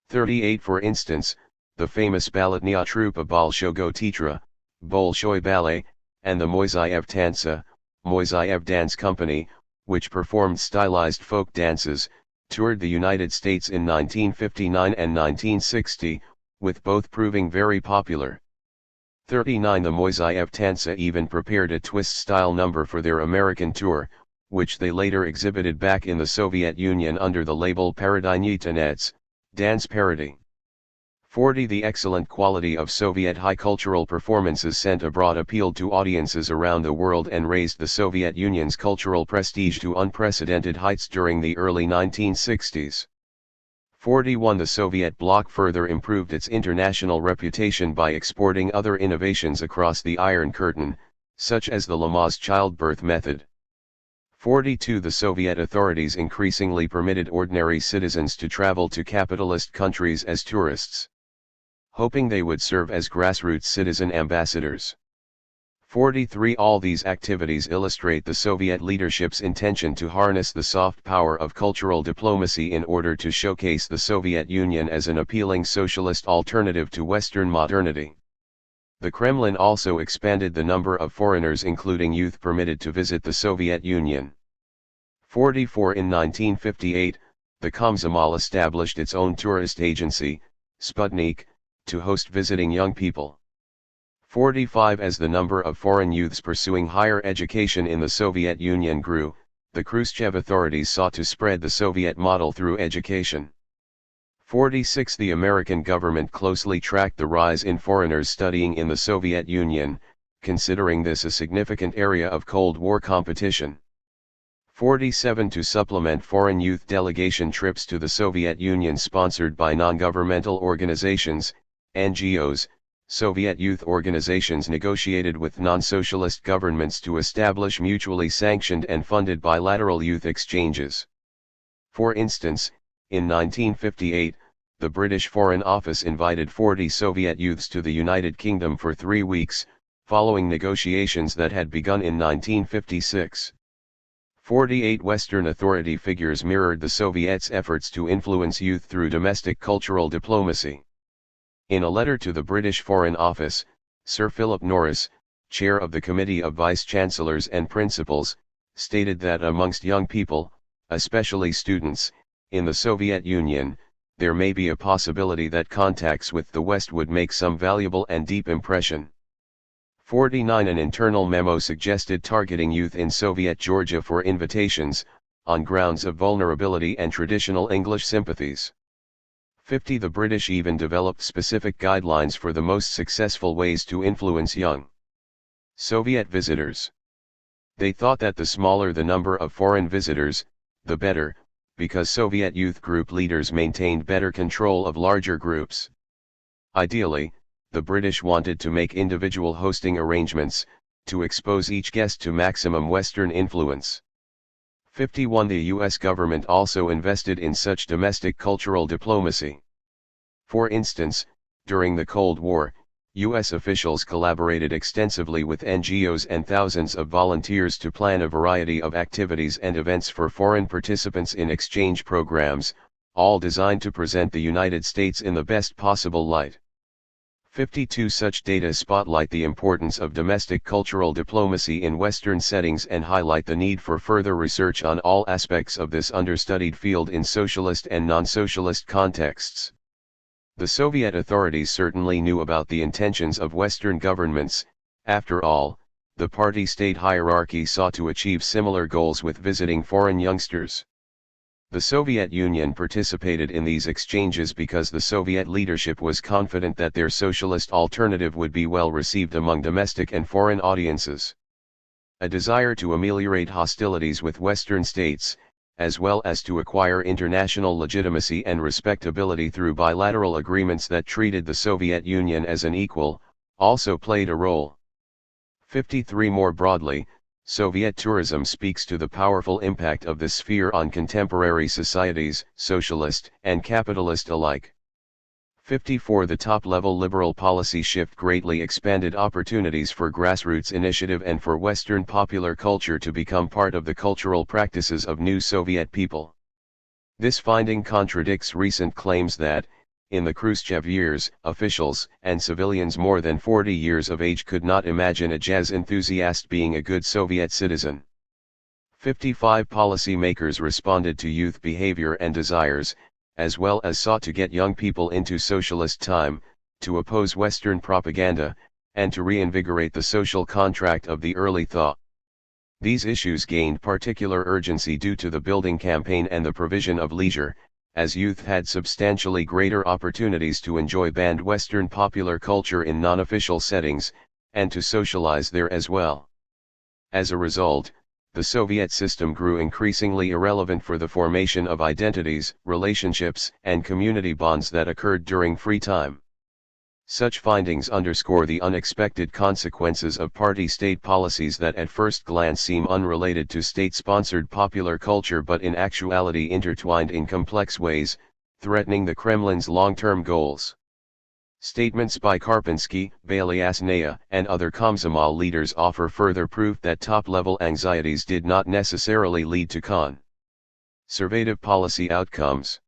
38 For instance, the famous balletnia troupe of Bolshogo Teatra, Bolshoi Ballet, and the Moiseyev Tansa, Moiseyev Dance Company, which performed stylized folk dances, toured the United States in 1959 and 1960, with both proving very popular. 39 The Moiseyev Tansa even prepared a twist-style number for their American tour, which they later exhibited back in the Soviet Union under the label Parodiyny Tanets, dance parody. 40 The excellent quality of Soviet high cultural performances sent abroad appealed to audiences around the world and raised the Soviet Union's cultural prestige to unprecedented heights during the early 1960s. 41 The Soviet bloc further improved its international reputation by exporting other innovations across the Iron Curtain, such as the Lamaze childbirth method. 42 The Soviet authorities increasingly permitted ordinary citizens to travel to capitalist countries as tourists, hoping they would serve as grassroots citizen ambassadors. 43 All these activities illustrate the Soviet leadership's intention to harness the soft power of cultural diplomacy in order to showcase the Soviet Union as an appealing socialist alternative to Western modernity. The Kremlin also expanded the number of foreigners including youth permitted to visit the Soviet Union. 44 In 1958, the Komsomol established its own tourist agency, Sputnik, to host visiting young people. 45 As the number of foreign youths pursuing higher education in the Soviet Union grew, the Khrushchev authorities sought to spread the Soviet model through education. 46 The American government closely tracked the rise in foreigners studying in the Soviet Union, considering this a significant area of Cold War competition. 47 To supplement foreign youth delegation trips to the Soviet Union sponsored by non-governmental organizations, NGOs, Soviet youth organizations negotiated with non-socialist governments to establish mutually sanctioned and funded bilateral youth exchanges. For instance, in 1958, the British Foreign Office invited 40 Soviet youths to the United Kingdom for 3 weeks, following negotiations that had begun in 1956. 48 Western authority figures mirrored the Soviets' efforts to influence youth through domestic cultural diplomacy. In a letter to the British Foreign Office, Sir Philip Norris, chair of the Committee of Vice-Chancellors and Principals, stated that amongst young people, especially students, in the Soviet Union, there may be a possibility that contacts with the West would make some valuable and deep impression. 49 An internal memo suggested targeting youth in Soviet Georgia for invitations, on grounds of vulnerability and traditional English sympathies. 50 The British even developed specific guidelines for the most successful ways to influence young Soviet visitors. They thought that the smaller the number of foreign visitors, the better, because Soviet youth group leaders maintained better control of larger groups. Ideally, the British wanted to make individual hosting arrangements, to expose each guest to maximum Western influence. 51 The U.S. government also invested in such domestic cultural diplomacy. For instance, during the Cold War, U.S. officials collaborated extensively with NGOs and thousands of volunteers to plan a variety of activities and events for foreign participants in exchange programs, all designed to present the United States in the best possible light. 52 Such data spotlight the importance of domestic cultural diplomacy in Western settings and highlight the need for further research on all aspects of this understudied field in socialist and non-socialist contexts. The Soviet authorities certainly knew about the intentions of Western governments. After all, the party-state hierarchy sought to achieve similar goals with visiting foreign youngsters. The Soviet Union participated in these exchanges because the Soviet leadership was confident that their socialist alternative would be well received among domestic and foreign audiences. A desire to ameliorate hostilities with Western states, as well as to acquire international legitimacy and respectability through bilateral agreements that treated the Soviet Union as an equal, also played a role. 53 More broadly, Soviet tourism speaks to the powerful impact of this sphere on contemporary societies, socialist and capitalist alike. 54. The top-level liberal policy shift greatly expanded opportunities for grassroots initiative and for Western popular culture to become part of the cultural practices of new Soviet people. This finding contradicts recent claims that, in the Khrushchev years, officials and civilians more than 40 years of age could not imagine a jazz enthusiast being a good Soviet citizen. 55. Policymakers responded to youth behavior and desires, as well as sought to get young people into socialist time, to oppose Western propaganda, and to reinvigorate the social contract of the early thaw. These issues gained particular urgency due to the building campaign and the provision of leisure, as youth had substantially greater opportunities to enjoy banned Western popular culture in non-official settings, and to socialize there as well. As a result, the Soviet system grew increasingly irrelevant for the formation of identities, relationships, and community bonds that occurred during free time. Such findings underscore the unexpected consequences of party-state policies that at first glance seem unrelated to state-sponsored popular culture but in actuality intertwined in complex ways, threatening the Kremlin's long-term goals. Statements by Karpinsky, Belyasnaya, and other Komsomol leaders offer further proof that top-level anxieties did not necessarily lead to conservative policy outcomes.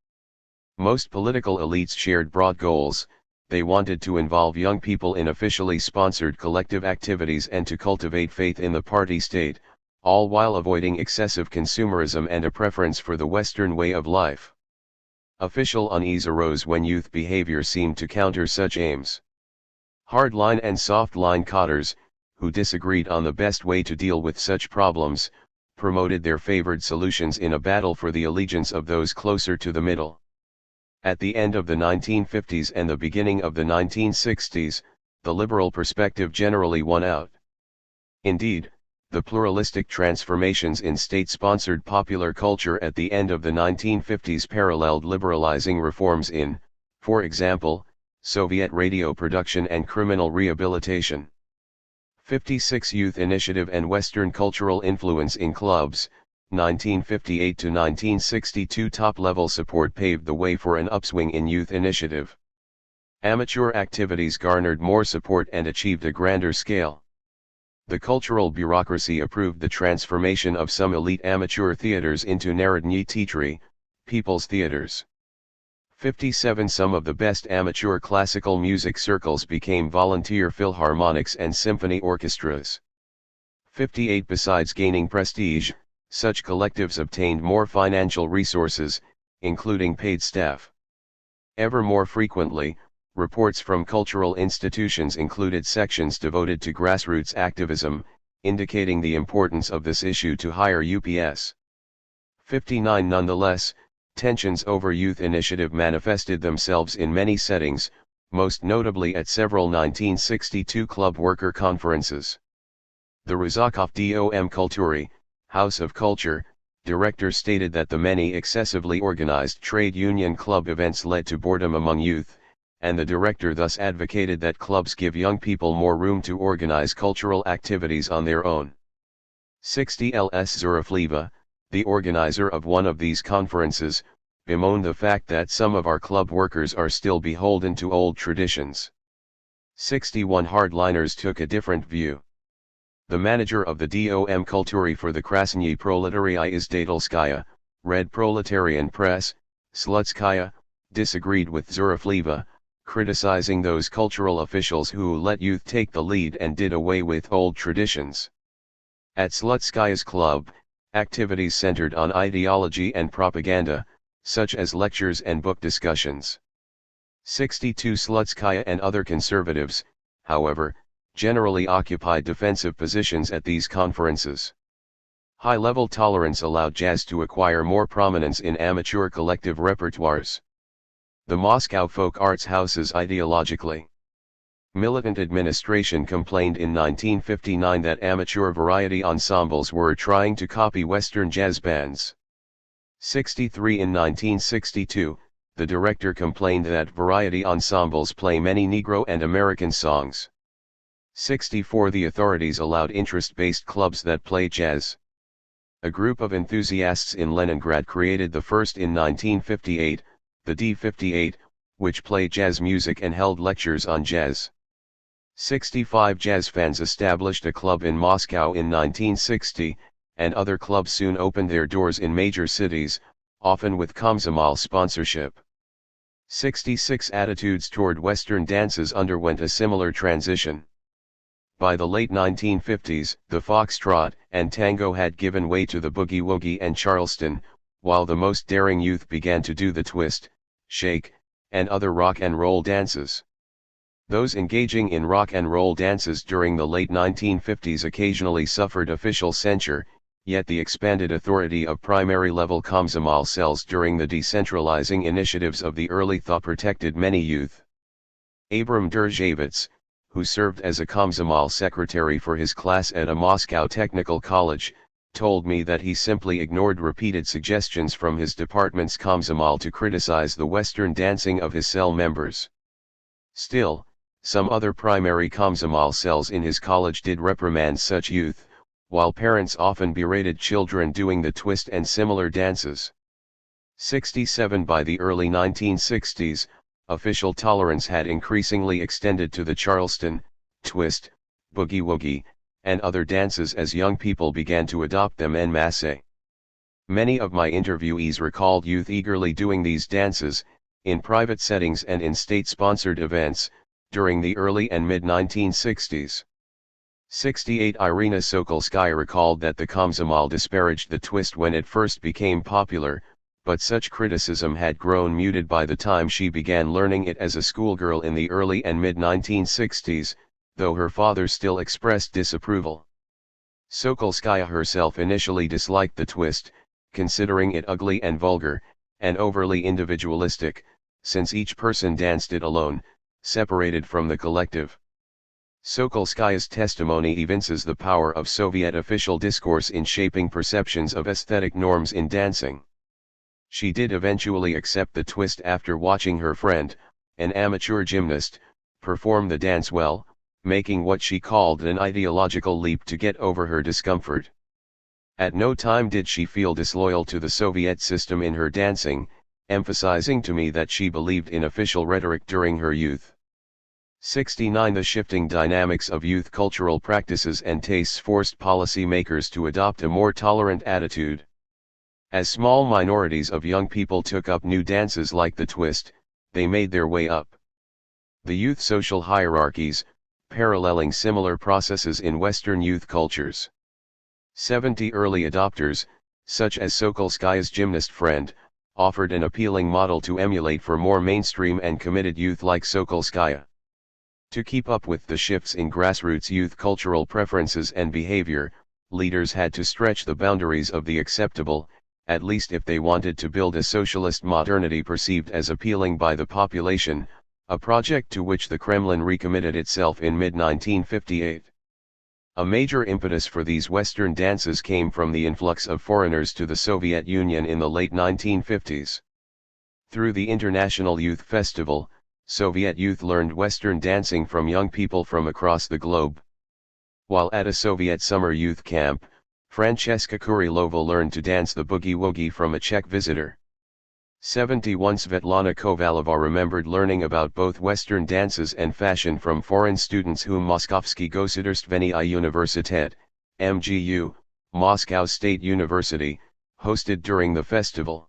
Most political elites shared broad goals. They wanted to involve young people in officially sponsored collective activities and to cultivate faith in the party state, all while avoiding excessive consumerism and a preference for the Western way of life. Official unease arose when youth behavior seemed to counter such aims. Hardline and softline cadres, who disagreed on the best way to deal with such problems, promoted their favored solutions in a battle for the allegiance of those closer to the middle. At the end of the 1950s and the beginning of the 1960s, the liberal perspective generally won out. Indeed, the pluralistic transformations in state-sponsored popular culture at the end of the 1950s paralleled liberalizing reforms in, for example, Soviet radio production and criminal rehabilitation. 56. Youth initiative and Western cultural influence in clubs. 1958 to 1962 top-level support paved the way for an upswing in youth initiative. Amateur activities garnered more support and achieved a grander scale. The cultural bureaucracy approved the transformation of some elite amateur theaters into Narodny Teatry, people's theaters. 57. Some of the best amateur classical music circles became volunteer philharmonics and symphony orchestras. 58. Besides gaining prestige, such collectives obtained more financial resources, including paid staff. Ever more frequently, reports from cultural institutions included sections devoted to grassroots activism, indicating the importance of this issue to higher UPS. 59. Nonetheless, tensions over youth initiative manifested themselves in many settings, most notably at several 1962 club worker conferences. The Razakov Dom Kultury, House of Culture, director stated that the many excessively organized trade union club events led to boredom among youth, and the director thus advocated that clubs give young people more room to organize cultural activities on their own. 60. Ls. Zurafleva, the organizer of one of these conferences, bemoaned the fact that some of our club workers are still beholden to old traditions. 61. Hardliners took a different view. The manager of the Dom Kultury for the Krasnye Proletariat Izdatelskaya, Red Proletarian Press, Slutskaya, disagreed with Zurafleva, criticizing those cultural officials who let youth take the lead and did away with old traditions. At Slutskaya's club, activities centered on ideology and propaganda, such as lectures and book discussions. 62. Slutskaya and other conservatives, however, generally occupied defensive positions at these conferences. High-level tolerance allowed jazz to acquire more prominence in amateur collective repertoires. The Moscow folk arts houses ideologically militant administration complained in 1959 that amateur variety ensembles were trying to copy Western jazz bands. 63. In 1962, the director complained that variety ensembles play many Negro and American songs. 64 The authorities allowed interest-based clubs that play jazz. A group of enthusiasts in Leningrad created the first in 1958, the D58, which played jazz music and held lectures on jazz. 65 Jazz fans established a club in Moscow in 1960, and other clubs soon opened their doors in major cities, often with Komsomol sponsorship. 66 Attitudes toward Western dances underwent a similar transition. By the late 1950s, the foxtrot and tango had given way to the boogie-woogie and Charleston, while the most daring youth began to do the twist, shake, and other rock and roll dances. Those engaging in rock and roll dances during the late 1950s occasionally suffered official censure, yet the expanded authority of primary-level Komsomol cells during the decentralizing initiatives of the early thaw protected many youth. Abram Derzhavets, who served as a Komsomol secretary for his class at a Moscow technical college, told me that he simply ignored repeated suggestions from his department's Komsomol to criticize the Western dancing of his cell members. Still, some other primary Komsomol cells in his college did reprimand such youth, while parents often berated children doing the twist and similar dances. 67 By the early 1960s, official tolerance had increasingly extended to the Charleston, twist, boogie-woogie, and other dances as young people began to adopt them en masse. Many of my interviewees recalled youth eagerly doing these dances, in private settings and in state-sponsored events, during the early and mid-1960s. 68 Irina Sokolskaya recalled that the Komsomol disparaged the twist when it first became popular, but such criticism had grown muted by the time she began learning it as a schoolgirl in the early and mid-1960s, though her father still expressed disapproval. Sokolskaya herself initially disliked the twist, considering it ugly and vulgar, and overly individualistic, since each person danced it alone, separated from the collective. Sokolskaya's testimony evinces the power of Soviet official discourse in shaping perceptions of aesthetic norms in dancing. She did eventually accept the twist after watching her friend, an amateur gymnast, perform the dance well, making what she called an ideological leap to get over her discomfort. At no time did she feel disloyal to the Soviet system in her dancing, emphasizing to me that she believed in official rhetoric during her youth. 69 The shifting dynamics of youth cultural practices and tastes forced policy makers to adopt a more tolerant attitude. As small minorities of young people took up new dances like the twist, they made their way up the youth social hierarchies, paralleling similar processes in Western youth cultures. 70 Early adopters, such as Sokolskaya's gymnast friend, offered an appealing model to emulate for more mainstream and committed youth like Sokolskaya. To keep up with the shifts in grassroots youth cultural preferences and behavior, leaders had to stretch the boundaries of the acceptable, at least if they wanted to build a socialist modernity perceived as appealing by the population, a project to which the Kremlin recommitted itself in mid-1958. A major impetus for these Western dances came from the influx of foreigners to the Soviet Union in the late 1950s. Through the International Youth Festival, Soviet youth learned Western dancing from young people from across the globe. While at a Soviet summer youth camp, Francesca Kurilova learned to dance the boogie-woogie from a Czech visitor. 71 Svetlana Kovalova remembered learning about both Western dances and fashion from foreign students whom Moskovsky Gosударственный Universitet, MGU, Moscow State University, hosted during the festival.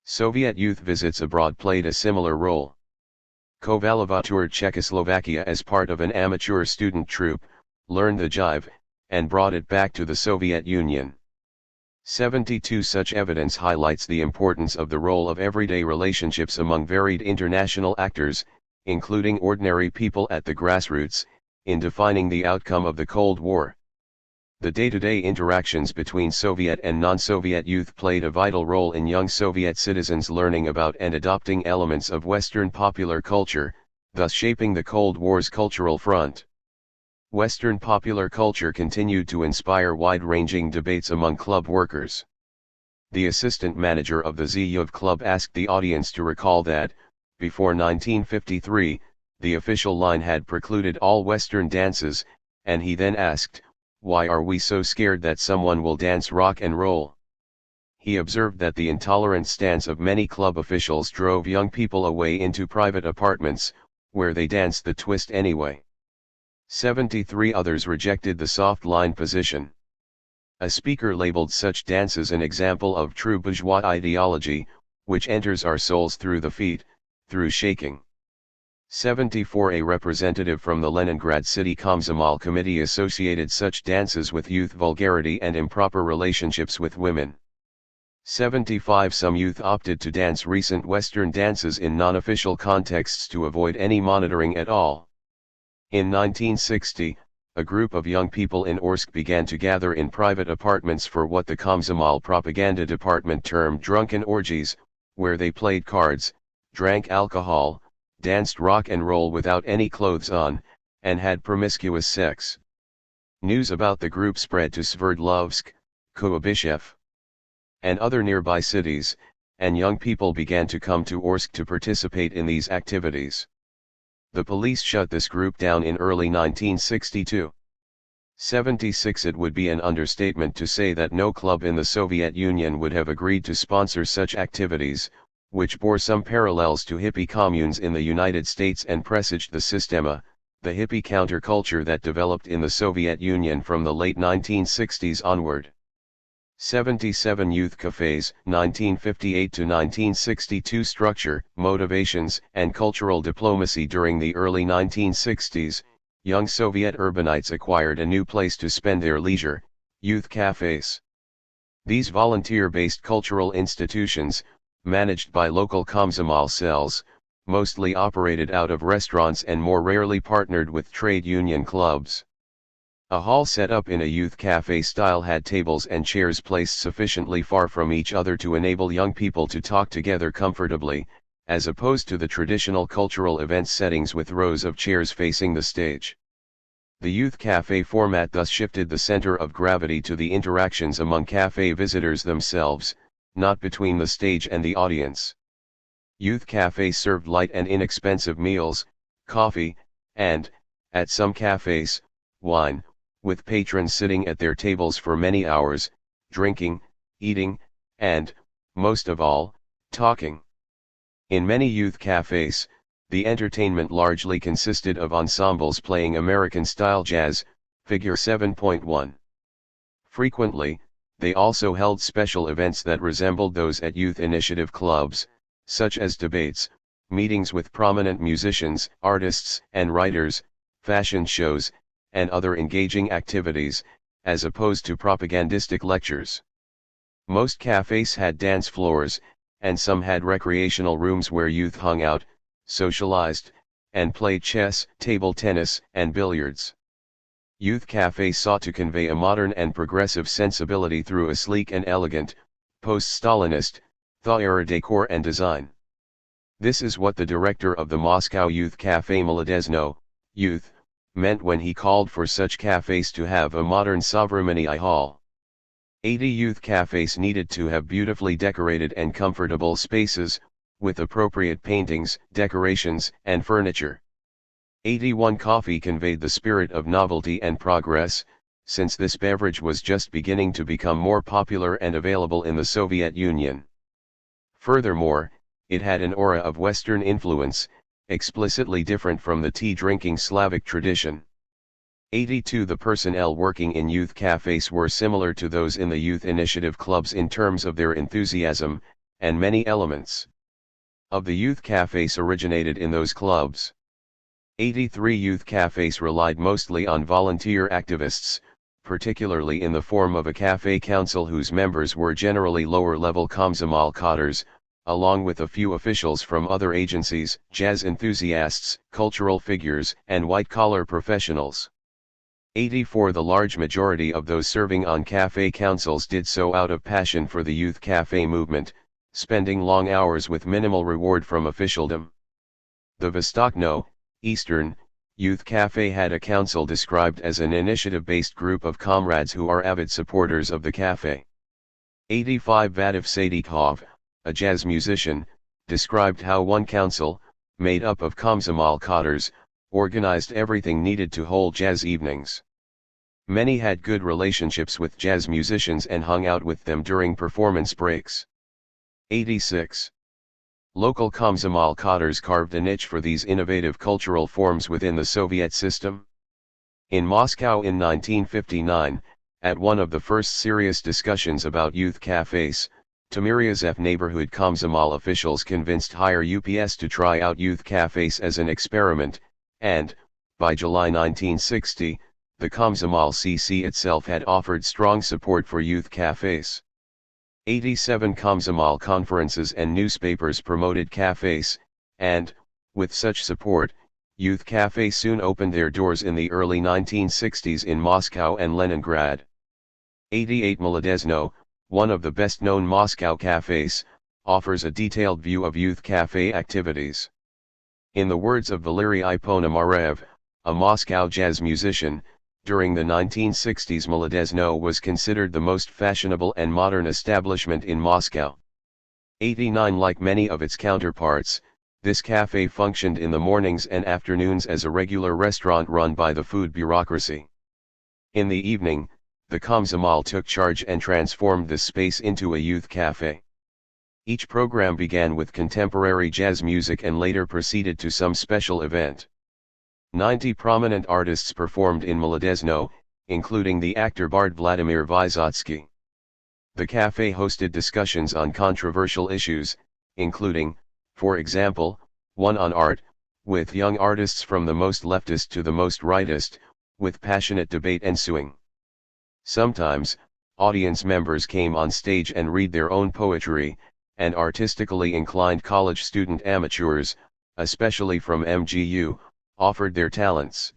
Soviet youth visits abroad played a similar role. Kovalova toured Czechoslovakia as part of an amateur student troupe, learned the jive, and brought it back to the Soviet Union. 72 Such evidence highlights the importance of the role of everyday relationships among varied international actors, including ordinary people at the grassroots, in defining the outcome of the Cold War. The day-to-day interactions between Soviet and non-Soviet youth played a vital role in young Soviet citizens learning about and adopting elements of Western popular culture, thus shaping the Cold War's cultural front. Western popular culture continued to inspire wide-ranging debates among club workers. The assistant manager of the Zhiev club asked the audience to recall that, before 1953, The official line had precluded all Western dances, and he then asked, "Why are we so scared that someone will dance rock and roll?" He observed that the intolerant stance of many club officials drove young people away into private apartments, where they danced the twist anyway. 73 others rejected the soft line position. A speaker labeled such dances an example of true bourgeois ideology, which enters our souls through the feet, through shaking. 74 A representative from the Leningrad City Komsomol Committee associated such dances with youth vulgarity and improper relationships with women. 75 Some youth opted to dance recent Western dances in non-official contexts to avoid any monitoring at all. In 1960, a group of young people in Orsk began to gather in private apartments for what the Komsomol propaganda department termed drunken orgies, where they played cards, drank alcohol, danced rock and roll without any clothes on, and had promiscuous sex. News about the group spread to Sverdlovsk, Kuyabyshev, and other nearby cities, and young people began to come to Orsk to participate in these activities. The police shut this group down in early 1962. 76 It would be an understatement to say that no club in the Soviet Union would have agreed to sponsor such activities, which bore some parallels to hippie communes in the United States and presaged the Sistema, the hippie counterculture that developed in the Soviet Union from the late 1960s onward. 77 Youth cafes, 1958 to 1962 Structure, motivations, and cultural diplomacy. During the early 1960s, young Soviet urbanites acquired a new place to spend their leisure, youth cafes. These volunteer-based cultural institutions, managed by local Komsomol cells, mostly operated out of restaurants and more rarely partnered with trade union clubs. A hall set up in a youth cafe style had tables and chairs placed sufficiently far from each other to enable young people to talk together comfortably, as opposed to the traditional cultural event settings with rows of chairs facing the stage. The youth cafe format thus shifted the center of gravity to the interactions among cafe visitors themselves, not between the stage and the audience. Youth cafes served light and inexpensive meals, coffee, and, at some cafes, wine, with patrons sitting at their tables for many hours, drinking, eating, and, most of all, talking. In many youth cafes, the entertainment largely consisted of ensembles playing American-style jazz, figure 7.1. Frequently, they also held special events that resembled those at youth initiative clubs, such as debates, meetings with prominent musicians, artists, and writers, fashion shows, and other engaging activities, as opposed to propagandistic lectures. Most cafes had dance floors, and some had recreational rooms where youth hung out, socialized, and played chess, table tennis, and billiards. Youth cafes sought to convey a modern and progressive sensibility through a sleek and elegant, post-Stalinist, thaw-era decor and design. This is what the director of the Moscow Youth Cafe Molodezno, Youth, meant when he called for such cafes to have a modern Sovremenny hall. 80 youth cafes needed to have beautifully decorated and comfortable spaces, with appropriate paintings, decorations, and furniture. 81 Coffee conveyed the spirit of novelty and progress, since this beverage was just beginning to become more popular and available in the Soviet Union. Furthermore, it had an aura of Western influence, explicitly different from the tea-drinking Slavic tradition. 82 The personnel working in youth cafes were similar to those in the youth initiative clubs in terms of their enthusiasm, and many elements of the youth cafes originated in those clubs. 83 Youth cafes relied mostly on volunteer activists, particularly in the form of a cafe council whose members were generally lower-level Komsomol cadres, along with a few officials from other agencies, jazz enthusiasts, cultural figures, and white-collar professionals. 84 The large majority of those serving on cafe councils did so out of passion for the youth cafe movement, spending long hours with minimal reward from officialdom. The Vostokno, Eastern, Youth Cafe had a council described as an initiative-based group of comrades who are avid supporters of the cafe. 85 Vadif Sadikhov, a jazz musician, described how one council, made up of Komsomol cadres, organized everything needed to hold jazz evenings. Many had good relationships with jazz musicians and hung out with them during performance breaks. 86. Local Komsomol cadres carved a niche for these innovative cultural forms within the Soviet system. In Moscow in 1959, at one of the first serious discussions about youth cafes, Timiryazev neighborhood Komsomol officials convinced higher UPS to try out youth cafes as an experiment, and, by July 1960, the Komsomol CC itself had offered strong support for youth cafes. 87 Komsomol conferences and newspapers promoted cafes, and, with such support, youth cafes soon opened their doors in the early 1960s in Moscow and Leningrad. 88 Molodezno, one of the best-known Moscow cafes, offers a detailed view of youth cafe activities. In the words of Valery Ponomarev, a Moscow jazz musician, during the 1960s Molodezno was considered the most fashionable and modern establishment in Moscow. 89 Like many of its counterparts, this cafe functioned in the mornings and afternoons as a regular restaurant run by the food bureaucracy. In the evening, the Komsomol took charge and transformed this space into a youth cafe. Each program began with contemporary jazz music and later proceeded to some special event. 90 prominent artists performed in Molodezno, including the actor bard Vladimir Vysotsky. The cafe hosted discussions on controversial issues, including, for example, one on art, with young artists from the most leftist to the most rightist, with passionate debate ensuing. Sometimes, audience members came on stage and read their own poetry, and artistically inclined college student amateurs, especially from MGU, offered their talents.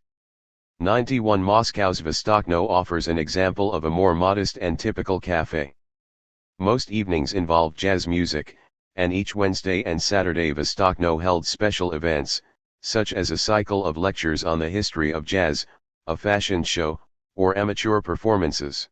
91 Moscow's Vostokno offers an example of a more modest and typical cafe. Most evenings involve jazz music, and each Wednesday and Saturday Vostokno held special events, such as a cycle of lectures on the history of jazz, a fashion show, or amateur performances.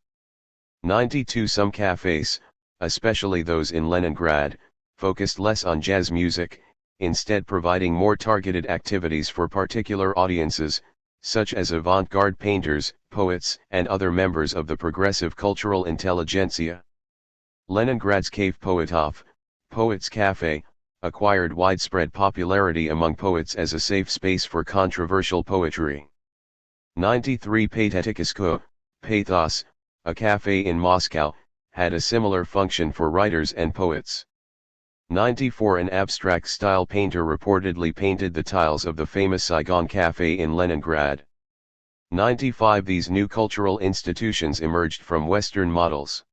92 Some cafes, especially those in Leningrad, focused less on jazz music, instead providing more targeted activities for particular audiences, such as avant-garde painters, poets, and other members of the progressive cultural intelligentsia. Leningrad's Cave Poetov, Poets Cafe, acquired widespread popularity among poets as a safe space for controversial poetry. 93 Patetikisko, Pathos, a cafe in Moscow, had a similar function for writers and poets. 94 An abstract-style painter reportedly painted the tiles of the famous Saigon Cafe in Leningrad. 95 These new cultural institutions emerged from Western models.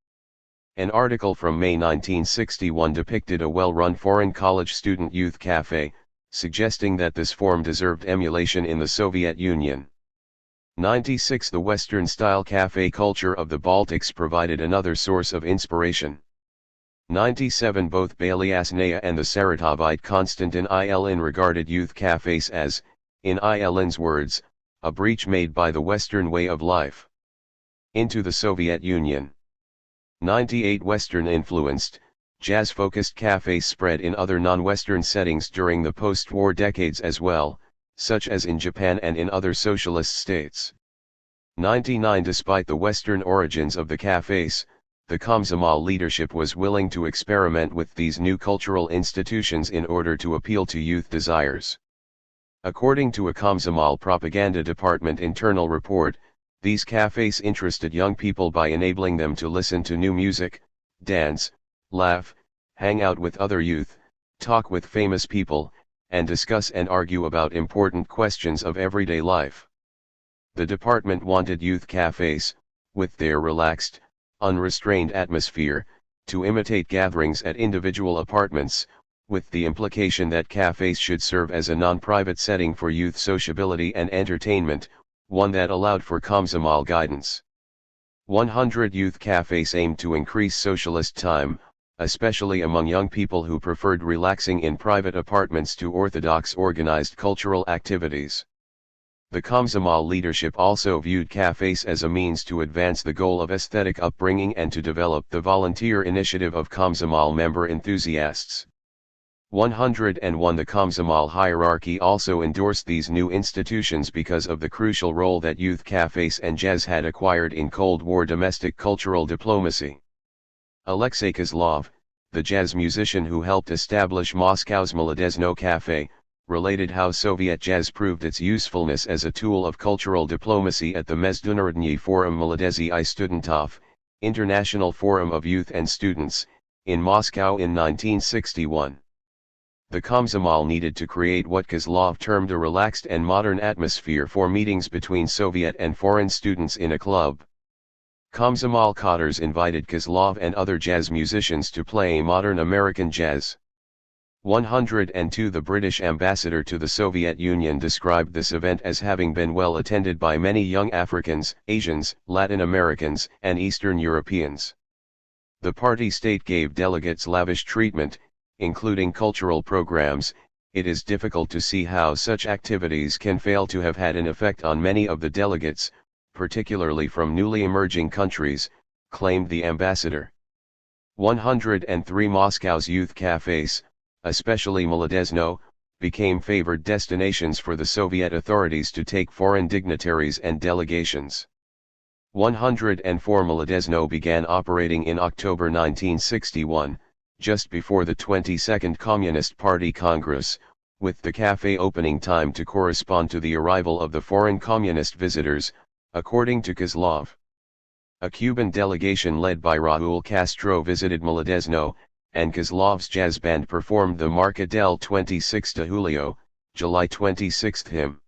An article from May 1961 depicted a well-run foreign college student youth cafe, suggesting that this form deserved emulation in the Soviet Union. 96 The Western-style cafe culture of the Baltics provided another source of inspiration. 97 Both Balyasnaya and the Saratovite Konstantin Ilin regarded youth cafes as, in Ilin's words, a breach made by the Western way of life into the Soviet Union. 98 Western-influenced, jazz-focused cafes spread in other non-Western settings during the post-war decades as well, such as in Japan and in other socialist states. 99 Despite the Western origins of the cafes, the Komsomol leadership was willing to experiment with these new cultural institutions in order to appeal to youth desires. According to a Komsomol propaganda department internal report, these cafes interested young people by enabling them to listen to new music, dance, laugh, hang out with other youth, talk with famous people, and discuss and argue about important questions of everyday life. The department wanted youth cafes, with their relaxed, unrestrained atmosphere, to imitate gatherings at individual apartments, with the implication that cafes should serve as a non-private setting for youth sociability and entertainment, one that allowed for Komsomol guidance. 100 youth cafes aimed to increase socialist time, especially among young people who preferred relaxing in private apartments to orthodox organized cultural activities. The Komsomol leadership also viewed cafes as a means to advance the goal of aesthetic upbringing and to develop the volunteer initiative of Komsomol member enthusiasts. 101 The Komsomol hierarchy also endorsed these new institutions because of the crucial role that youth cafes and jazz had acquired in Cold War domestic cultural diplomacy. Alexei Kozlov, the jazz musician who helped establish Moscow's Molodezno Cafe, related how Soviet jazz proved its usefulness as a tool of cultural diplomacy at the Международный Forum Молодежи и Studentov, International Forum of Youth and Students, in Moscow in 1961. The Komsomol needed to create what Kozlov termed a relaxed and modern atmosphere for meetings between Soviet and foreign students in a club. Komsomol cadres invited Kozlov and other jazz musicians to play modern American jazz. 102 The British ambassador to the Soviet Union described this event as having been well attended by many young Africans, Asians, Latin Americans, and Eastern Europeans. The party state gave delegates lavish treatment, including cultural programs. It is difficult to see how such activities can fail to have had an effect on many of the delegates, particularly from newly emerging countries, claimed the ambassador. 103 Moscow's youth cafes, especially Molodezno, became favored destinations for the Soviet authorities to take foreign dignitaries and delegations. 104 Molodezno began operating in October 1961, just before the 22nd Communist Party Congress, with the cafe opening time to correspond to the arrival of the foreign communist visitors, according to Kozlov. A Cuban delegation led by Raúl Castro visited Molodezno, and Kozlov's jazz band performed the Marca del 26 de Julio, July 26 hymn.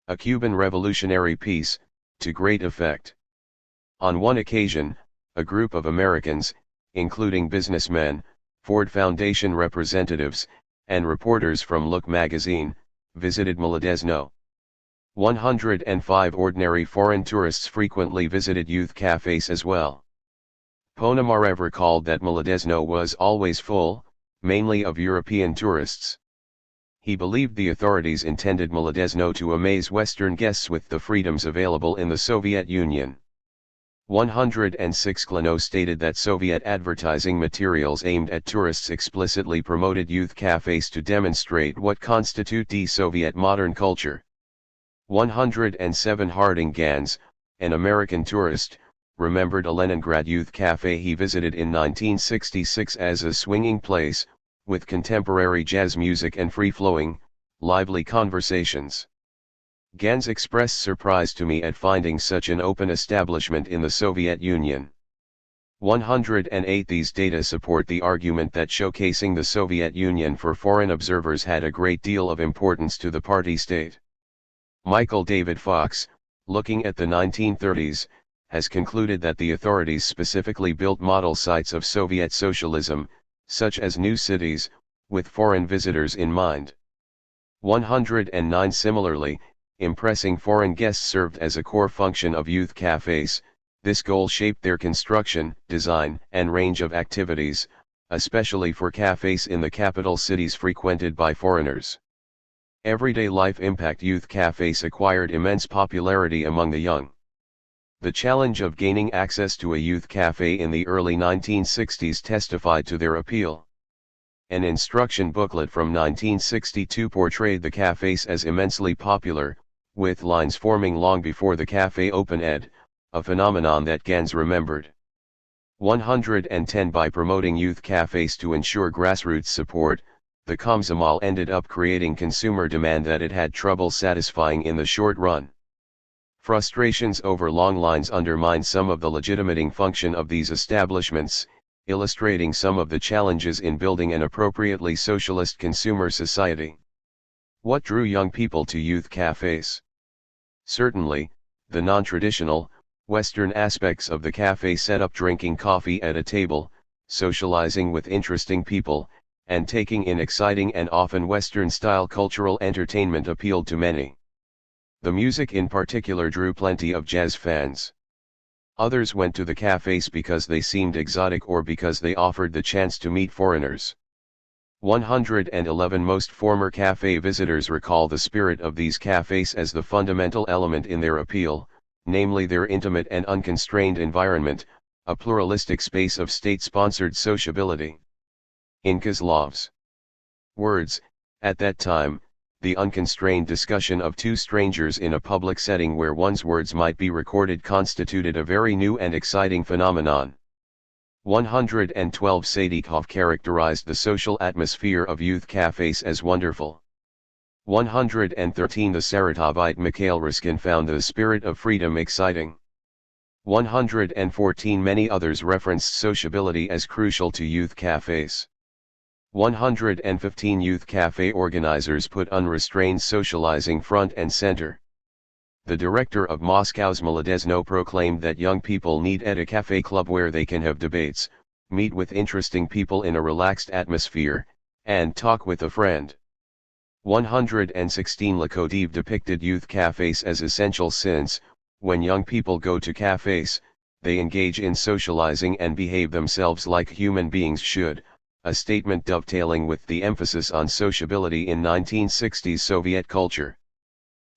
A Cuban revolutionary piece, to great effect. On one occasion, a group of Americans, including businessmen, Ford Foundation representatives, and reporters from Look magazine, visited Molodezno. 105 Ordinary foreign tourists frequently visited youth cafes as well. Ponomarev recalled that Molodezno was always full, mainly of European tourists. He believed the authorities intended Molodezno to amaze Western guests with the freedoms available in the Soviet Union. 106 Gleb stated that Soviet advertising materials aimed at tourists explicitly promoted youth cafes to demonstrate what constitute the Soviet modern culture. 107 Harding Gans, an American tourist, remembered a Leningrad youth cafe he visited in 1966 as a swinging place, with contemporary jazz music and free-flowing, lively conversations. Gans expressed surprise to me at finding such an open establishment in the Soviet Union. 108 These data support the argument that showcasing the Soviet Union for foreign observers had a great deal of importance to the party state. Michael David Fox, looking at the 1930s, has concluded that the authorities specifically built model sites of Soviet socialism, such as new cities, with foreign visitors in mind. 109 Similarly, impressing foreign guests served as a core function of youth cafes. This goal shaped their construction, design, and range of activities, especially for cafes in the capital cities frequented by foreigners. Everyday life impact youth cafes acquired immense popularity among the young. The challenge of gaining access to a youth cafe in the early 1960s testified to their appeal. An instruction booklet from 1962 portrayed the cafes as immensely popular, with lines forming long before the cafe opened, a phenomenon that Gans remembered. 110 By promoting youth cafes to ensure grassroots support, the Komsomol ended up creating consumer demand that it had trouble satisfying in the short run. Frustrations over long lines undermined some of the legitimating function of these establishments, illustrating some of the challenges in building an appropriately socialist consumer society. What drew young people to youth cafes? Certainly, the non-traditional, Western aspects of the cafe setup, drinking coffee at a table, socializing with interesting people, and taking in exciting and often Western-style cultural entertainment appealed to many. The music in particular drew plenty of jazz fans. Others went to the cafes because they seemed exotic or because they offered the chance to meet foreigners. 111 Most former cafe visitors recall the spirit of these cafes as the fundamental element in their appeal, namely their intimate and unconstrained environment, a pluralistic space of state-sponsored sociability. In Kozlov's Words, at that time, the unconstrained discussion of two strangers in a public setting where one's words might be recorded constituted a very new and exciting phenomenon. 112 Sadikov characterized the social atmosphere of youth cafes as wonderful. 113 The Saratovite Mikhail Ruskin found the spirit of freedom exciting. 114 Many others referenced sociability as crucial to youth cafes. 115 Youth cafe organizers put unrestrained socializing front and center. The director of Moscow's Molodezno proclaimed that young people need a cafe club where they can have debates, meet with interesting people in a relaxed atmosphere, and talk with a friend. 116 Lakodev depicted youth cafes as essential since, when young people go to cafes, they engage in socializing and behave themselves like human beings should, a statement dovetailing with the emphasis on sociability in 1960s Soviet culture.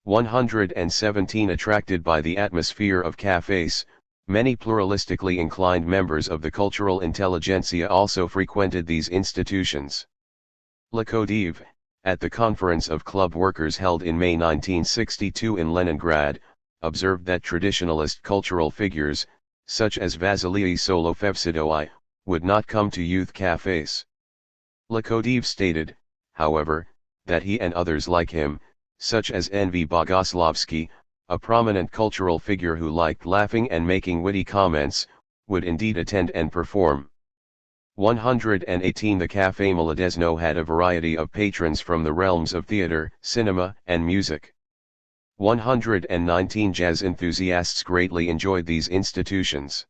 117 Attracted by the atmosphere of cafes, many pluralistically inclined members of the cultural intelligentsia also frequented these institutions. Lakodev, at the Conference of Club Workers held in May 1962 in Leningrad, observed that traditionalist cultural figures, such as Vasily Solovevsidoi, would not come to youth cafes. Lakodev stated, however, that he and others like him, such as N.V. Bogoslovsky, a prominent cultural figure who liked laughing and making witty comments, would indeed attend and perform. 118 The Café Molodezno had a variety of patrons from the realms of theater, cinema, and music. 119 Jazz enthusiasts greatly enjoyed these institutions.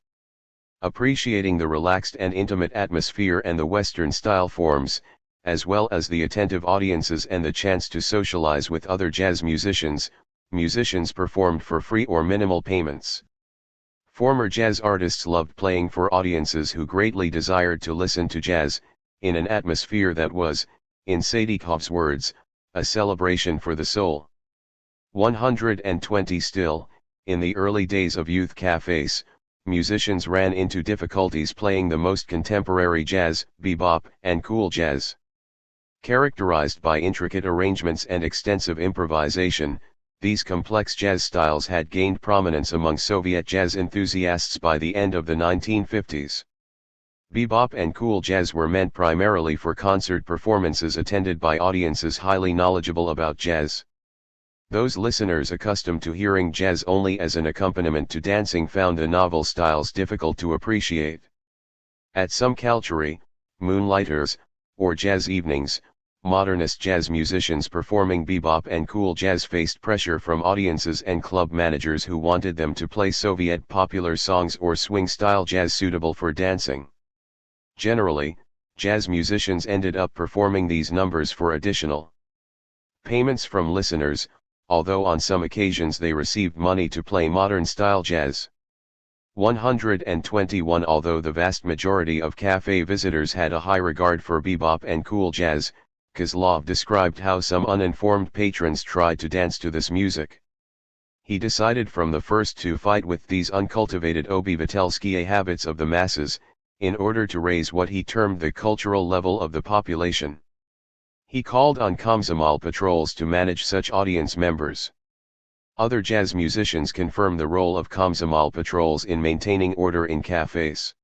Appreciating the relaxed and intimate atmosphere and the Western style forms, as well as the attentive audiences and the chance to socialize with other jazz musicians, musicians performed for free or minimal payments. Former jazz artists loved playing for audiences who greatly desired to listen to jazz, in an atmosphere that was, in Sadikov's words, a celebration for the soul. 120 Still, in the early days of youth cafes, musicians ran into difficulties playing the most contemporary jazz, bebop, and cool jazz. Characterized by intricate arrangements and extensive improvisation, these complex jazz styles had gained prominence among Soviet jazz enthusiasts by the end of the 1950s. Bebop and cool jazz were meant primarily for concert performances attended by audiences highly knowledgeable about jazz. Those listeners accustomed to hearing jazz only as an accompaniment to dancing found the novel styles difficult to appreciate. At some Kalchari, moonlighters, or jazz evenings, modernist jazz musicians performing bebop and cool jazz faced pressure from audiences and club managers who wanted them to play Soviet popular songs or swing-style jazz suitable for dancing. Generally, jazz musicians ended up performing these numbers for additional payments from listeners, although on some occasions they received money to play modern-style jazz. 121 Although the vast majority of cafe visitors had a high regard for bebop and cool jazz, Kozlov described how some uninformed patrons tried to dance to this music. He decided from the first to fight with these uncultivated obywatelskie habits of the masses, in order to raise what he termed the cultural level of the population. He called on Komsomol patrols to manage such audience members. Other jazz musicians confirm the role of Komsomol patrols in maintaining order in cafes.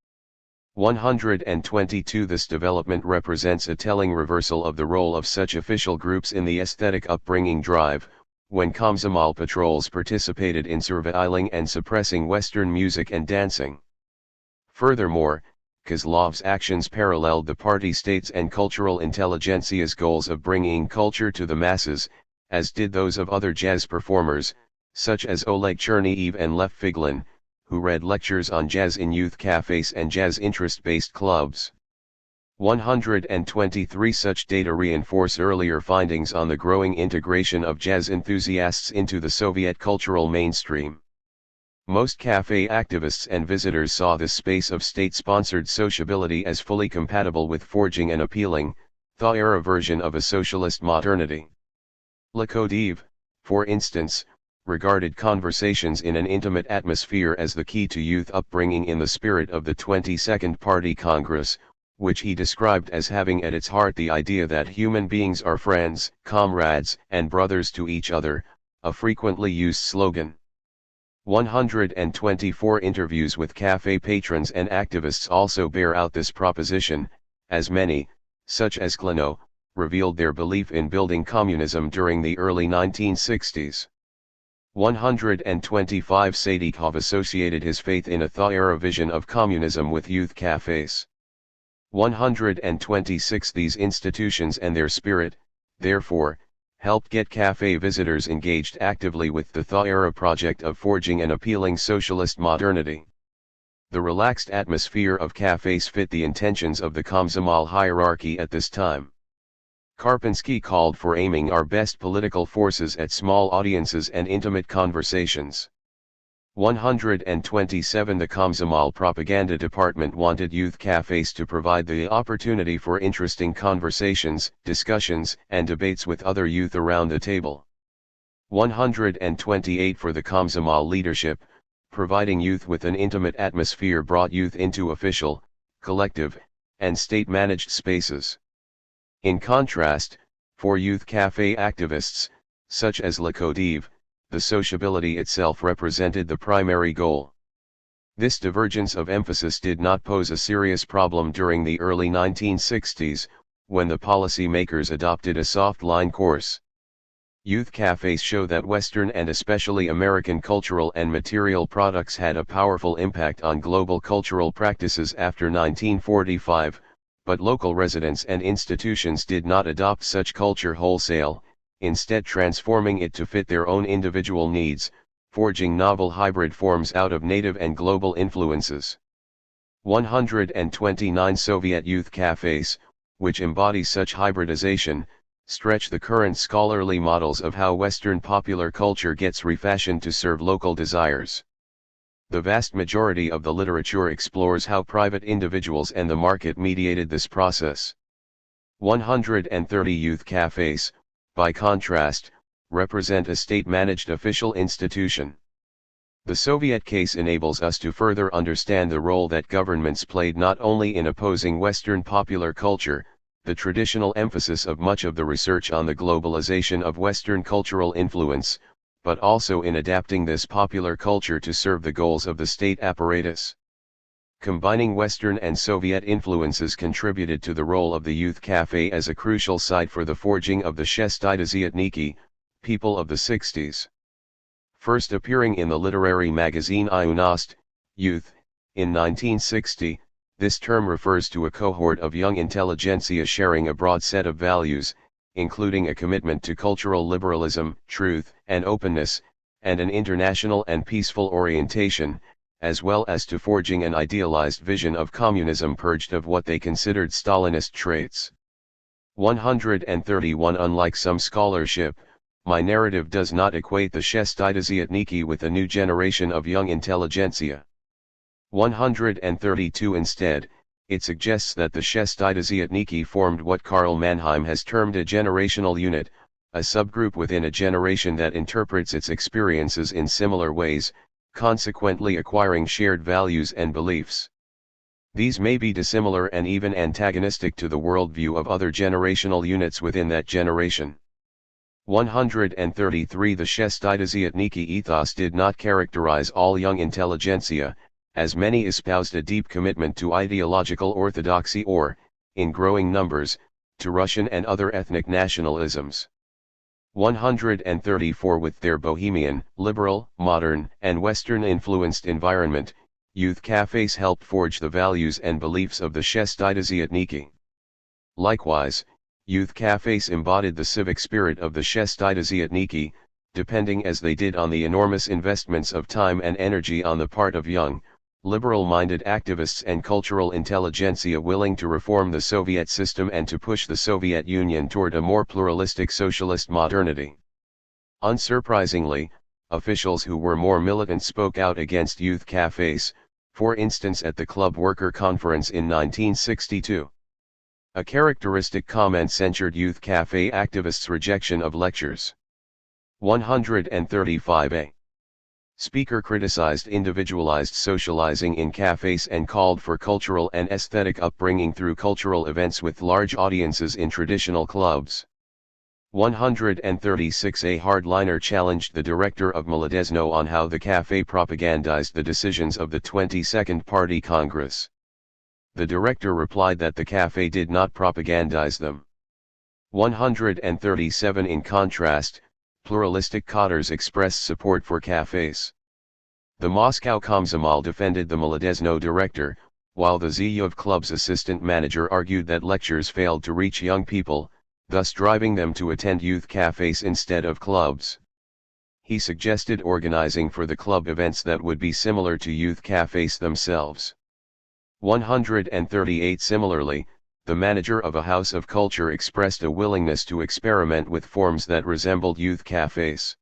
122 This development represents a telling reversal of the role of such official groups in the aesthetic upbringing drive, when Komsomol patrols participated in surveilling and suppressing Western music and dancing. Furthermore, Kozlov's actions paralleled the party state's and cultural intelligentsia's goals of bringing culture to the masses, as did those of other jazz performers, such as Oleg Cherniev and Lev Figlin, who read lectures on jazz in youth cafes and jazz interest-based clubs. 123 Such data reinforce earlier findings on the growing integration of jazz enthusiasts into the Soviet cultural mainstream. Most cafe activists and visitors saw this space of state-sponsored sociability as fully compatible with forging an appealing, thaw-era version of a socialist modernity. Lakodev, for instance, regarded conversations in an intimate atmosphere as the key to youth upbringing in the spirit of the 22nd Party Congress, which he described as having at its heart the idea that human beings are friends, comrades, and brothers to each other, a frequently used slogan. 124 interviews with cafe patrons and activists also bear out this proposition, as many, such as Gleb, revealed their belief in building communism during the early 1960s. 125 Sadikov associated his faith in a thaw-era vision of communism with youth cafes. 126 These institutions and their spirit, therefore, helped get cafe visitors engaged actively with the thaw-era project of forging an appealing socialist modernity. The relaxed atmosphere of cafes fit the intentions of the Komsomol hierarchy at this time. Karpinski called for aiming our best political forces at small audiences and intimate conversations. 127 The Komsomol propaganda department wanted youth cafes to provide the opportunity for interesting conversations, discussions, and debates with other youth around the table. 128 For the Komsomol leadership, providing youth with an intimate atmosphere brought youth into official, collective, and state-managed spaces. In contrast, for youth cafe activists, such as Lekodev, the sociability itself represented the primary goal. This divergence of emphasis did not pose a serious problem during the early 1960s, when the policy-makers adopted a soft-line course. Youth cafes show that Western and especially American cultural and material products had a powerful impact on global cultural practices after 1945, but local residents and institutions did not adopt such culture wholesale, instead transforming it to fit their own individual needs, forging novel hybrid forms out of native and global influences. 129 Soviet youth cafes, which embody such hybridization, stretch the current scholarly models of how Western popular culture gets refashioned to serve local desires. The vast majority of the literature explores how private individuals and the market mediated this process. 130 Youth cafes, by contrast, represent a state-managed official institution. The Soviet case enables us to further understand the role that governments played not only in opposing Western popular culture, the traditional emphasis of much of the research on the globalization of Western cultural influence, but also in adapting this popular culture to serve the goals of the state apparatus. Combining Western and Soviet influences contributed to the role of the youth cafe as a crucial site for the forging of the Shestidesiatniki, people of the 60s. First appearing in the literary magazine Yunost, Youth, in 1960, this term refers to a cohort of young intelligentsia sharing a broad set of values, including a commitment to cultural liberalism, truth, and openness, and an international and peaceful orientation, as well as to forging an idealized vision of communism purged of what they considered Stalinist traits. 131 Unlike some scholarship, my narrative does not equate the Shestidesiatniki with a new generation of young intelligentsia. 132 Instead, it suggests that the Shestidesiatniki formed what Karl Mannheim has termed a generational unit, a subgroup within a generation that interprets its experiences in similar ways, consequently acquiring shared values and beliefs. These may be dissimilar and even antagonistic to the worldview of other generational units within that generation. 133 The Shestidesiatniki ethos did not characterize all young intelligentsia, as many espoused a deep commitment to ideological orthodoxy or, in growing numbers, to Russian and other ethnic nationalisms. 134 With their bohemian, liberal, modern, and Western-influenced environment, youth cafes helped forge the values and beliefs of the Shestidesiatniki. Likewise, youth cafes embodied the civic spirit of the Shestidesiatniki, depending as they did on the enormous investments of time and energy on the part of young, liberal-minded activists and cultural intelligentsia willing to reform the Soviet system and to push the Soviet Union toward a more pluralistic socialist modernity. Unsurprisingly, officials who were more militant spoke out against youth cafes, for instance at the Club Worker Conference in 1962. A characteristic comment censured youth cafe activists' rejection of lectures. 135a. Speaker criticized individualized socializing in cafes and called for cultural and aesthetic upbringing through cultural events with large audiences in traditional clubs. 136. A hardliner challenged the director of Mladezno on how the cafe propagandized the decisions of the 22nd Party Congress. The director replied that the cafe did not propagandize them. 137. In contrast, pluralistic cadres expressed support for cafes. The Moscow Komsomol defended the Mladezno director, while the Zhuyov Club's assistant manager argued that lectures failed to reach young people, thus driving them to attend youth cafes instead of clubs. He suggested organizing for the club events that would be similar to youth cafes themselves. 138. Similarly, the manager of a house of culture expressed a willingness to experiment with forms that resembled youth cafes.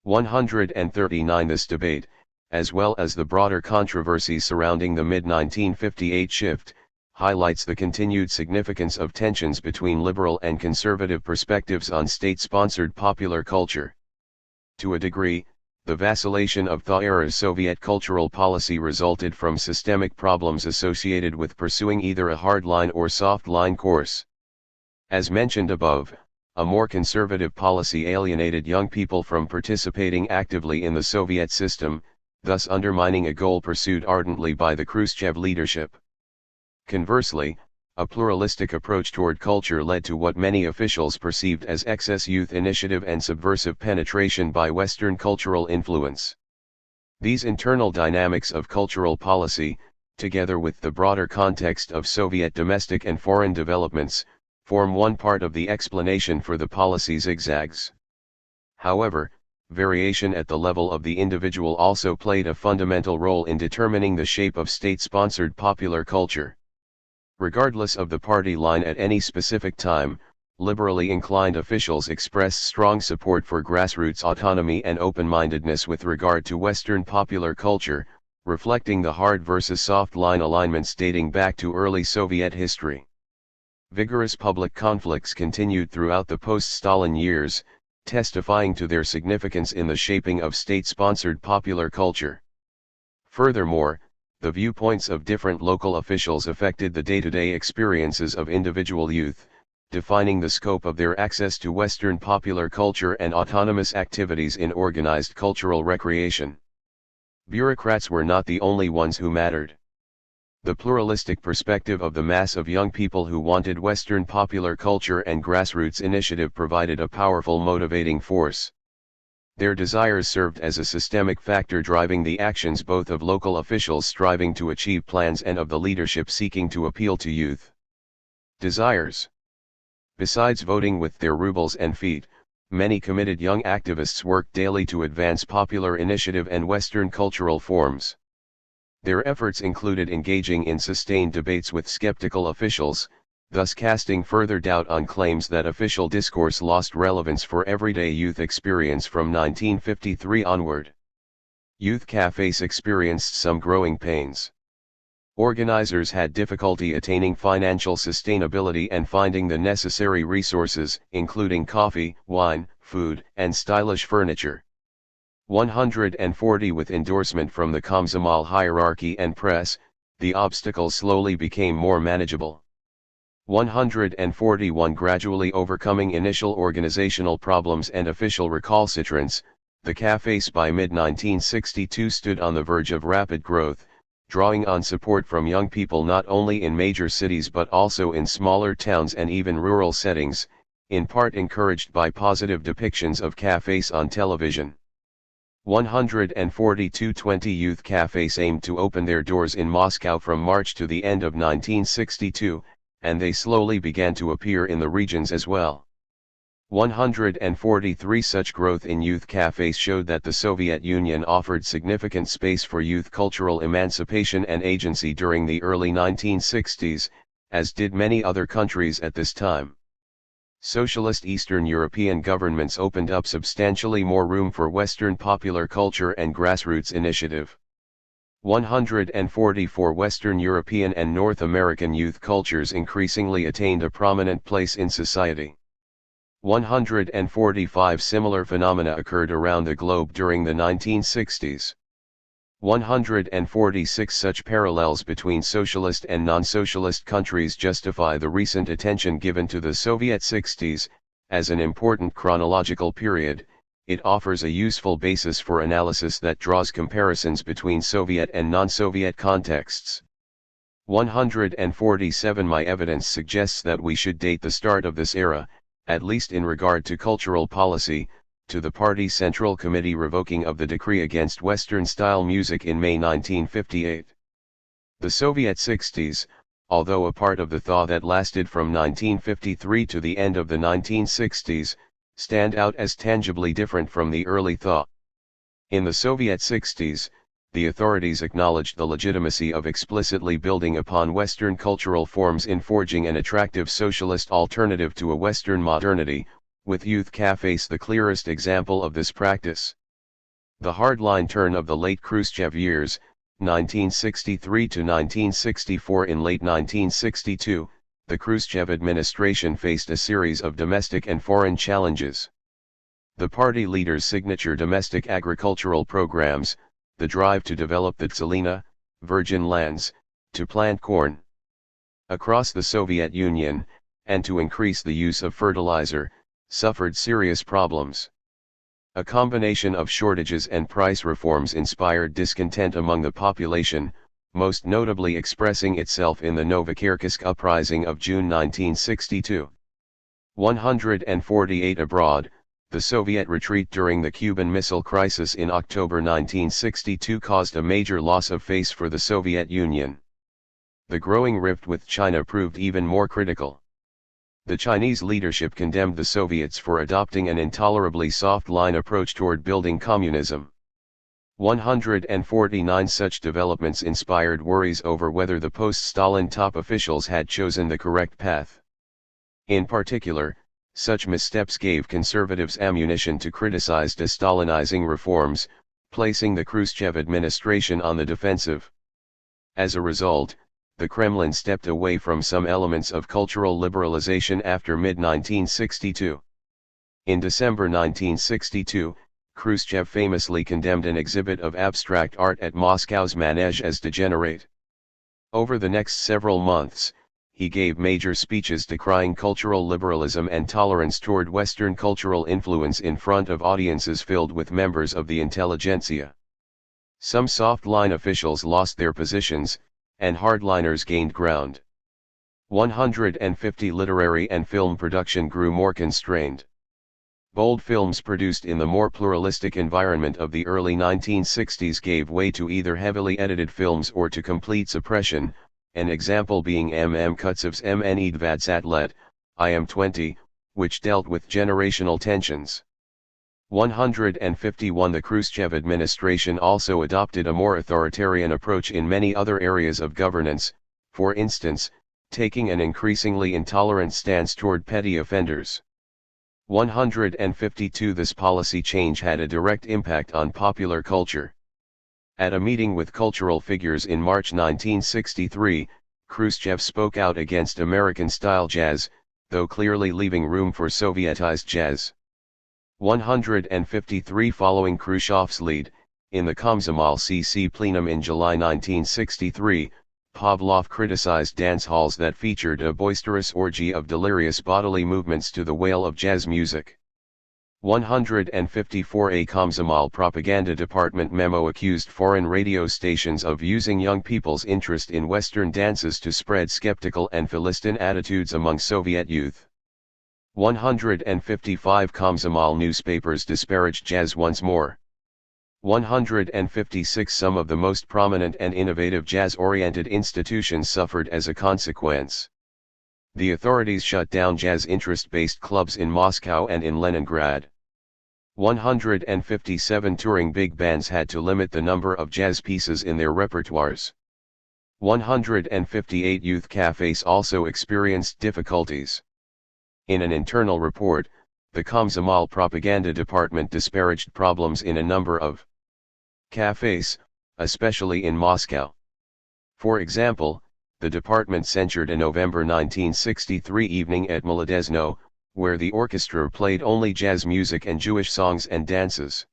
139. This debate, as well as the broader controversy surrounding the mid-1958 shift, highlights the continued significance of tensions between liberal and conservative perspectives on state-sponsored popular culture. To a degree, the vacillation of the era's Soviet cultural policy resulted from systemic problems associated with pursuing either a hardline or soft-line course. As mentioned above, a more conservative policy alienated young people from participating actively in the Soviet system, thus undermining a goal pursued ardently by the Khrushchev leadership. Conversely, a pluralistic approach toward culture led to what many officials perceived as excess youth initiative and subversive penetration by Western cultural influence. These internal dynamics of cultural policy, together with the broader context of Soviet domestic and foreign developments, form one part of the explanation for the policy zigzags. However, variation at the level of the individual also played a fundamental role in determining the shape of state-sponsored popular culture. Regardless of the party line at any specific time, liberally inclined officials expressed strong support for grassroots autonomy and open-mindedness with regard to Western popular culture, reflecting the hard versus soft line alignments dating back to early Soviet history. Vigorous public conflicts continued throughout the post-Stalin years, testifying to their significance in the shaping of state-sponsored popular culture. Furthermore, the viewpoints of different local officials affected the day-to-day experiences of individual youth, defining the scope of their access to Western popular culture and autonomous activities in organized cultural recreation. Bureaucrats were not the only ones who mattered. The pluralistic perspective of the mass of young people who wanted Western popular culture and grassroots initiative provided a powerful motivating force. Their desires served as a systemic factor driving the actions both of local officials striving to achieve plans and of the leadership seeking to appeal to youth. Desires. Besides voting with their rubles and feet, many committed young activists worked daily to advance popular initiative and Western cultural forms. Their efforts included engaging in sustained debates with skeptical officials, thus casting further doubt on claims that official discourse lost relevance for everyday youth experience from 1953 onward. Youth cafes experienced some growing pains. Organizers had difficulty attaining financial sustainability and finding the necessary resources, including coffee, wine, food, and stylish furniture. 140 With endorsement from the Komsomol hierarchy and press, the obstacles slowly became more manageable. 141 Gradually overcoming initial organizational problems and official recalcitrance, the cafes by mid-1962 stood on the verge of rapid growth, drawing on support from young people not only in major cities but also in smaller towns and even rural settings, in part encouraged by positive depictions of cafes on television. 142 20 youth cafes aimed to open their doors in Moscow from March to the end of 1962, and they slowly began to appear in the regions as well. 143 Such growth in youth cafes showed that the Soviet Union offered significant space for youth cultural emancipation and agency during the early 1960s, as did many other countries at this time. Socialist Eastern European governments opened up substantially more room for Western popular culture and grassroots initiative. 144 Western European and North American youth cultures increasingly attained a prominent place in society. 145 similar phenomena occurred around the globe during the 1960s. 146 such parallels between socialist and non-socialist countries justify the recent attention given to the Soviet 60s. As an important chronological period, it offers a useful basis for analysis that draws comparisons between Soviet and non-Soviet contexts. 147 My evidence suggests that we should date the start of this era, at least in regard to cultural policy, to the Party Central Committee revoking of the decree against Western-style music in May 1958. The Soviet 60s, although a part of the thaw that lasted from 1953 to the end of the 1960s, stand out as tangibly different from the early thaw. In the Soviet 60s, the authorities acknowledged the legitimacy of explicitly building upon Western cultural forms in forging an attractive socialist alternative to a Western modernity, with youth cafes the clearest example of this practice. The hardline turn of the late Khrushchev years, 1963 to 1964. In late 1962, the Khrushchev administration faced a series of domestic and foreign challenges. The party leader's signature domestic agricultural programs, the drive to develop the Tselina, virgin lands, to plant corn across the Soviet Union, and to increase the use of fertilizer, suffered serious problems. A combination of shortages and price reforms inspired discontent among the population, most notably expressing itself in the Novokirkirsk uprising of June 1962. 148 Abroad, the Soviet retreat during the Cuban Missile Crisis in October 1962 caused a major loss of face for the Soviet Union. The growing rift with China proved even more critical. The Chinese leadership condemned the Soviets for adopting an intolerably soft-line approach toward building communism. 149 Such developments inspired worries over whether the post-Stalin top officials had chosen the correct path. In particular, such missteps gave conservatives ammunition to criticize de-Stalinizing reforms, placing the Khrushchev administration on the defensive. As a result, the Kremlin stepped away from some elements of cultural liberalization after mid-1962. In December 1962, Khrushchev famously condemned an exhibit of abstract art at Moscow's Manege as degenerate. Over the next several months, he gave major speeches decrying cultural liberalism and tolerance toward Western cultural influence in front of audiences filled with members of the intelligentsia. Some soft-line officials lost their positions, and hardliners gained ground. 150 Literary and film production grew more constrained. Bold films produced in the more pluralistic environment of the early 1960s gave way to either heavily edited films or to complete suppression, an example being Kutsev's Mne 20 let, I Am 20, which dealt with generational tensions. 151 The Khrushchev administration also adopted a more authoritarian approach in many other areas of governance, for instance, taking an increasingly intolerant stance toward petty offenders. 152 This policy change had a direct impact on popular culture. At a meeting with cultural figures in March 1963, Khrushchev spoke out against American-style jazz, though clearly leaving room for Sovietized jazz. 153 Following Khrushchev's lead, in the Komsomol CC plenum in July 1963, Pavlov criticized dance halls that featured a boisterous orgy of delirious bodily movements to the wail of jazz music. 154 A Komsomol Propaganda Department memo accused foreign radio stations of using young people's interest in Western dances to spread skeptical and Philistine attitudes among Soviet youth. 155 Komsomol newspapers disparaged jazz once more. 156 Some of the most prominent and innovative jazz-oriented institutions suffered as a consequence. The authorities shut down jazz interest-based clubs in Moscow and in Leningrad. 157 Touring big bands had to limit the number of jazz pieces in their repertoires. 158 Youth cafes also experienced difficulties. In an internal report, the Komsomol Propaganda Department disparaged problems in a number of cafes, especially in Moscow. For example, the department censured a November 1963 evening at Molodezno, where the orchestra played only jazz music and Jewish songs and dances.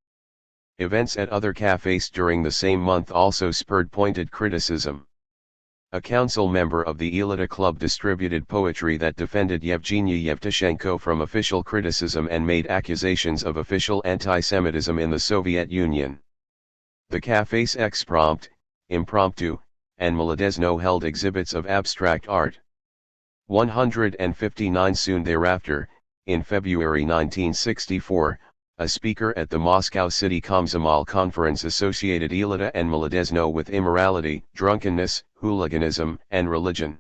Events at other cafes during the same month also spurred pointed criticism. A council member of the Elita Club distributed poetry that defended Yevgeny Yevtushenko from official criticism and made accusations of official anti-Semitism in the Soviet Union. The cafes Exprompt, Impromptu, and Molodezno held exhibits of abstract art. 159 Soon thereafter, in February 1964, a speaker at the Moscow City Komsomol conference associated Elita and Molodezno with immorality, drunkenness, hooliganism, and religion.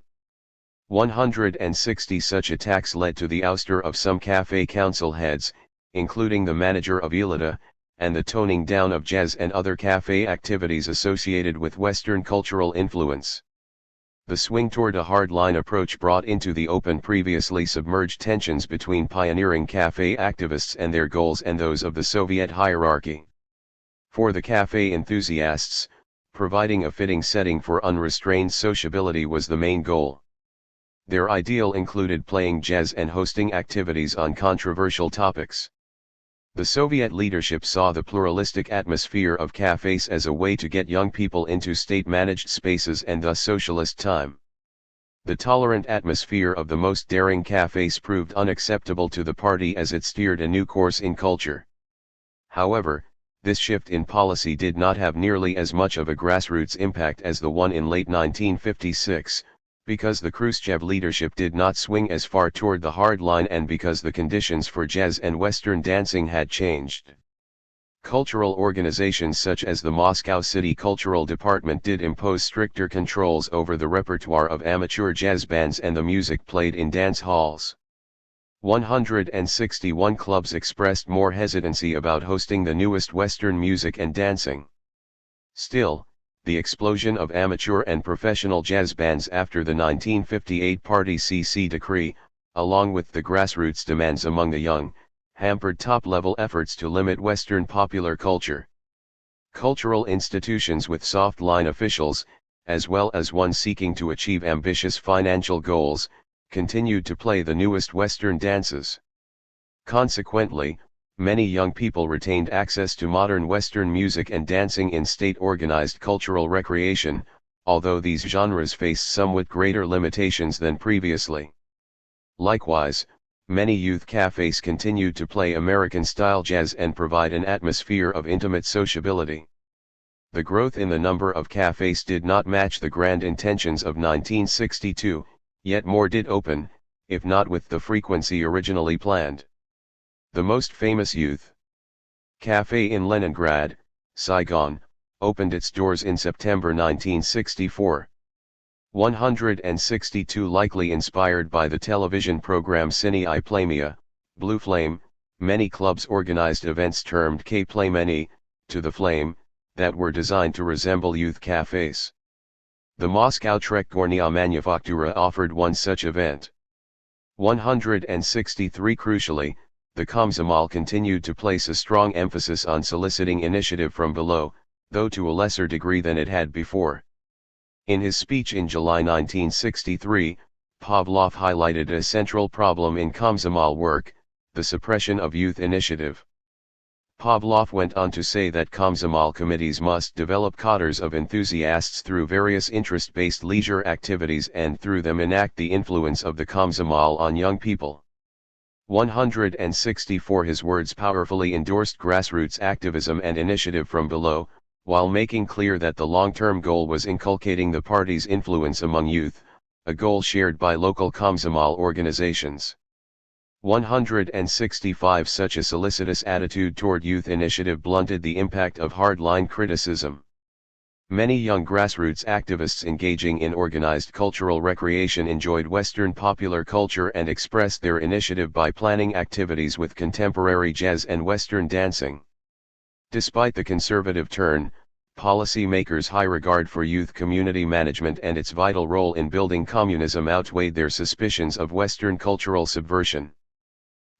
160 such attacks led to the ouster of some cafe council heads, including the manager of Elita, and the toning down of jazz and other cafe activities associated with Western cultural influence. The swing toward a hardline approach brought into the open previously submerged tensions between pioneering cafe activists and their goals and those of the Soviet hierarchy. For the cafe enthusiasts, providing a fitting setting for unrestrained sociability was the main goal. Their ideal included playing jazz and hosting activities on controversial topics. The Soviet leadership saw the pluralistic atmosphere of cafes as a way to get young people into state-managed spaces and thus socialist time. The tolerant atmosphere of the most daring cafes proved unacceptable to the party as it steered a new course in culture. However, this shift in policy did not have nearly as much of a grassroots impact as the one in late 1956, because the Khrushchev leadership did not swing as far toward the hard line and because the conditions for jazz and Western dancing had changed. Cultural organizations such as the Moscow City Cultural Department did impose stricter controls over the repertoire of amateur jazz bands and the music played in dance halls. 161 clubs expressed more hesitancy about hosting the newest Western music and dancing. Still, the explosion of amateur and professional jazz bands after the 1958 Party CC decree, along with the grassroots demands among the young, hampered top-level efforts to limit Western popular culture. Cultural institutions with soft-line officials, as well as ones seeking to achieve ambitious financial goals, continued to play the newest Western dances. Consequently, many young people retained access to modern Western music and dancing in state-organized cultural recreation, although these genres faced somewhat greater limitations than previously. Likewise, many youth cafes continued to play American-style jazz and provide an atmosphere of intimate sociability. The growth in the number of cafes did not match the grand intentions of 1962, yet more did open, if not with the frequency originally planned. The most famous youth cafe in Leningrad, Saigon, opened its doors in September 1964. 162 likely inspired by the television program Cine I Plamia, Blue Flame, many clubs organized events termed K-Plameni, to the flame, that were designed to resemble youth cafes. The Moscow Trekgornya Manufaktura offered one such event. 163 Crucially, the Komsomol continued to place a strong emphasis on soliciting initiative from below, though to a lesser degree than it had before. In his speech in July 1963, Pavlov highlighted a central problem in Komsomol work, the suppression of youth initiative. Pavlov went on to say that Komsomol committees must develop cadres of enthusiasts through various interest-based leisure activities and through them enact the influence of the Komsomol on young people. 164 His words powerfully endorsed grassroots activism and initiative from below, while making clear that the long-term goal was inculcating the party's influence among youth, a goal shared by local Komsomol organizations. 165 Such a solicitous attitude toward youth initiative blunted the impact of hardline criticism. Many young grassroots activists engaging in organized cultural recreation enjoyed Western popular culture and expressed their initiative by planning activities with contemporary jazz and Western dancing. Despite the conservative turn, policymakers' high regard for youth community management and its vital role in building communism outweighed their suspicions of Western cultural subversion.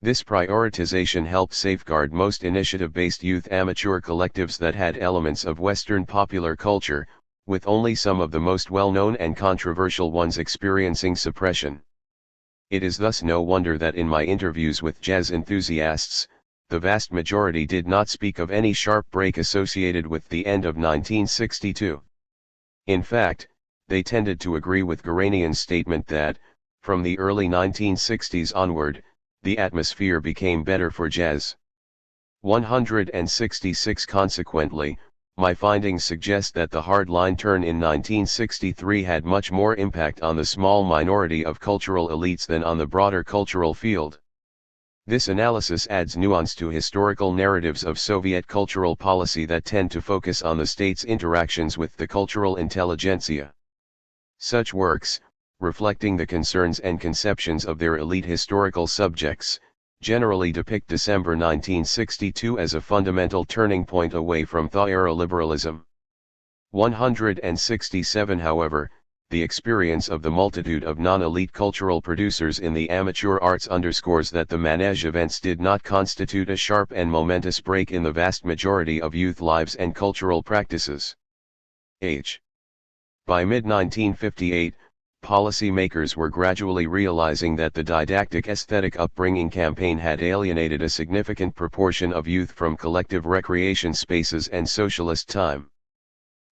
This prioritization helped safeguard most initiative-based youth amateur collectives that had elements of Western popular culture, with only some of the most well-known and controversial ones experiencing suppression. It is thus no wonder that in my interviews with jazz enthusiasts, the vast majority did not speak of any sharp break associated with the end of 1962. In fact, they tended to agree with Guranian's statement that, from the early 1960s onward, the atmosphere became better for jazz. 166. Consequently, my findings suggest that the hardline turn in 1963 had much more impact on the small minority of cultural elites than on the broader cultural field. This analysis adds nuance to historical narratives of Soviet cultural policy that tend to focus on the state's interactions with the cultural intelligentsia. Such works, reflecting the concerns and conceptions of their elite historical subjects, generally depict December 1962 as a fundamental turning point away from thaw-era liberalism. 167. However, the experience of the multitude of non-elite cultural producers in the amateur arts underscores that the Manège events did not constitute a sharp and momentous break in the vast majority of youth lives and cultural practices. By mid-1958, policymakers were gradually realizing that the didactic aesthetic upbringing campaign had alienated a significant proportion of youth from collective recreation spaces and socialist time.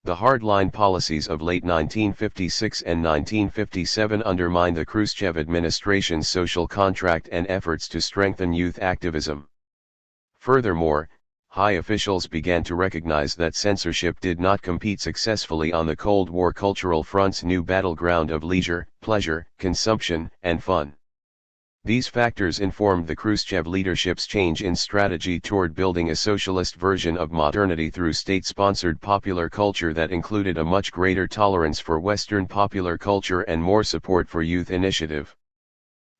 The hardline policies of late 1956 and 1957 undermined the Khrushchev administration's social contract and efforts to strengthen youth activism. Furthermore, high officials began to recognize that censorship did not compete successfully on the Cold War cultural front's new battleground of leisure, pleasure, consumption, and fun. These factors informed the Khrushchev leadership's change in strategy toward building a socialist version of modernity through state-sponsored popular culture that included a much greater tolerance for Western popular culture and more support for youth initiative.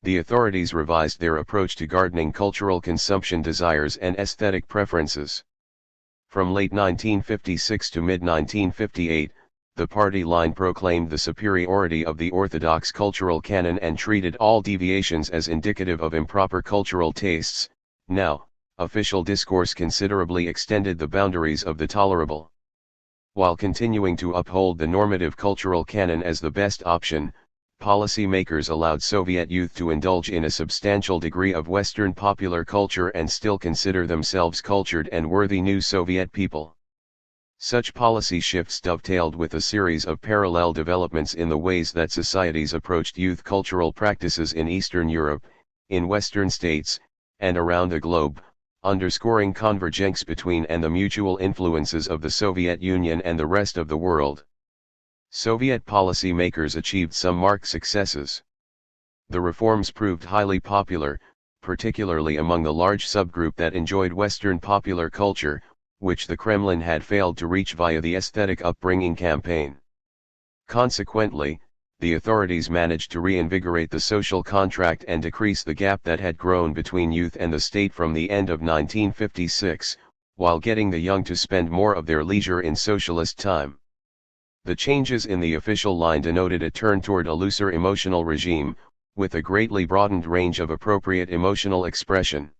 The authorities revised their approach to gardening cultural consumption desires and aesthetic preferences. From late 1956 to mid-1958, the party line proclaimed the superiority of the orthodox cultural canon and treated all deviations as indicative of improper cultural tastes. Now, official discourse considerably extended the boundaries of the tolerable. While continuing to uphold the normative cultural canon as the best option, policymakers allowed Soviet youth to indulge in a substantial degree of Western popular culture and still consider themselves cultured and worthy new Soviet people. Such policy shifts dovetailed with a series of parallel developments in the ways that societies approached youth cultural practices in Eastern Europe, in Western states, and around the globe, underscoring convergence between and the mutual influences of the Soviet Union and the rest of the world. Soviet policy makers achieved some marked successes. The reforms proved highly popular, particularly among the large subgroup that enjoyed Western popular culture, which the Kremlin had failed to reach via the aesthetic upbringing campaign. Consequently, the authorities managed to reinvigorate the social contract and decrease the gap that had grown between youth and the state from the end of 1956, while getting the young to spend more of their leisure in socialist time. The changes in the official line denoted a turn toward a looser emotional regime, with a greatly broadened range of appropriate emotional expression.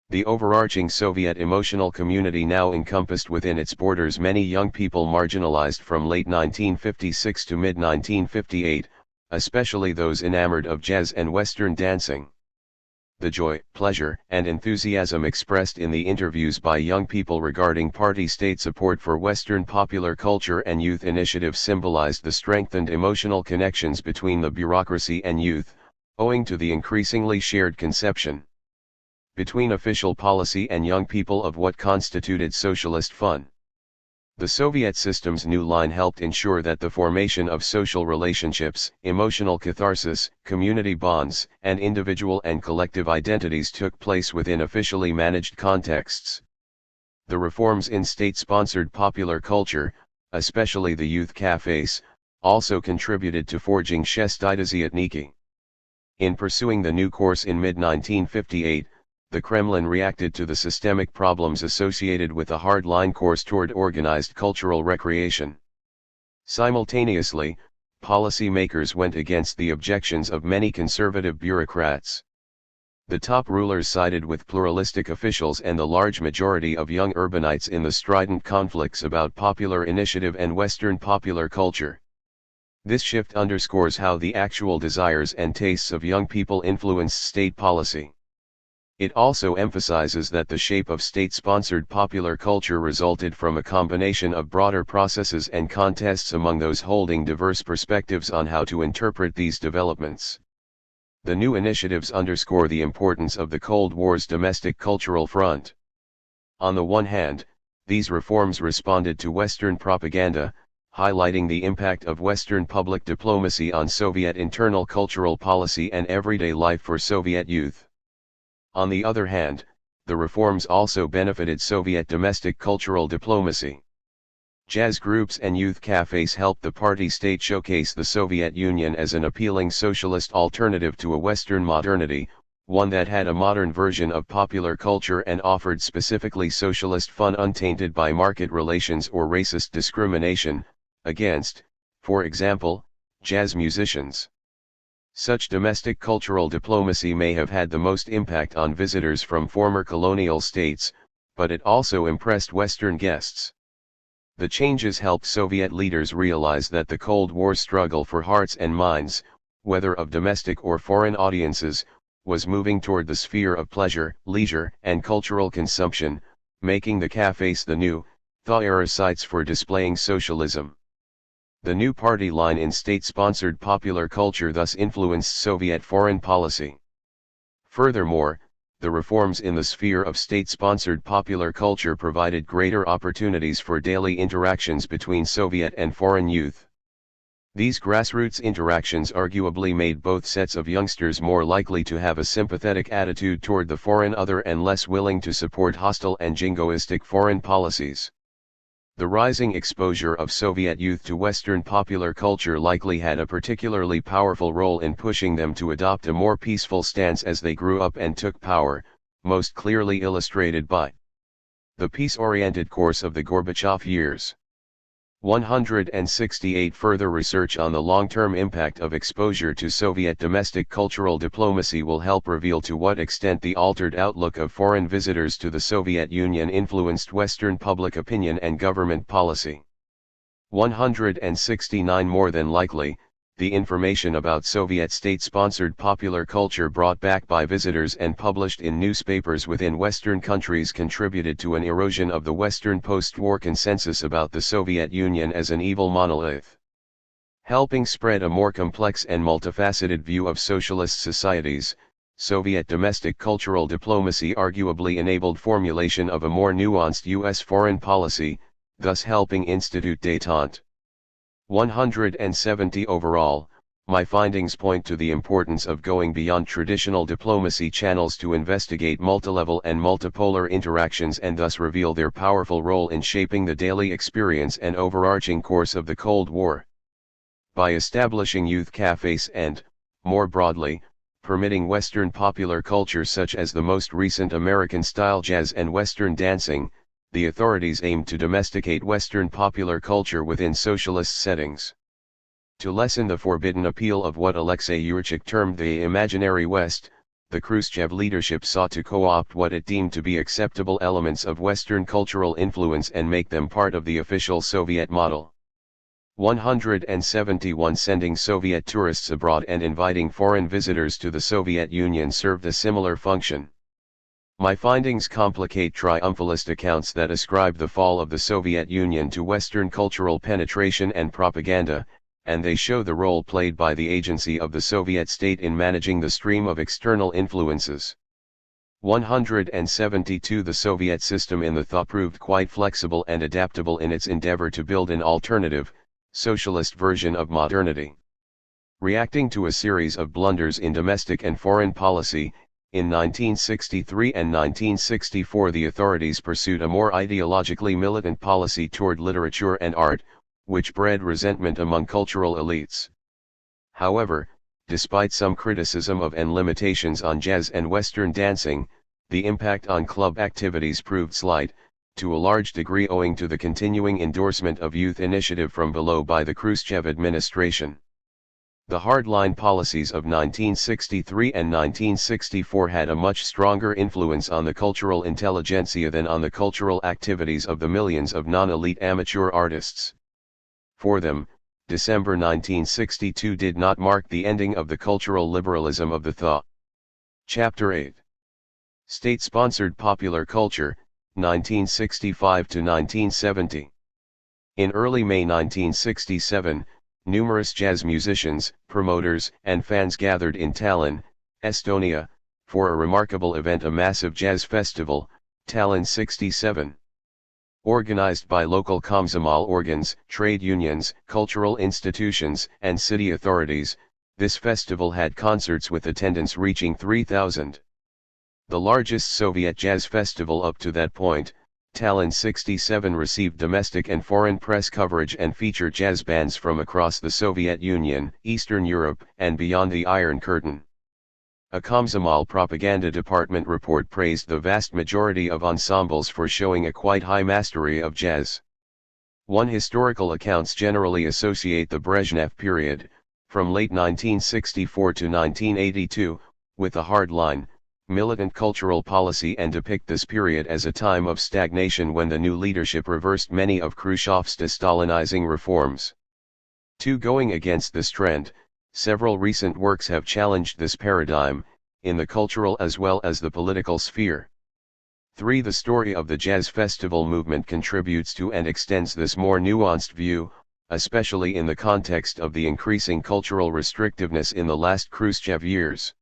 The overarching Soviet emotional community now encompassed within its borders many young people marginalized from late 1956 to mid-1958, especially those enamored of jazz and Western dancing. The joy, pleasure, and enthusiasm expressed in the interviews by young people regarding party state support for Western popular culture and youth initiative symbolized the strengthened emotional connections between the bureaucracy and youth, owing to the increasingly shared conception between official policy and young people of what constituted socialist fun. The Soviet system's new line helped ensure that the formation of social relationships, emotional catharsis, community bonds, and individual and collective identities took place within officially managed contexts. The reforms in state-sponsored popular culture, especially the youth cafes, also contributed to forging shestidasiatniki. In pursuing the new course in mid-1958, the Kremlin reacted to the systemic problems associated with a hard-line course toward organized cultural recreation. Simultaneously, policymakers went against the objections of many conservative bureaucrats. The top rulers sided with pluralistic officials and the large majority of young urbanites in the strident conflicts about popular initiative and Western popular culture. This shift underscores how the actual desires and tastes of young people influenced state policy. It also emphasizes that the shape of state-sponsored popular culture resulted from a combination of broader processes and contests among those holding diverse perspectives on how to interpret these developments. The new initiatives underscore the importance of the Cold War's domestic cultural front. On the one hand, these reforms responded to Western propaganda, highlighting the impact of Western public diplomacy on Soviet internal cultural policy and everyday life for Soviet youth. On the other hand, the reforms also benefited Soviet domestic cultural diplomacy. Jazz groups and youth cafes helped the party state showcase the Soviet Union as an appealing socialist alternative to a Western modernity, one that had a modern version of popular culture and offered specifically socialist fun untainted by market relations or racist discrimination, against, for example, jazz musicians. Such domestic cultural diplomacy may have had the most impact on visitors from former colonial states, but it also impressed Western guests. The changes helped Soviet leaders realize that the Cold War struggle for hearts and minds, whether of domestic or foreign audiences, was moving toward the sphere of pleasure, leisure, and cultural consumption, making the cafes the new, thaw-era sites for displaying socialism. The new party line in state-sponsored popular culture thus influenced Soviet foreign policy. Furthermore, the reforms in the sphere of state-sponsored popular culture provided greater opportunities for daily interactions between Soviet and foreign youth. These grassroots interactions arguably made both sets of youngsters more likely to have a sympathetic attitude toward the foreign other and less willing to support hostile and jingoistic foreign policies. The rising exposure of Soviet youth to Western popular culture likely had a particularly powerful role in pushing them to adopt a more peaceful stance as they grew up and took power, most clearly illustrated by the peace-oriented course of the Gorbachev years. 168 Further research on the long-term impact of exposure to Soviet domestic cultural diplomacy will help reveal to what extent the altered outlook of foreign visitors to the Soviet Union influenced Western public opinion and government policy. 169 More than likely, the information about Soviet state-sponsored popular culture brought back by visitors and published in newspapers within Western countries contributed to an erosion of the Western post-war consensus about the Soviet Union as an evil monolith. Helping spread a more complex and multifaceted view of socialist societies, Soviet domestic cultural diplomacy arguably enabled formulation of a more nuanced U.S. foreign policy, thus helping institute détente. 170 Overall, my findings point to the importance of going beyond traditional diplomacy channels to investigate multilevel and multipolar interactions and thus reveal their powerful role in shaping the daily experience and overarching course of the Cold War. By establishing youth cafes and, more broadly, permitting Western popular culture such as the most recent American-style jazz and Western dancing, the authorities aimed to domesticate Western popular culture within socialist settings. To lessen the forbidden appeal of what Alexei Yurchik termed the imaginary West, the Khrushchev leadership sought to co-opt what it deemed to be acceptable elements of Western cultural influence and make them part of the official Soviet model. 171 Sending Soviet tourists abroad and inviting foreign visitors to the Soviet Union served a similar function. My findings complicate triumphalist accounts that ascribe the fall of the Soviet Union to Western cultural penetration and propaganda, and they show the role played by the agency of the Soviet state in managing the stream of external influences. 172 The Soviet system in the THA proved quite flexible and adaptable in its endeavor to build an alternative, socialist version of modernity. Reacting to a series of blunders in domestic and foreign policy, in 1963 and 1964 the authorities pursued a more ideologically militant policy toward literature and art, which bred resentment among cultural elites. However, despite some criticism of and limitations on jazz and Western dancing, the impact on club activities proved slight, to a large degree owing to the continuing endorsement of youth initiative from below by the Khrushchev administration. The hardline policies of 1963 and 1964 had a much stronger influence on the cultural intelligentsia than on the cultural activities of the millions of non-elite amateur artists. For them, December 1962 did not mark the ending of the cultural liberalism of the THA. Chapter 8. State-sponsored popular culture, 1965 to 1970. In early May 1967, numerous jazz musicians, promoters, and fans gathered in Tallinn, Estonia, for a remarkable event, a massive jazz festival, Tallinn 67. Organized by local Komsomol organs, trade unions, cultural institutions, and city authorities, this festival had concerts with attendance reaching 3,000. The largest Soviet jazz festival up to that point, Tallinn 67 received domestic and foreign press coverage and featured jazz bands from across the Soviet Union, Eastern Europe, and beyond the Iron Curtain. A Komsomol propaganda department report praised the vast majority of ensembles for showing a quite high mastery of jazz. One historical accounts generally associate the Brezhnev period, from late 1964 to 1982, with a hardline, militant cultural policy and depict this period as a time of stagnation when the new leadership reversed many of Khrushchev's de-Stalinizing reforms. Going against this trend, several recent works have challenged this paradigm, in the cultural as well as the political sphere. 3. The story of the jazz festival movement contributes to and extends this more nuanced view, especially in the context of the increasing cultural restrictiveness in the last Khrushchev years.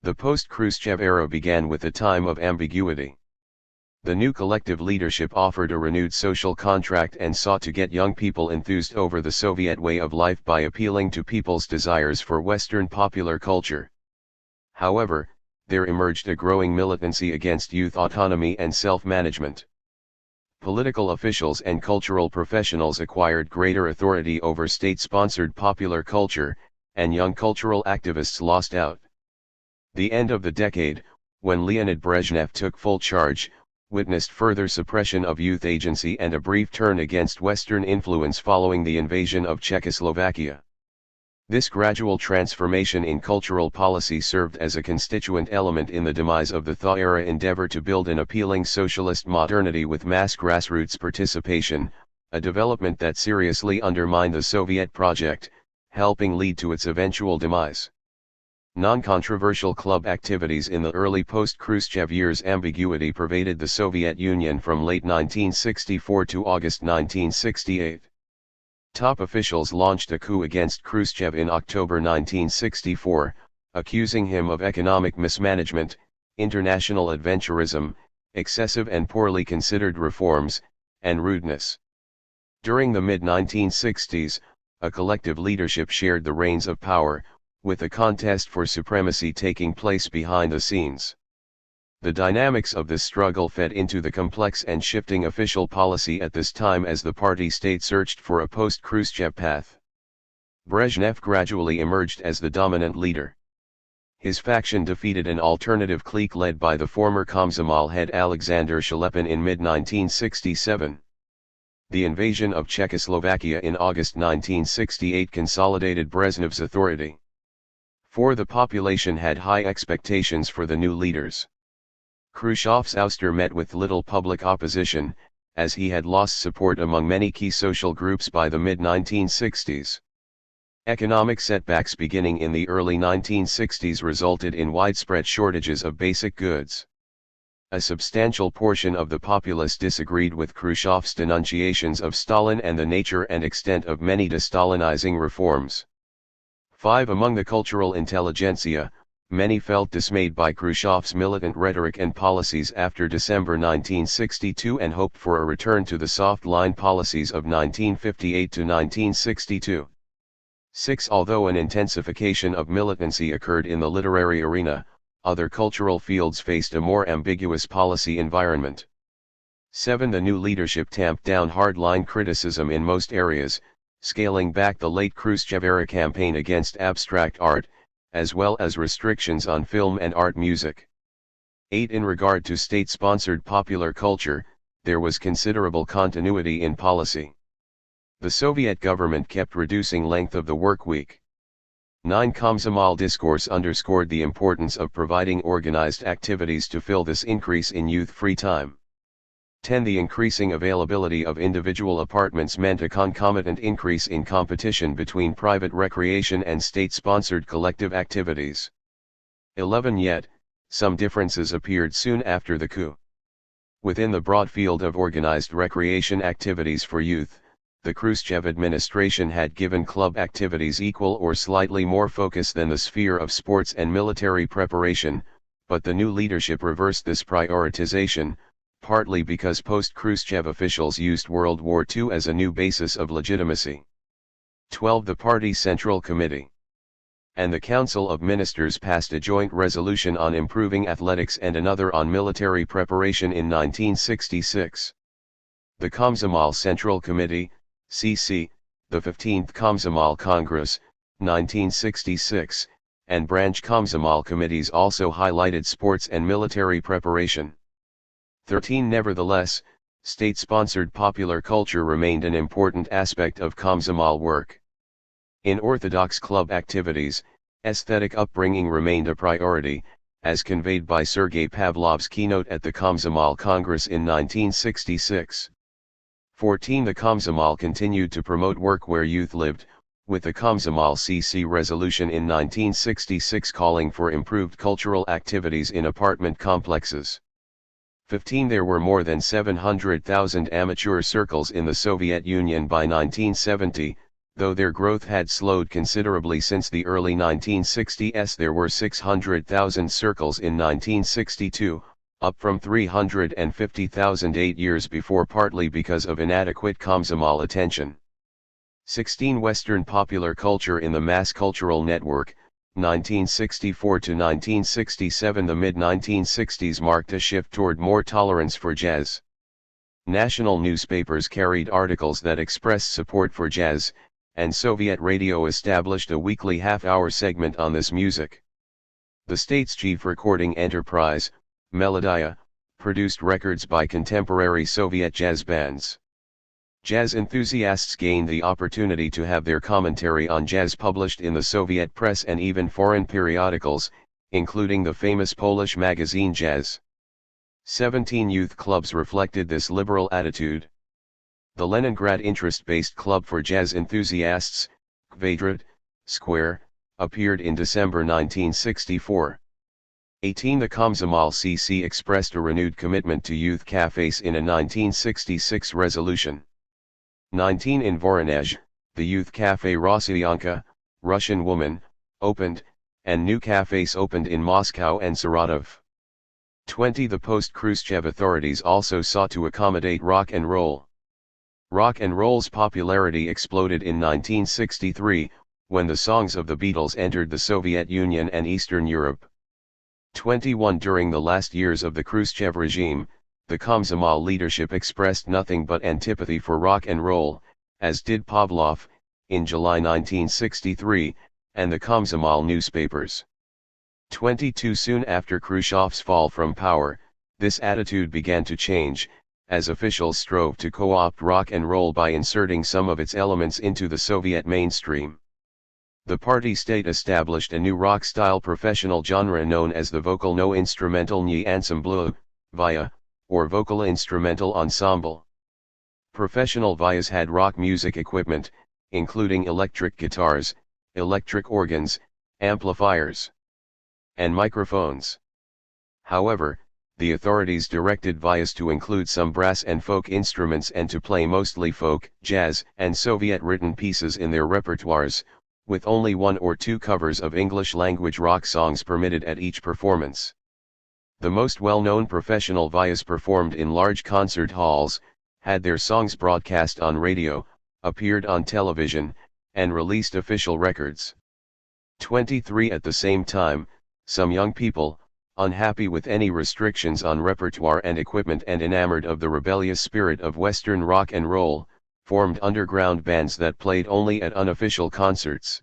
The post-Khrushchev era began with a time of ambiguity. The new collective leadership offered a renewed social contract and sought to get young people enthused over the Soviet way of life by appealing to people's desires for Western popular culture. However, there emerged a growing militancy against youth autonomy and self-management. Political officials and cultural professionals acquired greater authority over state-sponsored popular culture, and young cultural activists lost out. The end of the decade, when Leonid Brezhnev took full charge, witnessed further suppression of youth agency and a brief turn against Western influence following the invasion of Czechoslovakia. This gradual transformation in cultural policy served as a constituent element in the demise of the THA-era endeavor to build an appealing socialist modernity with mass grassroots participation, a development that seriously undermined the Soviet project, helping lead to its eventual demise. Non-controversial club activities in the early post-Khrushchev years. Ambiguity pervaded the Soviet Union from late 1964 to August 1968. Top officials launched a coup against Khrushchev in October 1964, accusing him of economic mismanagement, international adventurism, excessive and poorly considered reforms, and rudeness. During the mid-1960s, a collective leadership shared the reins of power, with a contest for supremacy taking place behind the scenes. The dynamics of this struggle fed into the complex and shifting official policy at this time as the party state searched for a post-Khrushchev path. Brezhnev gradually emerged as the dominant leader. His faction defeated an alternative clique led by the former Komsomol head Alexander Shelepin in mid-1967. The invasion of Czechoslovakia in August 1968 consolidated Brezhnev's authority. For the population had high expectations for the new leaders. Khrushchev's ouster met with little public opposition, as he had lost support among many key social groups by the mid-1960s. Economic setbacks beginning in the early 1960s resulted in widespread shortages of basic goods. A substantial portion of the populace disagreed with Khrushchev's denunciations of Stalin and the nature and extent of many de-Stalinizing reforms. 5. Among the cultural intelligentsia, many felt dismayed by Khrushchev's militant rhetoric and policies after December 1962 and hoped for a return to the soft-line policies of 1958 to 1962. 6. Although an intensification of militancy occurred in the literary arena, other cultural fields faced a more ambiguous policy environment. 7. The new leadership tamped down hardline criticism in most areas, scaling back the late Khrushchev-era campaign against abstract art, as well as restrictions on film and art music. 8. In regard to state-sponsored popular culture, there was considerable continuity in policy. The Soviet government kept reducing length of the work week. 9. Komsomol discourse underscored the importance of providing organized activities to fill this increase in youth free time. 10. The increasing availability of individual apartments meant a concomitant increase in competition between private recreation and state-sponsored collective activities. 11. Yet, some differences appeared soon after the coup. Within the broad field of organized recreation activities for youth, the Khrushchev administration had given club activities equal or slightly more focus than the sphere of sports and military preparation, but the new leadership reversed this prioritization, partly because post-Khrushchev officials used World War II as a new basis of legitimacy. 12. The Party Central Committee and the Council of Ministers passed a joint resolution on improving athletics and another on military preparation in 1966. The Komsomol Central Committee, CC, the 15th Komsomol Congress, 1966, and branch Komsomol committees also highlighted sports and military preparation. 13. Nevertheless, state-sponsored popular culture remained an important aspect of Komsomol work. In Orthodox club activities, aesthetic upbringing remained a priority, as conveyed by Sergei Pavlov's keynote at the Komsomol Congress in 1966. 14. The Komsomol continued to promote work where youth lived, with the Komsomol CC resolution in 1966 calling for improved cultural activities in apartment complexes. 15. There were more than 700,000 amateur circles in the Soviet Union by 1970, though their growth had slowed considerably since the early 1960s. There were 600,000 circles in 1962, up from 350,000 8 years before, partly because of inadequate Komsomol attention. 16. Western popular culture in the mass cultural network, 1964 to 1967. The mid-1960s marked a shift toward more tolerance for jazz. National newspapers carried articles that expressed support for jazz, and Soviet radio established a weekly half-hour segment on this music. The state's chief recording enterprise, Melodya, produced records by contemporary Soviet jazz bands. Jazz enthusiasts gained the opportunity to have their commentary on jazz published in the Soviet press and even foreign periodicals, including the famous Polish magazine Jazz. 17 youth clubs reflected this liberal attitude. The Leningrad interest-based club for jazz enthusiasts, Kvadrat, Square, appeared in December 1964. 18 The Komsomol CC expressed a renewed commitment to youth cafes in a 1966 resolution. 19 In Voronezh, the youth cafe Rossiyanka, Russian Woman, opened, and new cafes opened in Moscow and Saratov. 20 The post-Khrushchev authorities also sought to accommodate rock and roll. Rock and roll's popularity exploded in 1963, when the songs of the Beatles entered the Soviet Union and Eastern Europe. 21 During the last years of the Khrushchev regime, the Komsomol leadership expressed nothing but antipathy for rock and roll, as did Pavlov, in July 1963, and the Komsomol newspapers. 22 Soon after Khrushchev's fall from power, this attitude began to change, as officials strove to co-opt rock and roll by inserting some of its elements into the Soviet mainstream. The party state established a new rock-style professional genre known as the Vocal-No-Instrumentalny Ensemble, VIA, or Vocal Instrumental Ensemble. Professional VIAs had rock music equipment, including electric guitars, electric organs, amplifiers, and microphones. However, the authorities directed VIAs to include some brass and folk instruments and to play mostly folk, jazz, and Soviet-written pieces in their repertoires, with only 1 or 2 covers of English-language rock songs permitted at each performance. The most well-known professional VIAs performed in large concert halls, had their songs broadcast on radio, appeared on television, and released official records. 23 At the same time, some young people, unhappy with any restrictions on repertoire and equipment and enamored of the rebellious spirit of Western rock and roll, formed underground bands that played only at unofficial concerts.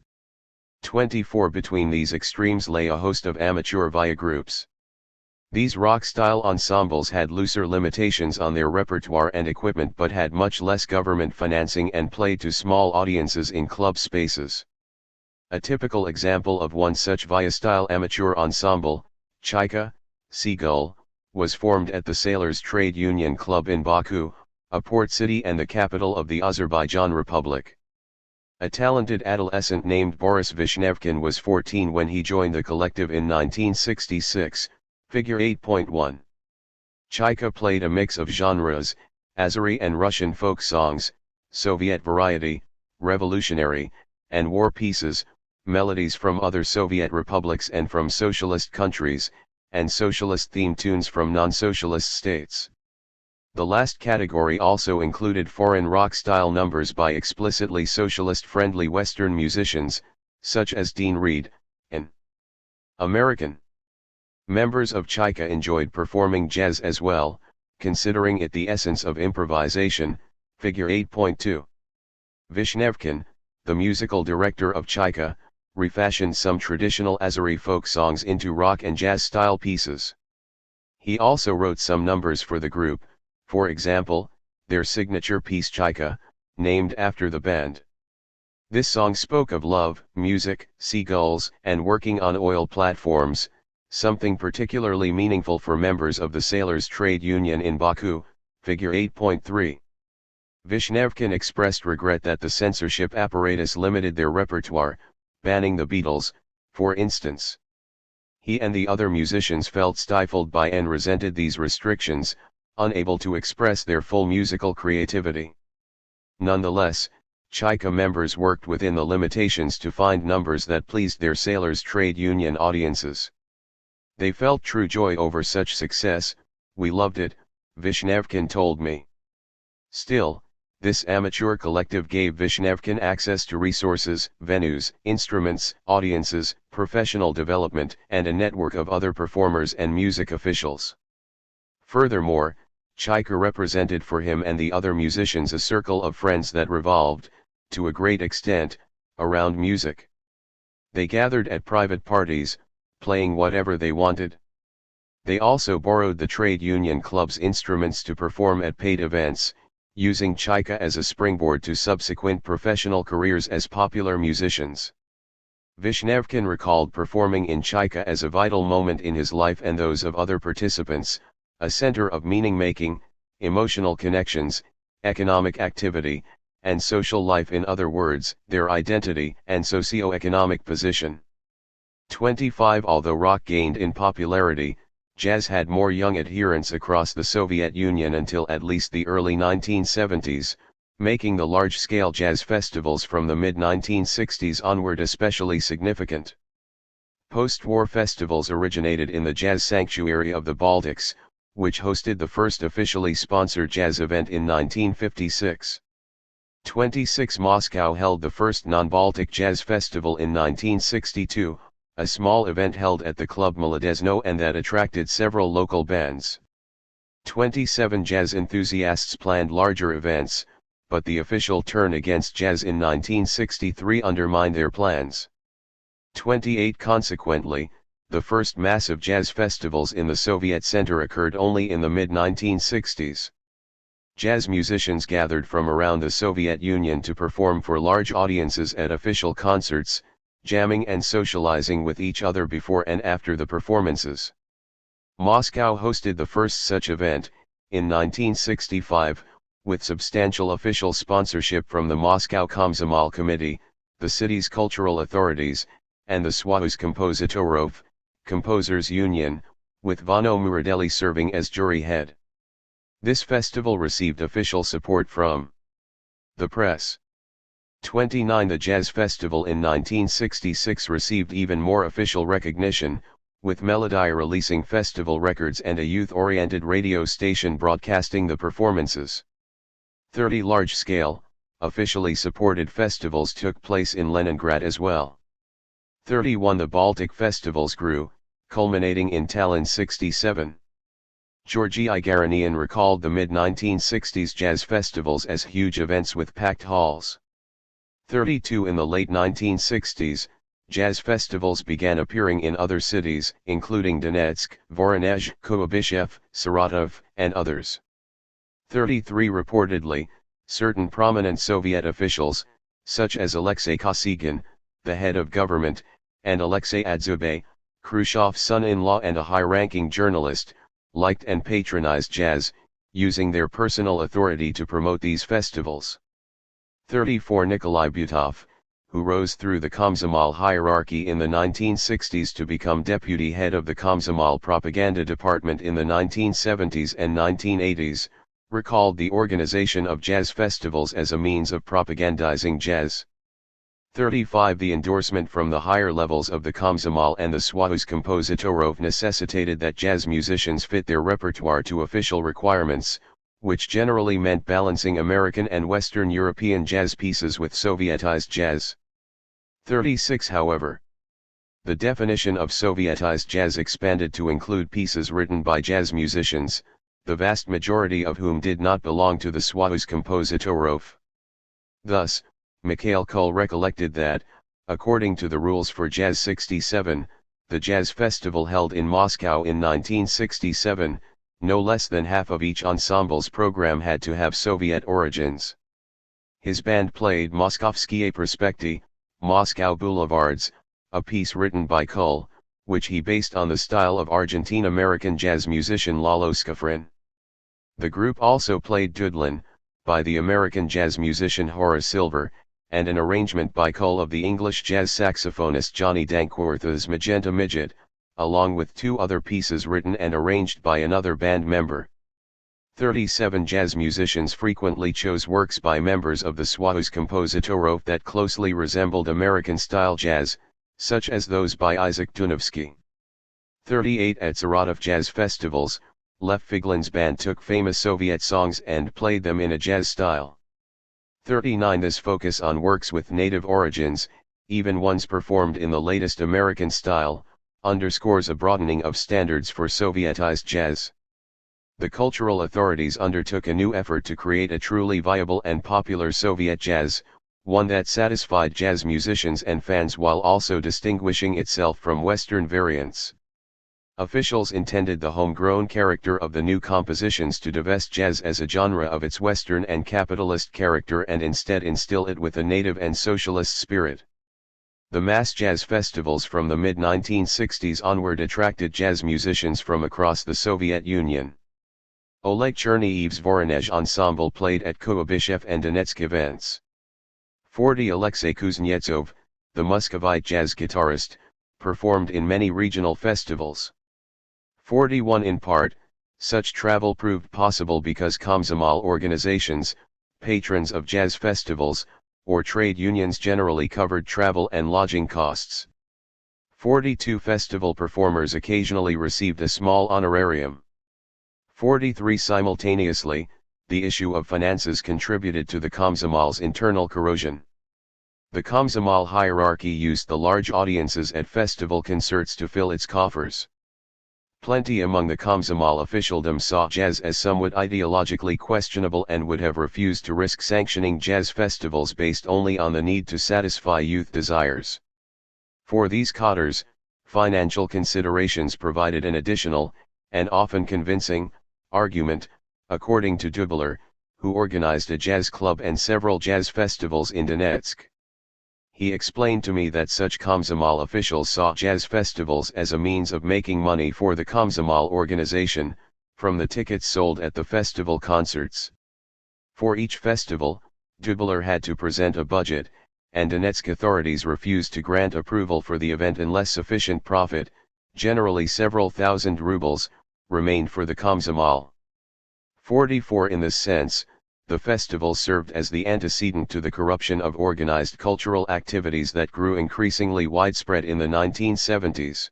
24 Between these extremes lay a host of amateur VIA groups. These rock-style ensembles had looser limitations on their repertoire and equipment but had much less government financing and played to small audiences in club spaces. A typical example of one such VIA-style amateur ensemble, Chaika, Seagull, was formed at the Sailors' Trade Union Club in Baku, a port city and the capital of the Azerbaijan Republic. A talented adolescent named Boris Vishnevkin was 14 when he joined the collective in 1966, figure 8.1. Chaika played a mix of genres, Azeri and Russian folk songs, Soviet variety, revolutionary, and war pieces, melodies from other Soviet republics and from socialist countries, and socialist-themed tunes from non-socialist states. The last category also included foreign rock-style numbers by explicitly socialist-friendly Western musicians, such as Dean Reed, and American. Members of Chaika enjoyed performing jazz as well, considering it the essence of improvisation, figure 8.2. Vishnevkin, the musical director of Chaika, refashioned some traditional Azeri folk songs into rock and jazz-style pieces. He also wrote some numbers for the group, for example, their signature piece Chaika, named after the band. This song spoke of love, music, seagulls, and working on oil platforms, something particularly meaningful for members of the Sailors' Trade Union in Baku, figure 8.3. Vishnevkin expressed regret that the censorship apparatus limited their repertoire, banning the Beatles, for instance. He and the other musicians felt stifled by and resented these restrictions, unable to express their full musical creativity. Nonetheless, Chaika members worked within the limitations to find numbers that pleased their Sailors' Trade Union audiences. They felt true joy over such success, "We loved it," Vishnevkin told me. Still, this amateur collective gave Vishnevkin access to resources, venues, instruments, audiences, professional development, and a network of other performers and music officials. Furthermore, Chaika represented for him and the other musicians a circle of friends that revolved, to a great extent, around music. They gathered at private parties, playing whatever they wanted. They also borrowed the trade union club's instruments to perform at paid events, using Chaika as a springboard to subsequent professional careers as popular musicians. Vishnevkin recalled performing in Chaika as a vital moment in his life and those of other participants, a center of meaning-making, emotional connections, economic activity, and social life, in other words, their identity and socio-economic position. 25 Although rock gained in popularity, jazz had more young adherents across the Soviet Union until at least the early 1970s, making the large-scale jazz festivals from the mid-1960s onward especially significant. Post-war festivals originated in the jazz sanctuary of the Baltics, which hosted the first officially sponsored jazz event in 1956. 26 Moscow held the first non-Baltic jazz festival in 1962, a small event held at the Club Molodezno and that attracted several local bands. 27 Jazz enthusiasts planned larger events, but the official turn against jazz in 1963 undermined their plans. 28 Consequently, the first massive jazz festivals in the Soviet center occurred only in the mid-1960s. Jazz musicians gathered from around the Soviet Union to perform for large audiences at official concerts, jamming and socializing with each other before and after the performances. Moscow hosted the first such event, in 1965, with substantial official sponsorship from the Moscow Komsomol Committee, the city's cultural authorities, and the Soyuz Kompozitorov, Composers Union, with Vano Muradeli serving as jury head. This festival received official support from the press. 29 The Jazz Festival in 1966 received even more official recognition, with Melody releasing festival records and a youth-oriented radio station broadcasting the performances. 30 large-scale, officially supported festivals took place in Leningrad as well. 31 The Baltic festivals grew, culminating in Tallinn 67. Georgi Igaranian recalled the mid-1960s jazz festivals as huge events with packed halls. 32 In the late 1960s, jazz festivals began appearing in other cities, including Donetsk, Voronezh, Kuyabyshev, Saratov, and others. 33 Reportedly, certain prominent Soviet officials, such as Alexei Kosygin, the head of government, and Alexei Adzubay, Khrushchev's son-in-law and a high-ranking journalist, liked and patronized jazz, using their personal authority to promote these festivals. 34 Nikolai Butov, who rose through the Komsomol hierarchy in the 1960s to become deputy head of the Komsomol propaganda department in the 1970s and 1980s, recalled the organization of jazz festivals as a means of propagandizing jazz. 35 The endorsement from the higher levels of the Komsomol and the Soyuz Kompozitorov necessitated that jazz musicians fit their repertoire to official requirements, which generally meant balancing American and Western European jazz pieces with Sovietized jazz. 36 However, the definition of Sovietized jazz expanded to include pieces written by jazz musicians, the vast majority of whom did not belong to the Soyuz Kompozitorov. Thus, Mikhail Kull recollected that, according to the rules for Jazz 67, the jazz festival held in Moscow in 1967, no less than half of each ensemble's program had to have Soviet origins. His band played Moskovskie Prospekty, Moscow Boulevards, a piece written by Kull, which he based on the style of Argentine-American jazz musician Lalo Schifrin. The group also played Dudlin, by the American jazz musician Horace Silver, and an arrangement by Kull of the English jazz saxophonist Johnny Dankworth's Magenta Midget, along with two other pieces written and arranged by another band member. 37 Jazz musicians frequently chose works by members of the Soyuz Kompozitorov that closely resembled American-style jazz, such as those by Isaac Tunovsky. 38 At Saratov jazz festivals, Lev Figlin's band took famous Soviet songs and played them in a jazz style. 39 This focus on works with native origins, even ones performed in the latest American style, underscores a broadening of standards for Sovietized jazz. The cultural authorities undertook a new effort to create a truly viable and popular Soviet jazz, one that satisfied jazz musicians and fans while also distinguishing itself from Western variants. Officials intended the homegrown character of the new compositions to divest jazz as a genre of its Western and capitalist character and instead instill it with a native and socialist spirit. The mass jazz festivals from the mid-1960s onward attracted jazz musicians from across the Soviet Union. Oleg Chernyev's Voronezh ensemble played at Kuyabyshev and Donetsk events. 40 Alexei Kuznetsov, the Muscovite jazz guitarist, performed in many regional festivals. 41 In part, such travel proved possible because Komsomol organizations, patrons of jazz festivals, or trade unions generally covered travel and lodging costs. 42 Festival performers occasionally received a small honorarium. 43 Simultaneously, the issue of finances contributed to the Komsomol's internal corrosion. The Komsomol hierarchy used the large audiences at festival concerts to fill its coffers. Plenty among the Komsomol officialdom saw jazz as somewhat ideologically questionable and would have refused to risk sanctioning jazz festivals based only on the need to satisfy youth desires. For these cadres, financial considerations provided an additional, and often convincing, argument, according to Dubler, who organized a jazz club and several jazz festivals in Donetsk. He explained to me that such Komsomol officials saw jazz festivals as a means of making money for the Komsomol organization, from the tickets sold at the festival concerts. For each festival, Dubler had to present a budget, and Donetsk authorities refused to grant approval for the event unless sufficient profit, generally several thousand rubles, remained for the Komsomol. 44 In this sense, the festival served as the antecedent to the corruption of organized cultural activities that grew increasingly widespread in the 1970s.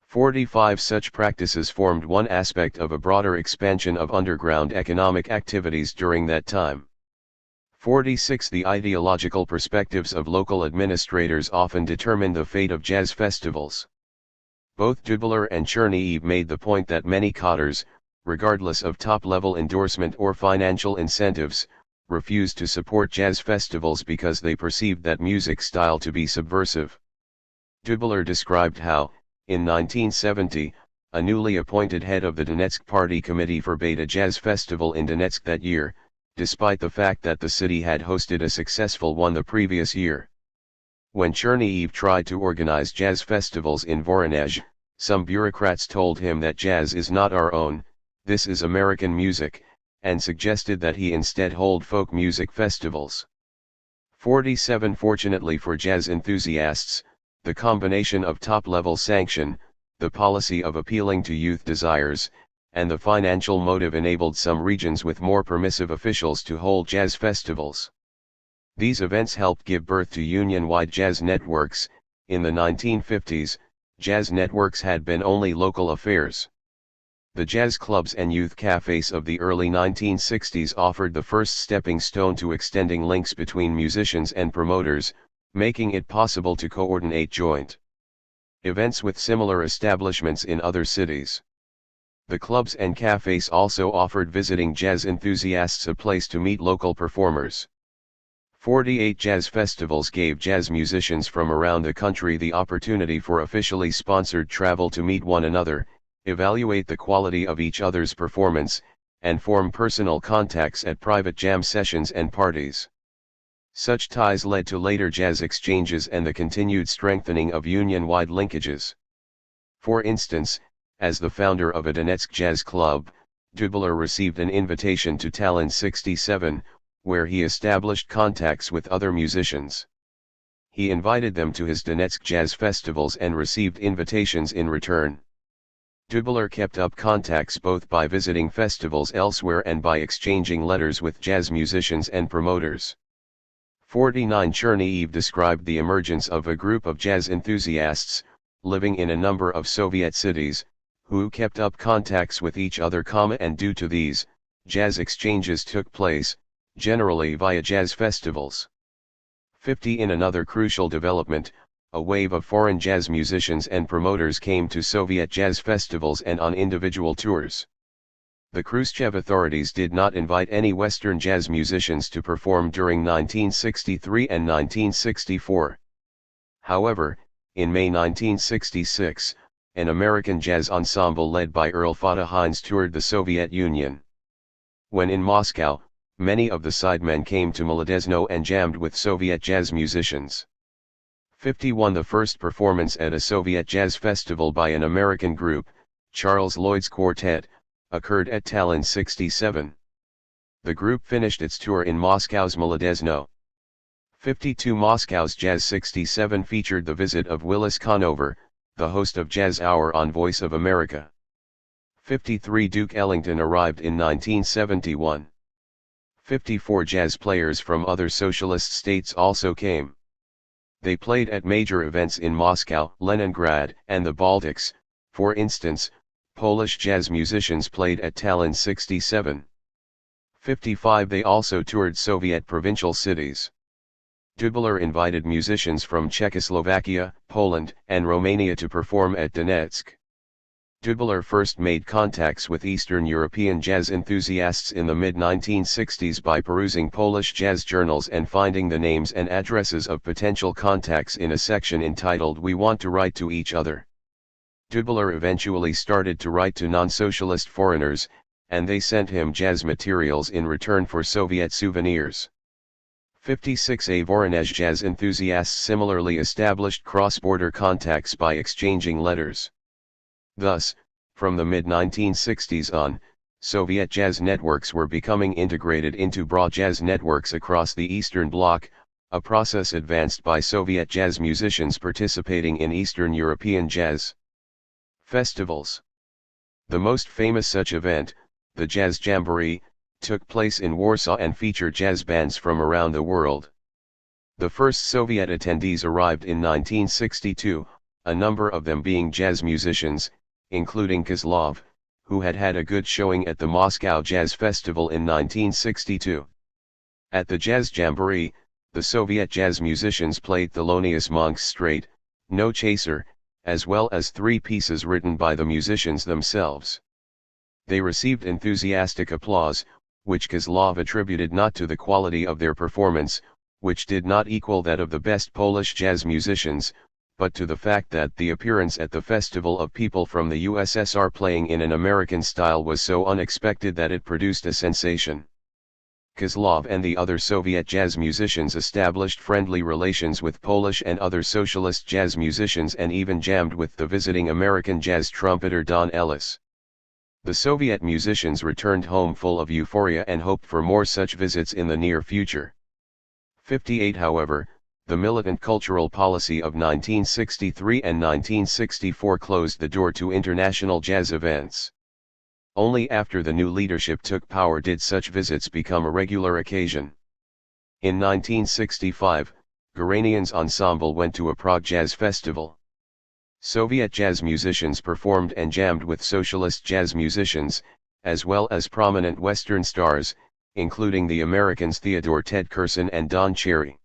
45 Such practices formed one aspect of a broader expansion of underground economic activities during that time. 46 The ideological perspectives of local administrators often determined the fate of jazz festivals. Both Dubler and Cherniev made the point that many cadres, regardless of top-level endorsement or financial incentives, refused to support jazz festivals because they perceived that music style to be subversive. Dubler described how, in 1970, a newly appointed head of the Donetsk Party Committee forbade a jazz festival in Donetsk that year, despite the fact that the city had hosted a successful one the previous year. When Cherniev tried to organize jazz festivals in Voronezh, Some bureaucrats told him that jazz is not our own, this is American music, and suggested that he instead hold folk music festivals. 47 Fortunately for jazz enthusiasts, the combination of top-level sanction, the policy of appealing to youth desires, and the financial motive enabled some regions with more permissive officials to hold jazz festivals. These events helped give birth to union-wide jazz networks. In the 1950s, jazz networks had been only local affairs. The jazz clubs and youth cafes of the early 1960s offered the first stepping stone to extending links between musicians and promoters, making it possible to coordinate joint events with similar establishments in other cities. The clubs and cafes also offered visiting jazz enthusiasts a place to meet local performers. 48 jazz festivals gave jazz musicians from around the country the opportunity for officially sponsored travel to meet one another, evaluate the quality of each other's performance, and form personal contacts at private jam sessions and parties. Such ties led to later jazz exchanges and the continued strengthening of union-wide linkages. For instance, as the founder of a Donetsk jazz club, Dubler received an invitation to Tallinn 67, where he established contacts with other musicians. He invited them to his Donetsk jazz festivals and received invitations in return. Dubler kept up contacts both by visiting festivals elsewhere and by exchanging letters with jazz musicians and promoters. 49 Chernihiv described the emergence of a group of jazz enthusiasts, living in a number of Soviet cities, who kept up contacts with each other, and due to these, jazz exchanges took place, generally via jazz festivals. 50 In another crucial development, a wave of foreign jazz musicians and promoters came to Soviet jazz festivals and on individual tours. The Khrushchev authorities did not invite any Western jazz musicians to perform during 1963 and 1964. However, in May 1966, an American jazz ensemble led by Earl Fatah Hines toured the Soviet Union. When in Moscow, many of the sidemen came to Molodezno and jammed with Soviet jazz musicians. 51 The first performance at a Soviet jazz festival by an American group, Charles Lloyd's Quartet, occurred at Tallinn 67. The group finished its tour in Moscow's Molodezno. 52 Moscow's Jazz 67 featured the visit of Willis Conover, the host of Jazz Hour on Voice of America. 53 Duke Ellington arrived in 1971. 54 jazz players from other socialist states also came. They played at major events in Moscow, Leningrad, and the Baltics. For instance, Polish jazz musicians played at Tallinn 67. 55 They also toured Soviet provincial cities. Dubler invited musicians from Czechoslovakia, Poland, and Romania to perform at Donetsk. Dubler first made contacts with Eastern European jazz enthusiasts in the mid-1960s by perusing Polish jazz journals and finding the names and addresses of potential contacts in a section entitled "We Want to Write to Each Other." Dubler eventually started to write to non-socialist foreigners, and they sent him jazz materials in return for Soviet souvenirs. 56 A Voronezh jazz enthusiasts similarly established cross-border contacts by exchanging letters. Thus, from the mid-1960s on, Soviet jazz networks were becoming integrated into broad jazz networks across the Eastern Bloc, a process advanced by Soviet jazz musicians participating in Eastern European jazz festivals. The most famous such event, the Jazz Jamboree, took place in Warsaw and featured jazz bands from around the world. The first Soviet attendees arrived in 1962, a number of them being jazz musicians, including Kozlov, who had had a good showing at the Moscow Jazz Festival in 1962. At the Jazz Jamboree, the Soviet jazz musicians played Thelonious Monk's Straight, No Chaser, as well as 3 pieces written by the musicians themselves. They received enthusiastic applause, which Kozlov attributed not to the quality of their performance, which did not equal that of the best Polish jazz musicians, but to the fact that the appearance at the festival of people from the USSR playing in an American style was so unexpected that it produced a sensation. Kozlov and the other Soviet jazz musicians established friendly relations with Polish and other socialist jazz musicians and even jammed with the visiting American jazz trumpeter Don Ellis. The Soviet musicians returned home full of euphoria and hoped for more such visits in the near future. 58 However, the militant cultural policy of 1963 and 1964 closed the door to international jazz events. Only after the new leadership took power did such visits become a regular occasion. In 1965, Garanian's ensemble went to a Prague Jazz Festival. Soviet jazz musicians performed and jammed with socialist jazz musicians, as well as prominent Western stars, including the Americans Theodore Ted Kursin and Don Cherry.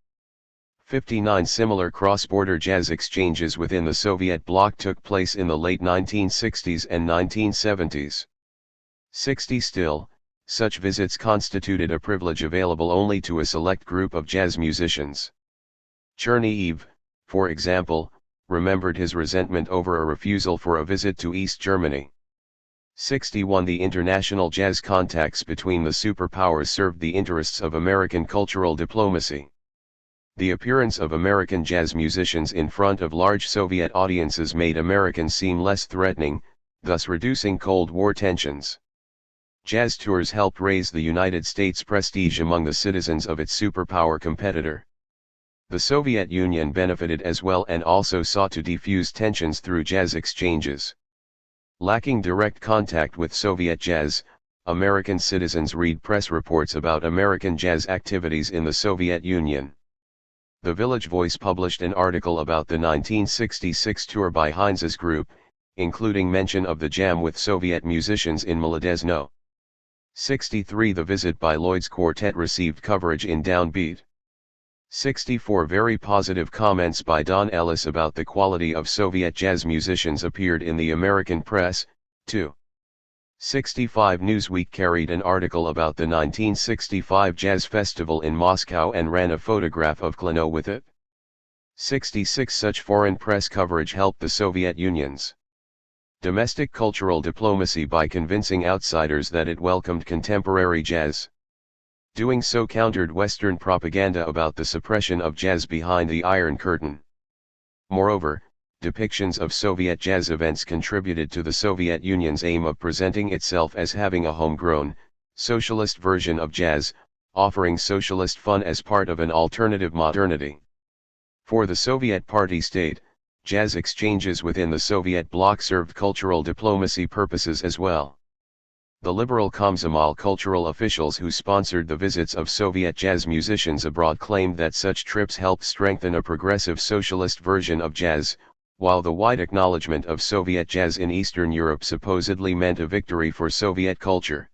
59 Similar cross-border jazz exchanges within the Soviet bloc took place in the late 1960s and 1970s. 60 Still, such visits constituted a privilege available only to a select group of jazz musicians. Chernihiv, for example, remembered his resentment over a refusal for a visit to East Germany. 61 The international jazz contacts between the superpowers served the interests of American cultural diplomacy. The appearance of American jazz musicians in front of large Soviet audiences made Americans seem less threatening, thus reducing Cold War tensions. Jazz tours helped raise the United States' prestige among the citizens of its superpower competitor. The Soviet Union benefited as well and also sought to defuse tensions through jazz exchanges. Lacking direct contact with Soviet jazz, American citizens read press reports about American jazz activities in the Soviet Union. The Village Voice published an article about the 1966 tour by Heinz's group, including mention of the jam with Soviet musicians in Molodezno. 63 The visit by Lloyd's Quartet received coverage in Downbeat. 64 Very positive comments by Don Ellis about the quality of Soviet jazz musicians appeared in the American press, too. 65 Newsweek carried an article about the 1965 Jazz Festival in Moscow and ran a photograph of Kleno with it. 66 Such foreign press coverage helped the Soviet Union's domestic cultural diplomacy by convincing outsiders that it welcomed contemporary jazz. Doing so countered Western propaganda about the suppression of jazz behind the Iron Curtain. Moreover, depictions of Soviet jazz events contributed to the Soviet Union's aim of presenting itself as having a homegrown, socialist version of jazz, offering socialist fun as part of an alternative modernity. For the Soviet party state, jazz exchanges within the Soviet bloc served cultural diplomacy purposes as well. The liberal Komsomol cultural officials who sponsored the visits of Soviet jazz musicians abroad claimed that such trips helped strengthen a progressive socialist version of jazz, while the wide acknowledgement of Soviet jazz in Eastern Europe supposedly meant a victory for Soviet culture.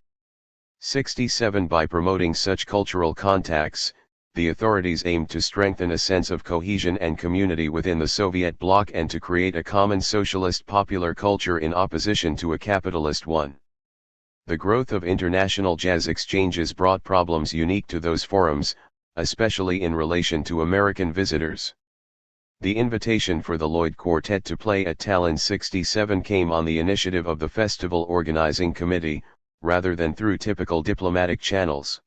67 By promoting such cultural contacts, the authorities aimed to strengthen a sense of cohesion and community within the Soviet bloc and to create a common socialist popular culture in opposition to a capitalist one. The growth of international jazz exchanges brought problems unique to those forums, especially in relation to American visitors. The invitation for the Lloyd Quartet to play at Tallinn 67 came on the initiative of the festival organizing committee, rather than through typical diplomatic channels.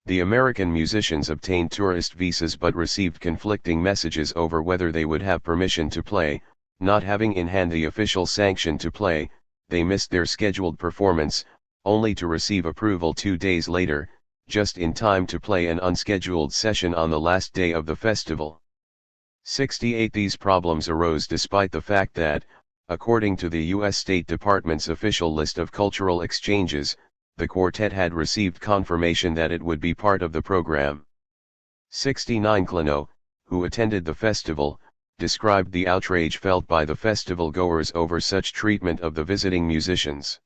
The American musicians obtained tourist visas but received conflicting messages over whether they would have permission to play. Not having in hand the official sanction to play, they missed their scheduled performance, only to receive approval 2 days later, just in time to play an unscheduled session on the last day of the festival. 68 These problems arose despite the fact that, according to the U.S. State Department's official list of cultural exchanges, the quartet had received confirmation that it would be part of the program. 69 Kleno, who attended the festival, described the outrage felt by the festival goers over such treatment of the visiting musicians.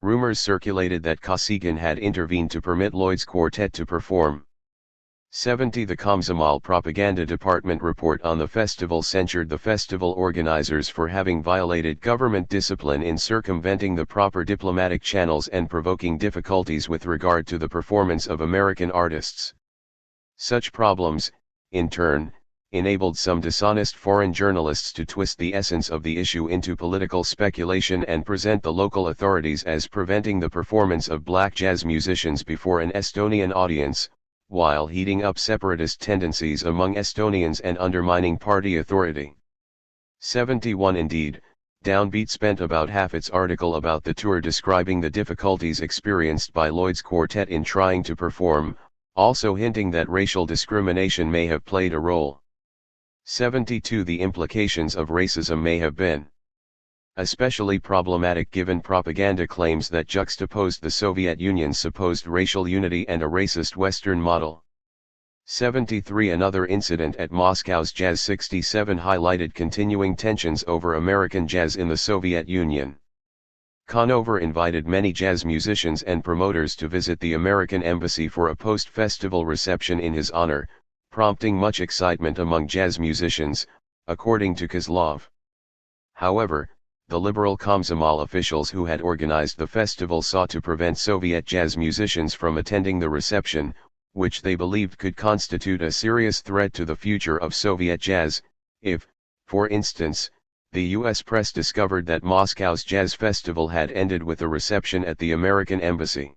Rumors circulated that Kosygin had intervened to permit Lloyd's quartet to perform. 70 The Komsomol propaganda department report on the festival censured the festival organizers for having violated government discipline in circumventing the proper diplomatic channels and provoking difficulties with regard to the performance of American artists. Such problems, in turn, enabled some dishonest foreign journalists to twist the essence of the issue into political speculation and present the local authorities as preventing the performance of black jazz musicians before an Estonian audience, while heating up separatist tendencies among Estonians and undermining party authority. 71 Indeed, Downbeat spent about half its article about the tour describing the difficulties experienced by Lloyd's quartet in trying to perform, also hinting that racial discrimination may have played a role. 72 The implications of racism may have been especially problematic given propaganda claims that juxtaposed the Soviet Union's supposed racial unity and a racist Western model. 73 Another incident at Moscow's Jazz 67 highlighted continuing tensions over American jazz in the Soviet Union. Conover invited many jazz musicians and promoters to visit the American embassy for a post-festival reception in his honor, prompting much excitement among jazz musicians, according to Kozlov. However, the liberal Komsomol officials who had organized the festival sought to prevent Soviet jazz musicians from attending the reception, which they believed could constitute a serious threat to the future of Soviet jazz, if, for instance, the U.S. press discovered that Moscow's jazz festival had ended with a reception at the American embassy.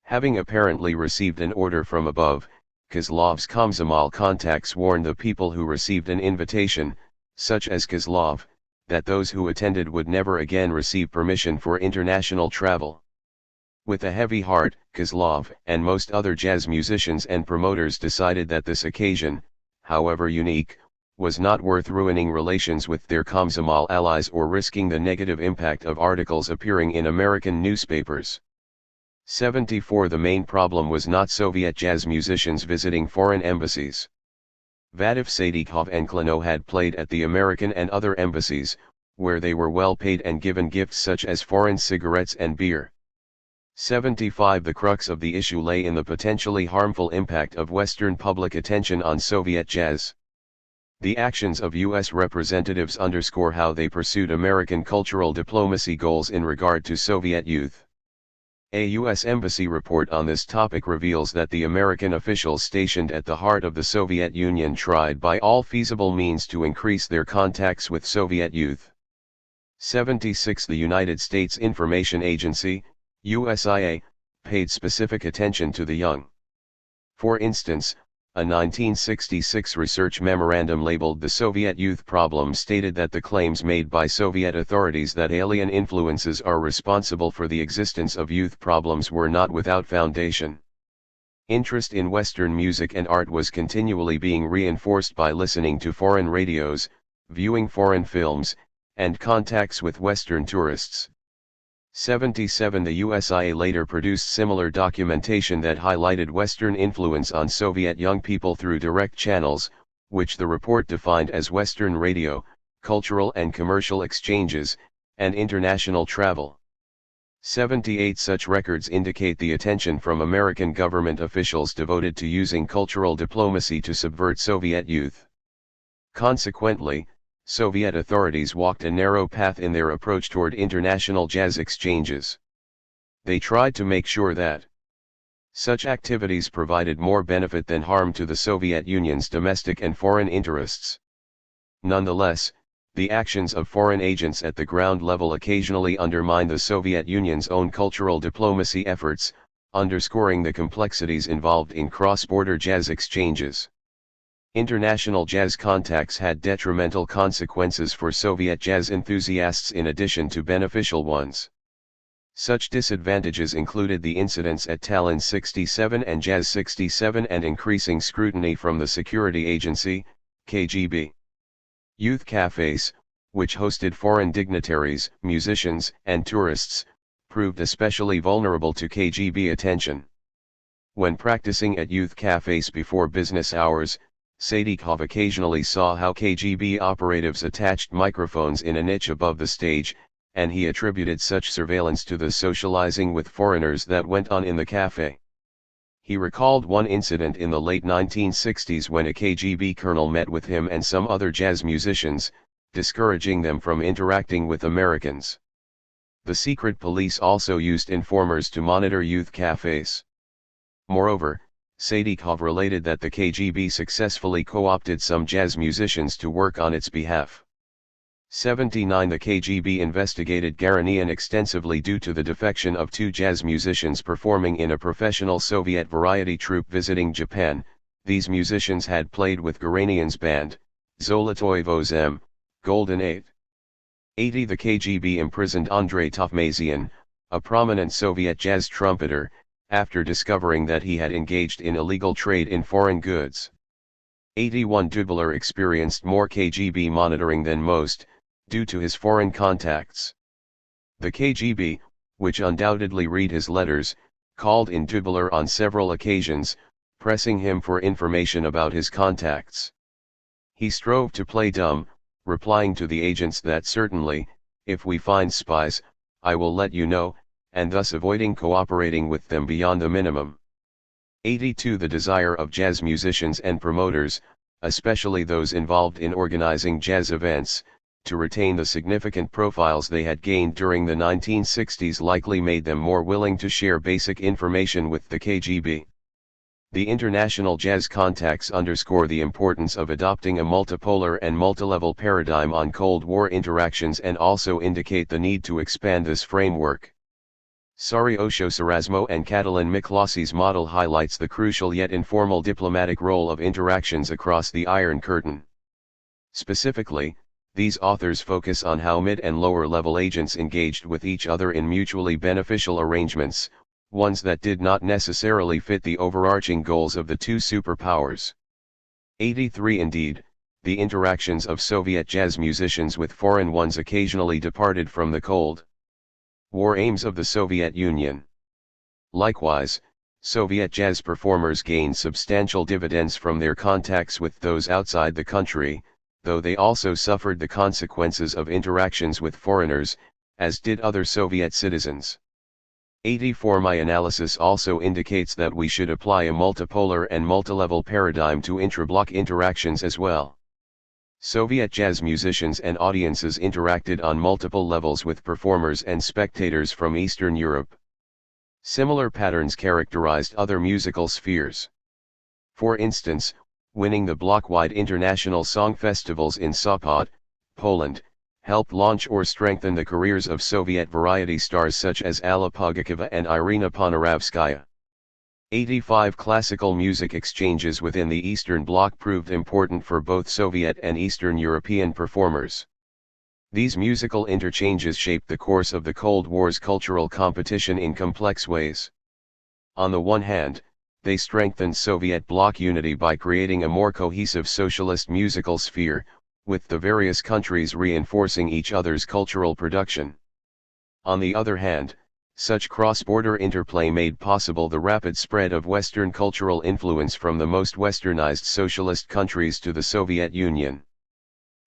Having apparently received an order from above, Kozlov's Komsomol contacts warned the people who received an invitation, such as Kozlov, that those who attended would never again receive permission for international travel. With a heavy heart, Kozlov and most other jazz musicians and promoters decided that this occasion, however unique, was not worth ruining relations with their Komsomol allies or risking the negative impact of articles appearing in American newspapers. 74 The main problem was not Soviet jazz musicians visiting foreign embassies. Vadif Sadikov and Klano had played at the American and other embassies, where they were well paid and given gifts such as foreign cigarettes and beer. 75 The crux of the issue lay in the potentially harmful impact of Western public attention on Soviet jazz. The actions of U.S. representatives underscore how they pursued American cultural diplomacy goals in regard to Soviet youth. A U.S. Embassy report on this topic reveals that the American officials stationed at the heart of the Soviet Union tried by all feasible means to increase their contacts with Soviet youth. 76 The United States Information Agency, USIA, paid specific attention to the young. For instance, a 1966 research memorandum labeled The Soviet Youth Problem stated that the claims made by Soviet authorities that alien influences are responsible for the existence of youth problems were not without foundation. Interest in Western music and art was continually being reinforced by listening to foreign radios, viewing foreign films, and contacts with Western tourists. 77 The USIA later produced similar documentation that highlighted Western influence on Soviet young people through direct channels, which the report defined as Western radio, cultural and commercial exchanges, and international travel. 78 Such records indicate the attention from American government officials devoted to using cultural diplomacy to subvert Soviet youth. Consequently, Soviet authorities walked a narrow path in their approach toward international jazz exchanges. They tried to make sure that such activities provided more benefit than harm to the Soviet Union's domestic and foreign interests. Nonetheless, the actions of foreign agents at the ground level occasionally undermine the Soviet Union's own cultural diplomacy efforts, underscoring the complexities involved in cross-border jazz exchanges. International jazz contacts had detrimental consequences for Soviet jazz enthusiasts in addition to beneficial ones. Such disadvantages included the incidents at Tallinn 67 and Jazz 67 and increasing scrutiny from the security agency, KGB. Youth cafes, which hosted foreign dignitaries, musicians, and tourists, proved especially vulnerable to KGB attention. When practicing at youth cafes before business hours, Sadikov occasionally saw how KGB operatives attached microphones in a niche above the stage, and he attributed such surveillance to the socializing with foreigners that went on in the cafe. He recalled one incident in the late 1960s when a KGB colonel met with him and some other jazz musicians, discouraging them from interacting with Americans. The secret police also used informers to monitor youth cafes. Moreover, Sadikov related that the KGB successfully co-opted some jazz musicians to work on its behalf. 79 The KGB investigated Garanian extensively due to the defection of 2 jazz musicians performing in a professional Soviet variety troupe visiting Japan. These musicians had played with Garanian's band, Zolotoy Vozem, Golden 8. 80 The KGB imprisoned Andrei Tofmazian, a prominent Soviet jazz trumpeter, after discovering that he had engaged in illegal trade in foreign goods. 81 Dubler experienced more KGB monitoring than most, due to his foreign contacts. The KGB, which undoubtedly read his letters, called in Dubler on several occasions, pressing him for information about his contacts. He strove to play dumb, replying to the agents that certainly, if we find spies, I will let you know, and thus avoiding cooperating with them beyond the minimum. 82 The desire of jazz musicians and promoters, especially those involved in organizing jazz events, to retain the significant profiles they had gained during the 1960s likely made them more willing to share basic information with the KGB. The international jazz contacts underscore the importance of adopting a multipolar and multilevel paradigm on Cold War interactions and also indicate the need to expand this framework. Sariosho Sarasmo and Catalin Miklosi's model highlights the crucial yet informal diplomatic role of interactions across the Iron Curtain. Specifically, these authors focus on how mid- and lower-level agents engaged with each other in mutually beneficial arrangements, ones that did not necessarily fit the overarching goals of the two superpowers. 83 Indeed, the interactions of Soviet jazz musicians with foreign ones occasionally departed from the Cold War aims of the Soviet Union. Likewise, Soviet jazz performers gained substantial dividends from their contacts with those outside the country, though they also suffered the consequences of interactions with foreigners, as did other Soviet citizens. 84 My analysis also indicates that we should apply a multipolar and multilevel paradigm to intra-block interactions as well. Soviet jazz musicians and audiences interacted on multiple levels with performers and spectators from Eastern Europe. Similar patterns characterized other musical spheres. For instance, winning the block-wide international song festivals in Sopot, Poland, helped launch or strengthen the careers of Soviet variety stars such as Alla Pugacheva and Irina Ponoravskaya. 85 Classical music exchanges within the Eastern Bloc proved important for both Soviet and Eastern European performers. These musical interchanges shaped the course of the Cold War's cultural competition in complex ways. On the one hand, they strengthened Soviet bloc unity by creating a more cohesive socialist musical sphere, with the various countries reinforcing each other's cultural production. On the other hand, such cross-border interplay made possible the rapid spread of Western cultural influence from the most westernized socialist countries to the Soviet Union.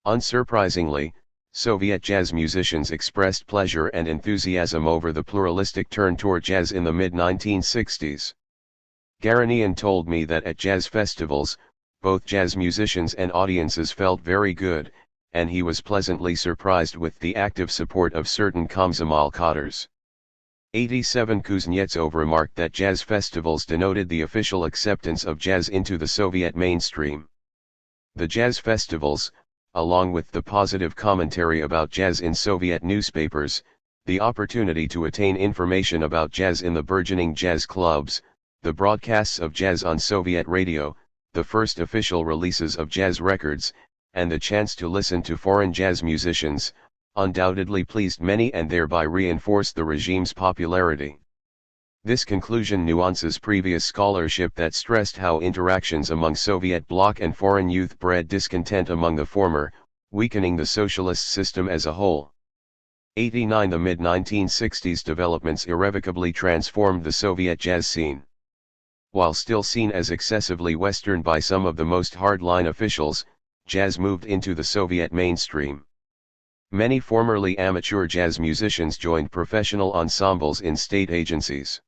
Unsurprisingly, Soviet jazz musicians expressed pleasure and enthusiasm over the pluralistic turn toward jazz in the mid-1960s. Garanian told me that at jazz festivals, both jazz musicians and audiences felt very good, and he was pleasantly surprised with the active support of certain Komsomol cadres. 87 Kuznetsov remarked that jazz festivals denoted the official acceptance of jazz into the Soviet mainstream. The jazz festivals, along with the positive commentary about jazz in Soviet newspapers, the opportunity to attain information about jazz in the burgeoning jazz clubs, the broadcasts of jazz on Soviet radio, the first official releases of jazz records, and the chance to listen to foreign jazz musicians, undoubtedly pleased many and thereby reinforced the regime's popularity. This conclusion nuances previous scholarship that stressed how interactions among Soviet bloc and foreign youth bred discontent among the former, weakening the socialist system as a whole. 89 The mid-1960s developments irrevocably transformed the Soviet jazz scene. While still seen as excessively Western by some of the most hardline officials, jazz moved into the Soviet mainstream. Many formerly amateur jazz musicians joined professional ensembles in state agencies.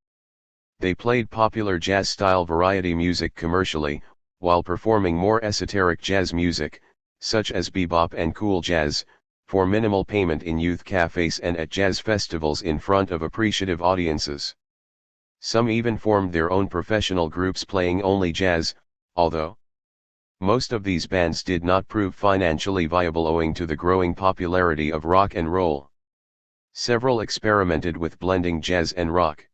They played popular jazz-style variety music commercially, while performing more esoteric jazz music, such as bebop and cool jazz, for minimal payment in youth cafes and at jazz festivals in front of appreciative audiences. Some even formed their own professional groups playing only jazz, although most of these bands did not prove financially viable owing to the growing popularity of rock and roll. Several experimented with blending jazz and rock.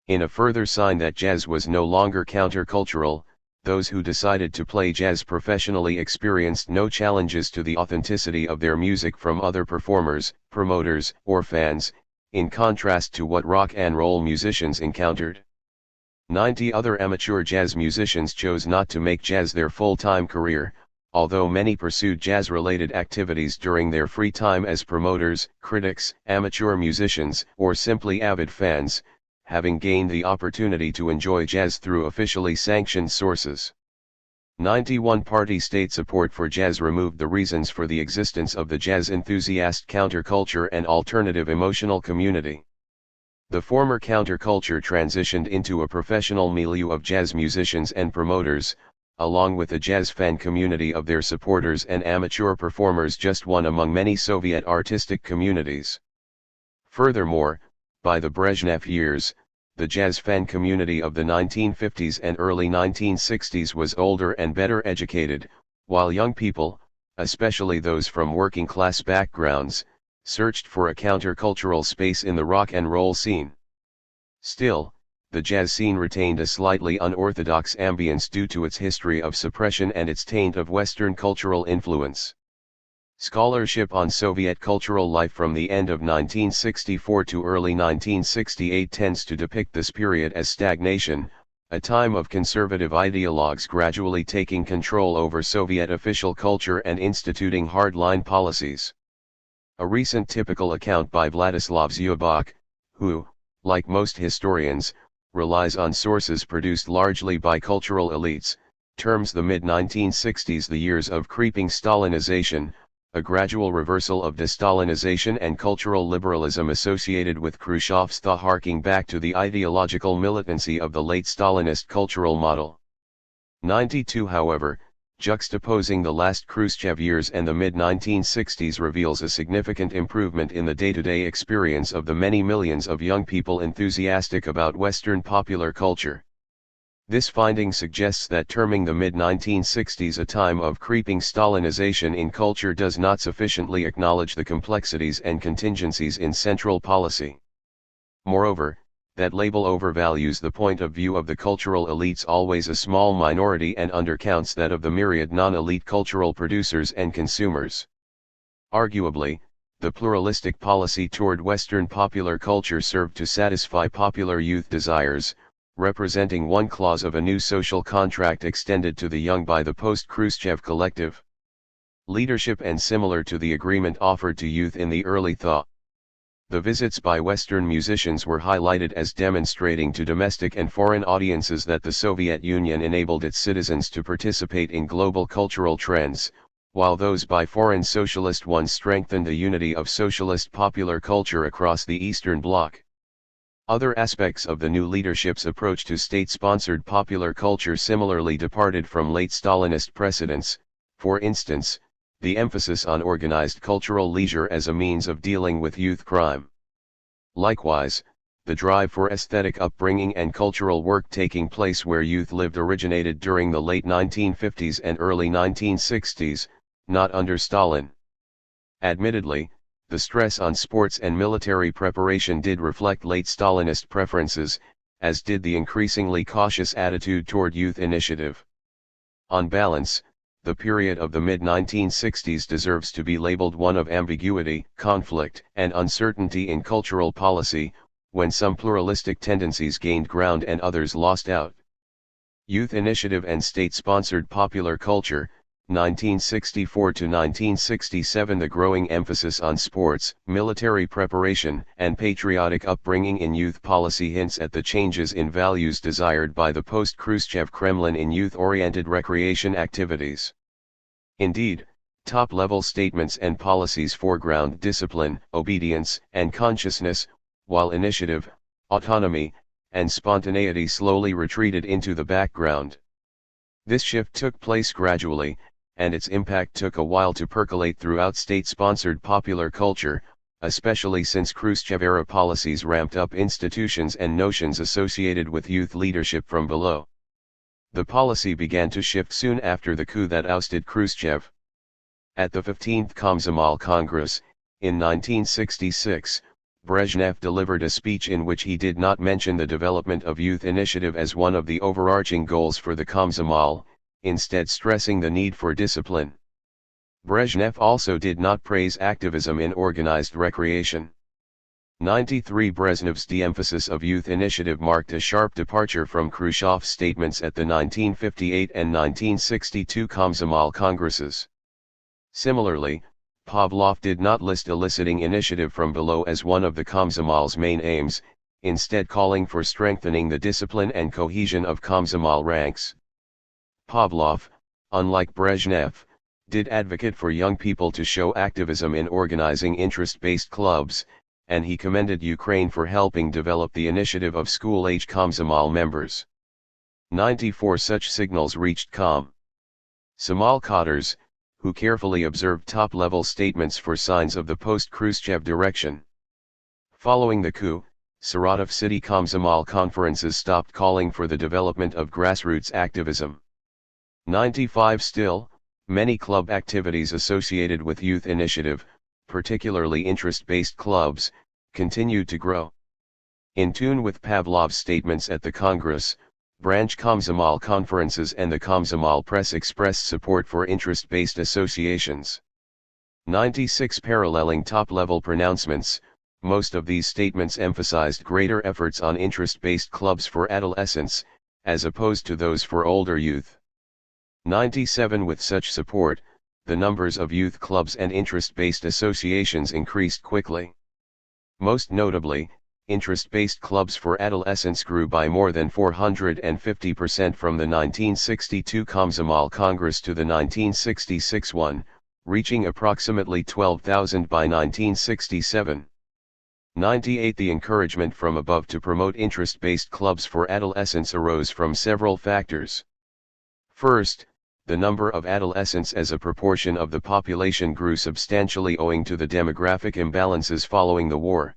In a further sign that jazz was no longer countercultural, those who decided to play jazz professionally experienced no challenges to the authenticity of their music from other performers, promoters, or fans, in contrast to what rock and roll musicians encountered. 90 other amateur jazz musicians chose not to make jazz their full-time career, although many pursued jazz-related activities during their free time as promoters, critics, amateur musicians, or simply avid fans, having gained the opportunity to enjoy jazz through officially sanctioned sources. 91 party state support for jazz removed the reasons for the existence of the jazz enthusiast counterculture and alternative emotional community. The former counterculture transitioned into a professional milieu of jazz musicians and promoters, along with a jazz fan community of their supporters and amateur performers, just one among many Soviet artistic communities. Furthermore, by the Brezhnev years, the jazz fan community of the 1950s and early 1960s was older and better educated, while young people, especially those from working-class backgrounds, searched for a countercultural space in the rock and roll scene. Still, the jazz scene retained a slightly unorthodox ambience due to its history of suppression and its taint of Western cultural influence. Scholarship on Soviet cultural life from the end of 1964 to early 1968 tends to depict this period as stagnation, a time of conservative ideologues gradually taking control over Soviet official culture and instituting hardline policies. A recent typical account by Vladislav Zubok, who, like most historians, relies on sources produced largely by cultural elites, terms the mid-1960s the years of creeping Stalinization, a gradual reversal of de-Stalinization and cultural liberalism associated with Khrushchev's thaw, harking back to the ideological militancy of the late Stalinist cultural model. 92, however, juxtaposing the last Khrushchev years and the mid-1960s, reveals a significant improvement in the day-to-day experience of the many millions of young people enthusiastic about Western popular culture. This finding suggests that terming the mid-1960s a time of creeping Stalinization in culture does not sufficiently acknowledge the complexities and contingencies in central policy. Moreover, that label overvalues the point of view of the cultural elites, always a small minority, and undercounts that of the myriad non-elite cultural producers and consumers. Arguably, the pluralistic policy toward Western popular culture served to satisfy popular youth desires, representing one clause of a new social contract extended to the young by the post-Khrushchev collective leadership and similar to the agreement offered to youth in the early thaw. The visits by Western musicians were highlighted as demonstrating to domestic and foreign audiences that the Soviet Union enabled its citizens to participate in global cultural trends, while those by foreign socialist ones strengthened the unity of socialist popular culture across the Eastern Bloc. Other aspects of the new leadership's approach to state-sponsored popular culture similarly departed from late Stalinist precedents, for instance, the emphasis on organized cultural leisure as a means of dealing with youth crime. Likewise, the drive for aesthetic upbringing and cultural work taking place where youth lived originated during the late 1950s and early 1960s, not under Stalin. Admittedly, the stress on sports and military preparation did reflect late Stalinist preferences, as did the increasingly cautious attitude toward youth initiative. On balance, the period of the mid-1960s deserves to be labeled one of ambiguity, conflict, and uncertainty in cultural policy, when some pluralistic tendencies gained ground and others lost out. Youth initiative and state-sponsored popular culture, 1964 to 1967. The growing emphasis on sports, military preparation, and patriotic upbringing in youth policy hints at the changes in values desired by the post-Khrushchev Kremlin in youth-oriented recreation activities. Indeed, top-level statements and policies foreground discipline, obedience, and consciousness, while initiative, autonomy, and spontaneity slowly retreated into the background. This shift took place gradually, and its impact took a while to percolate throughout state-sponsored popular culture, especially since Khrushchev-era policies ramped up institutions and notions associated with youth leadership from below. The policy began to shift soon after the coup that ousted Khrushchev. At the 15th Komsomol Congress, in 1966, Brezhnev delivered a speech in which he did not mention the development of youth initiative as one of the overarching goals for the Komsomol, instead stressing the need for discipline. Brezhnev also did not praise activism in organized recreation. 93 Brezhnev's de-emphasis of youth initiative marked a sharp departure from Khrushchev's statements at the 1958 and 1962 Komsomol Congresses. Similarly, Pavlov did not list eliciting initiative from below as one of the Komsomol's main aims, instead calling for strengthening the discipline and cohesion of Komsomol ranks. Pavlov, unlike Brezhnev, did advocate for young people to show activism in organizing interest-based clubs, and he commended Ukraine for helping develop the initiative of school-age Komsomol members. 94 such signals reached Komsomol cadres, who carefully observed top-level statements for signs of the post-Khrushchev direction. Following the coup, Saratov city Komsomol conferences stopped calling for the development of grassroots activism. 95 Still, many club activities associated with youth initiative, particularly interest-based clubs, continued to grow. In tune with Pavlov's statements at the Congress, branch Komsomol conferences and the Komsomol press expressed support for interest-based associations. 96 Paralleling top-level pronouncements, most of these statements emphasized greater efforts on interest-based clubs for adolescents, as opposed to those for older youth. 97 With such support, the numbers of youth clubs and interest-based associations increased quickly. Most notably, interest-based clubs for adolescents grew by more than 450% from the 1962 Komsomol Congress to the 1966 one, reaching approximately 12,000 by 1967. 98 The encouragement from above to promote interest-based clubs for adolescents arose from several factors. First, the number of adolescents as a proportion of the population grew substantially owing to the demographic imbalances following the war.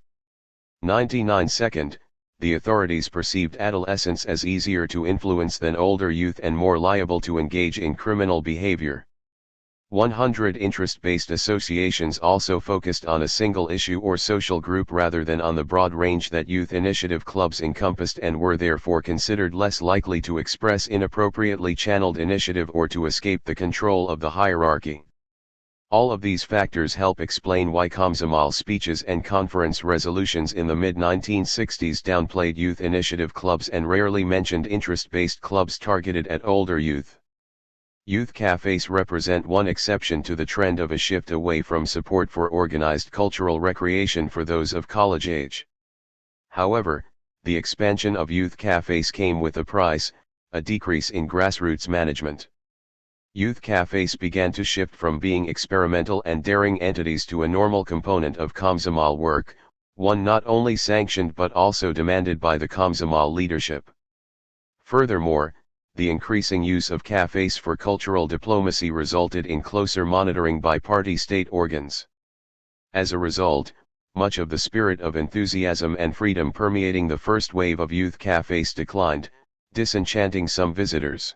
99 Second, the authorities perceived adolescents as easier to influence than older youth and more liable to engage in criminal behavior. 100 Interest-based associations also focused on a single issue or social group rather than on the broad range that youth initiative clubs encompassed and were therefore considered less likely to express inappropriately channeled initiative or to escape the control of the hierarchy. All of these factors help explain why Komsomol speeches and conference resolutions in the mid-1960s downplayed youth initiative clubs and rarely mentioned interest-based clubs targeted at older youth. Youth cafes represent one exception to the trend of a shift away from support for organized cultural recreation for those of college age. However, the expansion of youth cafes came with a price, a decrease in grassroots management. Youth cafes began to shift from being experimental and daring entities to a normal component of Komsomol work, one not only sanctioned but also demanded by the Komsomol leadership. Furthermore, the increasing use of cafes for cultural diplomacy resulted in closer monitoring by party state organs. As a result, much of the spirit of enthusiasm and freedom permeating the first wave of youth cafes declined, disenchanting some visitors.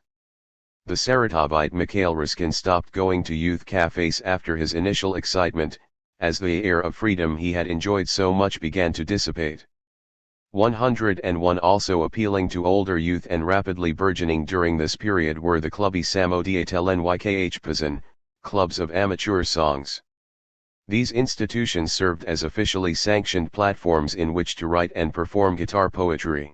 The Saratovite Mikhail Ruskin stopped going to youth cafes after his initial excitement, as the air of freedom he had enjoyed so much began to dissipate. 101 Also appealing to older youth and rapidly burgeoning during this period were the Kluby Samodietel Nykh Pazan, clubs of amateur songs. These institutions served as officially sanctioned platforms in which to write and perform guitar poetry.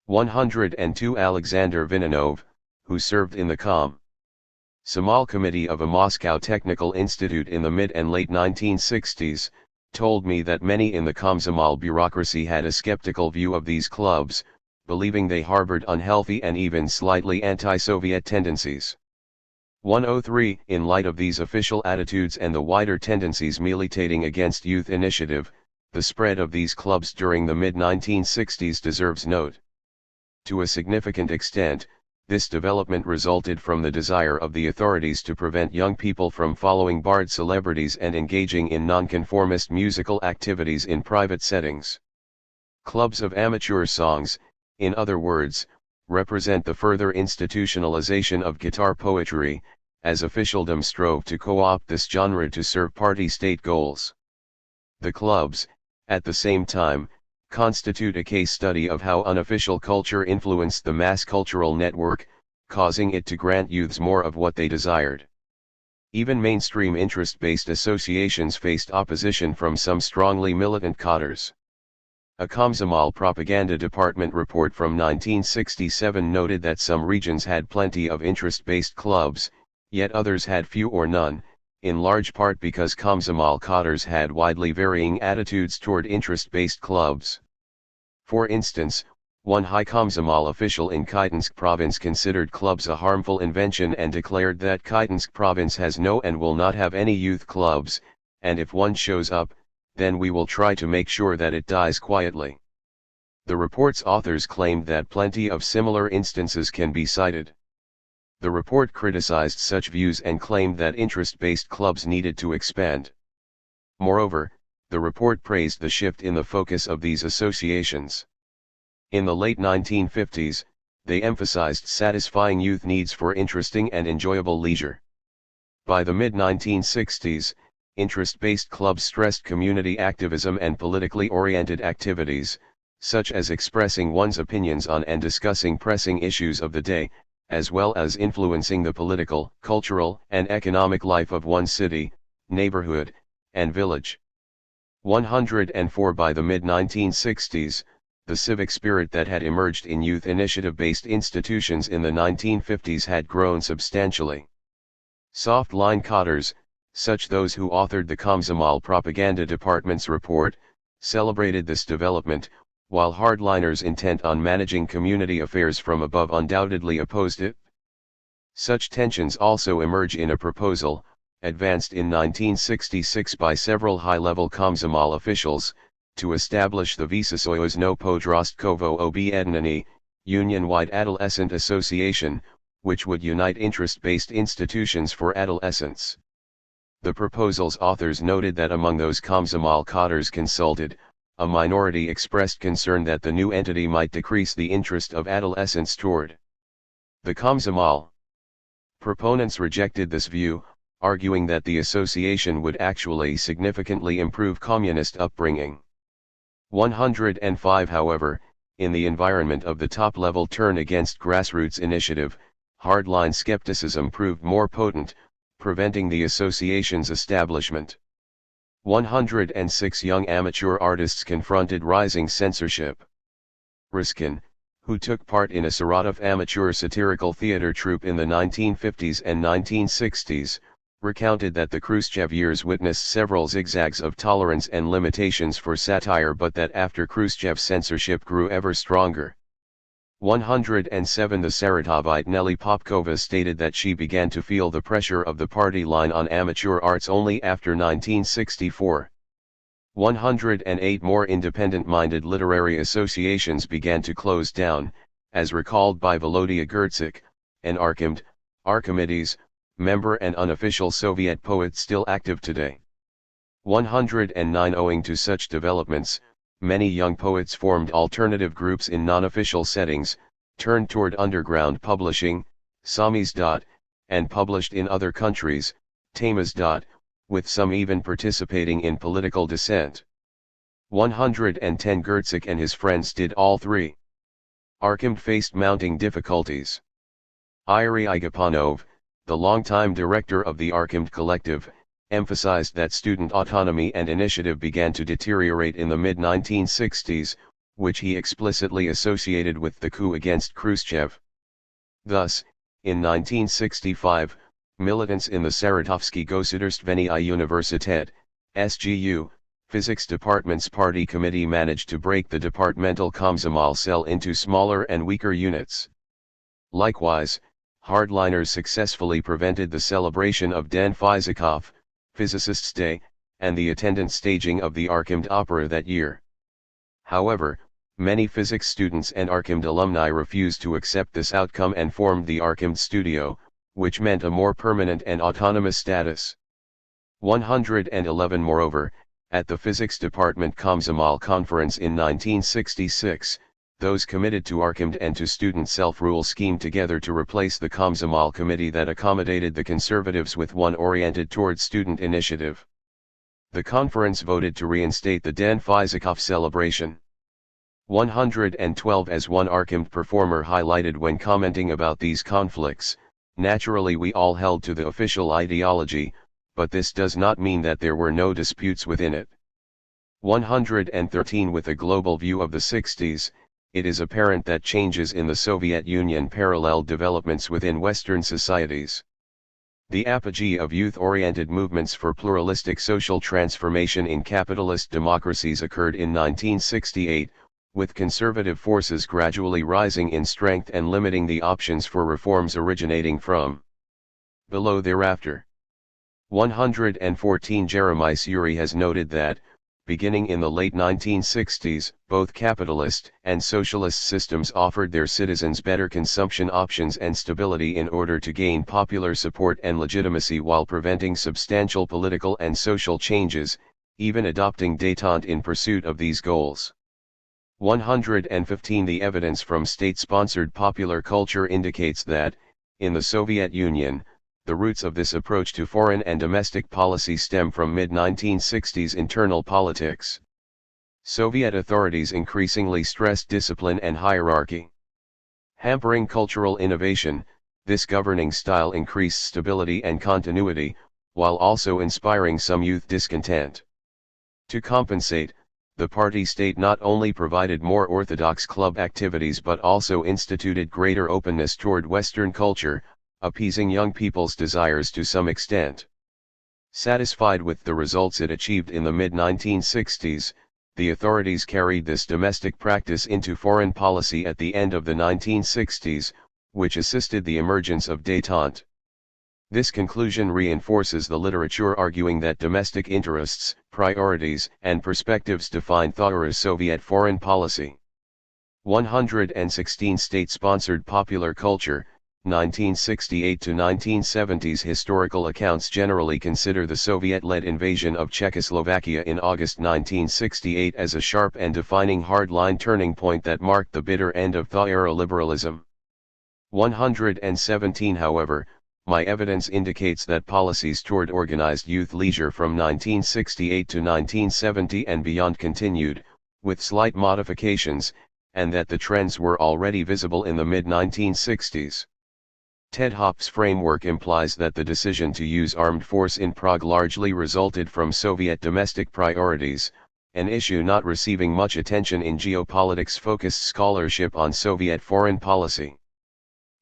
102 Alexander Vinanov, who served in the Komsomol committee of a Moscow Technical Institute in the mid and late 1960s, told me that many in the Komsomol bureaucracy had a skeptical view of these clubs, believing they harbored unhealthy and even slightly anti-Soviet tendencies. 103 In light of these official attitudes and the wider tendencies militating against youth initiative, the spread of these clubs during the mid-1960s deserves note. To a significant extent, This development resulted from the desire of the authorities to prevent young people from following barred celebrities and engaging in nonconformist musical activities in private settings. Clubs of amateur songs, in other words, represent the further institutionalization of guitar poetry, as officialdom strove to co-opt this genre to serve party state goals. The clubs, at the same time, constitute a case study of how unofficial culture influenced the mass cultural network, causing it to grant youths more of what they desired. Even mainstream interest-based associations faced opposition from some strongly militant cadres. A Komsomol propaganda department report from 1967 noted that some regions had plenty of interest-based clubs, yet others had few or none, in large part because Komsomol cadres had widely varying attitudes toward interest-based clubs. For instance, one high Komsomol official in Kytensk province considered clubs a harmful invention and declared that Kytensk province has no and will not have any youth clubs, and if one shows up, then we will try to make sure that it dies quietly. The report's authors claimed that plenty of similar instances can be cited. The report criticized such views and claimed that interest-based clubs needed to expand. Moreover, the report praised the shift in the focus of these associations. In the late 1950s, they emphasized satisfying youth needs for interesting and enjoyable leisure. By the mid-1960s, interest-based clubs stressed community activism and politically oriented activities, such as expressing one's opinions on and discussing pressing issues of the day, as well as influencing the political, cultural, and economic life of one city, neighborhood, and village. 104 By the mid-1960s, the civic spirit that had emerged in youth initiative-based institutions in the 1950s had grown substantially. Soft-line cadres, such those who authored the Komsomol propaganda department's report, celebrated this development, while hardliners intent on managing community affairs from above undoubtedly opposed it. Such tensions also emerge in a proposal, advanced in 1966 by several high-level Komsomol officials, to establish the Vysosoyuzno Podrostkovo Objednanie, Union-wide Adolescent Association, which would unite interest-based institutions for adolescents. The proposal's authors noted that among those Komsomol cadres consulted, a minority expressed concern that the new entity might decrease the interest of adolescents toward the Komsomol. Proponents rejected this view, arguing that the association would actually significantly improve communist upbringing. 105 However, in the environment of the top-level turn against grassroots initiative, hardline skepticism proved more potent, preventing the association's establishment. 106 Young amateur artists confronted rising censorship. Ruskin, who took part in a Saratov amateur satirical theater troupe in the 1950s and 1960s, recounted that the Khrushchev years witnessed several zigzags of tolerance and limitations for satire, but that after Khrushchev's censorship grew ever stronger. 107 The Saratovite Nelly Popkova stated that she began to feel the pressure of the party line on amateur arts only after 1964. 108 More independent-minded literary associations began to close down, as recalled by Volodya Gertzik, an Archimedes, member and unofficial Soviet poet still active today. 109 Owing to such developments, many young poets formed alternative groups in non-official settings, turned toward underground publishing, samizdat, and published in other countries, tamizdat, with some even participating in political dissent. 110 Gertzik and his friends did all three. Arkhim faced mounting difficulties. Yuri Igapanov, the longtime director of the Arkhim collective, emphasized that student autonomy and initiative began to deteriorate in the mid-1960s, which he explicitly associated with the coup against Khrushchev. Thus, in 1965, militants in the Saratovsky Gosudierstvenny Universitet, SGU, physics department's party committee managed to break the departmental Komsomol cell into smaller and weaker units. Likewise, hardliners successfully prevented the celebration of Den Physikov, Physicists' Day, and the attendant staging of the Archimed opera that year. However, Many physics students and Archimed alumni refused to accept this outcome and formed the Archimed Studio, which meant a more permanent and autonomous status. 111 Moreover, at the Physics Department Komsomol Conference in 1966, those committed to Archimed and to student self-rule schemed together to replace the Komsomol committee that accommodated the conservatives with one oriented towards student initiative. The conference voted to reinstate the Den Physikoff celebration. 112 As one Archimed performer highlighted when commenting about these conflicts, naturally we all held to the official ideology, but this does not mean that there were no disputes within it. 113 With a global view of the 60s, it is apparent that changes in the Soviet Union paralleled developments within Western societies. The apogee of youth-oriented movements for pluralistic social transformation in capitalist democracies occurred in 1968, with conservative forces gradually rising in strength and limiting the options for reforms originating from below thereafter. 114 Jeremiah Suri has noted that, beginning in the late 1960s, both capitalist and socialist systems offered their citizens better consumption options and stability in order to gain popular support and legitimacy while preventing substantial political and social changes, even adopting détente in pursuit of these goals. 115 The evidence from state-sponsored popular culture indicates that, in the Soviet Union, the roots of this approach to foreign and domestic policy stem from mid-1960s internal politics. Soviet authorities increasingly stressed discipline and hierarchy. Hampering cultural innovation, this governing style increased stability and continuity, while also inspiring some youth discontent. To compensate, the party state not only provided more orthodox club activities but also instituted greater openness toward Western culture, appeasing young people's desires to some extent. Satisfied with the results it achieved in the mid-1960s, the authorities carried this domestic practice into foreign policy at the end of the 1960s, which assisted the emergence of détente. This conclusion reinforces the literature arguing that domestic interests, priorities, and perspectives define THIRD Soviet foreign policy. 116 State-sponsored popular culture, 1968 to 1970s Historical accounts generally consider the Soviet-led invasion of Czechoslovakia in August 1968 as a sharp and defining hardline turning point that marked the bitter end of THIRD liberalism. 117 However, my evidence indicates that policies toward organized youth leisure from 1968 to 1970 and beyond continued, with slight modifications, and that the trends were already visible in the mid-1960s. Ted Hopp's framework implies that the decision to use armed force in Prague largely resulted from Soviet domestic priorities, an issue not receiving much attention in geopolitics-focused scholarship on Soviet foreign policy.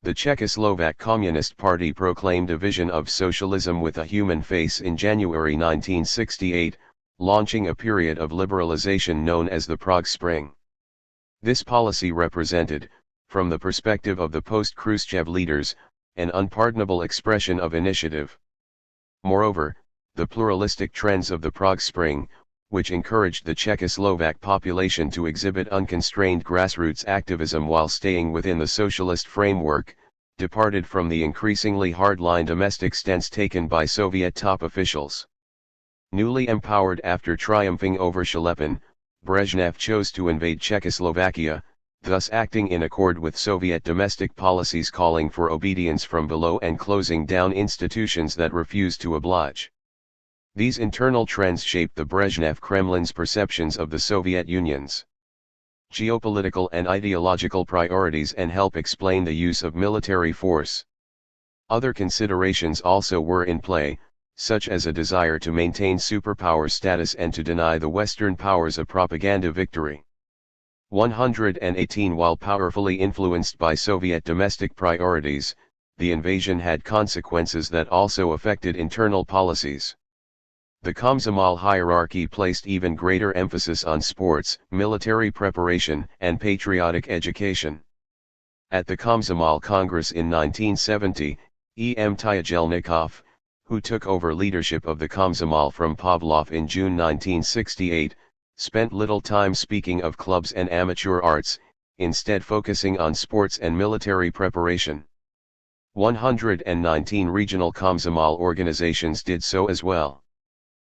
The Czechoslovak Communist Party proclaimed a vision of socialism with a human face in January 1968, launching a period of liberalization known as the Prague Spring. This policy represented, from the perspective of the post-Khrushchev leaders, an unpardonable expression of initiative. Moreover, the pluralistic trends of the Prague Spring, which encouraged the Czechoslovak population to exhibit unconstrained grassroots activism while staying within the socialist framework, departed from the increasingly hardline domestic stance taken by Soviet top officials. Newly empowered after triumphing over Shelepin, Brezhnev chose to invade Czechoslovakia, thus acting in accord with Soviet domestic policies calling for obedience from below and closing down institutions that refused to oblige. These internal trends shaped the Brezhnev Kremlin's perceptions of the Soviet Union's geopolitical and ideological priorities and help explain the use of military force. Other considerations also were in play, such as a desire to maintain superpower status and to deny the Western powers a propaganda victory. 118 While powerfully influenced by Soviet domestic priorities, the invasion had consequences that also affected internal policies. The Komsomol hierarchy placed even greater emphasis on sports, military preparation, and patriotic education. At the Komsomol Congress in 1970, E.M. Tyajelnikov, who took over leadership of the Komsomol from Pavlov in June 1968, spent little time speaking of clubs and amateur arts, instead focusing on sports and military preparation. 119 regional Komsomol organizations did so as well.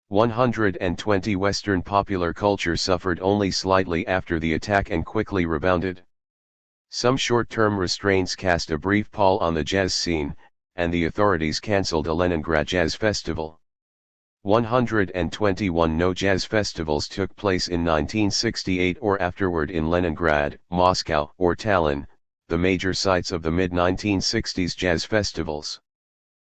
120 Western popular culture suffered only slightly after the attack and quickly rebounded. Some short-term restraints cast a brief pall on the jazz scene, and the authorities cancelled a Leningrad Jazz Festival. 121 no jazz festivals took place in 1968 or afterward in Leningrad, Moscow, or Tallinn, the major sites of the mid-1960s jazz festivals.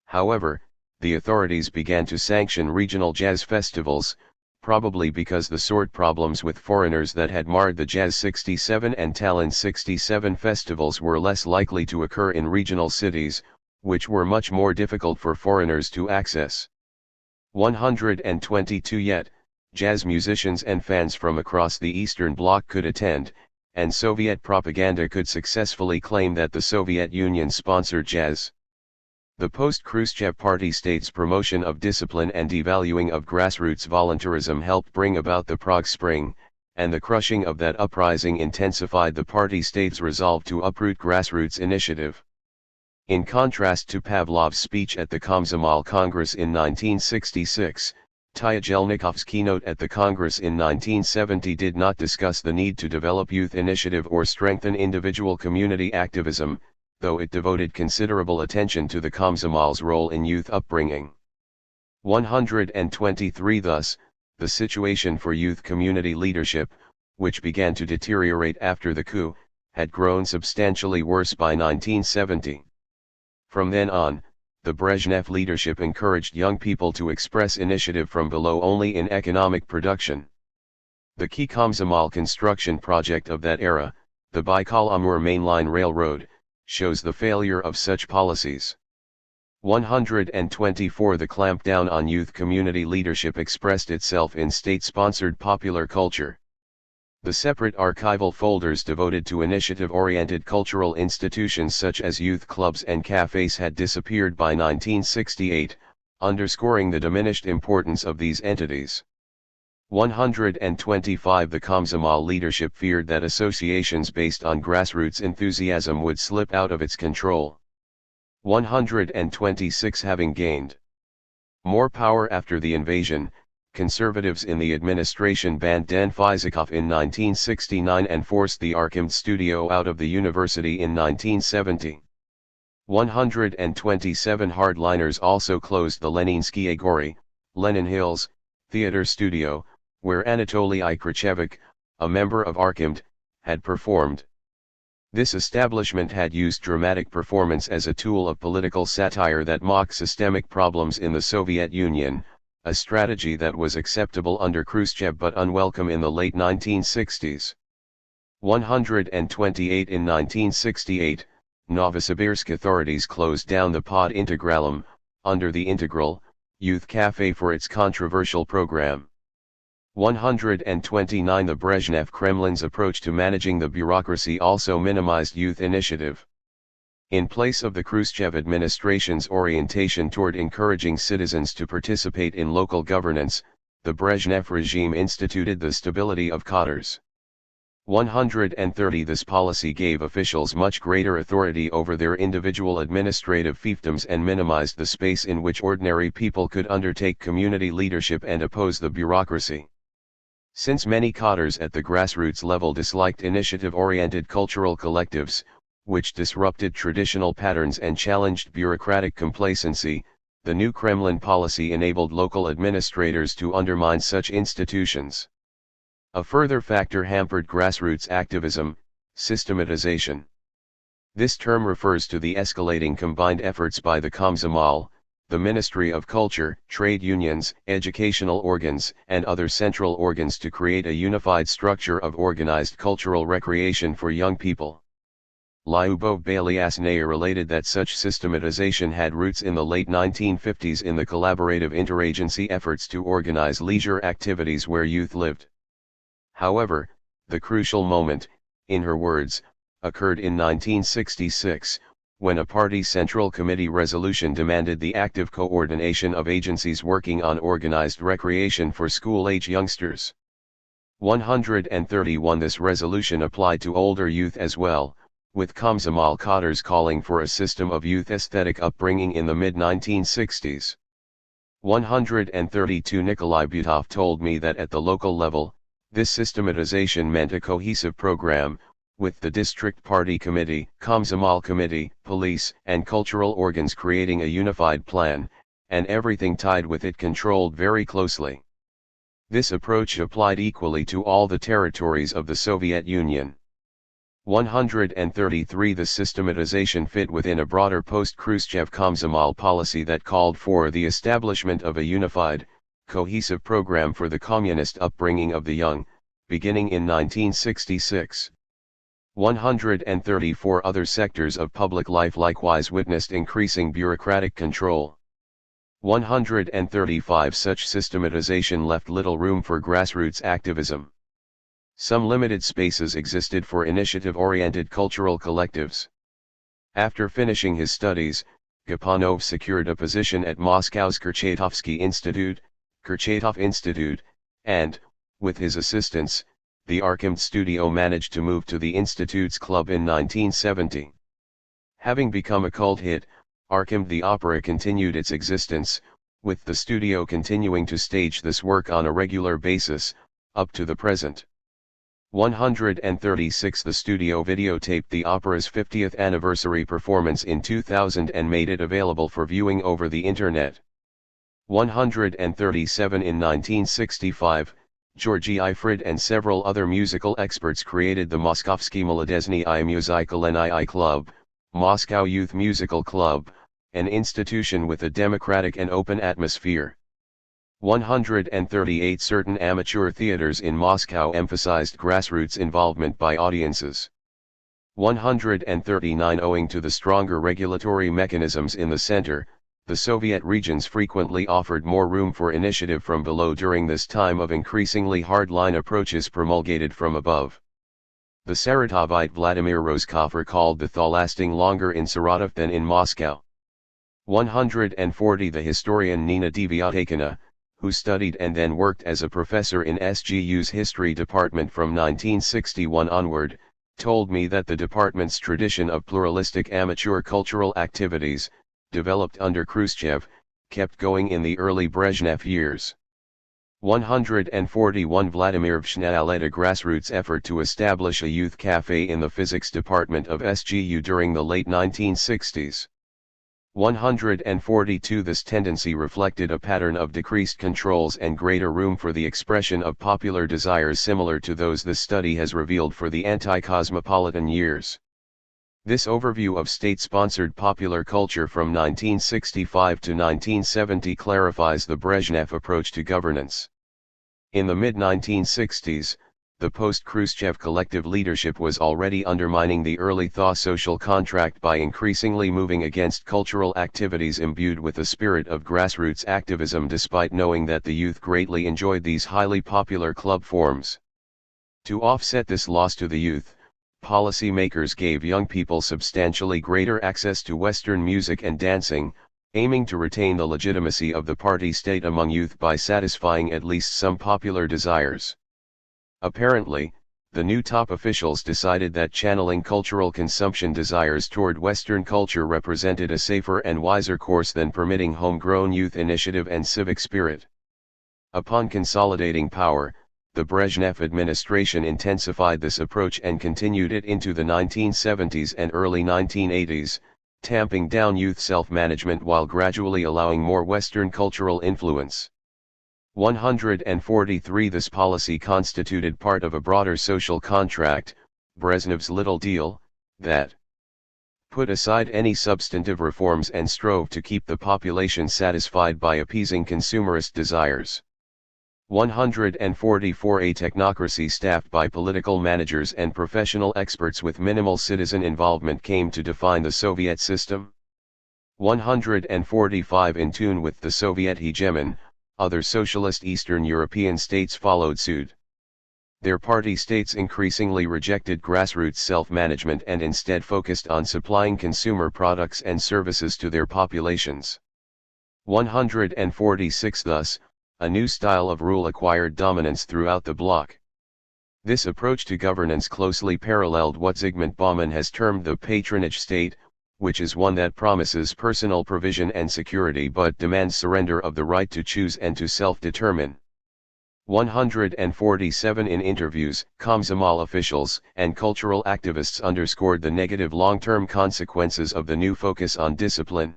However, the authorities began to sanction regional jazz festivals, probably because the sort problems with foreigners that had marred the Jazz 67 and Tallinn 67 festivals were less likely to occur in regional cities, which were much more difficult for foreigners to access. 122 Yet, jazz musicians and fans from across the Eastern Bloc could attend, and Soviet propaganda could successfully claim that the Soviet Union sponsored jazz. The post-Khrushchev party state's promotion of discipline and devaluing of grassroots voluntarism helped bring about the Prague Spring, and the crushing of that uprising intensified the party state's resolve to uproot grassroots initiative. In contrast to Pavlov's speech at the Komsomol Congress in 1966, Tyajelnikov's keynote at the Congress in 1970 did not discuss the need to develop youth initiative or strengthen individual community activism, though it devoted considerable attention to the Komsomol's role in youth upbringing. 123 Thus, the situation for youth community leadership, which began to deteriorate after the coup, had grown substantially worse by 1970. From then on, the Brezhnev leadership encouraged young people to express initiative from below only in economic production. The key Komsomol construction project of that era, the Baikal-Amur mainline railroad, shows the failure of such policies. 124 The clampdown on youth community leadership expressed itself in state-sponsored popular culture. The separate archival folders devoted to initiative-oriented cultural institutions such as youth clubs and cafes had disappeared by 1968, underscoring the diminished importance of these entities. 125 The Komsomol leadership feared that associations based on grassroots enthusiasm would slip out of its control. 126 Having gained more power after the invasion, conservatives in the administration banned Dan Fizikov in 1969 and forced the Archimed studio out of the university in 1970. 127 Hardliners also closed the Leninsky Gory, Lenin Hills, theater studio, where Anatoly Ikrachevich, a member of Archimed, had performed. This establishment had used dramatic performance as a tool of political satire that mocked systemic problems in the Soviet Union, a strategy that was acceptable under Khrushchev but unwelcome in the late 1960s. 128 In 1968, Novosibirsk authorities closed down the Pod Integralum, under the Integral, youth cafe for its controversial program. 129 The Brezhnev Kremlin's approach to managing the bureaucracy also minimized youth initiative. In place of the Khrushchev administration's orientation toward encouraging citizens to participate in local governance, the Brezhnev regime instituted the stability of cadres. 130 This policy gave officials much greater authority over their individual administrative fiefdoms and minimized the space in which ordinary people could undertake community leadership and oppose the bureaucracy. Since many cadres at the grassroots level disliked initiative-oriented cultural collectives, which disrupted traditional patterns and challenged bureaucratic complacency, the new Kremlin policy enabled local administrators to undermine such institutions. A further factor hampered grassroots activism: systematization. This term refers to the escalating combined efforts by the Komsomol, the Ministry of Culture, trade unions, educational organs, and other central organs to create a unified structure of organized cultural recreation for young people. Lyubov Belyasnaya related that such systematization had roots in the late 1950s in the collaborative interagency efforts to organize leisure activities where youth lived. However, the crucial moment, in her words, occurred in 1966, when a party Central Committee resolution demanded the active coordination of agencies working on organized recreation for school-age youngsters. 131 This resolution applied to older youth as well, with Komsomol cadres calling for a system of youth aesthetic upbringing in the mid-1960s. 132 Nikolai Butov told me that at the local level, this systematization meant a cohesive program, with the district party committee, Komsomol committee, police, and cultural organs creating a unified plan, and everything tied with it controlled very closely. This approach applied equally to all the territories of the Soviet Union. 133 The systematization fit within a broader post-Khrushchev Komsomol policy that called for the establishment of a unified, cohesive program for the communist upbringing of the young, beginning in 1966. 134 Other sectors of public life likewise witnessed increasing bureaucratic control. 135 Such systematization left little room for grassroots activism. Some limited spaces existed for initiative-oriented cultural collectives. After finishing his studies, Gapanov secured a position at Moscow's Kurchatovsky Institute, Kurchatov Institute, and, with his assistance, the Arkhim studio managed to move to the Institute's club in 1970. Having become a cult hit, Arkhim the opera continued its existence, with the studio continuing to stage this work on a regular basis, up to the present. 136 The studio videotaped the opera's 50th anniversary performance in 2000 and made it available for viewing over the internet. 137 In 1965, Georgy Ifrid and several other musical experts created the Moskovsky Molodezny I Musikalny Club, Moscow Youth Musical Club, an institution with a democratic and open atmosphere. 138 Certain amateur theaters in Moscow emphasized grassroots involvement by audiences. 139 Owing to the stronger regulatory mechanisms in the center, the Soviet regions frequently offered more room for initiative from below during this time of increasingly hard-line approaches promulgated from above. The Saratovite Vladimir Rozkov recalled the thaw lasting longer in Saratov than in Moscow. 140 The historian Nina Devyatekina, who studied and then worked as a professor in SGU's history department from 1961 onward, told me that the department's tradition of pluralistic amateur cultural activities, developed under Khrushchev, kept going in the early Brezhnev years. 141 Vladimir Vshnya led a grassroots effort to establish a youth cafe in the physics department of SGU during the late 1960s. 142 This tendency reflected a pattern of decreased controls and greater room for the expression of popular desires similar to those this study has revealed for the anti-cosmopolitan years. This overview of state-sponsored popular culture from 1965 to 1970 clarifies the Brezhnev approach to governance. In the mid-1960s, the post-Khrushchev collective leadership was already undermining the early thaw social contract by increasingly moving against cultural activities imbued with the spirit of grassroots activism despite knowing that the youth greatly enjoyed these highly popular club forms. To offset this loss to the youth, policymakers gave young people substantially greater access to Western music and dancing, aiming to retain the legitimacy of the party state among youth by satisfying at least some popular desires. Apparently, the new top officials decided that channeling cultural consumption desires toward Western culture represented a safer and wiser course than permitting homegrown youth initiative and civic spirit. Upon consolidating power, the Brezhnev administration intensified this approach and continued it into the 1970s and early 1980s, tamping down youth self-management while gradually allowing more Western cultural influence. 143 This policy constituted part of a broader social contract, Brezhnev's Little Deal, that put aside any substantive reforms and strove to keep the population satisfied by appeasing consumerist desires. 144 A technocracy staffed by political managers and professional experts with minimal citizen involvement came to define the Soviet system. 145 In tune with the Soviet hegemon, other socialist Eastern European states followed suit. Their party states increasingly rejected grassroots self-management and instead focused on supplying consumer products and services to their populations. 146 Thus, a new style of rule acquired dominance throughout the bloc. This approach to governance closely paralleled what Zygmunt Bauman has termed the patronage state, which is one that promises personal provision and security but demands surrender of the right to choose and to self-determine. 147 In interviews, Komsomol officials and cultural activists underscored the negative long-term consequences of the new focus on discipline.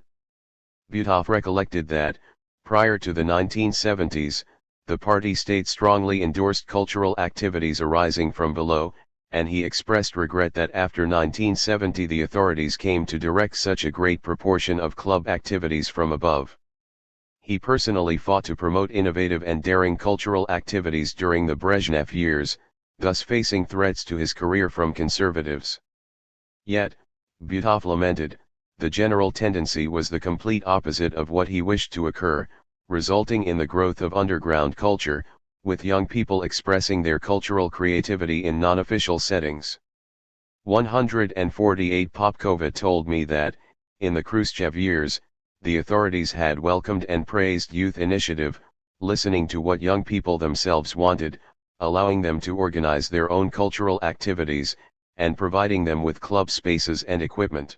Butov recollected that, prior to the 1970s, the party state strongly endorsed cultural activities arising from below, and he expressed regret that after 1970 the authorities came to direct such a great proportion of club activities from above. He personally fought to promote innovative and daring cultural activities during the Brezhnev years, thus facing threats to his career from conservatives. Yet, Butov lamented, the general tendency was the complete opposite of what he wished to occur, resulting in the growth of underground culture, with young people expressing their cultural creativity in non-official settings. 148 Popkova told me that, in the Khrushchev years, the authorities had welcomed and praised youth initiative, listening to what young people themselves wanted, allowing them to organize their own cultural activities, and providing them with club spaces and equipment.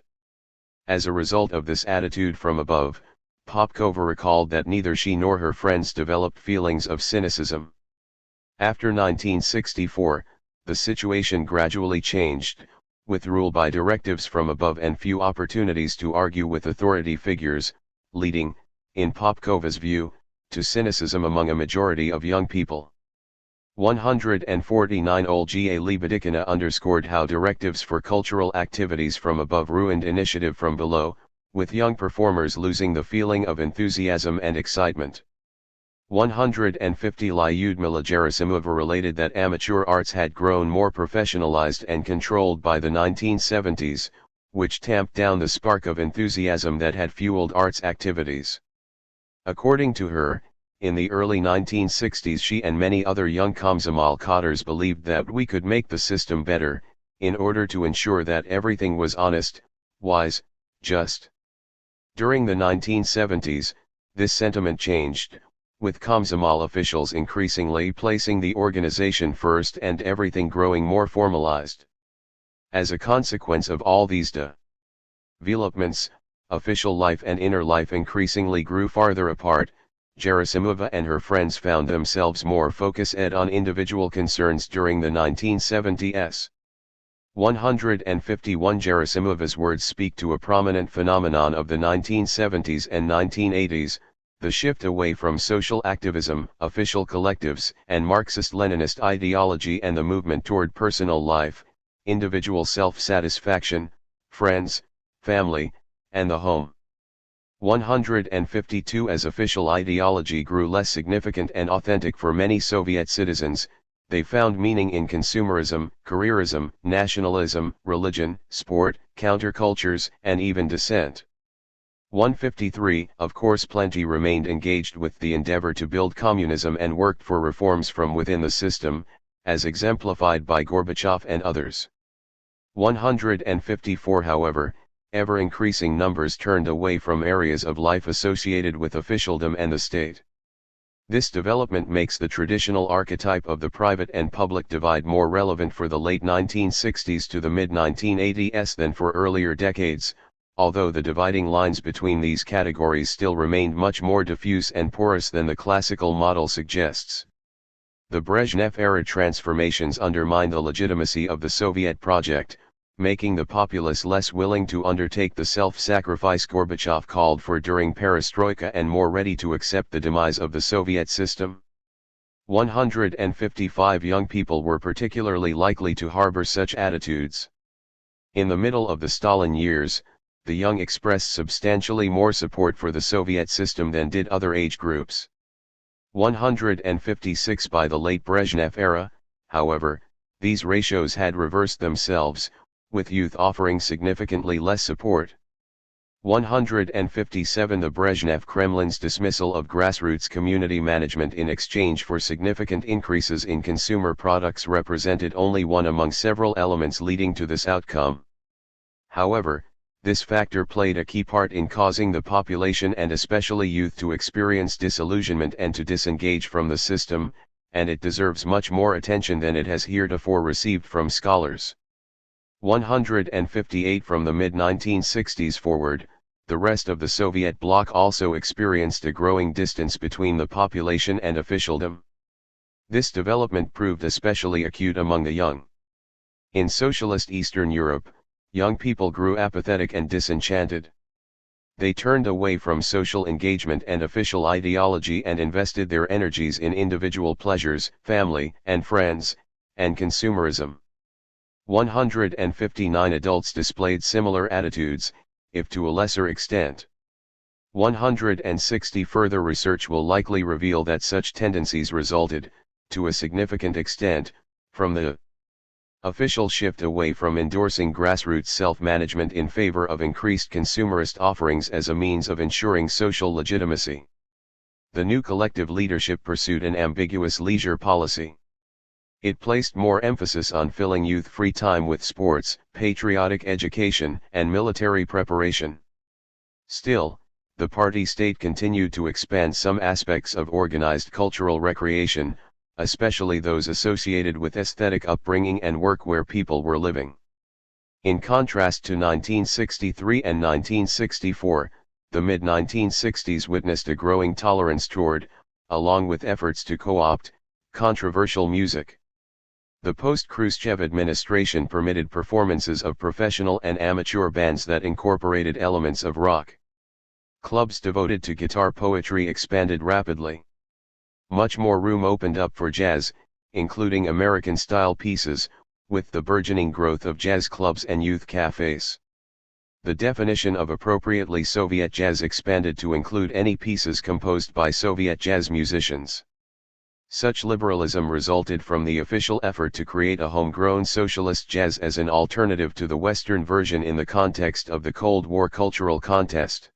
As a result of this attitude from above, Popkova recalled that neither she nor her friends developed feelings of cynicism. After 1964, the situation gradually changed, with rule by directives from above and few opportunities to argue with authority figures, leading, in Popkova's view, to cynicism among a majority of young people. 149 Olga Lebedykina underscored how directives for cultural activities from above ruined initiative from below, with young performers losing the feeling of enthusiasm and excitement. 150 Lyudmila Gerasimova related that amateur arts had grown more professionalized and controlled by the 1970s, which tamped down the spark of enthusiasm that had fueled arts activities. According to her, in the early 1960s she and many other young Komsomol cadres believed that we could make the system better, in order to ensure that everything was honest, wise, just. During the 1970s, this sentiment changed, with Komsomol officials increasingly placing the organization first and everything growing more formalized. As a consequence of all these developments, official life and inner life increasingly grew farther apart. Gerasimova and her friends found themselves more focused on individual concerns during the 1970s. 151 Gerasimova's words speak to a prominent phenomenon of the 1970s and 1980s, the shift away from social activism, official collectives, and Marxist-Leninist ideology and the movement toward personal life, individual self-satisfaction, friends, family, and the home. 152 As official ideology grew less significant and authentic for many Soviet citizens, they found meaning in consumerism, careerism, nationalism, religion, sport, countercultures, and even dissent. 153 Of course plenty remained engaged with the endeavor to build communism and worked for reforms from within the system, as exemplified by Gorbachev and others. 154 However, ever-increasing numbers turned away from areas of life associated with officialdom and the state. This development makes the traditional archetype of the private and public divide more relevant for the late 1960s to the mid-1980s than for earlier decades, although the dividing lines between these categories still remained much more diffuse and porous than the classical model suggests. The Brezhnev-era transformations undermined the legitimacy of the Soviet project, making the populace less willing to undertake the self-sacrifice Gorbachev called for during perestroika and more ready to accept the demise of the Soviet system. 155 Young people were particularly likely to harbor such attitudes. In the middle of the Stalin years, the young expressed substantially more support for the Soviet system than did other age groups. 156 By the late Brezhnev era, however, these ratios had reversed themselves, with youth offering significantly less support. 157 The Brezhnev Kremlin's dismissal of grassroots community management in exchange for significant increases in consumer products represented only one among several elements leading to this outcome. However, this factor played a key part in causing the population and especially youth to experience disillusionment and to disengage from the system, and it deserves much more attention than it has heretofore received from scholars. 158 From the mid-1960s forward, the rest of the Soviet bloc also experienced a growing distance between the population and officialdom. This development proved especially acute among the young. In socialist Eastern Europe, young people grew apathetic and disenchanted. They turned away from social engagement and official ideology and invested their energies in individual pleasures, family and friends, and consumerism. 159 Adults displayed similar attitudes, if to a lesser extent. 160 Further research will likely reveal that such tendencies resulted, to a significant extent, from the official shift away from endorsing grassroots self-management in favor of increased consumerist offerings as a means of ensuring social legitimacy. The new collective leadership pursued an ambiguous leisure policy. It placed more emphasis on filling youth free time with sports, patriotic education, and military preparation. Still, the party state continued to expand some aspects of organized cultural recreation, especially those associated with aesthetic upbringing and work where people were living. In contrast to 1963 and 1964, the mid-1960s witnessed a growing tolerance toward, along with efforts to co-opt, controversial music. The post-Khrushchev administration permitted performances of professional and amateur bands that incorporated elements of rock. Clubs devoted to guitar poetry expanded rapidly. Much more room opened up for jazz, including American-style pieces, with the burgeoning growth of jazz clubs and youth cafes. The definition of appropriately Soviet jazz expanded to include any pieces composed by Soviet jazz musicians. Such liberalism resulted from the official effort to create a homegrown socialist jazz as an alternative to the Western version in the context of the Cold War cultural contest.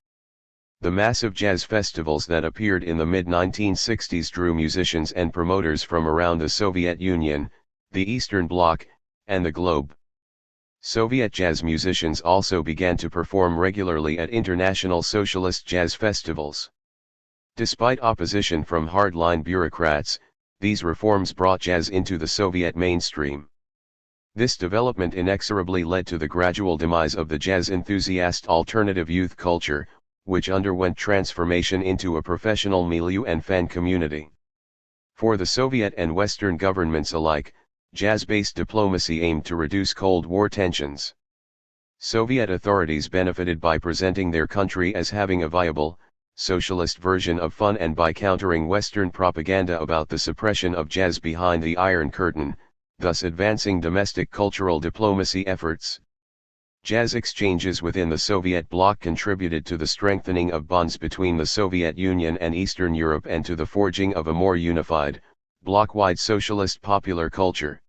The massive jazz festivals that appeared in the mid-1960s drew musicians and promoters from around the Soviet Union, the Eastern Bloc, and the globe. Soviet jazz musicians also began to perform regularly at international socialist jazz festivals. Despite opposition from hardline bureaucrats, these reforms brought jazz into the Soviet mainstream. This development inexorably led to the gradual demise of the jazz enthusiast alternative youth culture, which underwent transformation into a professional milieu and fan community. For the Soviet and Western governments alike, jazz-based diplomacy aimed to reduce Cold War tensions. Soviet authorities benefited by presenting their country as having a viable, socialist version of fun and by countering Western propaganda about the suppression of jazz behind the Iron Curtain, thus advancing domestic cultural diplomacy efforts. Jazz exchanges within the Soviet bloc contributed to the strengthening of bonds between the Soviet Union and Eastern Europe and to the forging of a more unified, bloc-wide socialist popular culture.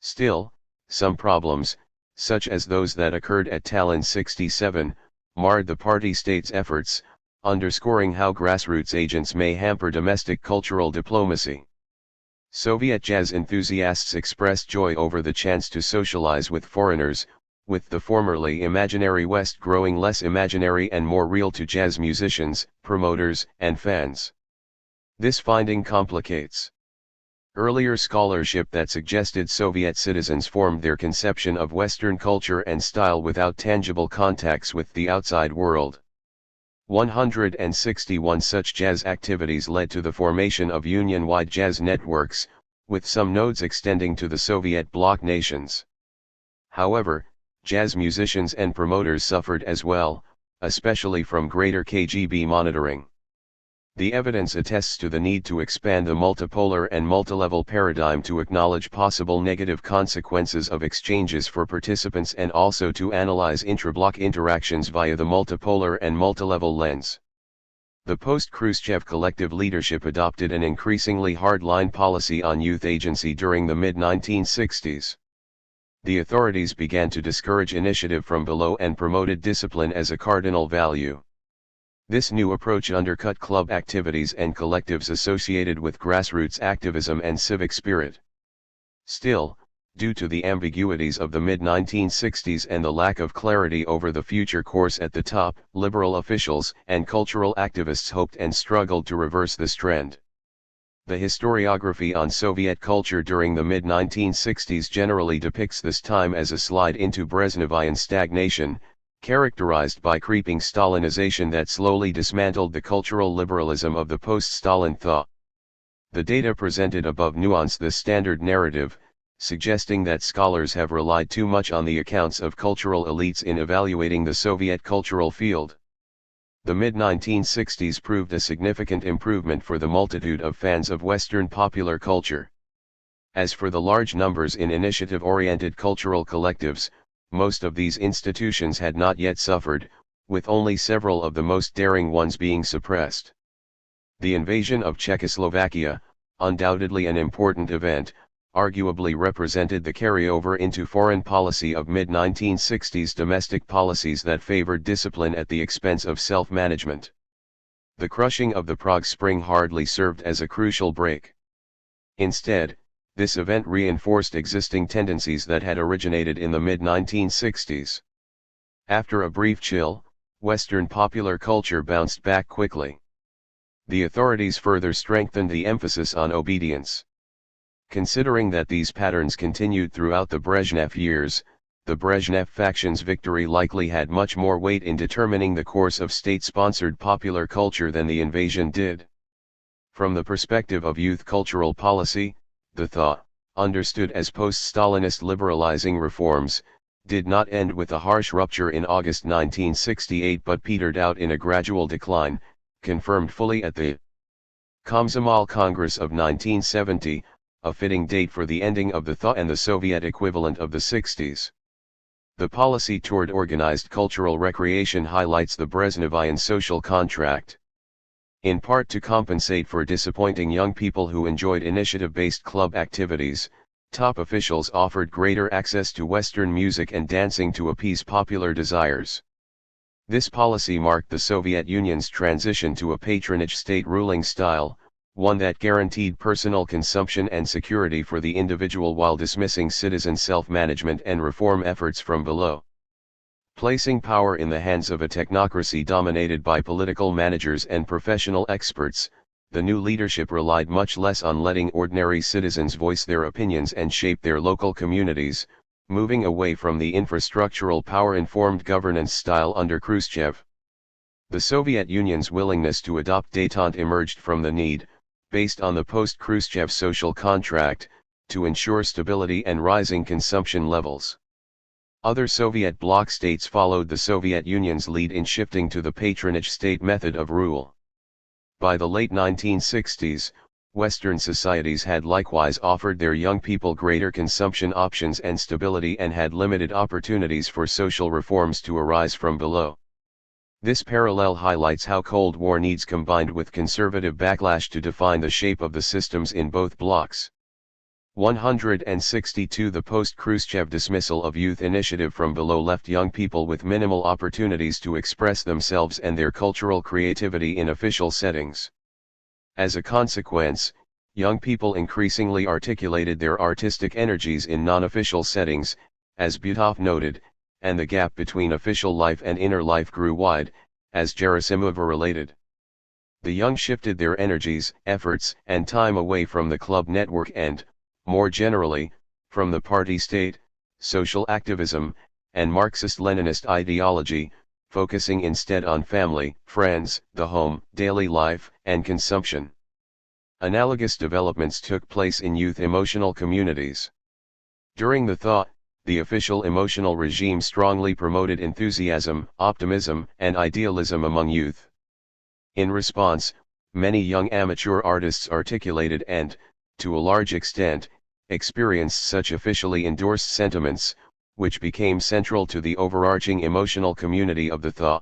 Still, some problems, such as those that occurred at Tallinn '67, marred the party state's efforts, underscoring how grassroots agents may hamper domestic cultural diplomacy. Soviet jazz enthusiasts expressed joy over the chance to socialize with foreigners, with the formerly imaginary West growing less imaginary and more real to jazz musicians, promoters, and fans. This finding complicates earlier scholarship that suggested Soviet citizens formed their conception of Western culture and style without tangible contacts with the outside world. 161 Such jazz activities led to the formation of union-wide jazz networks, with some nodes extending to the Soviet bloc nations. However, jazz musicians and promoters suffered as well, especially from greater KGB monitoring. The evidence attests to the need to expand the multipolar and multilevel paradigm to acknowledge possible negative consequences of exchanges for participants and also to analyze intra-bloc interactions via the multipolar and multilevel lens. The post-Khrushchev collective leadership adopted an increasingly hard-line policy on youth agency during the mid-1960s. The authorities began to discourage initiative from below and promoted discipline as a cardinal value. This new approach undercut club activities and collectives associated with grassroots activism and civic spirit. Still, due to the ambiguities of the mid-1960s and the lack of clarity over the future course at the top, liberal officials and cultural activists hoped and struggled to reverse this trend. The historiography on Soviet culture during the mid-1960s generally depicts this time as a slide into Brezhnevian stagnation, characterized by creeping Stalinization that slowly dismantled the cultural liberalism of the post-Stalin thought. The data presented above nuance this standard narrative, suggesting that scholars have relied too much on the accounts of cultural elites in evaluating the Soviet cultural field. The mid-1960s proved a significant improvement for the multitude of fans of Western popular culture. As for the large numbers in initiative-oriented cultural collectives, most of these institutions had not yet suffered, with only several of the most daring ones being suppressed. The invasion of Czechoslovakia, undoubtedly an important event, arguably represented the carryover into foreign policy of mid-1960s domestic policies that favored discipline at the expense of self-management. The crushing of the Prague Spring hardly served as a crucial break. Instead, this event reinforced existing tendencies that had originated in the mid-1960s. After a brief chill, Western popular culture bounced back quickly. The authorities further strengthened the emphasis on obedience. Considering that these patterns continued throughout the Brezhnev years, the Brezhnev faction's victory likely had much more weight in determining the course of state-sponsored popular culture than the invasion did. From the perspective of youth cultural policy, the thought, understood as post-Stalinist liberalizing reforms, did not end with a harsh rupture in August 1968 but petered out in a gradual decline, confirmed fully at the Komsomol Congress of 1970, a fitting date for the ending of the THA and the Soviet equivalent of the 60s. The policy toward organized cultural recreation highlights the Brezhnevian social contract. In part to compensate for disappointing young people who enjoyed initiative-based club activities, top officials offered greater access to Western music and dancing to appease popular desires. This policy marked the Soviet Union's transition to a patronage state ruling style, one that guaranteed personal consumption and security for the individual while dismissing citizen self-management and reform efforts from below. Placing power in the hands of a technocracy dominated by political managers and professional experts, the new leadership relied much less on letting ordinary citizens voice their opinions and shape their local communities, moving away from the infrastructural power-informed governance style under Khrushchev. The Soviet Union's willingness to adopt détente emerged from the need, based on the post-Khrushchev social contract, to ensure stability and rising consumption levels. Other Soviet bloc states followed the Soviet Union's lead in shifting to the patronage state method of rule. By the late 1960s, Western societies had likewise offered their young people greater consumption options and stability and had limited opportunities for social reforms to arise from below. This parallel highlights how Cold War needs combined with conservative backlash to define the shape of the systems in both blocs. 162 The post-Khrushchev dismissal of youth initiative from below left young people with minimal opportunities to express themselves and their cultural creativity in official settings. As a consequence, young people increasingly articulated their artistic energies in non-official settings, as Butov noted, and the gap between official life and inner life grew wide, as Gerasimova related. The young shifted their energies, efforts, and time away from the club network and, more generally, from the party state, social activism, and Marxist-Leninist ideology, focusing instead on family, friends, the home, daily life, and consumption. Analogous developments took place in youth emotional communities. During the THA, the official emotional regime strongly promoted enthusiasm, optimism, and idealism among youth. In response, many young amateur artists articulated and, to a large extent, experienced such officially endorsed sentiments, which became central to the overarching emotional community of the THA.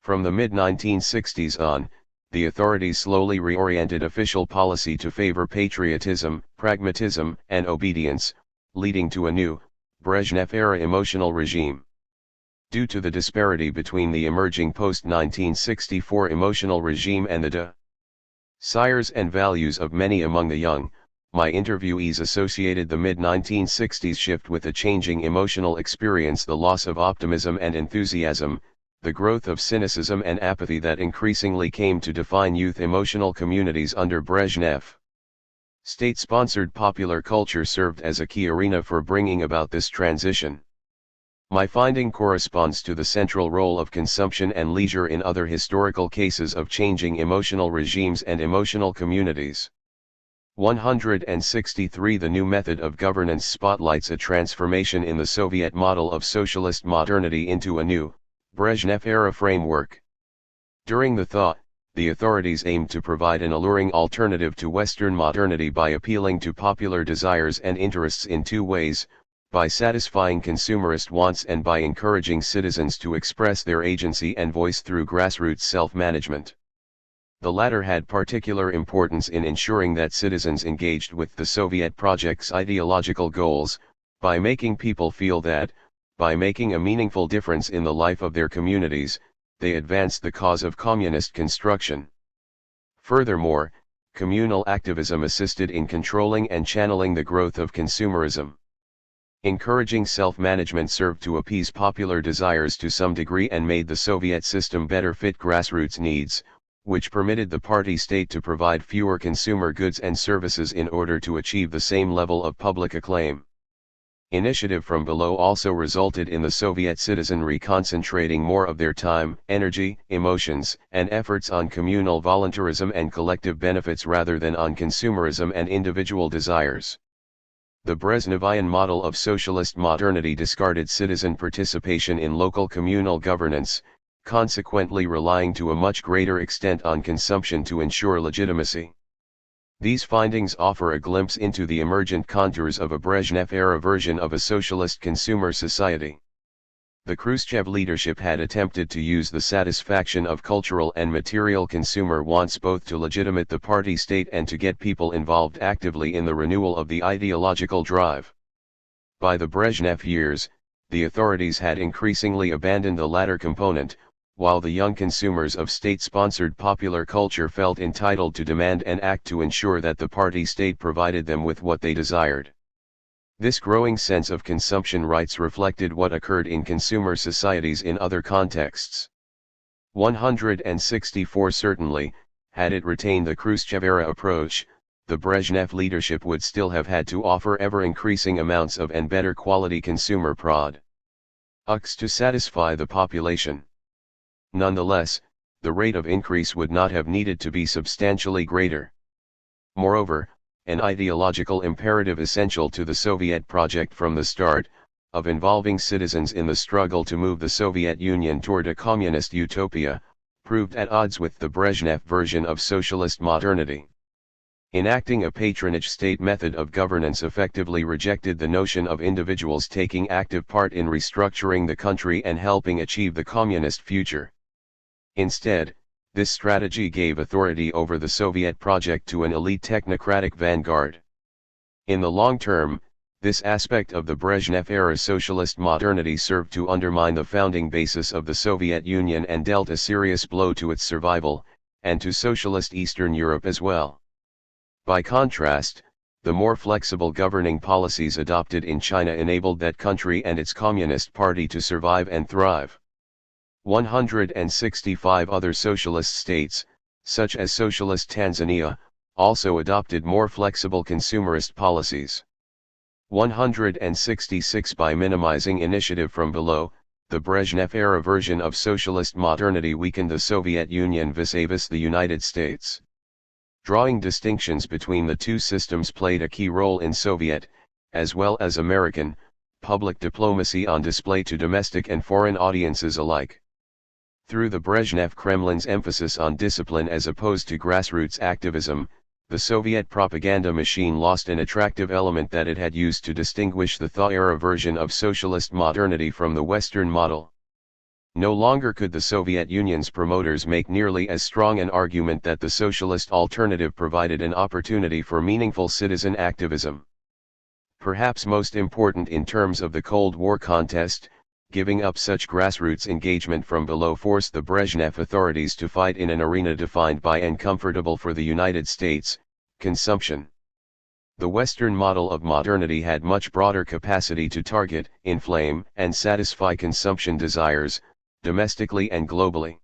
From the mid-1960s on, the authorities slowly reoriented official policy to favor patriotism, pragmatism, and obedience, leading to a new, Brezhnev-era emotional regime. Due to the disparity between the emerging post-1964 emotional regime and the desires and values of many among the young, my interviewees associated the mid-1960s shift with a changing emotional experience, the loss of optimism and enthusiasm, the growth of cynicism and apathy that increasingly came to define youth emotional communities under Brezhnev. State-sponsored popular culture served as a key arena for bringing about this transition. My finding corresponds to the central role of consumption and leisure in other historical cases of changing emotional regimes and emotional communities. 163 The new method of governance spotlights a transformation in the Soviet model of socialist modernity into a new, Brezhnev-era framework. During the thaw, the authorities aimed to provide an alluring alternative to Western modernity by appealing to popular desires and interests in two ways: by satisfying consumerist wants and by encouraging citizens to express their agency and voice through grassroots self-management. The latter had particular importance in ensuring that citizens engaged with the Soviet project's ideological goals, by making people feel that, by making a meaningful difference in the life of their communities, they advanced the cause of communist construction. Furthermore, communal activism assisted in controlling and channeling the growth of consumerism. Encouraging self-management served to appease popular desires to some degree and made the Soviet system better fit grassroots needs, which permitted the party state to provide fewer consumer goods and services in order to achieve the same level of public acclaim. Initiative from below also resulted in the Soviet citizenry concentrating more of their time, energy, emotions, and efforts on communal voluntarism and collective benefits rather than on consumerism and individual desires. The Brezhnevian model of socialist modernity discarded citizen participation in local communal governance, consequently relying to a much greater extent on consumption to ensure legitimacy. These findings offer a glimpse into the emergent contours of a Brezhnev-era version of a socialist consumer society. The Khrushchev leadership had attempted to use the satisfaction of cultural and material consumer wants both to legitimate the party state and to get people involved actively in the renewal of the ideological drive. By the Brezhnev years, the authorities had increasingly abandoned the latter component, while the young consumers of state-sponsored popular culture felt entitled to demand and act to ensure that the party state provided them with what they desired. This growing sense of consumption rights reflected what occurred in consumer societies in other contexts. 164 Certainly, had it retained the Khrushchev-era approach, the Brezhnev leadership would still have had to offer ever-increasing amounts of and better quality consumer products to satisfy the population. Nonetheless, the rate of increase would not have needed to be substantially greater. Moreover, an ideological imperative essential to the Soviet project from the start, of involving citizens in the struggle to move the Soviet Union toward a communist utopia, proved at odds with the Brezhnev version of socialist modernity. Enacting a patronage state method of governance effectively rejected the notion of individuals taking active part in restructuring the country and helping achieve the communist future. Instead, this strategy gave authority over the Soviet project to an elite technocratic vanguard. In the long term, this aspect of the Brezhnev-era socialist modernity served to undermine the founding basis of the Soviet Union and dealt a serious blow to its survival, and to socialist Eastern Europe as well. By contrast, the more flexible governing policies adopted in China enabled that country and its Communist Party to survive and thrive. 165 other socialist states, such as Socialist Tanzania, also adopted more flexible consumerist policies. 166 By minimizing initiative from below, the Brezhnev-era version of socialist modernity weakened the Soviet Union vis-a-vis the United States. Drawing distinctions between the two systems played a key role in Soviet, as well as American, public diplomacy on display to domestic and foreign audiences alike. Through the Brezhnev Kremlin's emphasis on discipline as opposed to grassroots activism, the Soviet propaganda machine lost an attractive element that it had used to distinguish the THIRD-era version of socialist modernity from the Western model. No longer could the Soviet Union's promoters make nearly as strong an argument that the socialist alternative provided an opportunity for meaningful citizen activism. Perhaps most important in terms of the Cold War contest, giving up such grassroots engagement from below forced the Brezhnev authorities to fight in an arena defined by and comfortable for the United States, consumption. The Western model of modernity had much broader capacity to target, inflame, and satisfy consumption desires, domestically and globally.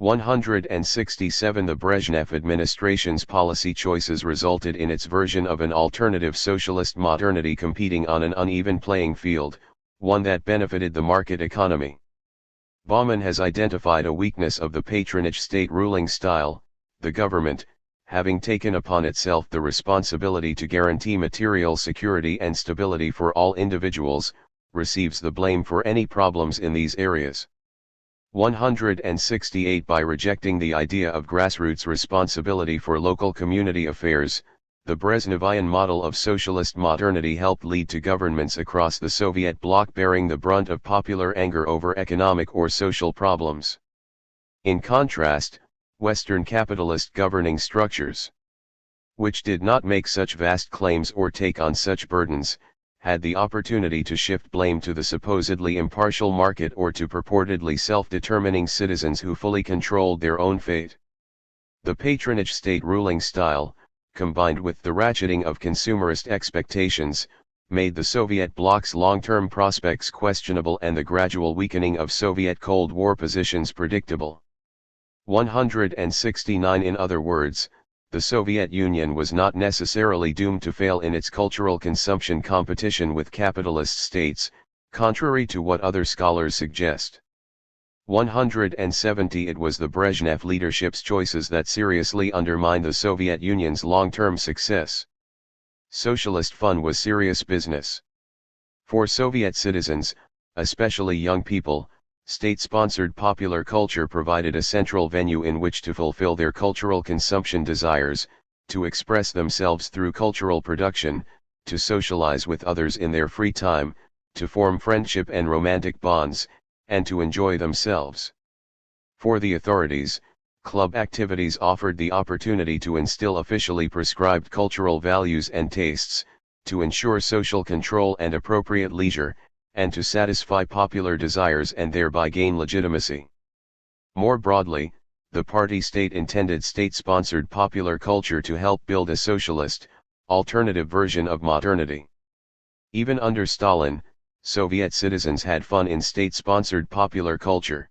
167 The Brezhnev administration's policy choices resulted in its version of an alternative socialist modernity competing on an uneven playing field, one that benefited the market economy. Bauman has identified a weakness of the patronage state ruling style: the government, having taken upon itself the responsibility to guarantee material security and stability for all individuals, receives the blame for any problems in these areas. 168 By rejecting the idea of grassroots responsibility for local community affairs, the Brezhnevian model of socialist modernity helped lead to governments across the Soviet bloc bearing the brunt of popular anger over economic or social problems. In contrast, Western capitalist governing structures, which did not make such vast claims or take on such burdens, had the opportunity to shift blame to the supposedly impartial market or to purportedly self-determining citizens who fully controlled their own fate. The patronage state ruling style, combined with the ratcheting of consumerist expectations, made the Soviet bloc's long-term prospects questionable and the gradual weakening of Soviet Cold War positions predictable. 169 In other words, the Soviet Union was not necessarily doomed to fail in its cultural consumption competition with capitalist states, contrary to what other scholars suggest. 170 It was the Brezhnev leadership's choices that seriously undermined the Soviet Union's long-term success. Socialist fun was serious business. For Soviet citizens, especially young people, state-sponsored popular culture provided a central venue in which to fulfill their cultural consumption desires, to express themselves through cultural production, to socialize with others in their free time, to form friendship and romantic bonds, and to enjoy themselves. For the authorities, club activities offered the opportunity to instill officially prescribed cultural values and tastes, to ensure social control and appropriate leisure, and to satisfy popular desires and thereby gain legitimacy. More broadly, the party state intended state-sponsored popular culture to help build a socialist, alternative version of modernity. Even under Stalin, Soviet citizens had fun in state-sponsored popular culture.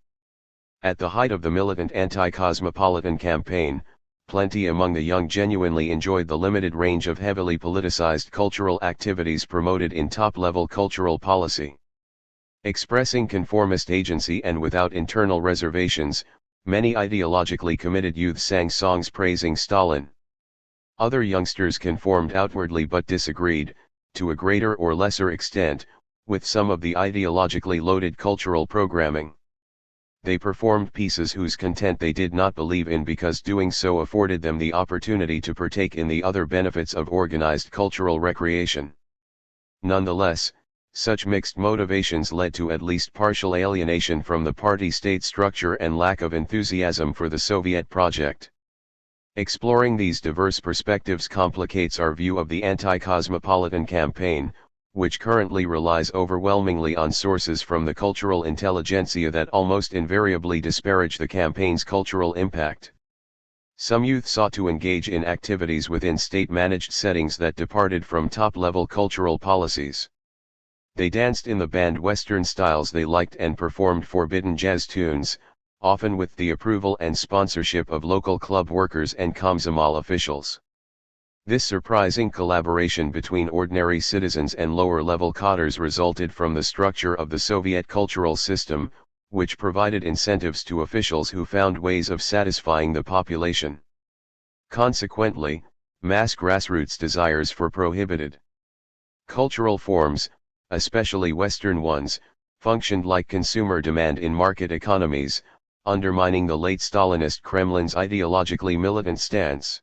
At the height of the militant anti-cosmopolitan campaign, plenty among the young genuinely enjoyed the limited range of heavily politicized cultural activities promoted in top-level cultural policy. Expressing conformist agency and without internal reservations, many ideologically committed youth sang songs praising Stalin. Other youngsters conformed outwardly but disagreed, to a greater or lesser extent, with some of the ideologically loaded cultural programming. They performed pieces whose content they did not believe in because doing so afforded them the opportunity to partake in the other benefits of organized cultural recreation. Nonetheless, such mixed motivations led to at least partial alienation from the party-state structure and lack of enthusiasm for the Soviet project. Exploring these diverse perspectives complicates our view of the anti-cosmopolitan campaign, which currently relies overwhelmingly on sources from the cultural intelligentsia that almost invariably disparage the campaign's cultural impact. Some youth sought to engage in activities within state-managed settings that departed from top-level cultural policies. They danced in the banned Western styles they liked and performed forbidden jazz tunes, often with the approval and sponsorship of local club workers and Komsomol officials. This surprising collaboration between ordinary citizens and lower-level cadres resulted from the structure of the Soviet cultural system, which provided incentives to officials who found ways of satisfying the population. Consequently, mass grassroots desires for prohibited cultural forms, especially Western ones, functioned like consumer demand in market economies, undermining the late Stalinist Kremlin's ideologically militant stance.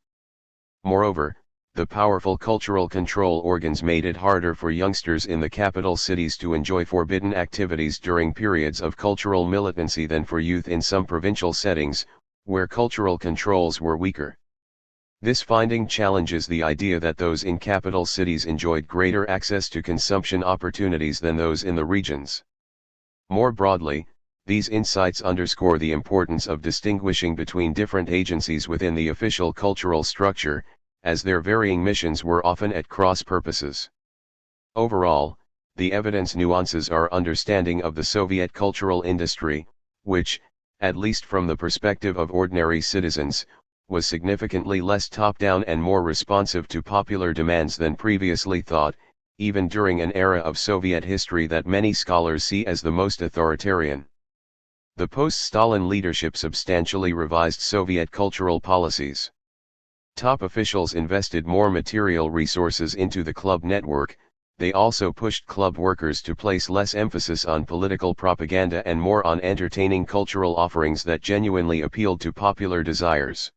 Moreover, the powerful cultural control organs made it harder for youngsters in the capital cities to enjoy forbidden activities during periods of cultural militancy than for youth in some provincial settings, where cultural controls were weaker. This finding challenges the idea that those in capital cities enjoyed greater access to consumption opportunities than those in the regions. More broadly, these insights underscore the importance of distinguishing between different agencies within the official cultural structure, as their varying missions were often at cross purposes. Overall, the evidence nuances our understanding of the Soviet cultural industry, which, at least from the perspective of ordinary citizens, was significantly less top-down and more responsive to popular demands than previously thought, even during an era of Soviet history that many scholars see as the most authoritarian. The post-Stalin leadership substantially revised Soviet cultural policies. Top officials invested more material resources into the club network. They also pushed club workers to place less emphasis on political propaganda and more on entertaining cultural offerings that genuinely appealed to popular desires.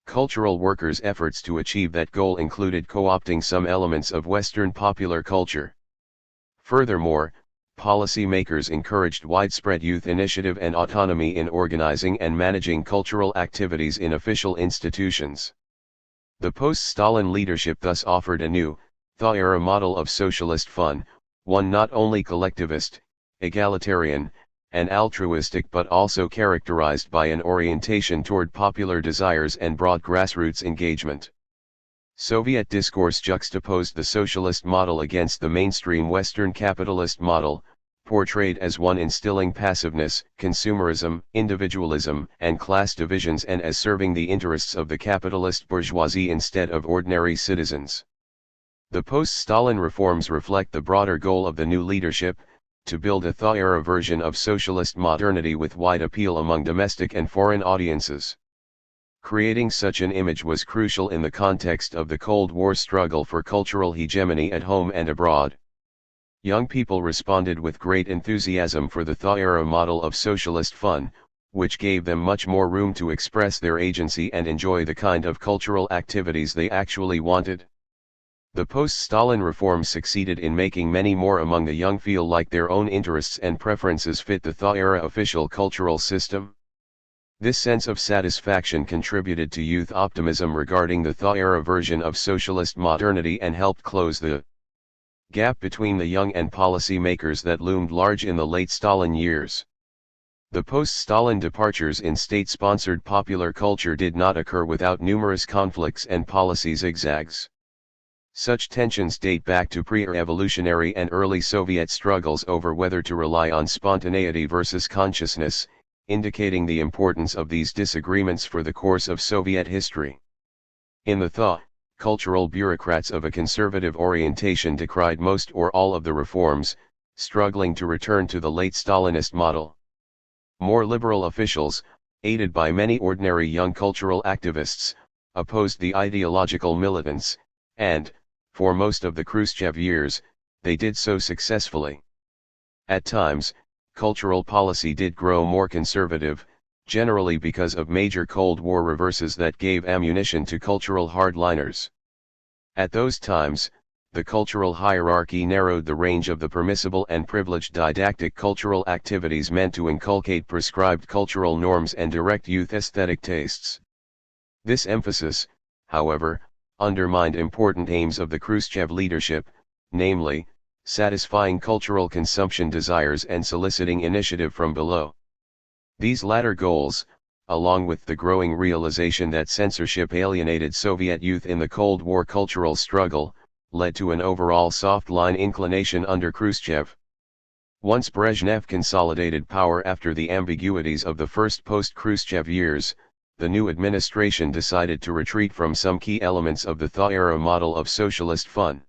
Cultural workers' efforts to achieve that goal included co-opting some elements of Western popular culture. Furthermore, policymakers encouraged widespread youth initiative and autonomy in organizing and managing cultural activities in official institutions. The post-Stalin leadership thus offered a new, THIRD-era model of socialist fun, one not only collectivist, egalitarian, and altruistic but also characterized by an orientation toward popular desires and broad grassroots engagement. Soviet discourse juxtaposed the socialist model against the mainstream Western capitalist model, portrayed as one instilling passiveness, consumerism, individualism, and class divisions, and as serving the interests of the capitalist bourgeoisie instead of ordinary citizens. The post-Stalin reforms reflect the broader goal of the new leadership, to build a THIRD-era version of socialist modernity with wide appeal among domestic and foreign audiences. Creating such an image was crucial in the context of the Cold War struggle for cultural hegemony at home and abroad. Young people responded with great enthusiasm for the THIRD-era model of socialist fun, which gave them much more room to express their agency and enjoy the kind of cultural activities they actually wanted. The post-Stalin reforms succeeded in making many more among the young feel like their own interests and preferences fit the THIRD-era official cultural system. This sense of satisfaction contributed to youth optimism regarding the THIRD-era version of socialist modernity and helped close the gap between the young and policy makers that loomed large in the late Stalin years. The post-Stalin departures in state-sponsored popular culture did not occur without numerous conflicts and policy zigzags. Such tensions date back to pre-revolutionary and early Soviet struggles over whether to rely on spontaneity versus consciousness, indicating the importance of these disagreements for the course of Soviet history. In the thaw, cultural bureaucrats of a conservative orientation decried most or all of the reforms, struggling to return to the late Stalinist model. More liberal officials, aided by many ordinary young cultural activists, opposed the ideological militants, and, for most of the Khrushchev years, they did so successfully. At times, cultural policy did grow more conservative, generally because of major Cold War reverses that gave ammunition to cultural hardliners. At those times, the cultural hierarchy narrowed the range of the permissible and privileged didactic cultural activities meant to inculcate prescribed cultural norms and direct youth aesthetic tastes. This emphasis, however, undermined important aims of the Khrushchev leadership, namely, satisfying cultural consumption desires and soliciting initiative from below. These latter goals, along with the growing realization that censorship alienated Soviet youth in the Cold War cultural struggle, led to an overall soft-line inclination under Khrushchev. Once Brezhnev consolidated power after the ambiguities of the first post-Khrushchev years, the new administration decided to retreat from some key elements of the THIRD-era model of socialist fun.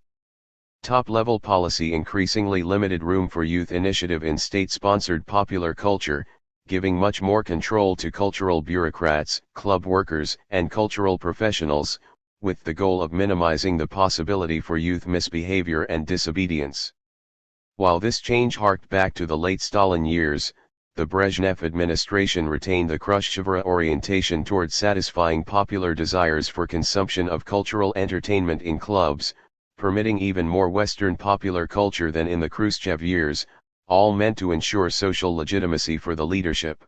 Top-level policy increasingly limited room for youth initiative in state-sponsored popular culture, giving much more control to cultural bureaucrats, club workers, and cultural professionals, with the goal of minimizing the possibility for youth misbehavior and disobedience. While this change harked back to the late Stalin years, the Brezhnev administration retained the Khrushchev-era orientation toward satisfying popular desires for consumption of cultural entertainment in clubs, permitting even more Western popular culture than in the Khrushchev years, all meant to ensure social legitimacy for the leadership.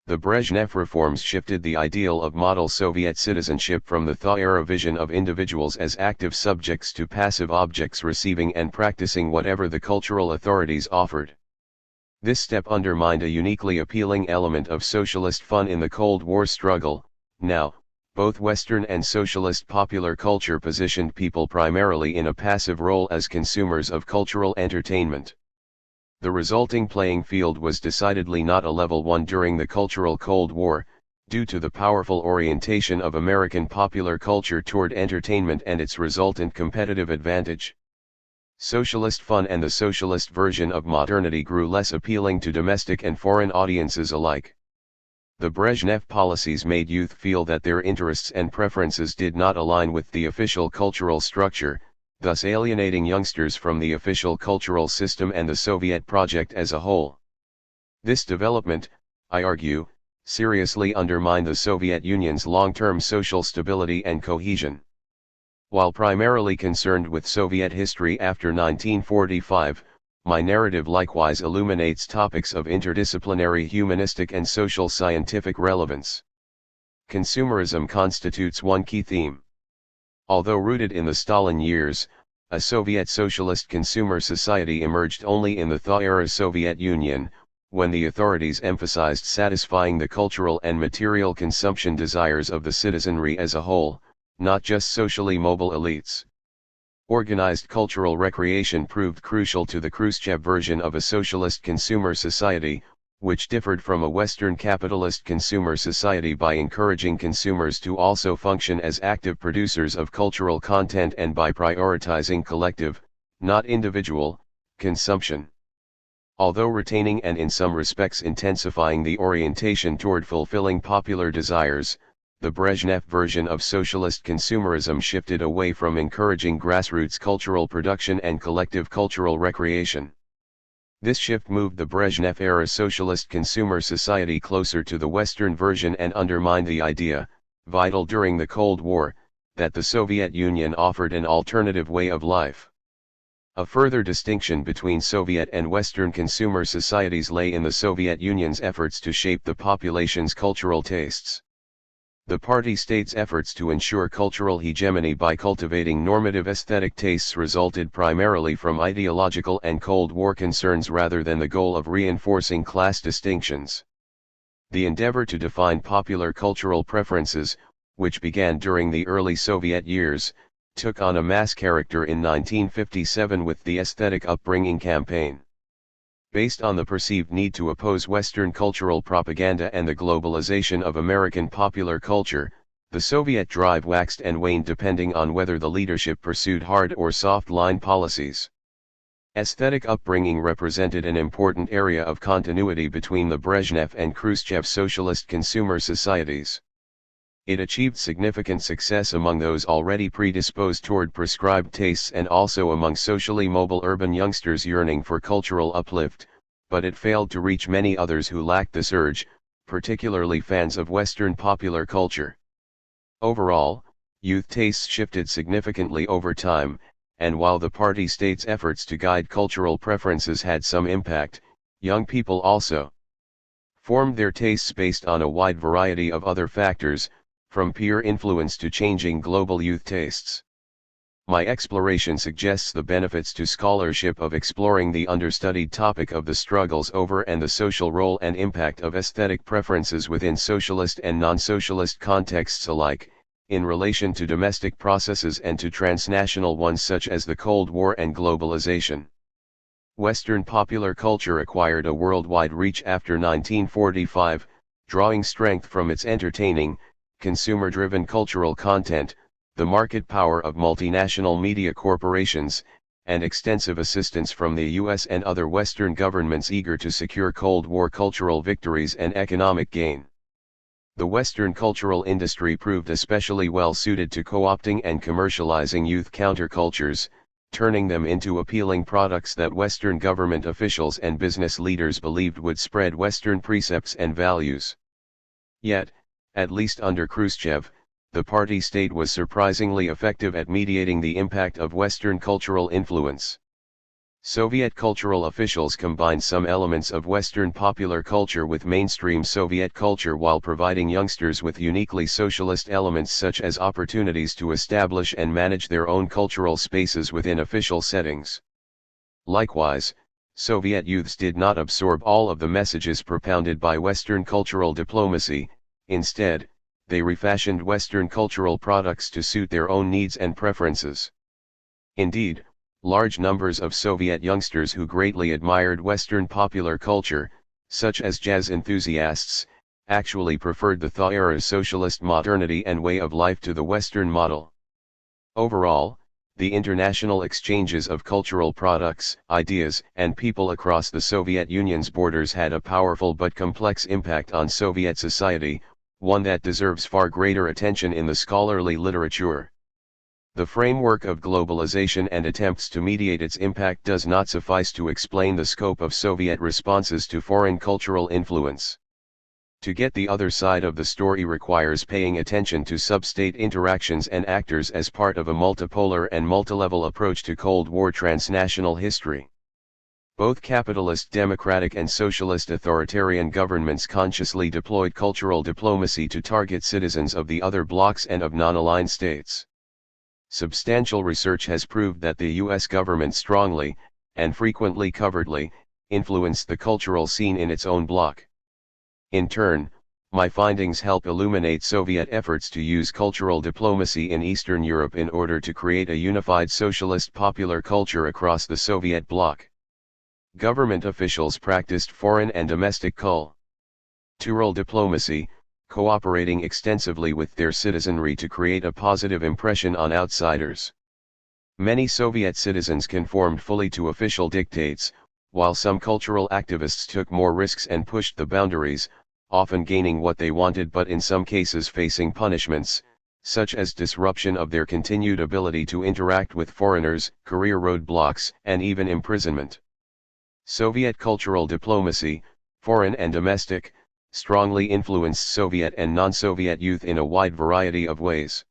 The Brezhnev reforms shifted the ideal of model Soviet citizenship from the THIRD-era vision of individuals as active subjects to passive objects receiving and practicing whatever the cultural authorities offered. This step undermined a uniquely appealing element of socialist fun in the Cold War struggle. Now, both Western and socialist popular culture positioned people primarily in a passive role as consumers of cultural entertainment. The resulting playing field was decidedly not a level one during the Cultural Cold War, due to the powerful orientation of American popular culture toward entertainment and its resultant competitive advantage. Socialist fun and the socialist version of modernity grew less appealing to domestic and foreign audiences alike. The Brezhnev policies made youth feel that their interests and preferences did not align with the official cultural structure, thus alienating youngsters from the official cultural system and the Soviet project as a whole. This development, I argue, seriously undermined the Soviet Union's long-term social stability and cohesion. While primarily concerned with Soviet history after 1945, my narrative likewise illuminates topics of interdisciplinary humanistic and social scientific relevance. Consumerism constitutes one key theme. Although rooted in the Stalin years, a Soviet socialist consumer society emerged only in the Thaw-era Soviet Union, when the authorities emphasized satisfying the cultural and material consumption desires of the citizenry as a whole, not just socially mobile elites. Organized cultural recreation proved crucial to the Khrushchev version of a socialist consumer society, which differed from a Western capitalist consumer society by encouraging consumers to also function as active producers of cultural content and by prioritizing collective, not individual, consumption. Although retaining and in some respects intensifying the orientation toward fulfilling popular desires, the Brezhnev version of socialist consumerism shifted away from encouraging grassroots cultural production and collective cultural recreation. This shift moved the Brezhnev-era socialist consumer society closer to the Western version and undermined the idea, vital during the Cold War, that the Soviet Union offered an alternative way of life. A further distinction between Soviet and Western consumer societies lay in the Soviet Union's efforts to shape the population's cultural tastes. The party state's efforts to ensure cultural hegemony by cultivating normative aesthetic tastes resulted primarily from ideological and Cold War concerns rather than the goal of reinforcing class distinctions. The endeavor to define popular cultural preferences, which began during the early Soviet years, took on a mass character in 1957 with the Aesthetic Upbringing campaign. Based on the perceived need to oppose Western cultural propaganda and the globalization of American popular culture, the Soviet drive waxed and waned depending on whether the leadership pursued hard or soft-line policies. Aesthetic upbringing represented an important area of continuity between the Brezhnev and Khrushchev socialist consumer societies. It achieved significant success among those already predisposed toward prescribed tastes and also among socially mobile urban youngsters yearning for cultural uplift, but it failed to reach many others who lacked this urge, particularly fans of Western popular culture. Overall, youth tastes shifted significantly over time, and while the party state's efforts to guide cultural preferences had some impact, young people also formed their tastes based on a wide variety of other factors, from peer influence to changing global youth tastes. My exploration suggests the benefits to scholarship of exploring the understudied topic of the struggles over and the social role and impact of aesthetic preferences within socialist and non-socialist contexts alike, in relation to domestic processes and to transnational ones such as the Cold War and globalization. Western popular culture acquired a worldwide reach after 1945, drawing strength from its entertaining, consumer-driven cultural content, the market power of multinational media corporations, and extensive assistance from the US and other Western governments eager to secure Cold War cultural victories and economic gain. The Western cultural industry proved especially well suited to co-opting and commercializing youth countercultures, turning them into appealing products that Western government officials and business leaders believed would spread Western precepts and values. Yet, at least under Khrushchev, the party state was surprisingly effective at mediating the impact of Western cultural influence. Soviet cultural officials combined some elements of Western popular culture with mainstream Soviet culture while providing youngsters with uniquely socialist elements such as opportunities to establish and manage their own cultural spaces within official settings. Likewise, Soviet youths did not absorb all of the messages propounded by Western cultural diplomacy. Instead, they refashioned Western cultural products to suit their own needs and preferences. Indeed, Large numbers of Soviet youngsters who greatly admired Western popular culture, such as jazz enthusiasts, actually preferred the THIRD-era socialist modernity and way of life to the Western model. Overall, the international exchanges of cultural products, ideas, and people across the Soviet Union's borders had a powerful but complex impact on Soviet society, one that deserves far greater attention in the scholarly literature. The framework of globalization and attempts to mediate its impact does not suffice to explain the scope of Soviet responses to foreign cultural influence. To get the other side of the story requires paying attention to sub-state interactions and actors as part of a multipolar and multilevel approach to Cold War transnational history. Both capitalist democratic and socialist authoritarian governments consciously deployed cultural diplomacy to target citizens of the other blocs and of non-aligned states. Substantial research has proved that the U.S. government strongly, and frequently covertly, influenced the cultural scene in its own bloc. In turn, my findings help illuminate Soviet efforts to use cultural diplomacy in Eastern Europe in order to create a unified socialist popular culture across the Soviet bloc. Government officials practiced foreign and domestic cultural diplomacy, cooperating extensively with their citizenry to create a positive impression on outsiders. Many Soviet citizens conformed fully to official dictates, while some cultural activists took more risks and pushed the boundaries, often gaining what they wanted but in some cases facing punishments, such as disruption of their continued ability to interact with foreigners, career roadblocks, and even imprisonment. Soviet cultural diplomacy, foreign and domestic, strongly influenced Soviet and non-Soviet youth in a wide variety of ways.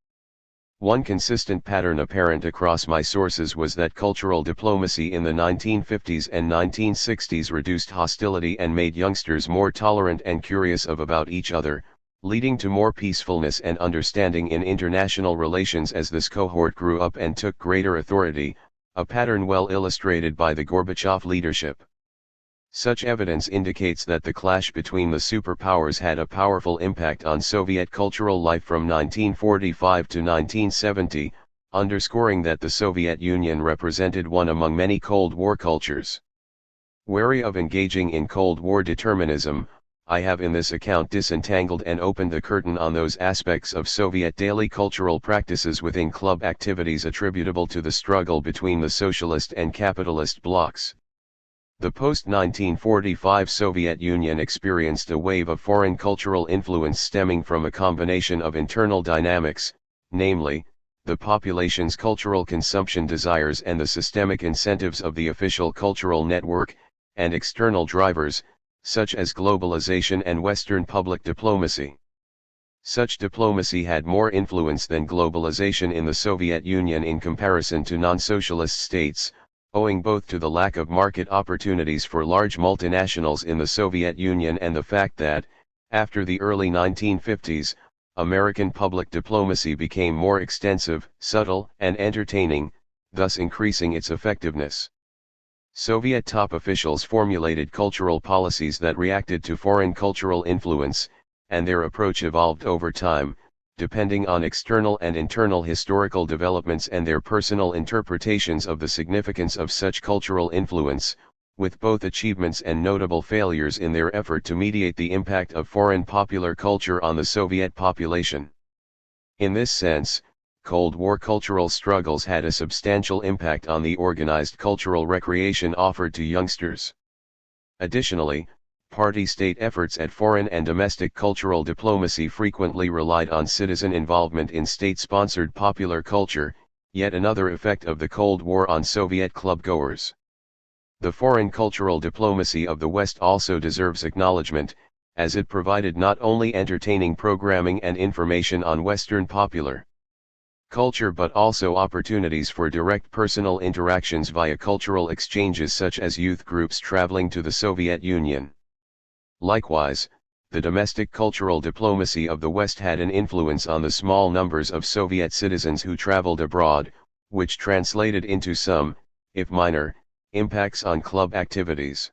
One consistent pattern apparent across my sources was that cultural diplomacy in the 1950s and 1960s reduced hostility and made youngsters more tolerant and curious about each other, leading to more peacefulness and understanding in international relations as this cohort grew up and took greater authority, a pattern well illustrated by the Gorbachev leadership. Such evidence indicates that the clash between the superpowers had a powerful impact on Soviet cultural life from 1945 to 1970, underscoring that the Soviet Union represented one among many Cold War cultures. Wary of engaging in Cold War determinism, I have in this account disentangled and opened the curtain on those aspects of Soviet daily cultural practices within club activities attributable to the struggle between the socialist and capitalist blocs. The post-1945 Soviet Union experienced a wave of foreign cultural influence stemming from a combination of internal dynamics, namely, the population's cultural consumption desires and the systemic incentives of the official cultural network, and external drivers, such as globalization and Western public diplomacy. Such diplomacy had more influence than globalization in the Soviet Union in comparison to non-socialist states, owing both to the lack of market opportunities for large multinationals in the Soviet Union and the fact that, after the early 1950s, American public diplomacy became more extensive, subtle, and entertaining, thus increasing its effectiveness. Soviet top officials formulated cultural policies that reacted to foreign cultural influence, and their approach evolved over time, depending on external and internal historical developments and their personal interpretations of the significance of such cultural influence, with both achievements and notable failures in their effort to mediate the impact of foreign popular culture on the Soviet population. In this sense, Cold War cultural struggles had a substantial impact on the organized cultural recreation offered to youngsters. Additionally, party-state efforts at foreign and domestic cultural diplomacy frequently relied on citizen involvement in state-sponsored popular culture, yet another effect of the Cold War on Soviet clubgoers. The foreign cultural diplomacy of the West also deserves acknowledgement, as it provided not only entertaining programming and information on Western popular culture but also opportunities for direct personal interactions via cultural exchanges such as youth groups traveling to the Soviet Union. Likewise, the domestic cultural diplomacy of the West had an influence on the small numbers of Soviet citizens who traveled abroad, which translated into some, if minor, impacts on club activities.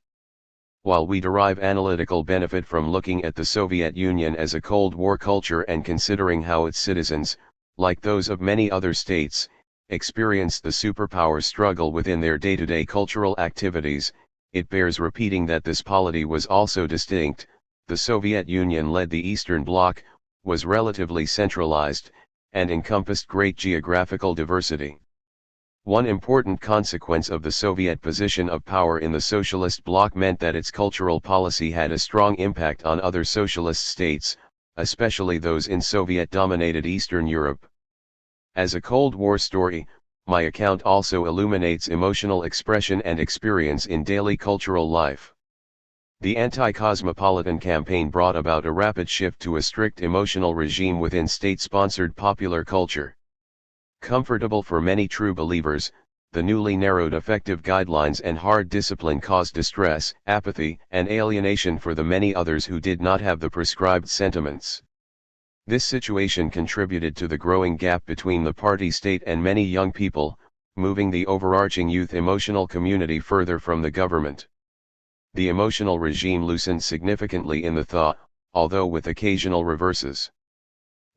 While we derive analytical benefit from looking at the Soviet Union as a Cold War culture and considering how its citizens, like those of many other states, experienced the superpower struggle within their day-to-day cultural activities. It bears repeating that this polity was also distinct. The Soviet Union led the Eastern Bloc, was relatively centralized, and encompassed great geographical diversity. One important consequence of the Soviet position of power in the Socialist bloc meant that its cultural policy had a strong impact on other socialist states, especially those in Soviet-dominated Eastern Europe. As a Cold War story, my account also illuminates emotional expression and experience in daily cultural life. The anti-cosmopolitan campaign brought about a rapid shift to a strict emotional regime within state-sponsored popular culture. Comfortable for many true believers, the newly narrowed affective guidelines and hard discipline caused distress, apathy, and alienation for the many others who did not have the prescribed sentiments. This situation contributed to the growing gap between the party state and many young people, moving the overarching youth emotional community further from the government. The emotional regime loosened significantly in the thaw, although with occasional reverses.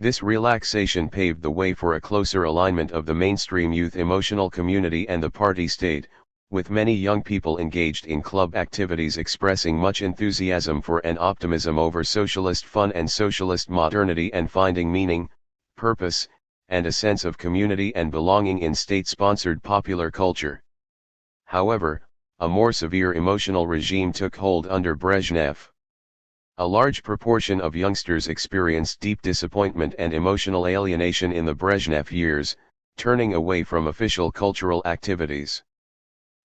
This relaxation paved the way for a closer alignment of the mainstream youth emotional community and the party state, with many young people engaged in club activities expressing much enthusiasm for and optimism over socialist fun and socialist modernity and finding meaning, purpose, and a sense of community and belonging in state-sponsored popular culture. However, a more severe emotional regime took hold under Brezhnev. A large proportion of youngsters experienced deep disappointment and emotional alienation in the Brezhnev years, turning away from official cultural activities.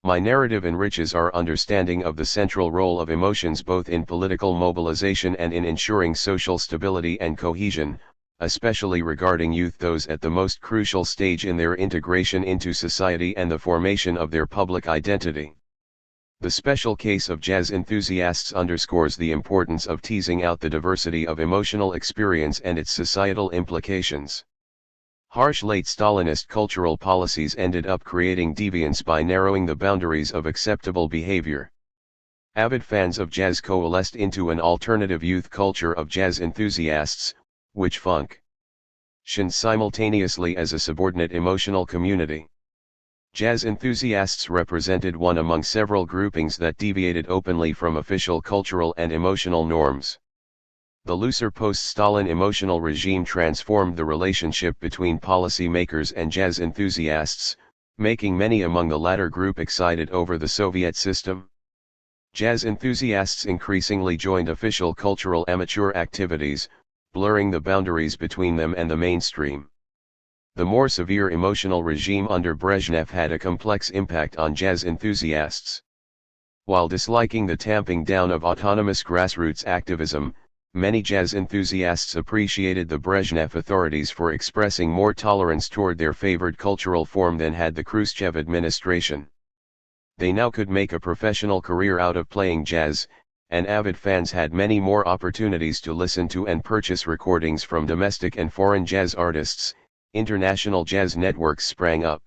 My narrative enriches our understanding of the central role of emotions both in political mobilization and in ensuring social stability and cohesion, especially regarding youth, those at the most crucial stage in their integration into society and the formation of their public identity. The special case of jazz enthusiasts underscores the importance of teasing out the diversity of emotional experience and its societal implications. Harsh late Stalinist cultural policies ended up creating deviance by narrowing the boundaries of acceptable behavior. Avid fans of jazz coalesced into an alternative youth culture of jazz enthusiasts, which functioned simultaneously as a subordinate emotional community. Jazz enthusiasts represented one among several groupings that deviated openly from official cultural and emotional norms. The looser post-Stalin emotional regime transformed the relationship between policy makers and jazz enthusiasts, making many among the latter group excited over the Soviet system. Jazz enthusiasts increasingly joined official cultural amateur activities, blurring the boundaries between them and the mainstream. The more severe emotional regime under Brezhnev had a complex impact on jazz enthusiasts. While disliking the tamping down of autonomous grassroots activism, many jazz enthusiasts appreciated the Brezhnev authorities for expressing more tolerance toward their favored cultural form than had the Khrushchev administration. They now could make a professional career out of playing jazz, and avid fans had many more opportunities to listen to and purchase recordings from domestic and foreign jazz artists. International jazz networks sprang up.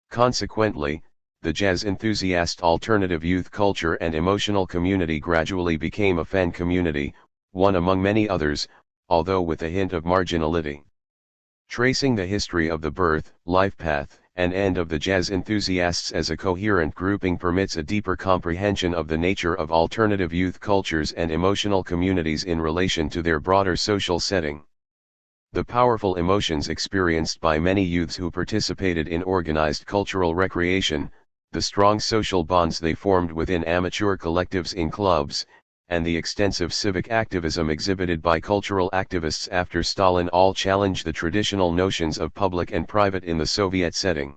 Consequently, the jazz enthusiast alternative youth culture and emotional community gradually became a fan community, one among many others, although with a hint of marginality. Tracing the history of the birth, life path, and end of the jazz enthusiasts as a coherent grouping permits a deeper comprehension of the nature of alternative youth cultures and emotional communities in relation to their broader social setting. The powerful emotions experienced by many youths who participated in organized cultural recreation, the strong social bonds they formed within amateur collectives in clubs, and the extensive civic activism exhibited by cultural activists after Stalin all challenge the traditional notions of public and private in the Soviet setting.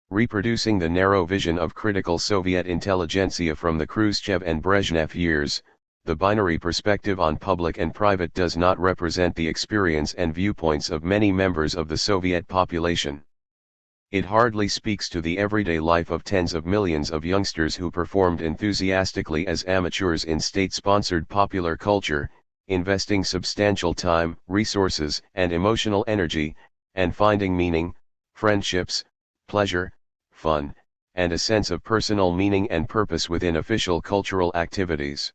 Reproducing the narrow vision of critical Soviet intelligentsia from the Khrushchev and Brezhnev years, the binary perspective on public and private does not represent the experience and viewpoints of many members of the Soviet population. It hardly speaks to the everyday life of tens of millions of youngsters who performed enthusiastically as amateurs in state-sponsored popular culture, investing substantial time, resources, and emotional energy, and finding meaning, friendships, pleasure, fun, and a sense of personal meaning and purpose within official cultural activities.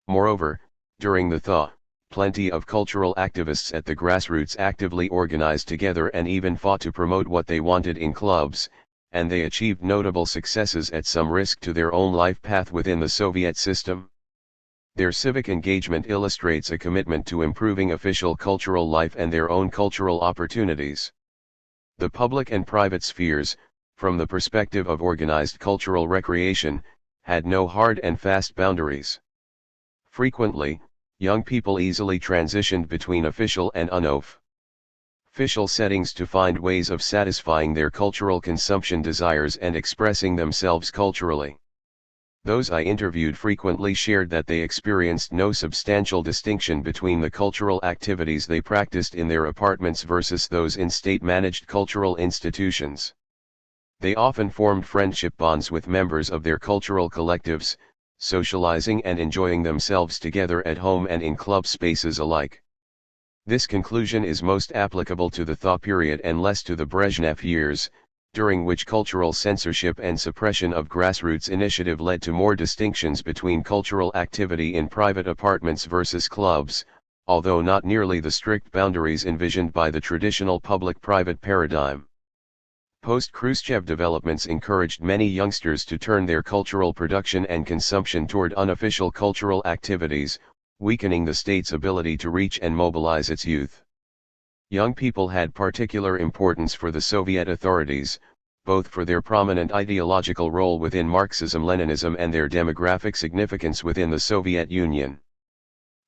Moreover, during the thaw, plenty of cultural activists at the grassroots actively organized together and even fought to promote what they wanted in clubs, and they achieved notable successes at some risk to their own life path within the Soviet system. Their civic engagement illustrates a commitment to improving official cultural life and their own cultural opportunities. The public and private spheres, from the perspective of organized cultural recreation, had no hard and fast boundaries. Frequently, young people easily transitioned between official and unofficial settings to find ways of satisfying their cultural consumption desires and expressing themselves culturally. Those I interviewed frequently shared that they experienced no substantial distinction between the cultural activities they practiced in their apartments versus those in state-managed cultural institutions. They often formed friendship bonds with members of their cultural collectives, socializing and enjoying themselves together at home and in club spaces alike. This conclusion is most applicable to the thaw period and less to the Brezhnev years, during which cultural censorship and suppression of grassroots initiative led to more distinctions between cultural activity in private apartments versus clubs, although not nearly the strict boundaries envisioned by the traditional public-private paradigm. Post-Khrushchev developments encouraged many youngsters to turn their cultural production and consumption toward unofficial cultural activities, weakening the state's ability to reach and mobilize its youth. Young people had particular importance for the Soviet authorities, both for their prominent ideological role within Marxism-Leninism and their demographic significance within the Soviet Union.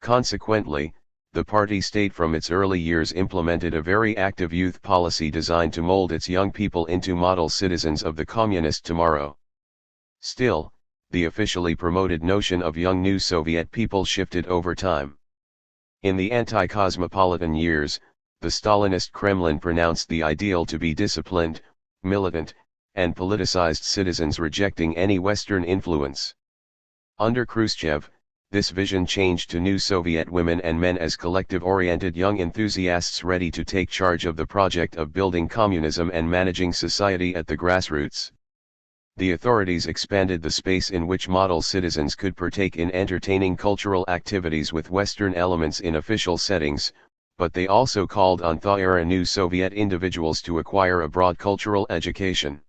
Consequently, the party state from its early years implemented a very active youth policy designed to mold its young people into model citizens of the communist tomorrow. Still, the officially promoted notion of young new Soviet people shifted over time. In the anti-cosmopolitan years, the Stalinist Kremlin pronounced the ideal to be disciplined, militant, and politicized citizens rejecting any Western influence. Under Khrushchev, this vision changed to new Soviet women and men as collective-oriented young enthusiasts ready to take charge of the project of building communism and managing society at the grassroots. The authorities expanded the space in which model citizens could partake in entertaining cultural activities with Western elements in official settings, but they also called on thaw-era new Soviet individuals to acquire a broad cultural education.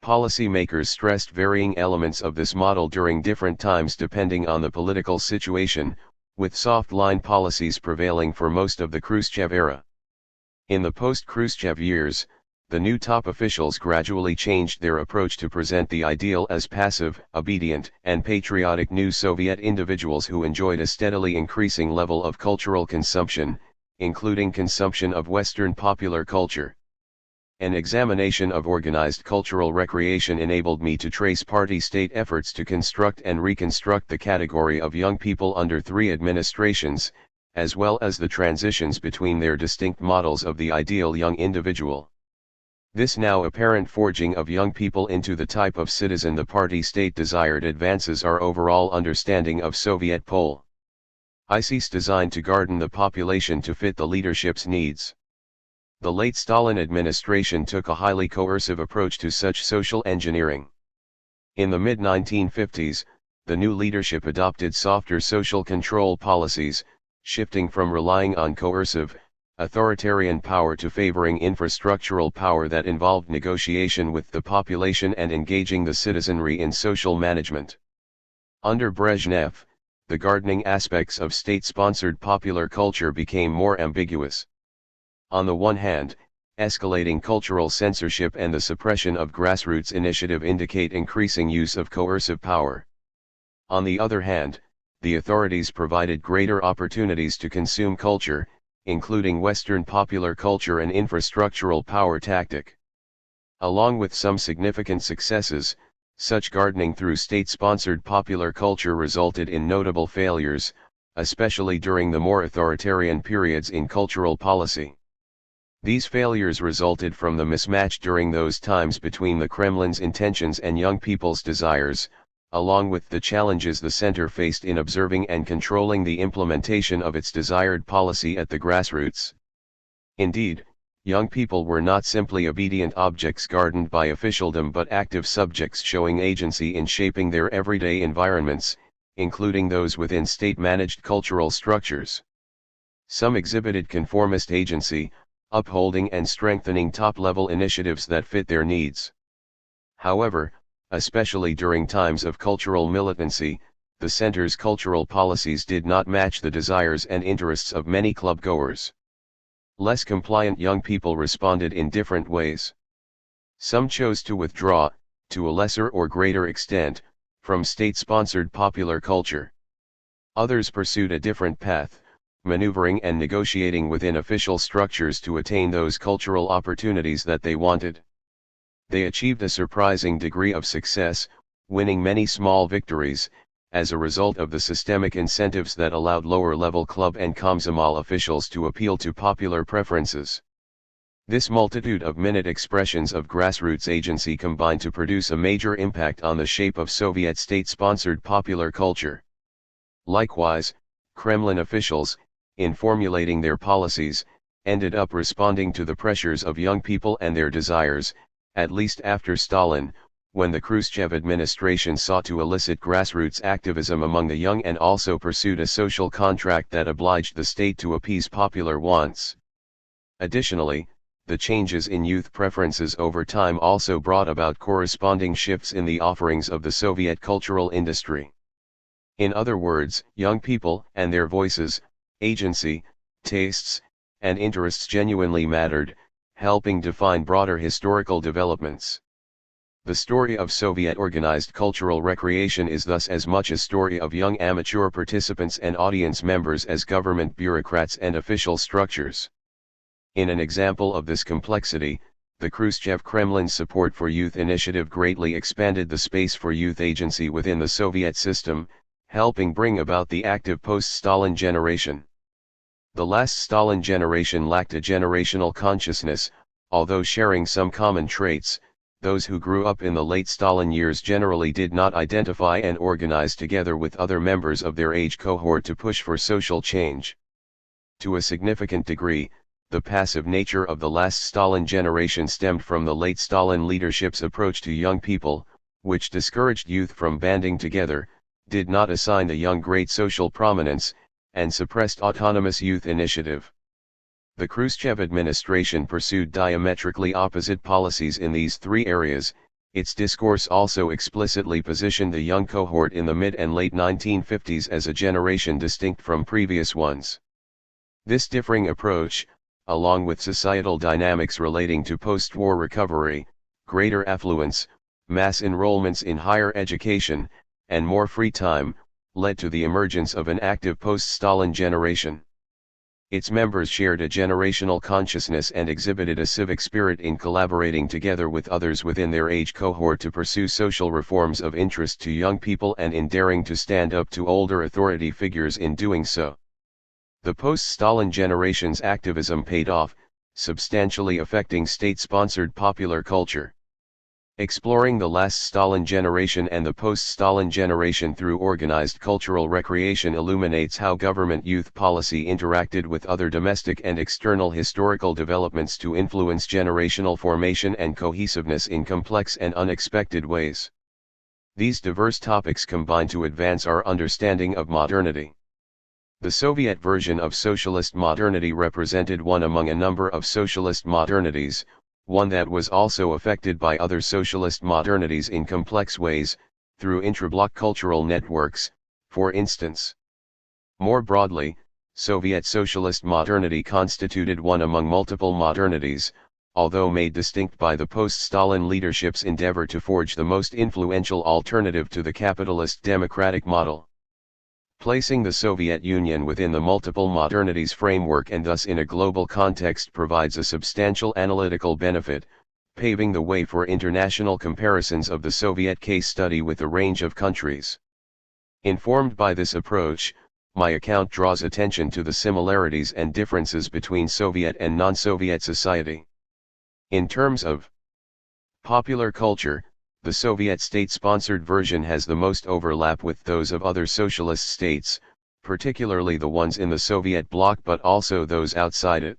Policymakers stressed varying elements of this model during different times depending on the political situation, with soft-line policies prevailing for most of the Khrushchev era. In the post-Khrushchev years, the new top officials gradually changed their approach to present the ideal as passive, obedient, and patriotic new Soviet individuals who enjoyed a steadily increasing level of cultural consumption, including consumption of Western popular culture. An examination of organized cultural recreation enabled me to trace party-state efforts to construct and reconstruct the category of young people under three administrations, as well as the transitions between their distinct models of the ideal young individual. This now apparent forging of young people into the type of citizen the party-state desired advances our overall understanding of Soviet policies designed to garden the population to fit the leadership's needs. The late Stalin administration took a highly coercive approach to such social engineering. In the mid-1950s, the new leadership adopted softer social control policies, shifting from relying on coercive, authoritarian power to favoring infrastructural power that involved negotiation with the population and engaging the citizenry in social management. Under Brezhnev, the gardening aspects of state-sponsored popular culture became more ambiguous. On the one hand, escalating cultural censorship and the suppression of grassroots initiative indicate increasing use of coercive power. On the other hand, the authorities provided greater opportunities to consume culture, including Western popular culture and infrastructural power tactic. Along with some significant successes, such gardening through state-sponsored popular culture resulted in notable failures, especially during the more authoritarian periods in cultural policy. These failures resulted from the mismatch during those times between the Kremlin's intentions and young people's desires, along with the challenges the center faced in observing and controlling the implementation of its desired policy at the grassroots. Indeed, young people were not simply obedient objects gardened by officialdom but active subjects showing agency in shaping their everyday environments, including those within state-managed cultural structures. Some exhibited conformist agency, upholding and strengthening top-level initiatives that fit their needs. However, especially during times of cultural militancy, the center's cultural policies did not match the desires and interests of many club-goers. Less compliant young people responded in different ways. Some chose to withdraw, to a lesser or greater extent, from state-sponsored popular culture. Others pursued a different path, maneuvering and negotiating within official structures to attain those cultural opportunities that they wanted. They achieved a surprising degree of success, winning many small victories, as a result of the systemic incentives that allowed lower-level club and Komsomol officials to appeal to popular preferences. This multitude of minute expressions of grassroots agency combined to produce a major impact on the shape of Soviet state-sponsored popular culture. Likewise, Kremlin officials, in formulating their policies, ended up responding to the pressures of young people and their desires, at least after Stalin, when the Khrushchev administration sought to elicit grassroots activism among the young and also pursued a social contract that obliged the state to appease popular wants. Additionally, the changes in youth preferences over time also brought about corresponding shifts in the offerings of the Soviet cultural industry. In other words, young people and their voices, agency, tastes, and interests genuinely mattered, helping define broader historical developments. The story of Soviet organized cultural recreation is thus as much a story of young amateur participants and audience members as government bureaucrats and official structures. In an example of this complexity, the Khrushchev Kremlin's support for youth initiative greatly expanded the space for youth agency within the Soviet system, helping bring about the active post-Stalin generation. The last Stalin generation lacked a generational consciousness, although sharing some common traits. Those who grew up in the late Stalin years generally did not identify and organize together with other members of their age cohort to push for social change. To a significant degree, the passive nature of the last Stalin generation stemmed from the late Stalin leadership's approach to young people, which discouraged youth from banding together, did not assign the young great social prominence, and suppressed autonomous youth initiative. The Khrushchev administration pursued diametrically opposite policies in these three areas. Its discourse also explicitly positioned the young cohort in the mid and late 1950s as a generation distinct from previous ones. This differing approach, along with societal dynamics relating to post-war recovery, greater affluence, mass enrollments in higher education, and more free time, led to the emergence of an active post-Stalin generation. Its members shared a generational consciousness and exhibited a civic spirit in collaborating together with others within their age cohort to pursue social reforms of interest to young people and in daring to stand up to older authority figures in doing so. The post-Stalin generation's activism paid off, substantially affecting state-sponsored popular culture. Exploring the last Stalin generation and the post-Stalin generation through organized cultural recreation illuminates how government youth policy interacted with other domestic and external historical developments to influence generational formation and cohesiveness in complex and unexpected ways. These diverse topics combine to advance our understanding of modernity. The Soviet version of socialist modernity represented one among a number of socialist modernities, one that was also affected by other socialist modernities in complex ways, through intra-bloc cultural networks, for instance. More broadly, Soviet socialist modernity constituted one among multiple modernities, although made distinct by the post-Stalin leadership's endeavor to forge the most influential alternative to the capitalist democratic model. Placing the Soviet Union within the multiple modernities framework and thus in a global context provides a substantial analytical benefit, paving the way for international comparisons of the Soviet case study with a range of countries. Informed by this approach, my account draws attention to the similarities and differences between Soviet and non-Soviet society. In terms of popular culture, the Soviet state-sponsored version has the most overlap with those of other socialist states, particularly the ones in the Soviet bloc but also those outside it.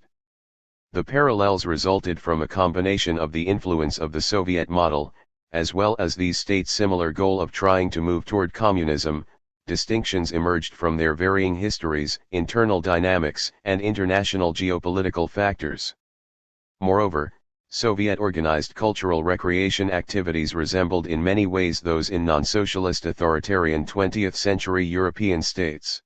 The parallels resulted from a combination of the influence of the Soviet model, as well as these states' similar goal of trying to move toward communism, distinctions emerged from their varying histories, internal dynamics, and international geopolitical factors. Moreover, Soviet-organized cultural recreation activities resembled in many ways those in non-socialist authoritarian 20th-century European states.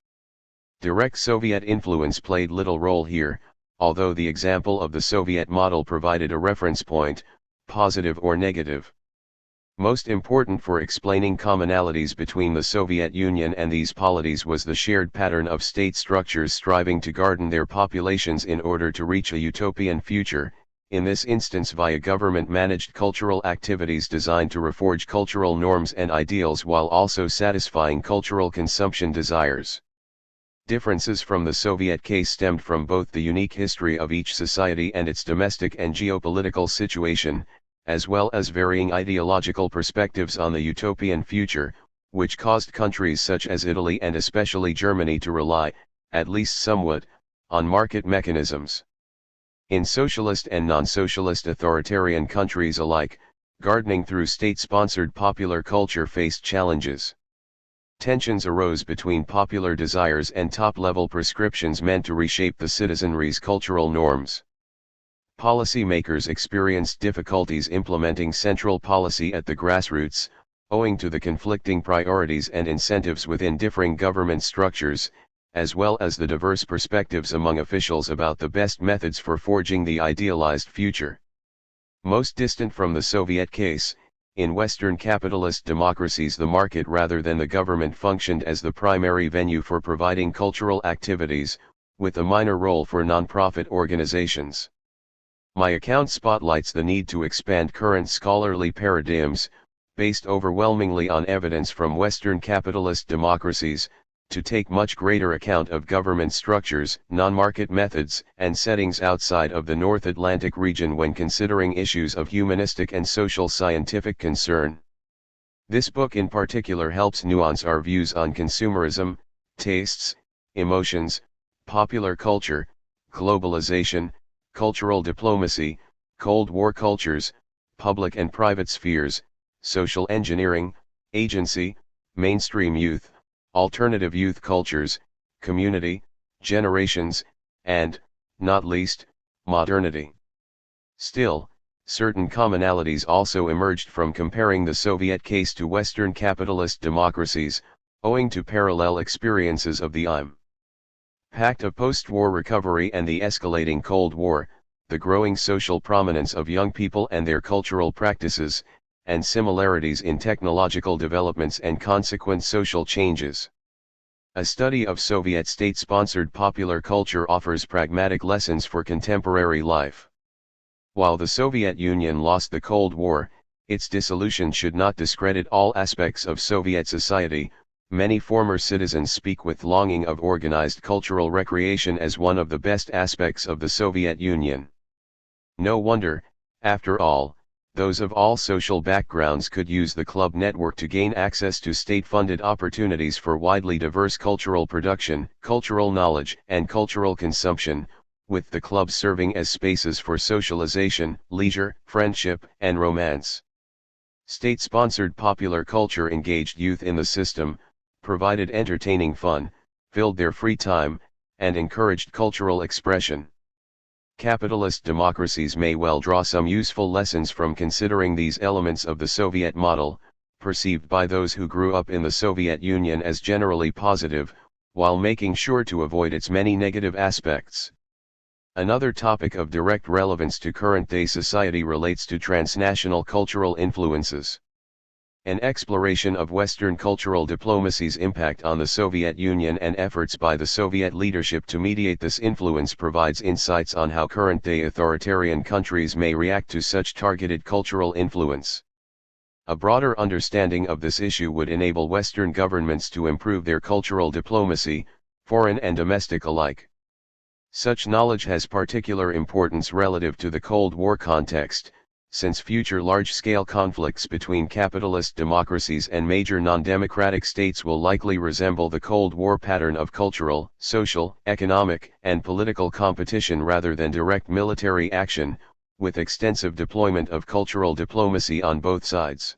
Direct Soviet influence played little role here, although the example of the Soviet model provided a reference point, positive or negative. Most important for explaining commonalities between the Soviet Union and these polities was the shared pattern of state structures striving to garden their populations in order to reach a utopian future, in this instance via government-managed cultural activities designed to reforge cultural norms and ideals while also satisfying cultural consumption desires. Differences from the Soviet case stemmed from both the unique history of each society and its domestic and geopolitical situation, as well as varying ideological perspectives on the utopian future, which caused countries such as Italy and especially Germany to rely, at least somewhat, on market mechanisms. In socialist and non-socialist authoritarian countries alike, gardening through state-sponsored popular culture faced challenges. Tensions arose between popular desires and top-level prescriptions meant to reshape the citizenry's cultural norms. Policymakers experienced difficulties implementing central policy at the grassroots, owing to the conflicting priorities and incentives within differing government structures, as well as the diverse perspectives among officials about the best methods for forging the idealized future. Most distant from the Soviet case, in Western capitalist democracies the market rather than the government functioned as the primary venue for providing cultural activities, with a minor role for non-profit organizations. My account spotlights the need to expand current scholarly paradigms, based overwhelmingly on evidence from Western capitalist democracies, to take much greater account of government structures, non-market methods, and settings outside of the North Atlantic region when considering issues of humanistic and social scientific concern. This book in particular helps nuance our views on consumerism, tastes, emotions, popular culture, globalization, cultural diplomacy, Cold War cultures, public and private spheres, social engineering, agency, mainstream youth, alternative youth cultures, community, generations, and, not least, modernity. Still, certain commonalities also emerged from comparing the Soviet case to Western capitalist democracies, owing to parallel experiences of the impact of post-war recovery and the escalating Cold War, the growing social prominence of young people and their cultural practices, and similarities in technological developments and consequent social changes. A study of Soviet state-sponsored popular culture offers pragmatic lessons for contemporary life. While the Soviet Union lost the Cold War, its dissolution should not discredit all aspects of Soviet society. Many former citizens speak with longing of organized cultural recreation as one of the best aspects of the Soviet Union. No wonder, after all, those of all social backgrounds could use the club network to gain access to state-funded opportunities for widely diverse cultural production, cultural knowledge, and cultural consumption, with the clubs serving as spaces for socialization, leisure, friendship, and romance. State-sponsored popular culture engaged youth in the system, provided entertaining fun, filled their free time, and encouraged cultural expression. Capitalist democracies may well draw some useful lessons from considering these elements of the Soviet model, perceived by those who grew up in the Soviet Union as generally positive, while making sure to avoid its many negative aspects. Another topic of direct relevance to current-day society relates to transnational cultural influences. An exploration of Western cultural diplomacy's impact on the Soviet Union and efforts by the Soviet leadership to mediate this influence provides insights on how current-day authoritarian countries may react to such targeted cultural influence. A broader understanding of this issue would enable Western governments to improve their cultural diplomacy, foreign and domestic alike. Such knowledge has particular importance relative to the Cold War context, since future large-scale conflicts between capitalist democracies and major non-democratic states will likely resemble the Cold War pattern of cultural, social, economic, and political competition rather than direct military action, with extensive deployment of cultural diplomacy on both sides.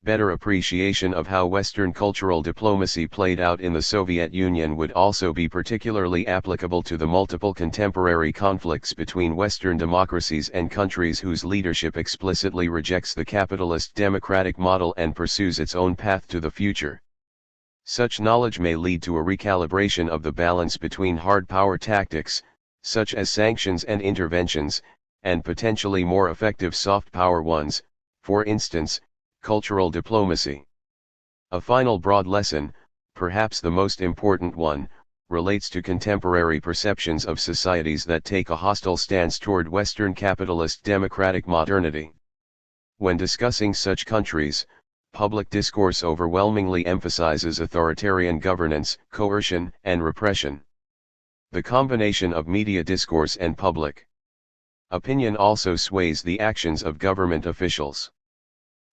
Better appreciation of how Western cultural diplomacy played out in the Soviet Union would also be particularly applicable to the multiple contemporary conflicts between Western democracies and countries whose leadership explicitly rejects the capitalist democratic model and pursues its own path to the future. Such knowledge may lead to a recalibration of the balance between hard power tactics, such as sanctions and interventions, and potentially more effective soft power ones, for instance, cultural diplomacy. A final broad lesson, perhaps the most important one, relates to contemporary perceptions of societies that take a hostile stance toward Western capitalist democratic modernity. When discussing such countries, public discourse overwhelmingly emphasizes authoritarian governance, coercion, and repression. The combination of media discourse and public opinion also sways the actions of government officials.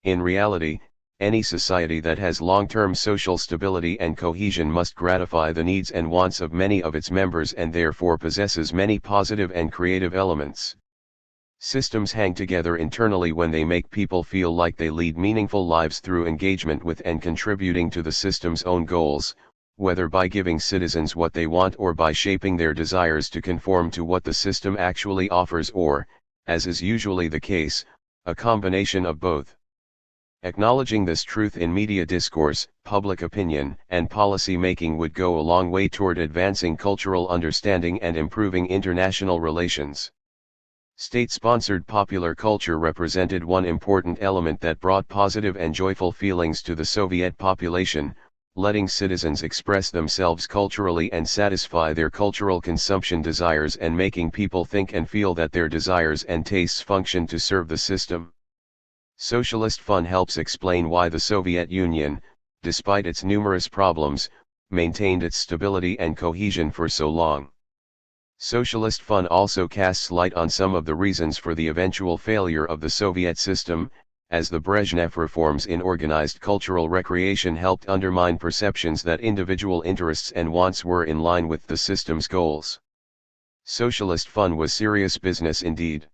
In reality, any society that has long-term social stability and cohesion must gratify the needs and wants of many of its members and therefore possesses many positive and creative elements. Systems hang together internally when they make people feel like they lead meaningful lives through engagement with and contributing to the system's own goals, whether by giving citizens what they want or by shaping their desires to conform to what the system actually offers or, as is usually the case, a combination of both. Acknowledging this truth in media discourse, public opinion, and policy making would go a long way toward advancing cultural understanding and improving international relations. State-sponsored popular culture represented one important element that brought positive and joyful feelings to the Soviet population, letting citizens express themselves culturally and satisfy their cultural consumption desires and making people think and feel that their desires and tastes function to serve the system. Socialist fun helps explain why the Soviet Union, despite its numerous problems, maintained its stability and cohesion for so long. Socialist fun also casts light on some of the reasons for the eventual failure of the Soviet system, as the Brezhnev reforms in organized cultural recreation helped undermine perceptions that individual interests and wants were in line with the system's goals. Socialist fun was serious business indeed.